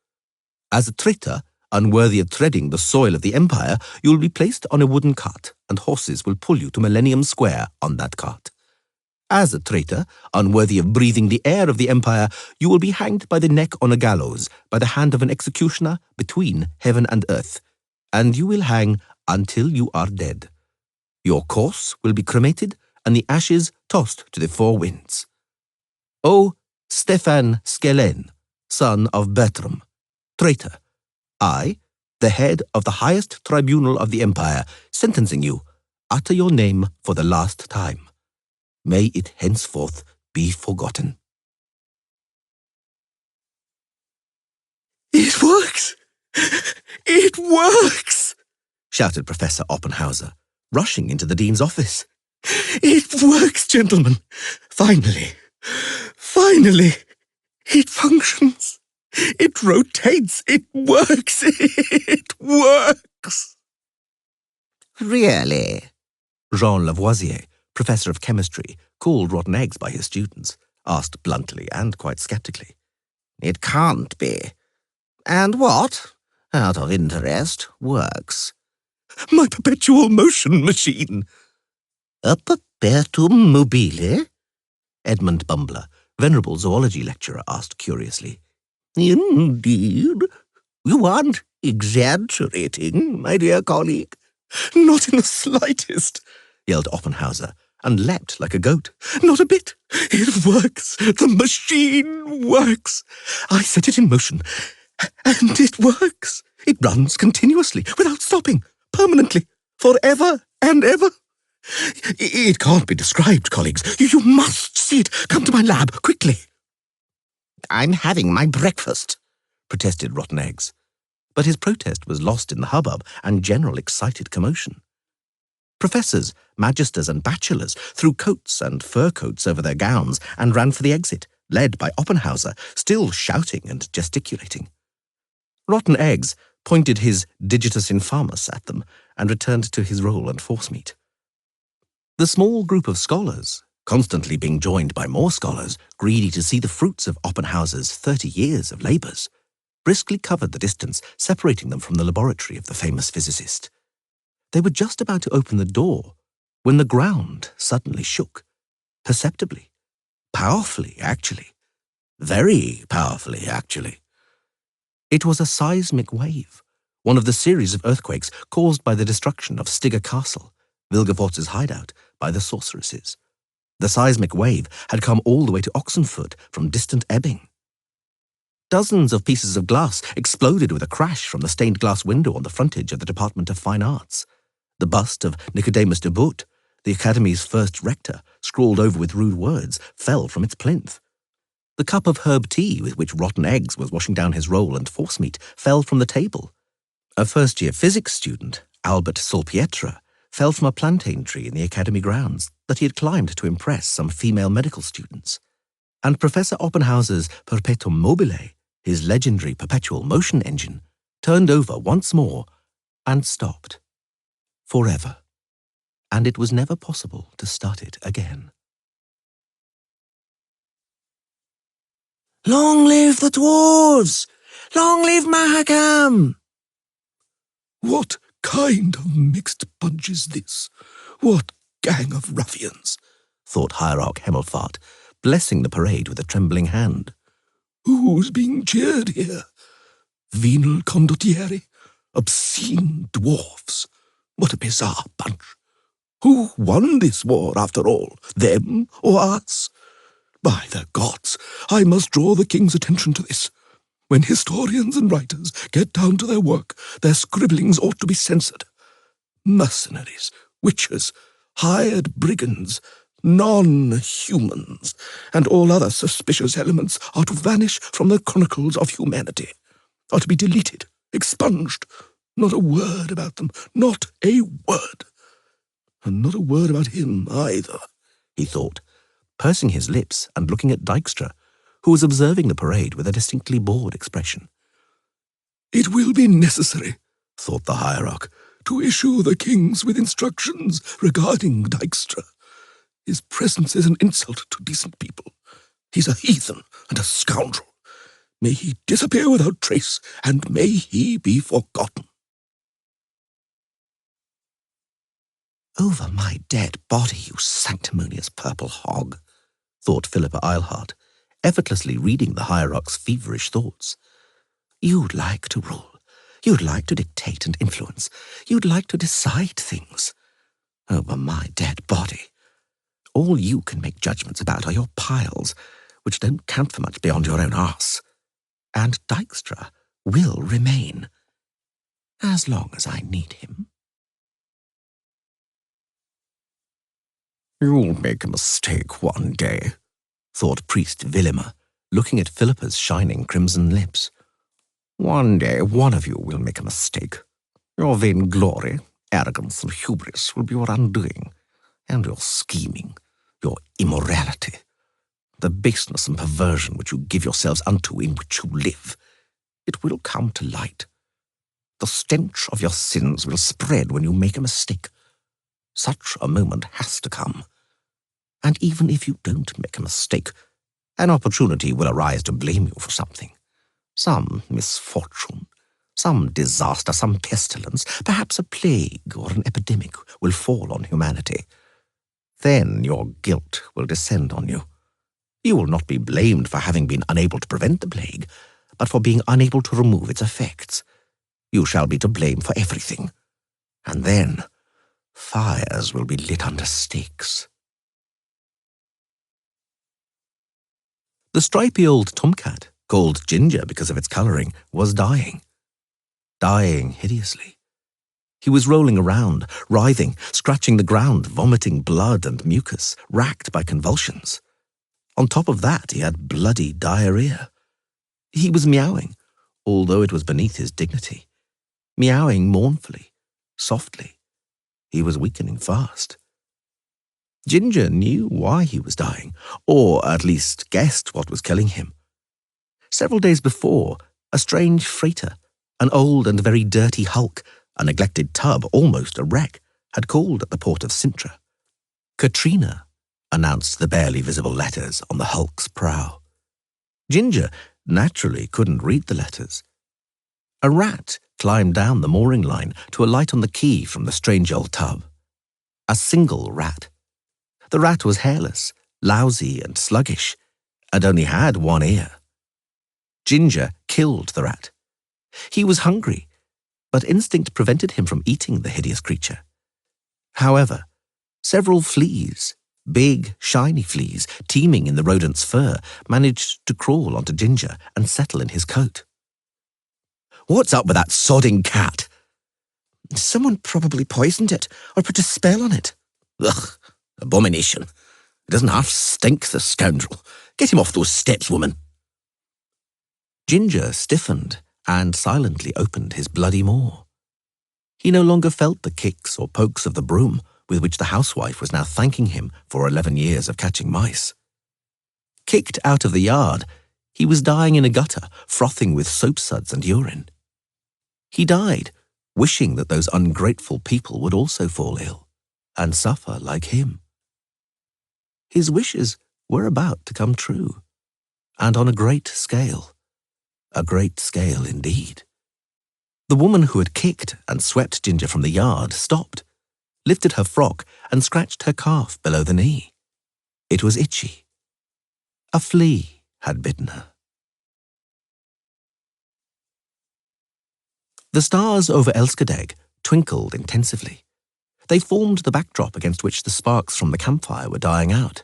As a traitor, unworthy of treading the soil of the Empire, you will be placed on a wooden cart, and horses will pull you to Millennium Square on that cart. As a traitor, unworthy of breathing the air of the Empire, you will be hanged by the neck on a gallows, by the hand of an executioner, between heaven and earth, and you will hang until you are dead. Your corpse will be cremated, and the ashes tossed to the four winds. O Stefan Skelen, son of Bertram, traitor, I, the head of the highest tribunal of the Empire, sentencing you, utter your name for the last time. May it henceforth be forgotten. It works! It works! Shouted Professor Oppenhauser, rushing into the dean's office. It works, gentlemen! Finally! Finally, it functions. It rotates. It works. It works. Really? Jean Lavoisier, professor of chemistry, called rotten eggs by his students, asked bluntly and quite sceptically. It can't be. And what, out of interest, works? My perpetual motion machine. A perpetuum mobile? Edmund Bumbler, venerable zoology lecturer, asked curiously. Indeed. You aren't exaggerating, my dear colleague. Not in the slightest, yelled Oppenhauser, and leapt like a goat. Not a bit. It works. The machine works. I set it in motion, and it works. It runs continuously, without stopping, permanently, forever and ever. It can't be described, colleagues. You must see it. Come to my lab, quickly. I'm having my breakfast, protested Rotten Eggs. But his protest was lost in the hubbub and general excited commotion. Professors, magisters, and bachelors threw coats and fur coats over their gowns and ran for the exit, led by Oppenhauser, still shouting and gesticulating. Rotten Eggs pointed his digitus infamus at them and returned to his roll and forcemeat. The small group of scholars, constantly being joined by more scholars, greedy to see the fruits of Oppenhauser's 30 years of labours, briskly covered the distance separating them from the laboratory of the famous physicist. They were just about to open the door when the ground suddenly shook, perceptibly, powerfully, actually, very powerfully, actually. It was a seismic wave, one of the series of earthquakes caused by the destruction of Stigger Castle, Vilgefortz's hideout, by the sorceresses. The seismic wave had come all the way to Oxenford from distant Ebbing. Dozens of pieces of glass exploded with a crash from the stained glass window on the frontage of the Department of Fine Arts. The bust of Nicodemus de Boot, the Academy's first rector, scrawled over with rude words, fell from its plinth. The cup of herb tea with which Rotten Eggs was washing down his roll and forcemeat fell from the table. A first-year physics student, Albert Salpietra, fell from a plantain tree in the Academy grounds that he had climbed to impress some female medical students. And Professor Oppenhauser's perpetuum mobile, his legendary perpetual motion engine, turned over once more and stopped. Forever. And it was never possible to start it again. Long live the dwarves! Long live Mahakam! What kind of mixed bunch is this? What gang of ruffians? Thought Hierarch Hemmelfart, blessing the parade with a trembling hand. Who's being cheered here? Venal condottieri? Obscene dwarfs? What a bizarre bunch. Who won this war, after all? Them or us? By the gods, I must draw the king's attention to this. When historians and writers get down to their work, their scribblings ought to be censored. Mercenaries, witches, hired brigands, non-humans, and all other suspicious elements are to vanish from the chronicles of humanity, are to be deleted, expunged. Not a word about them, not a word. And not a word about him either, he thought, pursing his lips and looking at Dijkstra, who was observing the parade with a distinctly bored expression. It will be necessary, thought the hierarch, to issue the kings with instructions regarding Dijkstra. His presence is an insult to decent people. He's a heathen and a scoundrel. May he disappear without trace, and may he be forgotten. Over my dead body, you sanctimonious purple hog, thought Philippa Eilhart, effortlessly reading the hierarch's feverish thoughts. You'd like to rule. You'd like to dictate and influence. You'd like to decide things. Over my dead body. All you can make judgments about are your piles, which don't count for much beyond your own arse. And Dijkstra will remain, as long as I need him. You'll make a mistake one day, thought Priest Villima, looking at Philippa's shining crimson lips. One day one of you will make a mistake. Your vainglory, arrogance, and hubris will be your undoing, and your scheming, your immorality. the baseness and perversion which you give yourselves unto in which you live. It will come to light. The stench of your sins will spread when you make a mistake. Such a moment has to come. And even if you don't make a mistake, an opportunity will arise to blame you for something. Some misfortune, some disaster, some pestilence, perhaps a plague or an epidemic will fall on humanity. Then your guilt will descend on you. You will not be blamed for having been unable to prevent the plague, but for being unable to remove its effects. You shall be to blame for everything. And then fires will be lit under stakes. The stripy old tomcat, called Ginger because of its colouring, was dying. Dying hideously. He was rolling around, writhing, scratching the ground, vomiting blood and mucus, racked by convulsions. On top of that, he had bloody diarrhea. He was meowing, although it was beneath his dignity. Meowing mournfully, softly. He was weakening fast. Ginger knew why he was dying, or at least guessed what was killing him. Several days before, a strange freighter, an old and very dirty hulk, a neglected tub, almost a wreck, had called at the port of Sintra. Katrina, announced the barely visible letters on the hulk's prow. Ginger naturally couldn't read the letters. A rat climbed down the mooring line to alight on the quay from the strange old tub. A single rat. The rat was hairless, lousy and sluggish, and only had one ear. Ginger killed the rat. He was hungry, but instinct prevented him from eating the hideous creature. However, several fleas, big, shiny fleas, teeming in the rodent's fur, managed to crawl onto Ginger and settle in his coat. "What's up with that sodding cat?" "Someone probably poisoned it, or put a spell on it." "Ugh, abomination. It doesn't half stink, the scoundrel. Get him off those steps, woman." Ginger stiffened and silently opened his bloody maw. He no longer felt the kicks or pokes of the broom with which the housewife was now thanking him for 11 years of catching mice. Kicked out of the yard, he was dying in a gutter, frothing with soapsuds and urine. He died, wishing that those ungrateful people would also fall ill and suffer like him. His wishes were about to come true, and on a great scale indeed. The woman who had kicked and swept Ginger from the yard stopped, lifted her frock and scratched her calf below the knee. It was itchy. A flea had bitten her. The stars over Elskadeg twinkled intensively. They formed the backdrop against which the sparks from the campfire were dying out.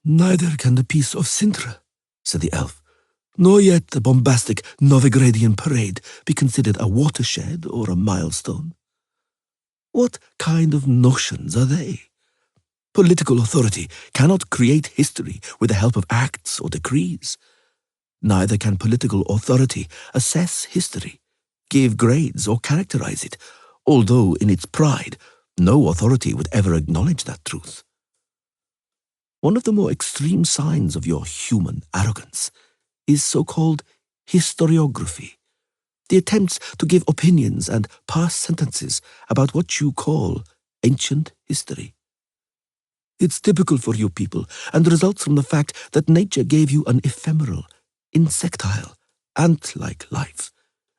"Neither can the peace of Sintra," said the elf, "nor yet the bombastic Novigradian parade be considered a watershed or a milestone. What kind of notions are they? Political authority cannot create history with the help of acts or decrees. Neither can political authority assess history, give grades or characterize it, although in its pride no authority would ever acknowledge that truth. One of the more extreme signs of your human arrogance is so-called historiography, the attempts to give opinions and pass sentences about what you call ancient history. It's typical for you people and results from the fact that nature gave you an ephemeral, insectile, ant-like life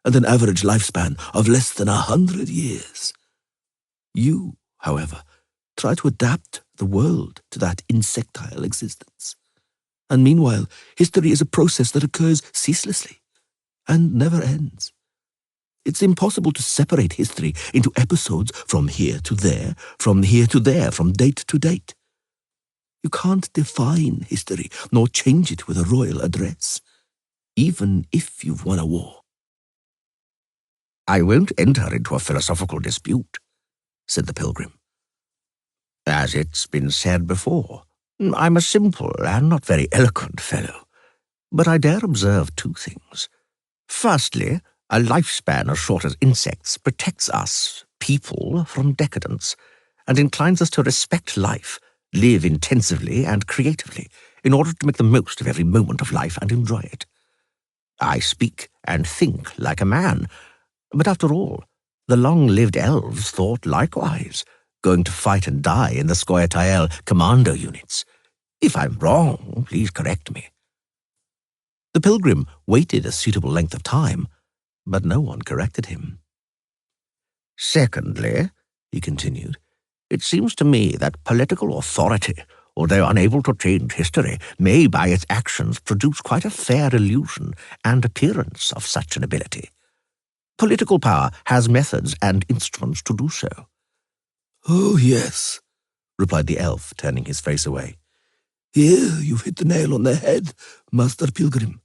and an average lifespan of less than 100 years. You, however, try to adapt the world to that insectile existence. And meanwhile, history is a process that occurs ceaselessly and never ends. It's impossible to separate history into episodes from here to there, from here to there, from date to date. You can't define history nor change it with a royal address, even if you've won a war. "I won't enter into a philosophical dispute," said the pilgrim. "As it's been said before, I'm a simple and not very eloquent fellow, but I dare observe two things. Firstly, a lifespan as short as insects protects us, people, from decadence, and inclines us to respect life, live intensively and creatively in order to make the most of every moment of life and enjoy it. I speak and think like a man, but after all, the long-lived elves thought likewise, going to fight and die in the Scoia'tael commando units. If I'm wrong, please correct me. The pilgrim waited a suitable length of time, but no one corrected him. Secondly, he continued, it seems to me that political authority, although unable to change history, may by its actions produce quite a fair illusion and appearance of such an ability. Political power has methods and instruments to do so. Oh, yes, replied the elf, turning his face away. Here you've hit the nail on the head, Master Pilgrim.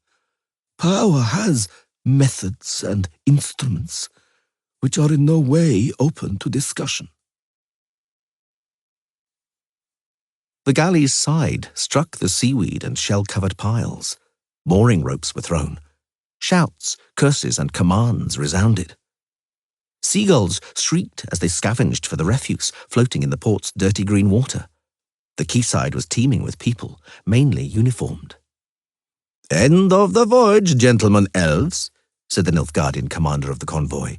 Power has methods and instruments, which are in no way open to discussion. The galley's side struck the seaweed and shell-covered piles. Mooring ropes were thrown. Shouts, curses, and commands resounded. Seagulls shrieked as they scavenged for the refuse floating in the port's dirty green water. The quayside was teeming with people, mainly uniformed. "End of the voyage, gentlemen elves," said the Nilfgaardian commander of the convoy.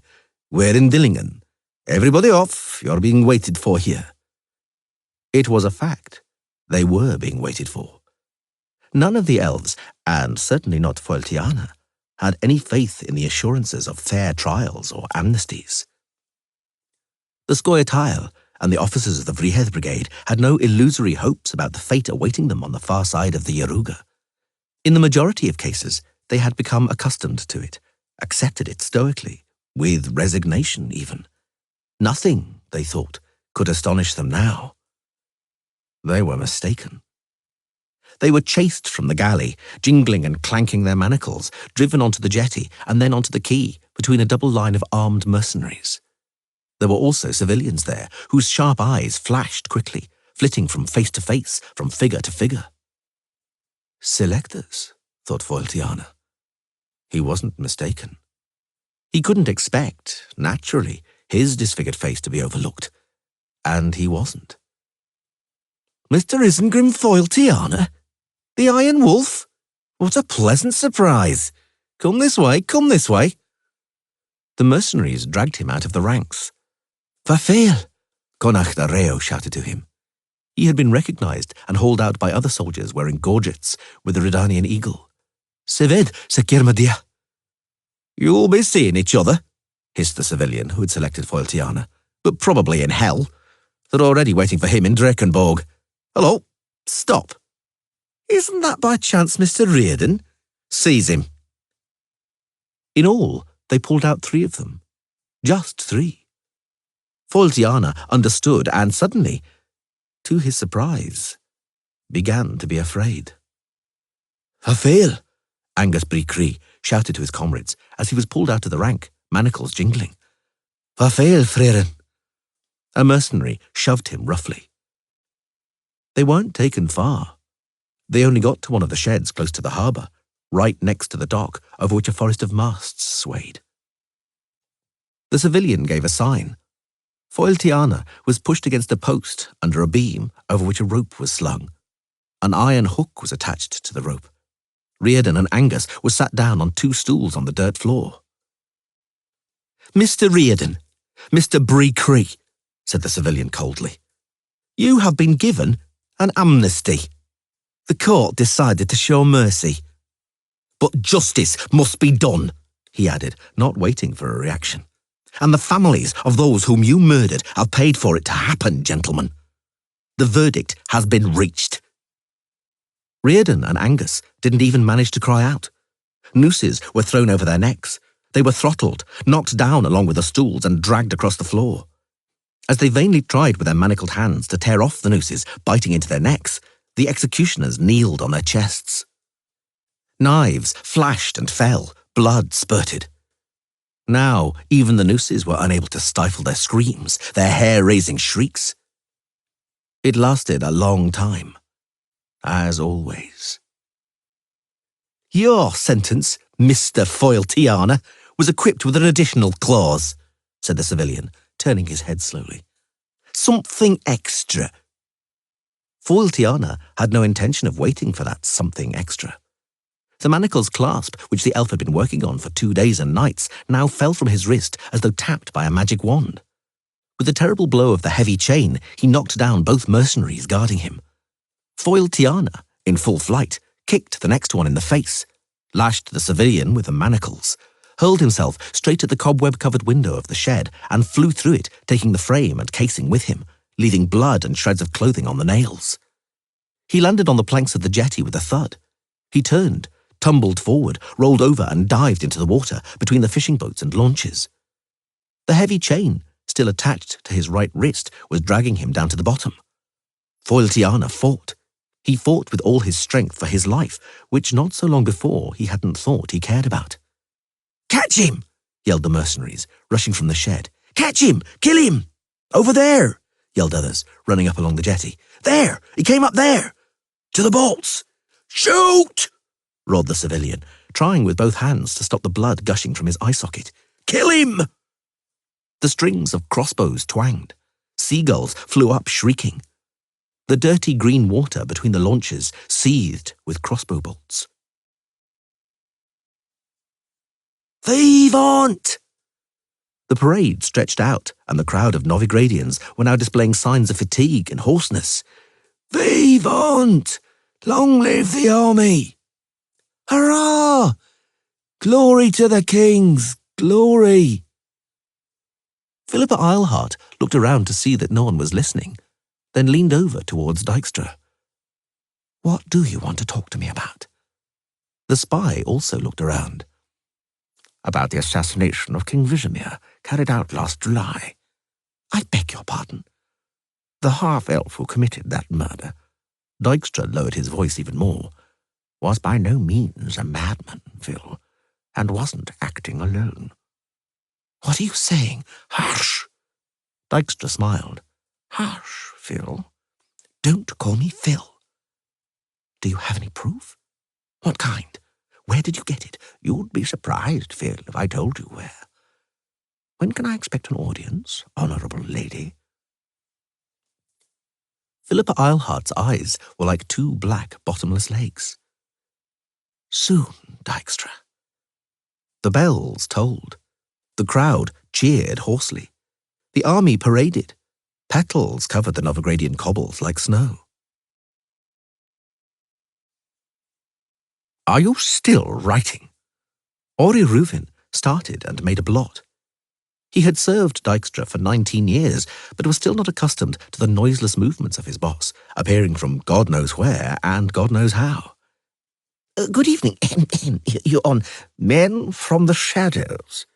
"We're in Dillingen. Everybody off, you're being waited for here." It was a fact. They were being waited for. None of the elves, and certainly not Foeltiana, had any faith in the assurances of fair trials or amnesties. The Scoia'tael and the officers of the Vrihed Brigade had no illusory hopes about the fate awaiting them on the far side of the Yaruga. In the majority of cases, they had become accustomed to it, accepted it stoically, with resignation even. Nothing, they thought, could astonish them now. They were mistaken. They were chased from the galley, jingling and clanking their manacles, driven onto the jetty and then onto the quay between a double line of armed mercenaries. There were also civilians there, whose sharp eyes flashed quickly, flitting from face to face, from figure to figure. Selectors, thought Foeltiana. He wasn't mistaken. He couldn't expect, naturally, his disfigured face to be overlooked. And he wasn't. "Mr. Isengrim Foeltiana? The Iron Wolf? What a pleasant surprise! Come this way, come this way." The mercenaries dragged him out of the ranks. "Vafail!" Connacht the Reo shouted to him. He had been recognized and hauled out by other soldiers wearing gorgets with the Redanian eagle. "Seved, Sekirmadia." "You'll be seeing each other," hissed the civilian who had selected Foeltiana, "but probably in hell. They're already waiting for him in Drakenborg. Hello, stop. Isn't that by chance Mr. Reardon? Seize him." In all, they pulled out 3 of them. Just 3. Foeltiana understood and suddenly, to his surprise, began to be afraid. "Vafail!" Angus Bricree shouted to his comrades as he was pulled out of the rank, manacles jingling. "Vafail, Freren!" A mercenary shoved him roughly. They weren't taken far. They only got to one of the sheds close to the harbour, right next to the dock over which a forest of masts swayed. The civilian gave a sign. Foeltiana was pushed against a post under a beam over which a rope was slung. An iron hook was attached to the rope. Reardon and Angus were sat down on 2 stools on the dirt floor. "Mr. Reardon, Mr. Bricree," said the civilian coldly, "you have been given an amnesty. The court decided to show mercy. But justice must be done," he added, not waiting for a reaction. "And the families of those whom you murdered have paid for it to happen, gentlemen. The verdict has been reached." Reardon and Angus didn't even manage to cry out. Nooses were thrown over their necks. They were throttled, knocked down along with the stools and dragged across the floor. As they vainly tried with their manacled hands to tear off the nooses, biting into their necks, the executioners kneeled on their chests. Knives flashed and fell, blood spurted. Now, even the nooses were unable to stifle their screams, their hair-raising shrieks. It lasted a long time, as always. "Your sentence, Mr. Foeltiana, was equipped with an additional clause," said the civilian, turning his head slowly. "Something extra." Foil Tiana had no intention of waiting for that something extra. The manacle's clasp, which the elf had been working on for 2 days and nights, now fell from his wrist as though tapped by a magic wand. With the terrible blow of the heavy chain, he knocked down both mercenaries guarding him. Foil Tiana, in full flight, kicked the next one in the face, lashed the civilian with the manacles, hurled himself straight at the cobweb-covered window of the shed, and flew through it, taking the frame and casing with him, leaving blood and shreds of clothing on the nails. He landed on the planks of the jetty with a thud. He turned, tumbled forward, rolled over and dived into the water between the fishing boats and launches. The heavy chain, still attached to his right wrist, was dragging him down to the bottom. Foil Tiana fought. He fought with all his strength for his life, which not so long before he hadn't thought he cared about. "Catch him!" yelled the mercenaries, rushing from the shed. "Catch him! Kill him!" "Over there!" yelled others, running up along the jetty. "There! He came up there! To the bolts!" "Shoot!" roared the civilian, trying with both hands to stop the blood gushing from his eye socket. "Kill him!" The strings of crossbows twanged. Seagulls flew up shrieking. The dirty green water between the launches seethed with crossbow bolts. "Vivant!" The parade stretched out, and the crowd of Novigradians were now displaying signs of fatigue and hoarseness. "Vivant! Long live the army! Hurrah! Glory to the kings! Glory!" Philippa Eilhart looked around to see that no one was listening, then leaned over towards Dykstra. "What do you want to talk to me about?" The spy also looked around. "About the assassination of King Visimir, carried out last July." "I beg your pardon." "The half-elf who committed that murder," Dykstra lowered his voice even more, "was by no means a madman, Phil, and wasn't acting alone." "What are you saying?" "Hush!" Dykstra smiled. "Hush, Phil. Don't call me Phil." "Do you have any proof?" "What kind? Where did you get it?" "You'd be surprised, Phil, if I told you where. When can I expect an audience, honourable lady?" Philippa Eilhart's eyes were like two black, bottomless lakes. "Soon, Dykstra." The bells tolled. The crowd cheered hoarsely. The army paraded. Petals covered the Novigradian cobbles like snow. "Are you still writing?" Ori Ruvin started and made a blot. He had served Dykstra for 19 years, but was still not accustomed to the noiseless movements of his boss, appearing from God knows where and God knows how. "Good evening. You're on Men from the Shadows."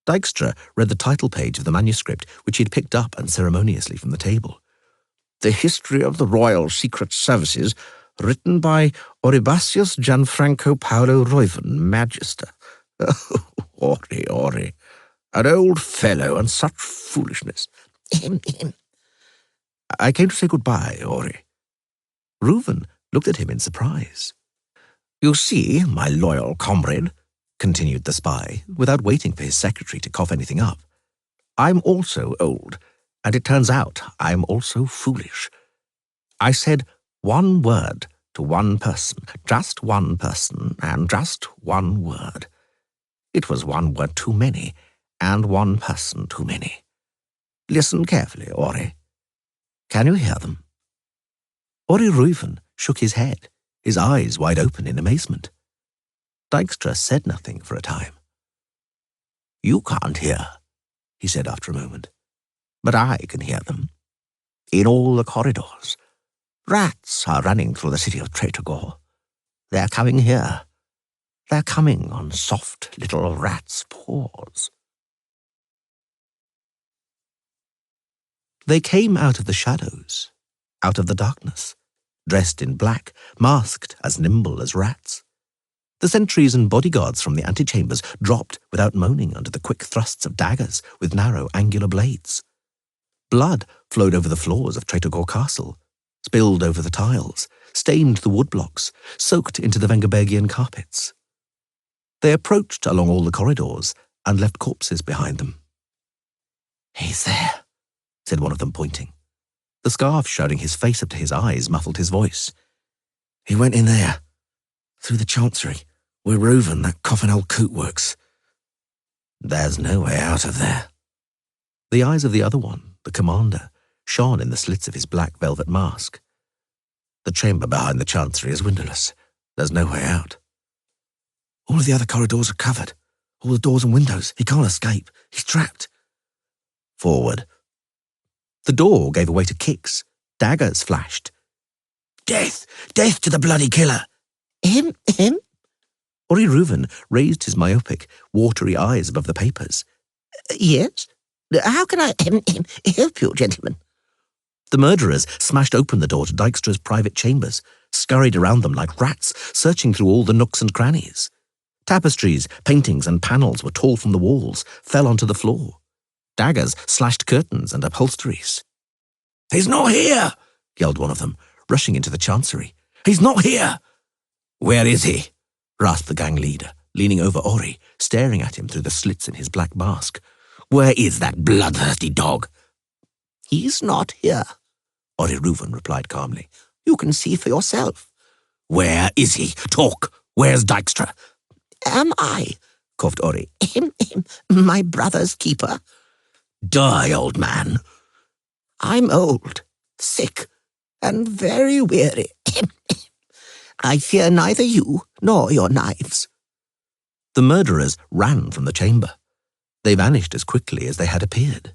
Dykstra read the title page of the manuscript, which he had picked up unceremoniously from the table. "The History of the Royal Secret Services, written by Oribasius Gianfranco Paolo Reuven, Magister." Ori, an old fellow and such foolishness." "I came to say goodbye, Ori." Reuven looked at him in surprise. "You see, my loyal comrade," continued the spy, without waiting for his secretary to cough anything up, "I'm also old, and it turns out I'm also foolish. I said one word to one person, and just one word. It was one word too many, and one person too many. Listen carefully, Ori. Can you hear them?" Ori Reuven shook his head, his eyes wide open in amazement. Dykstra said nothing for a time. "You can't hear," he said after a moment, "but I can hear them. In all the corridors. Rats are running through the city of Tretogor. They're coming here. They're coming on soft little rats' paws." They came out of the shadows, out of the darkness, dressed in black, masked as nimble as rats. The sentries and bodyguards from the antechambers dropped without moaning under the quick thrusts of daggers with narrow angular blades. Blood flowed over the floors of Tretogor Castle, spilled over the tiles, stained the woodblocks, soaked into the Vengerbergian carpets. They approached along all the corridors and left corpses behind them. "He's there," said one of them, pointing. The scarf shrouding his face up to his eyes muffled his voice. He went in there, through the chancery, where Reuven, that coffin old coot, works. There's no way out of there. The eyes of the other one, the commander, shone in the slits of his black velvet mask. The chamber behind the chancery is windowless. There's no way out. All of the other corridors are covered. All the doors and windows. He can't escape. He's trapped. Forward. The door gave way to kicks. Daggers flashed. Death! Death to the bloody killer! Him? Ori Reuven raised his myopic, watery eyes above the papers. Yes? How can I help you, gentlemen? The murderers smashed open the door to Dijkstra's private chambers, scurried around them like rats, searching through all the nooks and crannies. Tapestries, paintings, and panels were torn from the walls, fell onto the floor. Daggers slashed curtains and upholsteries. He's not here! Yelled one of them, rushing into the chancery. He's not here! Where is he? Rasped the gang leader, leaning over Ori, staring at him through the slits in his black mask. Where is that bloodthirsty dog? He's not here, Ori Reuven replied calmly. You can see for yourself. Where is he? Talk! Where's Dijkstra? Am I? Coughed Ori. My brother's keeper. Die, old man. I'm old, sick, and very weary. I fear neither you nor your knives. The murderers ran from the chamber. They vanished as quickly as they had appeared.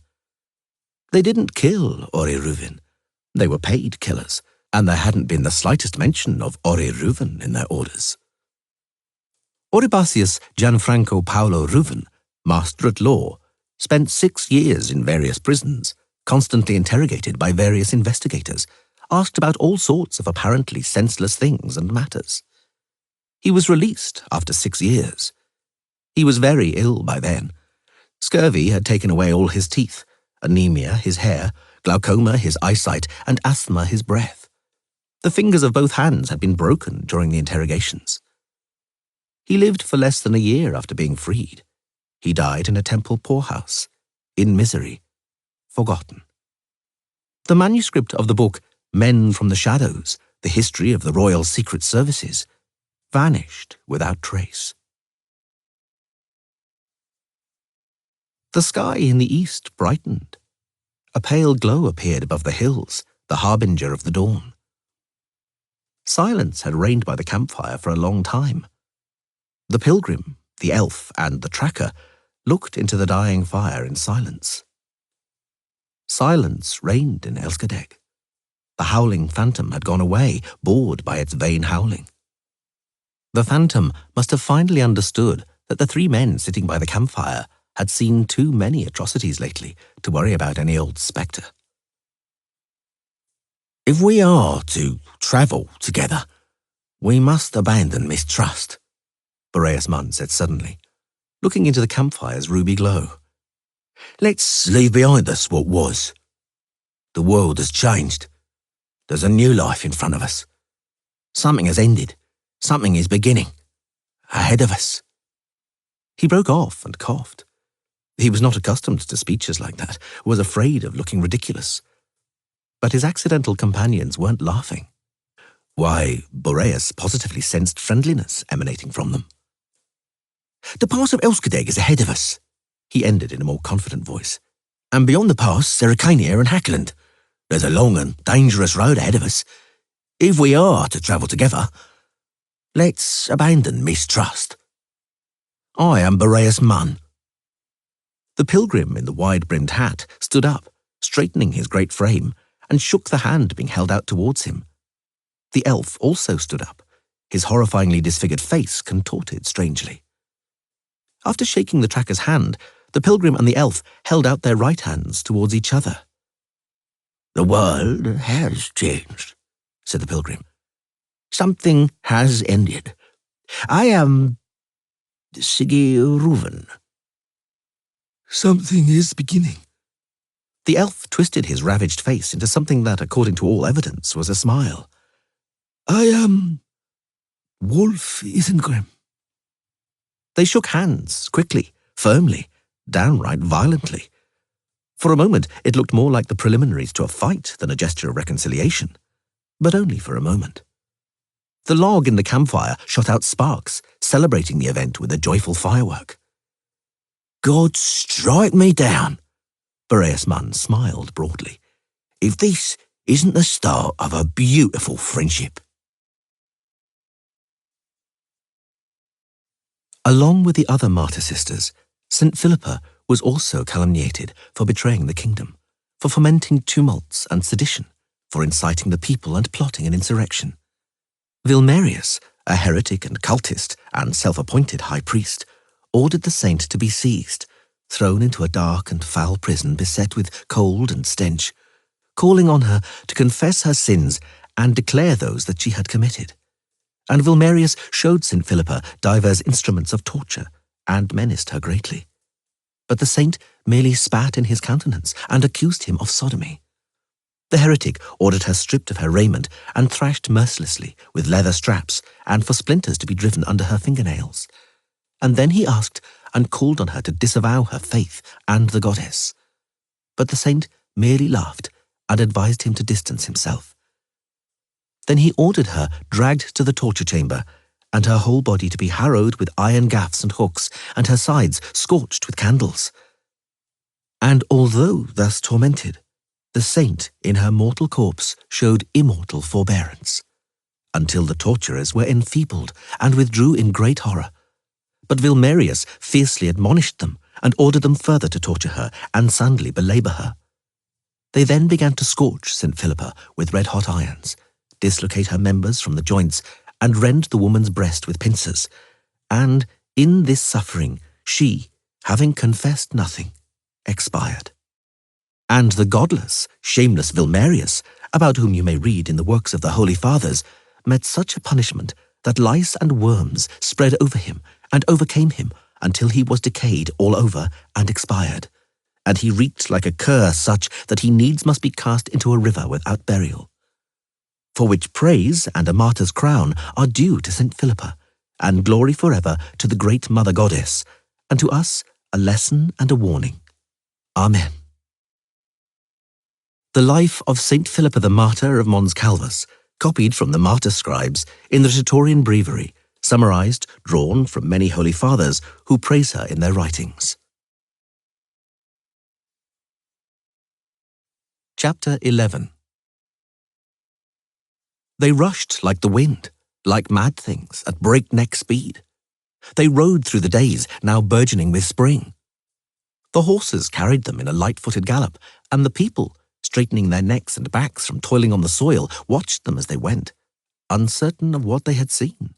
They didn't kill Ori Reuven. They were paid killers, and there hadn't been the slightest mention of Ori Reuven in their orders. Oribasius Gianfranco Paolo Reuven, master at law, spent 6 years in various prisons, constantly interrogated by various investigators, asked about all sorts of apparently senseless things and matters. He was released after 6 years. He was very ill by then. Scurvy had taken away all his teeth, anemia his hair, glaucoma his eyesight, and asthma his breath. The fingers of both hands had been broken during the interrogations. He lived for less than a year after being freed. He died in a temple poorhouse, in misery, forgotten. The manuscript of the book Men from the Shadows, the history of the Royal Secret Services, vanished without trace. The sky in the east brightened. A pale glow appeared above the hills, the harbinger of the dawn. Silence had reigned by the campfire for a long time. The pilgrim, the elf, and the tracker looked into the dying fire in silence. Silence reigned in Elskadeg. The howling phantom had gone away, bored by its vain howling. The phantom must have finally understood that the 3 men sitting by the campfire had seen too many atrocities lately to worry about any old spectre. If we are to travel together, we must abandon mistrust, Boreas Munn said suddenly, looking into the campfire's ruby glow. Let's leave behind us what was. The world has changed. There's a new life in front of us. Something has ended. Something is beginning. Ahead of us. He broke off and coughed. He was not accustomed to speeches like that, was afraid of looking ridiculous. But his accidental companions weren't laughing. Why, Boreas positively sensed friendliness emanating from them. The pass of Elskadeg is ahead of us, he ended in a more confident voice. And beyond the pass, Serikania and Hackland. There's a long and dangerous road ahead of us. If we are to travel together, let's abandon mistrust. I am Boreas Munn. The pilgrim in the wide-brimmed hat stood up, straightening his great frame, and shook the hand being held out towards him. The elf also stood up, his horrifyingly disfigured face contorted strangely. After shaking the tracker's hand, the pilgrim and the elf held out their right hands towards each other. The world has changed, said the pilgrim. Something has ended. I am Sigi Reuven. Something is beginning. The elf twisted his ravaged face into something that, according to all evidence, was a smile. I am Wolf Isengrim. They shook hands, quickly, firmly, downright violently. For a moment, it looked more like the preliminaries to a fight than a gesture of reconciliation, but only for a moment. The log in the campfire shot out sparks, celebrating the event with a joyful firework. God strike me down, Boreas Munn smiled broadly, if this isn't the start of a beautiful friendship. Along with the other martyr sisters, St. Philippa was also calumniated for betraying the kingdom, for fomenting tumults and sedition, for inciting the people and plotting an insurrection. Vilmerius, a heretic and cultist and self-appointed high priest, ordered the saint to be seized, thrown into a dark and foul prison beset with cold and stench, calling on her to confess her sins and declare those that she had committed. And Vilmerius showed St. Philippa divers instruments of torture and menaced her greatly. But the saint merely spat in his countenance and accused him of sodomy. The heretic ordered her stripped of her raiment and thrashed mercilessly with leather straps and for splinters to be driven under her fingernails. And then he asked and called on her to disavow her faith and the goddess. But the saint merely laughed and advised him to distance himself. Then he ordered her dragged to the torture chamber, and her whole body to be harrowed with iron gaffs and hooks, and her sides scorched with candles. And although thus tormented, the saint in her mortal corpse showed immortal forbearance, until the torturers were enfeebled and withdrew in great horror. But Vilmerius fiercely admonished them and ordered them further to torture her and soundly belabor her. They then began to scorch St. Philippa with red-hot irons, dislocate her members from the joints, and rend the woman's breast with pincers. And in this suffering, she, having confessed nothing, expired. And the godless, shameless Vilmerius, about whom you may read in the works of the Holy Fathers, met such a punishment that lice and worms spread over him and overcame him until he was decayed all over and expired. And he reeked like a cur such that he needs must be cast into a river without burial. For which praise and a martyr's crown are due to St. Philippa, and glory forever to the great Mother Goddess, and to us a lesson and a warning. Amen. The life of St. Philippa the Martyr of Mons Calvus, copied from the Martyr Scribes in the Rhetorian Breviary, summarized, drawn from many Holy Fathers who praise her in their writings. Chapter 11. They rushed like the wind, like mad things, at breakneck speed. They rode through the days, now burgeoning with spring. The horses carried them in a light-footed gallop, and the people, straightening their necks and backs from toiling on the soil, watched them as they went, uncertain of what they had seen,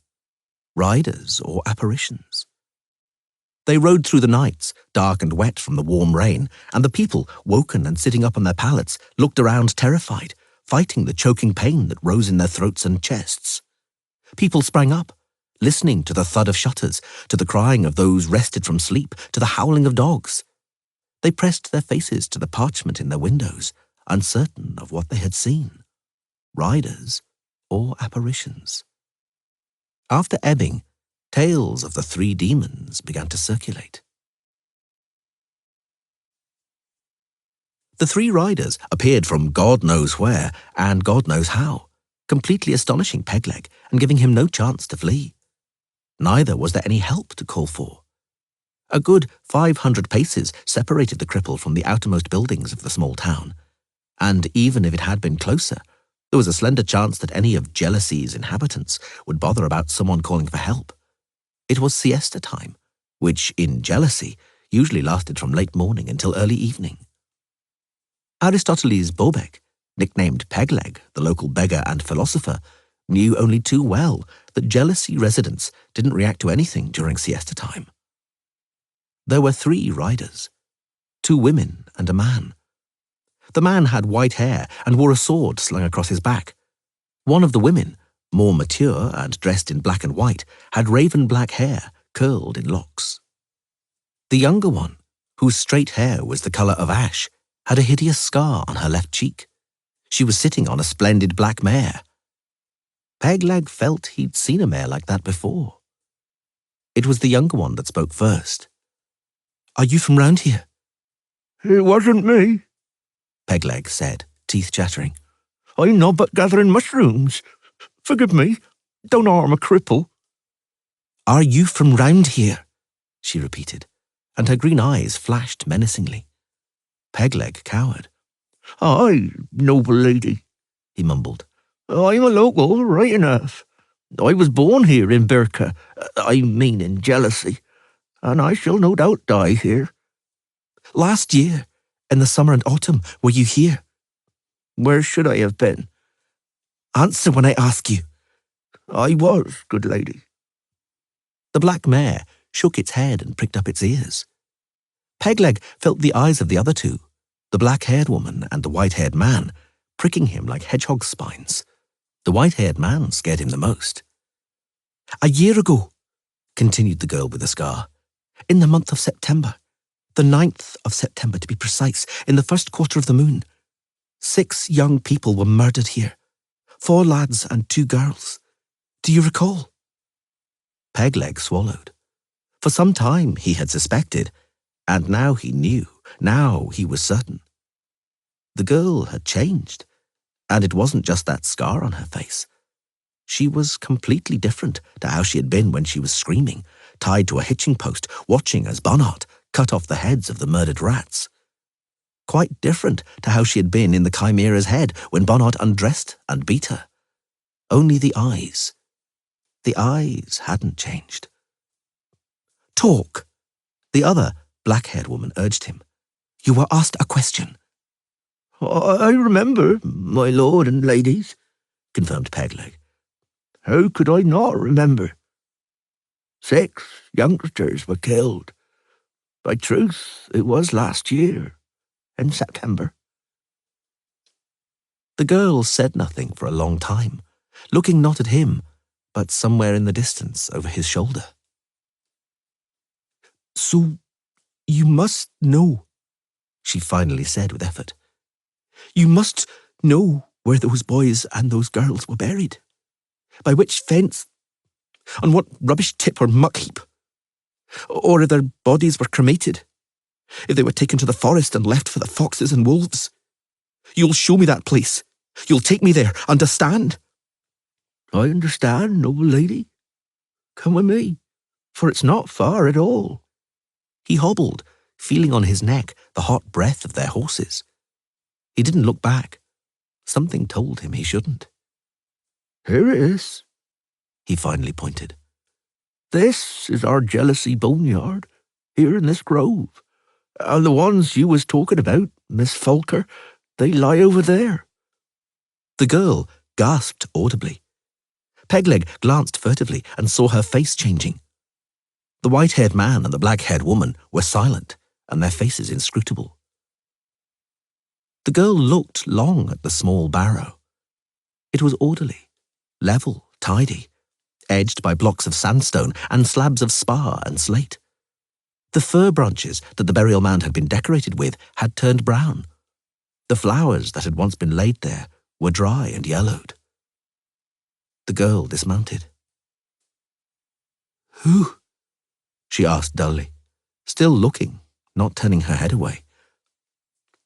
riders or apparitions. They rode through the nights, dark and wet from the warm rain, and the people, woken and sitting up on their pallets, looked around terrified, fighting the choking pain that rose in their throats and chests. People sprang up, listening to the thud of shutters, to the crying of those rested from sleep, to the howling of dogs. They pressed their faces to the parchment in their windows, uncertain of what they had seen, riders or apparitions. After ebbing, tales of the three demons began to circulate. The three riders appeared from God knows where and God knows how, completely astonishing Pegleg and giving him no chance to flee. Neither was there any help to call for. A good 500 paces separated the cripple from the outermost buildings of the small town, and even if it had been closer, there was a slender chance that any of Jealousy's inhabitants would bother about someone calling for help. It was siesta time, which, in Jealousy, usually lasted from late morning until early evening. Aristoteles Bobek, nicknamed Pegleg, the local beggar and philosopher, knew only too well that Jealousy residents didn't react to anything during siesta time. There were 3 riders, 2 women and a man. The man had white hair and wore a sword slung across his back. One of the women, more mature and dressed in black and white, had raven black hair curled in locks. The younger one, whose straight hair was the colour of ash, had a hideous scar on her left cheek. She was sitting on a splendid black mare. Pegleg felt he'd seen a mare like that before. It was the younger one that spoke first. "Are you from round here?" It wasn't me, Pegleg said, teeth chattering. I'm not but gathering mushrooms. Forgive me. Don't harm a cripple. Are you from round here? She repeated, and her green eyes flashed menacingly. Pegleg cowered. Aye, noble lady, he mumbled. I'm a local, right enough. I was born here in Birka, I mean in jealousy, and I shall no doubt die here. Last year, in the summer and autumn, were you here? Where should I have been? Answer when I ask you. I was, good lady. The black mare shook its head and pricked up its ears. Pegleg felt the eyes of the other two, the black-haired woman and the white-haired man, pricking him like hedgehog spines. The white-haired man scared him the most. A year ago, continued the girl with the scar, in the month of September, the 9th of September to be precise, in the first quarter of the moon, 6 young people were murdered here, 4 lads and 2 girls. Do you recall? Pegleg swallowed. For some time he had suspected, and now he knew, now he was certain. The girl had changed, and it wasn't just that scar on her face. She was completely different to how she had been when she was screaming, tied to a hitching post, watching as Bonnard cut off the heads of the murdered rats. Quite different to how she had been in the Chimera's head when Bonnard undressed and beat her. Only the eyes. The eyes hadn't changed. Talk, the other black-haired woman urged him. You were asked a question. I remember, my lord and ladies, confirmed Pegleg. How could I not remember? 6 youngsters were killed. By truth, it was last year, in September. The girl said nothing for a long time, looking not at him, but somewhere in the distance over his shoulder. So, you must know, she finally said with effort. You must know where those boys and those girls were buried. By which fence, on what rubbish tip or muck heap. Or if their bodies were cremated, if they were taken to the forest and left for the foxes and wolves. You'll show me that place. You'll take me there, understand? I understand, noble lady. Come with me, for it's not far at all. He hobbled, feeling on his neck the hot breath of their horses. He didn't look back. Something told him he shouldn't. Here it is, he finally pointed. This is our jealousy boneyard, here in this grove. And the ones you was talking about, Miss Folker, they lie over there. The girl gasped audibly. Pegleg glanced furtively and saw her face changing. The white-haired man and the black-haired woman were silent, and their faces inscrutable. The girl looked long at the small barrow. It was orderly, level, tidy, edged by blocks of sandstone and slabs of spar and slate. The fir branches that the burial mound had been decorated with had turned brown. The flowers that had once been laid there were dry and yellowed. The girl dismounted. Who? She asked dully, still looking, not turning her head away.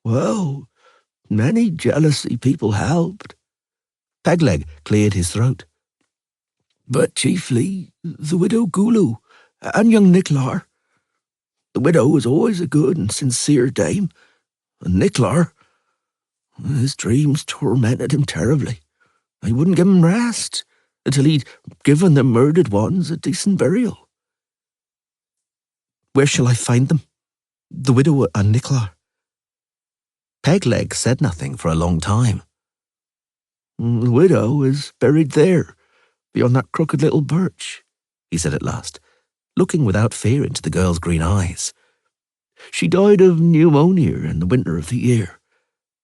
Well, many jealousy people helped. Pegleg cleared his throat. But chiefly the widow Gulu and young Nicklar. The widow was always a good and sincere dame, and Nicklar, his dreams tormented him terribly. He wouldn't give him rest until he'd given the murdered ones a decent burial. Where shall I find them? The widow and Nicklar? Pegleg said nothing for a long time. The widow is buried there, beyond that crooked little birch, he said at last, looking without fear into the girl's green eyes. She died of pneumonia in the winter of the year,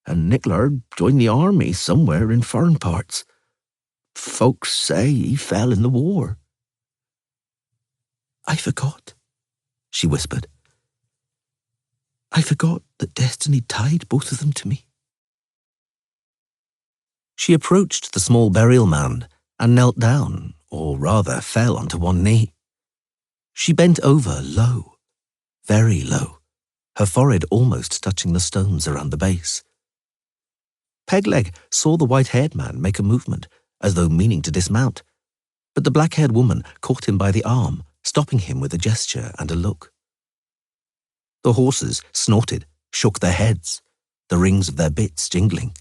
and Nicklar joined the army somewhere in foreign parts. Folks say he fell in the war. I forgot, she whispered. I forgot that destiny tied both of them to me. She approached the small burial mound and knelt down, or rather fell onto one knee. She bent over low, very low, her forehead almost touching the stones around the base. Pegleg saw the white-haired man make a movement, as though meaning to dismount, but the black-haired woman caught him by the arm, stopping him with a gesture and a look. The horses snorted, shook their heads, the rings of their bits jingling.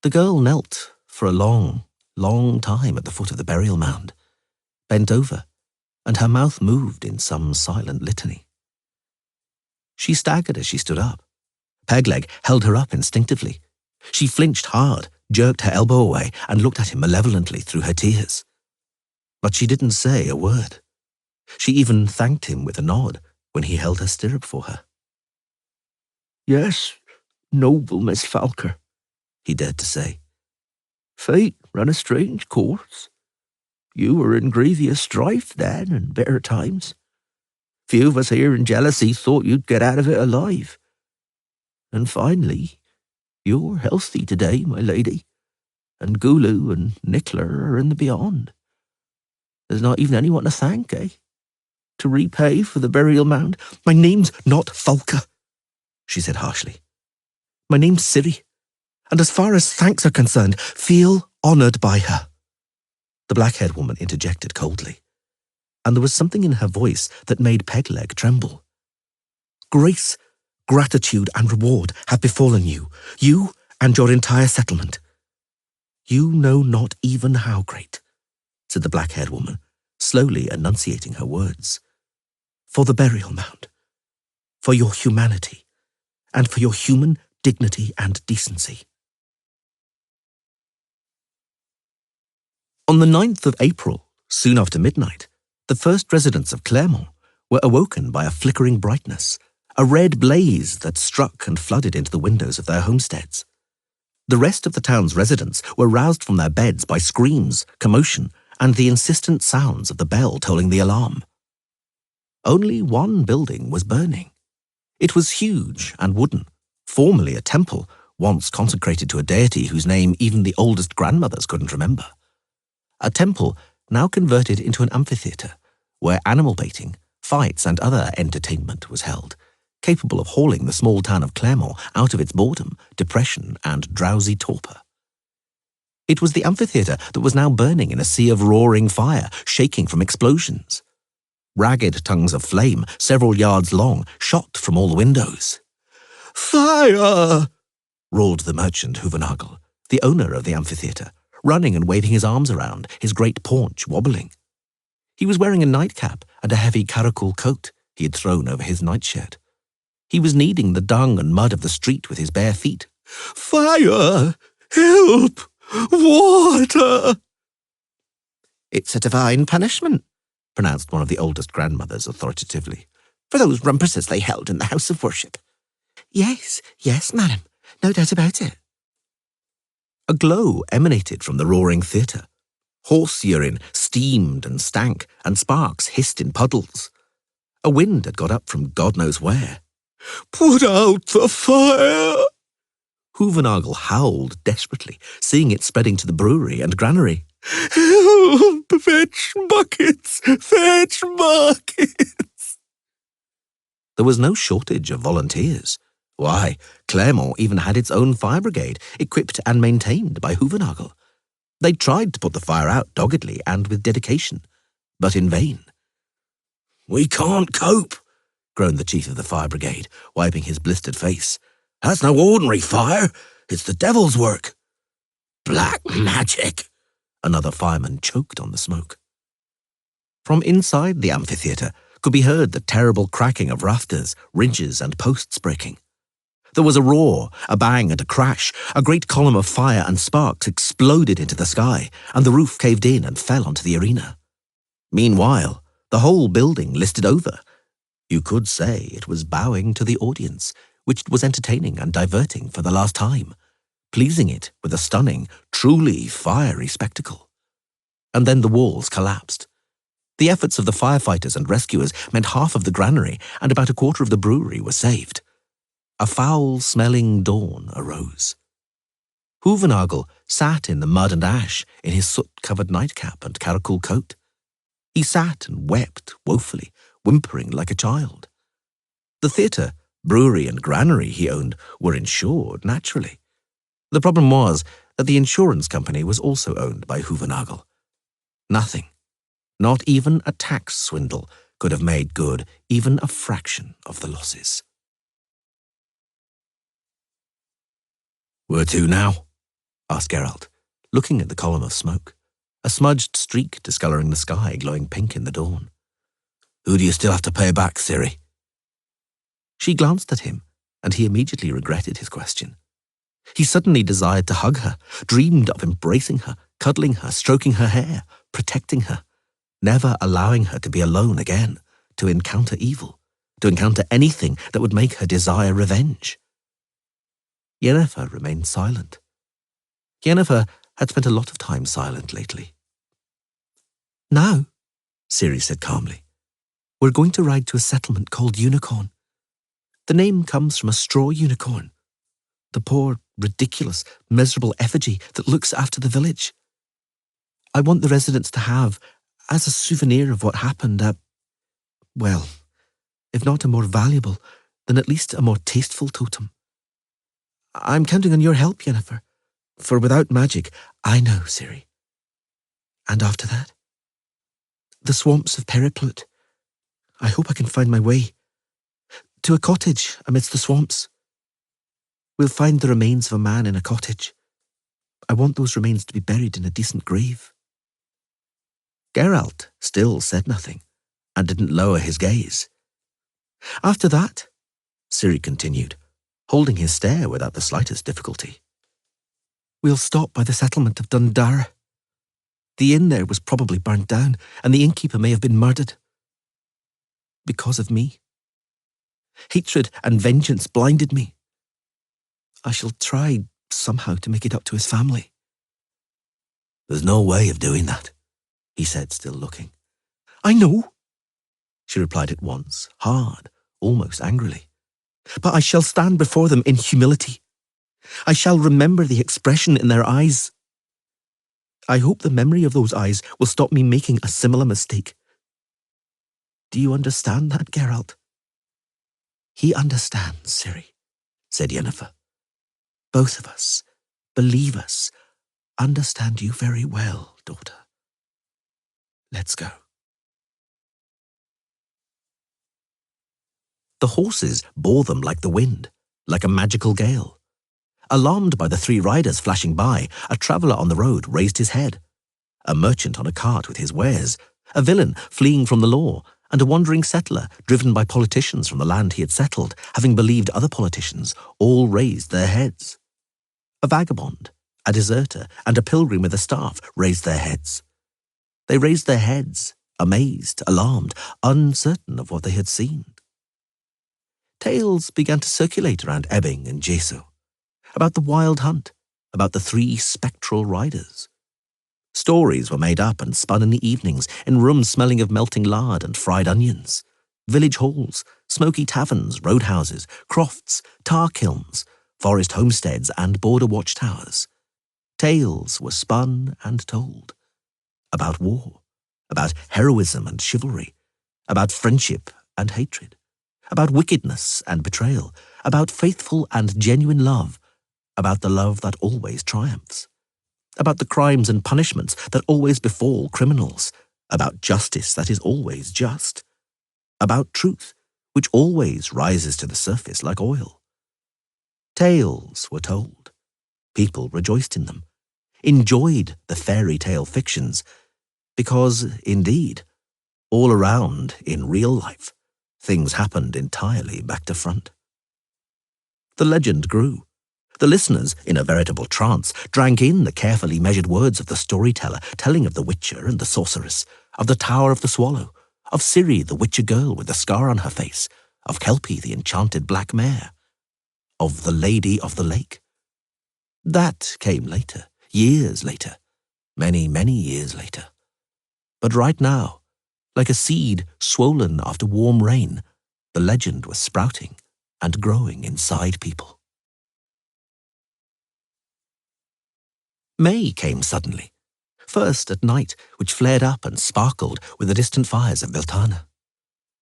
The girl knelt for a long, long time at the foot of the burial mound, bent over, and her mouth moved in some silent litany. She staggered as she stood up. Pegleg held her up instinctively. She flinched hard, jerked her elbow away, and looked at him malevolently through her tears. But she didn't say a word. She even thanked him with a nod when he held her stirrup for her. "Yes, noble Miss Falker," he dared to say. "Fate ran a strange course. You were in grievous strife then and bitter times. Few of us here in jealousy thought you'd get out of it alive. And finally, you're healthy today, my lady, and Gulu and Nickler are in the beyond. There's not even anyone to thank, eh? To repay for the burial mound." "My name's not Falker," she said harshly. "My name's Ciri, and as far as thanks are concerned, feel honoured by her." The black-haired woman interjected coldly, and there was something in her voice that made Pegleg tremble. "Grace, gratitude and reward have befallen you, you and your entire settlement." "You know not even how great," said the black-haired woman, slowly enunciating her words. "For the burial mound, for your humanity, and for your human dignity and decency." On the 9th of April, soon after midnight, the first residents of Clermont were awoken by a flickering brightness, a red blaze that struck and flooded into the windows of their homesteads. The rest of the town's residents were roused from their beds by screams, commotion, and the insistent sounds of the bell tolling the alarm. Only one building was burning. It was huge and wooden, formerly a temple, once consecrated to a deity whose name even the oldest grandmothers couldn't remember. A temple now converted into an amphitheatre, where animal baiting, fights, and other entertainment was held, capable of hauling the small town of Clermont out of its boredom, depression, and drowsy torpor. It was the amphitheatre that was now burning in a sea of roaring fire, shaking from explosions. Ragged tongues of flame, several yards long, shot from all the windows. "Fire!" roared the merchant Huvernagel, the owner of the amphitheatre, running and waving his arms around, his great paunch wobbling. He was wearing a nightcap and a heavy caracul coat he had thrown over his nightshirt. He was kneading the dung and mud of the street with his bare feet. "Fire! Help! Water!" "It's a divine punishment," pronounced one of the oldest grandmothers authoritatively, "for those rumpuses they held in the house of worship." "Yes, yes, madam, no doubt about it." A glow emanated from the roaring theatre. Horse urine steamed and stank, and sparks hissed in puddles. A wind had got up from God knows where. "Put out the fire!" Huvernagel howled desperately, seeing it spreading to the brewery and granary. "Help! Fetch buckets! Fetch buckets!" There was no shortage of volunteers. Why, Clermont even had its own fire brigade, equipped and maintained by Huvernagel. They tried to put the fire out doggedly and with dedication, but in vain. "We can't cope," groaned the chief of the fire brigade, wiping his blistered face. "That's no ordinary fire. It's the devil's work." "Black magic," another fireman choked on the smoke. From inside the amphitheatre could be heard the terrible cracking of rafters, ridges, and posts breaking. There was a roar, a bang, and a crash. A great column of fire and sparks exploded into the sky, and the roof caved in and fell onto the arena. Meanwhile, the whole building listed over. You could say it was bowing to the audience, which it was entertaining and diverting for the last time, pleasing it with a stunning, truly fiery spectacle. And then the walls collapsed. The efforts of the firefighters and rescuers meant half of the granary and about a quarter of the brewery were saved. A foul-smelling dawn arose. Huvernagel sat in the mud and ash in his soot-covered nightcap and caracul coat. He sat and wept woefully, whimpering like a child. The theatre, brewery and granary he owned were insured, naturally. The problem was that the insurance company was also owned by Hoovernagel. Nothing, not even a tax swindle, could have made good even a fraction of the losses. "Where to now?" asked Geralt, looking at the column of smoke, a smudged streak discolouring the sky glowing pink in the dawn. "Who do you still have to pay back, Ciri?" She glanced at him, and he immediately regretted his question. He suddenly desired to hug her, dreamed of embracing her, cuddling her, stroking her hair, protecting her, never allowing her to be alone again, to encounter evil, to encounter anything that would make her desire revenge. Yennefer remained silent. Yennefer had spent a lot of time silent lately. "Now," Ciri said calmly, "we're going to ride to a settlement called Unicorn. The name comes from a straw unicorn, the poor, ridiculous, miserable effigy that looks after the village. I want the residents to have, as a souvenir of what happened, well, if not a more valuable, then at least a more tasteful totem. I'm counting on your help, Yennefer, for without magic, I know, Ciri. And after that, the swamps of Periplut. I hope I can find my way to a cottage amidst the swamps. We'll find the remains of a man in a cottage. I want those remains to be buried in a decent grave." Geralt still said nothing, and didn't lower his gaze. "After that," Ciri continued, holding his stare without the slightest difficulty, "we'll stop by the settlement of Dundara. The inn there was probably burnt down, and the innkeeper may have been murdered. Because of me. Hatred and vengeance blinded me. I shall try somehow to make it up to his family." "There's no way of doing that," he said, still looking. "I know," she replied at once, hard, almost angrily. "But I shall stand before them in humility. I shall remember the expression in their eyes. I hope the memory of those eyes will stop me making a similar mistake. Do you understand that, Geralt?" "He understands, Ciri," said Yennefer. "Both of us, believe us, understand you very well, daughter. Let's go." The horses bore them like the wind, like a magical gale. Alarmed by the three riders flashing by, a traveller on the road raised his head. A merchant on a cart with his wares, a villain fleeing from the law, and a wandering settler driven by politicians from the land he had settled, having believed other politicians, all raised their heads. A vagabond, a deserter, and a pilgrim with a staff raised their heads. They raised their heads, amazed, alarmed, uncertain of what they had seen. Tales began to circulate around Ebbing and Jesu, about the wild hunt, about the three spectral riders. Stories were made up and spun in the evenings in rooms smelling of melting lard and fried onions, village halls, smoky taverns, roadhouses, crofts, tar kilns, forest homesteads and border watchtowers. Tales were spun and told about war, about heroism and chivalry, about friendship and hatred, about wickedness and betrayal, about faithful and genuine love, about the love that always triumphs, about the crimes and punishments that always befall criminals, about justice that is always just, about truth which always rises to the surface like oil. Tales were told. People rejoiced in them, enjoyed the fairy tale fictions, because, indeed, all around in real life, things happened entirely back to front. The legend grew. The listeners, in a veritable trance, drank in the carefully measured words of the storyteller, telling of the witcher and the sorceress, of the Tower of the Swallow, of Ciri, the witcher girl with the scar on her face, of Kelpie, the enchanted black mare, of the Lady of the Lake. That came later, years later, many, many years later. But right now, like a seed swollen after warm rain, the legend was sprouting and growing inside people. May came suddenly, first at night, which flared up and sparkled with the distant fires of Viltana.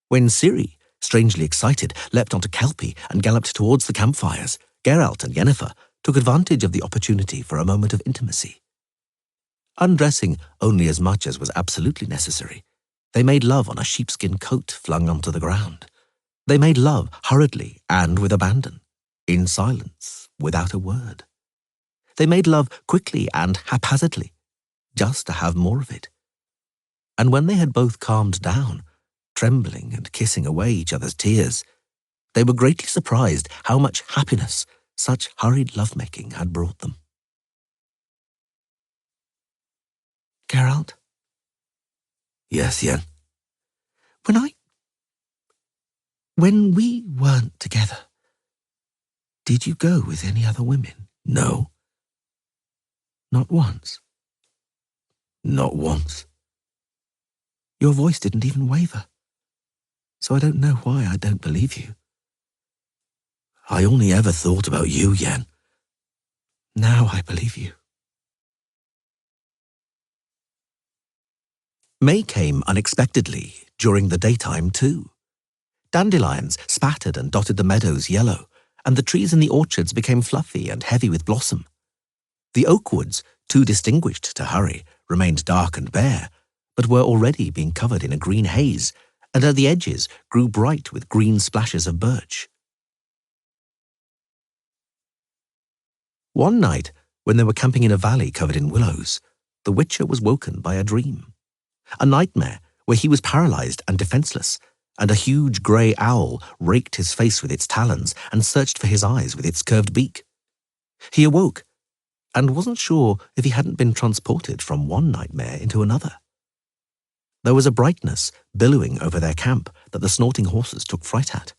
When Ciri, strangely excited, leapt onto Kelpie and galloped towards the campfires, Geralt and Yennefer took advantage of the opportunity for a moment of intimacy. Undressing only as much as was absolutely necessary, they made love on a sheepskin coat flung onto the ground. They made love hurriedly and with abandon, in silence, without a word. They made love quickly and haphazardly, just to have more of it. And when they had both calmed down, trembling and kissing away each other's tears, they were greatly surprised how much happiness such hurried lovemaking had brought them. Geralt? Yes, Yen? When we weren't together, did you go with any other women? No. Not once? Not once. Your voice didn't even waver. So I don't know why I don't believe you. I only ever thought about you, Yen. Now I believe you. May came unexpectedly during the daytime too. Dandelions spattered and dotted the meadows yellow, and the trees in the orchards became fluffy and heavy with blossom. The oak woods, too distinguished to hurry, remained dark and bare, but were already being covered in a green haze, and at the edges grew bright with green splashes of birch. One night, when they were camping in a valley covered in willows, the Witcher was woken by a dream. A nightmare where he was paralyzed and defenseless, and a huge grey owl raked his face with its talons and searched for his eyes with its curved beak. He awoke, and wasn't sure if he hadn't been transported from one nightmare into another. There was a brightness billowing over their camp that the snorting horses took fright at.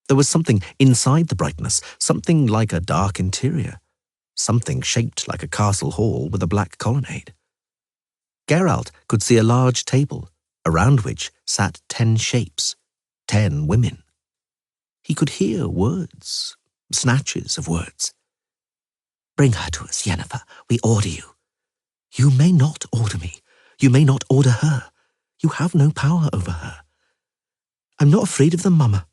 There was something inside the brightness, something like a dark interior, something shaped like a castle hall with a black colonnade. Geralt could see a large table, around which sat 10 shapes, 10 women. He could hear words, snatches of words. Bring her to us, Yennefer. We order you. You may not order me. You may not order her. You have no power over her. I'm not afraid of them, Mama.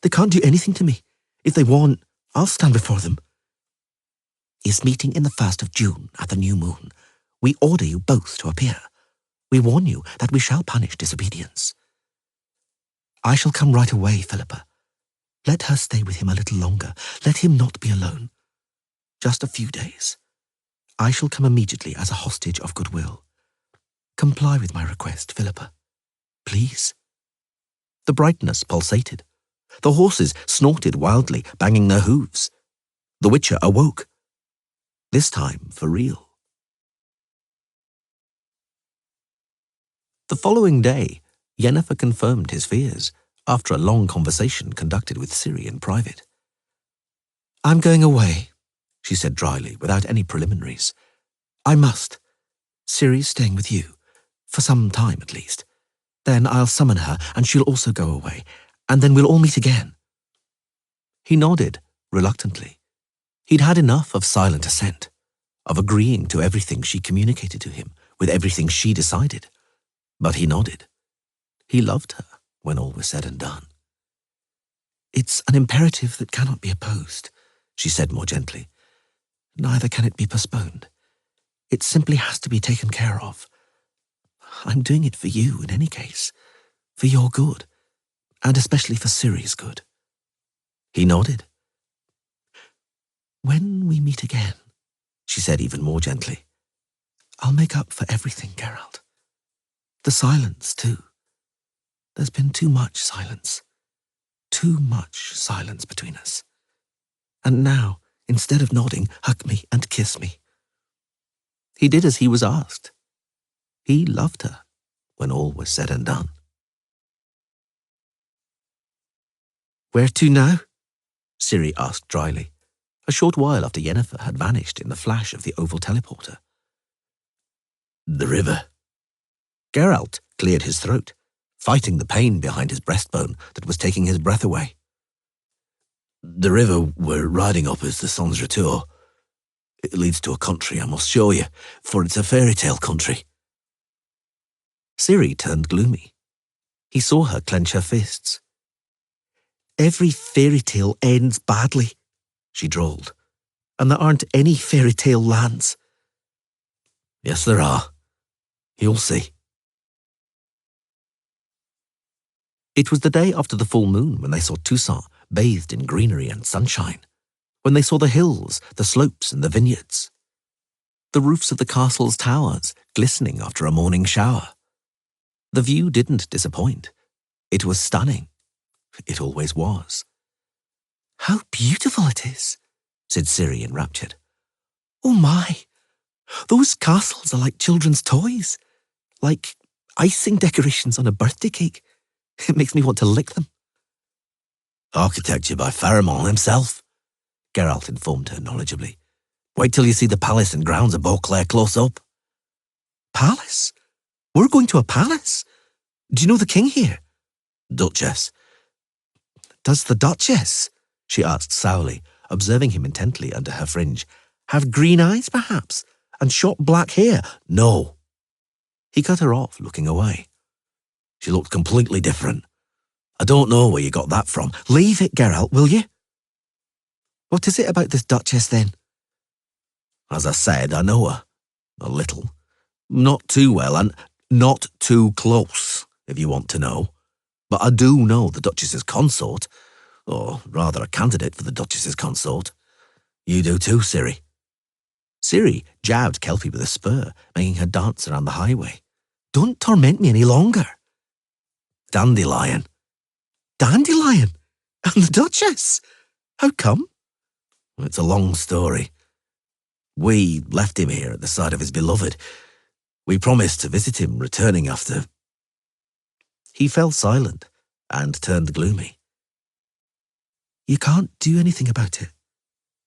They can't do anything to me. If they want, I'll stand before them. Is meeting in the 1st of June at the new moon. We order you both to appear. We warn you that we shall punish disobedience. I shall come right away, Philippa. Let her stay with him a little longer. Let him not be alone. Just a few days. I shall come immediately as a hostage of goodwill. Comply with my request, Philippa. Please. The brightness pulsated. The horses snorted wildly, banging their hooves. The Witcher awoke. This time for real. The following day, Yennefer confirmed his fears after a long conversation conducted with Ciri in private. I'm going away, she said dryly, without any preliminaries. I must. Ciri's staying with you, for some time at least. Then I'll summon her, and she'll also go away, and then we'll all meet again. He nodded, reluctantly. He'd had enough of silent assent, of agreeing to everything she communicated to him, with everything she decided. But he nodded. He loved her, when all was said and done. It's an imperative that cannot be opposed, she said more gently. Neither can it be postponed. It simply has to be taken care of. I'm doing it for you in any case, for your good, and especially for Ciri's good. He nodded. When we meet again, she said even more gently, I'll make up for everything, Geralt. The silence, too. There's been too much silence. Too much silence between us. And now, instead of nodding, hug me and kiss me. He did as he was asked. He loved her when all was said and done. Where to now? Ciri asked dryly, a short while after Yennefer had vanished in the flash of the oval teleporter. The river. Geralt cleared his throat, fighting the pain behind his breastbone that was taking his breath away. The river we're riding up is the Sans Retour. It leads to a country I must show you, for it's a fairy tale country. Ciri turned gloomy. He saw her clench her fists. Every fairy tale ends badly, she drawled, and there aren't any fairy tale lands. Yes, there are. You'll see. It was the day after the full moon when they saw Toussaint bathed in greenery and sunshine, when they saw the hills, the slopes and the vineyards, the roofs of the castle's towers glistening after a morning shower. The view didn't disappoint. It was stunning. It always was. How beautiful it is, said Ciri enraptured. Oh my, those castles are like children's toys, like icing decorations on a birthday cake. It makes me want to lick them. Architecture by Pharamond himself, Geralt informed her knowledgeably. Wait till you see the palace and grounds of Beauclair close up. Palace? We're going to a palace? Do you know the king here? Duchess. Does the Duchess, she asked sourly, observing him intently under her fringe, have green eyes, perhaps, and short black hair? No. He cut her off, looking away. She looked completely different. I don't know where you got that from. Leave it, Geralt, will you? What is it about this Duchess, then? As I said, I know her. A little. Not too well, and not too close, if you want to know. But I do know the Duchess's consort, or rather a candidate for the Duchess's consort. You do too, Ciri. Ciri jabbed Kelpie with a spur, making her dance around the highway. Don't torment me any longer. Dandelion. Dandelion? And the Duchess? How come? It's a long story. We left him here at the side of his beloved. We promised to visit him, returning after. He fell silent and turned gloomy. You can't do anything about it,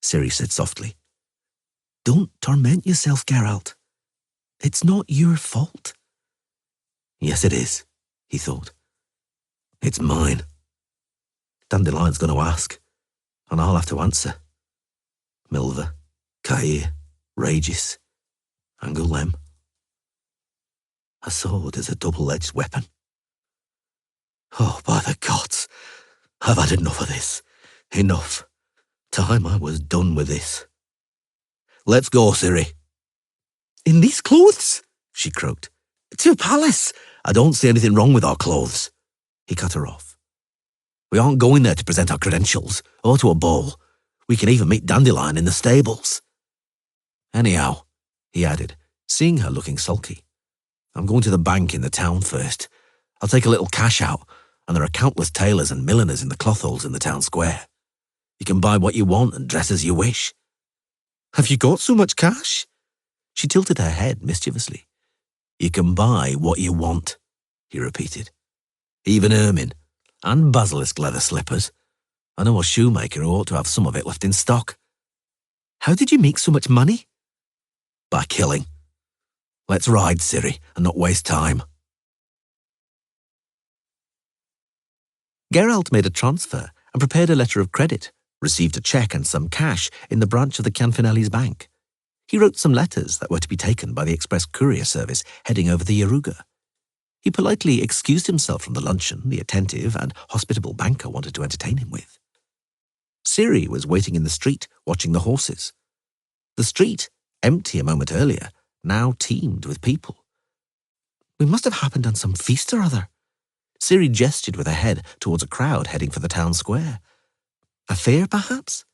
Ciri said softly. Don't torment yourself, Geralt. It's not your fault. Yes, it is, he thought. It's mine. Dandelion's going to ask, and I'll have to answer. Milva, Cair, Regis, Angoulême. A sword is a double-edged weapon. Oh, by the gods, I've had enough of this. Enough. Time I was done with this. Let's go, Ciri. In these clothes? She croaked. To a palace? I don't see anything wrong with our clothes. He cut her off. We aren't going there to present our credentials, or to a ball. We can even meet Dandelion in the stables. Anyhow, he added, seeing her looking sulky, I'm going to the bank in the town first. I'll take a little cash out, and there are countless tailors and milliners in the cloth holes in the town square. You can buy what you want and dress as you wish. Have you got so much cash? She tilted her head mischievously. You can buy what you want, he repeated. Even ermine, and basilisk leather slippers. I know a shoemaker who ought to have some of it left in stock. How did you make so much money? By killing. Let's ride, Ciri, and not waste time. Geralt made a transfer and prepared a letter of credit, received a cheque and some cash in the branch of the Cianfinelli's bank. He wrote some letters that were to be taken by the express courier service heading over the Yaruga. He politely excused himself from the luncheon the attentive and hospitable banker wanted to entertain him with. Ciri was waiting in the street, watching the horses. The street, empty a moment earlier, now teemed with people. We must have happened on some feast or other. Ciri gestured with her head towards a crowd heading for the town square. A fair, perhaps?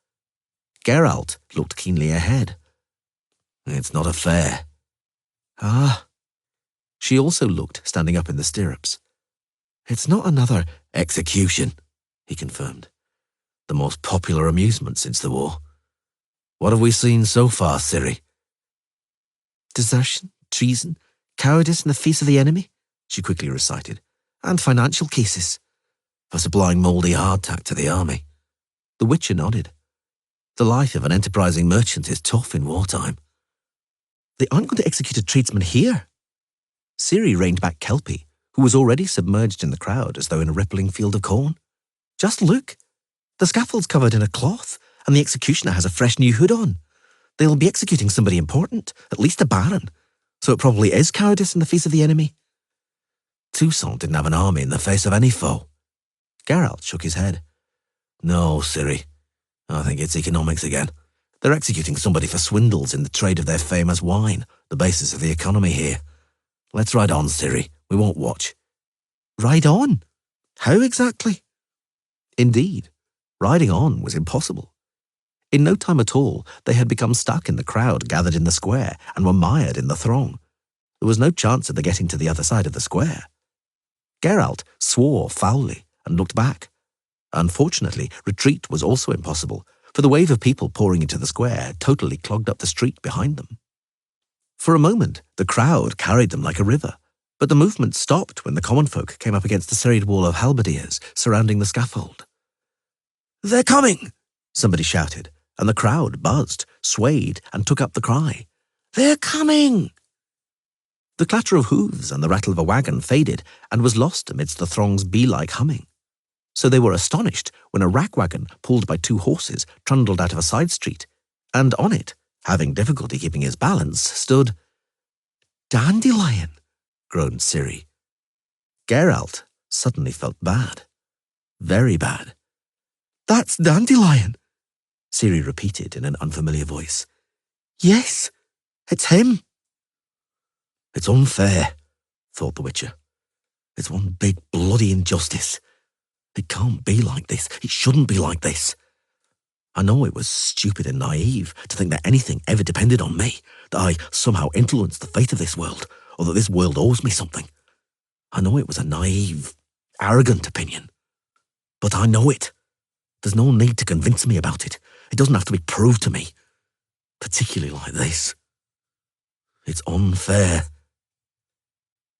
Geralt looked keenly ahead. It's not a fair. Ah. She also looked, standing up in the stirrups. It's not another execution, he confirmed. The most popular amusement since the war. What have we seen so far, Ciri? Desertion, treason, cowardice in the face of the enemy, she quickly recited, and financial cases. For supplying mouldy hardtack to the army. The Witcher nodded. The life of an enterprising merchant is tough in wartime. They aren't going to execute a tradesman here. Ciri reined back Kelpie, who was already submerged in the crowd as though in a rippling field of corn. Just look. The scaffold's covered in a cloth, and the executioner has a fresh new hood on. They'll be executing somebody important, at least a baron. So it probably is cowardice in the face of the enemy. Toussaint didn't have an army in the face of any foe. Geralt shook his head. No, Ciri. I think it's economics again. They're executing somebody for swindles in the trade of their famous wine, the basis of the economy here. Let's ride on, Ciri. We won't watch. Ride on? How exactly? Indeed, riding on was impossible. In no time at all, they had become stuck in the crowd gathered in the square and were mired in the throng. There was no chance of their getting to the other side of the square. Geralt swore foully and looked back. Unfortunately, retreat was also impossible, for the wave of people pouring into the square totally clogged up the street behind them. For a moment, the crowd carried them like a river, but the movement stopped when the common folk came up against the serried wall of halberdiers surrounding the scaffold. "They're coming!" somebody shouted, and the crowd buzzed, swayed, and took up the cry. "They're coming!" The clatter of hooves and the rattle of a wagon faded and was lost amidst the throng's bee-like humming. So they were astonished when a rack wagon pulled by 2 horses trundled out of a side street, and on it, having difficulty keeping his balance, stood... "Dandelion," groaned Ciri. Geralt suddenly felt bad. Very bad. "That's Dandelion," Ciri repeated in an unfamiliar voice. "Yes, it's him." It's unfair, thought the Witcher. It's one big bloody injustice. It can't be like this. It shouldn't be like this. I know it was stupid and naive to think that anything ever depended on me, that I somehow influenced the fate of this world, or that this world owes me something. I know it was a naive, arrogant opinion. But I know it. There's no need to convince me about it. It doesn't have to be proved to me. Particularly like this. It's unfair.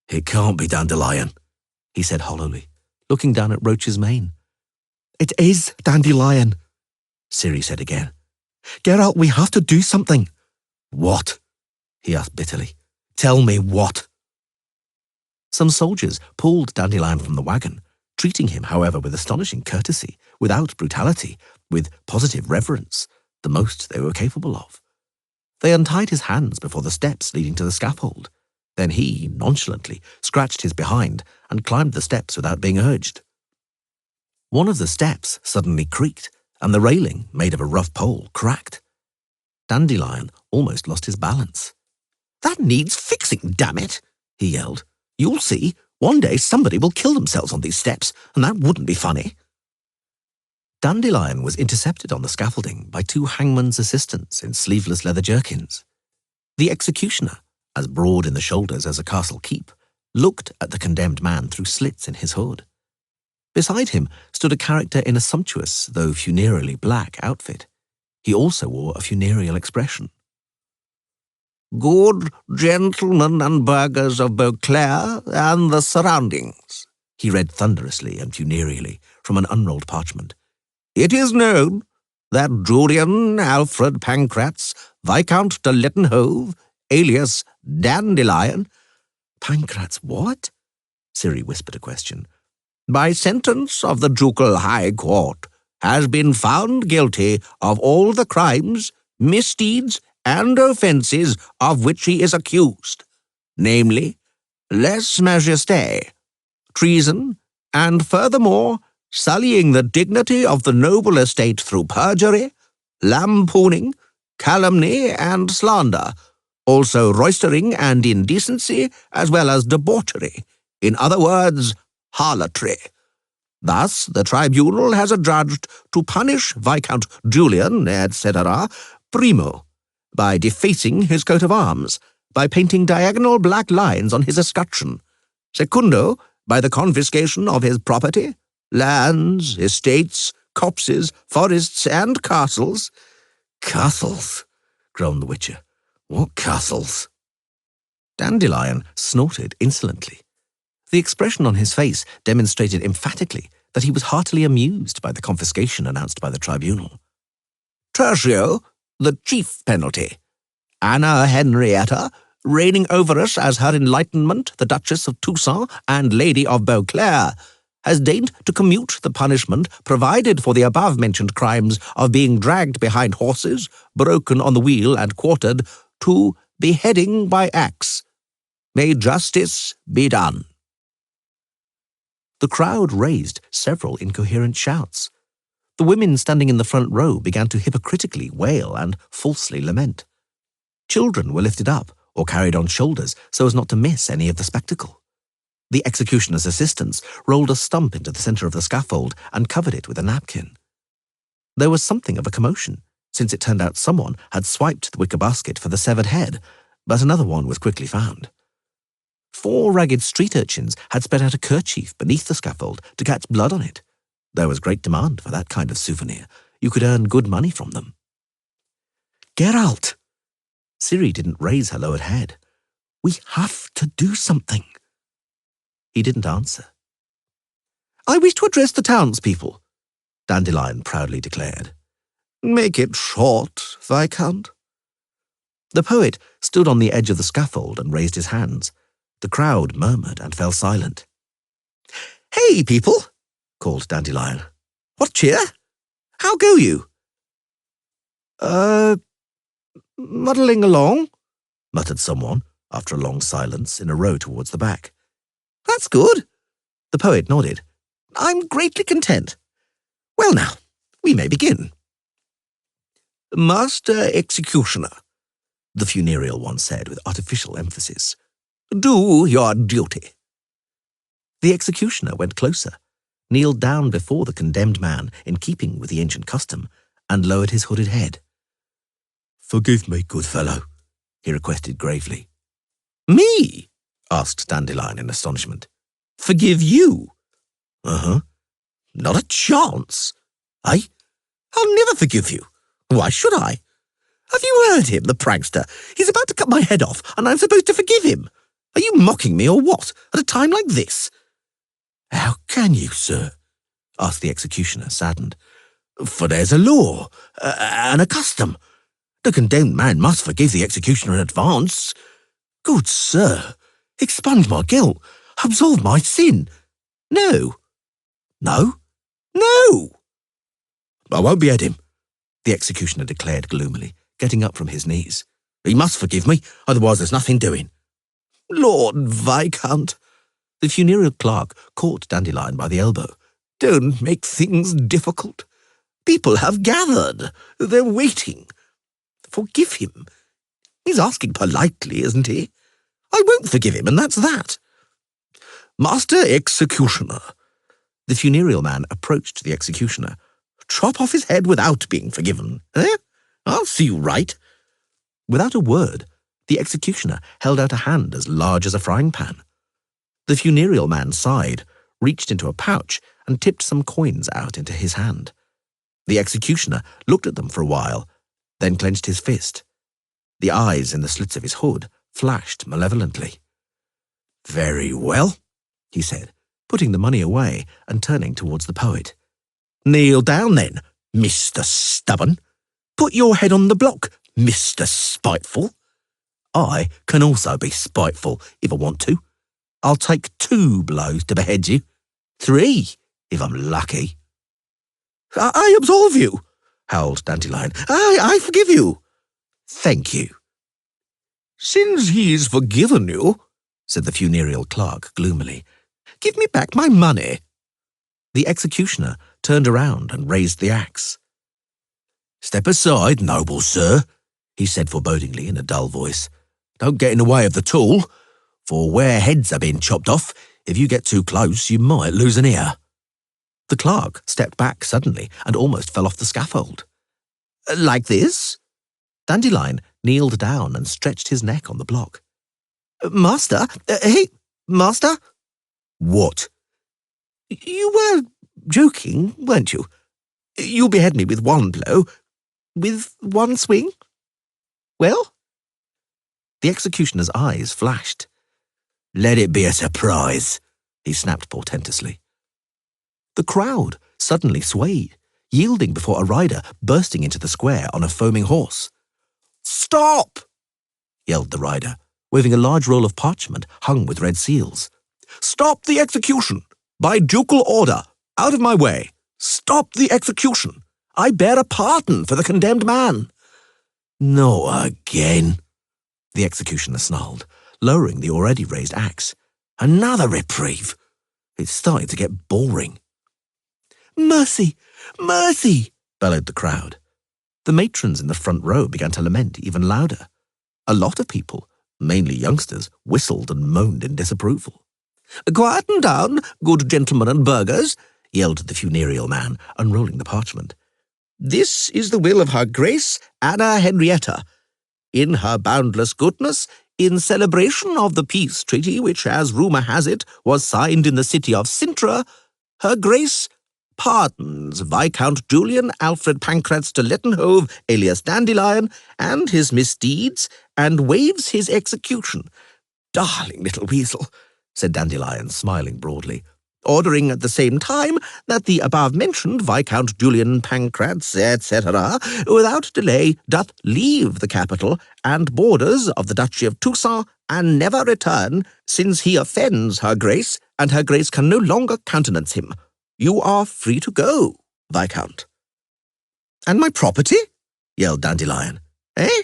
"It can't be Dandelion," he said hollowly, looking down at Roach's mane. "It is Dandelion," Ciri said again. "Geralt, we have to do something." "What?" he asked bitterly. "Tell me what?" Some soldiers pulled Dandelion from the wagon, treating him, however, with astonishing courtesy, without brutality, with positive reverence, the most they were capable of. They untied his hands before the steps leading to the scaffold. Then he, nonchalantly, scratched his behind and climbed the steps without being urged. One of the steps suddenly creaked, and the railing, made of a rough pole, cracked. Dandelion almost lost his balance. "That needs fixing, damn it!" he yelled. "You'll see. One day somebody will kill themselves on these steps, and that wouldn't be funny." Dandelion was intercepted on the scaffolding by 2 hangman's assistants in sleeveless leather jerkins. The executioner, as broad in the shoulders as a castle keep, looked at the condemned man through slits in his hood. Beside him stood a character in a sumptuous, though funereally black outfit. He also wore a funereal expression. "Good gentlemen and burghers of Beauclair and the surroundings," he read thunderously and funereally from an unrolled parchment. "It is known that Julian Alfred Pancratz, Viscount de Littenhove, alias Dandelion—" "Pancratz what?" Ciri whispered a question. "By sentence of the Ducal High Court, has been found guilty of all the crimes, misdeeds, and offences of which he is accused, namely, lèse-majesté, treason, and furthermore, sullying the dignity of the noble estate through perjury, lampooning, calumny, and slander, also roistering and indecency, as well as debauchery, in other words, harlotry. Thus, the tribunal has adjudged to punish Viscount Julian, etc., primo, by defacing his coat of arms, by painting diagonal black lines on his escutcheon, secundo, by the confiscation of his property, lands, estates, copses, forests, and castles." "Castles?" groaned the Witcher. "What castles?" Dandelion snorted insolently. The expression on his face demonstrated emphatically that he was heartily amused by the confiscation announced by the tribunal. "Tertio, the chief penalty. Anna Henrietta, reigning over us as Her Enlightenment, the Duchess of Toussaint and Lady of Beauclair, has deigned to commute the punishment provided for the above-mentioned crimes of being dragged behind horses, broken on the wheel and quartered, to beheading by axe. May justice be done." The crowd raised several incoherent shouts. The women standing in the front row began to hypocritically wail and falsely lament. Children were lifted up or carried on shoulders so as not to miss any of the spectacle. The executioner's assistants rolled a stump into the centre of the scaffold and covered it with a napkin. There was something of a commotion, since it turned out someone had swiped the wicker basket for the severed head, but another one was quickly found. 4 ragged street urchins had spread out a kerchief beneath the scaffold to catch blood on it. There was great demand for that kind of souvenir. You could earn good money from them. Geralt! Ciri didn't raise her lowered head. We have to do something. He didn't answer. I wish to address the townspeople, Dandelion proudly declared. Make it short, Viscount. The poet stood on the edge of the scaffold and raised his hands. The crowd murmured and fell silent. Hey, people, called Dandelion. What cheer? How go you? Muddling along, muttered someone, after a long silence, in a row towards the back. That's good. The poet nodded. I'm greatly content. Well now, we may begin. Master Executioner, the funereal one said with artificial emphasis, do your duty. The executioner went closer, kneeled down before the condemned man in keeping with the ancient custom, and lowered his hooded head. Forgive me, good fellow, he requested gravely. Me? Asked Dandelion in astonishment. Forgive you? Uh-huh. Not a chance. I'll never forgive you. Why should I? Have you heard him, the prankster? He's about to cut my head off, and I'm supposed to forgive him. Are you mocking me or what, at a time like this? How can you, sir? Asked the executioner, saddened. For there's a law, and a custom. The condemned man must forgive the executioner in advance. Good sir, expunge my guilt, absolve my sin. No. No? No! I won't behead him, the executioner declared gloomily, getting up from his knees. He must forgive me, otherwise there's nothing doing. Lord Viscount, the funereal clerk caught Dandelion by the elbow. Don't make things difficult. People have gathered. They're waiting. Forgive him. He's asking politely, isn't he? I won't forgive him, and that's that. Master Executioner. The funereal man approached the executioner. Chop off his head without being forgiven, eh? I'll see you right. Without a word, the executioner held out a hand as large as a frying pan. The funereal man sighed, reached into a pouch, and tipped some coins out into his hand. The executioner looked at them for a while, then clenched his fist. The eyes in the slits of his hood flashed malevolently. Very well, he said, putting the money away and turning towards the poet. Kneel down then, Mr. Stubborn. Put your head on the block, Mr. Spiteful. I can also be spiteful if I want to. I'll take 2 blows to behead you. 3, if I'm lucky. I absolve you, howled Dandelion. I forgive you. Thank you. Since he's forgiven you, said the funereal clerk gloomily, give me back my money. The executioner turned around and raised the axe. Step aside, noble sir, he said forebodingly in a dull voice. Don't get in the way of the tool, for where heads are being chopped off, if you get too close, you might lose an ear. The clerk stepped back suddenly and almost fell off the scaffold. Like this? Dandelion kneeled down and stretched his neck on the block. Master? Hey, Master? What? You were joking, weren't you? You'll behead me with 1 blow, with 1 swing? Well? The executioner's eyes flashed. Let it be a surprise, he snapped portentously. The crowd suddenly swayed, yielding before a rider bursting into the square on a foaming horse. Stop! Yelled the rider, waving a large roll of parchment hung with red seals. Stop the execution! By ducal order! Out of my way! Stop the execution! I bear a pardon for the condemned man. Not again, the executioner snarled, lowering the already raised axe. Another reprieve. It's starting to get boring. Mercy! Mercy! Bellowed the crowd. The matrons in the front row began to lament even louder. A lot of people, mainly youngsters, whistled and moaned in disapproval. Quieten down, good gentlemen and burghers, yelled the funereal man, unrolling the parchment. This is the will of Her Grace Anna Henrietta. In her boundless goodness, in celebration of the peace treaty which, as rumour has it, was signed in the city of Sintra, Her Grace pardons Viscount Julian Alfred Pancratz de Lettenhove, alias Dandelion, and his misdeeds, and waives his execution. Darling little weasel, said Dandelion, smiling broadly, ordering at the same time that the above-mentioned Viscount Julian Pancratz, etc., without delay doth leave the capital and borders of the Duchy of Toussaint, and never return, since he offends Her Grace, and Her Grace can no longer countenance him. You are free to go, Viscount. And my property? Yelled Dandelion. Eh?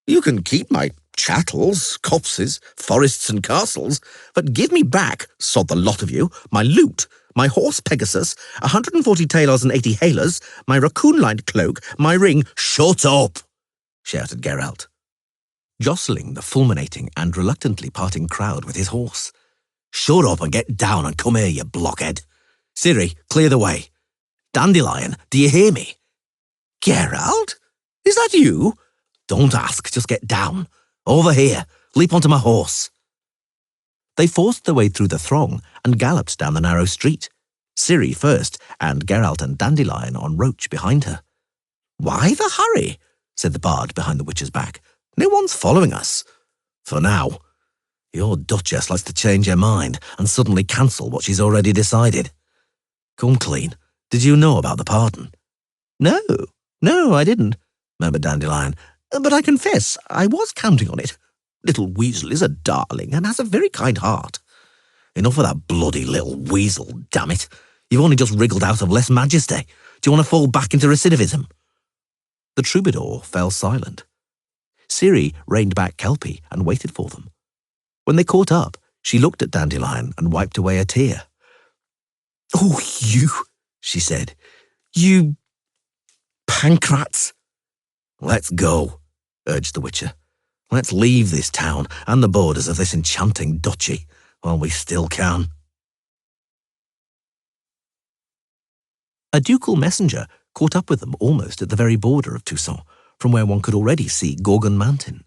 You can keep my chattels, copses, forests and castles, but give me back, sod the lot of you, my loot, my horse Pegasus, 140 tailors and 80 halers, my raccoon-lined cloak, my ring. Shut up! Shouted Geralt, jostling the fulminating and reluctantly parting crowd with his horse. Shut up and get down and come here, you blockhead. Ciri, clear the way. Dandelion, do you hear me? Geralt? Is that you? Don't ask, just get down. Over here, leap onto my horse. They forced their way through the throng and galloped down the narrow street, Ciri first, and Geralt and Dandelion on Roach behind her. Why the hurry? Said the bard behind the witch's back. No one's following us. For now. Your Duchess likes to change her mind and suddenly cancel what she's already decided. Come clean, did you know about the pardon? No, I didn't, murmured Dandelion. But I confess, I was counting on it. Little Weasel is a darling and has a very kind heart. Enough of that bloody little weasel, damn it. You've only just wriggled out of less majesty. Do you want to fall back into recidivism? The troubadour fell silent. Ciri reined back Kelpie and waited for them. When they caught up, she looked at Dandelion and wiped away a tear. Oh, you, she said. You Pancratz. Let's go, urged the Witcher. Let's leave this town and the borders of this enchanting duchy while we still can. A ducal messenger caught up with them almost at the very border of Toussaint, from where one could already see Gorgon Mountain.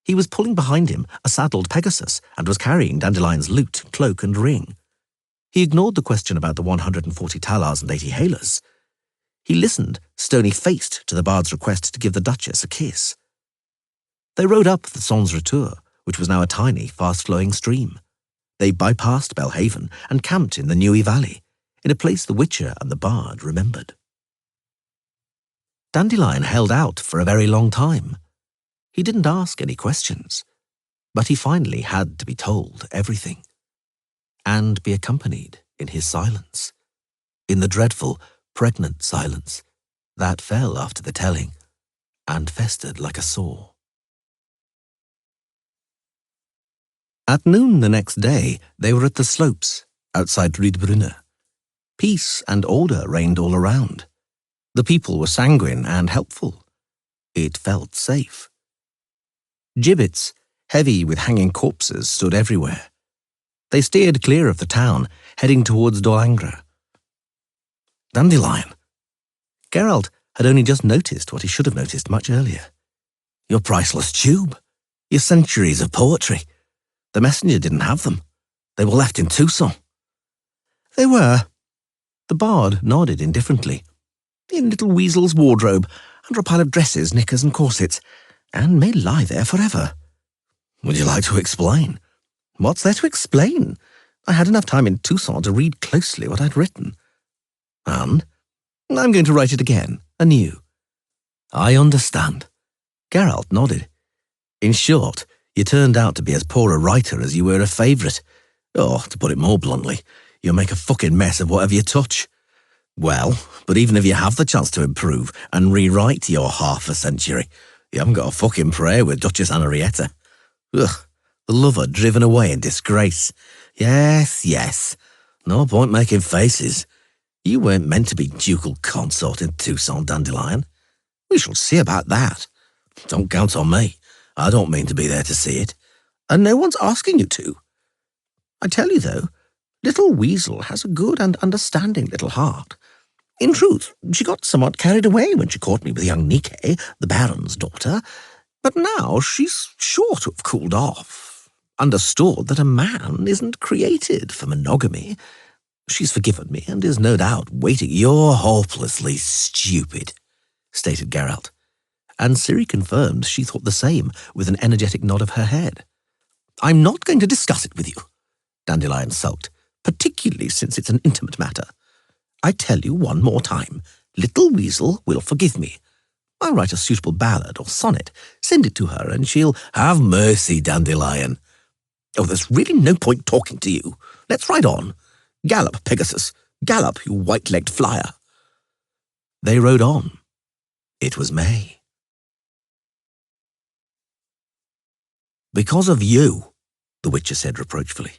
He was pulling behind him a saddled Pegasus and was carrying Dandelion's loot, cloak and ring. He ignored the question about the 140 talars and 80 halers. He listened, stony-faced, to the bard's request to give the Duchess a kiss. They rode up the Sans Retour, which was now a tiny, fast-flowing stream. They bypassed Belhaven and camped in the Newey Valley, in a place the Witcher and the bard remembered. Dandelion held out for a very long time. He didn't ask any questions, but he finally had to be told everything, and be accompanied in his silence, in the dreadful, pregnant silence that fell after the telling and festered like a sore. At noon the next day, they were at the slopes outside Riedbrunner. Peace and order reigned all around. The people were sanguine and helpful. It felt safe. Gibbets, heavy with hanging corpses, stood everywhere. They steered clear of the town, heading towards Dolangre. Dandelion. Geralt had only just noticed what he should have noticed much earlier. Your priceless tube. Your centuries of poetry. The messenger didn't have them. They were left in Toussaint. They were. The bard nodded indifferently. In little Weasel's wardrobe, under a pile of dresses, knickers and corsets, and may lie there forever. Would you like to explain? What's there to explain? I had enough time in Toussaint to read closely what I'd written. And I'm going to write it again, anew. I understand. Geralt nodded. In short, you turned out to be as poor a writer as you were a favourite. Or, to put it more bluntly, you'll make a fucking mess of whatever you touch. Well, but even if you have the chance to improve and rewrite your half a century, you haven't got a fucking prayer with Duchess Henrietta. Ugh, the lover driven away in disgrace. Yes. No point making faces. You weren't meant to be ducal consort in Tucson, Dandelion. We shall see about that. Don't count on me. I don't mean to be there to see it. And no one's asking you to. I tell you, though, little Weasel has a good and understanding little heart. In truth, she got somewhat carried away when she caught me with young Nike, the Baron's daughter, but now she's sure to have cooled off. Understood that a man isn't created for monogamy. She's forgiven me and is no doubt waiting. You're hopelessly stupid, stated Geralt, and Ciri confirmed she thought the same with an energetic nod of her head. I'm not going to discuss it with you, Dandelion sulked, particularly since it's an intimate matter. I tell you one more time, little Weasel will forgive me. I'll write a suitable ballad or sonnet, send it to her, and she'll have mercy, Dandelion. Oh, there's really no point talking to you. Let's ride on. Gallop, Pegasus. Gallop, you white-legged flyer. They rode on. It was May. Because of you, the Witcher said reproachfully.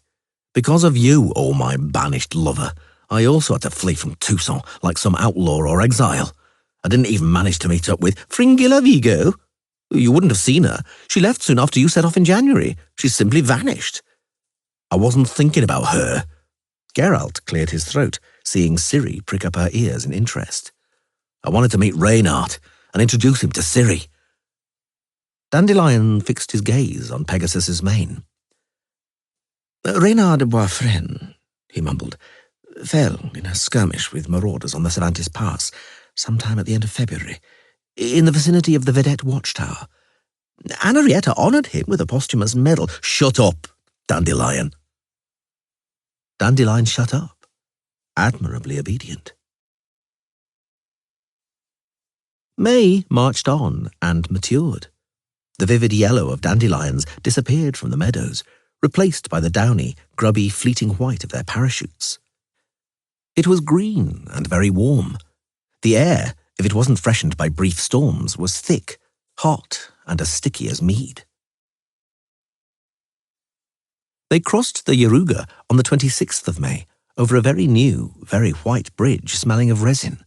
Because of you, oh my banished lover, I also had to flee from Tucson like some outlaw or exile. I didn't even manage to meet up with Fringilla Vigo. You wouldn't have seen her. She left soon after you set off in January. She simply vanished. I wasn't thinking about her. Geralt cleared his throat, seeing Ciri prick up her ears in interest. I wanted to meet Reynard and introduce him to Ciri. Dandelion fixed his gaze on Pegasus's mane. Reynard de Boisfren, he mumbled, fell in a skirmish with marauders on the Cervantes Pass sometime at the end of February, in the vicinity of the Vedette Watchtower. Anarietta honoured him with a posthumous medal. Shut up, Dandelion. Dandelion shut up, admirably obedient. May marched on and matured. The vivid yellow of dandelions disappeared from the meadows, replaced by the downy, grubby, fleeting white of their parachutes. It was green and very warm. The air, if it wasn't freshened by brief storms, was thick, hot, and as sticky as mead. They crossed the Yaruga on the 26th of May, over a very new, very white bridge smelling of resin.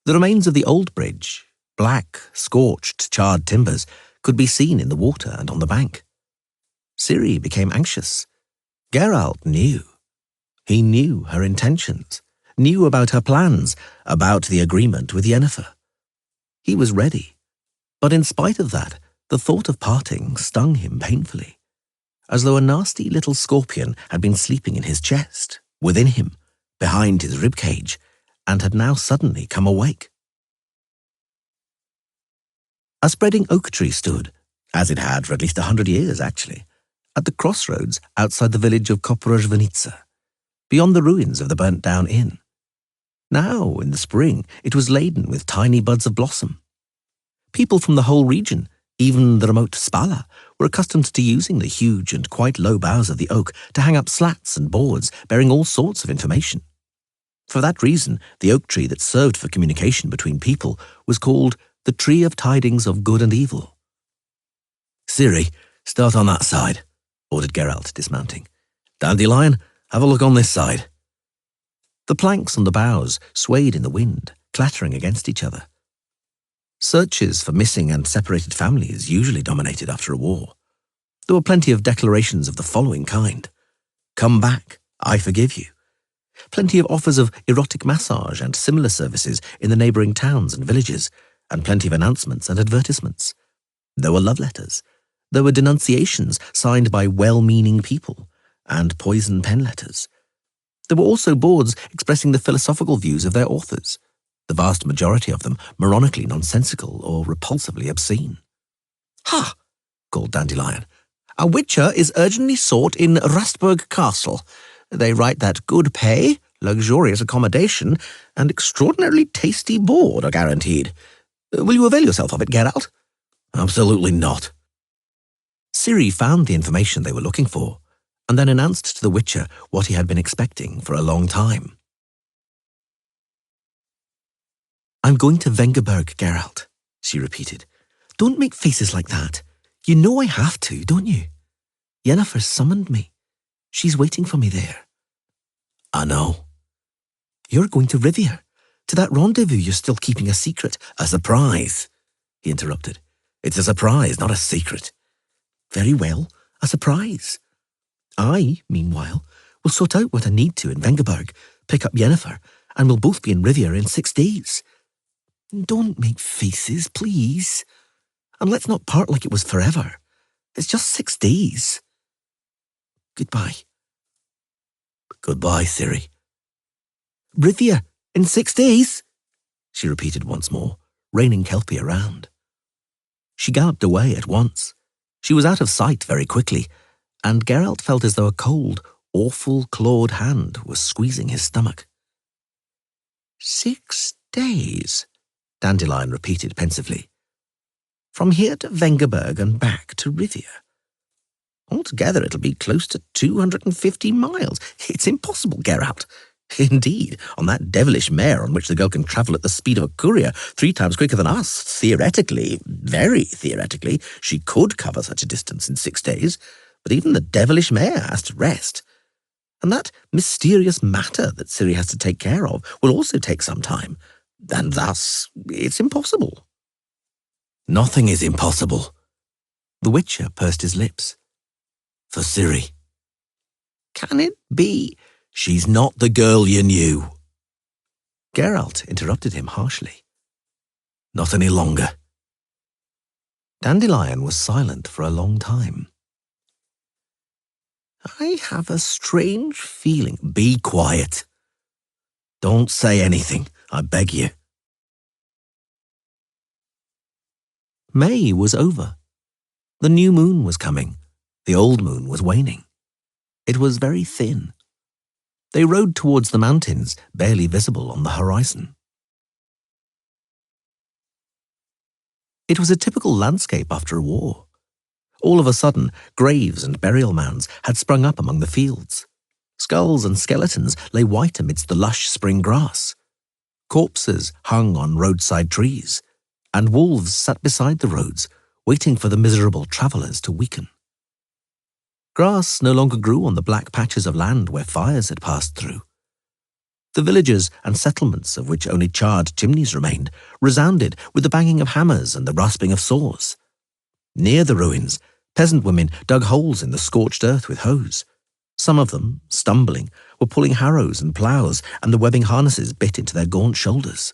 The remains of the old bridge, black, scorched, charred timbers, could be seen in the water and on the bank. Ciri became anxious. Geralt knew. He knew her intentions, knew about her plans, about the agreement with Yennefer. He was ready, but in spite of that, the thought of parting stung him painfully, as though a nasty little scorpion had been sleeping in his chest, within him, behind his ribcage, and had now suddenly come awake. A spreading oak tree stood, as it had for at least 100 years actually, at the crossroads outside the village of Koprozhvanitsa, beyond the ruins of the burnt-down inn. Now, in the spring, it was laden with tiny buds of blossom. People from the whole region, even the remote Spala, were accustomed to using the huge and quite low boughs of the oak to hang up slats and boards bearing all sorts of information. For that reason, the oak tree that served for communication between people was called the Tree of Tidings of Good and Evil. Ciri, start on that side, ordered Geralt, dismounting. Dandelion, have a look on this side. The planks on the boughs swayed in the wind, clattering against each other. Searches for missing and separated families usually dominated after a war. There were plenty of declarations of the following kind. Come back, I forgive you. Plenty of offers of erotic massage and similar services in the neighbouring towns and villages, and plenty of announcements and advertisements. There were love letters. There were denunciations signed by well-meaning people, and poison pen letters. There were also boards expressing the philosophical views of their authors, the vast majority of them moronically nonsensical or repulsively obscene. Ha! called Dandelion. A witcher is urgently sought in Rustburg Castle. They write that good pay, luxurious accommodation, and extraordinarily tasty board are guaranteed. Will you avail yourself of it, Geralt? Absolutely not. Ciri found the information they were looking for, and then announced to the Witcher what he had been expecting for a long time. I'm going to Vengerberg, Geralt, she repeated. Don't make faces like that. You know I have to, don't you? Yennefer summoned me. She's waiting for me there. I know. You're going to Rivier, to that rendezvous you're still keeping a secret. A surprise, he interrupted. It's a surprise, not a secret. Very well, a surprise. I, meanwhile, will sort out what I need to in Vengerberg, pick up Yennefer, and we'll both be in Rivier in 6 days. Don't make faces, please. And let's not part like it was forever. It's just 6 days. Goodbye. Goodbye, Ciri. Rivier, in 6 days? She repeated once more, raining Kelpie around. She galloped away at once. She was out of sight very quickly, and Geralt felt as though a cold, awful clawed hand was squeezing his stomach. 6 days, Dandelion repeated pensively. From here to Vengerberg and back to Rivier. Altogether, it'll be close to 250 miles. It's impossible, Geralt. Indeed, on that devilish mare on which the girl can travel at the speed of a courier 3 times quicker than us, theoretically, very theoretically, she could cover such a distance in 6 days, but even the devilish mare has to rest. And that mysterious matter that Ciri has to take care of will also take some time, and thus it's impossible. Nothing is impossible. The Witcher pursed his lips. For Ciri. Can it be? She's not the girl you knew. Geralt interrupted him harshly. Not any longer. Dandelion was silent for a long time. I have a strange feeling. Be quiet. Don't say anything, I beg you. May was over. The new moon was coming. The old moon was waning. It was very thin. They rode towards the mountains, barely visible on the horizon. It was a typical landscape after a war. All of a sudden, graves and burial mounds had sprung up among the fields. Skulls and skeletons lay white amidst the lush spring grass. Corpses hung on roadside trees, and wolves sat beside the roads, waiting for the miserable travellers to weaken. Grass no longer grew on the black patches of land where fires had passed through. The villages and settlements, of which only charred chimneys remained, resounded with the banging of hammers and the rasping of saws. Near the ruins, peasant women dug holes in the scorched earth with hoes. Some of them, stumbling, were pulling harrows and ploughs, and the webbing harnesses bit into their gaunt shoulders.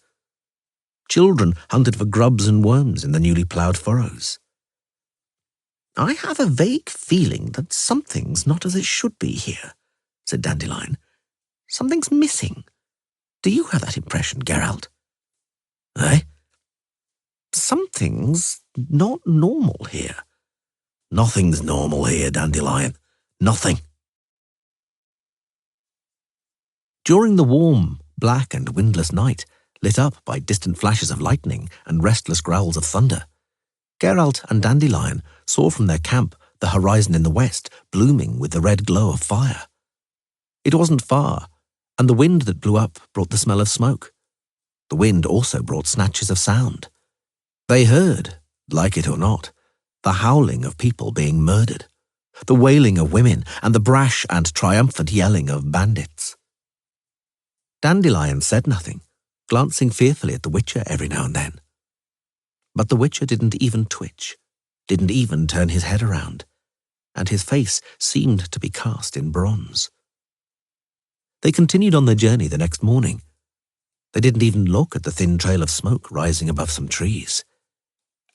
Children hunted for grubs and worms in the newly ploughed furrows. I have a vague feeling that something's not as it should be here, said Dandelion. Something's missing. Do you have that impression, Geralt? Eh? Something's not normal here. Nothing's normal here, Dandelion. Nothing. During the warm, black and windless night, lit up by distant flashes of lightning and restless growls of thunder, Geralt and Dandelion saw from their camp the horizon in the west blooming with the red glow of fire. It wasn't far, and the wind that blew up brought the smell of smoke. The wind also brought snatches of sound. They heard, like it or not, the howling of people being murdered, the wailing of women, and the brash and triumphant yelling of bandits. Dandelion said nothing, glancing fearfully at the Witcher every now and then. But the Witcher didn't even twitch, didn't even turn his head around, and his face seemed to be cast in bronze. They continued on their journey the next morning. They didn't even look at the thin trail of smoke rising above some trees.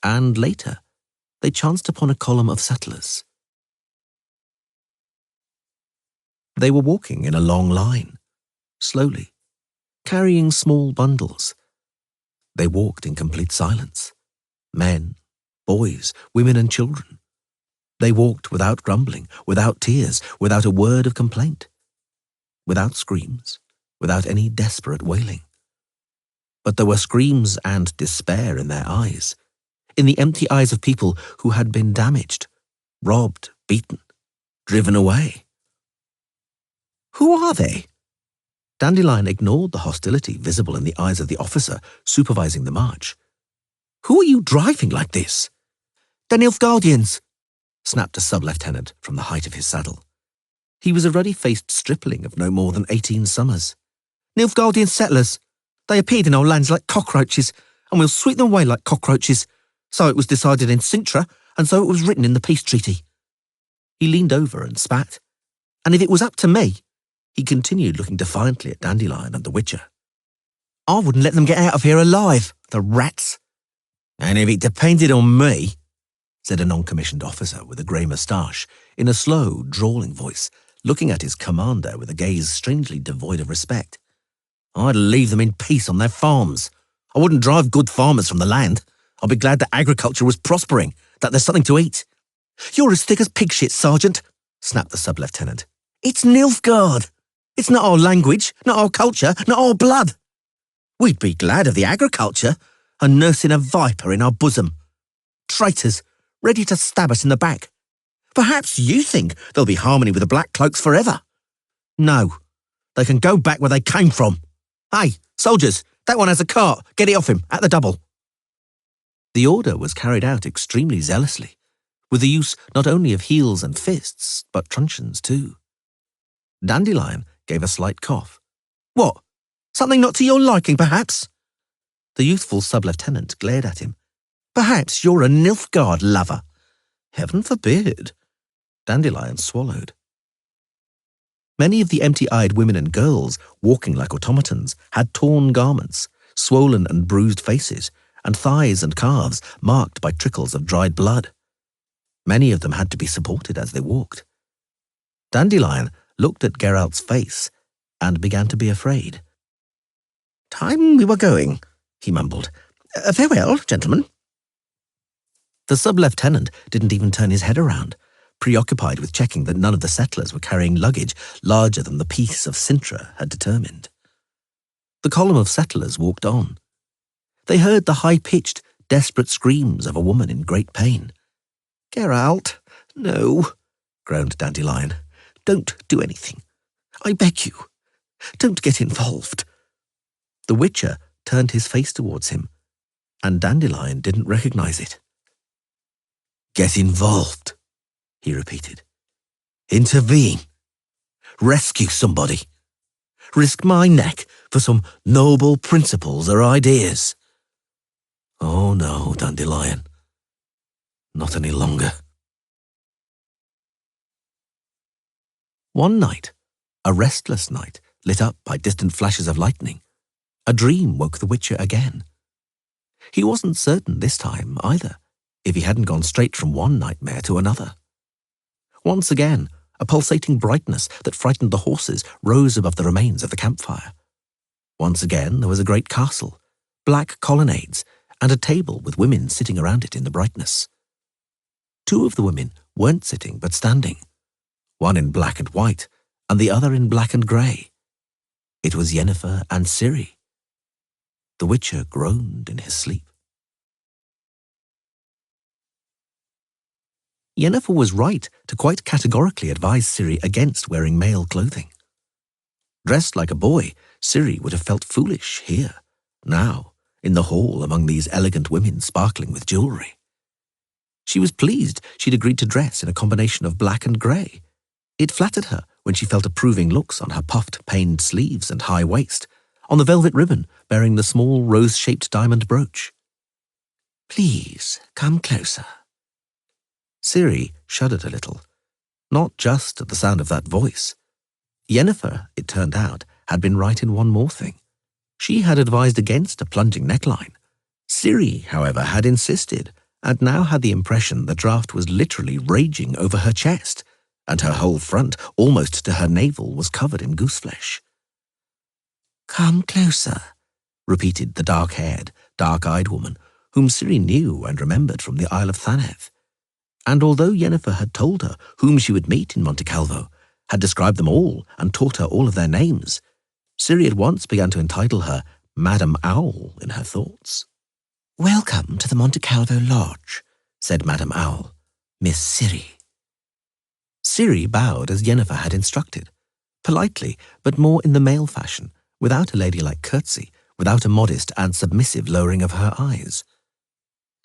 And later, they chanced upon a column of settlers. They were walking in a long line, slowly, carrying small bundles. They walked in complete silence. Men, boys, women and children. They walked without grumbling, without tears, without a word of complaint. Without screams, without any desperate wailing. But there were screams and despair in their eyes, in the empty eyes of people who had been damaged, robbed, beaten, driven away. Who are they? Dandelion ignored the hostility visible in the eyes of the officer supervising the march. Who are you driving like this? The Nilfgaardians, snapped a sub-lieutenant from the height of his saddle. He was a ruddy-faced stripling of no more than 18 summers. Nilfgaardian settlers. They appeared in our lands like cockroaches, and we'll sweep them away like cockroaches. So it was decided in Sintra, and so it was written in the peace treaty." He leaned over and spat. "And if it was up to me," he continued, looking defiantly at Dandelion and the Witcher, "I wouldn't let them get out of here alive, the rats." "And if it depended on me," said a non-commissioned officer with a grey moustache, in a slow, drawling voice, looking at his commander with a gaze strangely devoid of respect, "I'd leave them in peace on their farms. I wouldn't drive good farmers from the land. I'd be glad that agriculture was prospering, that there's something to eat." "You're as thick as pig shit, Sergeant," snapped the sub-lieutenant. "It's Nilfgaard. It's not our language, not our culture, not our blood. We'd be glad of the agriculture and nursing a viper in our bosom. Traitors, ready to stab us in the back. Perhaps you think there'll be harmony with the Black Cloaks forever. No, they can go back where they came from. Hey, soldiers, that one has a cart. Get it off him, at the double." The order was carried out extremely zealously, with the use not only of heels and fists, but truncheons too. Dandelion gave a slight cough. "What? Something not to your liking, perhaps?" The youthful sub-lieutenant glared at him. "Perhaps you're a Nilfgaard lover." "Heaven forbid." Dandelion swallowed. Many of the empty-eyed women and girls, walking like automatons, had torn garments, swollen and bruised faces, and thighs and calves marked by trickles of dried blood. Many of them had to be supported as they walked. Dandelion looked at Geralt's face and began to be afraid. "Time we were going," he mumbled. "Farewell, gentlemen." The sub-lieutenant didn't even turn his head around, preoccupied with checking that none of the settlers were carrying luggage larger than the peace of Sintra had determined. The column of settlers walked on. They heard the high-pitched, desperate screams of a woman in great pain. "Geralt, no," groaned Dandelion. "Don't do anything. I beg you. Don't get involved." The Witcher turned his face towards him, and Dandelion didn't recognize it. "Get involved," he repeated. "Intervene. Rescue somebody. Risk my neck for some noble principles or ideas. Oh no, Dandelion. Not any longer." One night, a restless night lit up by distant flashes of lightning, a dream woke the Witcher again. He wasn't certain this time, either, if he hadn't gone straight from one nightmare to another. Once again, a pulsating brightness that frightened the horses rose above the remains of the campfire. Once again, there was a great castle, black colonnades, and a table with women sitting around it in the brightness. Two of the women weren't sitting but standing, one in black and white, and the other in black and grey. It was Yennefer and Ciri. The Witcher groaned in his sleep. Yennefer was right to quite categorically advise Ciri against wearing male clothing. Dressed like a boy, Ciri would have felt foolish here, now, in the hall among these elegant women sparkling with jewellery. She was pleased she'd agreed to dress in a combination of black and grey. It flattered her when she felt approving looks on her puffed, paned sleeves and high waist, on the velvet ribbon bearing the small rose-shaped diamond brooch. "Please, come closer." Ciri shuddered a little, not just at the sound of that voice. Yennefer, it turned out, had been right in one more thing. She had advised against a plunging neckline. Ciri, however, had insisted, and now had the impression the draft was literally raging over her chest, and her whole front, almost to her navel, was covered in gooseflesh. "Come closer," repeated the dark-haired, dark-eyed woman, whom Ciri knew and remembered from the Isle of Thanet. And although Yennefer had told her whom she would meet in Monte Calvo, had described them all and taught her all of their names, Ciri at once began to entitle her Madame Owl in her thoughts. "Welcome to the Monte Calvo Lodge," said Madame Owl. "Miss Ciri." Ciri bowed as Yennefer had instructed, politely, but more in the male fashion, without a ladylike curtsy, without a modest and submissive lowering of her eyes.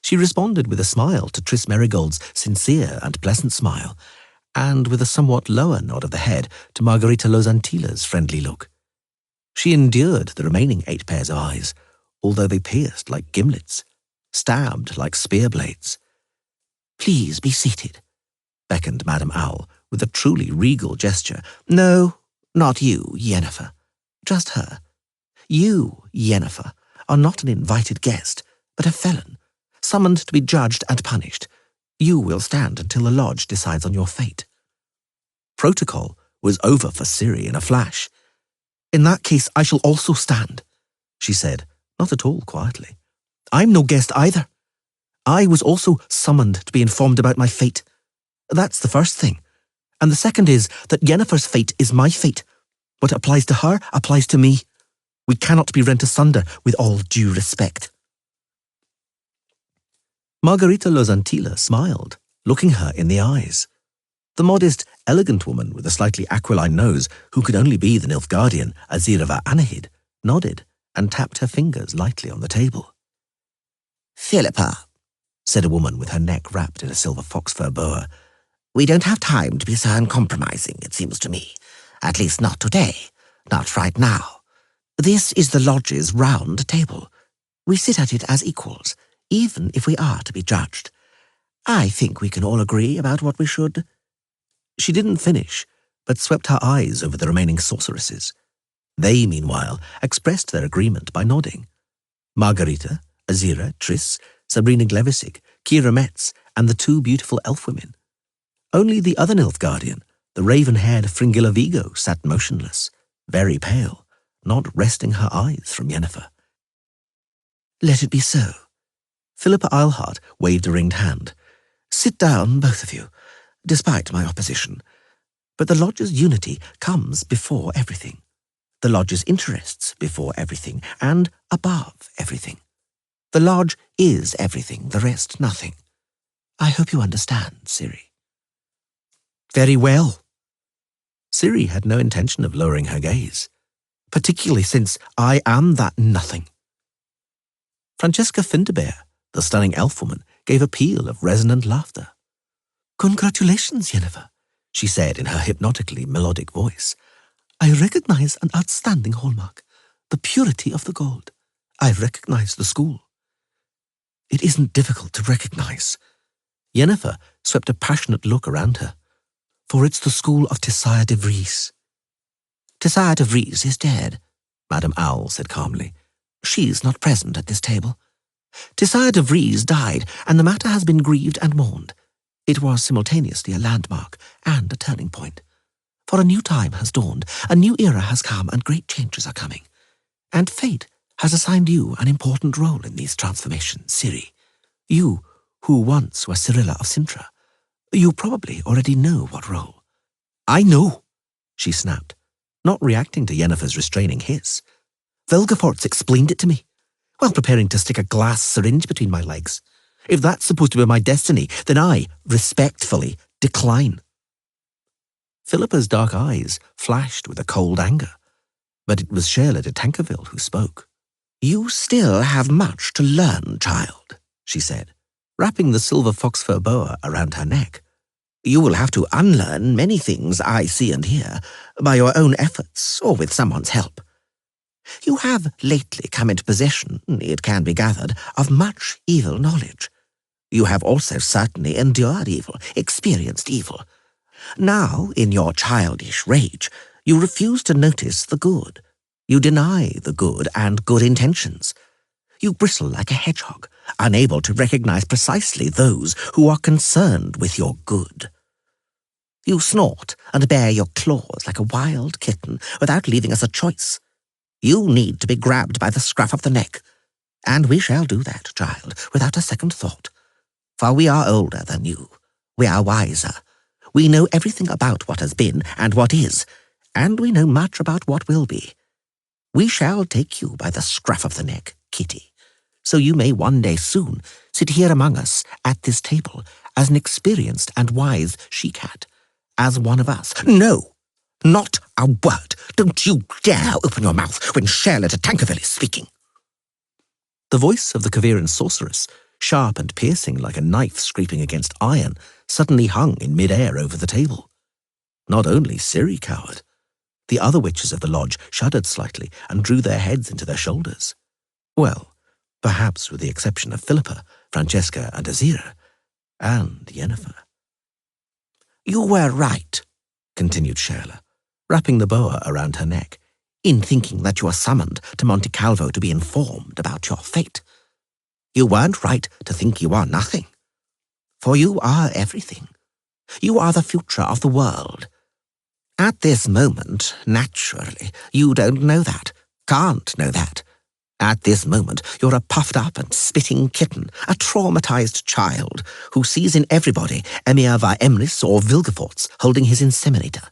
She responded with a smile to Tris Merigold's sincere and pleasant smile, and with a somewhat lower nod of the head to Margarita Losantilla's friendly look. She endured the remaining 8 pairs of eyes, although they pierced like gimlets, stabbed like spear blades. "Please be seated," beckoned Madame Owl with a truly regal gesture. "No, not you, Yennefer. Just her. You, Yennefer, are not an invited guest, but a felon, summoned to be judged and punished. You will stand until the lodge decides on your fate." Protocol was over for Ciri in a flash. "In that case, I shall also stand," she said, not at all quietly. "I'm no guest either. I was also summoned to be informed about my fate. That's the first thing. And the second is that Yennefer's fate is my fate. What applies to her applies to me. We cannot be rent asunder, with all due respect." Margarita Lozantila smiled, looking her in the eyes. The modest, elegant woman with a slightly aquiline nose, who could only be the Nilfgaardian Azirava Anahid, nodded and tapped her fingers lightly on the table. "Philippa," said a woman with her neck wrapped in a silver fox-fur boa, "we don't have time to be so uncompromising, it seems to me. At least not today. Not right now. This is the lodge's round table. We sit at it as equals, even if we are to be judged. I think we can all agree about what we should—" She didn't finish, but swept her eyes over the remaining sorceresses. They, meanwhile, expressed their agreement by nodding. Margarita, Azira, Triss, Sabrina Glevisig, Kira Metz, and the 2 beautiful elf women. Only the other Nilfgaardian, the raven-haired Fringilla Vigo, sat motionless, very pale, not resting her eyes from Yennefer. "Let it be so." Philippa Eilhart waved a ringed hand. "Sit down, both of you, despite my opposition. But the lodge's unity comes before everything. The lodge's interests before everything, and above everything. The lodge is everything, the rest nothing. I hope you understand, Ciri." "Very well." Ciri had no intention of lowering her gaze. "Particularly since I am that nothing." Francesca Finderbear, the stunning elf woman, gave a peal of resonant laughter. "Congratulations, Yennefer," she said in her hypnotically melodic voice. "I recognize an outstanding hallmark, the purity of the gold. I recognize the school." "It isn't difficult to recognize." Yennefer swept a passionate look around her. "For it's the school of Tessaya de Vries." "Tessaya de Vries is dead," Madame Owl said calmly. "She's not present at this table. Tessaya de Vries died, and the matter has been grieved and mourned. It was simultaneously a landmark and a turning point. For a new time has dawned, a new era has come, and great changes are coming. And fate has assigned you an important role in these transformations, Ciri. You, who once were Cyrilla of Cintra. You probably already know what role." "I know," she snapped, not reacting to Yennefer's restraining hiss. "Velgefortz explained it to me, while preparing to stick a glass syringe between my legs. If that's supposed to be my destiny, then I, respectfully, decline." Philippa's dark eyes flashed with a cold anger, but it was Charlotte de Tankerville who spoke. "You still have much to learn, child," she said, wrapping the silver fox-fur boa around her neck. "You will have to unlearn many things I see and hear, by your own efforts or with someone's help. You have lately come into possession, it can be gathered, of much evil knowledge. You have also certainly endured evil, experienced evil. Now, in your childish rage, you refuse to notice the good. You deny the good and good intentions. You bristle like a hedgehog, unable to recognize precisely those who are concerned with your good. You snort and bare your claws like a wild kitten without leaving us a choice. You need to be grabbed by the scruff of the neck. And we shall do that, child, without a second thought. For we are older than you. We are wiser. We know everything about what has been and what is, and we know much about what will be. We shall take you by the scruff of the neck, Kitty, so you may one day soon sit here among us at this table as an experienced and wise she-cat, as one of us. No, not a word. Don't you dare open your mouth when Charlotte de Tankerville is speaking." The voice of the Caviran sorceress, sharp and piercing like a knife scraping against iron, suddenly hung in mid-air over the table. Not only Ciri cowered. The other witches of the lodge shuddered slightly and drew their heads into their shoulders. Well, perhaps with the exception of Philippa, Francesca, and Azira, and Yennefer. You were right, continued Sheila, wrapping the boa around her neck, in thinking that you were summoned to Monte Calvo to be informed about your fate. You weren't right to think you are nothing, for you are everything. You are the future of the world. At this moment, naturally, you don't know that, can't know that. At this moment, you're a puffed-up and spitting kitten, a traumatized child who sees in everybody Emir va Emrys or Vilgefortz holding his inseminator.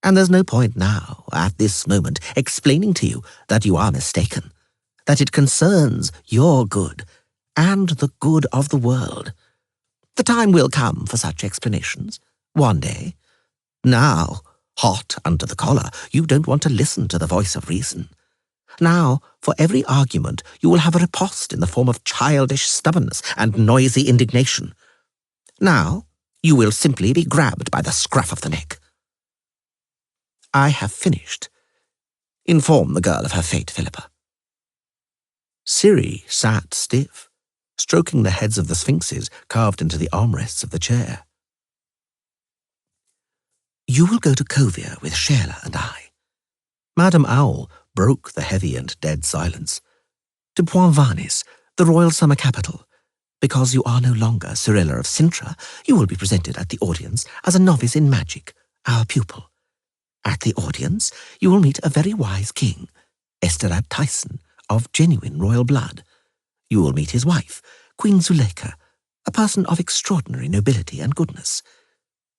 And there's no point now, at this moment, explaining to you that you are mistaken, that it concerns your good and the good of the world. The time will come for such explanations, one day. Now, hot under the collar, you don't want to listen to the voice of reason. Now, for every argument, you will have a riposte in the form of childish stubbornness and noisy indignation. Now, you will simply be grabbed by the scruff of the neck. I have finished. Inform the girl of her fate, Philippa. Ciri sat stiff, stroking the heads of the sphinxes carved into the armrests of the chair. You will go to Kovia with Sheila and I. Madame Owl broke the heavy and dead silence. To Point Varnis, the royal summer capital. Because you are no longer Cirilla of Cintra, you will be presented at the audience as a novice in magic, our pupil. At the audience, you will meet a very wise king, Esterad Tyson, of genuine royal blood. You will meet his wife, Queen Zuleika, a person of extraordinary nobility and goodness.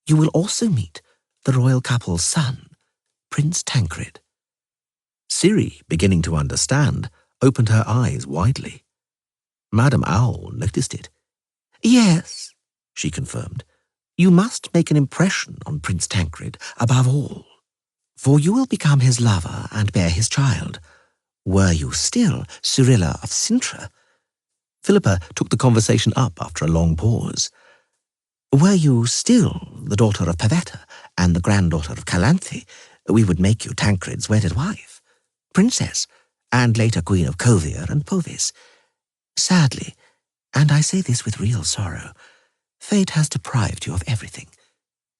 You will also meet the royal couple's son, Prince Tancred. Ciri, beginning to understand, opened her eyes widely. Madame Owl noticed it. Yes, she confirmed. You must make an impression on Prince Tancred above all, for you will become his lover and bear his child. Were you still Cirilla of Cintra? Philippa took the conversation up after a long pause. Were you still the daughter of Pavetta and the granddaughter of Calanthe, we would make you Tancred's wedded wife, princess, and later queen of Kovia and Povis. Sadly, and I say this with real sorrow, fate has deprived you of everything,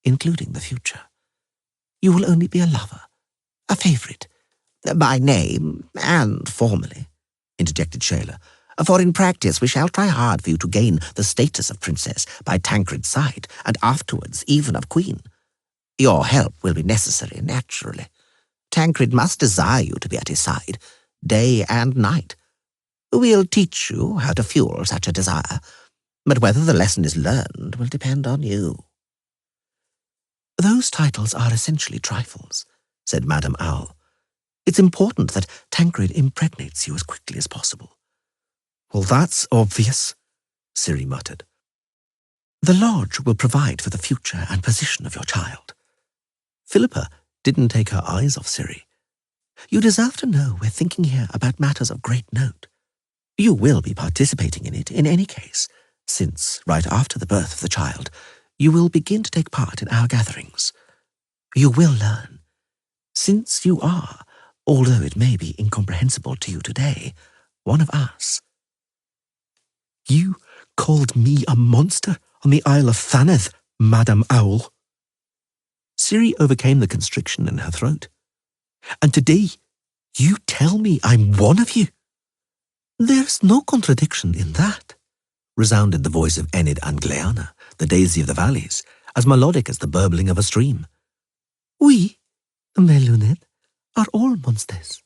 including the future. You will only be a lover, a favourite, by name and formally, interjected Sheila, for in practice we shall try hard for you to gain the status of princess by Tancred's side, and afterwards even of queen. Your help will be necessary, naturally. Tancred must desire you to be at his side, day and night. We'll teach you how to fuel such a desire, but whether the lesson is learned will depend on you. Those titles are essentially trifles, said Madame Owl. It's important that Tancred impregnates you as quickly as possible. Well, that's obvious, Ciri muttered. The lodge will provide for the future and position of your child. Philippa didn't take her eyes off Ciri. You deserve to know we're thinking here about matters of great note. You will be participating in it in any case, since, right after the birth of the child, you will begin to take part in our gatherings. You will learn, since you are, although it may be incomprehensible to you today, one of us. You called me a monster on the Isle of Thaneth, Madame Owl. Ciri overcame the constriction in her throat. And today, you tell me I'm one of you. There's no contradiction in that, resounded the voice of Enid Angleana, the daisy of the valleys, as melodic as the burbling of a stream. We, Meluned, are all monsters,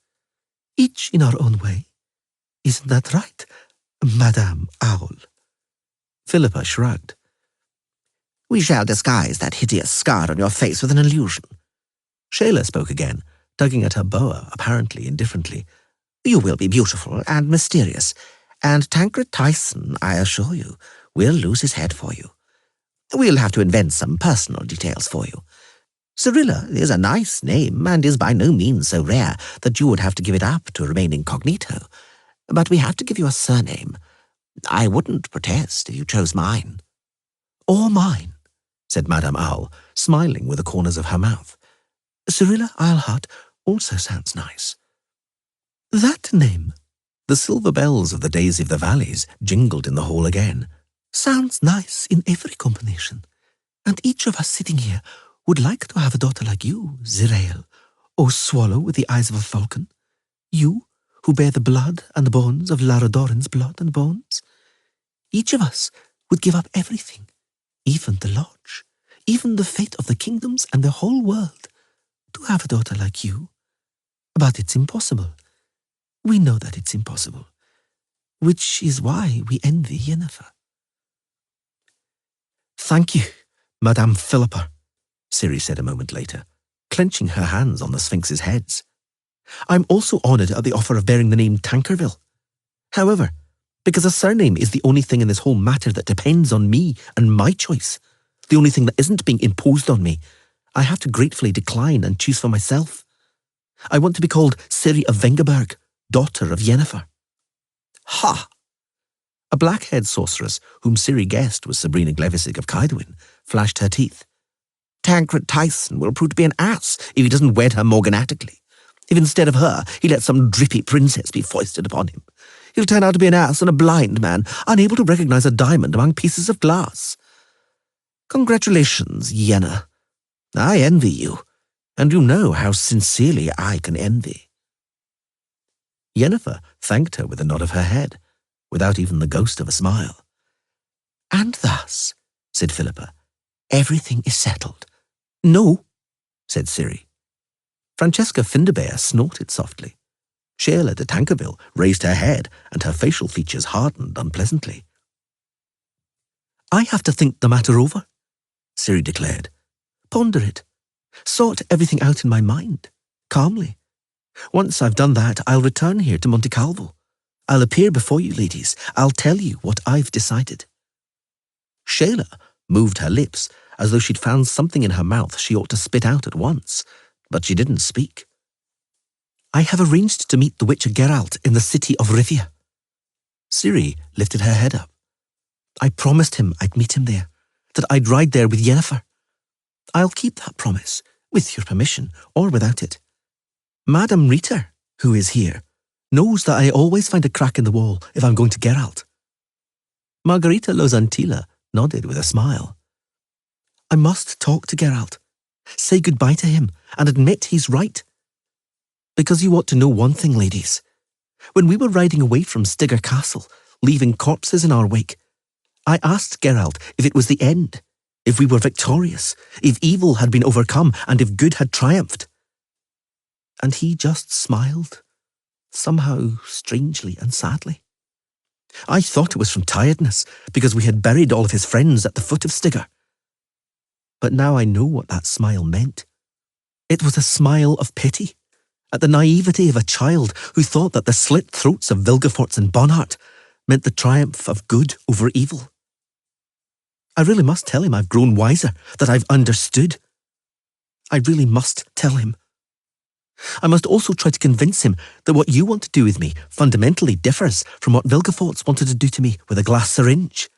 each in our own way. Isn't that right, Madame Owl? Philippa shrugged. We shall disguise that hideous scar on your face with an illusion. Sheila spoke again, tugging at her boa, apparently indifferently. You will be beautiful and mysterious, and Tancred Tyson, I assure you, will lose his head for you. We'll have to invent some personal details for you. Cirilla is a nice name and is by no means so rare that you would have to give it up to remain incognito. But we have to give you a surname. I wouldn't protest if you chose mine. Or mine, said Madame Owl, smiling with the corners of her mouth. Cirilla Isleheart also sounds nice. That name, The silver bells of the Daisy of the Valleys jingled in the hall again. sounds nice in every combination, and each of us sitting here would like to have a daughter like you, Zirael, O swallow with the eyes of a falcon, you who bear the blood and the bones of Laradoran's blood and bones. Each of us would give up everything, even the lodge, even the fate of the kingdoms and the whole world, to have a daughter like you. But it's impossible. We know that it's impossible, which is why we envy Yennefer. Thank you, Madame Philippa, Ciri said a moment later, clenching her hands on the Sphinx's heads. I'm also honoured at the offer of bearing the name Tankerville. However, because a surname is the only thing in this whole matter that depends on me and my choice, the only thing that isn't being imposed on me, I have to gratefully decline and choose for myself. I want to be called Ciri of Vengerberg, daughter of Yennefer. Ha! A black-haired sorceress, whom Ciri guessed was Sabrina Glevisig of Kaidwin, flashed her teeth. Tancred Tyson will prove to be an ass if he doesn't wed her morganatically. If instead of her, he lets some drippy princess be foisted upon him, he'll turn out to be an ass and a blind man, unable to recognize a diamond among pieces of glass. Congratulations, Yenna. I envy you, and you know how sincerely I can envy. Yennefer thanked her with a nod of her head, without even the ghost of a smile. And thus, said Philippa, everything is settled. No, said Ciri. Francesca Finderbear snorted softly. Sheila de Tankerville raised her head, and her facial features hardened unpleasantly. I have to think the matter over, Ciri declared. Ponder it. Sort everything out in my mind, calmly. Once I've done that, I'll return here to Monte Calvo. I'll appear before you, ladies. I'll tell you what I've decided. Sheila moved her lips as though she'd found something in her mouth she ought to spit out at once, but she didn't speak. I have arranged to meet the Witcher Geralt in the city of Rivia. Ciri lifted her head up. I promised him I'd meet him there, that I'd ride there with Yennefer. I'll keep that promise, with your permission or without it. Madame Rita, who is here, knows that I always find a crack in the wall if I'm going to Geralt. Margarita Lozantila nodded with a smile. I must talk to Geralt, say goodbye to him, and admit he's right. Because you ought to know one thing, ladies. When we were riding away from Stigger Castle, leaving corpses in our wake, I asked Geralt if it was the end, if we were victorious, if evil had been overcome, and if good had triumphed. And he just smiled, somehow strangely and sadly. I thought it was from tiredness, because we had buried all of his friends at the foot of Stigger. But now I know what that smile meant. It was a smile of pity, at the naivety of a child who thought that the slit throats of Vilgefortz and Bonhart meant the triumph of good over evil. I really must tell him I've grown wiser, that I've understood. I really must tell him. I must also try to convince him that what you want to do with me fundamentally differs from what Vilgefortz wanted to do to me with a glass syringe.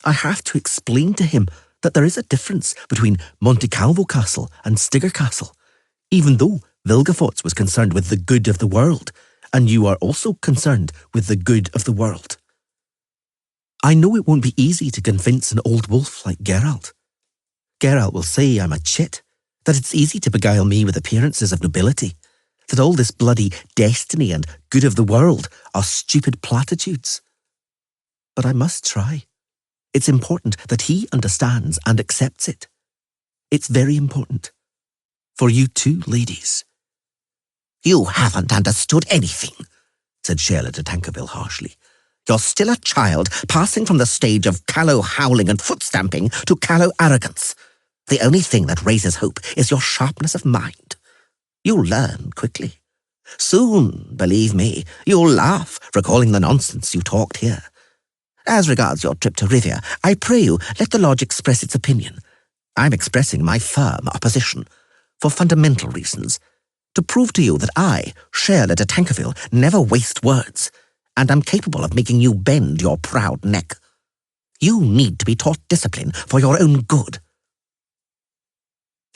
I have to explain to him that there is a difference between Monte Calvo Castle and Stigger Castle, even though Vilgefortz was concerned with the good of the world, and you are also concerned with the good of the world. I know it won't be easy to convince an old wolf like Geralt. Geralt will say I'm a chit, that it's easy to beguile me with appearances of nobility, that all this bloody destiny and good of the world are stupid platitudes. But I must try. It's important that he understands and accepts it. It's very important. For you too, ladies. You haven't understood anything, said Sheila de Tankerville harshly. You're still a child, passing from the stage of callow howling and foot-stamping to callow arrogance. The only thing that raises hope is your sharpness of mind. You'll learn quickly. Soon, believe me, you'll laugh, recalling the nonsense you talked here. As regards your trip to Rivia, I pray you let the Lodge express its opinion. I'm expressing my firm opposition, for fundamental reasons, to prove to you that I, Sheila de Tankerville, never waste words, and am capable of making you bend your proud neck. You need to be taught discipline for your own good.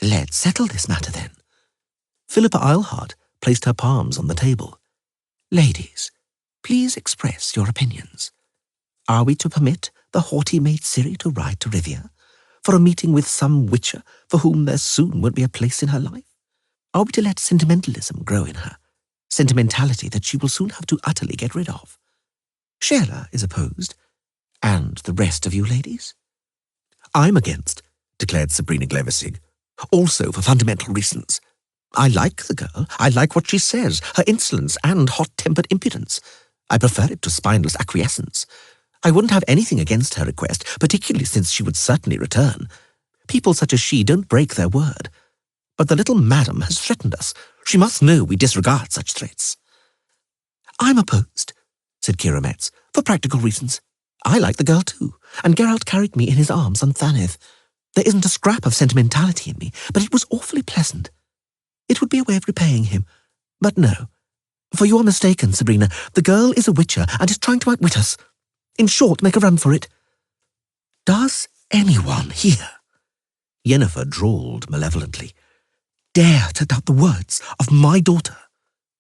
Let's settle this matter then, Philippa Eilhart placed her palms on the table. Ladies, please express your opinions. Are we to permit the haughty maid Ciri to ride to Rivia for a meeting with some witcher for whom there soon won't be a place in her life? Are we to let sentimentalism grow in her, sentimentality that she will soon have to utterly get rid of? Sheila is opposed, and the rest of you ladies? I'm against, declared Sabrina Gleversig, also for fundamental reasons. I like the girl. I like what she says, her insolence and hot-tempered impudence. I prefer it to spineless acquiescence. I wouldn't have anything against her request, particularly since she would certainly return. People such as she don't break their word. But the little madam has threatened us. She must know we disregard such threats. I'm opposed, said Kira Metz, for practical reasons. I like the girl too, and Geralt carried me in his arms on Thaneth. There isn't a scrap of sentimentality in me, but it was awfully pleasant. It would be a way of repaying him. But no. For you are mistaken, Sabrina. The girl is a witcher and is trying to outwit us. In short, make a run for it. Does anyone here, Yennefer drawled malevolently, dare to doubt the words of my daughter?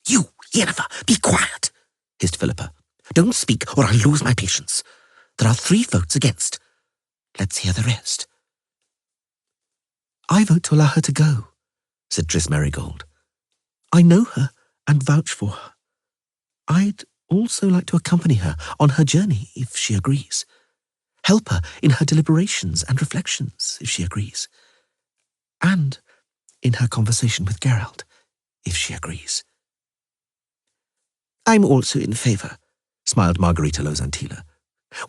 You, Yennefer, be quiet, hissed Philippa. Don't speak or I'll lose my patience. There are 3 votes against. Let's hear the rest. I vote to allow her to go, said Triss Merigold. I know her and vouch for her. I'd also like to accompany her on her journey, if she agrees. Help her in her deliberations and reflections, if she agrees. And in her conversation with Geralt, if she agrees. I'm also in favour, smiled Margarita Lozantila.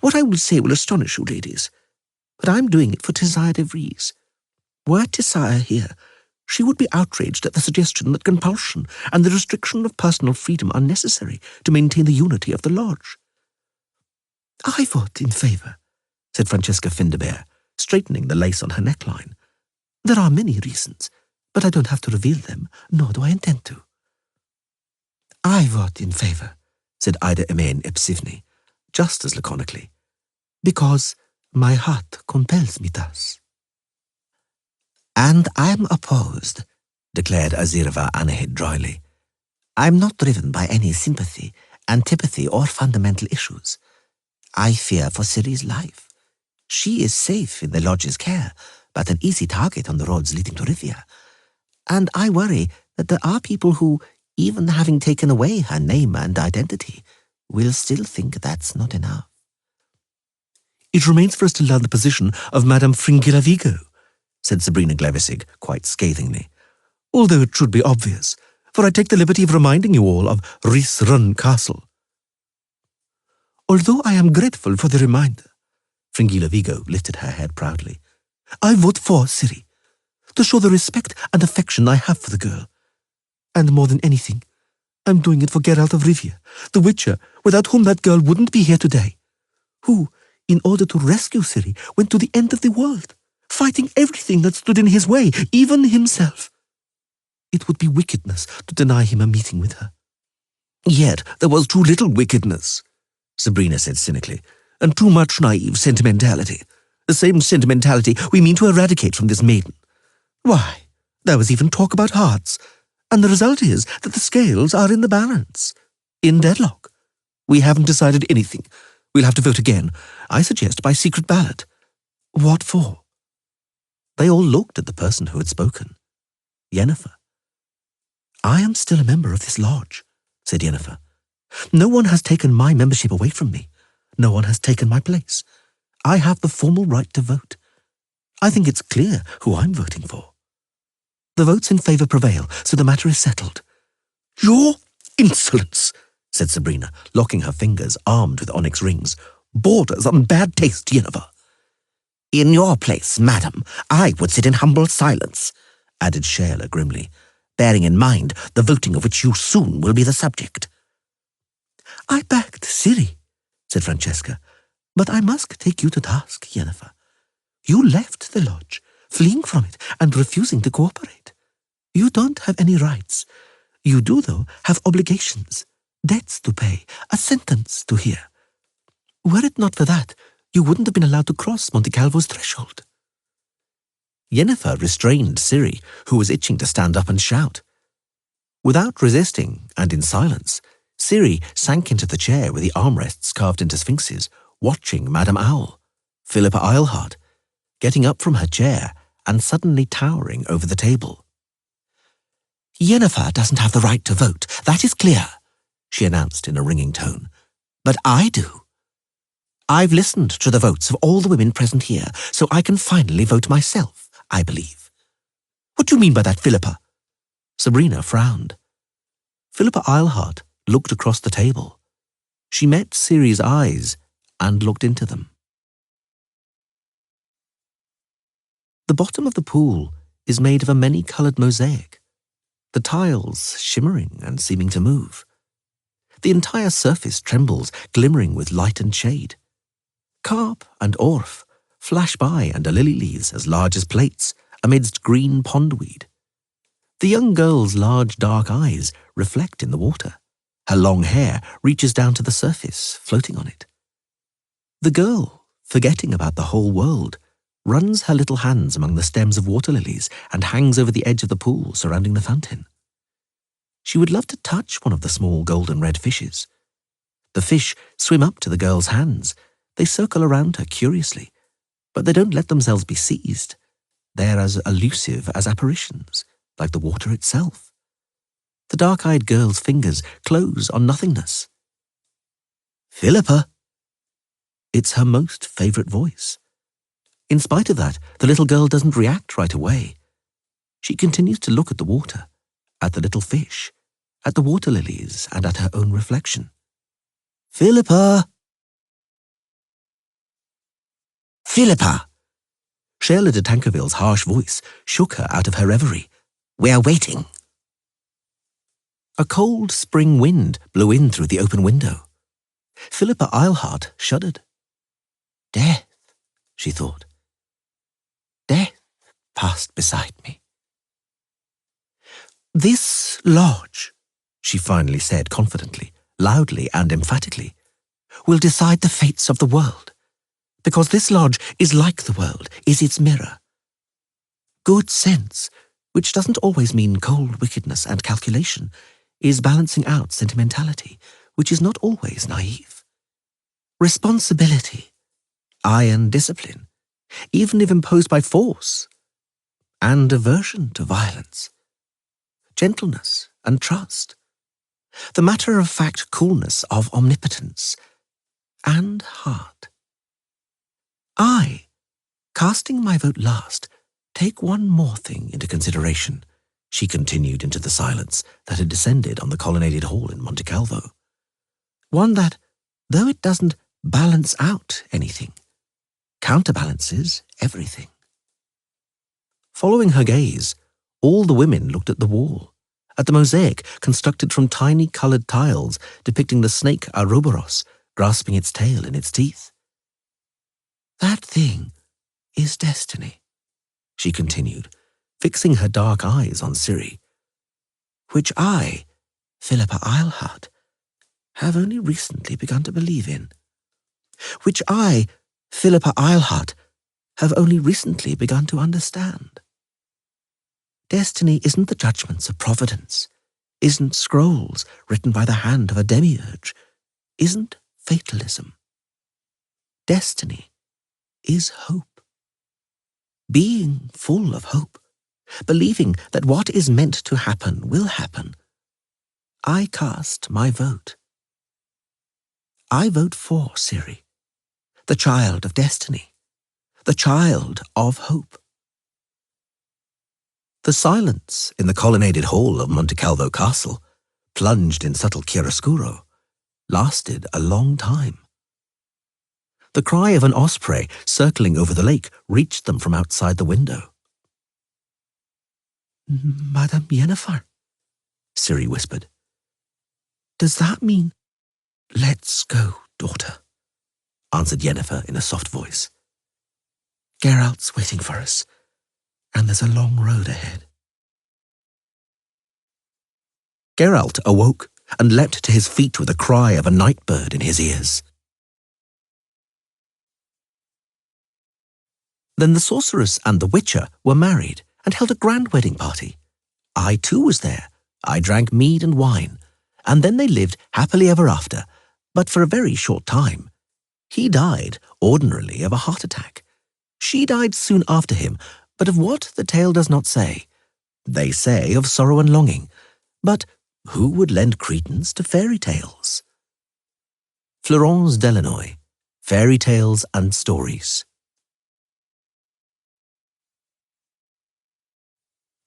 What I will say will astonish you, ladies, but I'm doing it for Tissaia de Vries. Were Tissaia here, she would be outraged at the suggestion that compulsion and the restriction of personal freedom are necessary to maintain the unity of the lodge. I vote in favour, said Francesca Finderbear, straightening the lace on her neckline. There are many reasons, but I don't have to reveal them, nor do I intend to. I vote in favour, said Ida Emain Epsivni, just as laconically, because my heart compels me thus. And I'm opposed, declared Azirva Anahid dryly. I'm not driven by any sympathy, antipathy, or fundamental issues. I fear for Ciri's life. She is safe in the lodge's care, but an easy target on the roads leading to Rivia. And I worry that there are people who, even having taken away her name and identity, will still think that's not enough. It remains for us to learn the position of Madame Fringilla Vigo, said Sabrina Gleversig quite scathingly, although it should be obvious, for I take the liberty of reminding you all of Rhys Run Castle. Although I am grateful for the reminder, Fringilla Vigo lifted her head proudly, I vote for Ciri, to show the respect and affection I have for the girl. And more than anything, I'm doing it for Geralt of Rivia, the Witcher, without whom that girl wouldn't be here today, who, in order to rescue Ciri, went to the end of the world, fighting everything that stood in his way, even himself. It would be wickedness to deny him a meeting with her. Yet there was too little wickedness, Sabrina said cynically, and too much naive sentimentality. The same sentimentality we mean to eradicate from this maiden. Why, there was even talk about hearts, and the result is that the scales are in the balance, in deadlock. We haven't decided anything. We'll have to vote again. I suggest by secret ballot. What for? They all looked at the person who had spoken. Yennefer. I am still a member of this lodge, said Yennefer. No one has taken my membership away from me. No one has taken my place. I have the formal right to vote. I think it's clear who I'm voting for. The votes in favour prevail, so the matter is settled. Your insolence, said Sabrina, locking her fingers, armed with onyx rings, borders on bad taste, Yennefer. In your place, madam, I would sit in humble silence, added Sheila grimly, bearing in mind the voting of which you soon will be the subject. I backed Ciri, said Francesca, but I must take you to task, Yennefer. You left the lodge, fleeing from it and refusing to cooperate. You don't have any rights. You do, though, have obligations, debts to pay, a sentence to hear. Were it not for that, you wouldn't have been allowed to cross Monte Calvo's threshold. Yennefer restrained Ciri, who was itching to stand up and shout. Without resisting, and in silence, Ciri sank into the chair with the armrests carved into sphinxes, watching Madame Owl, Philippa Eilhart, getting up from her chair and suddenly towering over the table. "Yennefer doesn't have the right to vote, that is clear," she announced in a ringing tone. "But I do. I've listened to the votes of all the women present here, so I can finally vote myself, I believe." "What do you mean by that, Philippa?" Sabrina frowned. Philippa Eilhart looked across the table. She met Ciri's eyes and looked into them. The bottom of the pool is made of a many-coloured mosaic, the tiles shimmering and seeming to move. The entire surface trembles, glimmering with light and shade. Carp and orf flash by under lily leaves as large as plates amidst green pondweed. The young girl's large dark eyes reflect in the water. Her long hair reaches down to the surface, floating on it. The girl, forgetting about the whole world, runs her little hands among the stems of water lilies and hangs over the edge of the pool surrounding the fountain. She would love to touch one of the small golden red fishes. The fish swim up to the girl's hands. They circle around her curiously, but they don't let themselves be seized. They're as elusive as apparitions, like the water itself. The dark-eyed girl's fingers close on nothingness. "Philippa!" It's her most favourite voice. In spite of that, the little girl doesn't react right away. She continues to look at the water, at the little fish, at the water lilies, and at her own reflection. "Philippa!" "Philippa!" Sheila de Tankerville's harsh voice shook her out of her reverie. "We're waiting." A cold spring wind blew in through the open window. Philippa Eilhart shuddered. "Death," she thought. "Death passed beside me." "This lodge," she finally said confidently, loudly and emphatically, "will decide the fates of the world, because this lodge is like the world, is its mirror. Good sense, which doesn't always mean cold wickedness and calculation, is balancing out sentimentality, which is not always naive. Responsibility, iron discipline, even if imposed by force, and aversion to violence. Gentleness and trust, the matter-of-fact coolness of omnipotence, and heart. I, casting my vote last, take one more thing into consideration," she continued into the silence that had descended on the colonnaded hall in Monte Calvo. "One that, though it doesn't balance out anything, counterbalances everything." Following her gaze, all the women looked at the wall, at the mosaic constructed from tiny coloured tiles depicting the snake Ouroboros grasping its tail in its teeth. "That thing is destiny," she continued, fixing her dark eyes on Ciri, "which I, Philippa Eilhart, have only recently begun to believe in. Which I, Philippa Eilhart, have only recently begun to understand. Destiny isn't the judgments of providence, isn't scrolls written by the hand of a demiurge, isn't fatalism. Destiny is hope. Being full of hope, believing that what is meant to happen will happen. I cast my vote. I vote for Ciri, the child of destiny, the child of hope." The silence in the colonnaded hall of Monte Calvo Castle, plunged in subtle chiaroscuro, lasted a long time. The cry of an osprey circling over the lake reached them from outside the window. "Madame Yennefer," Ciri whispered. "Does that mean—" "Let's go, daughter," answered Yennefer in a soft voice. "Geralt's waiting for us, and there's a long road ahead." Geralt awoke and leapt to his feet with a cry of a night bird in his ears. Then the sorceress and the witcher were married and held a grand wedding party. I too was there, I drank mead and wine, and then they lived happily ever after, but for a very short time. He died, ordinarily, of a heart attack. She died soon after him, but of what the tale does not say. They say of sorrow and longing, but who would lend credence to fairy tales? Florence Delanoy, Fairy Tales and Stories.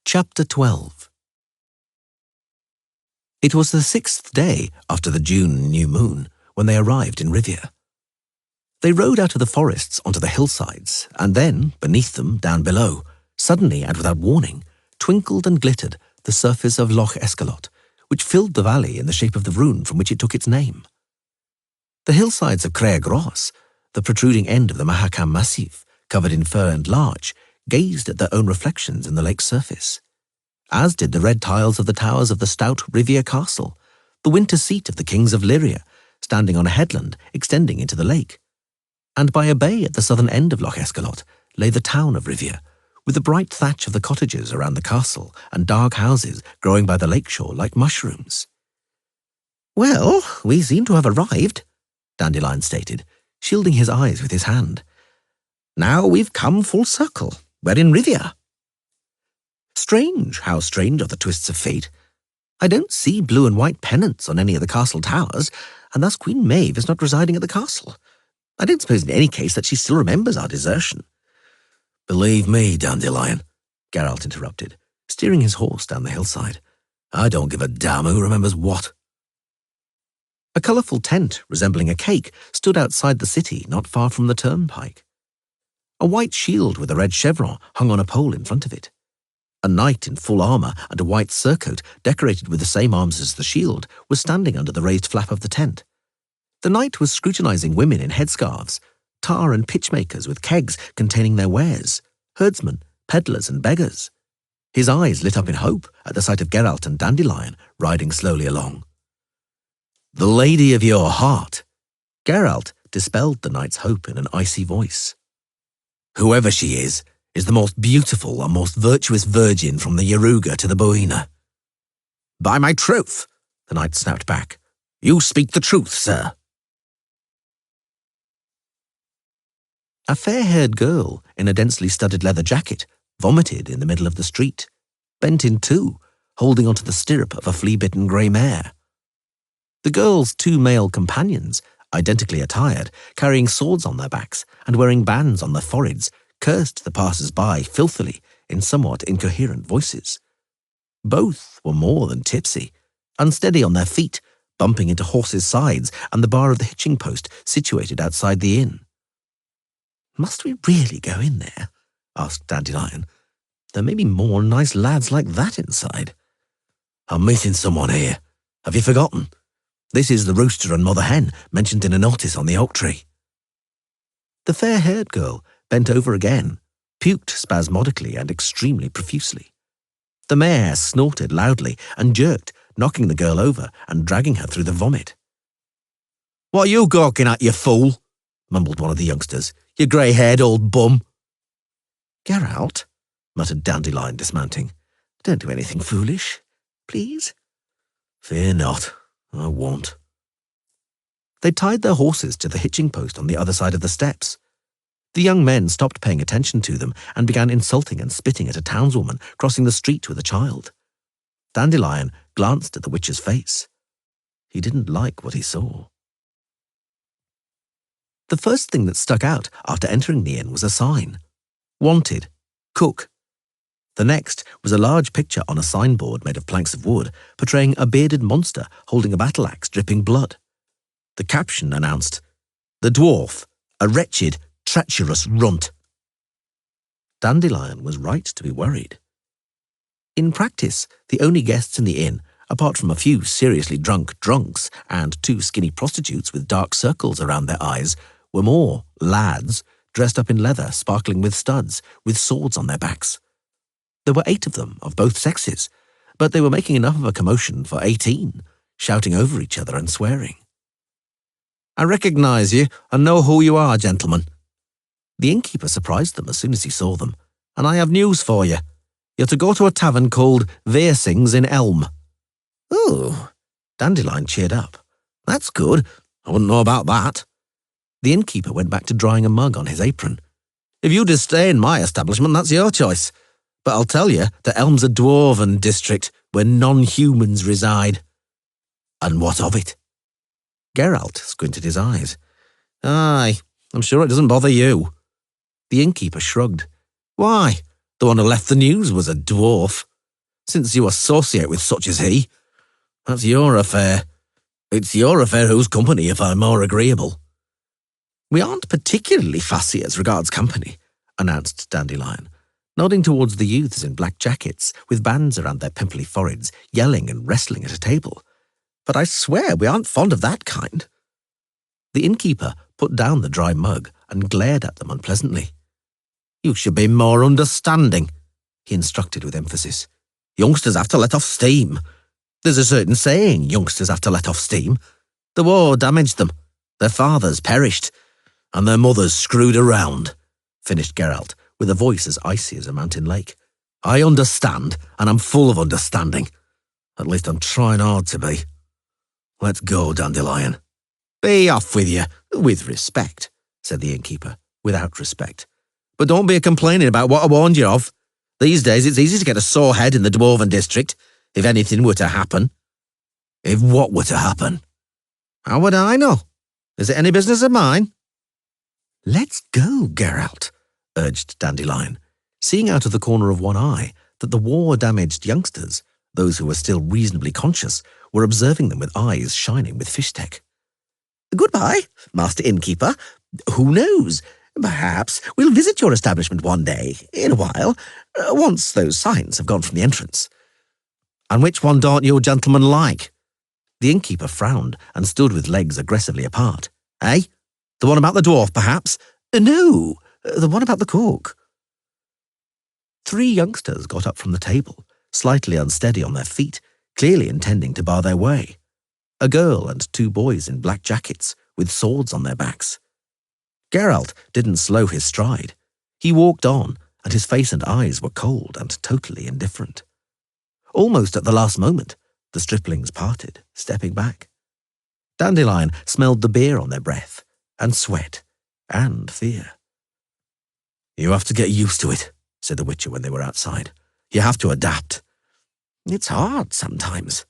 Chapter 12. It was the 6th day after the June new moon when they arrived in Rivia. They rode out of the forests onto the hillsides, and then, beneath them, down below, suddenly and without warning, twinkled and glittered the surface of Loch Escalot, which filled the valley in the shape of the rune from which it took its name. The hillsides of Crea-Gros, the protruding end of the Mahakam Massif, covered in fir and larch, gazed at their own reflections in the lake's surface, as did the red tiles of the towers of the stout Rivia Castle, the winter seat of the kings of Lyria, standing on a headland extending into the lake. And by a bay at the southern end of Loch Escalot lay the town of Rivia, with the bright thatch of the cottages around the castle and dark houses growing by the lakeshore like mushrooms. "Well, we seem to have arrived," Dandelion stated, shielding his eyes with his hand. "Now we've come full circle. We're in Rivia." "Strange, how strange are the twists of fate. I don't see blue and white pennants on any of the castle towers, and thus Queen Maeve is not residing at the castle. I don't suppose in any case that she still remembers our desertion." "Believe me, Dandelion," Geralt interrupted, steering his horse down the hillside. "I don't give a damn who remembers what." A colourful tent resembling a cake stood outside the city not far from the turnpike. A white shield with a red chevron hung on a pole in front of it. A knight in full armour and a white surcoat decorated with the same arms as the shield was standing under the raised flap of the tent. The knight was scrutinising women in headscarves, tar and pitch makers with kegs containing their wares, herdsmen, peddlers and beggars. His eyes lit up in hope at the sight of Geralt and Dandelion riding slowly along. "The lady of your heart," Geralt dispelled the knight's hope in an icy voice. "Whoever she is the most beautiful and most virtuous virgin from the Yaruga to the Boina." "By my troth," the knight snapped back, "you speak the truth, sir." A fair-haired girl in a densely studded leather jacket vomited in the middle of the street, bent in two, holding onto the stirrup of a flea-bitten grey mare. The girl's two male companions, identically attired, carrying swords on their backs and wearing bands on their foreheads, cursed the passers-by filthily in somewhat incoherent voices. Both were more than tipsy, unsteady on their feet, bumping into horses' sides and the bar of the hitching post situated outside the inn. "Must we really go in there?" asked Dandelion. "There may be more nice lads like that inside." "I'm meeting someone here. Have you forgotten? This is the rooster and mother hen mentioned in a notice on the oak tree." The fair-haired girl bent over again, puked spasmodically and extremely profusely. The mare snorted loudly and jerked, knocking the girl over and dragging her through the vomit. "What are you gawking at, you fool?" mumbled one of the youngsters. "You grey-haired old bum." "Geralt," muttered Dandelion, dismounting, "don't do anything foolish, please." "Fear not, I won't." They tied their horses to the hitching post on the other side of the steps. The young men stopped paying attention to them and began insulting and spitting at a townswoman crossing the street with a child. Dandelion glanced at the witch's face. He didn't like what he saw. The first thing that stuck out after entering the inn was a sign. Wanted. Cook. The next was a large picture on a signboard made of planks of wood, portraying a bearded monster holding a battle-axe dripping blood. The caption announced, "The dwarf, a wretched, treacherous runt." Dandelion was right to be worried. In practice, the only guests in the inn, apart from a few seriously drunk drunks and two skinny prostitutes with dark circles around their eyes, were more lads dressed up in leather sparkling with studs, with swords on their backs. There were 8 of them, of both sexes, but they were making enough of a commotion for 18, shouting over each other and swearing. "I recognise you and know who you are, gentlemen." The innkeeper surprised them as soon as he saw them. "And I have news for you. You're to go to a tavern called Versings in Elm. "Oh," Dandelion cheered up. "That's good. I wouldn't know about that." The innkeeper went back to drying a mug on his apron. "If you disdain my establishment, that's your choice. But I'll tell you that Elm's a dwarven district where non-humans reside." "And what of it?" Geralt squinted his eyes. "Aye, I'm sure it doesn't bother you." The innkeeper shrugged. "Why, the one who left the news was a dwarf. Since you associate with such as he, that's your affair. It's your affair whose company you find more agreeable." "We aren't particularly fussy as regards company," announced Dandelion, nodding towards the youths in black jackets with bands around their pimply foreheads, yelling and wrestling at a table. "But I swear we aren't fond of that kind." The innkeeper put down the dry mug and glared at them unpleasantly. "You should be more understanding," he instructed with emphasis. "Youngsters have to let off steam. There's a certain saying youngsters have to let off steam. The war damaged them. Their fathers perished. And their mothers screwed around," finished Geralt, with a voice as icy as a mountain lake. "I understand, and I'm full of understanding. At least I'm trying hard to be. Let's go, Dandelion." "Be off with you, with respect," said the innkeeper, without respect. "But don't be complaining about what I warned you of. These days it's easy to get a sore head in the Dwarven district, if anything were to happen." "If what were to happen?" "How would I know? Is it any business of mine?" "Let's go, Geralt," urged Dandelion, seeing out of the corner of one eye that the war-damaged youngsters, those who were still reasonably conscious, were observing them with eyes shining with fish-tech. "Goodbye, Master Innkeeper. Who knows? Perhaps we'll visit your establishment one day, in a while, once those signs have gone from the entrance." "And which one don't you gentlemen like?" The innkeeper frowned and stood with legs aggressively apart. "Eh? The one about the dwarf, perhaps?" "No, the one about the cook." 3 youngsters got up from the table, slightly unsteady on their feet, clearly intending to bar their way. A girl and 2 boys in black jackets, with swords on their backs. Geralt didn't slow his stride. He walked on, and his face and eyes were cold and totally indifferent. Almost at the last moment, the striplings parted, stepping back. Dandelion smelled the beer on their breath, and sweat, and fear. "You have to get used to it," said the Witcher when they were outside. "You have to adapt." "It's hard sometimes."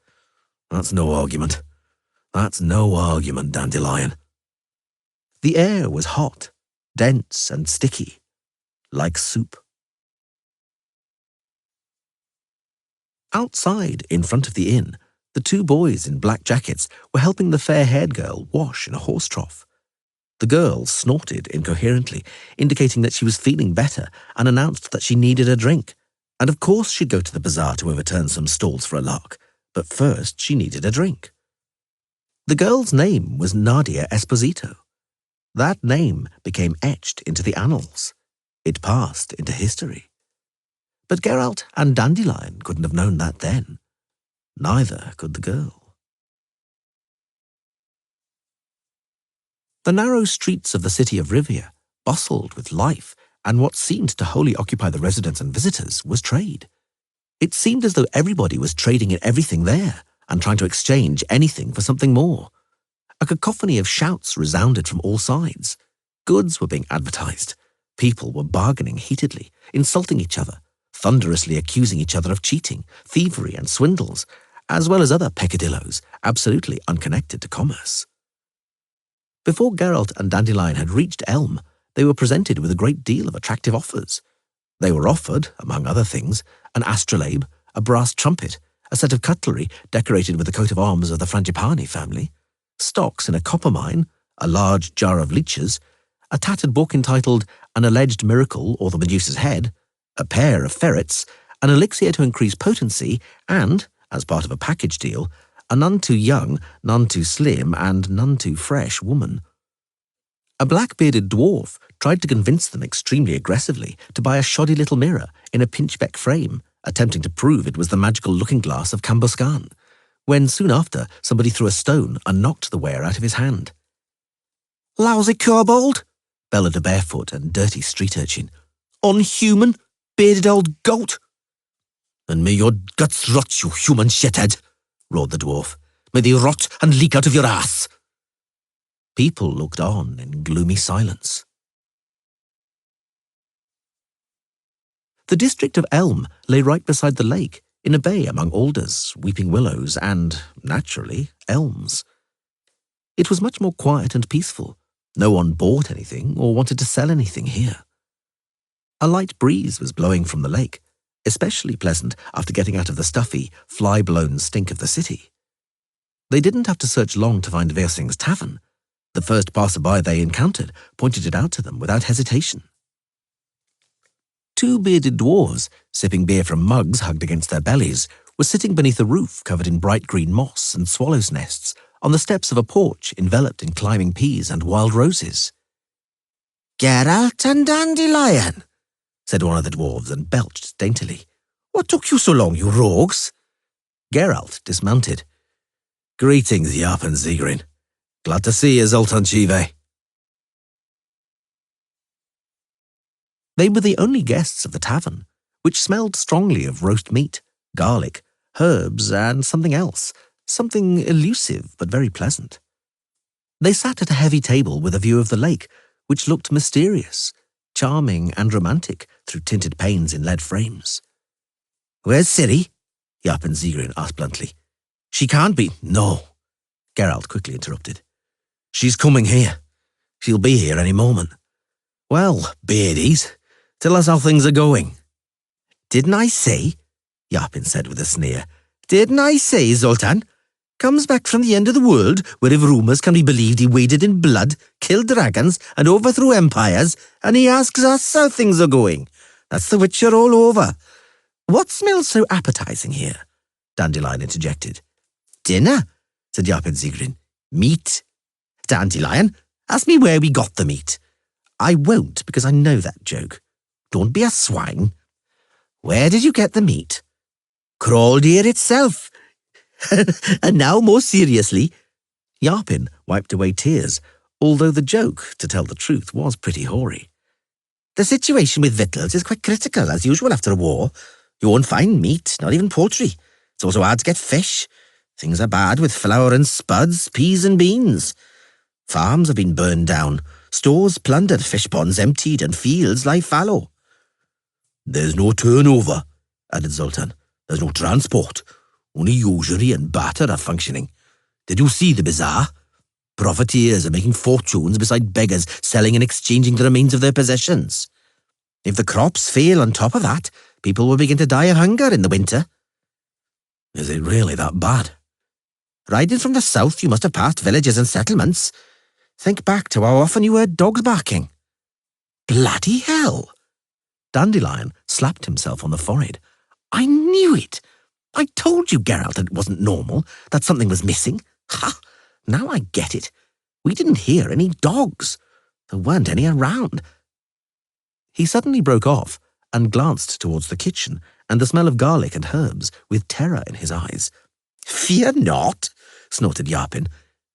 "That's no argument. That's no argument, Dandelion." The air was hot, dense and sticky, like soup. Outside, in front of the inn, the 2 boys in black jackets were helping the fair-haired girl wash in a horse trough. The girl snorted incoherently, indicating that she was feeling better, and announced that she needed a drink. And of course she'd go to the bazaar to overturn some stalls for a lark, but first she needed a drink. The girl's name was Nadia Esposito. That name became etched into the annals. It passed into history. But Geralt and Dandelion couldn't have known that then. Neither could the girl. The narrow streets of the city of Rivia bustled with life, and what seemed to wholly occupy the residents and visitors was trade. It seemed as though everybody was trading in everything there, and trying to exchange anything for something more. A cacophony of shouts resounded from all sides. Goods were being advertised. People were bargaining heatedly, insulting each other, thunderously accusing each other of cheating, thievery and swindles, as well as other peccadilloes absolutely unconnected to commerce. Before Geralt and Dandelion had reached Elm, they were presented with a great deal of attractive offers. They were offered, among other things, an astrolabe, a brass trumpet, a set of cutlery decorated with the coat of arms of the Frangipani family, stocks in a copper mine, a large jar of leeches, a tattered book entitled An Alleged Miracle or the Medusa's Head, a pair of ferrets, an elixir to increase potency, and, as part of a package deal, a none too young, none too slim, and none too fresh woman. A black-bearded dwarf tried to convince them extremely aggressively to buy a shoddy little mirror in a pinchbeck frame, attempting to prove it was the magical looking-glass of Cambuscan, when soon after somebody threw a stone and knocked the ware out of his hand. "Lousy kobold!" bellowed a barefoot and dirty street urchin. "Unhuman, bearded old goat!" "And may your guts rot, you human shithead!" roared the dwarf. "May they rot and leak out of your ass!" People looked on in gloomy silence. The district of Elm lay right beside the lake, in a bay among alders, weeping willows, and, naturally, elms. It was much more quiet and peaceful. No one bought anything or wanted to sell anything here. A light breeze was blowing from the lake, especially pleasant after getting out of the stuffy, fly-blown stink of the city. They didn't have to search long to find Versing's tavern. The first passer-by they encountered pointed it out to them without hesitation. Two bearded dwarves, sipping beer from mugs hugged against their bellies, were sitting beneath a roof covered in bright green moss and swallows' nests on the steps of a porch enveloped in climbing peas and wild roses. "Geralt and Dandelion," said one of the dwarves and belched daintily. "What took you so long, you rogues?" Geralt dismounted. Greetings, Yap and Zigrin. Glad to see you, Zoltan Chive. They were the only guests of the tavern, which smelled strongly of roast meat, garlic, herbs, and something else, something elusive but very pleasant. They sat at a heavy table with a view of the lake, which looked mysterious, charming and romantic through tinted panes in lead frames. "Where's Ciri?" Yap and Zigrin asked bluntly. "She can't be—" No, Geralt quickly interrupted. she's coming here. She'll be here any moment. Well, beardies, tell us how things are going. "Didn't I say?" Yapin said with a sneer. "Didn't I say, Zoltan? Comes back from the end of the world, where if rumours can be believed he waded in blood, killed dragons, and overthrew empires, and he asks us how things are going. That's the Witcher all over. What smells so appetising here?" Dandelion interjected. "Dinner," said Yapin Zigrin. "Meat. Dandelion, ask me where we got the meat." "I won't, because I know that joke. Don't be a swine. Where did you get the meat?" "Crawled here itself." "And now, more seriously." Yapin wiped away tears, although the joke, to tell the truth, was pretty hoary. "The situation with victuals is quite critical, as usual after a war. You won't find meat, not even poultry. It's also hard to get fish. Things are bad with flour and spuds, peas and beans. Farms have been burned down, stores plundered, fish ponds emptied, and fields lie fallow." There's no turnover, added Zoltan. There's no transport. Only usury and barter are functioning. Did you see the bazaar? Profiteers are making fortunes beside beggars selling and exchanging the remains of their possessions. If the crops fail on top of that, people will begin to die of hunger in the winter. Is it really that bad? Riding from the south, you must have passed villages and settlements. Think back to how often you heard dogs barking. Bloody hell! Dandelion slapped himself on the forehead. I knew it! I told you, Geralt, that it wasn't normal, that something was missing. Ha! Now I get it. We didn't hear any dogs. There weren't any around. He suddenly broke off and glanced towards the kitchen and the smell of garlic and herbs with terror in his eyes. "Fear not," snorted Yapin.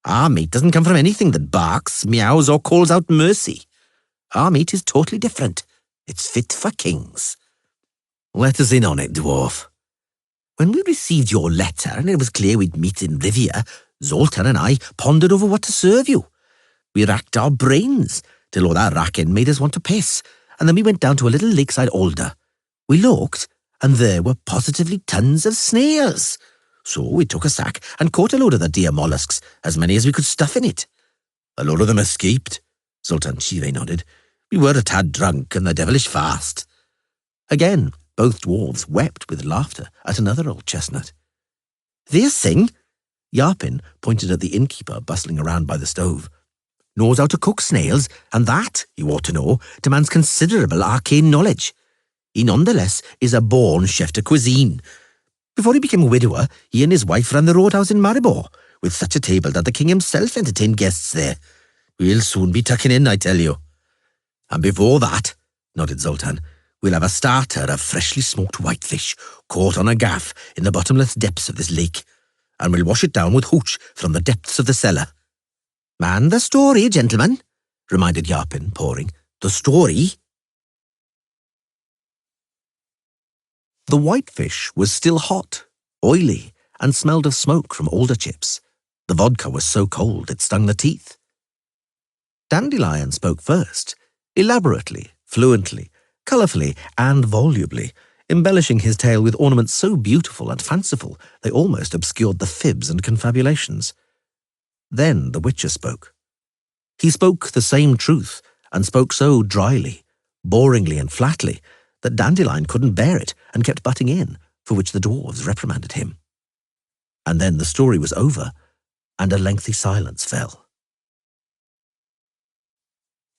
"Our meat doesn't come from anything that barks, meows, or calls out mercy. Our meat is totally different. It's fit for kings." "Let us in on it, dwarf." "When we received your letter and it was clear we'd meet in Rivia, Zoltan and I pondered over what to serve you. We racked our brains till all that racking made us want to piss, and then we went down to a little lakeside alder. We looked, and there were positively tons of snails. So we took a sack and caught a load of the dear mollusks, as many as we could stuff in it." "A lot of them escaped?" Zoltan Chive nodded. "We were a tad drunk and the devilish fast." Again, both dwarves wept with laughter at another old chestnut. "Versing," Yapin pointed at the innkeeper bustling around by the stove, "knows how to cook snails, and that, you ought to know, demands considerable arcane knowledge. He nonetheless is a born chef de cuisine. Before he became a widower, he and his wife ran the roadhouse in Maribor, with such a table that the king himself entertained guests there. We'll soon be tucking in, I tell you. And before that," nodded Zoltan, "we'll have a starter of freshly smoked whitefish caught on a gaff in the bottomless depths of this lake, and we'll wash it down with hooch from the depths of the cellar." "And the story, gentlemen," reminded Yapin, pouring. "The story." The whitefish was still hot, oily, and smelled of smoke from alder chips. The vodka was so cold it stung the teeth. Dandelion spoke first, elaborately, fluently, colourfully, and volubly, embellishing his tale with ornaments so beautiful and fanciful they almost obscured the fibs and confabulations. Then the Witcher spoke. He spoke the same truth, and spoke so dryly, boringly and flatly, that Dandelion couldn't bear it and kept butting in, for which the dwarves reprimanded him. And then the story was over, and a lengthy silence fell.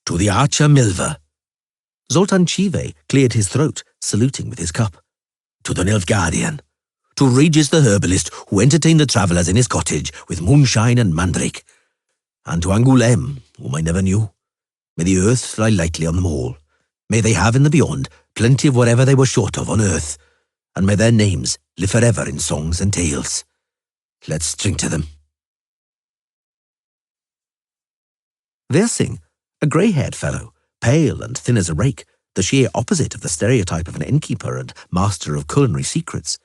To the archer Milver. Zoltan Chive cleared his throat, saluting with his cup. To the Nilfgaardian. To Regis the herbalist, who entertained the travellers in his cottage with moonshine and mandrake. And to Angoulême, whom I never knew. May the earth lie lightly on them all. May they have in the beyond plenty of whatever they were short of on earth, and may their names live forever in songs and tales. Let's drink to them. Versing, a grey-haired fellow, pale and thin as a rake, the sheer opposite of the stereotype of an innkeeper and master of culinary secrets,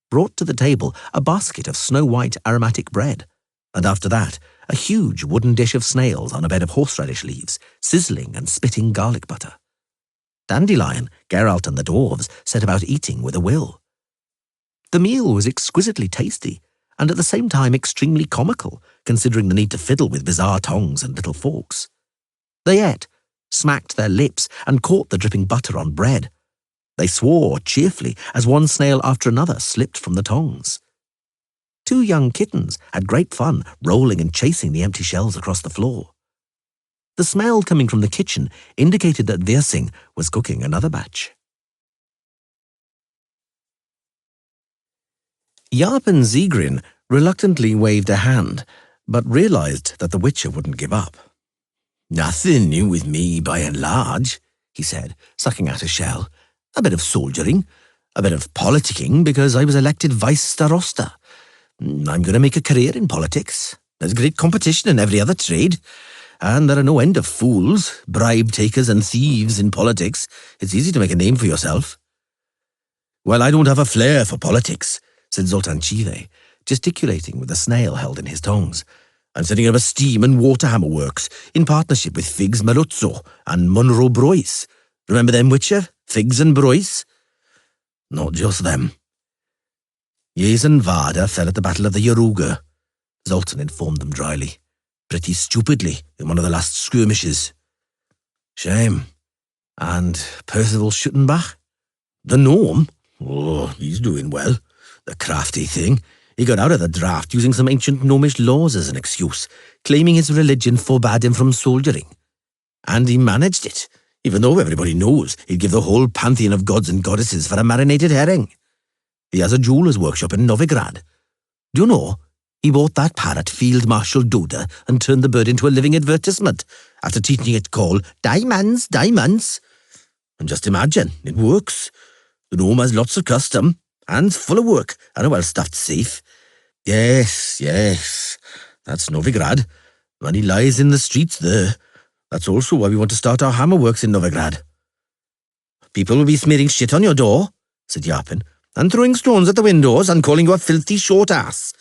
brought to the table a basket of snow-white aromatic bread, and after that a huge wooden dish of snails on a bed of horseradish leaves, sizzling and spitting garlic butter. Dandelion, Geralt and the dwarves set about eating with a will. The meal was exquisitely tasty, and at the same time extremely comical, considering the need to fiddle with bizarre tongs and little forks. They ate, smacked their lips, and caught the dripping butter on bread. They swore cheerfully as one snail after another slipped from the tongs. 2 young kittens had great fun rolling and chasing the empty shells across the floor. The smell coming from the kitchen indicated that Versing was cooking another batch. Jarpen Zegrin reluctantly waved a hand, but realized that the Witcher wouldn't give up. Nothing new with me by and large, he said, sucking out a shell. A bit of soldiering, a bit of politicking because I was elected vice starosta. I'm going to make a career in politics. There's great competition in every other trade, and there are no end of fools, bribe takers and thieves in politics. It's easy to make a name for yourself. Well, I don't have a flair for politics, said Zoltan Chive, gesticulating with a snail held in his tongs. I'm setting up a steam and water hammer works in partnership with Figs Maruzzo and Munro Broyce. Remember them, Witcher? Figs and Broyce? Not just them. Yes and Vada fell at the Battle of the Yaruga, Zoltan informed them dryly, pretty stupidly in one of the last skirmishes. Shame. And Percival Schuttenbach? The gnome? Oh, he's doing well. The crafty thing. He got out of the draft using some ancient gnomish laws as an excuse, claiming his religion forbade him from soldiering. And he managed it, even though everybody knows he'd give the whole pantheon of gods and goddesses for a marinated herring. He has a jeweller's workshop in Novigrad. Do you know, he bought that parrot Field Marshal Duda and turned the bird into a living advertisement after teaching it call Diamonds, Diamonds. And just imagine, it works. The gnome has lots of custom, hands full of work, and a well-stuffed safe. Yes, that's Novigrad. Money lies in the streets there. That's also why we want to start our hammerworks in Novigrad. People will be smearing shit on your door, said Jarpen, and throwing stones at the windows and calling you a filthy short ass.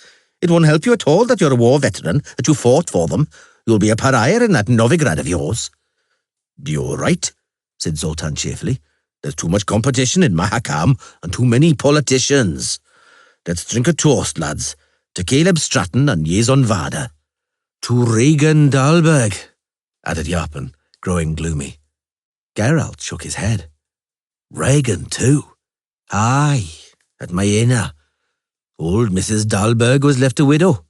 It won't help you at all that you're a war veteran, that you fought for them. You'll be a pariah in that Novigrad of yours. You're right, said Zoltan cheerfully. There's too much competition in Mahakam and too many politicians. Let's drink a toast, lads, to Caleb Stratton and Jason Vada. To Regan Dahlberg, added Jarpen, growing gloomy. Geralt shook his head. Regan, too? Aye, at Maena. Old Mrs. Dahlberg was left a widow.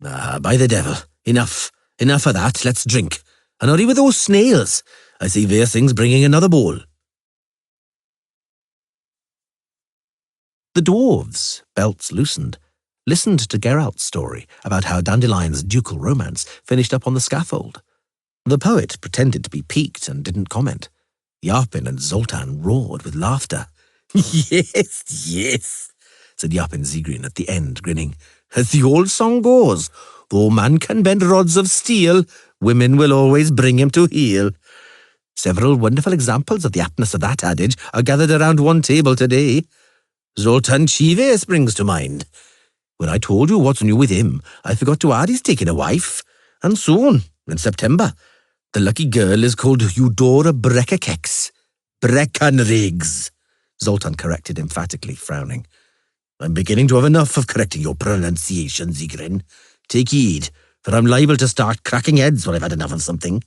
By the devil, enough of that, let's drink. And hurry with those snails. I see Versing's bringing another bowl. The dwarves, belts loosened, listened to Geralt's story about how Dandelion's ducal romance finished up on the scaffold. The poet pretended to be piqued and didn't comment. Jarpen and Zoltan roared with laughter. Yes, said Jarpen Zegrin at the end, grinning. As the old song goes, though man can bend rods of steel, women will always bring him to heel. Several wonderful examples of the aptness of that adage are gathered around one table today. Zoltan Chive springs to mind. When I told you what's new with him, I forgot to add he's taking a wife. And soon, in September, the lucky girl is called Eudora Breckakex. Breckenriggs, Zoltan corrected emphatically, frowning. I'm beginning to have enough of correcting your pronunciation, Zigrin. Take heed, for I'm liable to start cracking heads when I've had enough of something.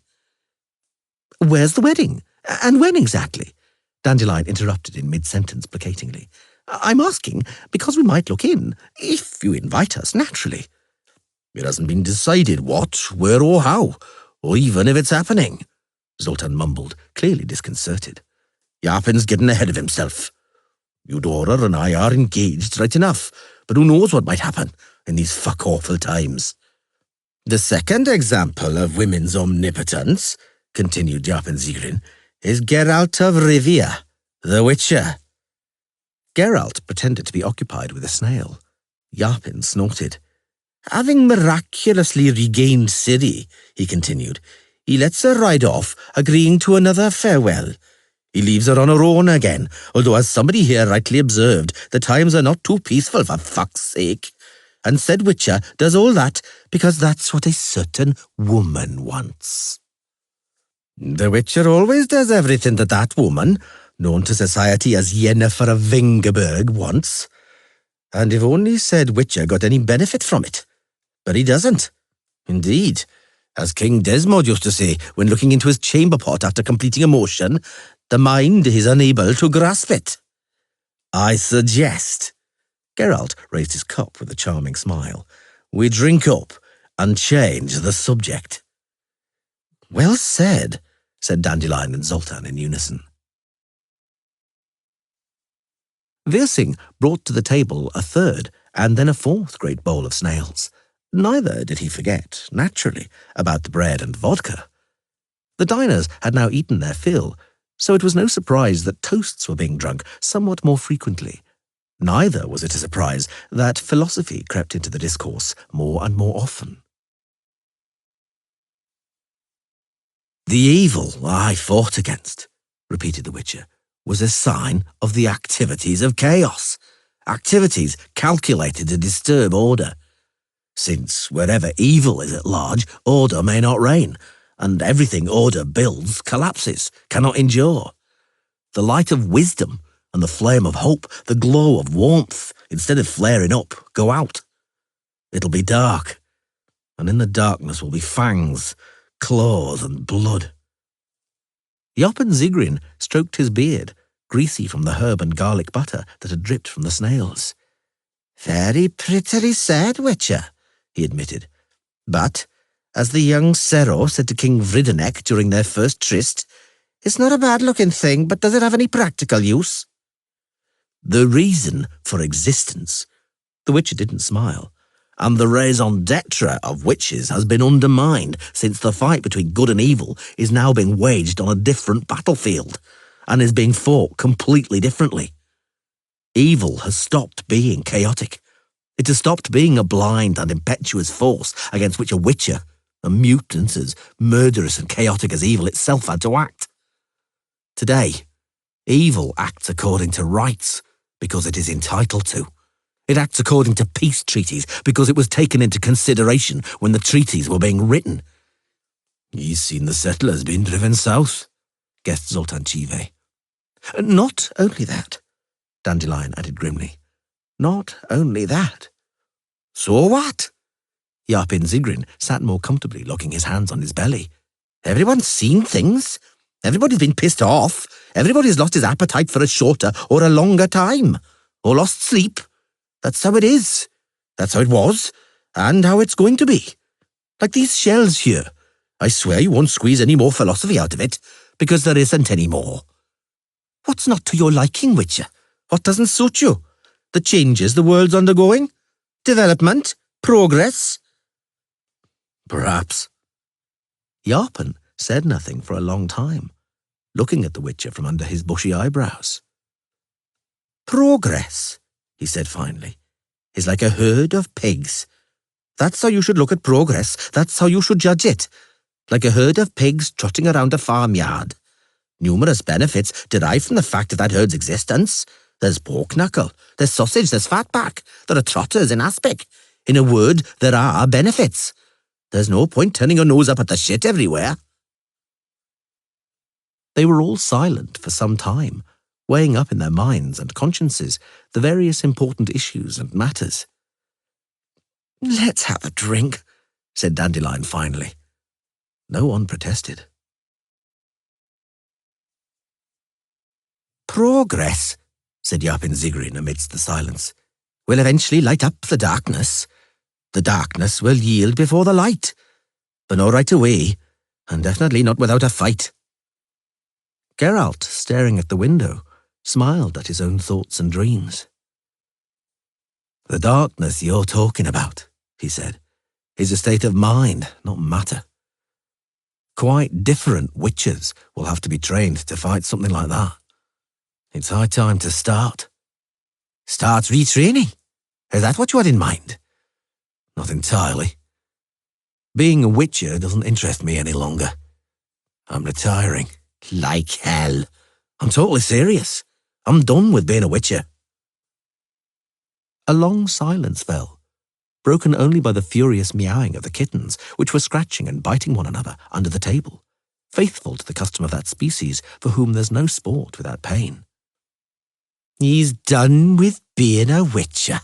Where's the wedding? And when exactly? Dandelion interrupted in mid-sentence placatingly. I'm asking because we might look in, if you invite us, naturally. It hasn't been decided what, where or how, or even if it's happening, Zoltan mumbled, clearly disconcerted. Yapin's getting ahead of himself. Eudora and I are engaged right enough, but who knows what might happen in these fuck-awful times. The second example of women's omnipotence, continued Yapin Zigrin, is Geralt of Rivia, the Witcher. Geralt pretended to be occupied with a snail. Yapin snorted. Having miraculously regained Ciri, he continued, he lets her ride off, agreeing to another farewell. He leaves her on her own again, although as somebody here rightly observed, the times are not too peaceful for fuck's sake. And said Witcher does all that because that's what a certain woman wants. The Witcher always does everything that woman, known to society as Yennefer of Vingerberg, wants. And if only said Witcher got any benefit from it. But he doesn't. Indeed, as King Desmond used to say when looking into his chamber pot after completing a motion, the mind is unable to grasp it. I suggest, Geralt raised his cup with a charming smile, we drink up and change the subject. Well said, said Dandelion and Zoltan in unison. Wirsing brought to the table a third and then a fourth great bowl of snails. Neither did he forget, naturally, about the bread and vodka. The diners had now eaten their fill, so it was no surprise that toasts were being drunk somewhat more frequently. Neither was it a surprise that philosophy crept into the discourse more and more often. The evil I fought against, repeated the Witcher, was a sign of the activities of chaos, activities calculated to disturb order. Since wherever evil is at large, order may not reign, and everything order builds collapses, cannot endure. The light of wisdom and the flame of hope, the glow of warmth, instead of flaring up, go out. It'll be dark, and in the darkness will be fangs, claws and blood. Yapin Zigrin stroked his beard, greasy from the herb and garlic butter that had dripped from the snails. Very prettily said, Witcher, he admitted. But, as the young Ciri said to King Vridenek during their first tryst, it's not a bad-looking thing, but does it have any practical use? The reason for existence. The Witcher didn't smile. And the raison d'etre of witches has been undermined since the fight between good and evil is now being waged on a different battlefield and is being fought completely differently. Evil has stopped being chaotic. It has stopped being a blind and impetuous force against which a witcher, a mutant as murderous and chaotic as evil itself, had to act. Today, evil acts according to rights because it is entitled to. It acts according to peace treaties because it was taken into consideration when the treaties were being written. He's seen the settlers being driven south, guessed Zoltan Chive. Not only that, Dandelion added grimly. Not only that. So what? Yapin Zigrin sat more comfortably, locking his hands on his belly. Everyone's seen things. Everybody's been pissed off. Everybody's lost his appetite for a shorter or a longer time. Or lost sleep. That's how it is. That's how it was. And how it's going to be. Like these shells here. I swear you won't squeeze any more philosophy out of it, because there isn't any more. What's not to your liking, Witcher? What doesn't suit you? The changes the world's undergoing? Development? Progress? Perhaps. Yapin said nothing for a long time, looking at the Witcher from under his bushy eyebrows. Progress, he said finally, is like a herd of pigs. That's how you should look at progress. That's how you should judge it. Like a herd of pigs trotting around a farmyard. Numerous benefits derived from the fact of that herd's existence. There's pork knuckle, there's sausage, there's fatback, there are trotters in aspic. In a word, there are benefits. There's no point turning your nose up at the shit everywhere. They were all silent for some time, weighing up in their minds and consciences the various important issues and matters. "Let's have a drink," said Dandelion finally. No one protested. "Progress," said Yapin Zigrin amidst the silence, "will eventually light up the darkness. The darkness will yield before the light, but not right away, and definitely not without a fight." Geralt, staring at the window, smiled at his own thoughts and dreams. "The darkness you're talking about," he said, "is a state of mind, not matter. Quite different witches will have to be trained to fight something like that. It's high time to start." "Start retraining? Is that what you had in mind?" "Not entirely. Being a witcher doesn't interest me any longer. I'm retiring." "Like hell." "I'm totally serious. I'm done with being a witcher." A long silence fell, broken only by the furious meowing of the kittens, which were scratching and biting one another under the table, faithful to the custom of that species for whom there's no sport without pain. "He's done with being a witcher,"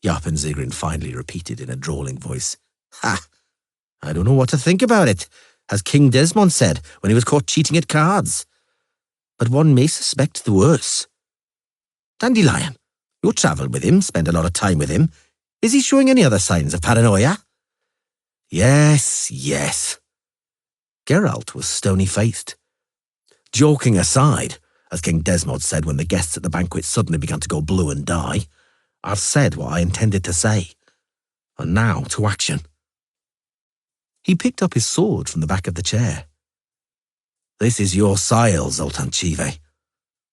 Yapin Zigrin finally repeated in a drawling voice. "Ha! I don't know what to think about it, as King Desmond said when he was caught cheating at cards. But one may suspect the worse. Dandelion, you travelled with him, spent a lot of time with him. Is he showing any other signs of paranoia?" Yes. Geralt was stony-faced. Joking aside, as King Desmond said when the guests at the banquet suddenly began to go blue and die, I've said what I intended to say. And now to action. He picked up his sword from the back of the chair. "This is your sile, Zoltan Chive.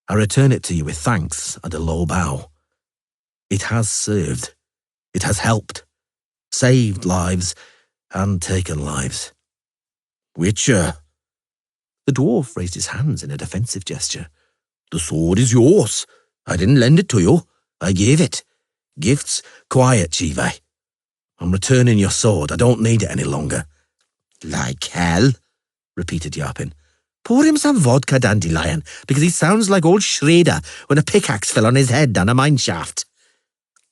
I return it to you with thanks and a low bow. It has served. It has helped. Saved lives and taken lives." "Witcher." The dwarf raised his hands in a defensive gesture. "The sword is yours. I didn't lend it to you. I gave it. Gifts, Quiet, Chive. I'm returning your sword. I don't need it any longer." "Like hell," repeated Yapin. "Pour him some vodka, Dandelion, because he sounds like old Schrader when a pickaxe fell on his head down a mine shaft.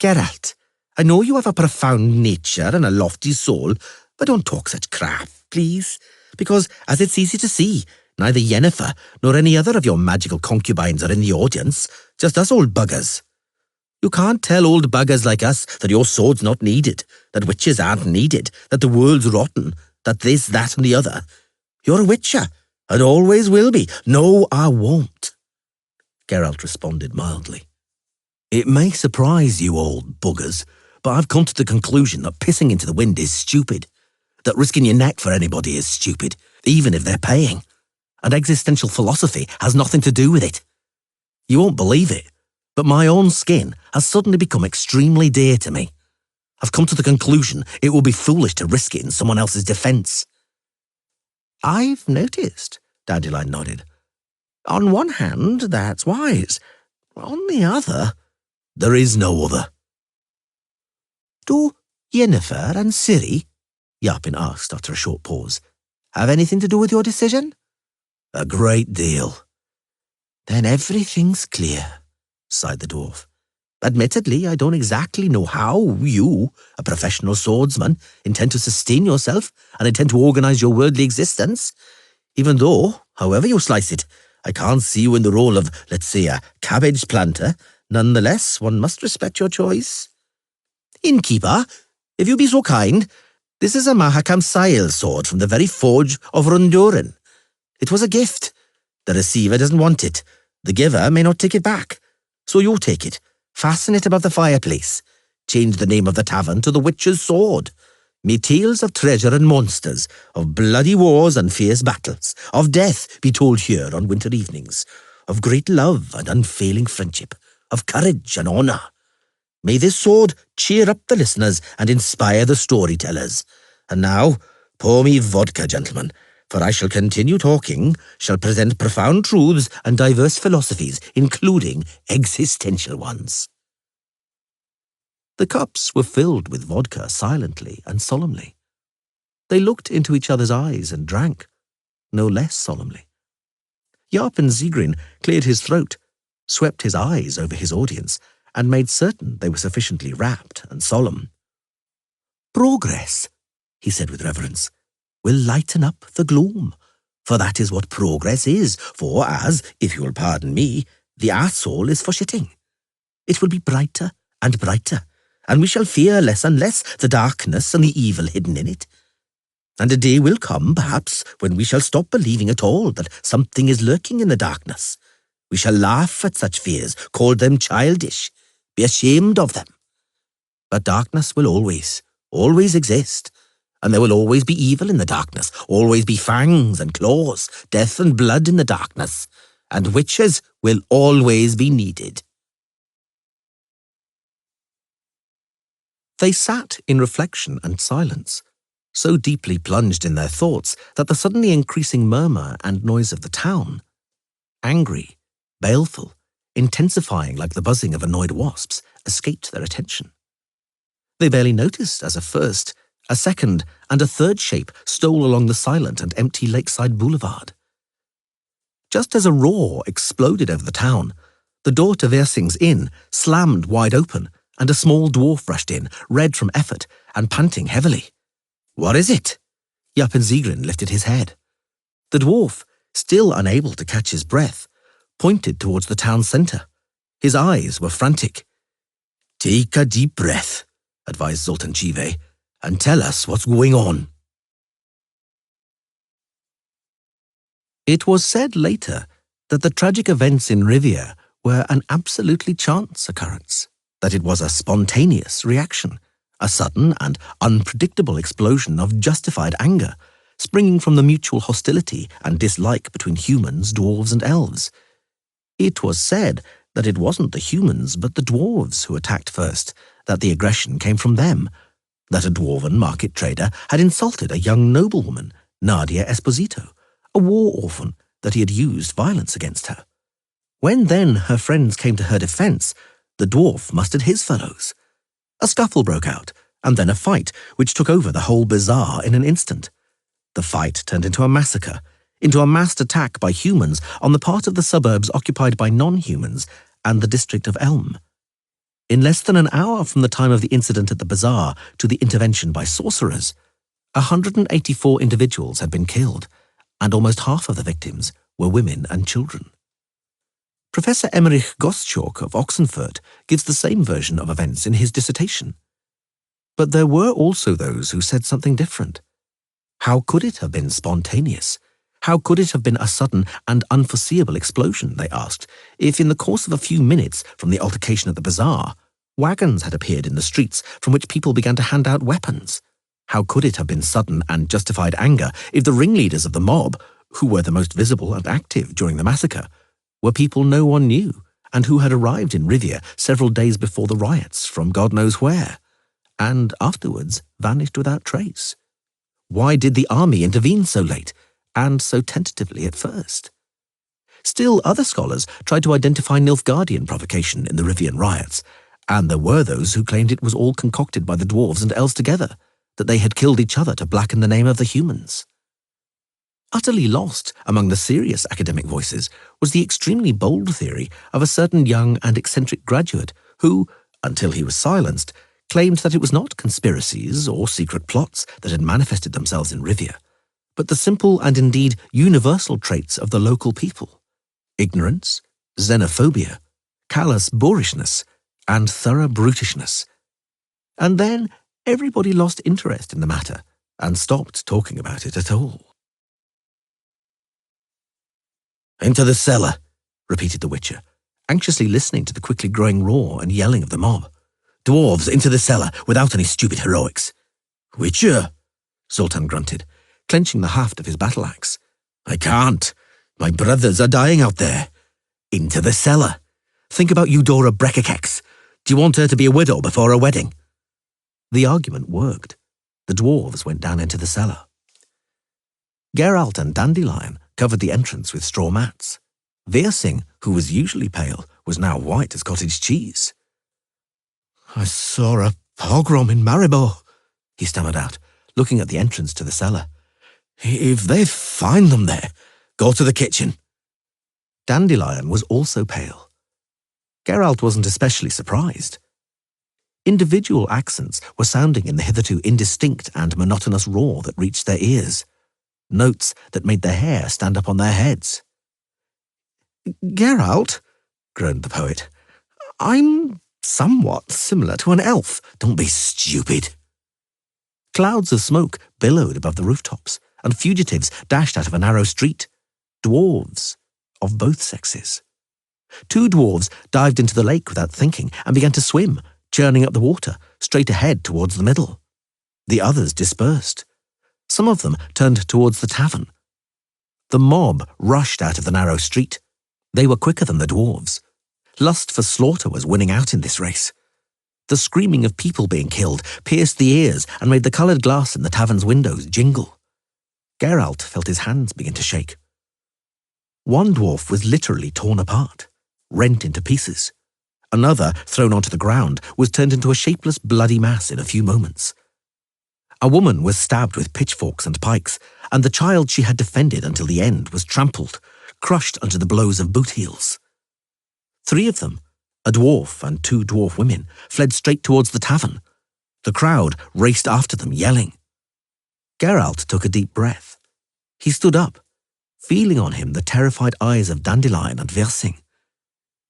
Geralt, I know you have a profound nature and a lofty soul, but don't talk such crap, please, because, as it's easy to see, neither Yennefer nor any other of your magical concubines are in the audience, just us old buggers. You can't tell old buggers like us that your sword's not needed, that witches aren't needed, that the world's rotten, that this, that, and the other. You're a witcher, and always will be." "No, I won't," Geralt responded mildly. "It may surprise you old buggers, but I've come to the conclusion that pissing into the wind is stupid, that risking your neck for anybody is stupid, even if they're paying, and existential philosophy has nothing to do with it. You won't believe it, but my own skin has suddenly become extremely dear to me. I've come to the conclusion it will be foolish to risk it in someone else's defence." "I've noticed," Dandelion nodded. "On one hand, that's wise. On the other—" "There is no other." "Do Yennefer and Ciri," Yapin asked after a short pause, "have anything to do with your decision?" "A great deal." "Then everything's clear," sighed the dwarf. "Admittedly, I don't exactly know how you, a professional swordsman, intend to sustain yourself and intend to organize your worldly existence, even though, however you slice it, I can't see you in the role of, let's say, a cabbage planter. Nonetheless, one must respect your choice. Innkeeper, if you be so kind, this is a Mahakam Sile sword from the very forge of Rundurin. It was a gift. The receiver doesn't want it. The giver may not take it back. So you take it. Fasten it above the fireplace. Change the name of the tavern to the Witch's Sword. May tales of treasure and monsters, of bloody wars and fierce battles, of death be told here on winter evenings, of great love and unfailing friendship, of courage and honour. May this sword cheer up the listeners and inspire the storytellers. And now, pour me vodka, gentlemen. For I shall continue talking, shall present profound truths and diverse philosophies, including existential ones. The cups were filled with vodka silently and solemnly. They looked into each other's eyes and drank, no less solemnly. Yarpen Zigrin cleared his throat, swept his eyes over his audience, and made certain they were sufficiently rapt and solemn. Progress, he said with reverence, will lighten up the gloom, for that is what progress is, for as, if you will pardon me, the our soul is for shitting. It will be brighter and brighter, and we shall fear less and less the darkness and the evil hidden in it. And a day will come, perhaps, when we shall stop believing at all that something is lurking in the darkness. We shall laugh at such fears, call them childish, be ashamed of them. But darkness will always exist, and there will always be evil in the darkness, always be fangs and claws, death and blood in the darkness, and witches will always be needed. They sat in reflection and silence, so deeply plunged in their thoughts that the suddenly increasing murmur and noise of the town, angry, baleful, intensifying like the buzzing of annoyed wasps, escaped their attention. They barely noticed as a first, a second, and a third shape stole along the silent and empty lakeside boulevard. Just as a roar exploded over the town, the door to Versing's inn slammed wide open, and a small dwarf rushed in, red from effort and panting heavily. "What is it?" Yarpen Zigrin lifted his head. The dwarf, still unable to catch his breath, pointed towards the town centre. His eyes were frantic. "Take a deep breath," advised Zoltan Chive, "and tell us what's going on." It was said later that the tragic events in Rivia were an absolutely chance occurrence, that it was a spontaneous reaction, a sudden and unpredictable explosion of justified anger, springing from the mutual hostility and dislike between humans, dwarves, and elves. It was said that it wasn't the humans but the dwarves who attacked first, that the aggression came from them, that a dwarven market trader had insulted a young noblewoman, Nadia Esposito, a war orphan, that he had used violence against her. When then her friends came to her defence, the dwarf mustered his fellows. A scuffle broke out, and then a fight, which took over the whole bazaar in an instant. The fight turned into a massacre, into a massed attack by humans on the part of the suburbs occupied by non-humans and the district of Elm. In less than an hour from the time of the incident at the bazaar to the intervention by sorcerers, 184 individuals had been killed, and almost half of the victims were women and children. Professor Emmerich Gottschalk of Oxenfurt gives the same version of events in his dissertation. But there were also those who said something different. How could it have been spontaneous? How could it have been a sudden and unforeseeable explosion, they asked, if in the course of a few minutes from the altercation at the bazaar, wagons had appeared in the streets from which people began to hand out weapons? How could it have been sudden and justified anger if the ringleaders of the mob, who were the most visible and active during the massacre, were people no one knew and who had arrived in Rivia several days before the riots from God knows where, and afterwards vanished without trace? Why did the army intervene so late, and so tentatively at first? Still other scholars tried to identify Nilfgaardian provocation in the Rivian riots, and there were those who claimed it was all concocted by the dwarves and elves together, that they had killed each other to blacken the name of the humans. Utterly lost among the serious academic voices was the extremely bold theory of a certain young and eccentric graduate who, until he was silenced, claimed that it was not conspiracies or secret plots that had manifested themselves in Rivia, but the simple and indeed universal traits of the local people: ignorance, xenophobia, callous boorishness, and thorough brutishness. And then everybody lost interest in the matter and stopped talking about it at all. "Into the cellar," repeated the Witcher, anxiously listening to the quickly growing roar and yelling of the mob. "Dwarves, into the cellar, without any stupid heroics." "Witcher," Zoltan grunted, clenching the haft of his battle-axe. "I can't. My brothers are dying out there." "Into the cellar. Think about Eudora Breckakex. Do you want her to be a widow before her wedding?" The argument worked. The dwarves went down into the cellar. Geralt and Dandelion covered the entrance with straw mats. Virsing, who was usually pale, was now white as cottage cheese. I saw a pogrom in Maribor, he stammered out, looking at the entrance to the cellar. If they find them there, go to the kitchen. Dandelion was also pale. Geralt wasn't especially surprised. Individual accents were sounding in the hitherto indistinct and monotonous roar that reached their ears, notes that made their hair stand up on their heads. Geralt, groaned the poet, I'm somewhat similar to an elf. Don't be stupid. Clouds of smoke billowed above the rooftops, and fugitives dashed out of a narrow street. Dwarves of both sexes. 2 dwarves dived into the lake without thinking and began to swim, churning up the water, straight ahead towards the middle. The others dispersed. Some of them turned towards the tavern. The mob rushed out of the narrow street. They were quicker than the dwarves. Lust for slaughter was winning out in this race. The screaming of people being killed pierced the ears and made the coloured glass in the tavern's windows jingle. Geralt felt his hands begin to shake. One dwarf was literally torn apart, rent into pieces. Another, thrown onto the ground, was turned into a shapeless, bloody mass in a few moments. A woman was stabbed with pitchforks and pikes, and the child she had defended until the end was trampled, crushed under the blows of boot heels. 3 of them, a dwarf and 2 dwarf women, fled straight towards the tavern. The crowd raced after them, yelling. Geralt took a deep breath. He stood up, feeling on him the terrified eyes of Dandelion and Virsing.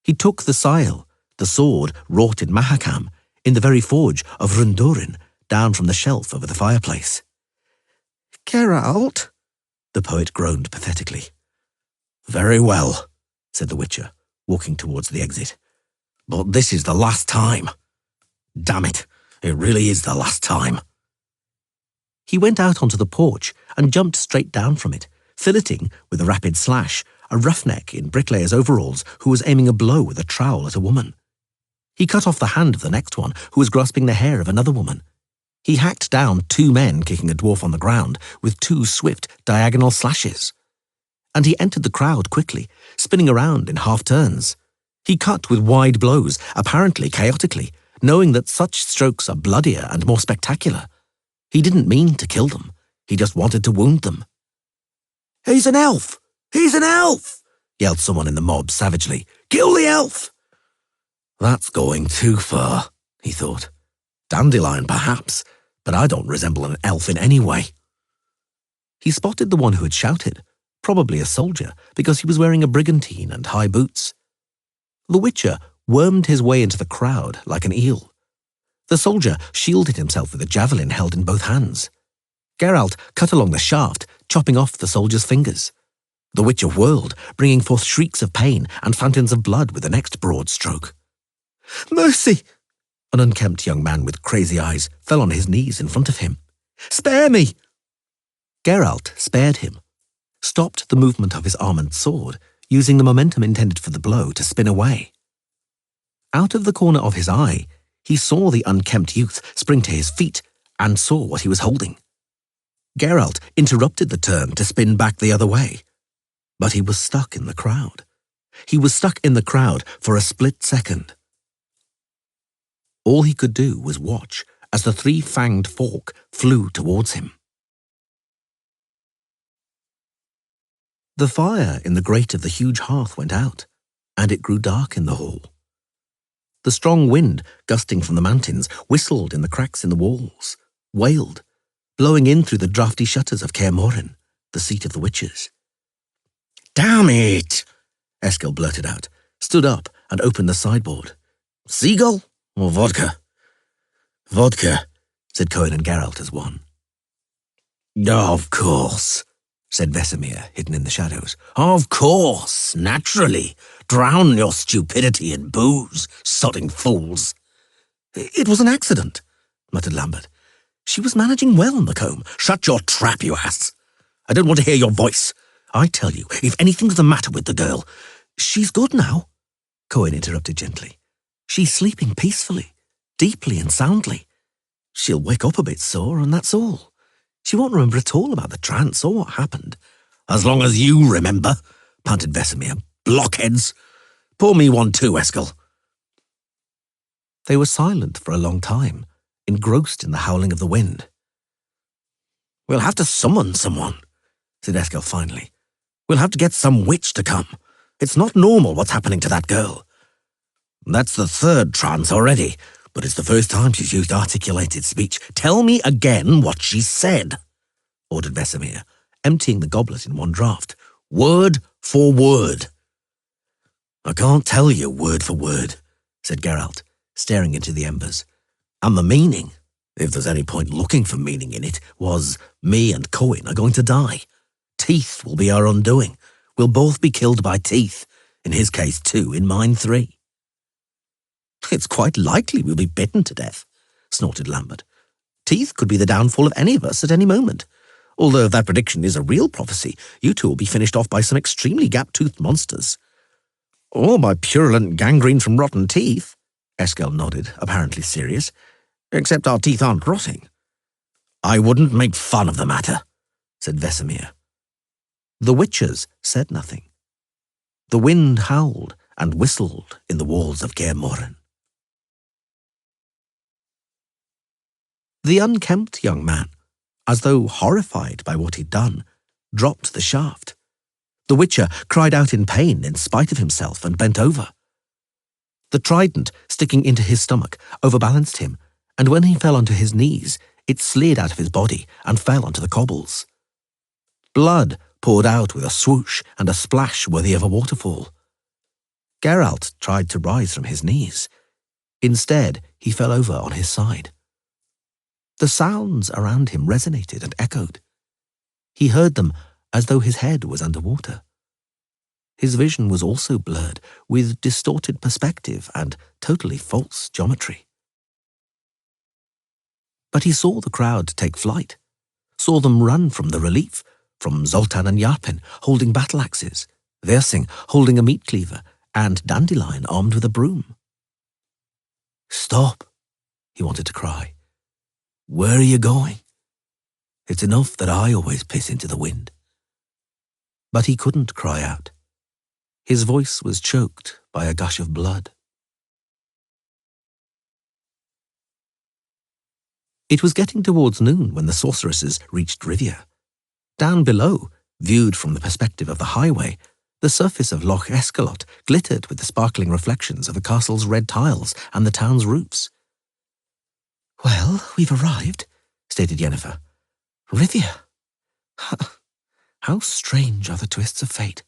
He took the scythe, the sword wrought in Mahakam, in the very forge of Rundurin, down from the shelf over the fireplace. Geralt, the poet groaned pathetically. Very well, said the Witcher, walking towards the exit. But this is the last time. Damn it, it really is the last time. He went out onto the porch and jumped straight down from it, filleting, with a rapid slash, a roughneck in bricklayer's overalls who was aiming a blow with a trowel at a woman. He cut off the hand of the next one, who was grasping the hair of another woman. He hacked down 2 men kicking a dwarf on the ground with 2 swift, diagonal slashes. And he entered the crowd quickly, spinning around in half-turns. He cut with wide blows, apparently chaotically, knowing that such strokes are bloodier and more spectacular. He didn't mean to kill them. He just wanted to wound them. He's an elf! He's an elf! Yelled someone in the mob savagely. Kill the elf! That's going too far, he thought. Dandelion, perhaps, but I don't resemble an elf in any way. He spotted the one who had shouted, probably a soldier, because he was wearing a brigantine and high boots. The Witcher wormed his way into the crowd like an eel. The soldier shielded himself with a javelin held in both hands. Geralt cut along the shaft, chopping off the soldier's fingers. The Witcher whirled, bringing forth shrieks of pain and fountains of blood with the next broad stroke. Mercy! An unkempt young man with crazy eyes fell on his knees in front of him. Spare me! Geralt spared him, stopped the movement of his arm and sword, using the momentum intended for the blow to spin away. Out of the corner of his eye, he saw the unkempt youth spring to his feet and saw what he was holding. Geralt interrupted the turn to spin back the other way, but he was stuck in the crowd. He was stuck in the crowd for a split second. All he could do was watch as the 3-fanged fork flew towards him. The fire in the grate of the huge hearth went out, and it grew dark in the hall. The strong wind, gusting from the mountains, whistled in the cracks in the walls, wailed, blowing in through the draughty shutters of Kaer Morhen, the seat of the witches. Damn it! Eskel blurted out, stood up and opened the sideboard. Seagull or vodka? Vodka, said Cohen and Geralt as one. Of course, said Vesemir, hidden in the shadows. Of course, naturally. Drown your stupidity in booze, sodding fools. It was an accident, muttered Lambert. She was managing well on the comb. Shut your trap, you ass. I don't want to hear your voice. I tell you, if anything's the matter with the girl... She's good now, Cohen interrupted gently. She's sleeping peacefully, deeply and soundly. She'll wake up a bit sore, and that's all. She won't remember at all about the trance or what happened. As long as you remember, panted Vesemir. Blockheads! Pour me one too, Eskel. They were silent for a long time, engrossed in the howling of the wind. We'll have to summon someone, said Eskel finally. We'll have to get some witch to come. It's not normal what's happening to that girl. That's the third trance already, but it's the first time she's used articulated speech. Tell me again what she said, ordered Vesemir, emptying the goblet in one draught. Word for word. I can't tell you word for word, said Geralt, staring into the embers. And the meaning, if there's any point looking for meaning in it, was me and Coin are going to die. Teeth will be our undoing. We'll both be killed by teeth. In his case 2, in mine 3. It's quite likely we'll be bitten to death, snorted Lambert. Teeth could be the downfall of any of us at any moment. Although if that prediction is a real prophecy, you two will be finished off by some extremely gap-toothed monsters. Or by purulent gangrene from rotten teeth, Eskel nodded, apparently serious. Except our teeth aren't rotting. I wouldn't make fun of the matter, said Vesemir. The witches said nothing. The wind howled and whistled in the walls of Kaer Morhen. The unkempt young man, as though horrified by what he'd done, dropped the shaft. The Witcher cried out in pain in spite of himself and bent over. The trident, sticking into his stomach, overbalanced him, and when he fell onto his knees, it slid out of his body and fell onto the cobbles. Blood poured out with a swoosh and a splash worthy of a waterfall. Geralt tried to rise from his knees. Instead, he fell over on his side. The sounds around him resonated and echoed. He heard them as though his head was underwater. His vision was also blurred, with distorted perspective and totally false geometry. But he saw the crowd take flight, saw them run from the relief, from Zoltan and Yarpen holding battle axes, Versing holding a meat cleaver, and Dandelion armed with a broom. Stop, he wanted to cry. Where are you going? It's enough that I always piss into the wind. But he couldn't cry out. His voice was choked by a gush of blood. It was getting towards noon when the sorceresses reached Rivia. Down below, viewed from the perspective of the highway, the surface of Loch Escalot glittered with the sparkling reflections of the castle's red tiles and the town's roofs. Well, we've arrived, stated Yennefer. Rivia. How strange are the twists of fate.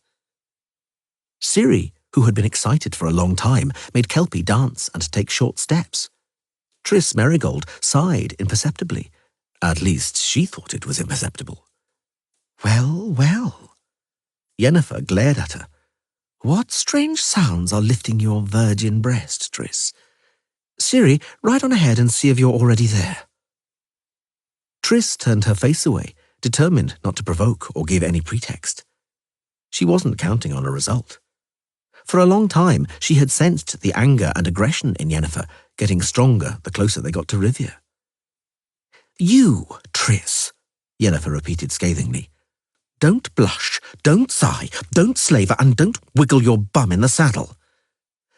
Ciri, who had been excited for a long time, made Kelpie dance and take short steps. Triss Merigold sighed imperceptibly. At least she thought it was imperceptible. Well, well. Yennefer glared at her. What strange sounds are lifting your virgin breast, Triss? Ciri, ride on ahead and see if you're already there. Triss turned her face away, determined not to provoke or give any pretext. She wasn't counting on a result. For a long time, she had sensed the anger and aggression in Yennefer getting stronger the closer they got to Rivia. You, Triss, Yennefer repeated scathingly. Don't blush, don't sigh, don't slaver, and don't wiggle your bum in the saddle.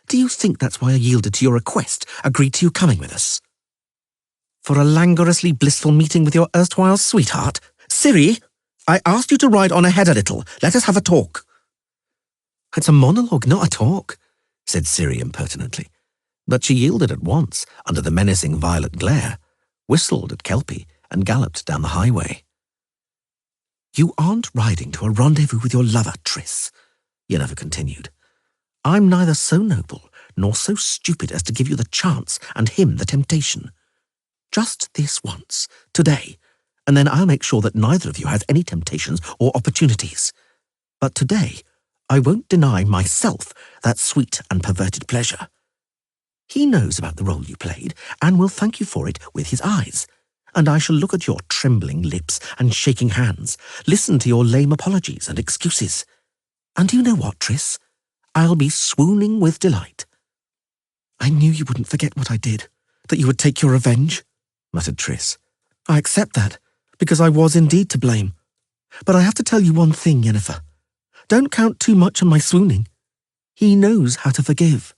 Do you think that's why I yielded to your request, agreed to you coming with us? For a languorously blissful meeting with your erstwhile sweetheart? Ciri, I asked you to ride on ahead a little. Let us have a talk. It's a monologue, not a talk, said Ciri impertinently. But she yielded at once, under the menacing violet glare, whistled at Kelpie, and galloped down the highway. You aren't riding to a rendezvous with your lover, Triss, Yennefer continued. I'm neither so noble nor so stupid as to give you the chance and him the temptation. Just this once, today, and then I'll make sure that neither of you has any temptations or opportunities. But today, I won't deny myself that sweet and perverted pleasure. He knows about the role you played and will thank you for it with his eyes, and I shall look at your trembling lips and shaking hands, listen to your lame apologies and excuses. And do you know what, Triss? I'll be swooning with delight. I knew you wouldn't forget what I did, that you would take your revenge, muttered Triss. I accept that, because I was indeed to blame. But I have to tell you one thing, Yennefer. Don't count too much on my swooning. He knows how to forgive.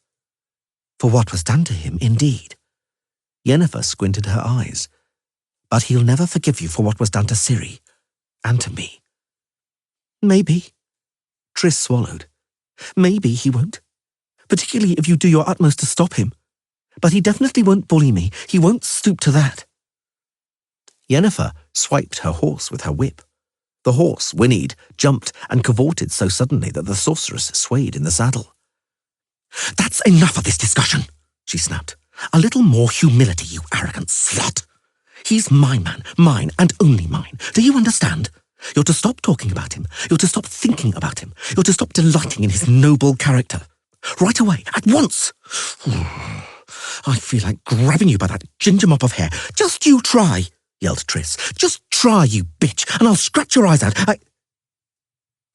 For what was done to him, indeed. Yennefer squinted her eyes. But he'll never forgive you for what was done to Ciri, and to me. Maybe. Triss swallowed. Maybe he won't. Particularly if you do your utmost to stop him. But he definitely won't bully me. He won't stoop to that. Yennefer swiped her horse with her whip. The horse whinnied, jumped, and cavorted so suddenly that the sorceress swayed in the saddle. That's enough of this discussion, she snapped. A little more humility, you arrogant slut. He's my man, mine and only mine. Do you understand? You're to stop talking about him. You're to stop thinking about him. You're to stop delighting in his noble character. Right away, at once. I feel like grabbing you by that ginger mop of hair. Just you try, yelled Triss. Just try, you bitch, and I'll scratch your eyes out.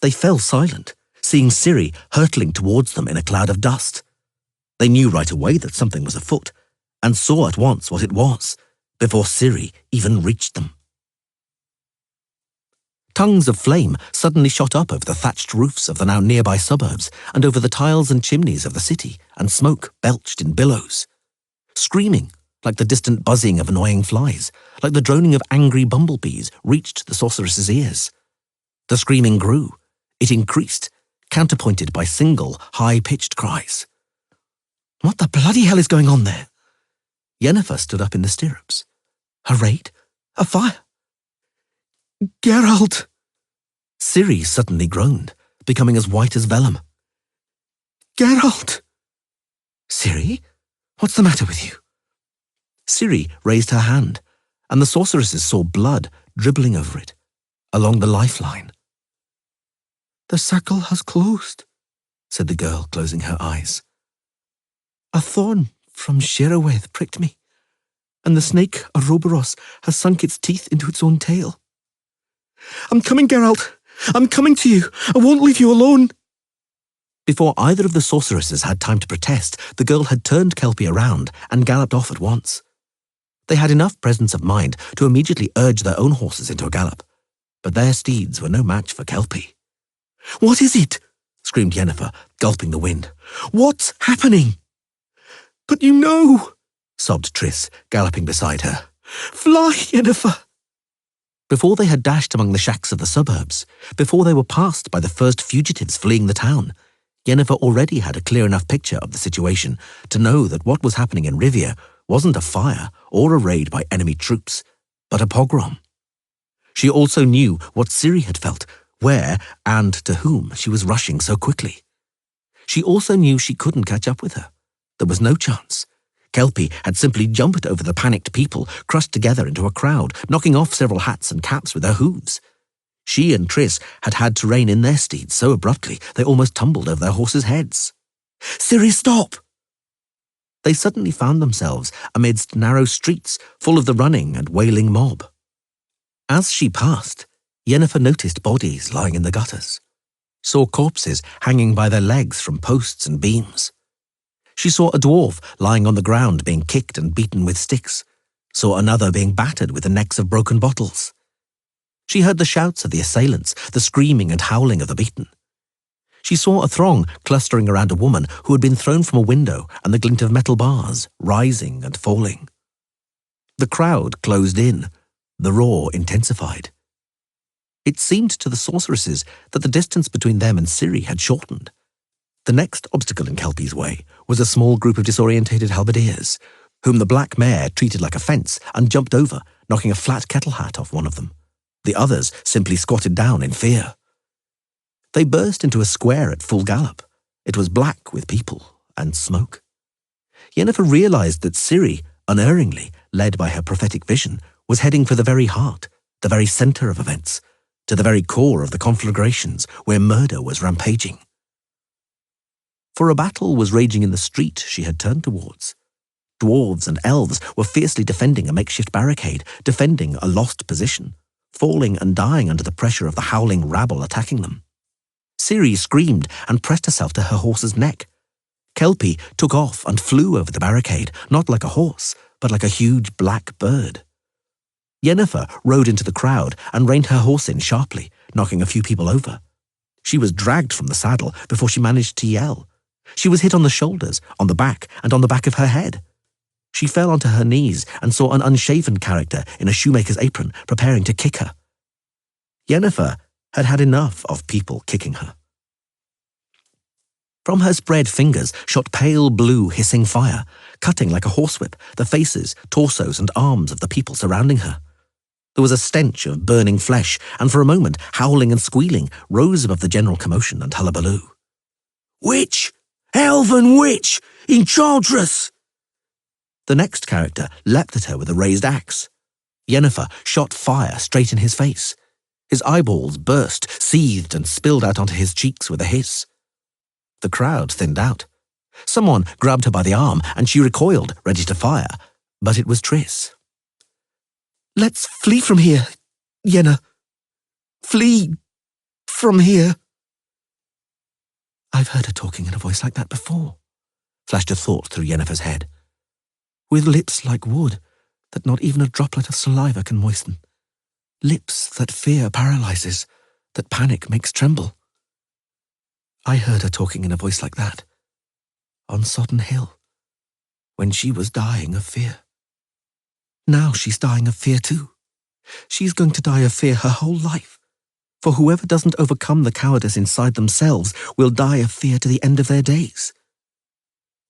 They fell silent, seeing Ciri hurtling towards them in a cloud of dust. They knew right away that something was afoot, and saw at once what it was, before Ciri even reached them. Tongues of flame suddenly shot up over the thatched roofs of the now nearby suburbs and over the tiles and chimneys of the city, and smoke belched in billows. Screaming, like the distant buzzing of annoying flies, like the droning of angry bumblebees, reached the sorceress's ears. The screaming grew. It increased, counterpointed by single, high-pitched cries. What the bloody hell is going on there? Yennefer stood up in the stirrups. A raid? A fire? Geralt! Ciri suddenly groaned, becoming as white as vellum. Geralt! Ciri? What's the matter with you? Ciri raised her hand, and the sorceresses saw blood dribbling over it, along the lifeline. The circle has closed, said the girl, closing her eyes. A thorn from Sheraweth pricked me, and the snake Ouroboros has sunk its teeth into its own tail. I'm coming, Geralt. I'm coming to you. I won't leave you alone. Before either of the sorceresses had time to protest, the girl had turned Kelpie around and galloped off at once. They had enough presence of mind to immediately urge their own horses into a gallop, but their steeds were no match for Kelpie. What is it? Screamed Yennefer, gulping the wind. What's happening? But you know, sobbed Triss, galloping beside her. Fly, Yennefer. Before they had dashed among the shacks of the suburbs, before they were passed by the first fugitives fleeing the town, Yennefer already had a clear enough picture of the situation to know that what was happening in Rivia wasn't a fire or a raid by enemy troops, but a pogrom. She also knew what Ciri had felt, where and to whom she was rushing so quickly. She also knew she couldn't catch up with her. There was no chance. Kelpie had simply jumped over the panicked people, crushed together into a crowd, knocking off several hats and caps with her hooves. She and Triss had had to rein in their steeds so abruptly they almost tumbled over their horses' heads. Ciri, stop! They suddenly found themselves amidst narrow streets full of the running and wailing mob. As she passed, Yennefer noticed bodies lying in the gutters, saw corpses hanging by their legs from posts and beams. She saw a dwarf lying on the ground being kicked and beaten with sticks, saw another being battered with the necks of broken bottles. She heard the shouts of the assailants, the screaming and howling of the beaten. She saw a throng clustering around a woman who had been thrown from a window and the glint of metal bars rising and falling. The crowd closed in, the roar intensified. It seemed to the sorceresses that the distance between them and Ciri had shortened. The next obstacle in Kelpie's way was a small group of disorientated halberdiers, whom the black mare treated like a fence and jumped over, knocking a flat kettle hat off one of them. The others simply squatted down in fear. They burst into a square at full gallop. It was black with people and smoke. Yennefer realized that Ciri, unerringly, led by her prophetic vision, was heading for the very heart, the very center of events, to the very core of the conflagrations where murder was rampaging. For a battle was raging in the street she had turned towards. Dwarves and elves were fiercely defending a makeshift barricade, defending a lost position, falling and dying under the pressure of the howling rabble attacking them. Ciri screamed and pressed herself to her horse's neck. Kelpie took off and flew over the barricade, not like a horse, but like a huge black bird. Yennefer rode into the crowd and reined her horse in sharply, knocking a few people over. She was dragged from the saddle before she managed to yell. She was hit on the shoulders, on the back, and on the back of her head. She fell onto her knees and saw an unshaven character in a shoemaker's apron preparing to kick her. Yennefer had had enough of people kicking her. From her spread fingers shot pale blue hissing fire, cutting like a horsewhip the faces, torsos, and arms of the people surrounding her. There was a stench of burning flesh, and for a moment howling and squealing rose above the general commotion and hullabaloo. "Witch! Elven witch! Enchantress!" The next character leapt at her with a raised axe. Yennefer shot fire straight in his face. His eyeballs burst, seethed, and spilled out onto his cheeks with a hiss. The crowd thinned out. Someone grabbed her by the arm, and she recoiled, ready to fire, but it was Triss. "Let's flee from here, Yenna. Flee from here." I've heard her talking in a voice like that before, flashed a thought through Yennefer's head. With lips like wood that not even a droplet of saliva can moisten. Lips that fear paralyzes, that panic makes tremble. I heard her talking in a voice like that, on Sodden Hill, when she was dying of fear. Now she's dying of fear too. She's going to die of fear her whole life, for whoever doesn't overcome the cowardice inside themselves will die of fear to the end of their days.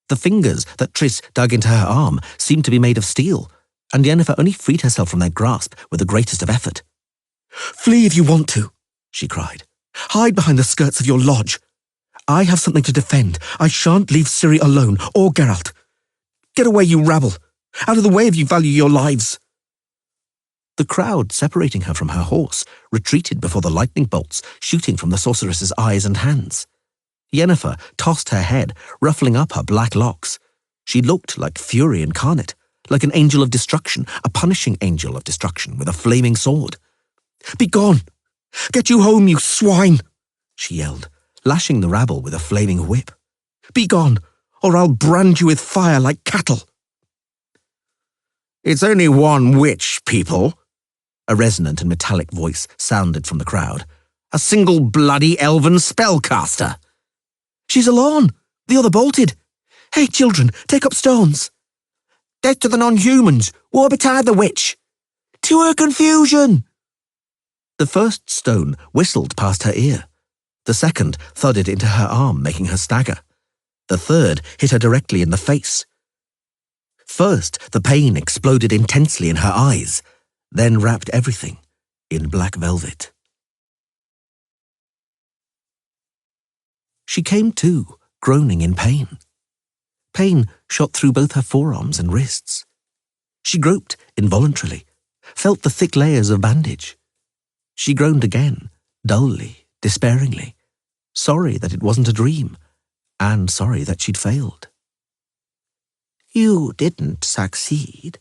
The fingers that Triss dug into her arm seemed to be made of steel, and Yennefer only freed herself from their grasp with the greatest of effort. "Flee if you want to," she cried. "Hide behind the skirts of your lodge. I have something to defend. I shan't leave Ciri alone, or Geralt. Get away, you rabble! Out of the way if you value your lives!" The crowd separating her from her horse retreated before the lightning bolts shooting from the sorceress's eyes and hands. Yennefer tossed her head, ruffling up her black locks. She looked like fury incarnate, like an angel of destruction, a punishing angel of destruction with a flaming sword. "Begone! Get you home, you swine!" she yelled, lashing the rabble with a flaming whip. "Begone, or I'll brand you with fire like cattle." "It's only one witch, people," a resonant and metallic voice sounded from the crowd. "A single bloody elven spellcaster." "She's alone. The other bolted. Hey, children, take up stones." "Death to the non-humans! Woe betide the witch!" "To her confusion!" The first stone whistled past her ear. The second thudded into her arm, making her stagger. The third hit her directly in the face. First, the pain exploded intensely in her eyes, then wrapped everything in black velvet. She came to, groaning in pain. Pain shot through both her forearms and wrists. She groped involuntarily, felt the thick layers of bandage. She groaned again, dully, despairingly, sorry that it wasn't a dream, and sorry that she'd failed. "You didn't succeed,"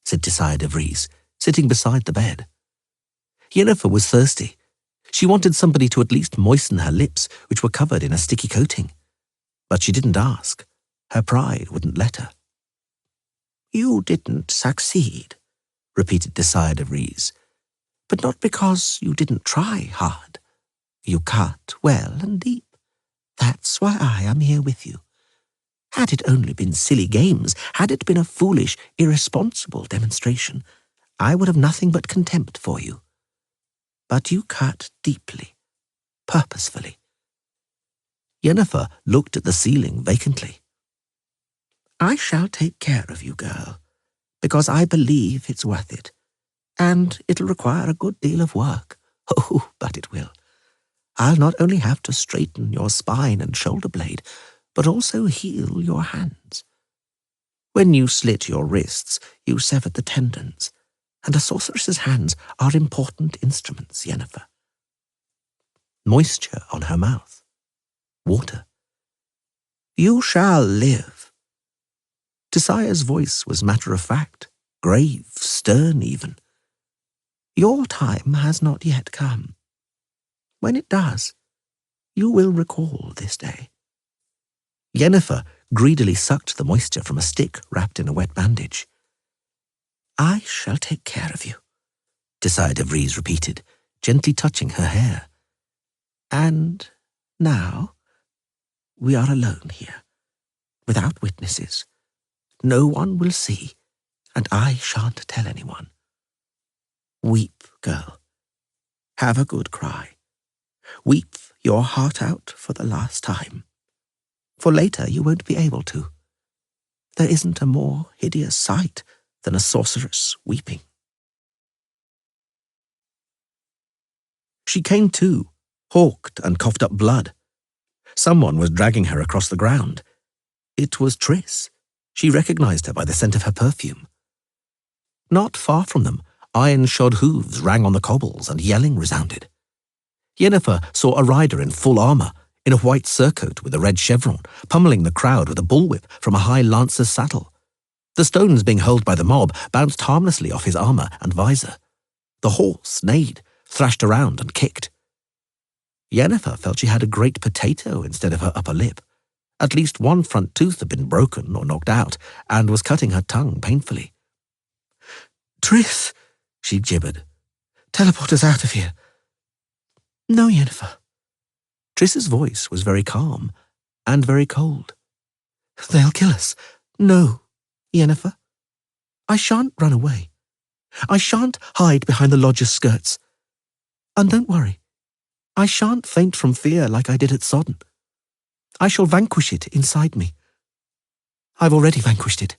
said Tissaia de Vries, sitting beside the bed. Yennefer was thirsty. She wanted somebody to at least moisten her lips, which were covered in a sticky coating. But she didn't ask. Her pride wouldn't let her. "You didn't succeed," repeated Tissaia de Vries, "but not because you didn't try hard. You cut well and deep. That's why I am here with you. Had it only been silly games, had it been a foolish, irresponsible demonstration, I would have nothing but contempt for you. But you cut deeply, purposefully." Yennefer looked at the ceiling vacantly. "I shall take care of you, girl, because I believe it's worth it. And it'll require a good deal of work. Oh, but it will. I'll not only have to straighten your spine and shoulder blade, but also heal your hands. When you slit your wrists, you severed the tendons, and a sorceress's hands are important instruments, Yennefer." Moisture on her mouth. Water. "You shall live." Tissaia's voice was matter-of-fact, grave, stern even. "Your time has not yet come. When it does, you will recall this day." Yennefer greedily sucked the moisture from a stick wrapped in a wet bandage. "I shall take care of you," Tissaia de Vries repeated, gently touching her hair. And now we are alone here, without witnesses. No one will see, and I shan't tell anyone. Weep, girl. Have a good cry. Weep your heart out for the last time. For later you won't be able to. There isn't a more hideous sight than a sorceress weeping. She came to, hawked and coughed up blood. Someone was dragging her across the ground. It was Triss. She recognized her by the scent of her perfume. Not far from them, iron-shod hooves rang on the cobbles and yelling resounded. Yennefer saw a rider in full armour, in a white surcoat with a red chevron, pummeling the crowd with a bullwhip from a high lancer's saddle. The stones being hurled by the mob bounced harmlessly off his armour and visor. The horse neighed, thrashed around and kicked. Yennefer felt she had a great potato instead of her upper lip. At least one front tooth had been broken or knocked out, and was cutting her tongue painfully. "Triss," she gibbered. "Teleport us out of here." "No, Yennefer." Triss's voice was very calm and very cold. "They'll kill us. No, Yennefer. I shan't run away. I shan't hide behind the lodger's skirts. And don't worry, I shan't faint from fear like I did at Sodden. I shall vanquish it inside me. I've already vanquished it."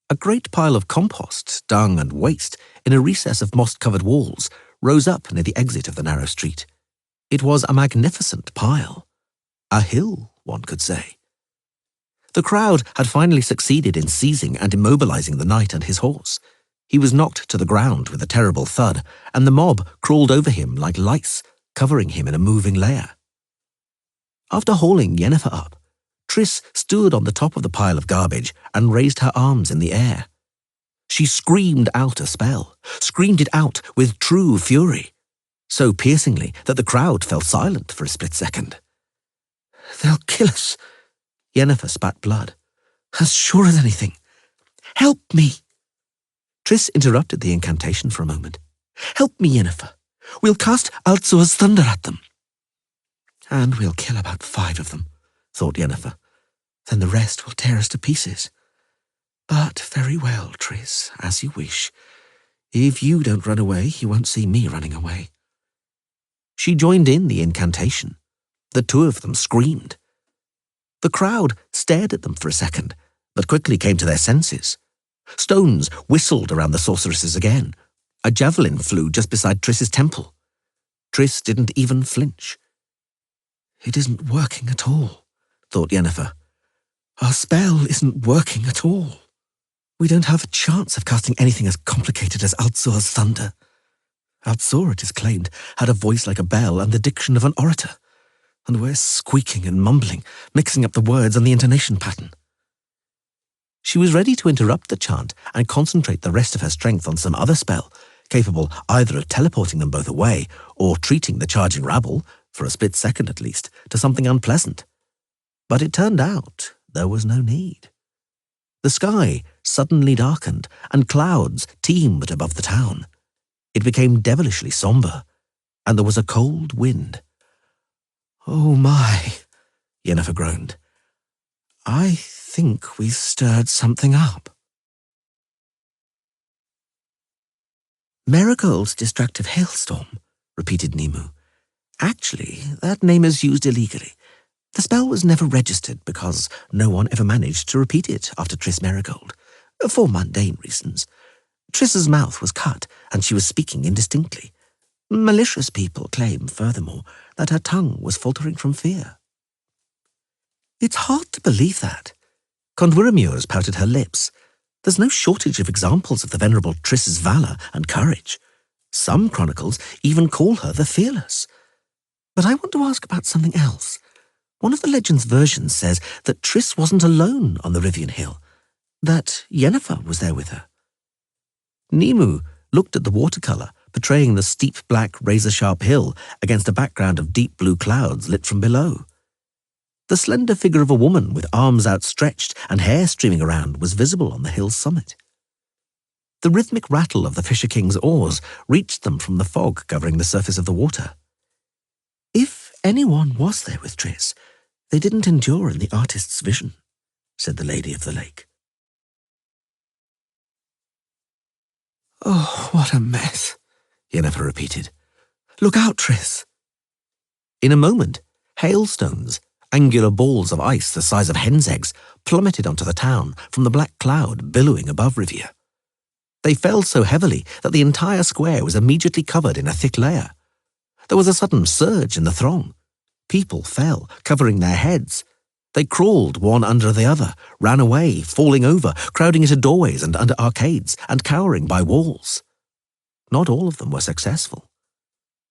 A great pile of compost, dung and waste in a recess of moss-covered walls rose up near the exit of the narrow street. It was a magnificent pile. A hill, one could say. The crowd had finally succeeded in seizing and immobilizing the knight and his horse. He was knocked to the ground with a terrible thud, and the mob crawled over him like lice, covering him in a moving layer. After hauling Yennefer up, Triss stood on the top of the pile of garbage and raised her arms in the air. She screamed out a spell, screamed it out with true fury, so piercingly that the crowd fell silent for a split second. "They'll kill us." Yennefer spat blood. "As sure as anything. Help me." Triss interrupted the incantation for a moment. "Help me, Yennefer. We'll cast Alzur's thunder at them." "And we'll kill about 5 of them," thought Yennefer. "Then the rest will tear us to pieces. But very well, Triss, as you wish. If you don't run away, you won't see me running away." She joined in the incantation. The 2 of them screamed. The crowd stared at them for a second, but quickly came to their senses. Stones whistled around the sorceresses again. A javelin flew just beside Triss's temple. Triss didn't even flinch. "It isn't working at all," thought Yennefer. "Our spell isn't working at all. We don't have a chance of casting anything as complicated as Alzur's thunder." Alzur, it is claimed, had a voice like a bell and the diction of an orator, and we're squeaking and mumbling, mixing up the words and the intonation pattern. She was ready to interrupt the chant and concentrate the rest of her strength on some other spell, capable either of teleporting them both away or treating the charging rabble, for a split second at least, to something unpleasant. But it turned out there was no need. The sky suddenly darkened, and clouds teemed above the town. It became devilishly sombre, and there was a cold wind. "Oh my," Yennefer groaned. "I think we stirred something up." "Marigold's Distractive Hailstorm," repeated Nimue. "Actually, that name is used illegally. The spell was never registered because no one ever managed to repeat it after Triss Marigold, for mundane reasons. Triss's mouth was cut, and she was speaking indistinctly. Malicious people claim, furthermore, that her tongue was faltering from fear." "It's hard to believe that." Condwiramures pouted her lips. "There's no shortage of examples of the venerable Triss's valour and courage. Some chronicles even call her the Fearless. But I want to ask about something else. One of the legend's versions says that Triss wasn't alone on the Rivian Hill, that Yennefer was there with her." Nimue looked at the watercolour, portraying the steep black razor-sharp hill against a background of deep blue clouds lit from below. The slender figure of a woman with arms outstretched and hair streaming around was visible on the hill's summit. The rhythmic rattle of the Fisher King's oars reached them from the fog covering the surface of the water. If anyone was there with Tris, they didn't endure in the artist's vision, said the Lady of the Lake. Oh, what a mess, Yennefer repeated. Look out, Tris. In a moment, hailstones, angular balls of ice the size of hen's eggs, plummeted onto the town from the black cloud billowing above Rivia. They fell so heavily that the entire square was immediately covered in a thick layer. There was a sudden surge in the throng. People fell, covering their heads. They crawled one under the other, ran away, falling over, crowding into doorways and under arcades, and cowering by walls. Not all of them were successful.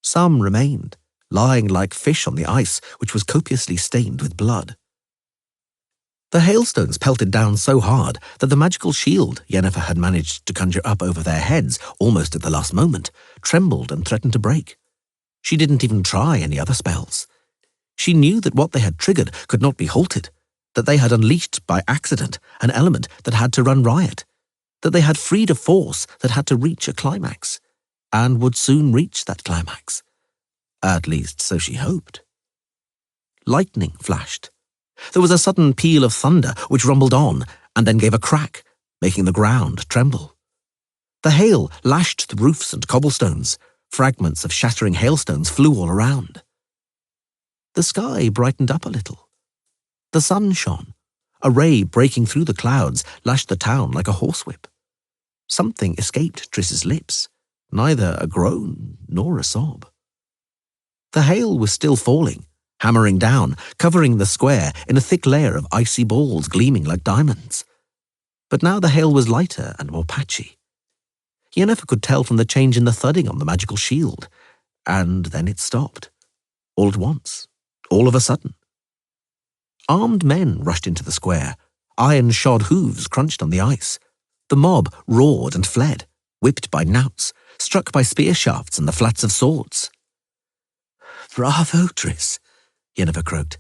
Some remained, lying like fish on the ice, which was copiously stained with blood. The hailstones pelted down so hard that the magical shield Yennefer had managed to conjure up over their heads almost at the last moment trembled and threatened to break. She didn't even try any other spells. She knew that what they had triggered could not be halted, that they had unleashed by accident an element that had to run riot, that they had freed a force that had to reach a climax, and would soon reach that climax. At least so she hoped. Lightning flashed. There was a sudden peal of thunder which rumbled on and then gave a crack, making the ground tremble. The hail lashed the roofs and cobblestones. Fragments of shattering hailstones flew all around. The sky brightened up a little. The sun shone. A ray breaking through the clouds lashed the town like a horsewhip. Something escaped Triss's lips, neither a groan nor a sob. The hail was still falling, hammering down, covering the square in a thick layer of icy balls gleaming like diamonds. But now the hail was lighter and more patchy. Yennefer could tell from the change in the thudding on the magical shield, and then it stopped. All at once, all of a sudden. Armed men rushed into the square. Iron-shod hooves crunched on the ice. The mob roared and fled, whipped by knouts, struck by spear shafts and the flats of swords. Bravo, Triss, Yennefer croaked.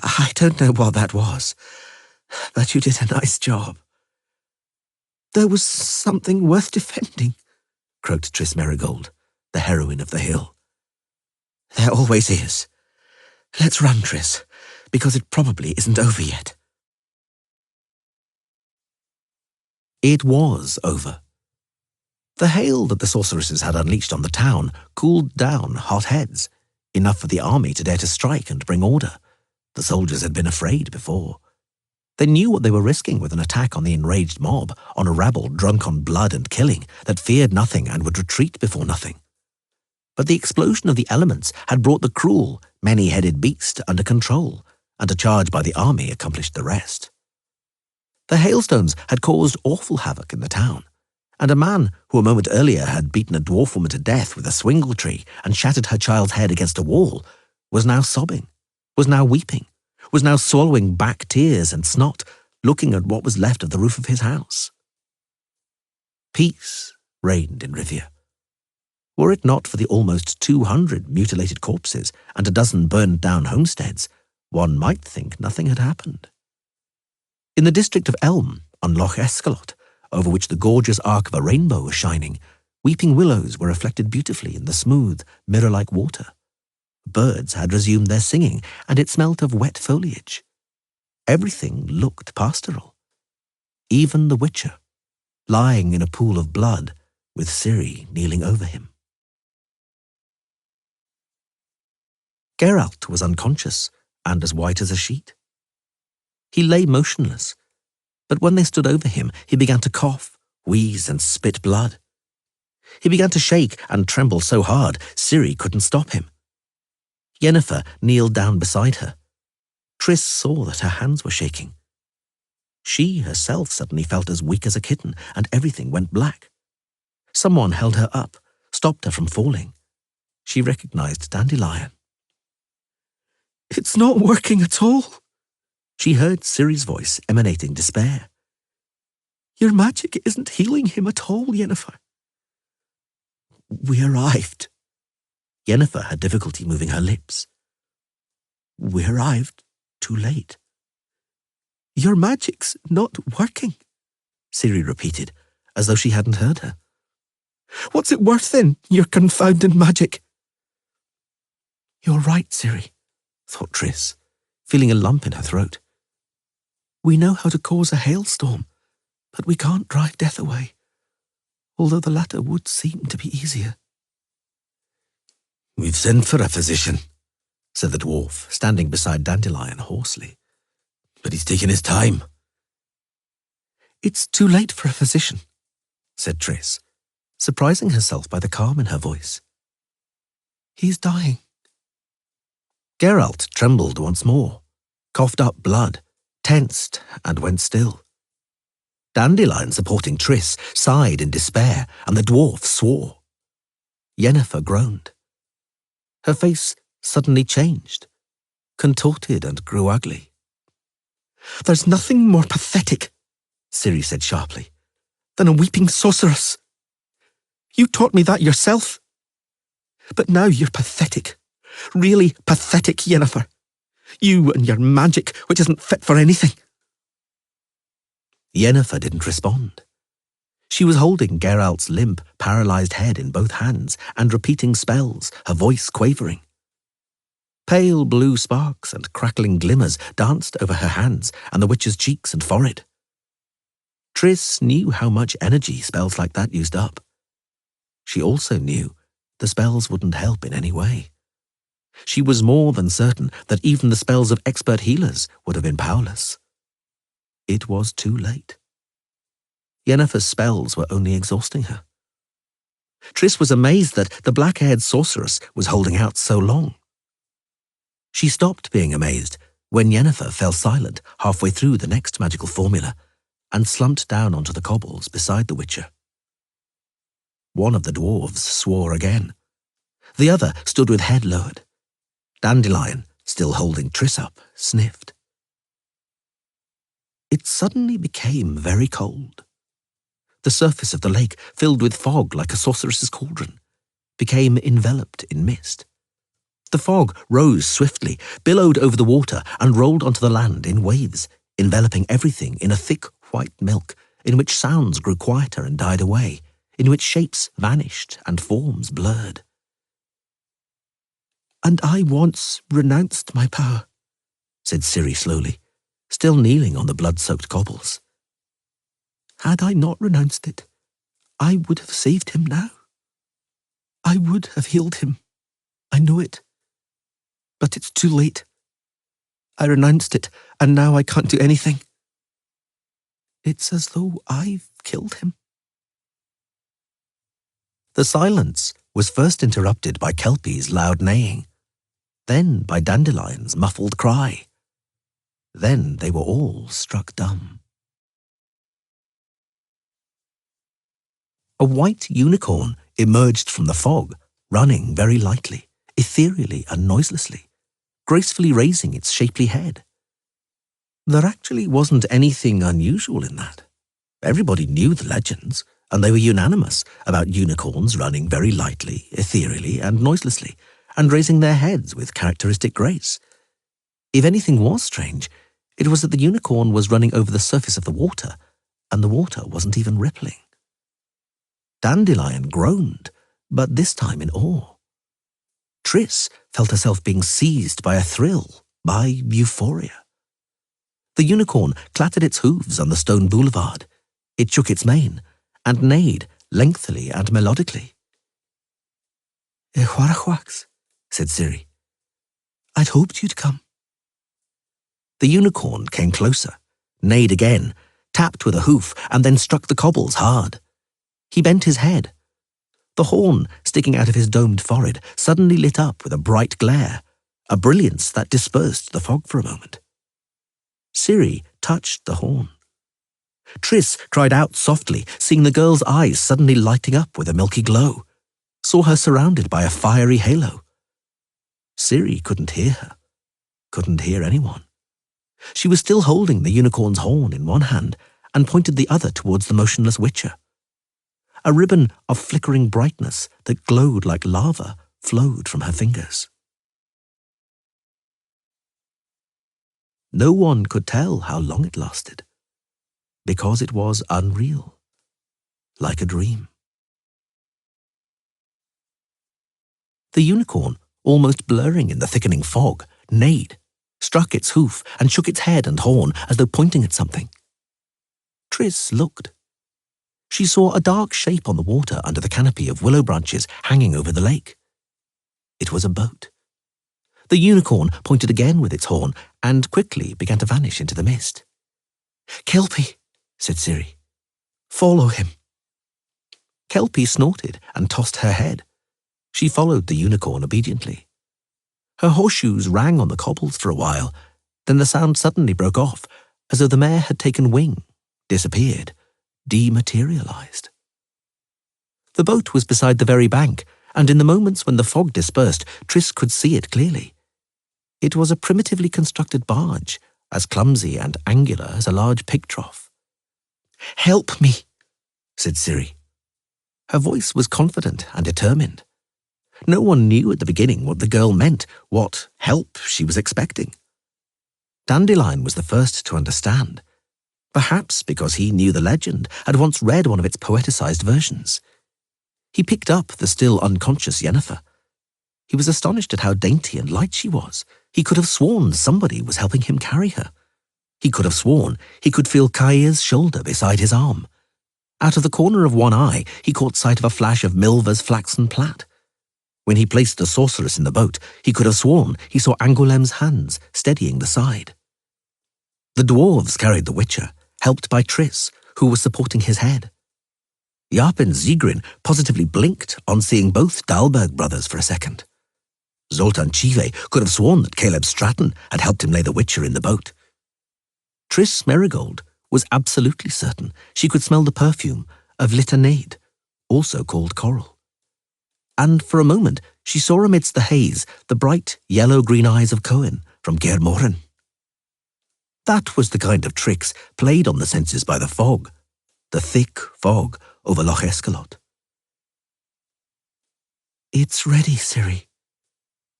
I don't know what that was, but you did a nice job. There was something worth defending, croaked Triss Merigold, the heroine of the hill. There always is. Let's run, Triss, because it probably isn't over yet. It was over. The hail that the sorceresses had unleashed on the town cooled down hot heads, enough for the army to dare to strike and bring order. The soldiers had been afraid before. They knew what they were risking with an attack on the enraged mob, on a rabble drunk on blood and killing, that feared nothing and would retreat before nothing. But the explosion of the elements had brought the cruel, many-headed beast under control, and a charge by the army accomplished the rest. The hailstones had caused awful havoc in the town, and a man who a moment earlier had beaten a dwarf woman to death with a swingle tree and shattered her child's head against a wall was now sobbing, was now weeping, was now swallowing back tears and snot, looking at what was left of the roof of his house. Peace reigned in Rivia. Were it not for the almost 200 mutilated corpses and a dozen burned-down homesteads, one might think nothing had happened. In the district of Elm, on Loch Escalot, over which the gorgeous arc of a rainbow was shining, weeping willows were reflected beautifully in the smooth, mirror-like water. Birds had resumed their singing, and it smelt of wet foliage. Everything looked pastoral. Even the Witcher, lying in a pool of blood, with Ciri kneeling over him. Geralt was unconscious, and as white as a sheet. He lay motionless, but when they stood over him, he began to cough, wheeze, and spit blood. He began to shake and tremble so hard, Ciri couldn't stop him. Yennefer kneeled down beside her. Triss saw that her hands were shaking. She herself suddenly felt as weak as a kitten, and everything went black. Someone held her up, stopped her from falling. She recognized Dandelion. It's not working at all. She heard Ciri's voice emanating despair. Your magic isn't healing him at all, Yennefer. We arrived. Yennefer had difficulty moving her lips. We arrived too late. Your magic's not working, Ciri repeated, as though she hadn't heard her. "What's it worth then, your confounded magic?" "You're right, Ciri," thought Triss, feeling a lump in her throat. "We know how to cause a hailstorm, but we can't drive death away, although the latter would seem to be easier." "We've sent for a physician," said the dwarf, standing beside Dandelion hoarsely. "But he's taking his time." "It's too late for a physician," said Triss, surprising herself by the calm in her voice. "He's dying." Geralt trembled once more, coughed up blood, tensed, and went still. Dandelion, supporting Triss, sighed in despair, and the dwarf swore. Yennefer groaned. Her face suddenly changed, contorted and grew ugly. "There's nothing more pathetic," Ciri said sharply, "than a weeping sorceress. You taught me that yourself. But now you're pathetic, really pathetic, Yennefer. You and your magic, which isn't fit for anything." Yennefer didn't respond. She was holding Geralt's limp, paralyzed head in both hands and repeating spells, her voice quavering. Pale blue sparks and crackling glimmers danced over her hands and the witch's cheeks and forehead. Triss knew how much energy spells like that used up. She also knew the spells wouldn't help in any way. She was more than certain that even the spells of expert healers would have been powerless. It was too late. Yennefer's spells were only exhausting her. Triss was amazed that the black-haired sorceress was holding out so long. She stopped being amazed when Yennefer fell silent halfway through the next magical formula and slumped down onto the cobbles beside the Witcher. One of the dwarves swore again. The other stood with head lowered. Dandelion, still holding Triss up, sniffed. It suddenly became very cold. The surface of the lake, filled with fog like a sorceress's cauldron, became enveloped in mist. The fog rose swiftly, billowed over the water, and rolled onto the land in waves, enveloping everything in a thick white milk, in which sounds grew quieter and died away, in which shapes vanished and forms blurred. "And I once renounced my power," said Ciri slowly, still kneeling on the blood-soaked cobbles. "Had I not renounced it, I would have saved him now. I would have healed him. I know it. But it's too late. I renounced it, and now I can't do anything. It's as though I've killed him." The silence was first interrupted by Kelpie's loud neighing, then by Dandelion's muffled cry. Then they were all struck dumb. A white unicorn emerged from the fog, running very lightly, ethereally and noiselessly, gracefully raising its shapely head. There actually wasn't anything unusual in that. Everybody knew the legends, and they were unanimous about unicorns running very lightly, ethereally and noiselessly, and raising their heads with characteristic grace. If anything was strange, it was that the unicorn was running over the surface of the water, and the water wasn't even rippling. Dandelion groaned, but this time in awe. Triss felt herself being seized by a thrill, by euphoria. The unicorn clattered its hooves on the stone boulevard. It shook its mane, and neighed lengthily and melodically. "Wharahuax," said Ciri. "I'd hoped you'd come." The unicorn came closer, neighed again, tapped with a hoof, and then struck the cobbles hard. He bent his head. The horn, sticking out of his domed forehead, suddenly lit up with a bright glare, a brilliance that dispersed the fog for a moment. Ciri touched the horn. Triss cried out softly, seeing the girl's eyes suddenly lighting up with a milky glow, saw her surrounded by a fiery halo. Ciri couldn't hear her, couldn't hear anyone. She was still holding the unicorn's horn in one hand and pointed the other towards the motionless Witcher. A ribbon of flickering brightness that glowed like lava flowed from her fingers. No one could tell how long it lasted, because it was unreal. like a dream. The unicorn, almost blurring in the thickening fog, neighed, struck its hoof, and shook its head and horn as though pointing at something. Tris looked. She saw a dark shape on the water under the canopy of willow branches hanging over the lake. It was a boat. The unicorn pointed again with its horn and quickly began to vanish into the mist. "Kelpie," said Ciri. "Follow him." Kelpie snorted and tossed her head. She followed the unicorn obediently. Her horseshoes rang on the cobbles for a while, then the sound suddenly broke off, as though the mare had taken wing, disappeared, dematerialized. The boat was beside the very bank, and in the moments when the fog dispersed, Tris could see it clearly. It was a primitively constructed barge, as clumsy and angular as a large pig trough. "Help me," said Ciri. Her voice was confident and determined. No one knew at the beginning what the girl meant, what help she was expecting. Dandelion was the first to understand, perhaps because he knew the legend, had once read one of its poeticized versions. He picked up the still unconscious Yennefer. He was astonished at how dainty and light she was. He could have sworn somebody was helping him carry her. He could have sworn he could feel Kaia's shoulder beside his arm. Out of the corner of one eye, he caught sight of a flash of Milva's flaxen plait. When he placed the sorceress in the boat, he could have sworn he saw Angoulême's hands steadying the side. The dwarves carried the Witcher, helped by Tris, who was supporting his head. Jaap and Zigrin positively blinked on seeing both Dalberg brothers for a second. Zoltan Chive could have sworn that Caleb Stratton had helped him lay the Witcher in the boat. Tris Merigold was absolutely certain she could smell the perfume of litanade, also called coral. And for a moment she saw amidst the haze the bright yellow-green eyes of Cohen from Ger Morin. That was the kind of tricks played on the senses by the fog, the thick fog over Loch Escalot. "It's ready, Ciri,"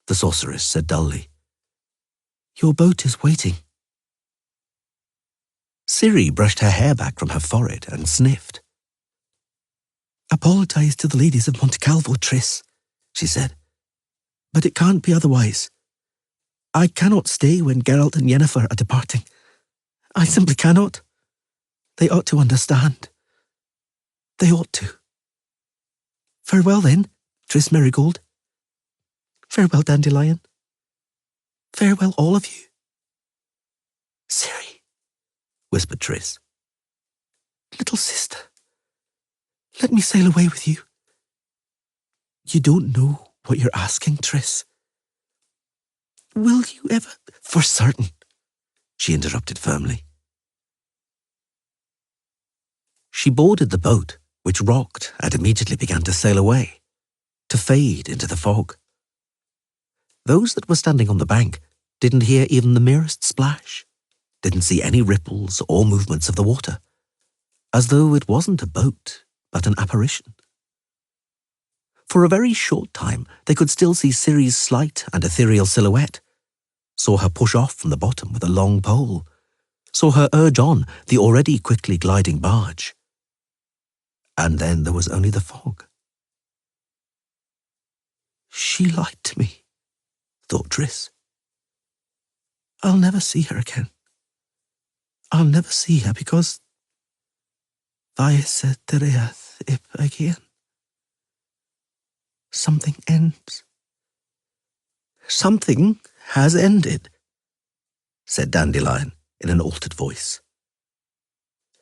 the sorceress said dully. "Your boat is waiting." Ciri brushed her hair back from her forehead and sniffed. "Apologize to the ladies of Monte Calvo, Tris," she said. "But it can't be otherwise. I cannot stay when Geralt and Yennefer are departing. I simply cannot. They ought to understand. They ought to. Farewell, then, Tris Merigold. Farewell, Dandelion. Farewell, all of you." "Ciri," whispered Tris. "Little sister, let me sail away with you." "You don't know what you're asking, Tris." "Will you ever—" "For certain," she interrupted firmly. She boarded the boat, which rocked and immediately began to sail away, to fade into the fog. Those that were standing on the bank didn't hear even the merest splash, didn't see any ripples or movements of the water, as though it wasn't a boat, but an apparition. For a very short time, they could still see Ciri's slight and ethereal silhouette, saw her push off from the bottom with a long pole, saw her urge on the already quickly gliding barge. And then there was only the fog. She lied to me, thought Tris. I'll never see her again. I'll never see her because Vaese Tereath ip again. Something ends. Something has ended, said Dandelion in an altered voice.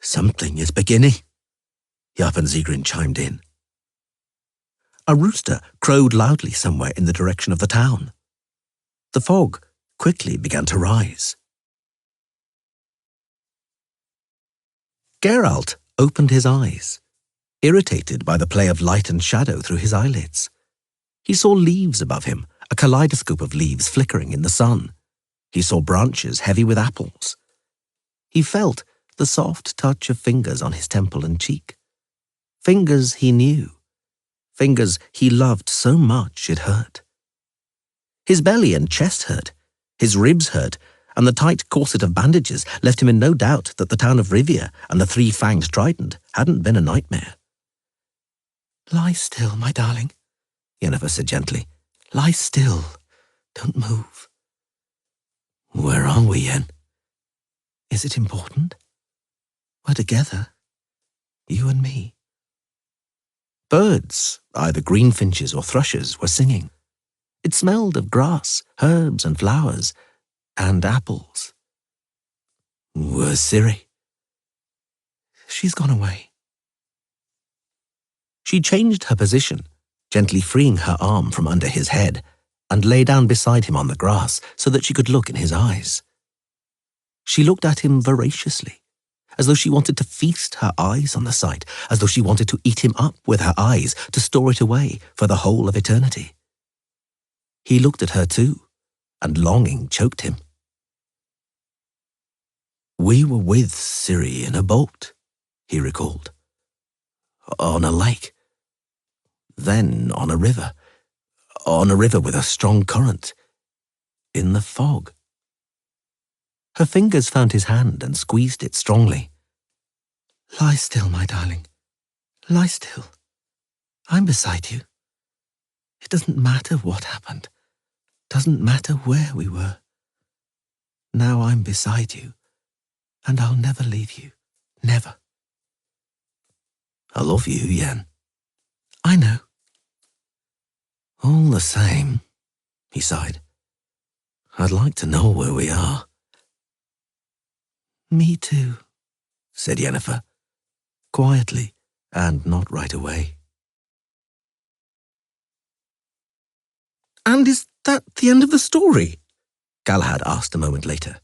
Something is beginning, Jaap and Zigrin chimed in. A rooster crowed loudly somewhere in the direction of the town. The fog quickly began to rise. Geralt opened his eyes, irritated by the play of light and shadow through his eyelids. He saw leaves above him, a kaleidoscope of leaves flickering in the sun. He saw branches heavy with apples. He felt the soft touch of fingers on his temple and cheek. Fingers he knew. Fingers he loved so much it hurt. His belly and chest hurt. His ribs hurt, and the tight corset of bandages left him in no doubt that the town of Rivia and the three-fanged trident hadn't been a nightmare. Lie still, my darling, Yennefer said gently. Lie still. Don't move. Where are we, Yen? Is it important? We're together. You and me. Birds, either greenfinches or thrushes, were singing. It smelled of grass, herbs and flowers, and apples. Where's Ciri? She's gone away. She changed her position, gently freeing her arm from under his head, and lay down beside him on the grass so that she could look in his eyes. She looked at him voraciously, as though she wanted to feast her eyes on the sight, as though she wanted to eat him up with her eyes, to store it away for the whole of eternity. He looked at her too, and longing choked him. We were with Ciri in a boat, he recalled. On a lake. Then on a river. On a river with a strong current. In the fog. Her fingers found his hand and squeezed it strongly. Lie still, my darling. Lie still. I'm beside you. It doesn't matter what happened. Doesn't matter where we were. Now I'm beside you, and I'll never leave you. Never. I love you, Yen. I know. All the same, he sighed. I'd like to know where we are. Me too, said Yennefer, quietly and not right away. And is that the end of the story? Galahad asked a moment later.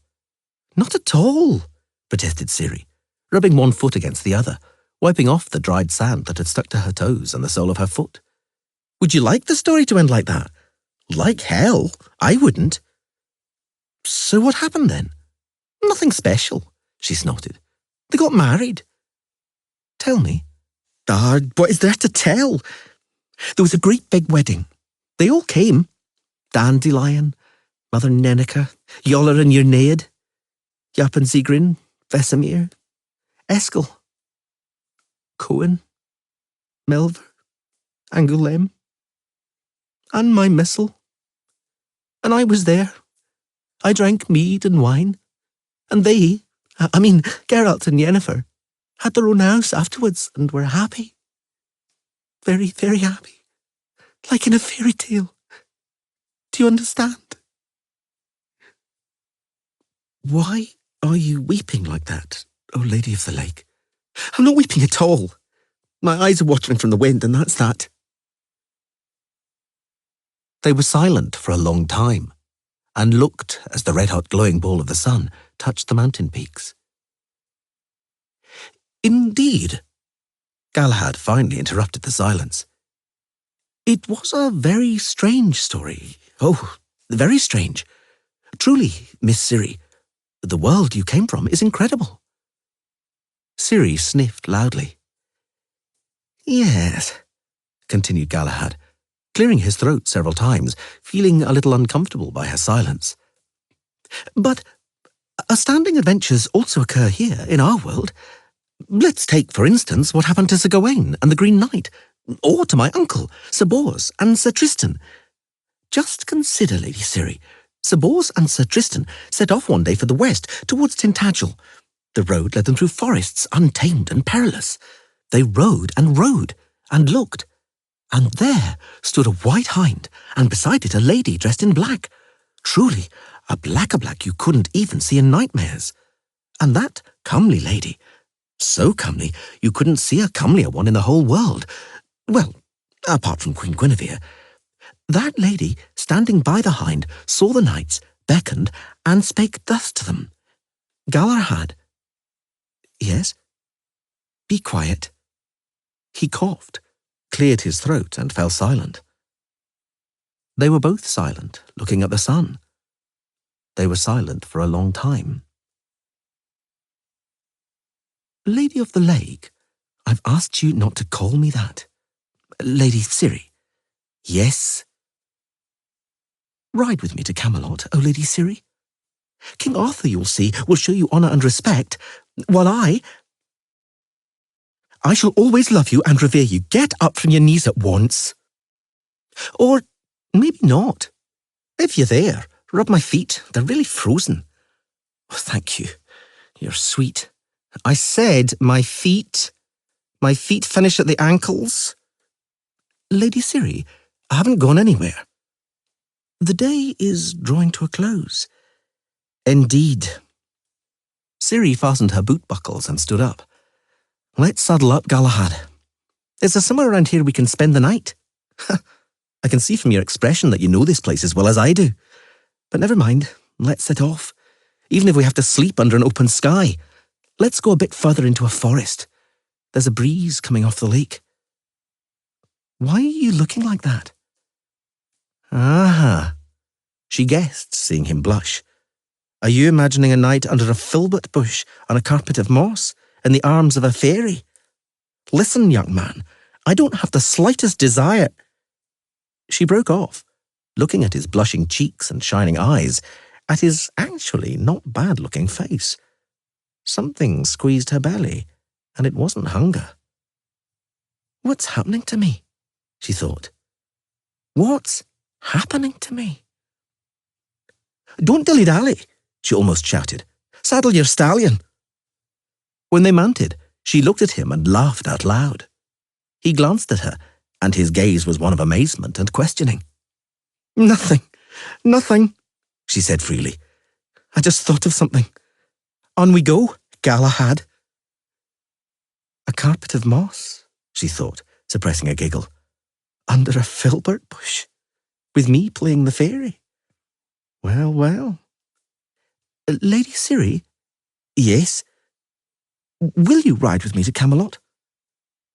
Not at all, protested Ciri, rubbing one foot against the other, wiping off the dried sand that had stuck to her toes and the sole of her foot. Would you like the story to end like that? Like hell, I wouldn't. So what happened then? Nothing special, she snorted. They got married. Tell me. What is there to tell? There was a great big wedding. They all came. Dandelion, Mother Nenneker, Yoller and Yrnead, Yap and Sigrin, Vesemir, Eskel, Cohen, Melver, Angulem, and my missile. And I was there. I drank mead and wine, and they, Geralt and Yennefer, had their own house afterwards and were happy. Very, very happy. Like in a fairy tale. Do you understand? Why are you weeping like that, O Lady of the Lake? I'm not weeping at all. My eyes are watering from the wind, and that's that. They were silent for a long time, and looked as the red-hot glowing ball of the sun touched the mountain peaks. Indeed, Galahad finally interrupted the silence. It was a very strange story. Oh, very strange. Truly, Miss Ciri, the world you came from is incredible. Ciri sniffed loudly. Yes, continued Galahad, clearing his throat several times, feeling a little uncomfortable by her silence. But astounding adventures also occur here in our world. Let's take, for instance, what happened to Sir Gawain and the Green Knight, or to my uncle, Sir Bors and Sir Tristan. Just consider, Lady Ciri, Sir Bors and Sir Tristan set off one day for the west, towards Tintagel. The road led them through forests, untamed and perilous. They rode, and looked, and there stood a white hind, and beside it a lady dressed in black. Truly, a blacker black you couldn't even see in nightmares. And that comely lady, so comely you couldn't see a comelier one in the whole world. Well, apart from Queen Guinevere. That lady, standing by the hind, saw the knights, beckoned, and spake thus to them. Galahad. Yes? Be quiet. He coughed, cleared his throat, and fell silent. They were both silent, looking at the sun. They were silent for a long time. Lady of the Lake, I've asked you not to call me that. Lady Ciri. Yes? Ride with me to Camelot, O Lady Ciri. King Arthur, you'll see, will show you honour and respect, while I shall always love you and revere you. Get up from your knees at once. Or maybe not. If you're there, rub my feet. They're really frozen. Oh, thank you. You're sweet. I said my feet. My feet finish at the ankles. Lady Ciri, I haven't gone anywhere. The day is drawing to a close. Indeed. Ciri fastened her boot buckles and stood up. Let's saddle up, Galahad. Is there somewhere around here we can spend the night? I can see from your expression that you know this place as well as I do. But never mind, let's set off. Even if we have to sleep under an open sky. Let's go a bit further into a forest. There's a breeze coming off the lake. Why are you looking like that? Ah, she guessed, seeing him blush. Are you imagining a night under a filbert bush on a carpet of moss in the arms of a fairy? Listen, young man, I don't have the slightest desire. She broke off, looking at his blushing cheeks and shining eyes, at his actually not bad-looking face. Something squeezed her belly, and it wasn't hunger. What's happening to me? She thought. What's happening to me? Don't dilly-dally, she almost shouted. Saddle your stallion. When they mounted, she looked at him and laughed out loud. He glanced at her, and his gaze was one of amazement and questioning. Nothing, she said freely. I just thought of something. On we go, Galahad. A carpet of moss, she thought, suppressing a giggle. Under a filbert bush, with me playing the fairy. Well, well. Lady Ciri? Yes? Will you ride with me to Camelot?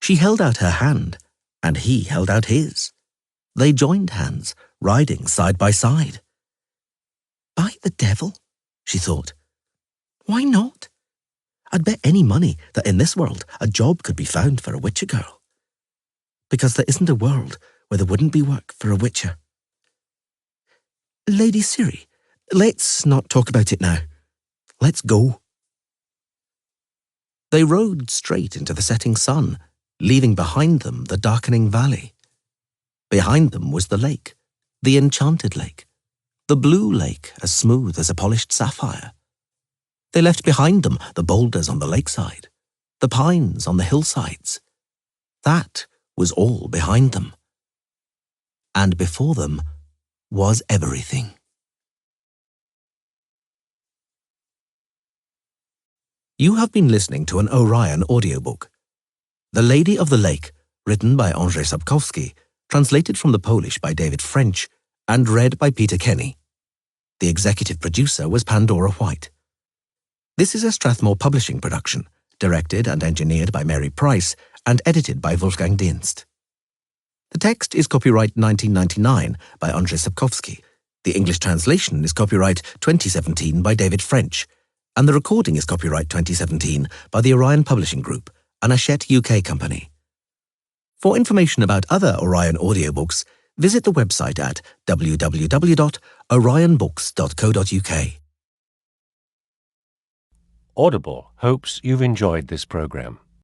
She held out her hand, and he held out his. They joined hands, riding side by side. By the devil, she thought. Why not? I'd bet any money that in this world a job could be found for a witcher girl. Because there isn't a world where there wouldn't be work for a witcher. Lady Ciri, let's not talk about it now. Let's go. They rode straight into the setting sun, leaving behind them the darkening valley. Behind them was the lake, the enchanted lake, the blue lake as smooth as a polished sapphire. They left behind them the boulders on the lakeside, the pines on the hillsides. That was all behind them. And before them was everything. You have been listening to an Orion audiobook. The Lady of the Lake, written by Andrzej Sapkowski, translated from the Polish by David French, and read by Peter Kenny. The executive producer was Pandora White. This is a Strathmore Publishing production, directed and engineered by Mary Price, and edited by Wolfgang Dienst. The text is copyright 1999 by Andrzej Sapkowski. The English translation is copyright 2017 by David French, and the recording is copyright 2017 by the Orion Publishing Group, an Hachette UK company. For information about other Orion audiobooks, visit the website at www.orionbooks.co.uk. Audible hopes you've enjoyed this program.